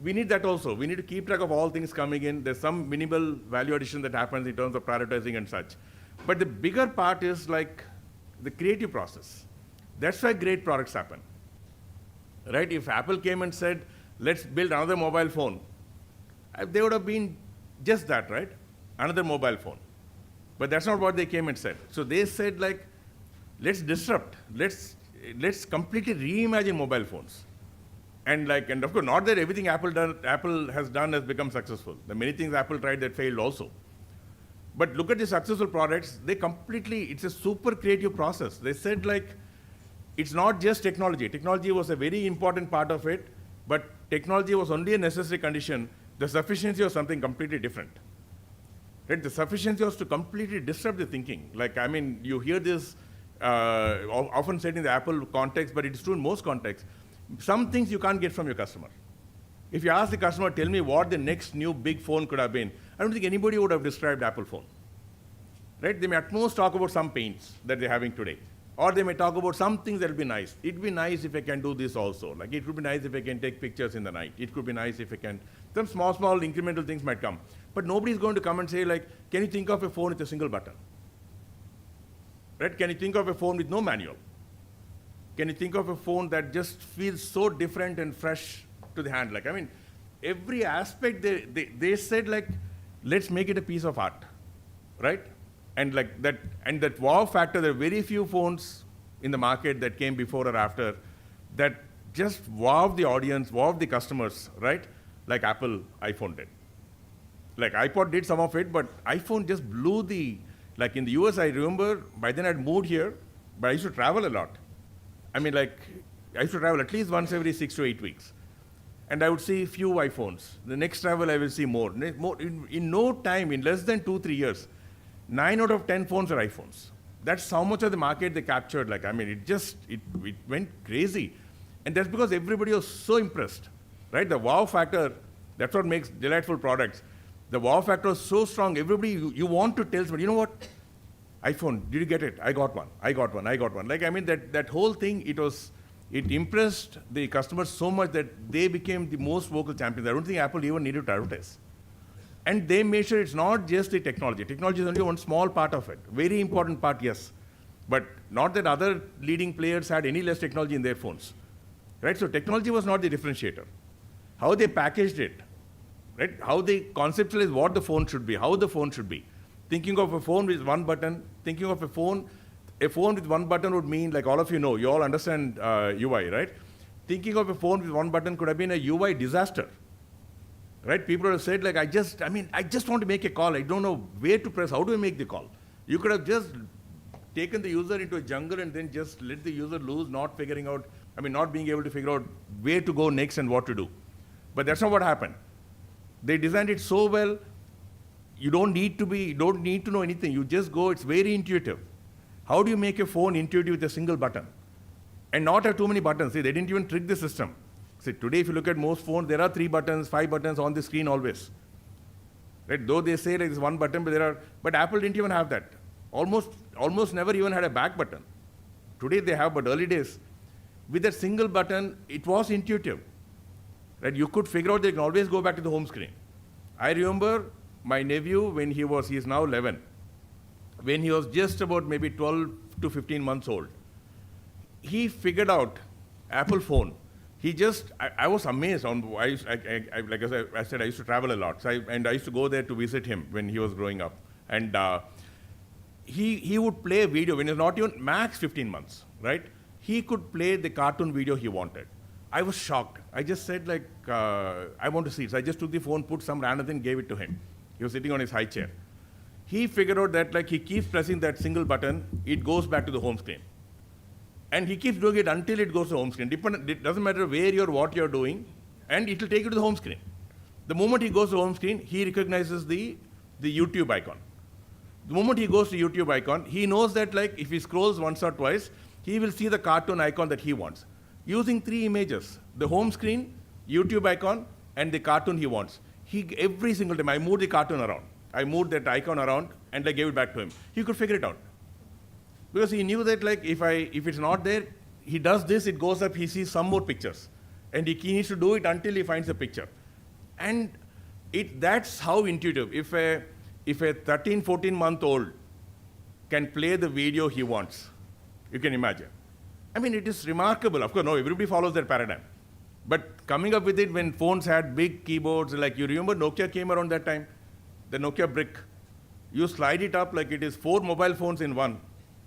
we need that also. We need to keep track of all things coming in. There's some minimal value addition that happens in terms of prioritizing and such. But the bigger part is like the creative process. That's why great products happen, right? If Apple came and said, let's build another mobile phone, they would have been just that, right? Another mobile phone. But that's not what they came and said. So they said, like, let's disrupt. Let's completely reimagine mobile phones. And of course, not that everything Apple has done has become successful. There are many things Apple tried that failed also. But look at the successful products, it's a super creative process. They said, like, it's not just technology. Technology was a very important part of it, but technology was only a necessary condition. The sufficiency was something completely different. Right? The sufficiency was to completely disrupt the thinking. Like, I mean, you hear this often said in the Apple context, but it's true in most contexts. Some things you can't get from your customer. If you ask the customer, tell me what the next new big phone could have been, I don't think anybody would have described Apple phone. Right? They may at most talk about some pains that they're having today. Or they may talk about some things that will be nice. It'd be nice if I can do this also. Like, it would be nice if I can take pictures in the night. It could be nice if I can, some small incremental things might come. But nobody's going to come and say, like, can you think of a phone with a single button? Right? Can you think of a phone with no manual? Can you think of a phone that just feels so different and fresh to the hand? Like, I mean, every aspect, they said, like, let's make it a piece of art, right? And like that, and that wow factor, there are very few phones in the market that came before or after that just wowed the audience, wowed the customers, right? Like Apple iPhone did. Like iPod did some of it, but iPhone just blew like in the US, I remember, by then I'd moved here, but I used to travel a lot. I mean, like, I used to travel at least once every 6 to 8 weeks. And I would see few iPhones. The next travel, I will see more. In no time, in less than 2-3 years, 9 out of 10 phones are iPhones. That's how much of the market they captured. Like, I mean, it went crazy. And that's because everybody was so impressed, right? The wow factor, that's what makes delightful products. The wow factor is so strong. Everybody, you want to tell somebody, you know what? iPhone, did you get it? I got one. Like, I mean, that whole thing, it impressed the customers so much that they became the most vocal champions. I don't think Apple even needed to advertise. And they made sure it's not just the technology. Technology is only one small part of it. Very important part, yes. But not that other leading players had any less technology in their phones. Right? So technology was not the differentiator. How they packaged it, right? How they conceptualized what the phone should be, how the phone should be. Thinking of a phone with one button, thinking of a phone with one button would mean, like all of you know, you all understand UI, right? Thinking of a phone with one button could have been a UI disaster. Right? People have said, like, I just want to make a call. I don't know where to press. How do I make the call? You could have just taken the user into a jungle and then just let the user loose, not being able to figure out where to go next and what to do. But that's not what happened. They designed it so well, you don't need to know anything. You just go, it's very intuitive. How do you make a phone intuitive with a single button? And not have too many buttons. See, they didn't even trick the system. See, today, if you look at most phones, there are 3 buttons, 5 buttons on the screen always. Right? Though they say like there's one button, but Apple didn't even have that. Almost never even had a back button. Today they have, but early days. with that single button, it was intuitive. Right? You could figure out that you can always go back to the home screen. I remember my nephew when he is now 11, when he was just about maybe 12 to 15 months old. He figured out Apple phone. I was amazed on, like I said, I used to travel a lot. So I used to go there to visit him when he was growing up. And he would play a video when he was not even max 15 months, right? He could play the cartoon video he wanted. I was shocked. I just said like, I want to see it. So I just took the phone, put some random thing, gave it to him. He was sitting on his high chair. He figured out that like he keeps pressing that single button, it goes back to the home screen. And he keeps doing it until it goes to the home screen. It doesn't matter where what you're doing, and it will take you to the home screen. The moment he goes to the home screen, he recognizes the YouTube icon. The moment he goes to YouTube icon, he knows that like if he scrolls once or twice, he will see the cartoon icon that he wants. Using 3 images, the home screen, YouTube icon, and the cartoon he wants. Every single time, I moved the cartoon around. I moved that icon around, and I gave it back to him. He could figure it out. Because he knew that like if it's not there, he does this, it goes up, he sees some more pictures. And he needs to do it until he finds a picture. And that's how intuitive. If a 13, 14-month-old can play the video he wants, you can imagine. I mean, it is remarkable. Of course, no, everybody follows their paradigm. But coming up with it when phones had big keyboards, like you remember Nokia came around that time, the Nokia brick. You slide it up like it is 4 mobile phones in one,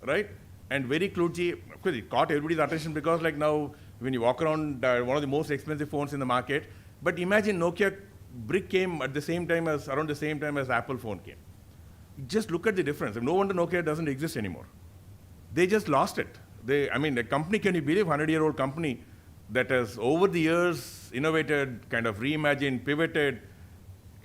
right? And very kludgy. Of course, it caught everybody's attention because like now, when you walk around, one of the most expensive phones in the market. But imagine Nokia brick came at the same time around the same time as Apple phone came. Just look at the difference. No wonder Nokia doesn't exist anymore. They just lost it. A company, can you believe, 100-year-old company that has over the years innovated, kind of reimagined, pivoted,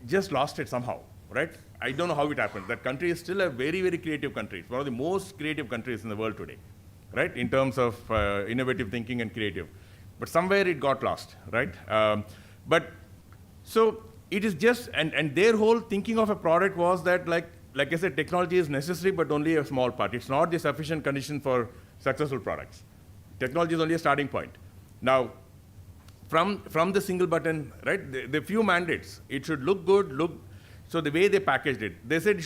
just lost it somehow, right? I don't know how it happened. That country is still a very, very creative country. It's one of the most creative countries in the world today, right? In terms of innovative thinking and creative. But somewhere it got lost, right? So it is just, and their whole thinking of a product was that like I said, technology is necessary, but only a small part. It's not the sufficient condition for successful products. Technology is only a starting point. Now, from the single button, right, the few mandates, it should look good, so the way they packaged it, they said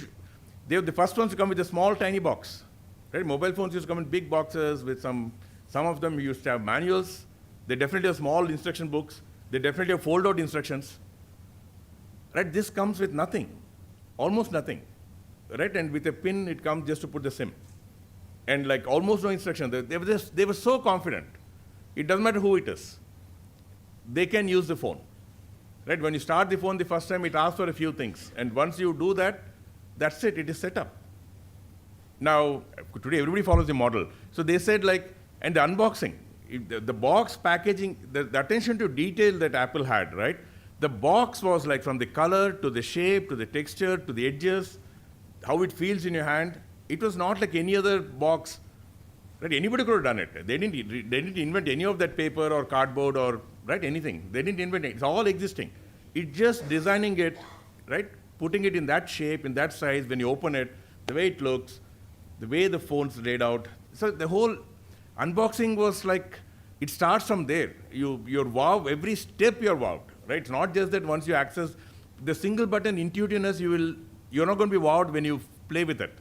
they were the first ones to come with a small, tiny box. Right? Mobile phones used to come in big boxes with some of them used to have manuals. They definitely have small instruction books. They definitely have fold-out instructions. Right? This comes with nothing, almost nothing. Right? And with a pin, it comes just to put the SIM. And like almost no instruction. They were so confident. It doesn't matter who it is. They can use the phone. Right? When you start the phone the first time, it asks for a few things. And once you do that, that's it. It is set up. Now, today everybody follows the model. So they said like, and the unboxing, the box packaging, the attention to detail that Apple had, right? The box was like from the color to the shape to the texture to the edges, how it feels in your hand. It was not like any other box. Right? Anybody could have done it. They didn't invent any of that paper or cardboard or right anything. They didn't invent it. It's all existing. It's just designing it, right? Putting it in that shape, in that size. When you open it, the way it looks, the way the phone's laid out. So the whole unboxing was like, it starts from there. You're wow. Every step you're wowed. Right? It's not just that once you access the single button intuitiveness, you're not going to be wowed when you play with it.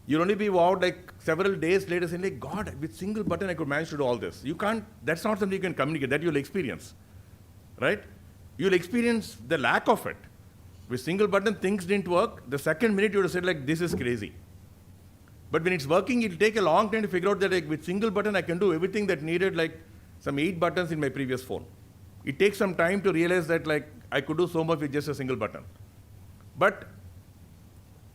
You'll only be wowed like several days later saying like, God, with single button I could manage to do all this. You can't, that's not something you can communicate, that you'll experience, right? You'll experience the lack of it. With single button, things didn't work. The second minute you would have said like, this is crazy. But when it's working, it'll take a long time to figure out that like, with single button I can do everything that needed like some 8 buttons in my previous phone. It takes some time to realize that like, I could do so much with just a single button. But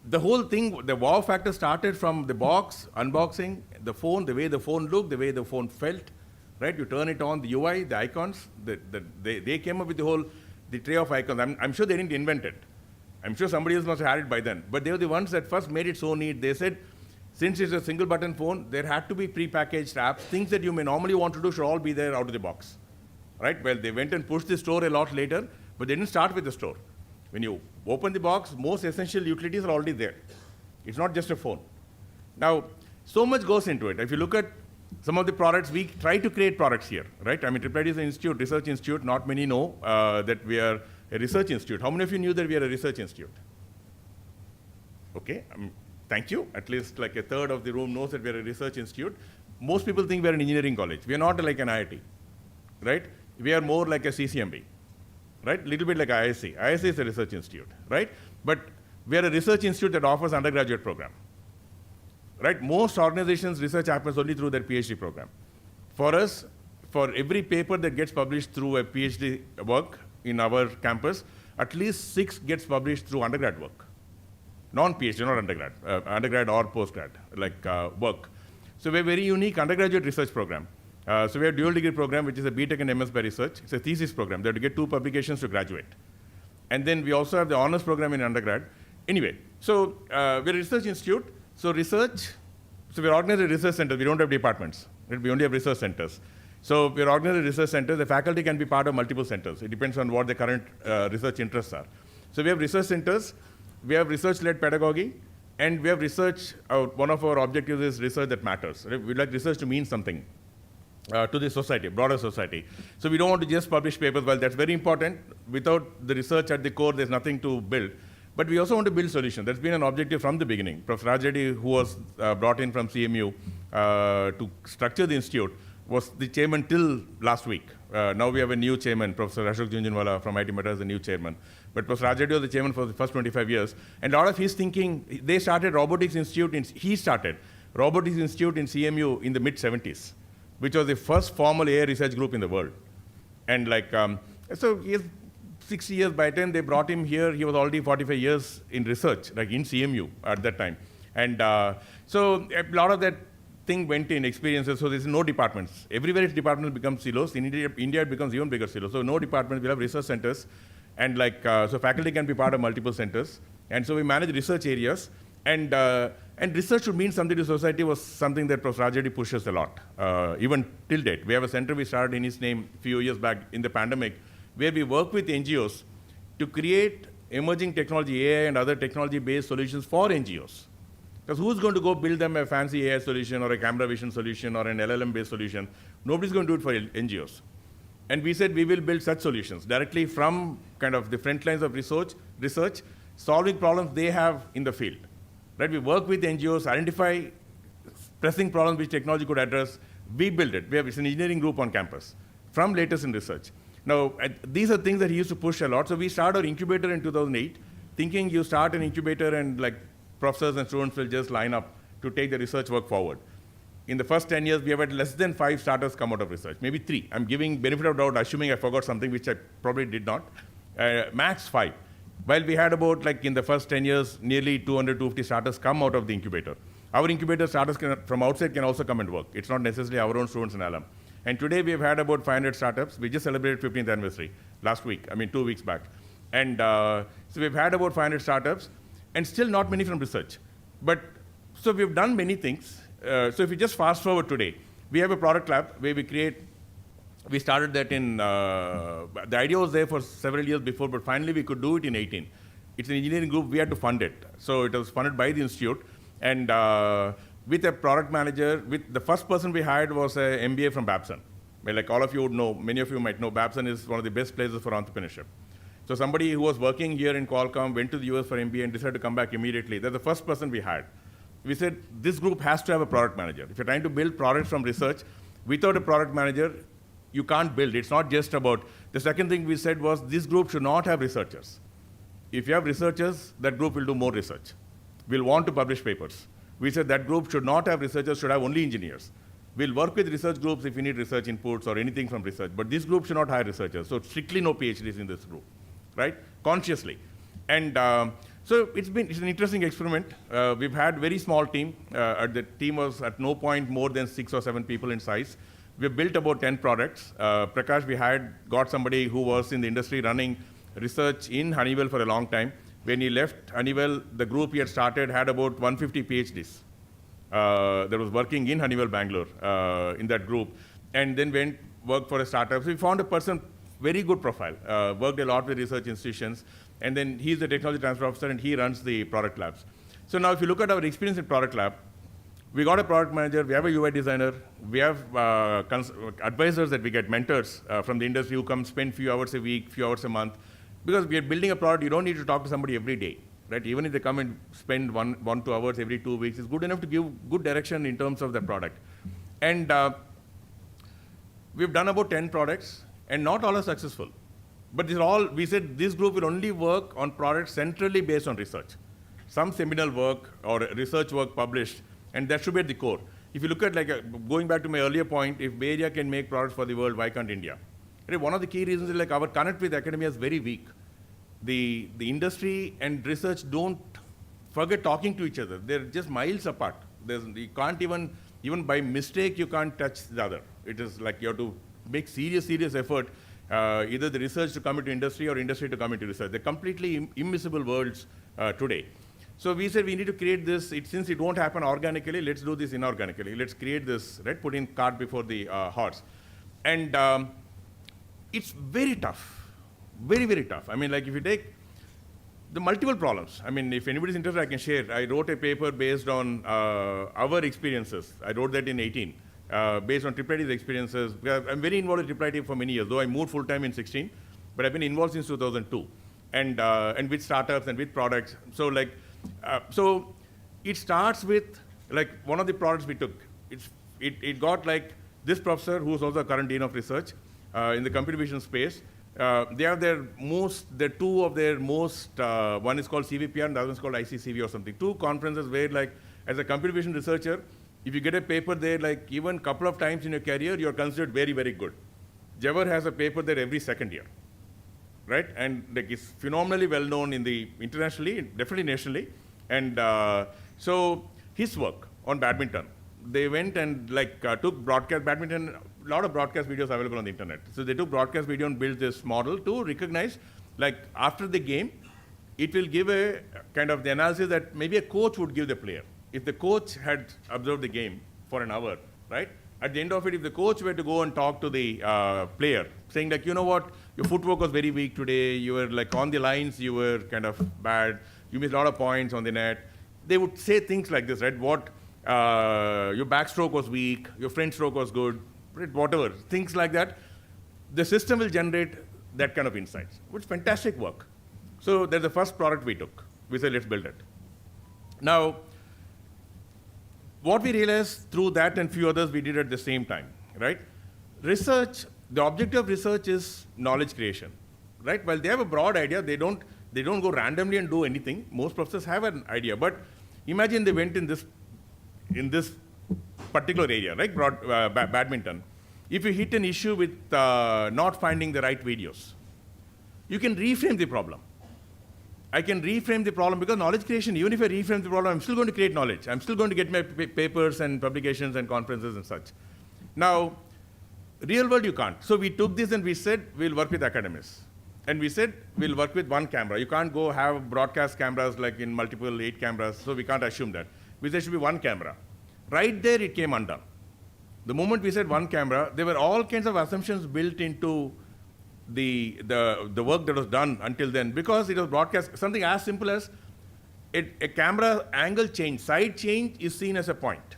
the whole thing, the wow factor started from the box, unboxing, the phone, the way the phone looked, the way the phone felt, right? You turn it on, the UI, the icons, they came up with the tray of icons. I'm sure they didn't invent it. I'm sure somebody else must have had it by then. But they were the ones that first made it so neat. They said, since it's a single button phone, there had to be pre-packaged apps. Things that you may normally want to do should all be there out of the box, right? Well, they went and pushed the store a lot later, but they didn't start with the store. When you open the box, most essential utilities are already there. It's not just a phone. Now, so much goes into it. If you look at Some of the products, we try to create products here, right? I mean, Triple is an institute, research institute. Not many know that we are a research institute. How many of you knew that we are a research institute? Okay, thank you. At least like a third of the room knows that we are a research institute. Most people think we are an engineering college. We are not like an IIT, right? We are more like a CCMB, right? Little bit like IISc. IISc is a research institute, right? But we are a research institute that offers undergraduate program, right? Most organizations, research happens only through their PhD program. For us, for every paper that gets published through a PhD work in our campus, at least 6 gets published through undergrad work. Non-PhD, not undergrad, undergrad or postgrad, like work. So we have a very unique undergraduate research program. So we have a dual degree program, which is a BTech and MS by research. It's a thesis program. They have to get 2 publications to graduate. And then we also have the honors program in undergrad. Anyway, so we're a research institute. So we're organized at research centers. We don't have departments. Right? We only have research centers. So we're organized at research centers. The faculty can be part of multiple centers. It depends on what the current research interests are. So we have research centers. We have research-led pedagogy. And we have research. One of our objectives is research that matters. Right? We'd like research to mean something to the society, broader society. So we don't want to just publish papers. Well, that's very important. Without the research at the core, there's nothing to build. But we also want to build solutions. That's been an objective from the beginning. Professor Rajreddy, who was brought in from CMU to structure the institute, was the chairman till last week. Now we have a new chairman, Professor Ashok Junjunwala from IT Madras, the new chairman. But Professor Rajreddy was the chairman for the first 25 years. And a lot of his thinking, they started Robotics Institute, he started Robotics Institute in CMU in the mid-70s, which was the first formal AI research group in the world. And like, so he has 60 years. By the time they brought him here, he was already 45 years in research, like in CMU at that time. And so a lot of that thing went in experiences, so there's no departments. Everywhere its departments become silos. In India it becomes even bigger silos. So no departments, we have research centers. And like, so faculty can be part of multiple centers. And so we manage research areas. And research should mean something to society was something that Professor Rajreddy pushes a lot, even till date. We have a center we started in his name a few years back in the pandemic, where we work with NGOs to create emerging technology, AI and other technology-based solutions for NGOs. Because who's going to go build them a fancy AI solution or a camera vision solution or an LLM-based solution? Nobody's going to do it for NGOs. And we said we will build such solutions directly from kind of the front lines of research, solving problems they have in the field. Right? We work with NGOs, identify pressing problems which technology could address. We build it. It's an engineering group on campus from latest in research. Now, these are things that he used to push a lot. So we started our incubator in 2008, thinking you start an incubator and like professors and students will just line up to take the research work forward. In the first 10 years, we have had less than 5 startups come out of research, maybe 3. I'm giving benefit of doubt, assuming I forgot something, which I probably did not. Max 5. While we had about, like in the first 10 years, nearly 200, 250 startups come out of the incubator. Our incubator startups from outside can also come and work. It's not necessarily our own students and alum. And today we have had about 500 startups. We just celebrated 15th anniversary last week, 2 weeks back. And so we've had about 500 startups, and still not many from research. But so we've done many things. So if you just fast forward today, we have a product lab where we started that in, the idea was there for several years before, but finally we could do it in 18. It's an engineering group, we had to fund it. So it was funded by the institute, and with a product manager, the first person we hired was an MBA from Babson. Well, like all of you would know, many of you might know, Babson is one of the best places for entrepreneurship. So somebody who was working here in Qualcomm went to the US for MBA and decided to come back immediately. That's the first person we hired. We said, this group has to have a product manager. If you're trying to build products from research, without a product manager, you can't build. It's not just about, the second thing we said was, this group should not have researchers. If you have researchers, that group will do more research. We'll want to publish papers. We said that group should not have researchers, should have only engineers. We'll work with research groups if you need research inputs or anything from research, but this group should not hire researchers. So strictly no PhDs in this group, right? Consciously. And so it's an interesting experiment. We've had very small team. The team was at no point more than 6 or 7 people in size. We've built about 10 products. Prakash, we got somebody who was in the industry running research in Honeywell for a long time. When he left Honeywell, the group he had started had about 150 PhDs that was working in Honeywell Bangalore in that group, and then worked for a startup. So we found a person, very good profile, worked a lot with research institutions, and then he's the technology transfer officer and he runs the product labs. So now if you look at our experience in product lab, we got a product manager, we have a UI designer, we have advisors that we get, mentors from the industry who come spend few hours a week, few hours a month. Because we are building a product, you don't need to talk to somebody every day, right? Even if they come and spend 1-2 hours every 2 weeks, it's good enough to give good direction in terms of the product. And we've done about 10 products, and not all are successful. But these are all, we said this group will only work on products centrally based on research. Some seminal work or research work published, and that should be at the core. If you look at, going back to my earlier point, if Bay Area can make products for the world, why can't India? Right? One of the key reasons is our connect with academia is very weak. The industry and research don't forget talking to each other. They're just miles apart. You can't even by mistake, you can't touch the other. It is like you have to make serious effort, either the research to come into industry or industry to come into research. They're completely immiscible worlds today. So we said we need to create this, since it won't happen organically, let's do this inorganically. Let's create this, right? Put in cart before the horse. And it's very tough, very tough. I mean, if you take the multiple problems, I mean, if anybody's interested, I can share. I wrote a paper based on our experiences. I wrote that in 18, based on IIIT's experiences. I'm very involved with IIIT for many years, though I moved full-time in 16, but I've been involved since 2002, and with startups and with products. So so it starts with one of the products we took. It got this professor, who's also a current dean of research in the computer vision space. They have they're two of their most, one is called CVPR and the other is called ICCV or something. Two conferences where as a computer vision researcher, if you get a paper there even a couple of times in your career, you're considered very, very good. Jawar has a paper there every second year, right? And it's phenomenally well known internationally, definitely nationally. And so his work on badminton, they went and took broadcast badminton, a lot of broadcast videos available on the internet. So they took broadcast video and built this model to recognize, after the game, it will give a kind of the analysis that maybe a coach would give the player. If the coach had observed the game for an hour, right? At the end of it, if the coach were to go and talk to the player, saying you know what, your footwork was very weak today, you were on the lines, you were kind of bad, you missed a lot of points on the net. They would say things like this, right? Your backstroke was weak, your front stroke was good, right? Whatever, things like that. The system will generate that kind of insights, which is fantastic work. So that's the first product we took. We said, let's build it. Now, what we realized through that and few others we did at the same time, right? Research, the objective of research is knowledge creation, right? While they have a broad idea, they don't go randomly and do anything. Most professors have an idea, but imagine they went in this particular area, right? Badminton. If you hit an issue with not finding the right videos, you can reframe the problem. I can reframe the problem because knowledge creation, even if I reframe the problem, I'm still going to create knowledge. I'm still going to get my papers and publications and conferences and such. Now, real world you can't. So we took this and we said, we'll work with academics. And we said, we'll work with one camera. You can't go have broadcast cameras in multiple 8 cameras, so we can't assume that. We said it should be one camera. Right there it came undone. The moment we said one camera, there were all kinds of assumptions built into the work that was done until then, because it was broadcast. Something as simple as a camera angle change, side change is seen as a point.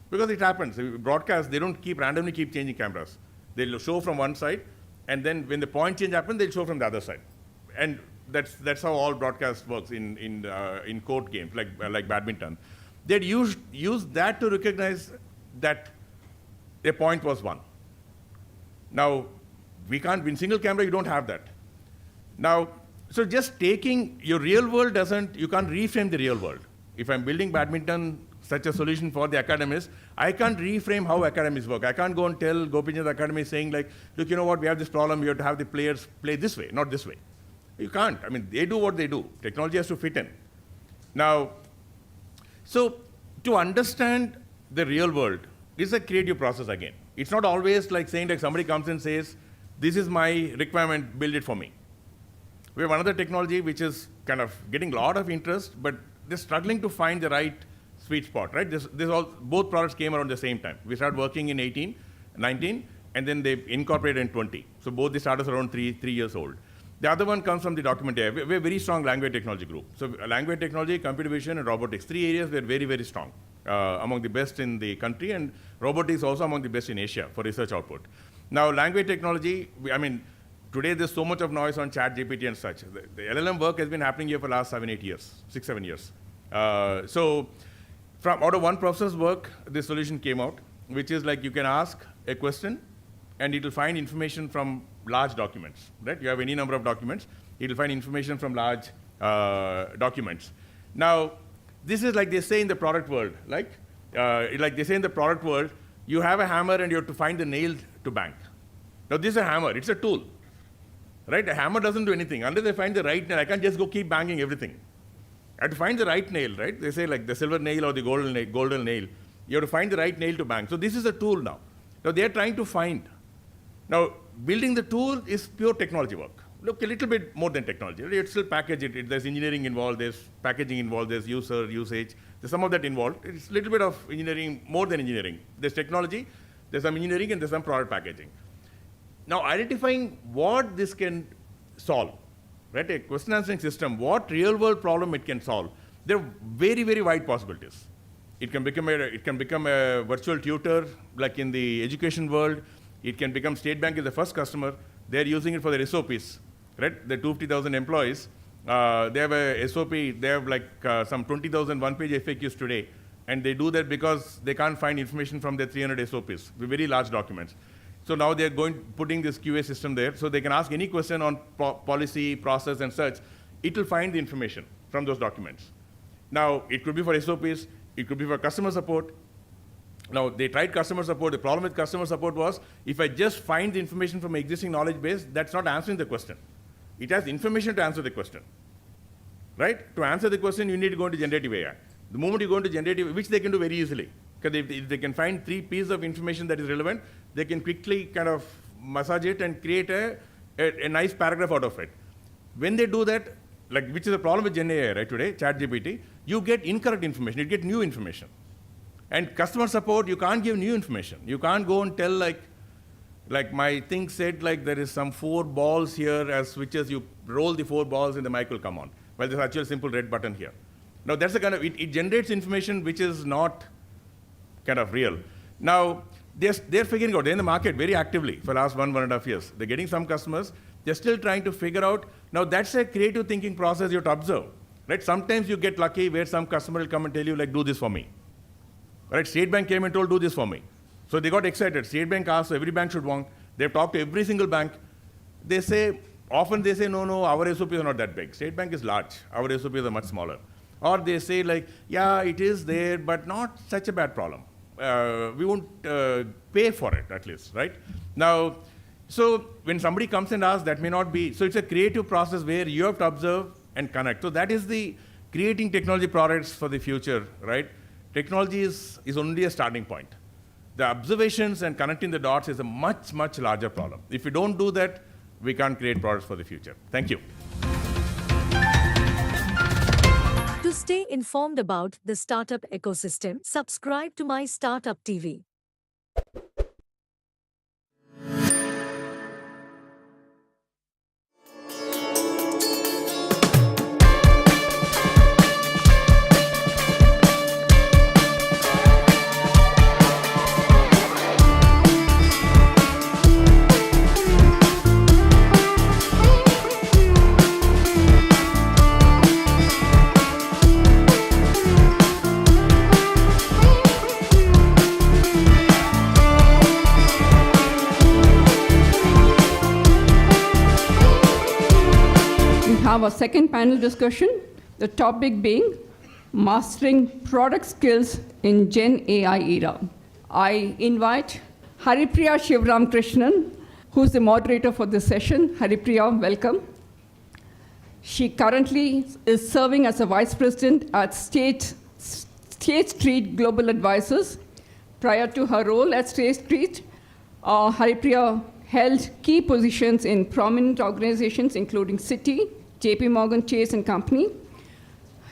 Because it happens. Broadcast, they don't randomly keep changing cameras. They'll show from one side, and then when the point change happens, they'll show from the other side. And that's how all broadcast works in court games, like badminton. They'd use that to recognize that a point was won. Now, we can't, in single camera, you don't have that. Now, so just taking your real world you can't reframe the real world. If I'm building badminton, such a solution for the academics, I can't reframe how academics work. I can't go and tell Gopin's academy saying look, you know what, we have this problem, you have to have the players play this way, not this way. You can't. I mean, they do what they do. Technology has to fit in. Now, so to understand the real world is a creative process again. It's not always saying somebody comes and says, this is my requirement, build it for me. We have another technology which is kind of getting a lot of interest, but they're struggling to find the right sweet spot, right? Both products came around the same time. We started working in 18, 19, and then they incorporated in 20. So both the startups are around 3 years old. The other one comes from the document area. We're a very strong language technology group. So language technology, computer vision, and robotics, 3 areas we're very, very strong. among the best in the country, and robotics also among the best in Asia for research output. Now, language technology, today there's so much of noise on ChatGPT and such. The LLM work has been happening here for the last 6, 7 years. So out of one professor's work, this solution came out, which is like you can ask a question and it will find information from large documents, right? You have any number of documents, it will find information from large documents. Now, this is like they say in the product world, like they say in the product world, you have a hammer and you have to find the nail to bang. Now, this is a hammer, it's a tool, right? A hammer doesn't do anything. Unless I find the right nail, I can't just go keep banging everything. I have to find the right nail, right? They say like the silver nail or the golden nail. You have to find the right nail to bang. So this is a tool now. Now they are trying to find. Now building the tool is pure technology work. Look, a little bit more than technology. It's still package it. There's engineering involved, there's packaging involved, there's usage. There's some of that involved. It's a little bit of engineering, more than engineering. There's technology, there's some engineering, and there's some product packaging. Now identifying what this can solve. Right, a question answering system, what real world problem it can solve. There are very, very wide possibilities. It can become a virtual tutor, like in the education world. It can become State Bank is the first customer. They're using it for their SOPs, right? The 250,000 employees, they have a SOP, they have like some 20,000 one-page FAQs today. And they do that because they can't find information from their 300 SOPs, very large documents. So now they're putting this QA system there, so they can ask any question on policy, process, and such. It will find the information from those documents. Now, it could be for SOPs, it could be for customer support. Now, they tried customer support. The problem with customer support was, if I just find the information from an existing knowledge base, that's not answering the question. It has information to answer the question, right? To answer the question, you need to go into generative AI. The moment you go into generative, which they can do very easily, because if they can find 3 pieces of information that is relevant, they can quickly kind of massage it and create a nice paragraph out of it. When they do that, like which is the problem with Gen AI, right, today, ChatGPT, you get incorrect information, you get new information. And customer support, you can't give new information. You can't go and tell like my thing said, like there is some 4 balls here as switches, you roll the 4 balls and the mic will come on. Well, there's actually a simple red button here. Now that's the kind of, it generates information which is not kind of real. Now, they're figuring out, they're in the market very actively for the last 1.5 years. They're getting some customers, they're still trying to figure out, now that's a creative thinking process you have to observe, right? Sometimes you get lucky where some customer will come and tell you, like, do this for me. Right, State Bank came and told, do this for me. So they got excited. State Bank asked, so every bank should want. They've talked to every single bank. They say, often they say, no, our SOPs are not that big. State Bank is large, our SOPs are much smaller. Or they say like, yeah, it is there, but not such a bad problem. We won't pay for it, at least, right? Now, so when somebody comes and asks, that may not be, so it's a creative process where you have to observe and connect. So that is the creating technology products for the future, right? Technology is only a starting point. The observations and connecting the dots is a much, much larger problem. If we don't do that, we can't create products for the future. Thank you. To stay informed about the startup ecosystem, subscribe to MyStartupTV. Have a second panel discussion, the topic being mastering product skills in Gen AI era. I invite Haripriya Shivram Krishnan, who's the moderator for this session. Haripriya, welcome. She currently is serving as a vice president at State Street Global Advisors. Prior to her role at State Street, Haripriya held key positions in prominent organizations including Citi, JP Morgan Chase and Company.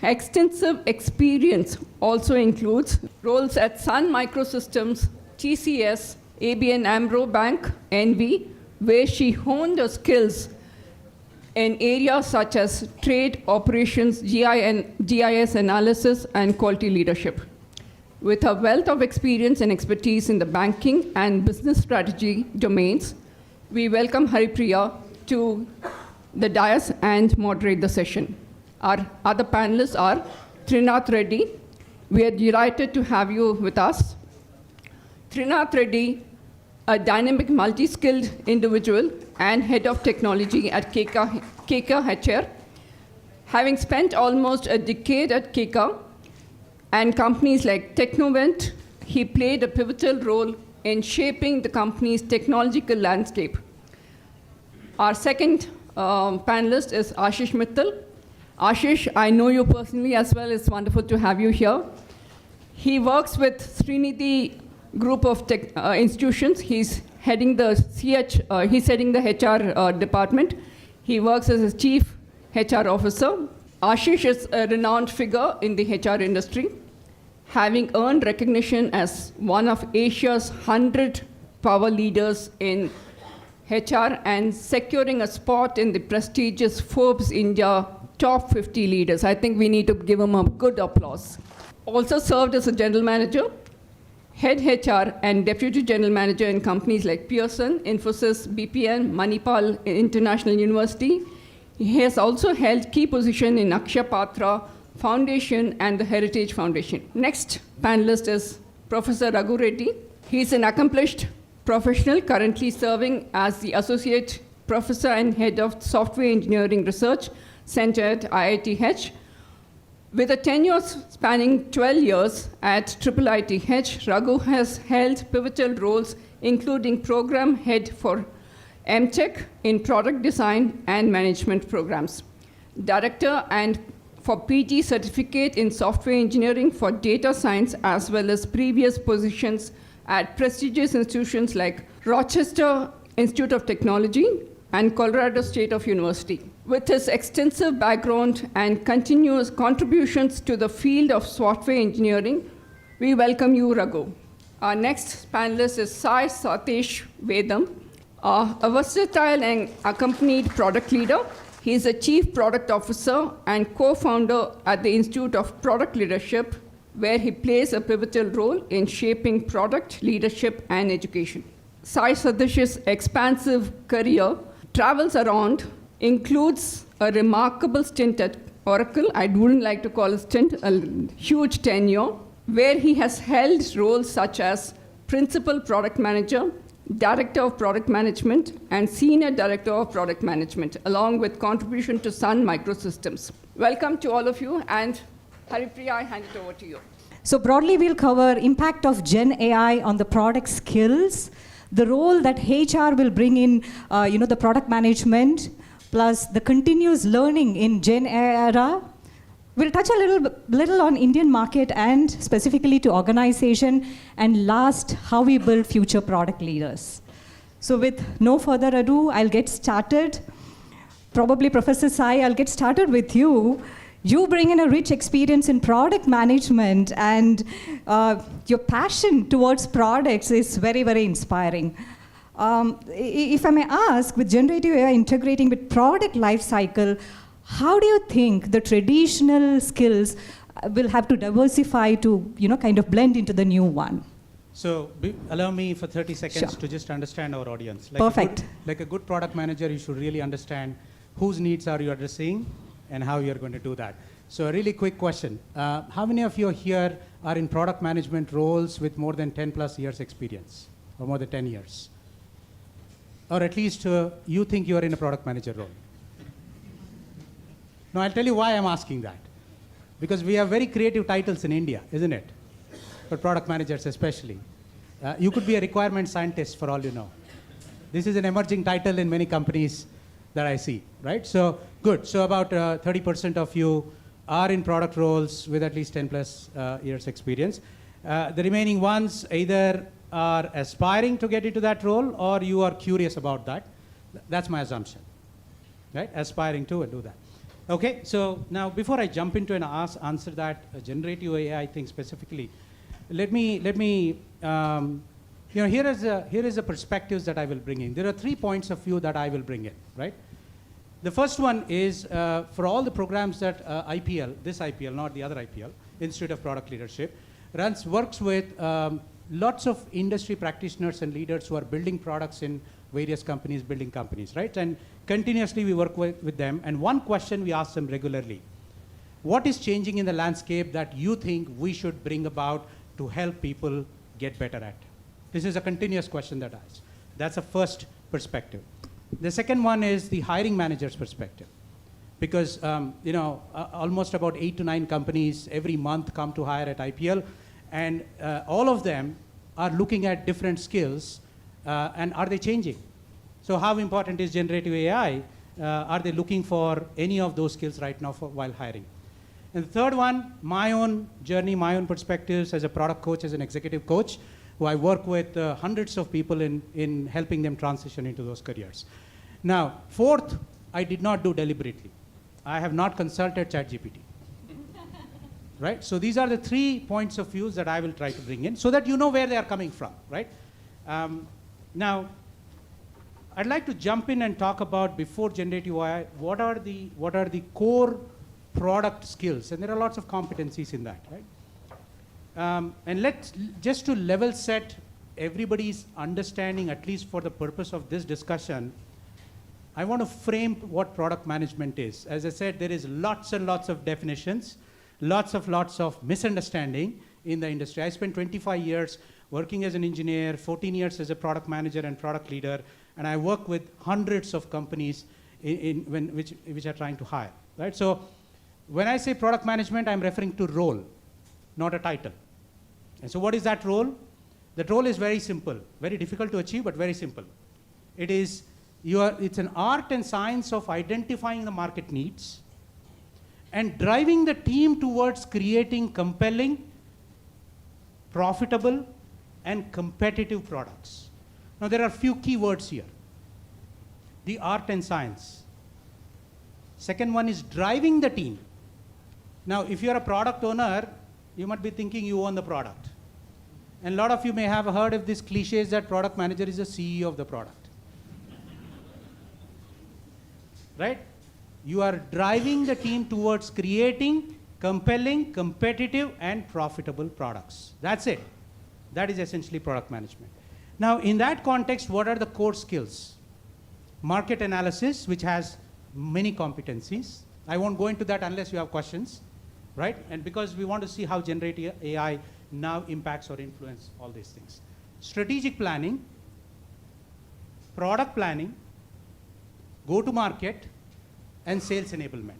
Extensive experience also includes roles at Sun Microsystems, TCS, ABN AMRO Bank, NV, where she honed her skills in areas such as trade, operations, GIS analysis, and quality leadership. With a wealth of experience and expertise in the banking and business strategy domains, we welcome Haripriya to the dais and moderate the session. Our other panelists are Trinath Reddy. We are delighted to have you with us. Trinath Reddy, a dynamic, multi-skilled individual and head of technology at KK HR. Having spent almost a decade at KK and companies like Technovent, he played a pivotal role in shaping the company's technological landscape. Our second panelist is Ashish Mittal. Ashish, I know you personally as well. It's wonderful to have you here. He works with Srinidhi group of institutions. He's heading the HR department. He works as a chief HR officer. Ashish is a renowned figure in the HR industry, having earned recognition as one of Asia's 100 power leaders in HR and securing a spot in the prestigious Forbes India top 50 leaders. I think we need to give him a good applause. Also served as a general manager, head HR and deputy general manager in companies like Pearson, Infosys, BPN, Manipal International University. He has also held key position in Akshaya Patra Foundation and the Heritage Foundation. Next panelist is Professor Raghu Reddy. He is an accomplished professional currently serving as the Associate Professor and Head of Software Engineering Research Center at IITH. With a tenure spanning 12 years at IIITH, Raghu has held pivotal roles including program head for MTech in product design and management programs, director and for PG certificate in software engineering for data science, as well as previous positions at prestigious institutions like Rochester Institute of Technology and Colorado State University. With his extensive background and continuous contributions to the field of software engineering, we welcome you, Raghu. Our next panelist is Sai Satesh Vedam, a versatile and accompanied product leader. He is a chief product officer and co-founder at the Institute of Product Leadership, where he plays a pivotal role in shaping product leadership and education. Sai Satesh's expansive career travels around, includes a remarkable stint at Oracle. I wouldn't like to call a stint, a huge tenure, where he has held roles such as principal product manager, director of product management, and senior director of product management, along with contribution to Sun Microsystems. Welcome to all of you, and Haripriya, I hand it over to you. So broadly, we'll cover impact of Gen AI on the product skills, the role that HR will bring in, the product management, plus the continuous learning in Gen AI era. We'll touch a little on Indian market and specifically to organization, and last, how we build future product leaders. So with no further ado, I'll get started. Probably Professor Sai, I'll get started with you. You bring in a rich experience in product management, and your passion towards products is very, very inspiring. If I may ask, with generative AI integrating with product lifecycle, how do you think the traditional skills will have to diversify to, kind of blend into the new one? So allow me for 30 seconds to just understand our audience. Perfect. Like a good product manager, you should really understand whose needs are you addressing and how you're going to do that. So a really quick question. How many of you here are in product management roles with more than 10 plus years experience, or more than 10 years? Or at least you think you're in a product manager role? Now, I'll tell you why I'm asking that. Because we have very creative titles in India, isn't it? For product managers especially. You could be a requirement scientist for all you know. This is an emerging title in many companies that I see, right? So, good. So about 30% of you are in product roles with at least 10 plus years experience. The remaining ones either are aspiring to get into that role or you are curious about that. That's my assumption, right? Aspiring to and do that. Okay, so now before I jump into and answer that generative AI thing specifically, let me here is the perspectives that I will bring in. There are 3 points of view that I will bring in, right? The first one is for all the programs that this IPL, not the other IPL, Institute of Product Leadership, works with lots of industry practitioners and leaders who are building products in various companies, building companies, right? And continuously we work with them. And one question we ask them regularly: what is changing in the landscape that you think we should bring about to help people get better at? This is a continuous question that I ask. That's the first perspective. The second one is the hiring manager's perspective. Because almost about 8 to 9 companies every month come to hire at IPL, and all of them are looking at different skills, and are they changing? So how important is generative AI? Are they looking for any of those skills right now while hiring? And the third one, my own journey, my own perspectives as a product coach, as an executive coach, who I work with hundreds of people in helping them transition into those careers. Now, fourth, I did not do deliberately. I have not consulted ChatGPT. Right? So these are the 3 points of views that I will try to bring in so that you know where they are coming from, right? Now, I'd like to jump in and talk about, before generative AI, what are the core product skills? And there are lots of competencies in that, right? And just to level set everybody's understanding, at least for the purpose of this discussion, I want to frame what product management is. As I said, there is lots and lots of definitions, lots of misunderstanding in the industry. I spent 25 years working as an engineer, 14 years as a product manager and product leader, and I work with hundreds of companies which are trying to hire, right? So when I say product management, I'm referring to role, not a title. And so what is that role? That role is very simple, very difficult to achieve, but very simple. It's an art and science of identifying the market needs and driving the team towards creating compelling, profitable, and competitive products. Now, there are a few key words here. The art and science. Second one is driving the team. Now, if you're a product owner, you might be thinking you own the product. And a lot of you may have heard of this cliché that product manager is the CEO of the product. Right? You are driving the team towards creating compelling, competitive, and profitable products. That's it. That is essentially product management. Now, in that context, what are the core skills? Market analysis, which has many competencies. I won't go into that unless you have questions, right? And because we want to see how generative AI now impacts or influences all these things. Strategic planning, product planning, go-to-market, and sales enablement.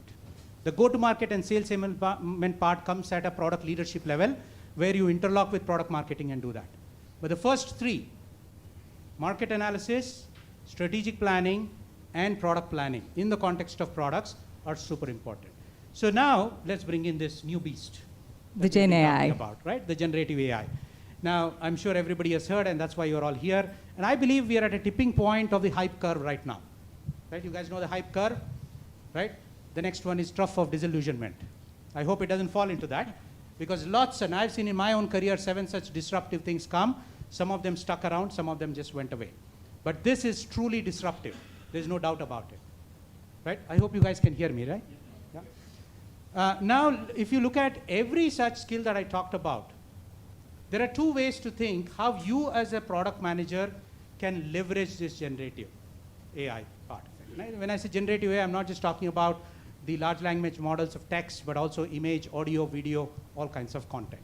The go-to-market and sales enablement part comes at a product leadership level where you interlock with product marketing and do that. But the first 3, market analysis, strategic planning, and product planning in the context of products are super important. So now let's bring in this new beast. The Gen AI. About, right? The generative AI. Now, I'm sure everybody has heard, and that's why you're all here. And I believe we are at a tipping point of the hype curve right now. Right? You guys know the hype curve, right? The next one is trough of disillusionment. I hope it doesn't fall into that, because lots, and I've seen in my own career 7 such disruptive things come. Some of them stuck around, some of them just went away. But this is truly disruptive. There's no doubt about it, right? I hope you guys can hear me, right? Yeah. Now, if you look at every such skill that I talked about, there are 2 ways to think how you as a product manager can leverage this generative AI part of it. When I say generative AI, I'm not just talking about the large language models of text, but also image, audio, video, all kinds of content.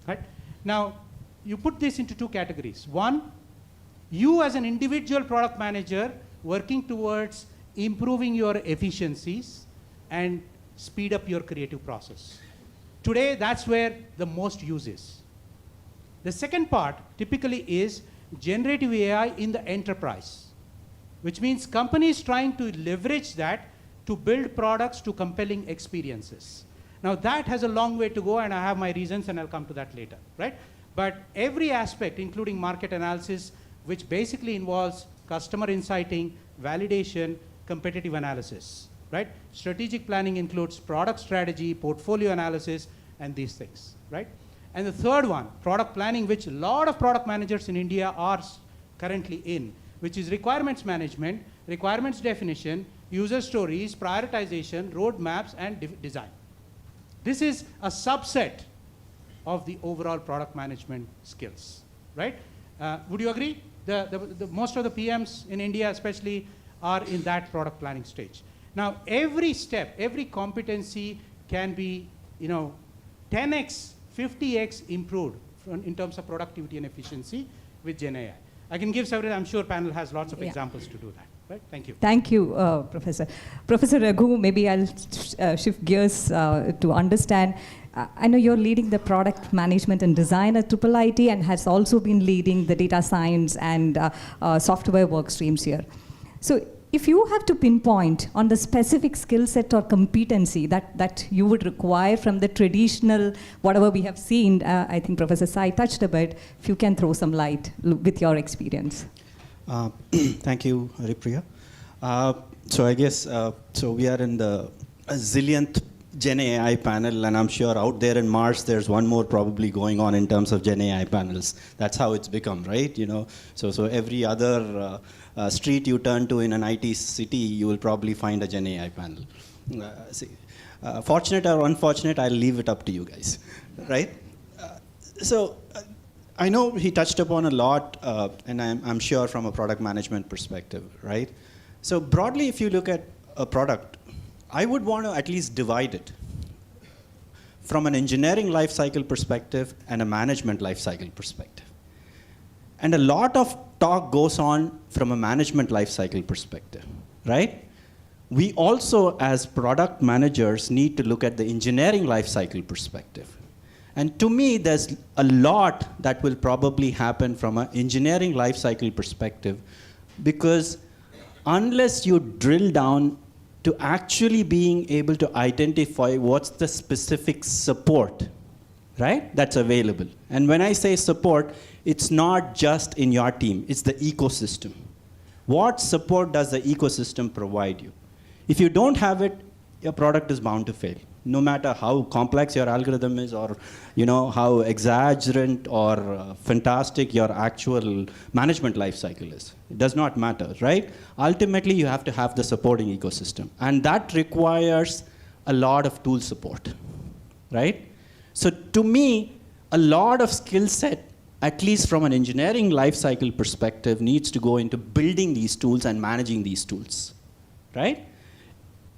Right? Now, you put this into 2 categories. One, you as an individual product manager working towards improving your efficiencies and speed up your creative process. Today, that's where the most use is. The second part typically is generative AI in the enterprise, which means companies trying to leverage that to build products to compelling experiences. Now, that has a long way to go, and I have my reasons, and I'll come to that later, right? But every aspect, including market analysis, which basically involves customer insighting, validation, competitive analysis, right? Strategic planning includes product strategy, portfolio analysis, and these things, right? And the third one, product planning, which a lot of product managers in India are currently in, which is requirements management, requirements definition, user stories, prioritization, roadmaps, and design. This is a subset of the overall product management skills, right? Would you agree? The most of the PMs in India especially are in that product planning stage. Now, every step, every competency can be, 10x, 50x improved in terms of productivity and efficiency with Gen AI. I can give several, I'm sure panel has lots of examples to do that. Right? Thank you. Thank you, Professor. Professor Raghu, maybe I'll shift gears to understand. I know you're leading the product management and design at IT and has also been leading the data science and software work streams here. So if you have to pinpoint on the specific skill set or competency that you would require from the traditional, whatever we have seen, I think Professor Sai touched a bit, if you can throw some light with your experience. Thank you, Haripriya. So I guess, so we are in the zillionth Gen AI panel, and I'm sure out there in Mars, there's one more probably going on in terms of Gen AI panels. That's how it's become, right? So every other street you turn to in an IT city, you will probably find a Gen AI panel. Fortunate or unfortunate, I'll leave it up to you guys, right? I know he touched upon a lot, and I'm sure from a product management perspective, right? So broadly, if you look at a product, I would want to at least divide it from an engineering lifecycle perspective and a management lifecycle perspective. And a lot of talk goes on from a management lifecycle perspective, right? We also, as product managers, need to look at the engineering lifecycle perspective. And to me, there's a lot that will probably happen from an engineering lifecycle perspective, because unless you drill down to actually being able to identify what's the specific support, right, that's available. And when I say support, it's not just in your team, it's the ecosystem. What support does the ecosystem provide you? If you don't have it, your product is bound to fail. No matter how complex your algorithm is, or how exaggerant or fantastic your actual management lifecycle is. It does not matter, right? Ultimately, you have to have the supporting ecosystem. And that requires a lot of tool support, right? So to me, a lot of skill set, at least from an engineering lifecycle perspective, needs to go into building these tools and managing these tools, right?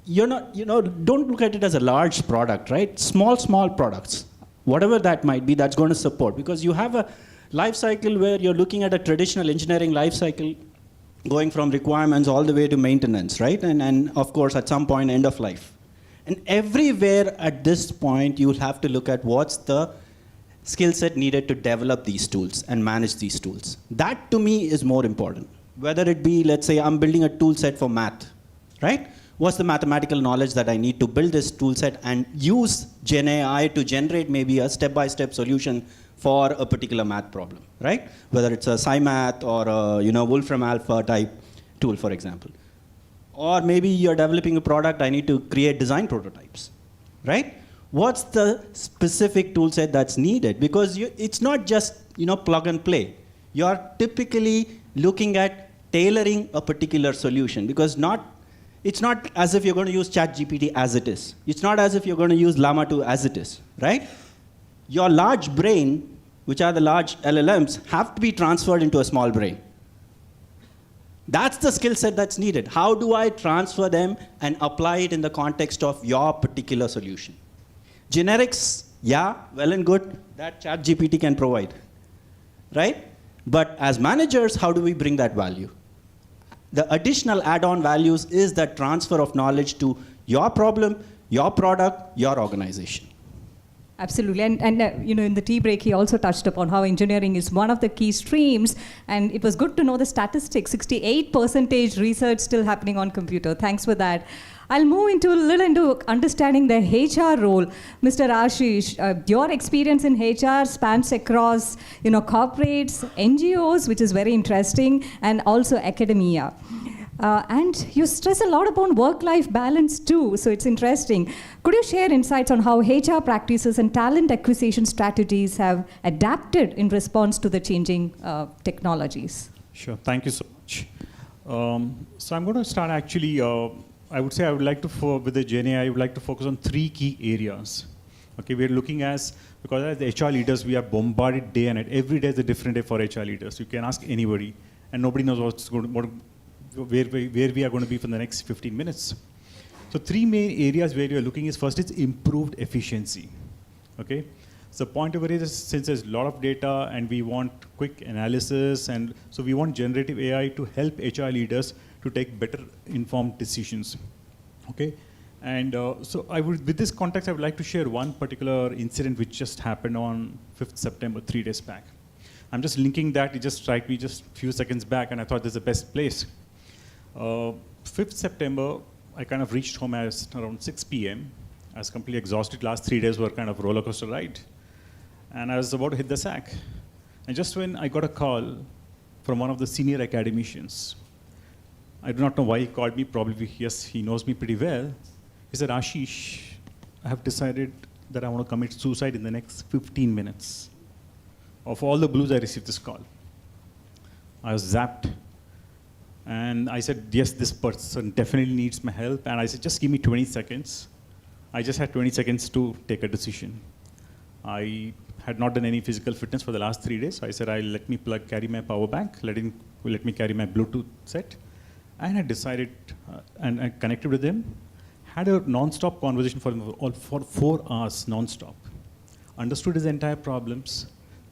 Don't look at it as a large product, right? Small products, whatever that might be, that's going to support. Because you have a life cycle where you're looking at a traditional engineering life cycle going from requirements all the way to maintenance, right? And of course, at some point, end of life. And everywhere at this point, you'll have to look at what's the skill set needed to develop these tools and manage these tools. That, to me, is more important. Whether it be, let's say, I'm building a tool set for math, right? What's the mathematical knowledge that I need to build this tool set and use Gen AI to generate maybe a step-by-step solution for a particular math problem, right? Whether it's a SciMath or a Wolfram Alpha type tool, for example. Or maybe you're developing a product, I need to create design prototypes, right? What's the specific tool set that's needed? Because it's not just plug and play. You're typically looking at tailoring a particular solution, because it's not as if you're going to use ChatGPT as it is. It's not as if you're going to use Llama 2 as it is, right? Your large brain, which are the large LLMs, have to be transferred into a small brain. That's the skill set that's needed. How do I transfer them and apply it in the context of your particular solution? Generics, yeah, well and good, that ChatGPT can provide, right? But as managers, how do we bring that value? The additional add-on values is that transfer of knowledge to your problem, your product, your organization. Absolutely, and in the tea break, he also touched upon how engineering is one of the key streams, and it was good to know the statistics, 68% research still happening on computer. Thanks for that. I'll move into understanding the HR role. Mr. Ashish, your experience in HR spans across, corporates, NGOs, which is very interesting, and also academia. And you stress a lot upon work-life balance too, so it's interesting. Could you share insights on how HR practices and talent acquisition strategies have adapted in response to the changing technologies? Sure, thank you so much. So I'm going to start actually, I would say I would like to, with the Gen AI, I would like to focus on 3 key areas. Okay, we're looking because as the HR leaders, we are bombarded day and night. Every day is a different day for HR leaders. You can ask anybody, and nobody knows where we are going to be for the next 15 minutes. So 3 main areas where you're looking is, first is improved efficiency. Okay, so the point over here is, since there's a lot of data and we want quick analysis, and so we want generative AI to help HR leaders to take better informed decisions. Okay, and so with this context, I would like to share one particular incident which just happened on 5th September, 3 days back. I'm just linking that. It just struck me just a few seconds back, and I thought this is the best place. 5th September, I kind of reached home around 6 p.m. I was completely exhausted. Last 3 days were kind of roller coaster ride. And I was about to hit the sack. And just when I got a call from one of the senior academicians, I do not know why he called me, probably, yes, he knows me pretty well. He said, Ashish, I have decided that I want to commit suicide in the next 15 minutes. Of all the blues, I received this call. I was zapped. And I said, yes, this person definitely needs my help. And I said, just give me 20 seconds. I just had 20 seconds to take a decision. I had not done any physical fitness for the last 3 days. So I said, let me carry my power bank, let me carry my Bluetooth set. And I decided, and I connected with him, had a non-stop conversation for 4 hours non-stop. Understood his entire problems,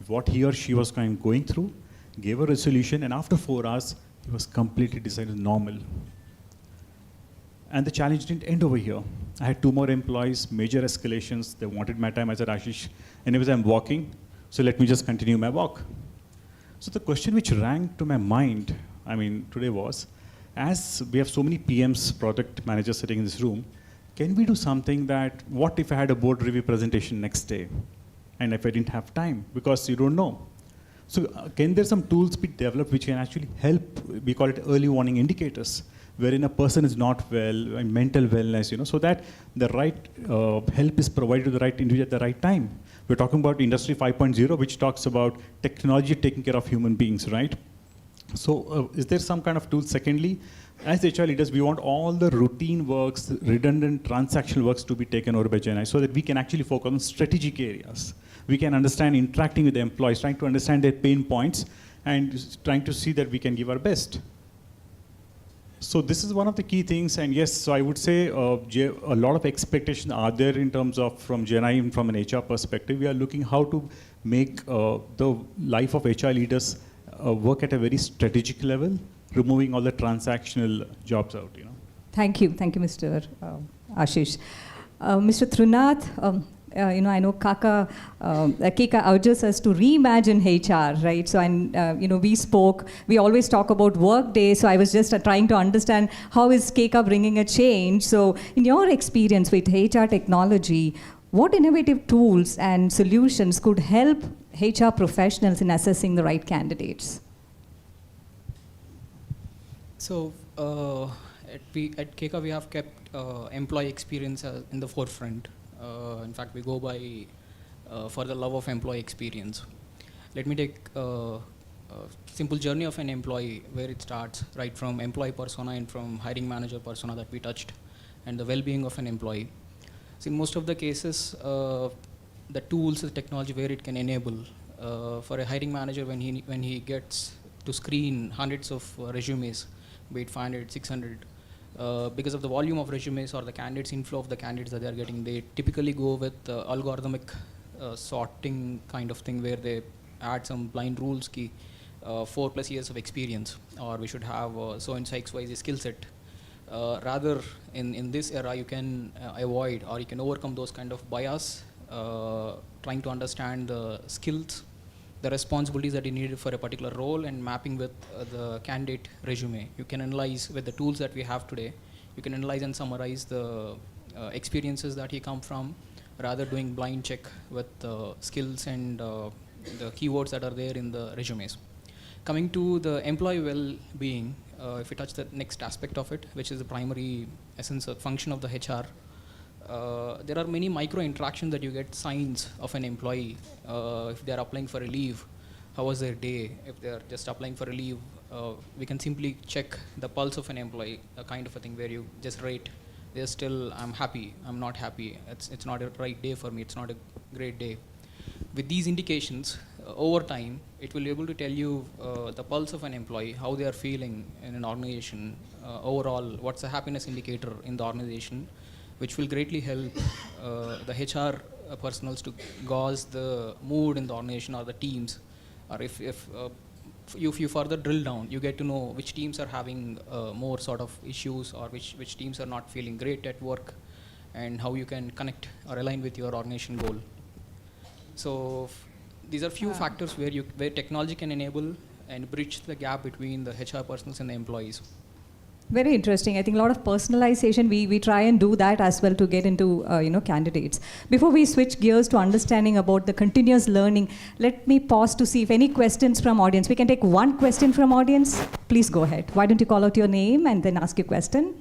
what he or she was going through, gave a resolution, and after 4 hours, he was completely decided normal. And the challenge didn't end over here. I had 2 more employees, major escalations. They wanted my time. I said, Ashish, anyways, I'm walking, so let me just continue my walk. So the question which rang to my mind, today was, as we have so many PMs, project managers sitting in this room, can we do something that, what if I had a board review presentation next day? And if I didn't have time, because you don't know. So can there some tools be developed which can actually help, we call it early warning indicators, wherein a person is not well, mental wellness, so that the right help is provided to the right individual at the right time. We're talking about Industry 5.0, which talks about technology taking care of human beings, right? So is there some kind of tool? Secondly, as HR leaders, we want all the routine works, redundant transactional works to be taken over by GenAI so that we can actually focus on strategic areas. We can understand interacting with the employees, trying to understand their pain points, and trying to see that we can give our best. So this is one of the key things, and yes, so I would say a lot of expectations are there in terms of from GenAI and from an HR perspective. We are looking how to make the life of HR leaders work at a very strategic level, removing all the transactional jobs out. Thank you, Mr. Ashish. Mr. Trunath, I know Keka urges us to reimagine HR, right? So, we always talk about Workday, so I was just trying to understand how is Keka bringing a change. So, in your experience with HR technology, what innovative tools and solutions could help HR professionals in assessing the right candidates? So, at Keka, we have kept employee experience in the forefront. In fact, we go by for the love of employee experience. Let me take a simple journey of an employee where it starts, right from employee persona and from hiring manager persona that we touched, and the well-being of an employee. So in most of the cases, the tools, the technology where it can enable for a hiring manager when he gets to screen hundreds of resumes, be it 500, 600, because of the volume of resumes or the candidates, inflow of the candidates that they are getting, they typically go with algorithmic sorting kind of thing where they add some blind rules, 4+ years of experience, or we should have so and so XYZ skill set. Rather, in this era, you can avoid or you can overcome those kind of bias, trying to understand the skills, the responsibilities that you need for a particular role, and mapping with the candidate resume. You can analyze with the tools that we have today. You can analyze and summarize the experiences that he come from, rather doing blind check with skills and the keywords that are there in the resumes. Coming to the employee well-being, if we touch the next aspect of it, which is the primary essence or function of the HR, there are many micro interactions that you get signs of an employee. If they are applying for a leave, how was their day? If they are just applying for a leave, we can simply check the pulse of an employee, a kind of a thing where you just rate they're still, I'm happy, I'm not happy, it's not a right day for me, it's not a great day. With these indications, over time, it will be able to tell you the pulse of an employee, how they are feeling in an organization, overall, what's the happiness indicator in the organization, which will greatly help the HR personals to gauge the mood in the organization or the teams. Or if you further drill down, you get to know which teams are having more sort of issues, or which teams are not feeling great at work, and how you can connect or align with your organization goal. So these are few factors where technology can enable and bridge the gap between the HR personnel and the employees. Very interesting. I think a lot of personalization, we try and do that as well to get into candidates. Before we switch gears to understanding about the continuous learning, let me pause to see if any questions from audience. We can take one question from audience. Please go ahead. Why don't you call out your name and then ask your question?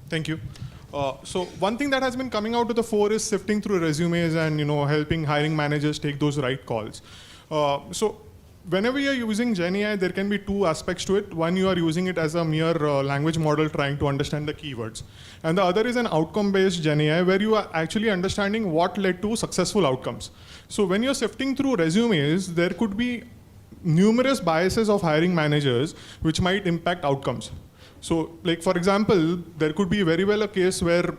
Thank you. So one thing that has been coming out to the fore is sifting through resumes and helping hiring managers take those right calls. So whenever you're using GenAI, there can be two aspects to it. One, you are using it as a mere language model trying to understand the keywords. And the other is an outcome-based GenAI where you are actually understanding what led to successful outcomes. So when you're sifting through resumes, there could be numerous biases of hiring managers which might impact outcomes. So, like for example, there could be very well a case where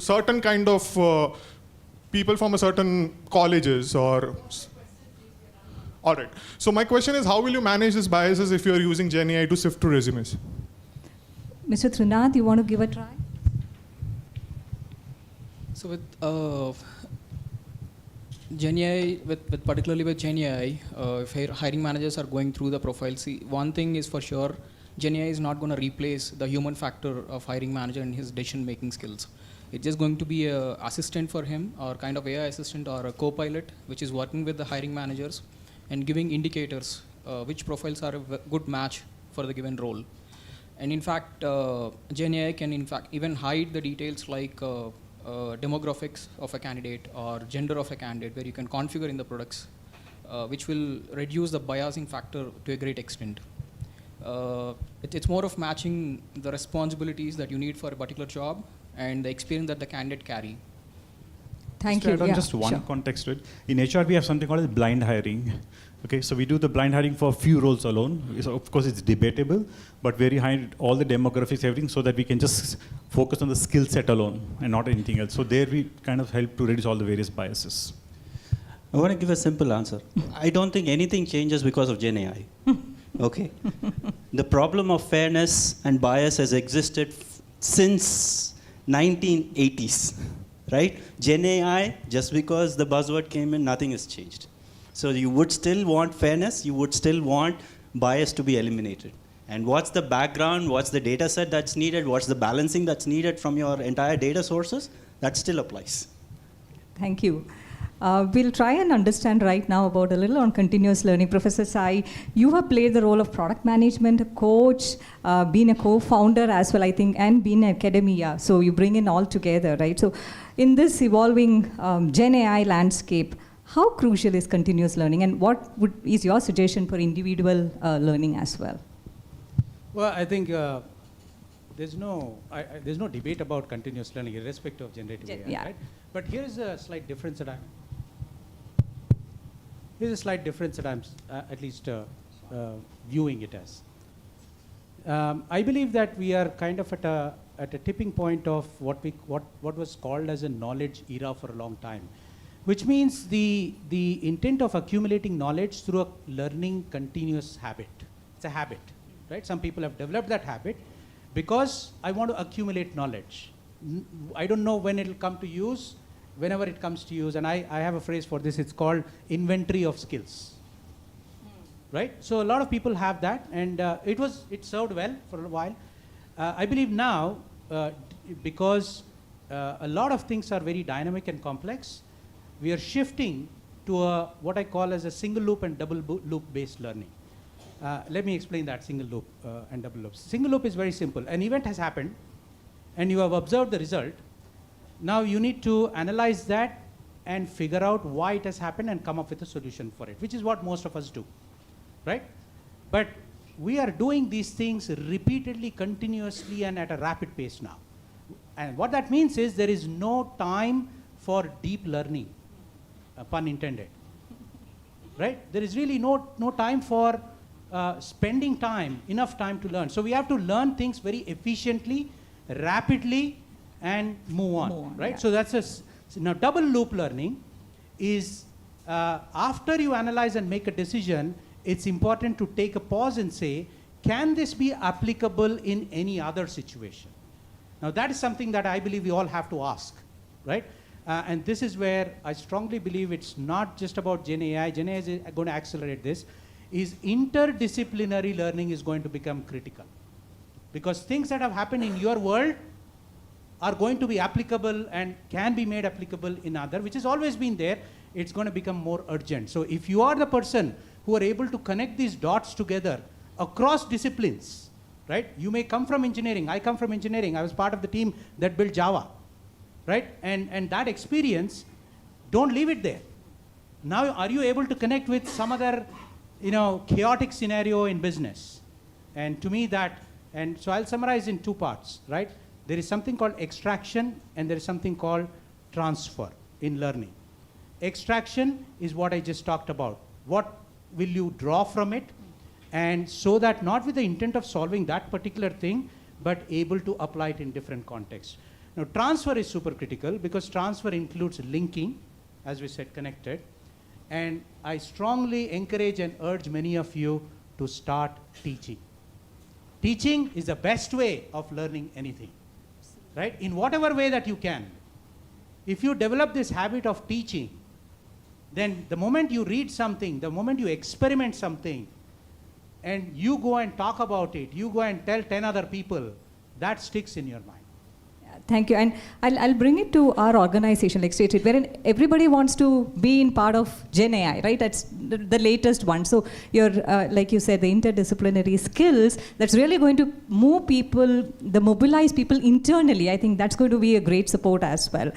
certain kind of people from a certain colleges or... All right. So my question is, how will you manage these biases if you're using GenAI to sift through resumes? Mr. Trinath, you want to give a try? So with GenAI, particularly with GenAI, if hiring managers are going through the profile, see, one thing is for sure, GenAI is not going to replace the human factor of hiring manager and his decision-making skills. It's just going to be an assistant for him, or kind of AI assistant or a co-pilot, which is working with the hiring managers and giving indicators which profiles are a good match for the given role. And in fact, GenAI can in fact even hide the details like demographics of a candidate or gender of a candidate, where you can configure in the products, which will reduce the biasing factor to a great extent. It's more of matching the responsibilities that you need for a particular job and the experience that the candidate carry. Thank you. Yeah, just one context to it. In HR, we have something called blind hiring. Okay, so we do the blind hiring for a few roles alone. So of course, it's debatable, but we hide all the demographics, everything, so that we can just focus on the skill set alone and not anything else. So there we kind of help to reduce all the various biases. I want to give a simple answer. I don't think anything changes because of GenAI. Okay. The problem of fairness and bias has existed since 1980s, right? GenAI, just because the buzzword came in, nothing has changed. So you would still want fairness, you would still want bias to be eliminated. And what's the background, what's the data set that's needed, what's the balancing that's needed from your entire data sources, that still applies. Thank you. We'll try and understand right now about a little on continuous learning. Professor Sai, you have played the role of product management, a coach, been a co-founder as well, I think, and been in academia. So you bring in all together, right? So in this evolving Gen AI landscape, how crucial is continuous learning, and what is your suggestion for individual learning as well? Well, I think there's no debate about continuous learning, irrespective of generative AI, yeah. right? But here's a slight difference that I'm at least viewing it as. I believe that we are kind of at a tipping point of what was called as a knowledge era for a long time, which means the intent of accumulating knowledge through a learning continuous habit. It's a habit, right? Some people have developed that habit because I want to accumulate knowledge. I don't know when it'll come to use. Whenever it comes to use, and I have a phrase for this, it's called inventory of skills, right? So a lot of people have that, and it served well for a while. I believe now, because a lot of things are very dynamic and complex, we are shifting to what I call as a single loop and double loop based learning. Let me explain that single loop and double loops. Single loop is very simple. An event has happened, and you have observed the result. Now you need to analyze that and figure out why it has happened and come up with a solution for it, which is what most of us do, right? But we are doing these things repeatedly, continuously, and at a rapid pace now. And what that means is there is no time for deep learning, pun intended, right? There is really no time for spending time, enough time to learn. So we have to learn things very efficiently, rapidly, and move on, right? Yeah. So that's now double loop learning is after you analyze and make a decision, it's important to take a pause and say, can this be applicable in any other situation? Now that is something that I believe we all have to ask, right? And this is where I strongly believe it's not just about Gen AI. Gen AI is going to accelerate this. Is interdisciplinary learning is going to become critical. Because things that have happened in your world are going to be applicable and can be made applicable in other, which has always been there. It's going to become more urgent. So if you are the person who are able to connect these dots together across disciplines, right? You may come from engineering. I come from engineering. I was part of the team that built Java, right? And that experience, don't leave it there. Now, are you able to connect with some other, chaotic scenario in business? And to me and so I'll summarize in two parts, right? There is something called extraction and there is something called transfer in learning. Extraction is what I just talked about. What will you draw from it? And so that not with the intent of solving that particular thing, but able to apply it in different contexts. Now, transfer is super critical because transfer includes linking, as we said, connected. And I strongly encourage and urge many of you to start teaching. Teaching is the best way of learning anything, right? In whatever way that you can. If you develop this habit of teaching, then the moment you read something, the moment you experiment something, and you go and talk about it, you go and tell 10 other people, that sticks in your mind. Thank you. And I'll bring it to our organization, like stated, wherein everybody wants to be in part of Gen AI, right? That's the latest one. So you're, like you said, the interdisciplinary skills, that's really going to move people, mobilize people internally. I think that's going to be a great support as well.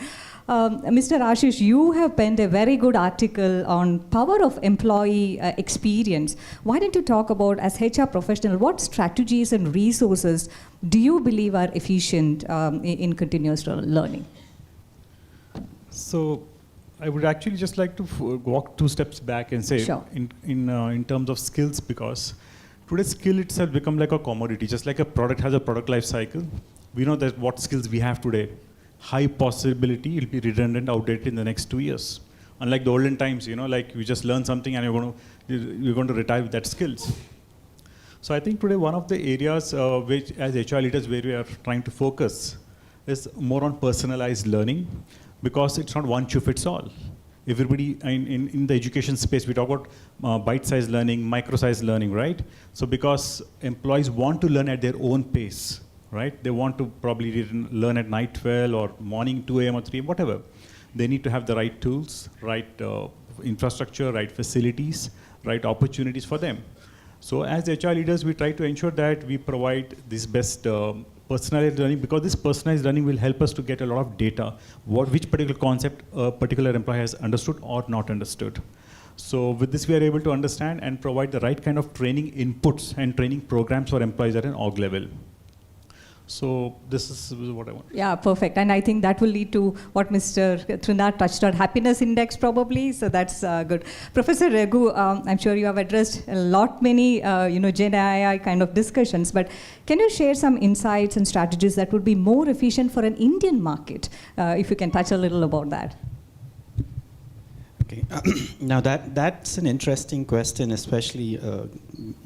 Mr. Ashish, you have penned a very good article on power of employee experience. Why don't you talk about, as HR professional, what strategies and resources do you believe are efficient in continuous learning? So I would actually just like to walk 2 steps back and say, sure. in terms of skills, because today's skill itself become like a commodity, just like a product has a product life cycle. We know that what skills we have today, high possibility it'll be redundant, outdated in the next 2 years. Unlike the olden times, like you just learn something and you're going to retire with that skills. So I think today one of the areas which as HR leaders where we are trying to focus is more on personalized learning, because it's not one shoe fits all. Everybody in the education space, we talk about bite-sized learning, micro-sized learning, right? So because employees want to learn at their own pace, right? They want to probably learn at night 12 or morning 2 a.m. or 3 a.m., whatever. They need to have the right tools, right infrastructure, right facilities, right opportunities for them. So as HR leaders, we try to ensure that we provide this best personalized learning, because this personalized learning will help us to get a lot of data, which particular concept a particular employee has understood or not understood. So with this, we are able to understand and provide the right kind of training inputs and training programs for employees at an org level. So this is what I want. Yeah, perfect. And I think that will lead to what Mr. Trinad touched on, happiness index probably. So that's good. Professor Raghu, I'm sure you have addressed many Gen AI kind of discussions, but can you share some insights and strategies that would be more efficient for an Indian market? If you can touch a little about that. Okay. Now that's an interesting question, especially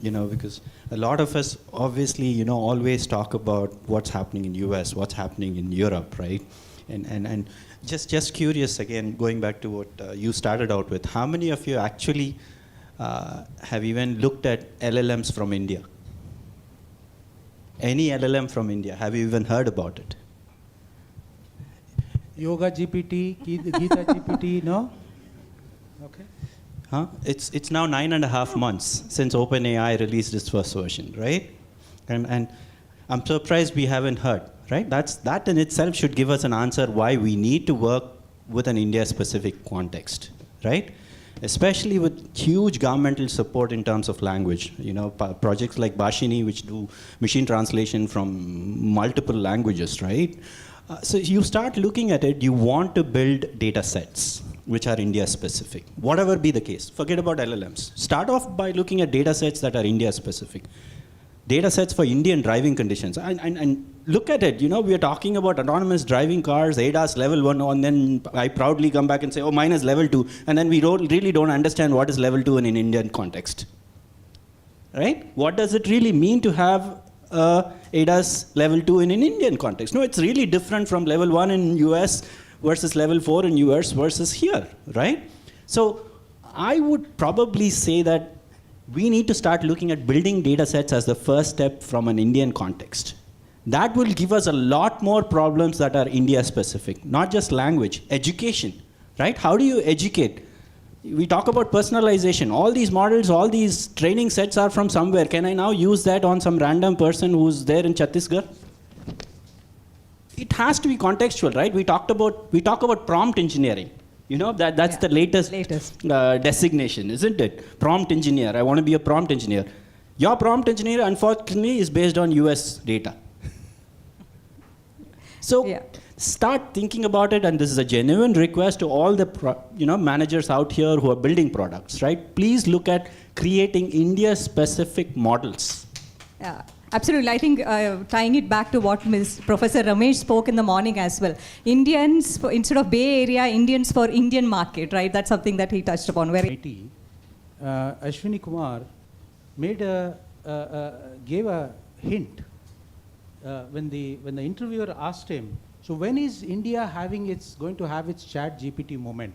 because a lot of us obviously always talk about what's happening in US, what's happening in Europe, right? And just curious again, going back to what you started out with, how many of you actually have even looked at LLMs from India? Any LLM from India? Have you even heard about it? Yoga GPT, Gita GPT, no? Okay. It's now 9.5 months since OpenAI released its first version, right? And I'm surprised we haven't heard, right? That in itself should give us an answer why we need to work with an India-specific context, right? Especially with huge governmental support in terms of language. You know, projects like Bhashini, which do machine translation from multiple languages, right? So you start looking at it, you want to build data sets which are India-specific, whatever be the case. Forget about LLMs. Start off by looking at data sets that are India-specific. Data sets for Indian driving conditions. And look at it, you know, we are talking about autonomous driving cars, ADAS level 1, and then I proudly come back and say, oh, mine is level 2. And then we really don't understand what is level 2 in an Indian context. Right? What does it really mean to have ADAS level 2 in an Indian context? No, it's really different from level 1 in US versus level 4 in US versus here, right? So I would probably say that we need to start looking at building data sets as the first step from an Indian context. That will give us a lot more problems that are India specific, not just language, education, right? How do you educate? We talk about personalization. All these models, all these training sets are from somewhere. Can I now use that on some random person who's there in Chhattisgarh? It has to be contextual, right? We talk about prompt engineering. You know, that's the latest. Designation, isn't it? Prompt engineer. I want to be a prompt engineer. Your prompt engineer, unfortunately, is based on US data. So start thinking about it, and this is a genuine request to all the managers out here who are building products, right? Please look at creating India-specific models. Yeah. Absolutely. I think tying it back to what Professor Ramesh spoke in the morning as well. Indians, instead of Bay Area, Indians for Indian market, right? That's something that he touched upon. Ashwini Kumar gave a hint when the interviewer asked him, so when is India going to have its Chat GPT moment?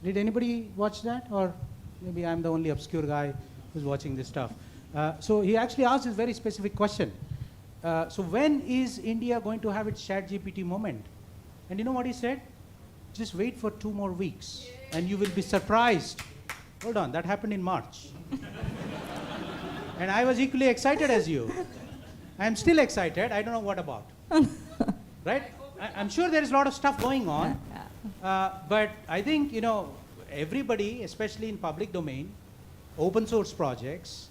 Did anybody watch that? Or maybe I'm the only obscure guy who's watching this stuff. So he actually asked this very specific question. So when is India going to have its Chat GPT moment? And you know what he said? Just wait for 2 more weeks and you will be surprised. Hold on, that happened in March. And I was equally excited as you. I'm still excited, I don't know what about. Right? I'm sure there is a lot of stuff going on. But I think, everybody, especially in public domain, open source projects,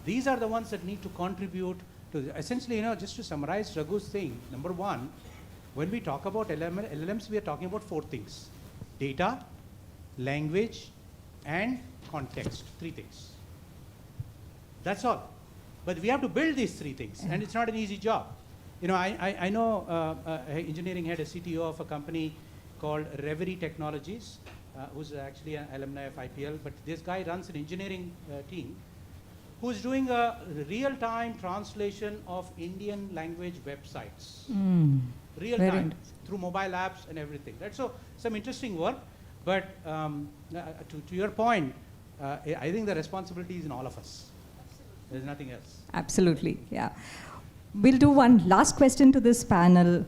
these are the ones that need to contribute to, essentially, just to summarize Raghu's thing, number one, when we talk about LLMs, we are talking about 4 things. Data, language, and context, 3 things. That's all. But we have to build these 3 things, and it's not an easy job. I know engineering head, a CTO of a company called Reverie Technologies, who's actually an alumni of IPL, but this guy runs an engineering team who's doing a real-time translation of Indian language websites. Real-time, through mobile apps and everything. Right? So some interesting work, but to your point, I think the responsibility is in all of us. There's nothing else. Absolutely, yeah. We'll do one last question to this panel.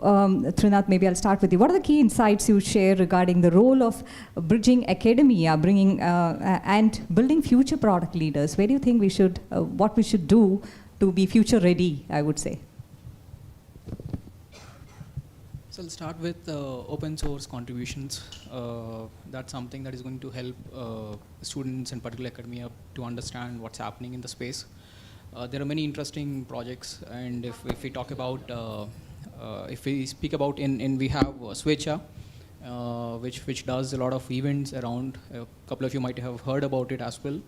Trinath, maybe I'll start with you. What are the key insights you share regarding the role of bridging academia, bringing and building future product leaders? Where do you think we should, what we should do to be future ready, I would say? So I'll start with open source contributions. That's something that is going to help students and particularly academia to understand what's happening in the space. There are many interesting projects, and if we talk about if we speak about we have Swecha, which does a lot of events around. A couple of you might have heard about it as well,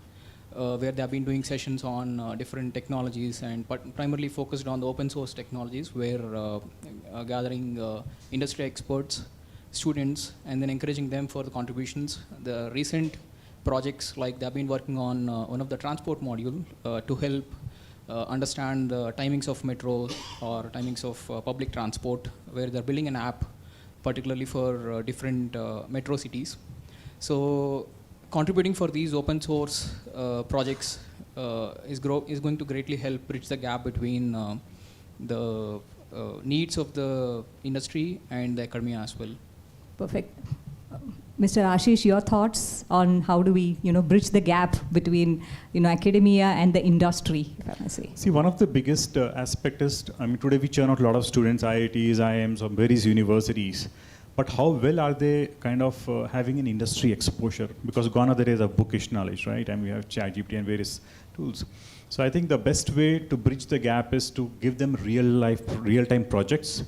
where they have been doing sessions on different technologies and primarily focused on the open source technologies, where gathering industry experts, students, and then encouraging them for the contributions. The recent projects, like they have been working on one of the transport module to help understand the timings of metro or timings of public transport, where they're building an app particularly for different metro cities. So contributing for these open source projects is going to greatly help bridge the gap between the needs of the industry and the academia as well. Perfect. Mr. Ashish, your thoughts on how do we, bridge the gap between, academia and the industry, if I may say? See, one of the biggest aspect is, today we churn out a lot of students, IITs, IIMs, or various universities. But how well are they kind of having an industry exposure? Because gone are the days of bookish knowledge, right? And we have ChatGPT and various tools. So I think the best way to bridge the gap is to give them real-time projects,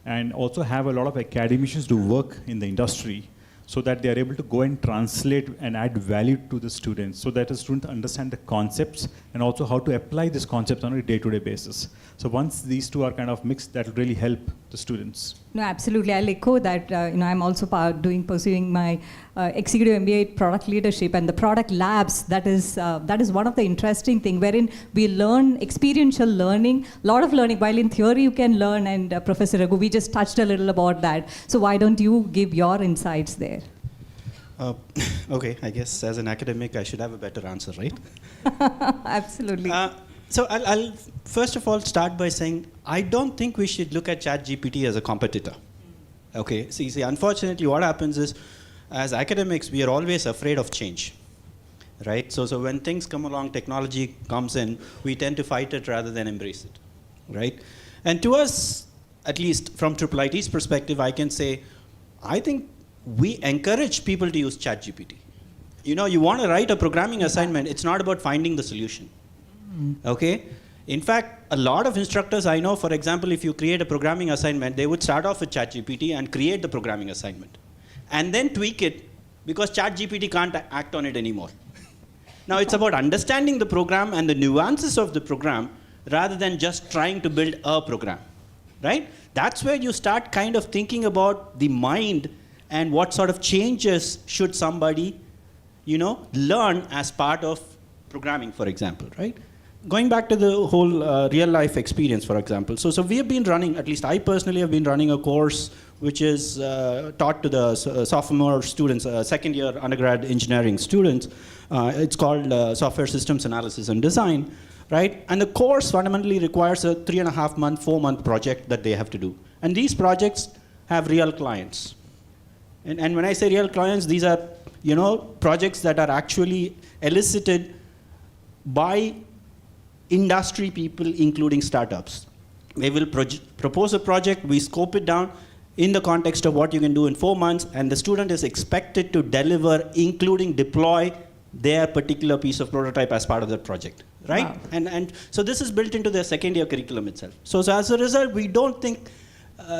and also have a lot of academicians do work in the industry, so that they are able to go and translate and add value to the students, so that the students understand the concepts and also how to apply these concepts on a day-to-day basis. So once these two are kind of mixed, that will really help the students. No, absolutely. I'll echo that. I'm also pursuing my executive MBA product leadership, and the product labs. That is one of the interesting thing, wherein we learn experiential learning, a lot of learning. While in theory you can learn, and Professor Raghu, we just touched a little about that. So why don't you give your insights there? Okay, I guess as an academic I should have a better answer, right? Absolutely. So I'll first of all start by saying I don't think we should look at ChatGPT as a competitor. Okay, see, unfortunately what happens is, as academics, we are always afraid of change, right? So when things come along, technology comes in, we tend to fight it rather than embrace it, right? And to us, at least from IIIT's perspective, I can say, I think we encourage people to use ChatGPT. You want to write a programming assignment, it's not about finding the solution. Okay? In fact, a lot of instructors I know, for example, if you create a programming assignment, they would start off with ChatGPT and create the programming assignment, and then tweak it, because ChatGPT can't act on it anymore. Now, it's about understanding the program and the nuances of the program rather than just trying to build a program, right? That's where you start kind of thinking about the mind and what sort of changes should somebody, learn as part of programming, for example, right? Going back to the whole real life experience, for example. So we have been running, at least I personally have been running a course which is taught to the sophomore students, second year undergrad engineering students. It's called Software Systems Analysis and Design, right? And the course fundamentally requires a 3.5 month, 4 month project that they have to do. And these projects have real clients. And when I say real clients, these are, projects that are actually elicited by industry people, including startups. They will propose a project, we scope it down in the context of what you can do in 4 months, and the student is expected to deliver, including deploy their particular piece of prototype as part of that project, right? Wow. And so this is built into their second year curriculum itself. So as a result, we don't think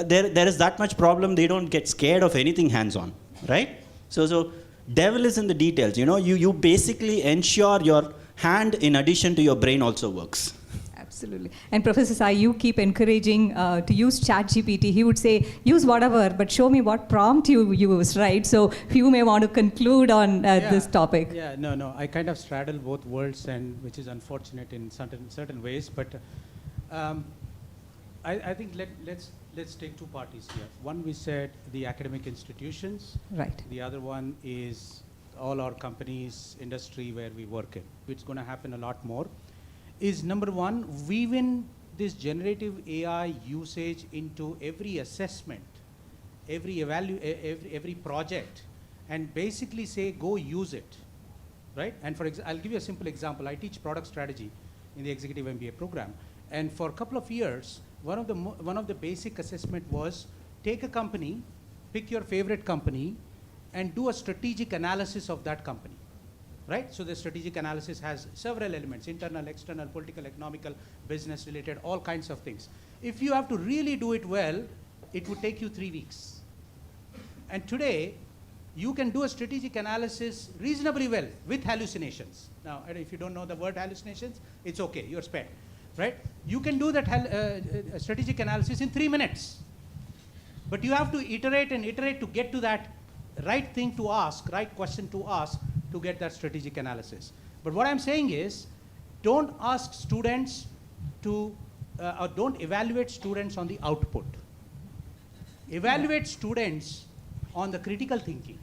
there is that much problem. They don't get scared of anything hands-on, right? So devil is in the details. You basically ensure your hand in addition to your brain also works. Absolutely. And Professor Sai, you keep encouraging to use ChatGPT. He would say, use whatever, but show me what prompt you used, right? So you may want to conclude on this topic. Yeah, no. I kind of straddle both worlds, and which is unfortunate in certain ways. But I think let's take two parties here. One, we said the academic institutions. Right. The other one is all our companies, industry where we work in. It's going to happen a lot more. Is number one, weaving this generative AI usage into every assessment, every project, and basically say, go use it, right? And I'll give you a simple example. I teach product strategy in the executive MBA program, and for a couple of years, one of the basic assessment was take a company, pick your favorite company, and do a strategic analysis of that company, right? So the strategic analysis has several elements: internal, external, political, economical, business related, all kinds of things. If you have to really do it well, it would take you 3 weeks. And today, you can do a strategic analysis reasonably well with hallucinations. Now, if you don't know the word hallucinations, it's okay, you're spared, right? You can do that strategic analysis in 3 minutes. But you have to iterate and iterate to get to that right thing to ask, right question to ask to get that strategic analysis. But what I'm saying is, don't ask students to, or don't evaluate students on the output. Evaluate students on the critical thinking,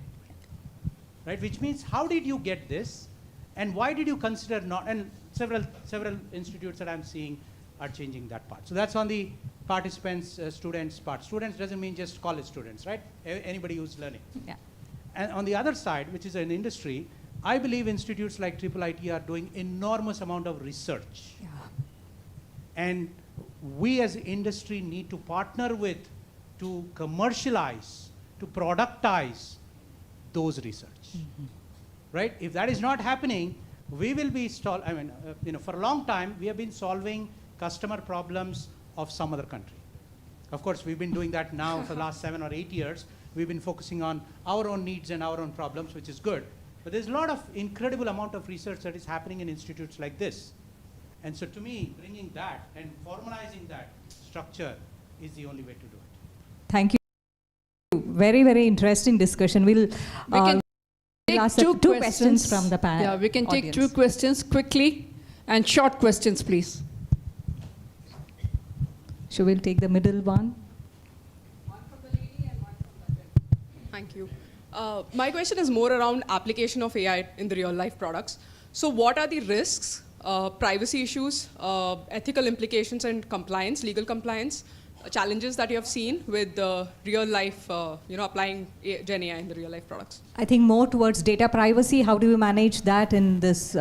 right? Which means, how did you get this, and why did you consider not? And several institutes that I'm seeing are changing that part. So that's on the participants, students part. Students doesn't mean just college students, right? Anybody who's learning. Yeah. And on the other side, which is an industry, I believe institutes like IIIT are doing enormous amount of research. Yeah. And we as industry need to partner with to commercialize, to productize those research. Right? If that is not happening, we will be for a long time, we have been solving customer problems of some other country. Of course, we've been doing that now for the last 7 or 8 years. We've been focusing on our own needs and our own problems, which is good. But there's a lot of incredible amount of research that is happening in institutes like this. And so to me, bringing that and formalizing that structure is the only way to do it. Thank you. Very, very interesting discussion. We'll take ask two two questions from the panel. Yeah, we can take audience. 2 questions quickly and short questions, please. So we'll take the middle one. Thank you. My question is more around application of AI in the real life products. So what are the risks, privacy issues, ethical implications and compliance, legal compliance, challenges that you have seen with real life, applying Gen AI in the real life products? I think more towards data privacy. How do you manage that in this,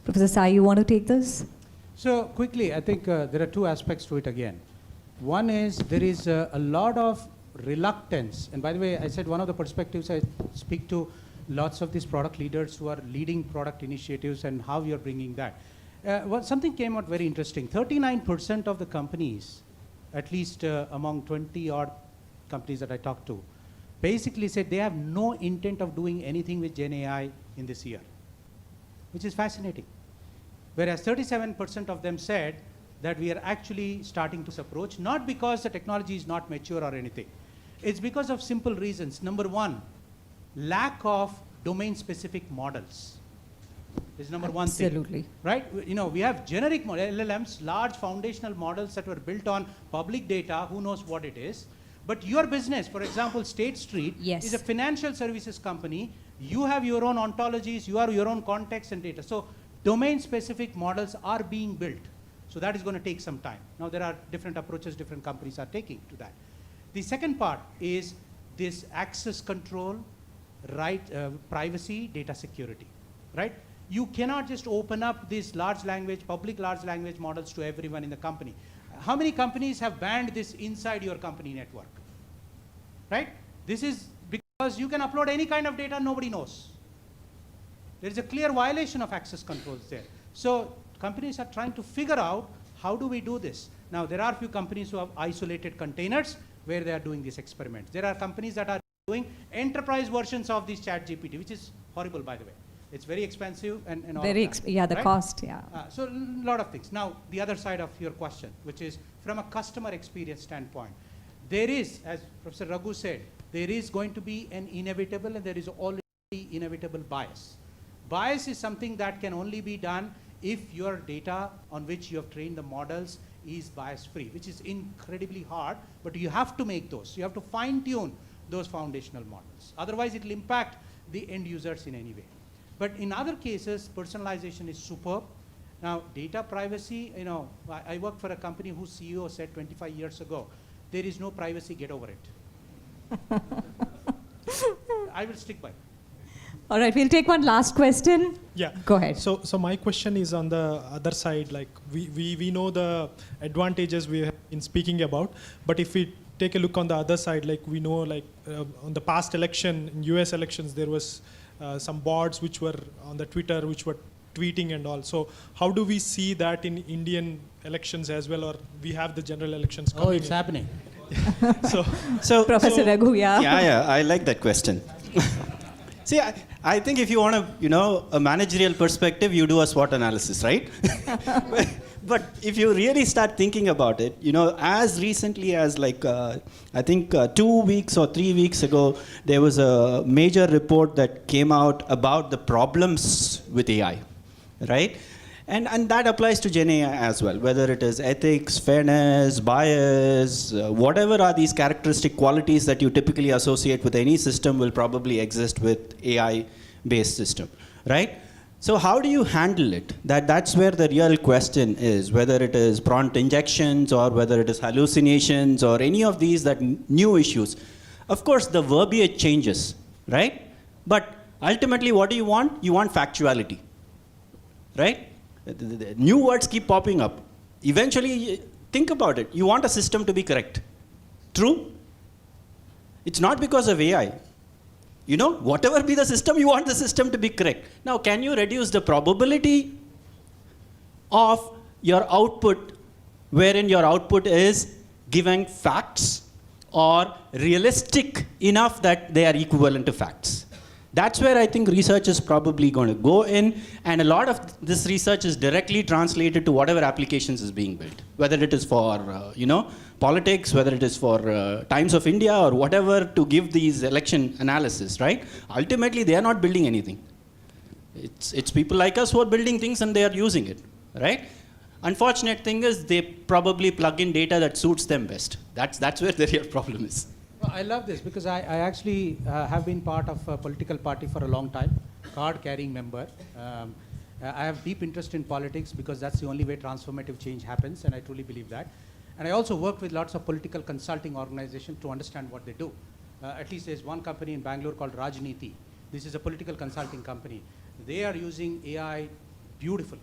Professor Sai, you want to take this? So quickly, I think there are 2 aspects to it again. One is there is a lot of reluctance. And by the way, I said one of the perspectives I speak to lots of these product leaders who are leading product initiatives and how you're bringing that. Something came out very interesting. 39% of the companies, at least among 20 odd companies that I talked to, basically said they have no intent of doing anything with Gen AI in this year, which is fascinating. Whereas 37% of them said that we are actually starting to approach, not because the technology is not mature or anything. It's because of simple reasons. Number 1, lack of domain-specific models is number 1 thing. Absolutely. Right? We have generic LLMs, large foundational models that were built on public data, who knows what it is. But your business, for example, State Street is a financial services company. You have your own ontologies, you have your own context and data. So domain-specific models are being built. So that is going to take some time. Now there are different approaches different companies are taking to that. The second part is this access control, right, privacy, data security, right? You cannot just open up these public large language models to everyone in the company. How many companies have banned this inside your company network, right? This is because you can upload any kind of data, nobody knows. There is a clear violation of access controls there. So companies are trying to figure out how do we do this. Now there are a few companies who have isolated containers where they are doing these experiments. There are companies that are doing enterprise versions of this ChatGPT, which is horrible, by the way. It's very expensive and all Very, of that, the right? cost, yeah. So a lot of things. Now, the other side of your question, which is from a customer experience standpoint, there is, as Professor Raghu said, there is going to be an inevitable and there is already inevitable bias. Bias is something that can only be done if your data on which you have trained the models is bias-free, which is incredibly hard, but you have to make those. You have to fine-tune those foundational models. Otherwise, it will impact the end users in any way. But in other cases, personalization is superb. Now, data privacy, I work for a company whose CEO said 25 years ago, there is no privacy, get over it. I will stick by it. All right, we'll take one last question. Yeah. Go ahead. So my question is on the other side, like we know the advantages we have been speaking about, but if we take a look on the other side, like we know like on the past election, in US elections, there was some bots which were on the Twitter, which were tweeting and all. So how do we see that in Indian elections as well, or we have the general elections coming it's happening. So Professor Raghu, yeah. Yeah, I like that question. See, I think if you want a managerial perspective, you do a SWOT analysis, right? But if you really start thinking about it, as recently as I think 2 weeks or 3 weeks ago, there was a major report that came out about the problems with AI, right? And that applies to Gen AI as well, whether it is ethics, fairness, bias, whatever are these characteristic qualities that you typically associate with any system will probably exist with AI-based system, right? So how do you handle it? That's where the real question is, whether it is prompt injections or whether it is hallucinations or any of these new issues. Of course, the verbiage changes, right? But ultimately, what do you want? You want factuality, right? The new words keep popping up. Eventually, think about it. You want a system to be correct. True? It's not because of AI. You know, whatever be the system, you want the system to be correct. Now, can you reduce the probability of your output, wherein your output is giving facts or realistic enough that they are equivalent to facts? That's where I think research is probably going to go in, and a lot of this research is directly translated to whatever applications is being built, whether it is for politics, whether it is for Times of India or whatever, to give these election analysis, right? Ultimately, they are not building anything. It's people like us who are building things and they are using it, right? Unfortunate thing is they probably plug in data that suits them best. That's where the real problem is. Well, I love this because I actually have been part of a political party for a long time, card-carrying member. I have deep interest in politics because that's the only way transformative change happens, and I truly believe that. And I also work with lots of political consulting organizations to understand what they do. At least there's one company in Bangalore called Rajniti. This is a political consulting company. They are using AI beautifully.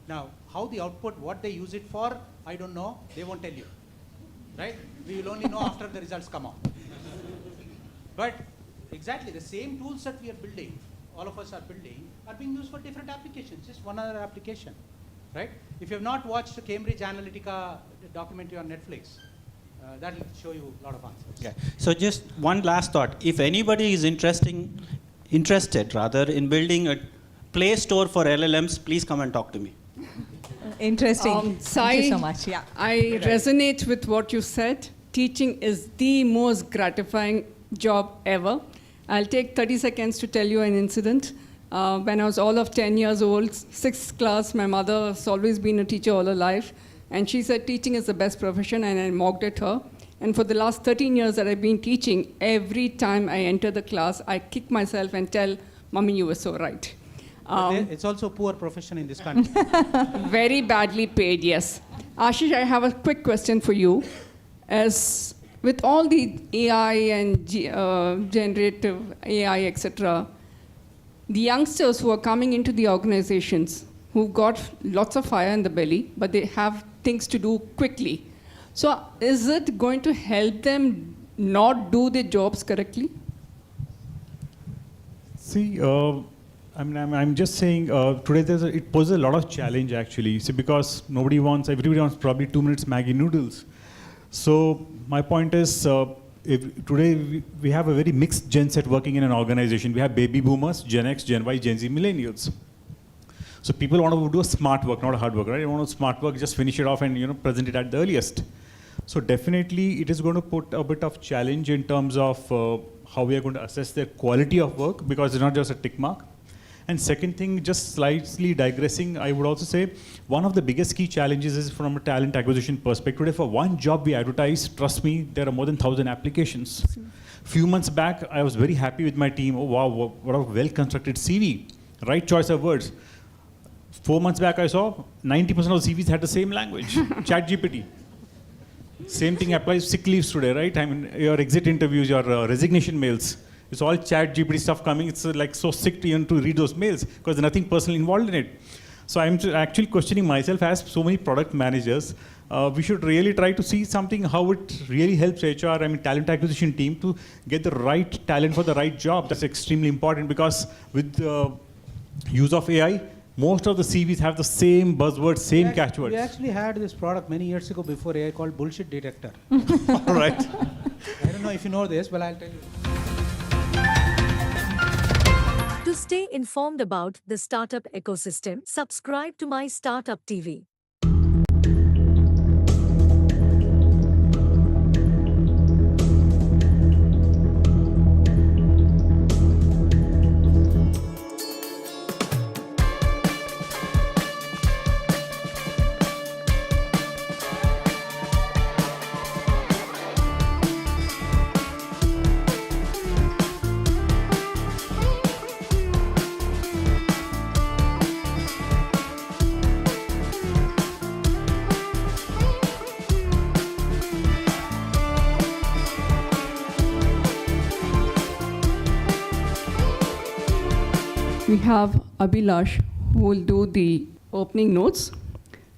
Now, how the output, what they use it for, I don't know. They won't tell you, right? We will only know after the results come out. But exactly the same tools that we are building, all of us are building, are being used for different applications, just one other application, right? If you have not watched the Cambridge Analytica documentary on Netflix, that will show you a lot of answers. Yeah. So just one last thought. If anybody is interested in building a Play Store for LLMs, please come and talk to me. Interesting. Thank you so much. Yeah. I resonate with what you said. Teaching is the most gratifying job ever. I'll take 30 seconds to tell you an incident. When I was all of 10 years old, 6th class, my mother has always been a teacher all her life. And she said teaching is the best profession, and I mocked at her. And for the last 13 years that I've been teaching, every time I enter the class, I kick myself and tell, Mommy, you were so right. It's also a poor profession in this country. Very badly paid, yes. Ashish, I have a quick question for you. As with all the AI and generative AI, etc., the youngsters who are coming into the organizations, who've got lots of fire in the belly, but they have things to do quickly. So is it going to help them not do their jobs correctly? See, I'm just saying today it poses a lot of challenge actually. See, because everybody wants probably 2 minutes Maggi noodles. So my point is, today we have a very mixed gen set working in an organization. We have baby boomers, Gen X, Gen Y, Gen Z, millennials. So people want to do a smart work, not a hard work, right? They want to smart work, just finish it off and present it at the earliest. So definitely it is going to put a bit of challenge in terms of how we are going to assess their quality of work, because it's not just a tick mark. And second thing, just slightly digressing, I would also say one of the biggest key challenges is from a talent acquisition perspective. Today, for one job we advertise, trust me, there are more than 1,000 applications. Few months back, I was very happy with my team. Oh wow, what a well-constructed CV. Right choice of words. 4 months back, I saw 90% of the CVs had the same language, ChatGPT. Same thing applies sick leaves today, right? I mean, your exit interviews, your resignation mails. It's all ChatGPT stuff coming. It's like so sick to even to read those mails because there's nothing personally involved in it. So I'm actually questioning myself as so many product managers. We should really try to see something, how it really helps HR, talent acquisition team to get the right talent for the right job. That's extremely important because with the use of AI, most of the CVs have the same buzzwords, same catchwords. We actually had this product many years ago before AI called Bullshit Detector. All right. I don't know if you know this, but I'll tell you. To stay informed about the startup ecosystem, subscribe to MyStartupTV. we have Abhilash, who will do the opening notes.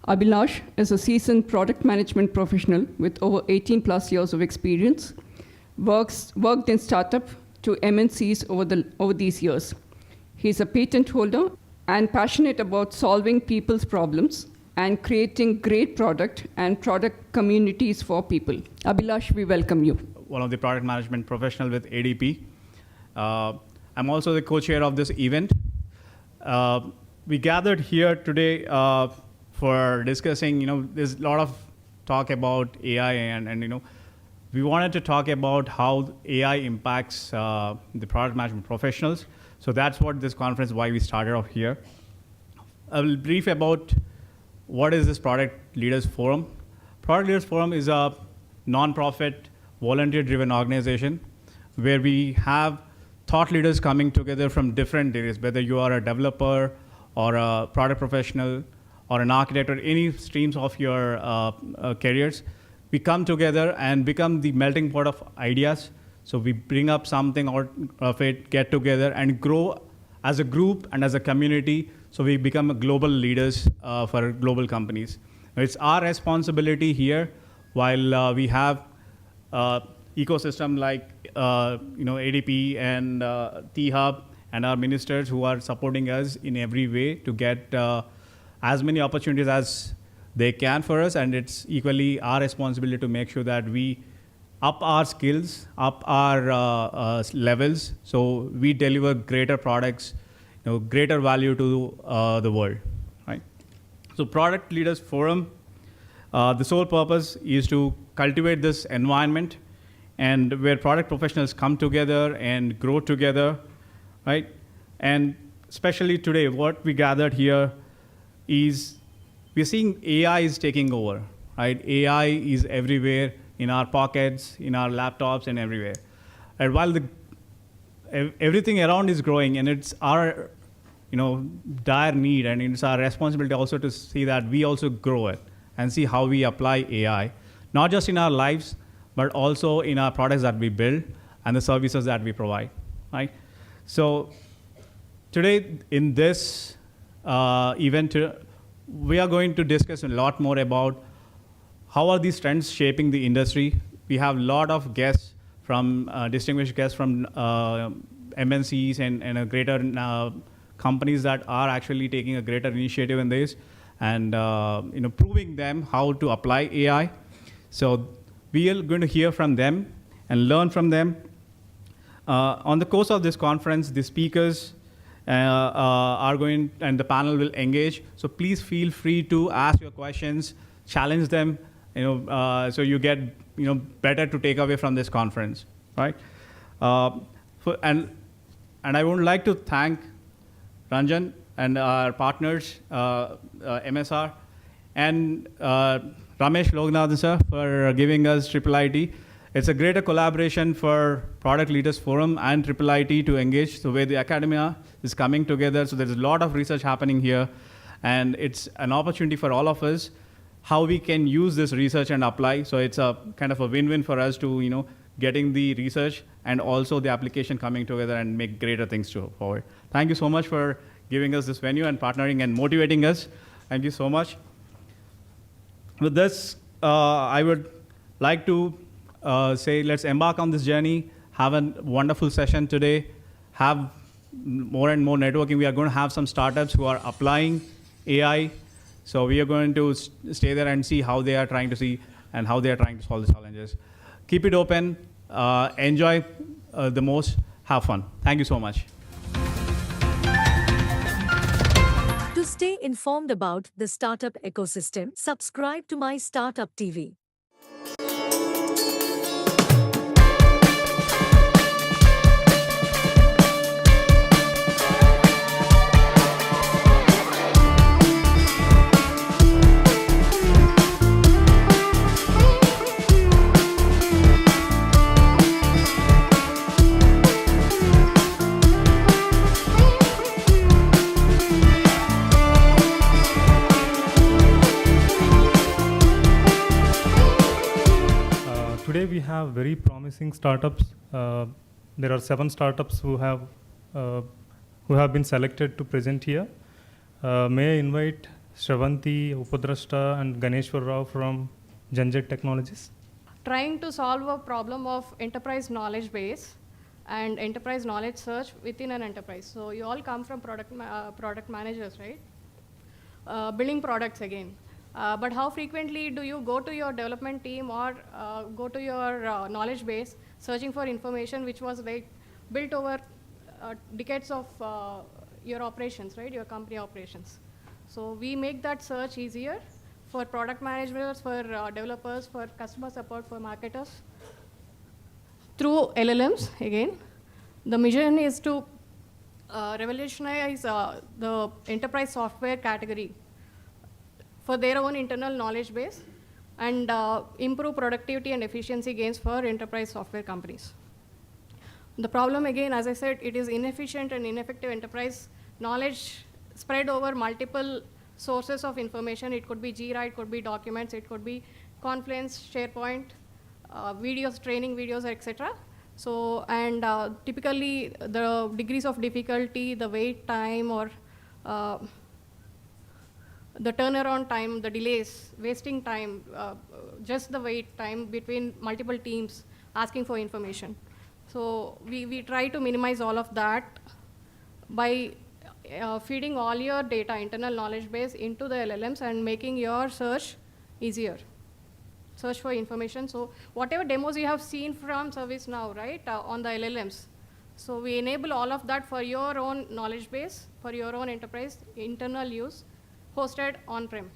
Abhilash is a seasoned product management professional with over 18 plus years of experience, worked in startup to MNCs over these years. He's a patent holder and passionate about solving people's problems and creating great product and product communities for people. Abhilash, we welcome you. One of the product management professional with ADP. I'm also the co-chair of this event. We gathered here today for discussing, there's a lot of talk about AI and we wanted to talk about how AI impacts the product management professionals. So that's what this conference, why we started off here. I will brief about what is this Product Leaders Forum. Product Leaders Forum is a non-profit, volunteer-driven organization where we have thought leaders coming together from different areas, whether you are a developer or a product professional or an architect or any streams of your careers. We come together and become the melting pot of ideas. So we bring up something out of it, get together and grow as a group and as a community. So we become global leaders for global companies. Now, it's our responsibility here, while we have ecosystem like ADP and T-Hub and our ministers who are supporting us in every way to get as many opportunities as they can for us, and it's equally our responsibility to make sure that we up our skills, up our levels, so we deliver greater products, greater value to the world, right? So Product Leaders Forum, the sole purpose is to cultivate this environment and where product professionals come together and grow together, right? And especially today, what we gathered here is we're seeing AI is taking over, right? AI is everywhere in our pockets, in our laptops, and everywhere. And while everything around is growing, and it's our dire need, and it's our responsibility also to see that we also grow it and see how we apply AI, not just in our lives, but also in our products that we build and the services that we provide, right? So today in this event, we are going to discuss a lot more about how are these trends shaping the industry. We have a lot of guests from, distinguished guests from MNCs and greater companies that are actually taking a greater initiative in this and proving them how to apply AI. So we are going to hear from them and learn from them. On the course of this conference, the speakers are going, and the panel will engage. So please feel free to ask your questions, challenge them, so you get better to take away from this conference, right? And I would like to thank Ranjan and our partners, MSR, and Ramesh Loganathan sir for giving us IIIT. It's a greater collaboration for Product Leaders Forum and IIIT to engage, so where the academia is coming together. So there's a lot of research happening here, and it's an opportunity for all of us how we can use this research and apply. So it's a kind of a win-win for us to getting the research and also the application coming together and make greater things forward. Thank you so much for giving us this venue and partnering and motivating us. Thank you so much. With this, I would like to say let's embark on this journey, have a wonderful session today, have more and more networking. We are going to have some startups who are applying AI. So we are going to stay there and see how they are trying to see and how they are trying to solve the challenges. Keep it open, enjoy the most, have fun. Thank you so much. To stay informed about the startup ecosystem, subscribe to MyStartupTV. Today we have very promising startups. There are 7 startups who have who have been selected to present here. May I invite Shravanti, Upadrashta, and Ganeshwar Rao from Janjet Technologies? Trying to solve a problem of enterprise knowledge base and enterprise knowledge search within an enterprise. So you all come from product managers, right? Building products again. But how frequently do you go to your development team or go to your knowledge base searching for information which was like built over decades of your operations, right? Your company operations. So we make that search easier for product managers, for developers, for customer support, for marketers. Through LLMs, again, the mission is to revolutionize the enterprise software category for their own internal knowledge base and improve productivity and efficiency gains for enterprise software companies. The problem, again, as I said, it is inefficient and ineffective enterprise knowledge spread over multiple sources of information. It could be Jira, it could be documents, it could be Confluence, SharePoint, videos, training videos, etc. So, and typically the degrees of difficulty, the wait time, or the turnaround time, the delays, wasting time, just the wait time between multiple teams asking for information. So we try to minimize all of that by feeding all your data, internal knowledge base into the LLMs and making your search easier. Search for information. So whatever demos you have seen from ServiceNow, right, on the LLMs. So we enable all of that for your own knowledge base, for your own enterprise, internal use, hosted on-prem.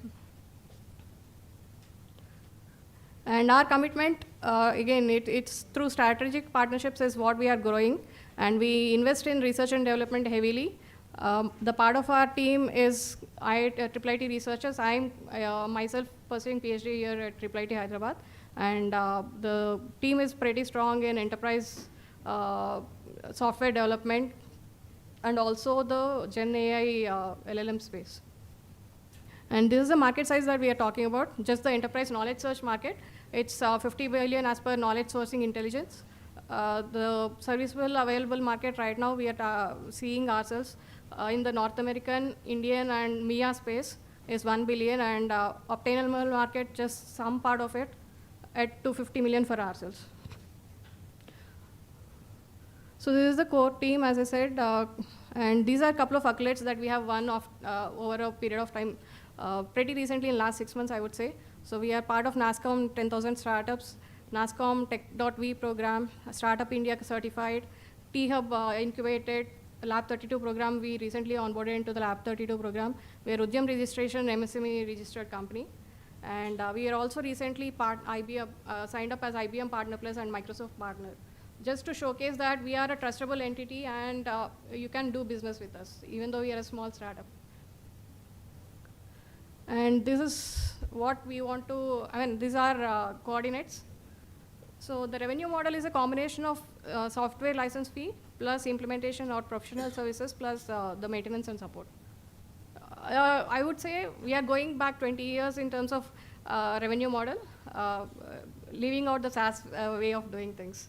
And our commitment, again, it's through strategic partnerships is what we are growing. And we invest in research and development heavily. The part of our team is IIT researchers. I'm myself pursuing PhD here at IIT Hyderabad. And the team is pretty strong in enterprise software development and also the Gen AI LLM space. And this is the market size that we are talking about, just the enterprise knowledge search market. It's 50 billion as per knowledge sourcing intelligence. The serviceable available market right now, we are seeing ourselves in the North American, Indian, and MEA space is 1 billion, and obtainable market, just some part of it, at 250 million for ourselves. So this is the core team, as I said, and these are a couple of accolades that we have won over a period of time, pretty recently in last 6 months, I would say. So we are part of NASSCOM 10,000 startups, NASSCOM Tech.V program, Startup India certified, T-Hub incubated, Lab 32 program, we recently onboarded into the Lab 32 program. We are Udyam registration, MSME registered company. And we are also recently signed up as IBM Partner Plus and Microsoft Partner, just to showcase that we are a trustable entity and you can do business with us, even though we are a small startup. And this is what we want to, these are coordinates. So the revenue model is a combination of software license fee plus implementation or professional services plus the maintenance and support. I would say we are going back 20 years in terms of revenue model, leaving out the SaaS way of doing things.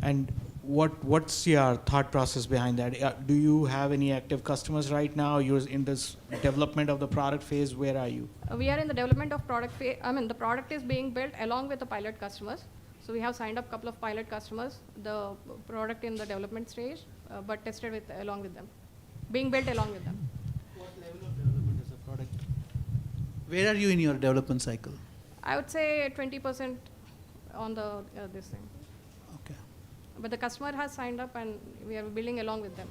And what's your thought process behind that? Do you have any active customers right now? You're in this development of the product phase. Where are you? We are in the development of product phase. The product is being built along with the pilot customers. So we have signed up a couple of pilot customers, the product in the development stage, but tested along with them, being built along with them. What level of development is the product? Where are you in your development cycle? I would say 20% on the this thing. Okay. But the customer has signed up and we are building along with them.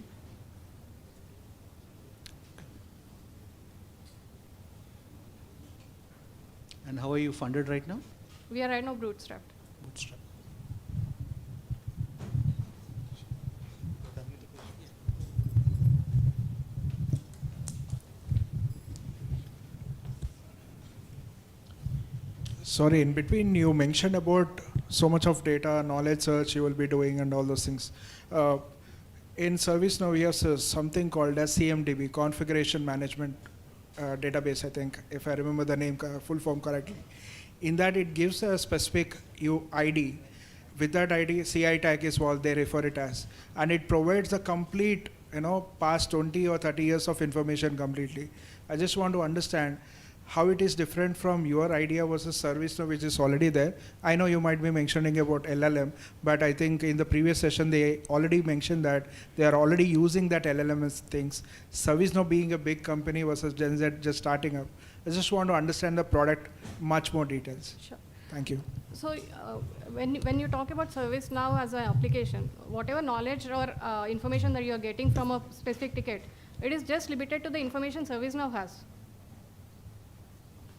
And how are you funded right now? We are right now bootstrapped. Bootstrap. Sorry, in between you mentioned about so much of data, knowledge search you will be doing and all those things. In ServiceNow we have something called as CMDB, Configuration Management Database, I think, if I remember the name, full form correctly. In that it gives a specific ID with that ID, CI tag is what they refer it as. And it provides the complete, past 20 or 30 years of information completely. I just want to understand how it is different from your idea versus ServiceNow, which is already there. I know you might be mentioning about LLM, but I think in the previous session, they already mentioned that they are already using that LLM as things. ServiceNow being a big company versus Gen Z just starting up. I just want to understand the product much more details. Sure. Thank you. So when you talk about ServiceNow as an application, whatever knowledge or information that you're getting from a specific ticket, it is just limited to the information ServiceNow has.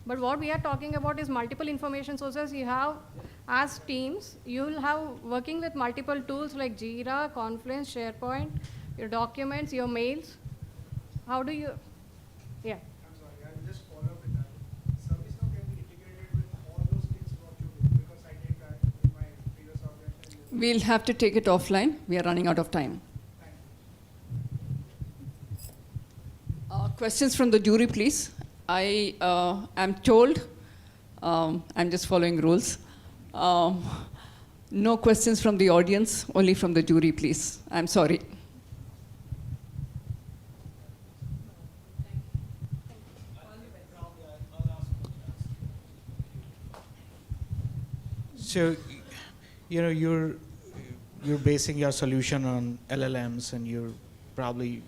But what we are talking about is multiple information sources. You have, as teams, you will have working with multiple tools like Jira, Confluence, SharePoint, your documents, your mails. How do you, yeah. I'm sorry, I'll just follow up with that. ServiceNow can be integrated with all those things what you do, because I did that in my previous organization. We'll have to take it offline. We are running out of time. Questions from the jury, please. I am told, I'm just following rules. No questions from the audience, only from the jury, please. I'm sorry. So, you're basing your solution on LLMs, and you're probably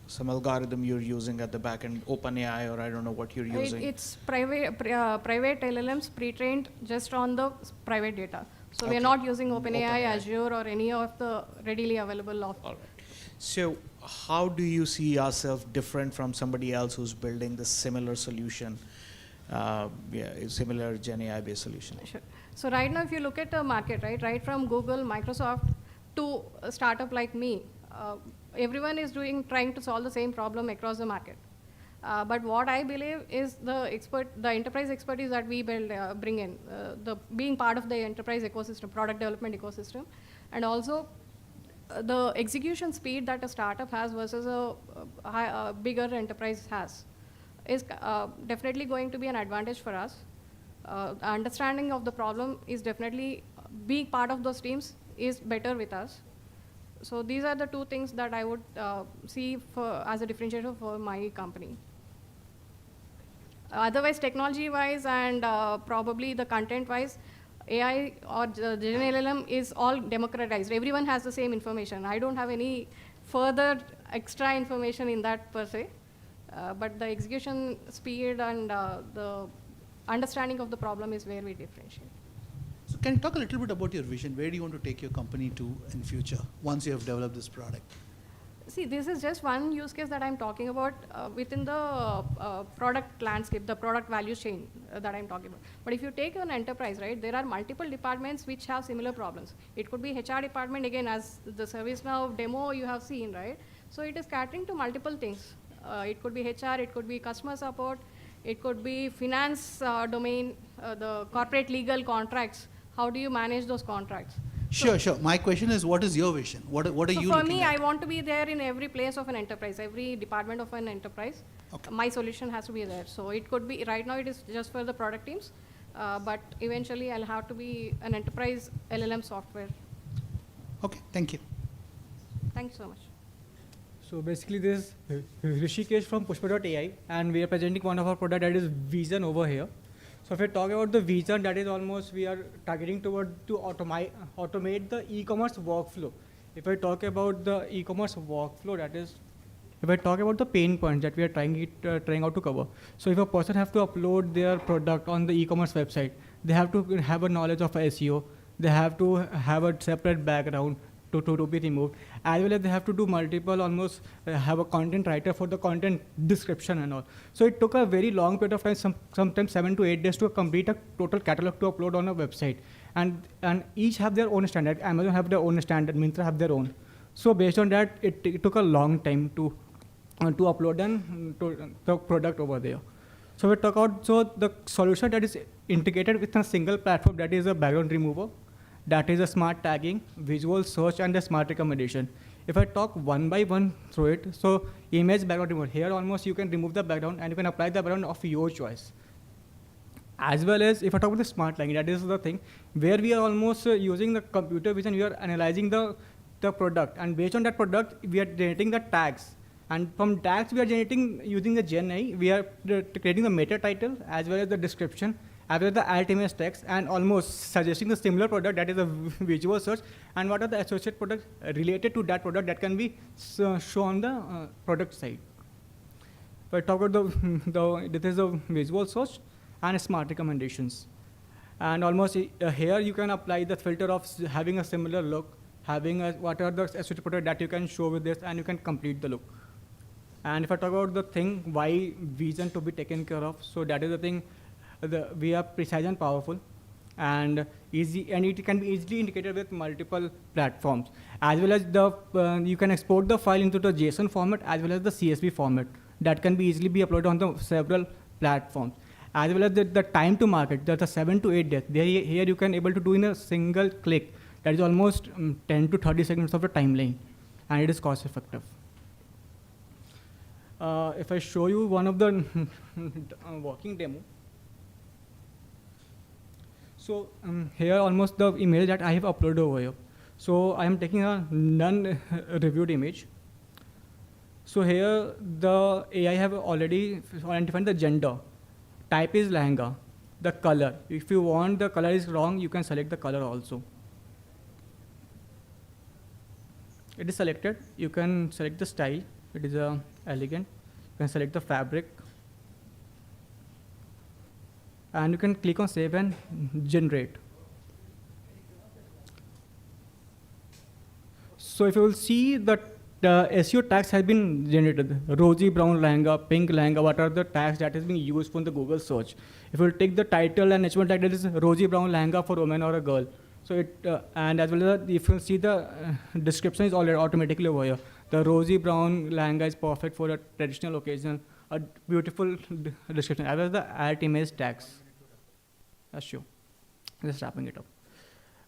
some algorithm you're using at the back end, OpenAI, or I don't know what you're using. It's private LLMs pre-trained just on the private data. So we are not using OpenAI, Azure, or any of the readily available. All right. So how do you see yourself different from somebody else who's building the similar solution, similar Gen AI-based solution? Sure. So right now, if you look at the market, right from Google, Microsoft, to a startup like me, everyone is trying to solve the same problem across the market. But what I believe is the enterprise expertise that we bring in, being part of the enterprise ecosystem, product development ecosystem, and also the execution speed that a startup has versus a bigger enterprise has, is definitely going to be an advantage for us. Understanding of the problem is definitely, being part of those teams is better with us. So these are the two things that I would see as a differentiator for my company. Otherwise, technology-wise and probably the content-wise, AI or Gen LLM is all democratized. Everyone has the same information. I don't have any further extra information in that per se. But the execution speed and the understanding of the problem is where we differentiate. So can you talk a little bit about your vision? Where do you want to take your company to in future once you have developed this product? See, this is just one use case that I'm talking about within the product landscape, the product value chain that I'm talking about. But if you take an enterprise, right, there are multiple departments which have similar problems. It could be HR department, again, as the ServiceNow demo you have seen, right? So it is catering to multiple things. It could be HR, it could be customer support, it could be finance domain, the corporate legal contracts. How do you manage those contracts? Sure. My question is, what is your vision? What are you looking at? For me, I want to be there in every place of an enterprise, every department of an enterprise. Okay. My solution has to be there. So it could be, right now it is just for the product teams, but eventually I'll have to be an enterprise LLM software. Okay, thank you. Thank you so much. So basically this is Rishikesh from Pushpa.ai, and we are presenting one of our product that is Vision over here. So if we talk about the Vision, that is almost we are targeting toward to automate the e-commerce workflow. If I talk about the e-commerce workflow, that is, if I talk about the pain points that we are trying out to cover. So if a person have to upload their product on the e-commerce website, they have to have a knowledge of SEO. They have to have a separate background to be removed, as well as they have to do multiple, almost have a content writer for the content description and all. So it took a very long period of time, sometimes 7 to 8 days to complete a total catalog to upload on a website. And each have their own standard. Amazon have their own standard, Myntra have their own. So based on that, it took a long time to upload the product over there. So we talk about, so the solution that is integrated with a single platform, that is a background remover, that is a smart tagging, visual search, and a smart recommendation. If I talk one by one through it, so image background remover. Here almost you can remove the background and you can apply the background of your choice. As well as if I talk about the smart lighting, that is the thing where we are almost using the computer vision, we are analyzing the product, and based on that product, we are generating the tags. And from tags, we are generating, using the Gen AI, we are creating the meta title as well as the description, as well as the alt image text, and almost suggesting the similar product, that is a visual search, and what are the associate products related to that product that can be shown on the product side. If I talk about this is a visual search and smart recommendations. And almost here you can apply the filter of having a similar look, having what are the associated products that you can show with this, and you can complete the look. And if I talk about the thing, why vision to be taken care of, so that is the thing, we are precise and powerful, and easy, and it can be easily indicated with multiple platforms. As well as you can export the file into the JSON format as well as the CSV format that can be easily be uploaded on the several platforms. As well as the time to market, that's a 7 to 8 days. Here you can able to do in a single click. That is almost 10 to 30 seconds of the timeline, and it is cost effective. If I show you one of the working demo. So here almost the image that I have uploaded over here. So I am taking a non-reviewed image. So here the AI have already identified the gender. Type is lehenga. The color. If you want the color is wrong, you can select the color also. It is selected. You can select the style. It is elegant. You can select the fabric. And you can click on save and generate. So if you will see that the SEO tags have been generated. Rosy brown lehenga, pink lehenga, what are the tags that is being used for the Google search? If you will take the title and H1 tag, that is rosy brown lehenga for a woman or a girl. So it, and as well as if you see the description is already automatically over here. The rosy brown lehenga is perfect for a traditional occasion, a beautiful description. As well as the alt image tags. That's true. Just wrapping it up.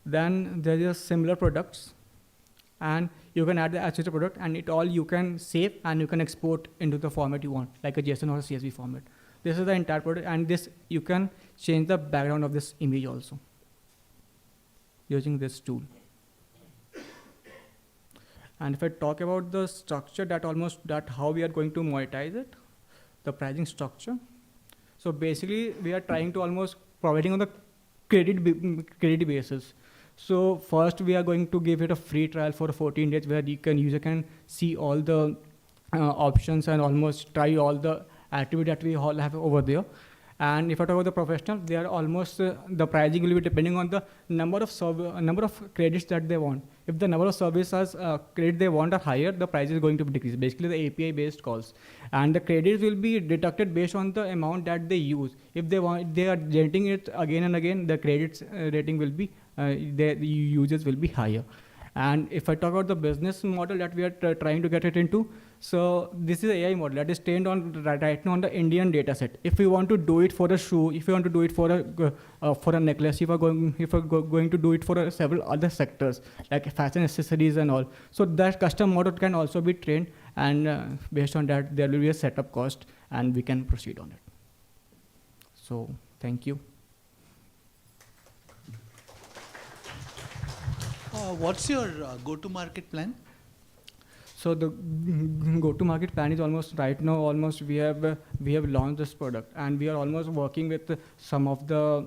Then there are similar products, and you can add the associated product, and it all you can save and you can export into the format you want, like a JSON or a CSV format. This is the entire product, and this you can change the background of this image also using this tool. And if I talk about the structure, that how we are going to monetize it, the pricing structure. So basically, we are trying to almost providing on the credit basis. So first, we are going to give it a free trial for 14 days, where user can see all the options and almost try all the activity that we all have over there. And if I talk about the professional, they are almost the pricing will be depending on the number of credits that they want. If the number of services credit they want are higher, the price is going to be decreased. Basically, the API-based calls, and the credits will be deducted based on the amount that they use. If they are generating it again and again, the credits rating will be the users will be higher. And if I talk about the business model that we are trying to get it into, so this is an AI model that is trained on right now on the Indian data set. If you want to do it for a shoe, if you want to do it for a necklace, if you're going to do it for several other sectors like fashion accessories and all, so that custom model can also be trained, and based on that there will be a setup cost, and we can proceed on it. So thank you. What's your go-to-market plan? So the go-to-market plan is almost right now. Almost we have launched this product, and we are almost working with some of the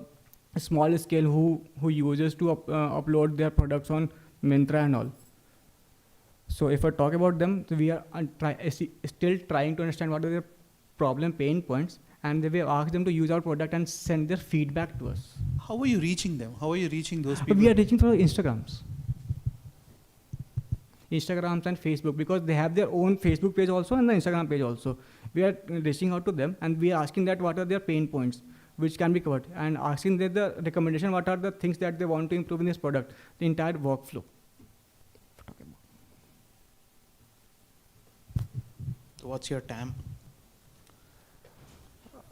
small scale who uses to upload their products on Myntra and all. So if I talk about them, we are still trying to understand what are their problem pain points, and we have asked them to use our product and send their feedback to us. How are you reaching them? How are you reaching those people? We are reaching through Instagrams and Facebook, because they have their own Facebook page also and the Instagram page also. We are reaching out to them, and we are asking that what are their pain points which can be covered, and asking them the recommendation, what are the things that they want to improve in this product, the entire workflow. What's your TAM?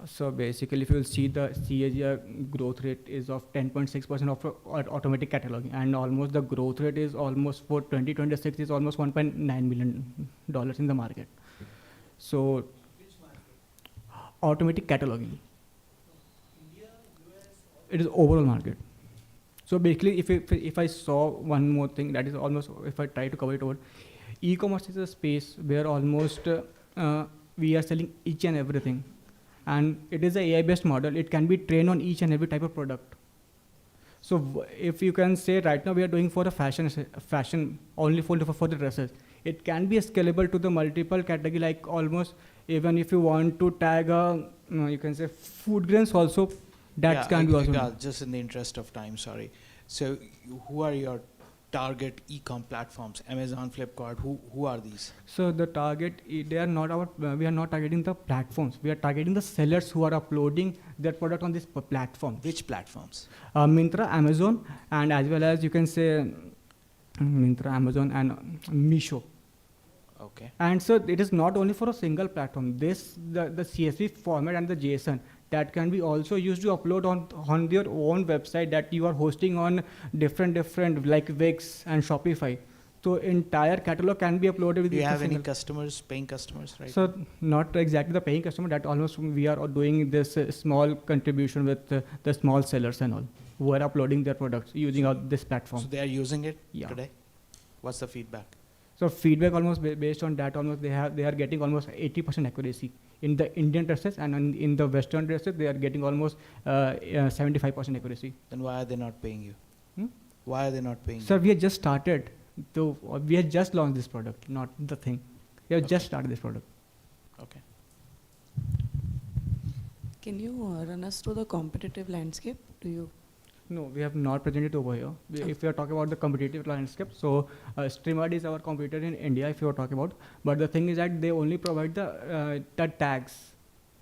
So basically, if you will see the CAGR growth rate is of 10.6% of automatic cataloging, and almost the growth rate is almost for 2026 is almost $1.9 million in the market. So automatic cataloging. it is overall market. So basically, if I saw one more thing, that is almost, if I try to cover it over, e-commerce is a space where almost we are selling each and everything. And it is an AI-based model. It can be trained on each and every type of product. So if you can say right now we are doing for the fashion only for the dresses, it can be scalable to the multiple category, like almost even if you want to tag you can say food grains also, that can be also done. Just in the interest of time, sorry. So who are your target e-com platforms? Amazon, Flipkart, who are these? So the target, they are not we are not targeting the platforms. We are targeting the sellers who are uploading their product on this platform. Which platforms? Myntra, Amazon, and as well as you can say Myntra, Amazon, and Meesho. Okay. And so it is not only for a single platform. The CSV format and the JSON, that can be also used to upload on your own website that you are hosting on different like Wix and Shopify. So entire catalog can be uploaded with. Do you have any customers, paying customers, right? So not exactly the paying customer. That almost we are doing this small contribution with the small sellers and all who are uploading their products using this platform. So they are using it today. What's the feedback? So feedback almost based on that, almost they are getting almost 80% accuracy in the Indian dresses, and in the Western dresses they are getting almost 75% accuracy. Then why are they not paying you? Why are they not paying you? Sir, we have just started. So we have just launched this product, not the thing. We have just started this product. Okay. Can you run us through the competitive landscape? Do you? No, we have not presented over here. If we are talking about the competitive landscape, so Streamard is our competitor in India, if you are talking about. But the thing is that they only provide the tags.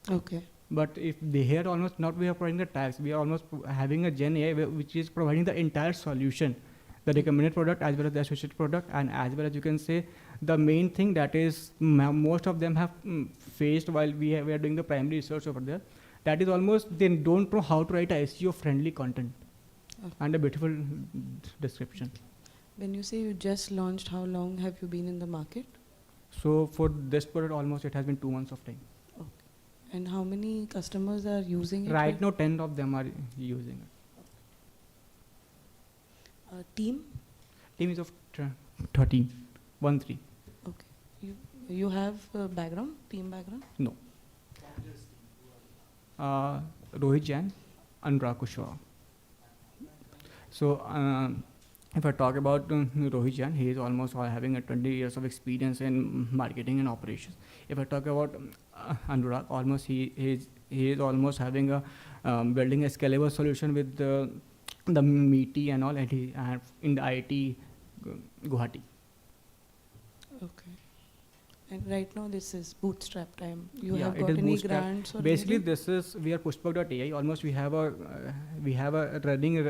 Okay. But if they here almost not we are providing the tags, we are almost having a Gen AI which is providing the entire solution, the recommended product as well as the associated product, and as well as you can say the main thing that is most of them have faced while we are doing the primary research over there. That is almost they don't know how to write a SEO friendly content. Okay. And a beautiful description. When you say you just launched, how long have you been in the market? So for this product, almost it has been 2 months of time. Okay. And how many customers are using it? Right now, 10 of them are using it. Team? Team is of 13. 1-3. Okay. You have a background, team background? No. Rohit Jain, Anurag Kushwaha. So if I talk about Rohit Jain, he is almost having a 20 years of experience in marketing and operations. If I talk about Anurag, almost he is almost having a building a scalable solution with the MeetY and all, and he in the IIT Guwahati. Okay. And right now this is bootstrap time. You Yeah, have got any grants or basically anything? this is we are pushback.ai. Almost we have a running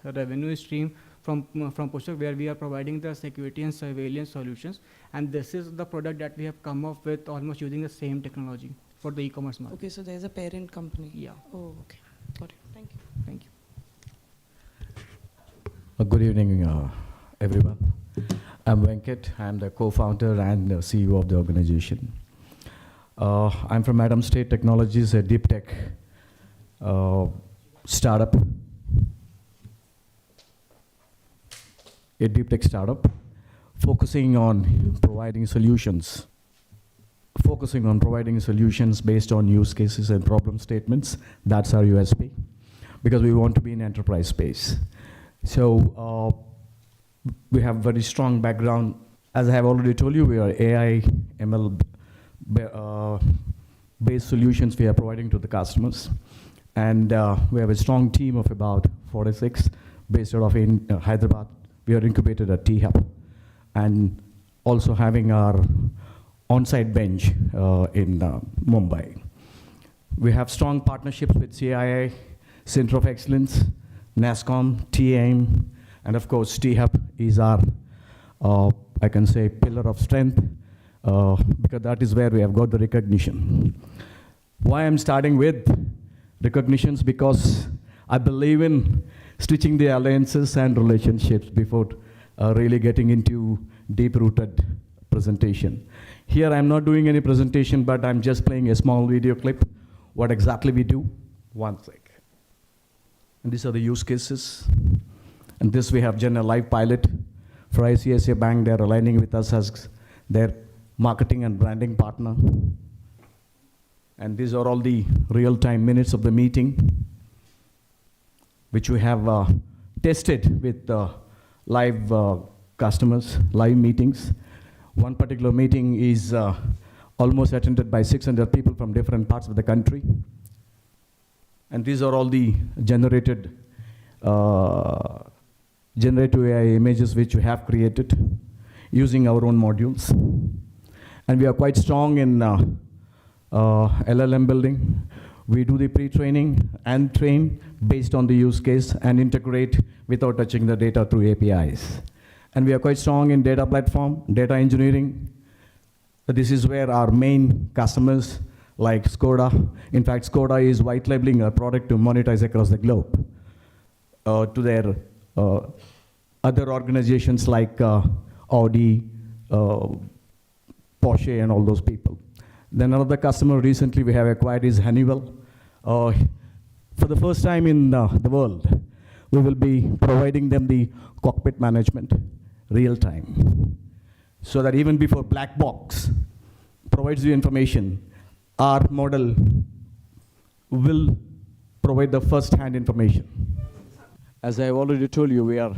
revenue stream from Pushback where we are providing the security and surveillance solutions, and this is the product that we have come up with almost using the same technology for the e-commerce market. Okay, so there's a parent company. Yeah. Oh, okay. Got it. Thank you. Thank you. Good evening, everyone. I'm Venkat. I'm the co-founder and CEO of the organization. I'm from Adams State Technologies, a deep tech startup. A deep tech startup focusing on providing solutions. Focusing on providing solutions based on use cases and problem statements. That's our USP, because we want to be in enterprise space. So we have very strong background. As I have already told you, we are AI, ML based solutions we are providing to the customers. And we have a strong team of about 46 based out of Hyderabad. We are incubated at T-Hub. And also having our on-site bench in Mumbai. We have strong partnerships with CII, Center of Excellence, NASCOM, TAIM, and of course, T-Hub is our, I can say, pillar of strength, because that is where we have got the recognition. Why I'm starting with recognitions? Because I believe in stitching the alliances and relationships before really getting into deep-rooted presentation. Here, I'm not doing any presentation, but I'm just playing a small video clip, what exactly we do. One sec. And these are the use cases. And this we have done a live pilot for ICICI Bank. They're aligning with us as their marketing and branding partner. And these are all the real-time minutes of the meeting, which we have tested with live customers, live meetings. One particular meeting is almost attended by 600 people from different parts of the country. And these are all the generated generative AI images which we have created using our own modules. And we are quite strong in LLM building. We do the pre-training and train based on the use case and integrate without touching the data through APIs. And we are quite strong in data platform, data engineering. This is where our main customers like Skoda, in fact, Skoda is white labeling a product to monetize across the globe to their other organizations like Audi, Porsche, and all those people. Then another customer recently we have acquired is Honeywell. For the first time in the world, we will be providing them the cockpit management real time. So that even before black box provides you information, our model will provide the first-hand information. As I have already told you, we are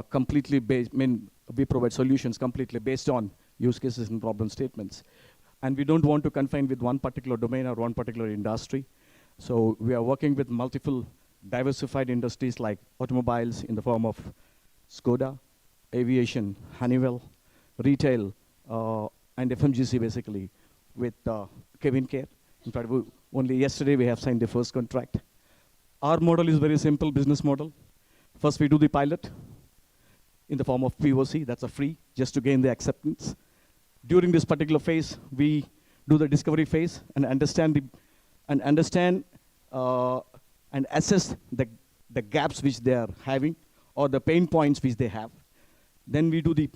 completely based, we provide solutions completely based on use cases and problem statements. And we don't want to confine with one particular domain or one particular industry. So we are working with multiple diversified industries like automobiles in the form of Skoda, aviation, Honeywell, retail, and FMGC basically with Kevin Care. In fact, only yesterday we have signed the first contract. Our model is very simple business model. First we do the pilot in the form of POC, that's a free, just to gain the acceptance. During this particular phase, we do the discovery phase and understand and assess the gaps which they are having or the pain points which they have. Then we do the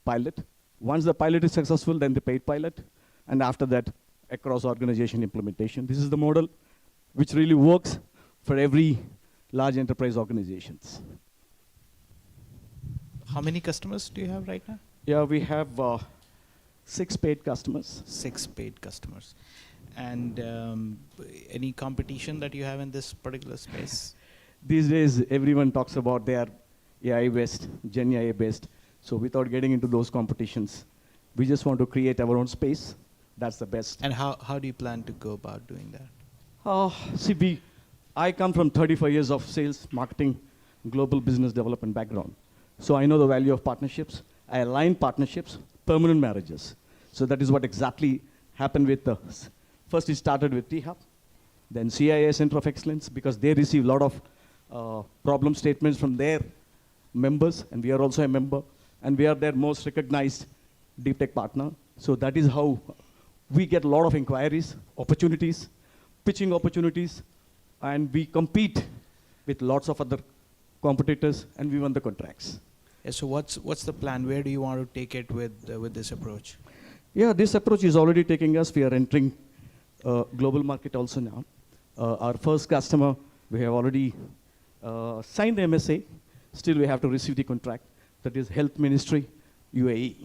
pilot. Once the pilot is successful, then the paid pilot, and after that, across organization implementation. This is the model which really works for every large enterprise organizations. How many customers do you have right now? Yeah, we have 6 paid customers. 6 paid customers. And any competition that you have in this particular space? These days, everyone talks about their AI-based, Gen AI-based. So without getting into those competitions, we just want to create our own space. That's the best. And how do you plan to go about doing that? I come from 35 years of sales, marketing, global business development background. So I know the value of partnerships. I align partnerships, permanent marriages. So that is what exactly happened with first it started with T-Hub, then CII Center of Excellence, because they receive a lot of problem statements from their members, and we are also a member, and we are their most recognized deep tech partner. So that is how we get a lot of inquiries, opportunities, pitching opportunities, and we compete with lots of other competitors, and we won the contracts. Yeah, so what's the plan? Where do you want to take it with this approach? Yeah, this approach is already taking us. We are entering global market also now. Our first customer, we have already signed the MSA. Still, we have to receive the contract. That is Health Ministry, UAE.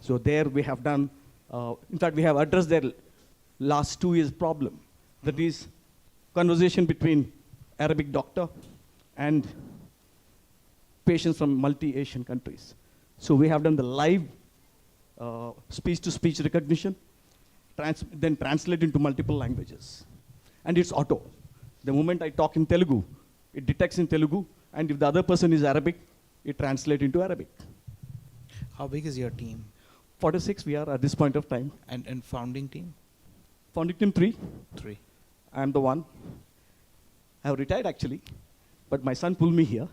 So there we have done, in fact, we have addressed their last 2 years problem. That is conversation between Arabic doctor and patients from multi-Asian countries. So we have done the live speech-to-speech recognition, then translate into multiple languages. And it's auto. The moment I talk in Telugu, it detects in Telugu, and if the other person is Arabic, it translates into Arabic. How big is your team? 46 we are at this point of time. And founding team? Founding team 3. 3. I am the one. I have retired actually, but my son pulled me here.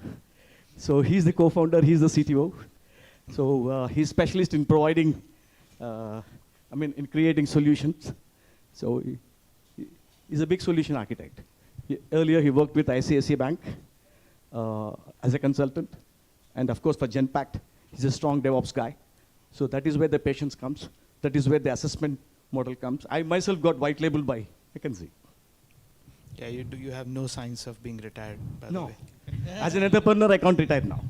So he's the co-founder, he's the CTO. So he's specialist in providing, in creating solutions. So he's a big solution architect. Earlier he worked with ICICI Bank as a consultant. And of course for Genpact, he's a strong DevOps guy. So that is where the patience comes. That is where the assessment model comes. I myself got white labeled by McKinsey. Yeah, you have no signs of being retired, by the No. way. As an entrepreneur, I can't retire now.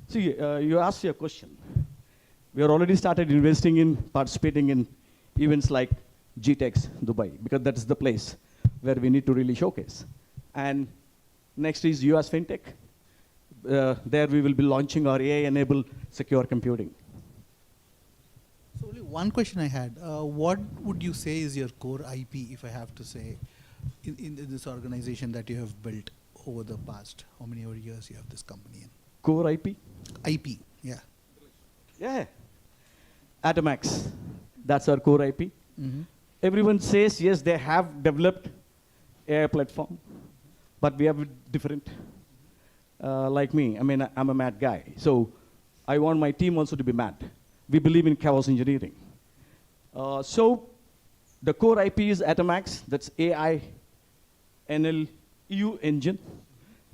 See, you asked your question. We are already started investing in, participating in events like GTEx Dubai, because that is the place where we need to really showcase. And next is US FinTech. There we will be launching our AI-enabled secure computing. So only one question I had. What would you say is your core IP, if I have to say, in this organization that you have built over the past, how many years you have this company in? Core IP? IP, yeah. Yeah. Atomax, that's our core IP. Mhm. Everyone says, yes, they have developed AI platform, but we have different. Like me, I mean, I'm a mad guy. So I want my team also to be mad. We believe in chaos engineering. So the core IP is Atomax, that's AI, NL, EU engine.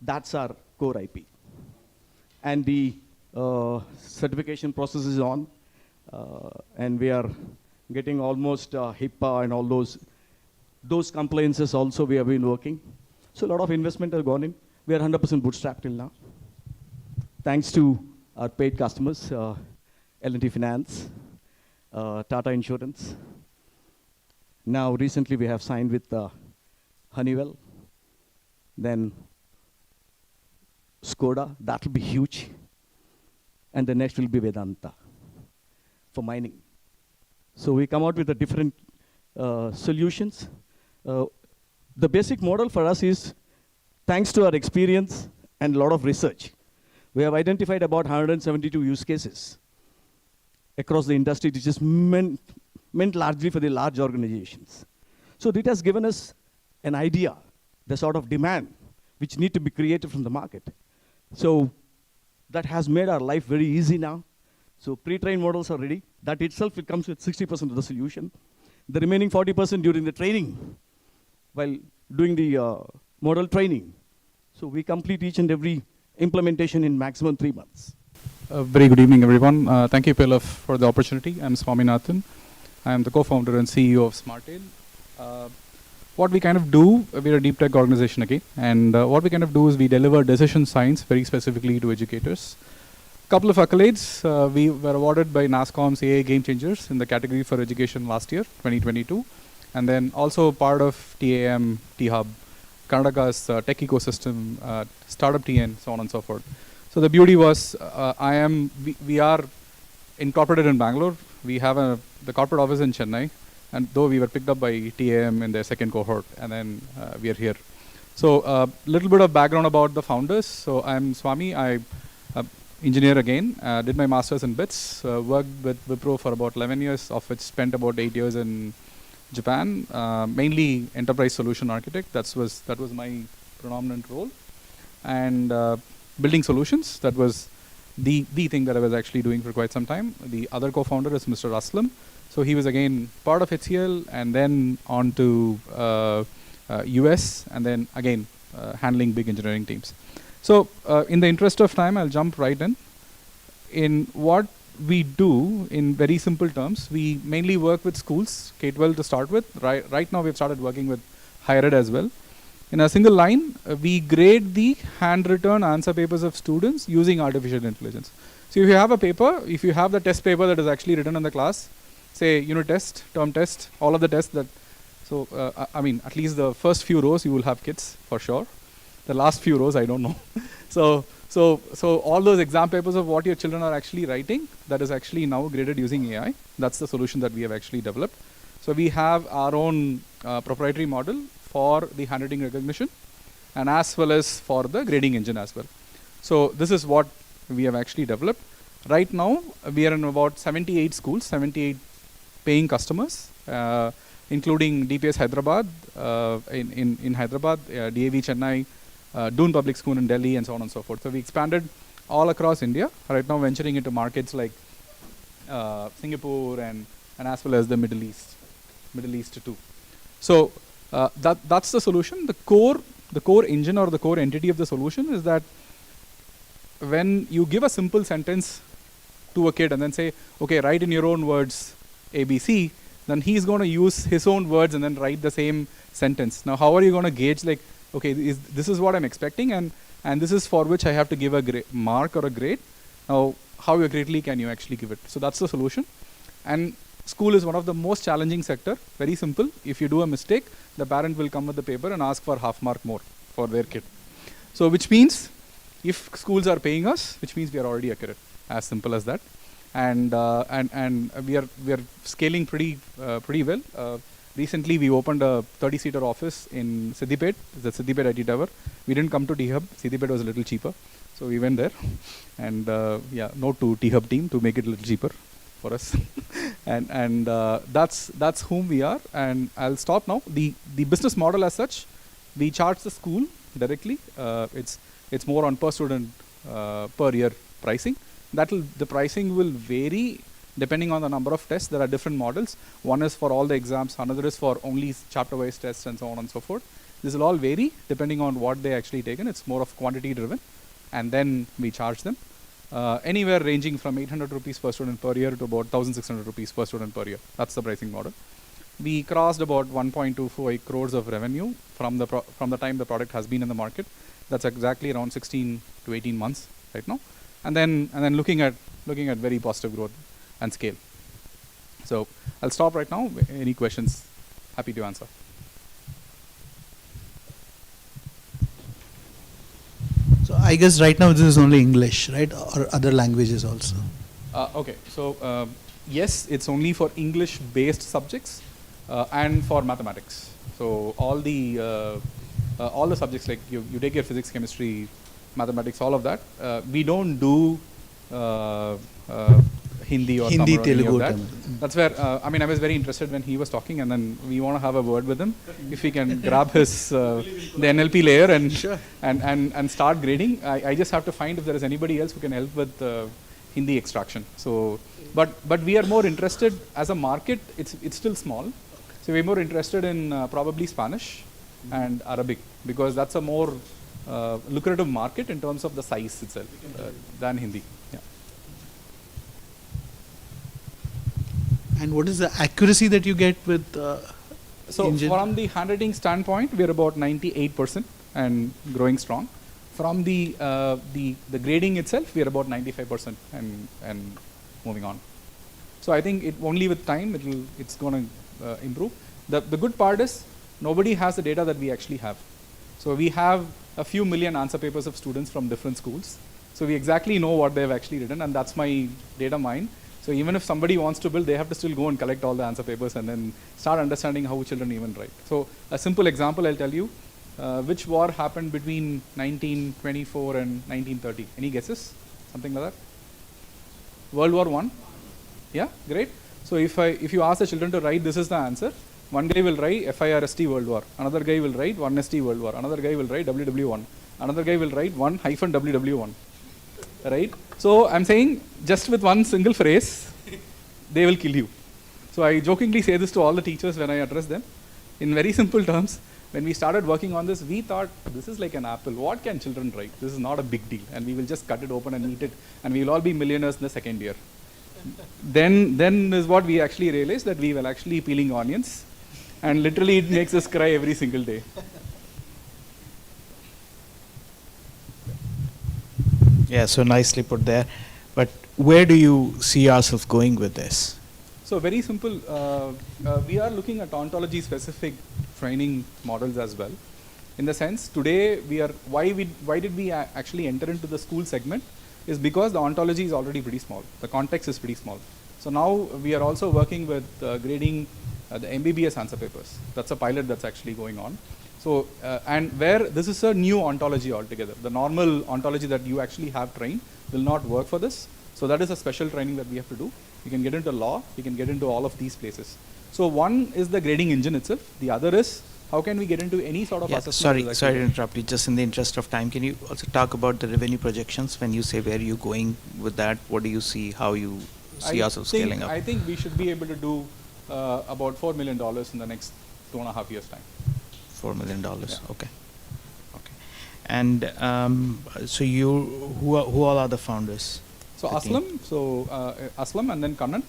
That's our core IP. And the certification process is on. And we are getting almost HIPAA and all those compliances also we have been working. So a lot of investment has gone in. We are 100% bootstrapped till now. Thanks to our paid customers, L&T Finance, Tata Insurance. Now recently we have signed with Honeywell, then Skoda, that will be huge. And the next will be Vedanta for mining. So we come out with the different solutions. The basic model for us is, thanks to our experience and a lot of research, we have identified about 172 use cases across the industry, which is meant largely for the large organizations. So it has given us an idea, the sort of demand which need to be created from the market. So that has made our life very easy now. So pre-trained models are ready. That itself, it comes with 60% of the solution. The remaining 40% during the training, while doing the model training. So we complete each and every implementation in maximum 3 months. Very good evening, everyone. Thank you, Pilaf, for the opportunity. I'm Swaminathan. I'm the co-founder and CEO of SmartTail. What we kind of do, we're a deep tech organization again, and what we kind of do is we deliver decision science very specifically to educators. Couple of accolades. We were awarded by NASSCOM's AI Game Changers in the category for education last year, 2022. And then also part of TAM, T-Hub, Karnataka's tech ecosystem, Startup TN, so on and so forth. So the beauty was, we are incorporated in Bangalore. We have the corporate office in Chennai, and though we were picked up by TAM in their second cohort, and then we are here. So a little bit of background about the founders. So I'm Swami. I'm engineer again. Did my master's in bits. Worked with Wipro for about 11 years, of which spent about 8 years in Japan, mainly enterprise solution architect. That was my predominant role. And building solutions, that was the thing that I was actually doing for quite some time. The other co-founder is Mr. Aslam. So he was again part of HCL and then on to US and then again handling big engineering teams. So in the interest of time, I'll jump right in. In what we do, in very simple terms, we mainly work with schools, K-12 to start with. Right now we've started working with higher ed as well. In a single line, we grade the handwritten answer papers of students using artificial intelligence. So if you have a paper, if you have the test paper that is actually written in the class, say unit test, term test, all of the tests that, so I mean, at least the first few rows you will have kids for sure. The last few rows, I don't know. So all those exam papers of what your children are actually writing, that is actually now graded using AI. That's the solution that we have actually developed. So we have our own proprietary model for the handwriting recognition and as well as for the grading engine as well. So this is what we have actually developed. Right now, we are in about 78 schools, 78 paying customers, including DPS Hyderabad, in Hyderabad, DAV Chennai, Doon Public School in Delhi, and so on and so forth. So we expanded all across India, right now venturing into markets like Singapore and as well as the Middle East too. So that's the solution. The core engine or the core entity of the solution is that when you give a simple sentence to a kid and then say, okay, write in your own words ABC, then he's going to use his own words and then write the same sentence. Now, how are you going to gauge, like, okay, this is what I'm expecting, and this is for which I have to give a mark or a grade. Now, how greatly can you actually give it? So that's the solution. And school is one of the most challenging sector. Very simple. If you do a mistake, the parent will come with the paper and ask for half mark more for their kid. So which means, if schools are paying us, which means we are already accurate. As simple as that. And we are scaling pretty well. Recently, we opened a 30-seater office in Siddipet, the Siddipet IT Tower. We didn't come to T-Hub. Siddipet was a little cheaper, so we went there. And yeah, note to T-Hub team to make it a little cheaper for us. and that's whom we are. And I'll stop now. The business model as such, we charge the school directly. It's more on per student per year pricing. The pricing will vary depending on the number of tests. There are different models. One is for all the exams, another is for only chapter-wise tests, and so on and so forth. This will all vary depending on what they actually taken. It's more of quantity driven, and then we charge them. Anywhere ranging from 800 rupees per student per year to about 1,600 rupees per student per year. That's the pricing model. We crossed about 1.25 crores of revenue from the time the product has been in the market. That's exactly around 16 to 18 months right now. And then looking at very positive growth and scale. So I'll stop right now. Any questions? Happy to answer. So I guess right now this is only English, right? Or other languages also? Okay, so yes, it's only for English-based subjects and for mathematics. So all the subjects, like you take your physics, chemistry, mathematics, all of that. We don't do Hindi or Tamil or any of that. That's where, I mean, I was very interested when he was talking, and then we want to have a word with him. If we can grab his, the NLP layer and start grading. I just have to find if there is anybody else who can help with Hindi extraction. So, but we are more interested as a market, it's still small. So we're more interested in probably Spanish and Arabic, because that's a more lucrative market in terms of the size itself than Hindi. Yeah. And what is the accuracy that you get with So from the handwriting standpoint, we're about 98% and growing strong. From the grading itself, we're about 95% and moving on. So I think only with time it's going to improve. The good part is nobody has the data that we actually have. So we have a few million answer papers of students from different schools. So we exactly know what they've actually written, and that's my data mine. So even if somebody wants to build, they have to still go and collect all the answer papers and then start understanding how children even write. So a simple example I'll tell you, which war happened between 1924 and 1930? Any guesses? Something like that? World War I? Yeah, great. So if you ask the children to write, this is the answer. One guy will write FIRST World War. Another guy will write 1ST World War. Another guy will write WW1. Another guy will write 1-WW1. Right? So I'm saying just with one single phrase, they will kill you. So I jokingly say this to all the teachers when I address them. In very simple terms, when we started working on this, we thought this is like an apple. What can children write? This is not a big deal. And we will just cut it open and eat it. And we will all be millionaires in the second year. Then is what we actually realized, that we were actually peeling onions. And literally it makes us cry every single day. Yeah, so nicely put there. But where do you see yourself going with this? So very simple. We are looking at ontology-specific training models as well. In the sense, today why did we actually enter into the school segment? Is because the ontology is already pretty small. The context is pretty small. So now we are also working with grading the MBBS answer papers. That's a pilot that's actually going on. So, and where this is a new ontology altogether. The normal ontology that you actually have trained will not work for this. So that is a special training that we have to do. You can get into law, you can get into all of these places. So one is the grading engine itself. The other is how can we get into any sort of assessment. Sorry to interrupt you. Just in the interest of time, can you also talk about the revenue projections? When you say where you're going with that, what do you see, how you see yourself scaling up? I think we should be able to do about $4 million in the next 2.5 years' time. $4 million. Yeah. Okay. And so who all are the founders? So Aslam, Aslam and then Kannan.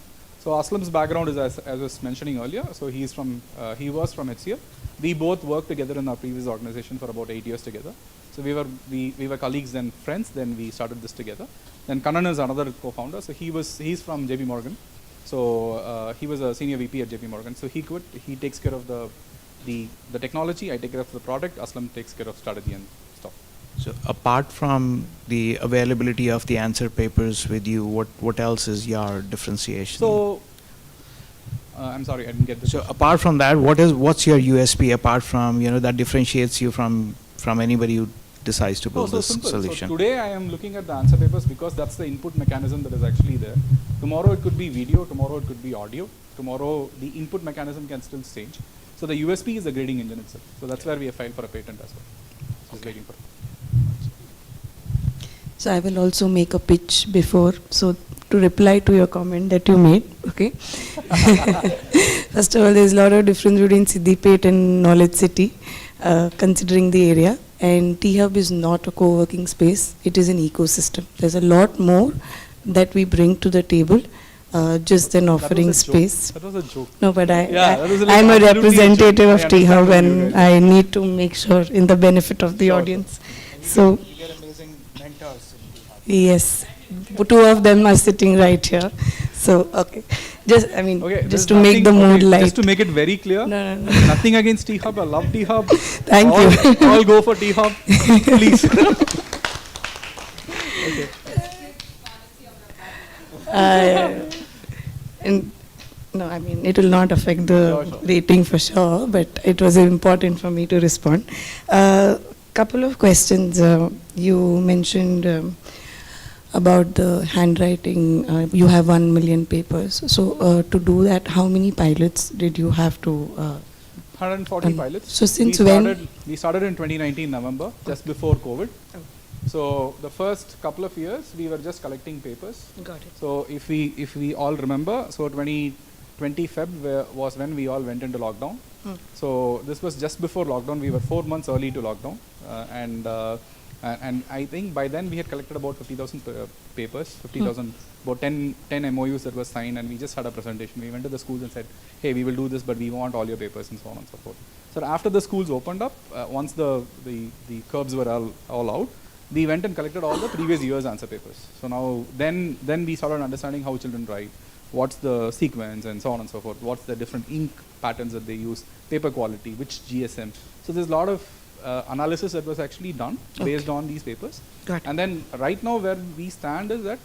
So Aslam's background is, as I was mentioning earlier, so he was from HCL. We both worked together in our previous organization for about 8 years together. So we were colleagues, then friends, then we started this together. Then Kannan is another co-founder, so he's from JP Morgan. So he was a senior VP at JP Morgan. So he takes care of the technology, I take care of the product, Aslam takes care of strategy and stuff. So apart from the availability of the answer papers with you, what else is your differentiation? So I'm sorry, I didn't get this. So apart from that, what's your USP apart from, that differentiates you from anybody who decides to build this solution? So today I am looking at the answer papers because that's the input mechanism that is actually there. Tomorrow it could be video, tomorrow it could be audio, tomorrow the input mechanism can still change. So the USP is the grading engine itself. So that's where we have filed for a patent as well. So just waiting for it. So I will also make a pitch before, so to reply to your comment that you made, okay? First of all, there's a lot of difference between Siddipet and Knowledge City, considering the area. And T-Hub is not a co-working space, it is an ecosystem. There's a lot more that we bring to the table, just than offering space. That was a joke. No, but I'm I'm a representative of T-Hub and I need to make sure in the benefit of the audience. So, you get amazing mentors in T-Hub. yes, two of them are sitting right here. So, okay. Just to make the mood light. Just to make it very clear, nothing against T-Hub, I love T-Hub. Thank you. All go for T-Hub, please. Okay. No, it will not affect the rating for sure, but it was important for me to respond. Couple of questions. You mentioned about the handwriting. You have 1 million papers. So to do that, how many pilots did you have to? 140 pilots. So since when? We started in 2019 November, just before COVID. So the first couple of years, we were just collecting papers. Got it. So if we all remember, so 2020 Feb was when we all went into lockdown. So this was just before lockdown. We were 4 months early to lockdown, and I think by then we had collected about 50,000 papers, 50,000, about 10 MOUs that were signed, and we just had a presentation. We went to the schools and said, hey, we will do this, but we want all your papers and so on and so forth. So after the schools opened up, once the curbs were all out, we went and collected all the previous year's answer papers. So now, then we started understanding how children write, what's the sequence and so on and so forth, what's the different ink patterns that they use, paper quality, which GSM. So there's a lot of analysis that was actually done based on these papers. And then right now where we stand is that,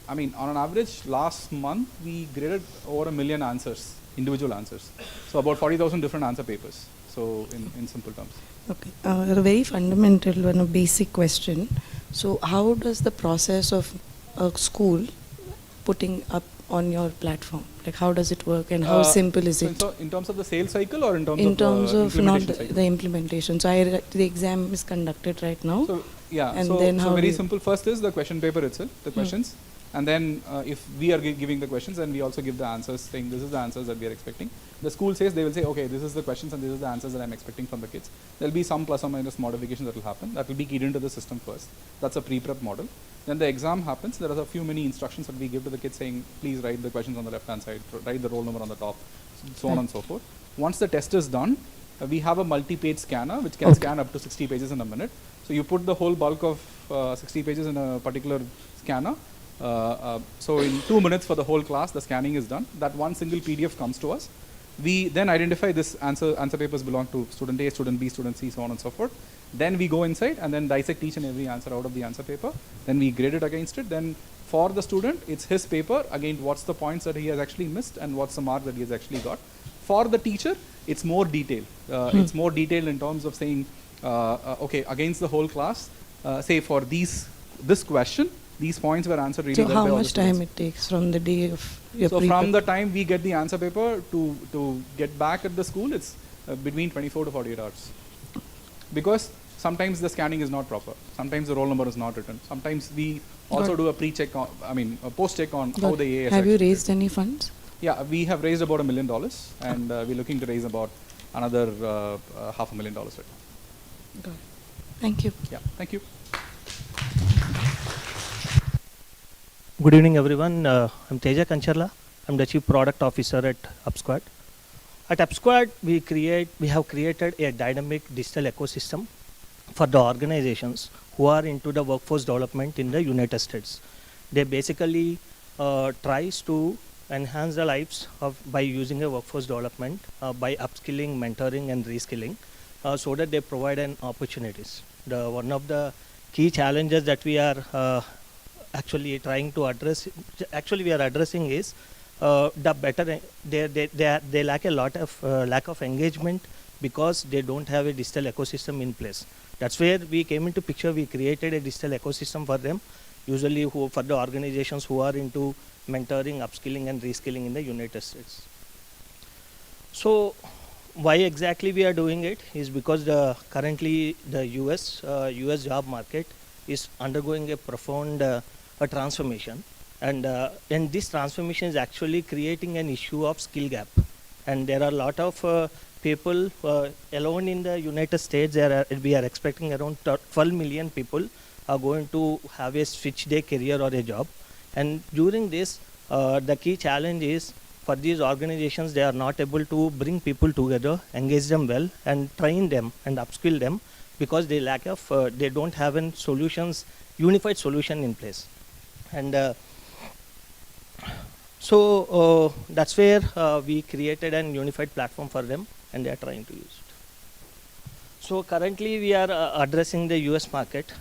on an average last month, we graded over 1 million answers, individual answers. So about 40,000 different answer papers. So in simple terms. Okay, a very fundamental one, a basic question. So how does the process of a school putting up on your platform, like how does it work and how simple is it? So in terms of the sales cycle or in terms of not implementation the implementation. So the exam is conducted right now. So yeah, and so, then so very simple. First is the question paper itself, the questions. And then if we are giving the questions, then we also give the answers, saying this is the answers that we are expecting. The school says, they will say, okay, this is the questions and this is the answers that I'm expecting from the kids. There will be some plus or minus modifications that will happen. That will be keyed into the system first. That's a pre-prep model. Then the exam happens. There are a few many instructions that we give to the kids saying, please write the questions on the left-hand side, write the roll number on the top, so on and so forth. Once the test is done, we have a multi-page scanner which can scan up to 60 pages in a minute. So you put the whole bulk of 60 pages in a particular scanner. So in 2 minutes for the whole class, the scanning is done. That one single PDF comes to us. We then identify this answer papers belong to student A, student B, student C, so on and so forth. Then we go inside and then dissect each and every answer out of the answer paper. Then we grade it against it. Then for the student, it's his paper. Again, what's the points that he has actually missed and what's the mark that he has actually got. For the teacher, it's more detailed. It's more detailed in terms of saying, okay, against the whole class, say for this question, these points were answered really well. So how much time it takes from the day of your So from the time we get the answer paper to get back at the school, it's between 24 to 48 hours. Because sometimes the scanning is not proper. Sometimes the roll number is not written. Sometimes we also do a pre-check, a post-check on how the AS. Have you raised any funds? Yeah, we have raised about $1 million, and we're looking to raise about another $500,000 right now. Got it. Thank you. Yeah, thank you. Good evening, everyone. I'm Teja Kancharla. I'm the Chief Product Officer at UpSquad. At UpSquad, we have created a dynamic digital ecosystem for the organizations who are into the workforce development in the United States. They basically tries to enhance the lives by using a workforce development, by upskilling, mentoring, and reskilling, so that they provide an opportunities. One of the key challenges that we are actually trying to address, we are addressing is they lack a lot of lack of engagement because they don't have a digital ecosystem in place. That's where we came into picture. We created a digital ecosystem for them, usually for the organizations who are into mentoring, upskilling, and reskilling in the United States. So why exactly we are doing it is because currently the US job market is undergoing a profound transformation, and this transformation is actually creating an issue of skill gap. And there are a lot of people alone in the United States. We are expecting around 12 million people are going to have a switch their career or a job. And during this, the key challenge is for these organizations, they are not able to bring people together, engage them well, and train them and upskill them because they they don't have any unified solution in place. And so that's where we created a unified platform for them, and they are trying to use it. So currently we are addressing the US market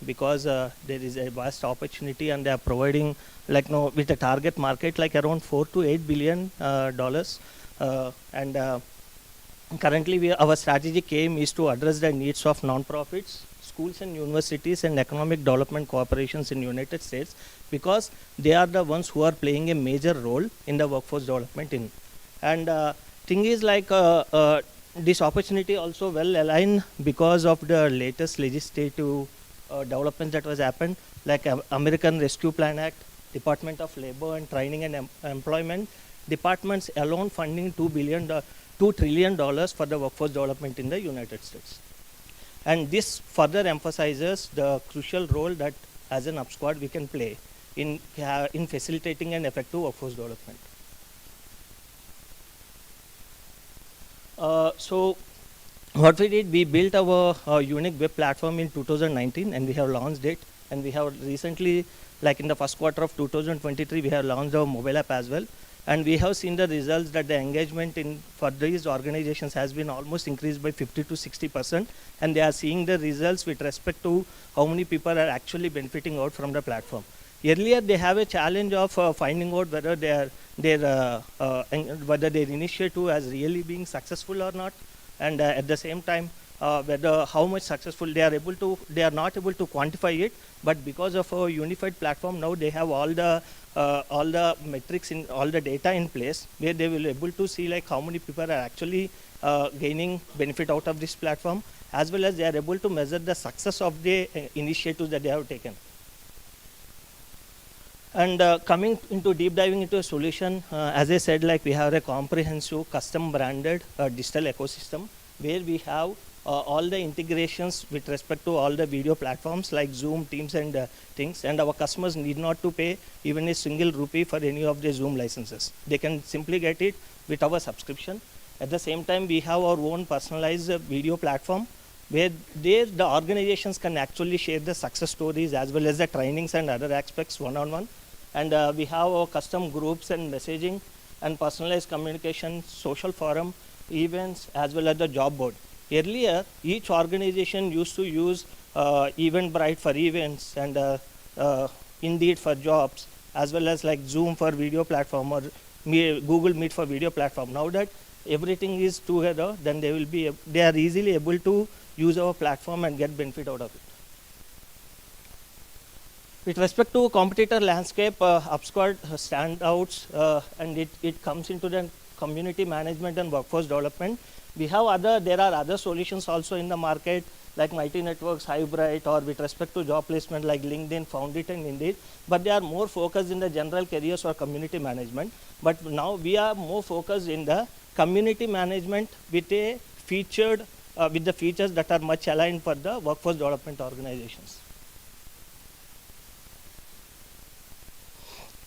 because there is a vast opportunity, and they are providing with a target market like around $4 to $8 billion. Currently our strategic aim is to address the needs of nonprofits, schools and universities, and economic development corporations in the United States, because they are the ones who are playing a major role in the workforce development. And thing is this opportunity also well aligned because of the latest legislative developments that was happened, like American Rescue Plan Act, Department of Labor and Training and Employment departments alone funding $2 trillion for the workforce development in the United States. And this further emphasizes the crucial role that as an UpSquad we can play in facilitating an effective workforce development. So what we did, we built our unique web platform in 2019, and we have launched it. And we have recently, like in the first quarter of 2023, we have launched our mobile app as well. And we have seen the results that the engagement for these organizations has been almost increased by 50 to 60%. And they are seeing the results with respect to how many people are actually benefiting out from the platform. Earlier, they have a challenge of finding out whether their initiative has really been successful or not, and at the same time, whether how much successful they are not able to quantify it. But because of a unified platform, now they have all the metrics in all the data in place, where they will be able to see how many people are actually gaining benefit out of this platform, as well as they are able to measure the success of the initiatives that they have taken. And coming into deep diving into a solution, as I said, we have a comprehensive custom branded digital ecosystem where we have all the integrations with respect to all the video platforms like Zoom, Teams, and things. And our customers need not to pay even a single rupee for any of the Zoom licenses. They can simply get it with our subscription. At the same time, we have our own personalized video platform where the organizations can actually share the success stories as well as the trainings and other aspects one-on-one. And we have our custom groups and messaging and personalized communication, social forum, events, as well as the job board. Earlier, each organization used to use Eventbrite for events and Indeed for jobs, as well as Zoom for video platform or Google Meet for video platform. Now that everything is together, then they are easily able to use our platform and get benefit out of it. With respect to competitor landscape, UpSquad standouts, and it comes into the community management and workforce development. There are other solutions also in the market, like Mighty Networks, Highbright, or with respect to job placement like LinkedIn, Foundit, and Indeed. But they are more focused in the general careers or community management. But now we are more focused in the community management with the features that are much aligned for the workforce development organizations.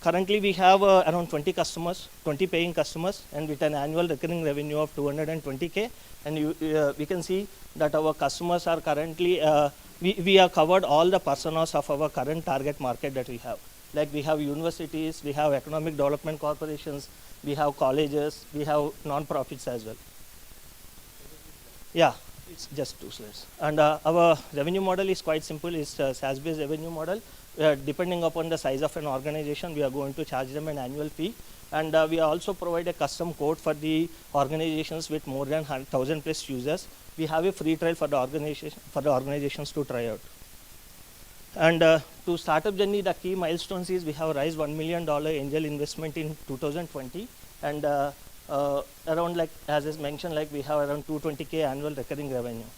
currently we have around 20 customers, 20 paying customers, and with an annual recurring revenue of 220K. And we can see that our customers are currently, we have covered all the personas of our current target market that we have. Like we have universities, we have economic development corporations, we have colleges, we have non-profits as well. Yeah, it's just 2 slides. And our revenue model is quite simple. It's a SaaS-based revenue model. Depending upon the size of an organization, we are going to charge them an annual fee. And we also provide a custom code for the organizations with more than 1,000 plus users. We have a free trial for the organizations to try out. And to startup journey, the key milestones is we have raised $1 million angel investment in 2020, and around, like as I mentioned, like we have around 220K annual recurring revenue.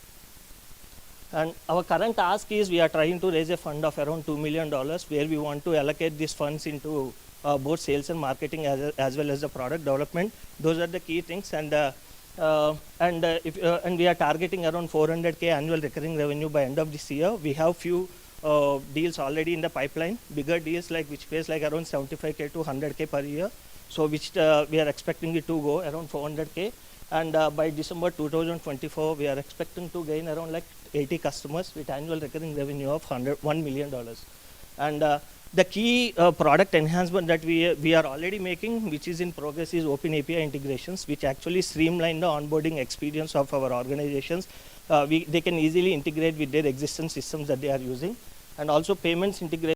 And our current ask is we are trying to raise a fund of around $2 million, where we want to allocate these funds into both sales and marketing as well as the product development. Those are the key things. And and we are targeting around 400K annual recurring revenue by end of this year. We have few deals already in the pipeline, bigger deals like which pays like around 75K to 100K per year. So which we are expecting it to go around 400K. And by December 2024, we are expecting to gain around like 80 customers with annual recurring revenue of $1 million. And the key product enhancement that we are already making, which is in progress, is open API integrations, which actually streamline the onboarding experience of our organizations. They can easily integrate with their existing systems that they are using. And also payments integration.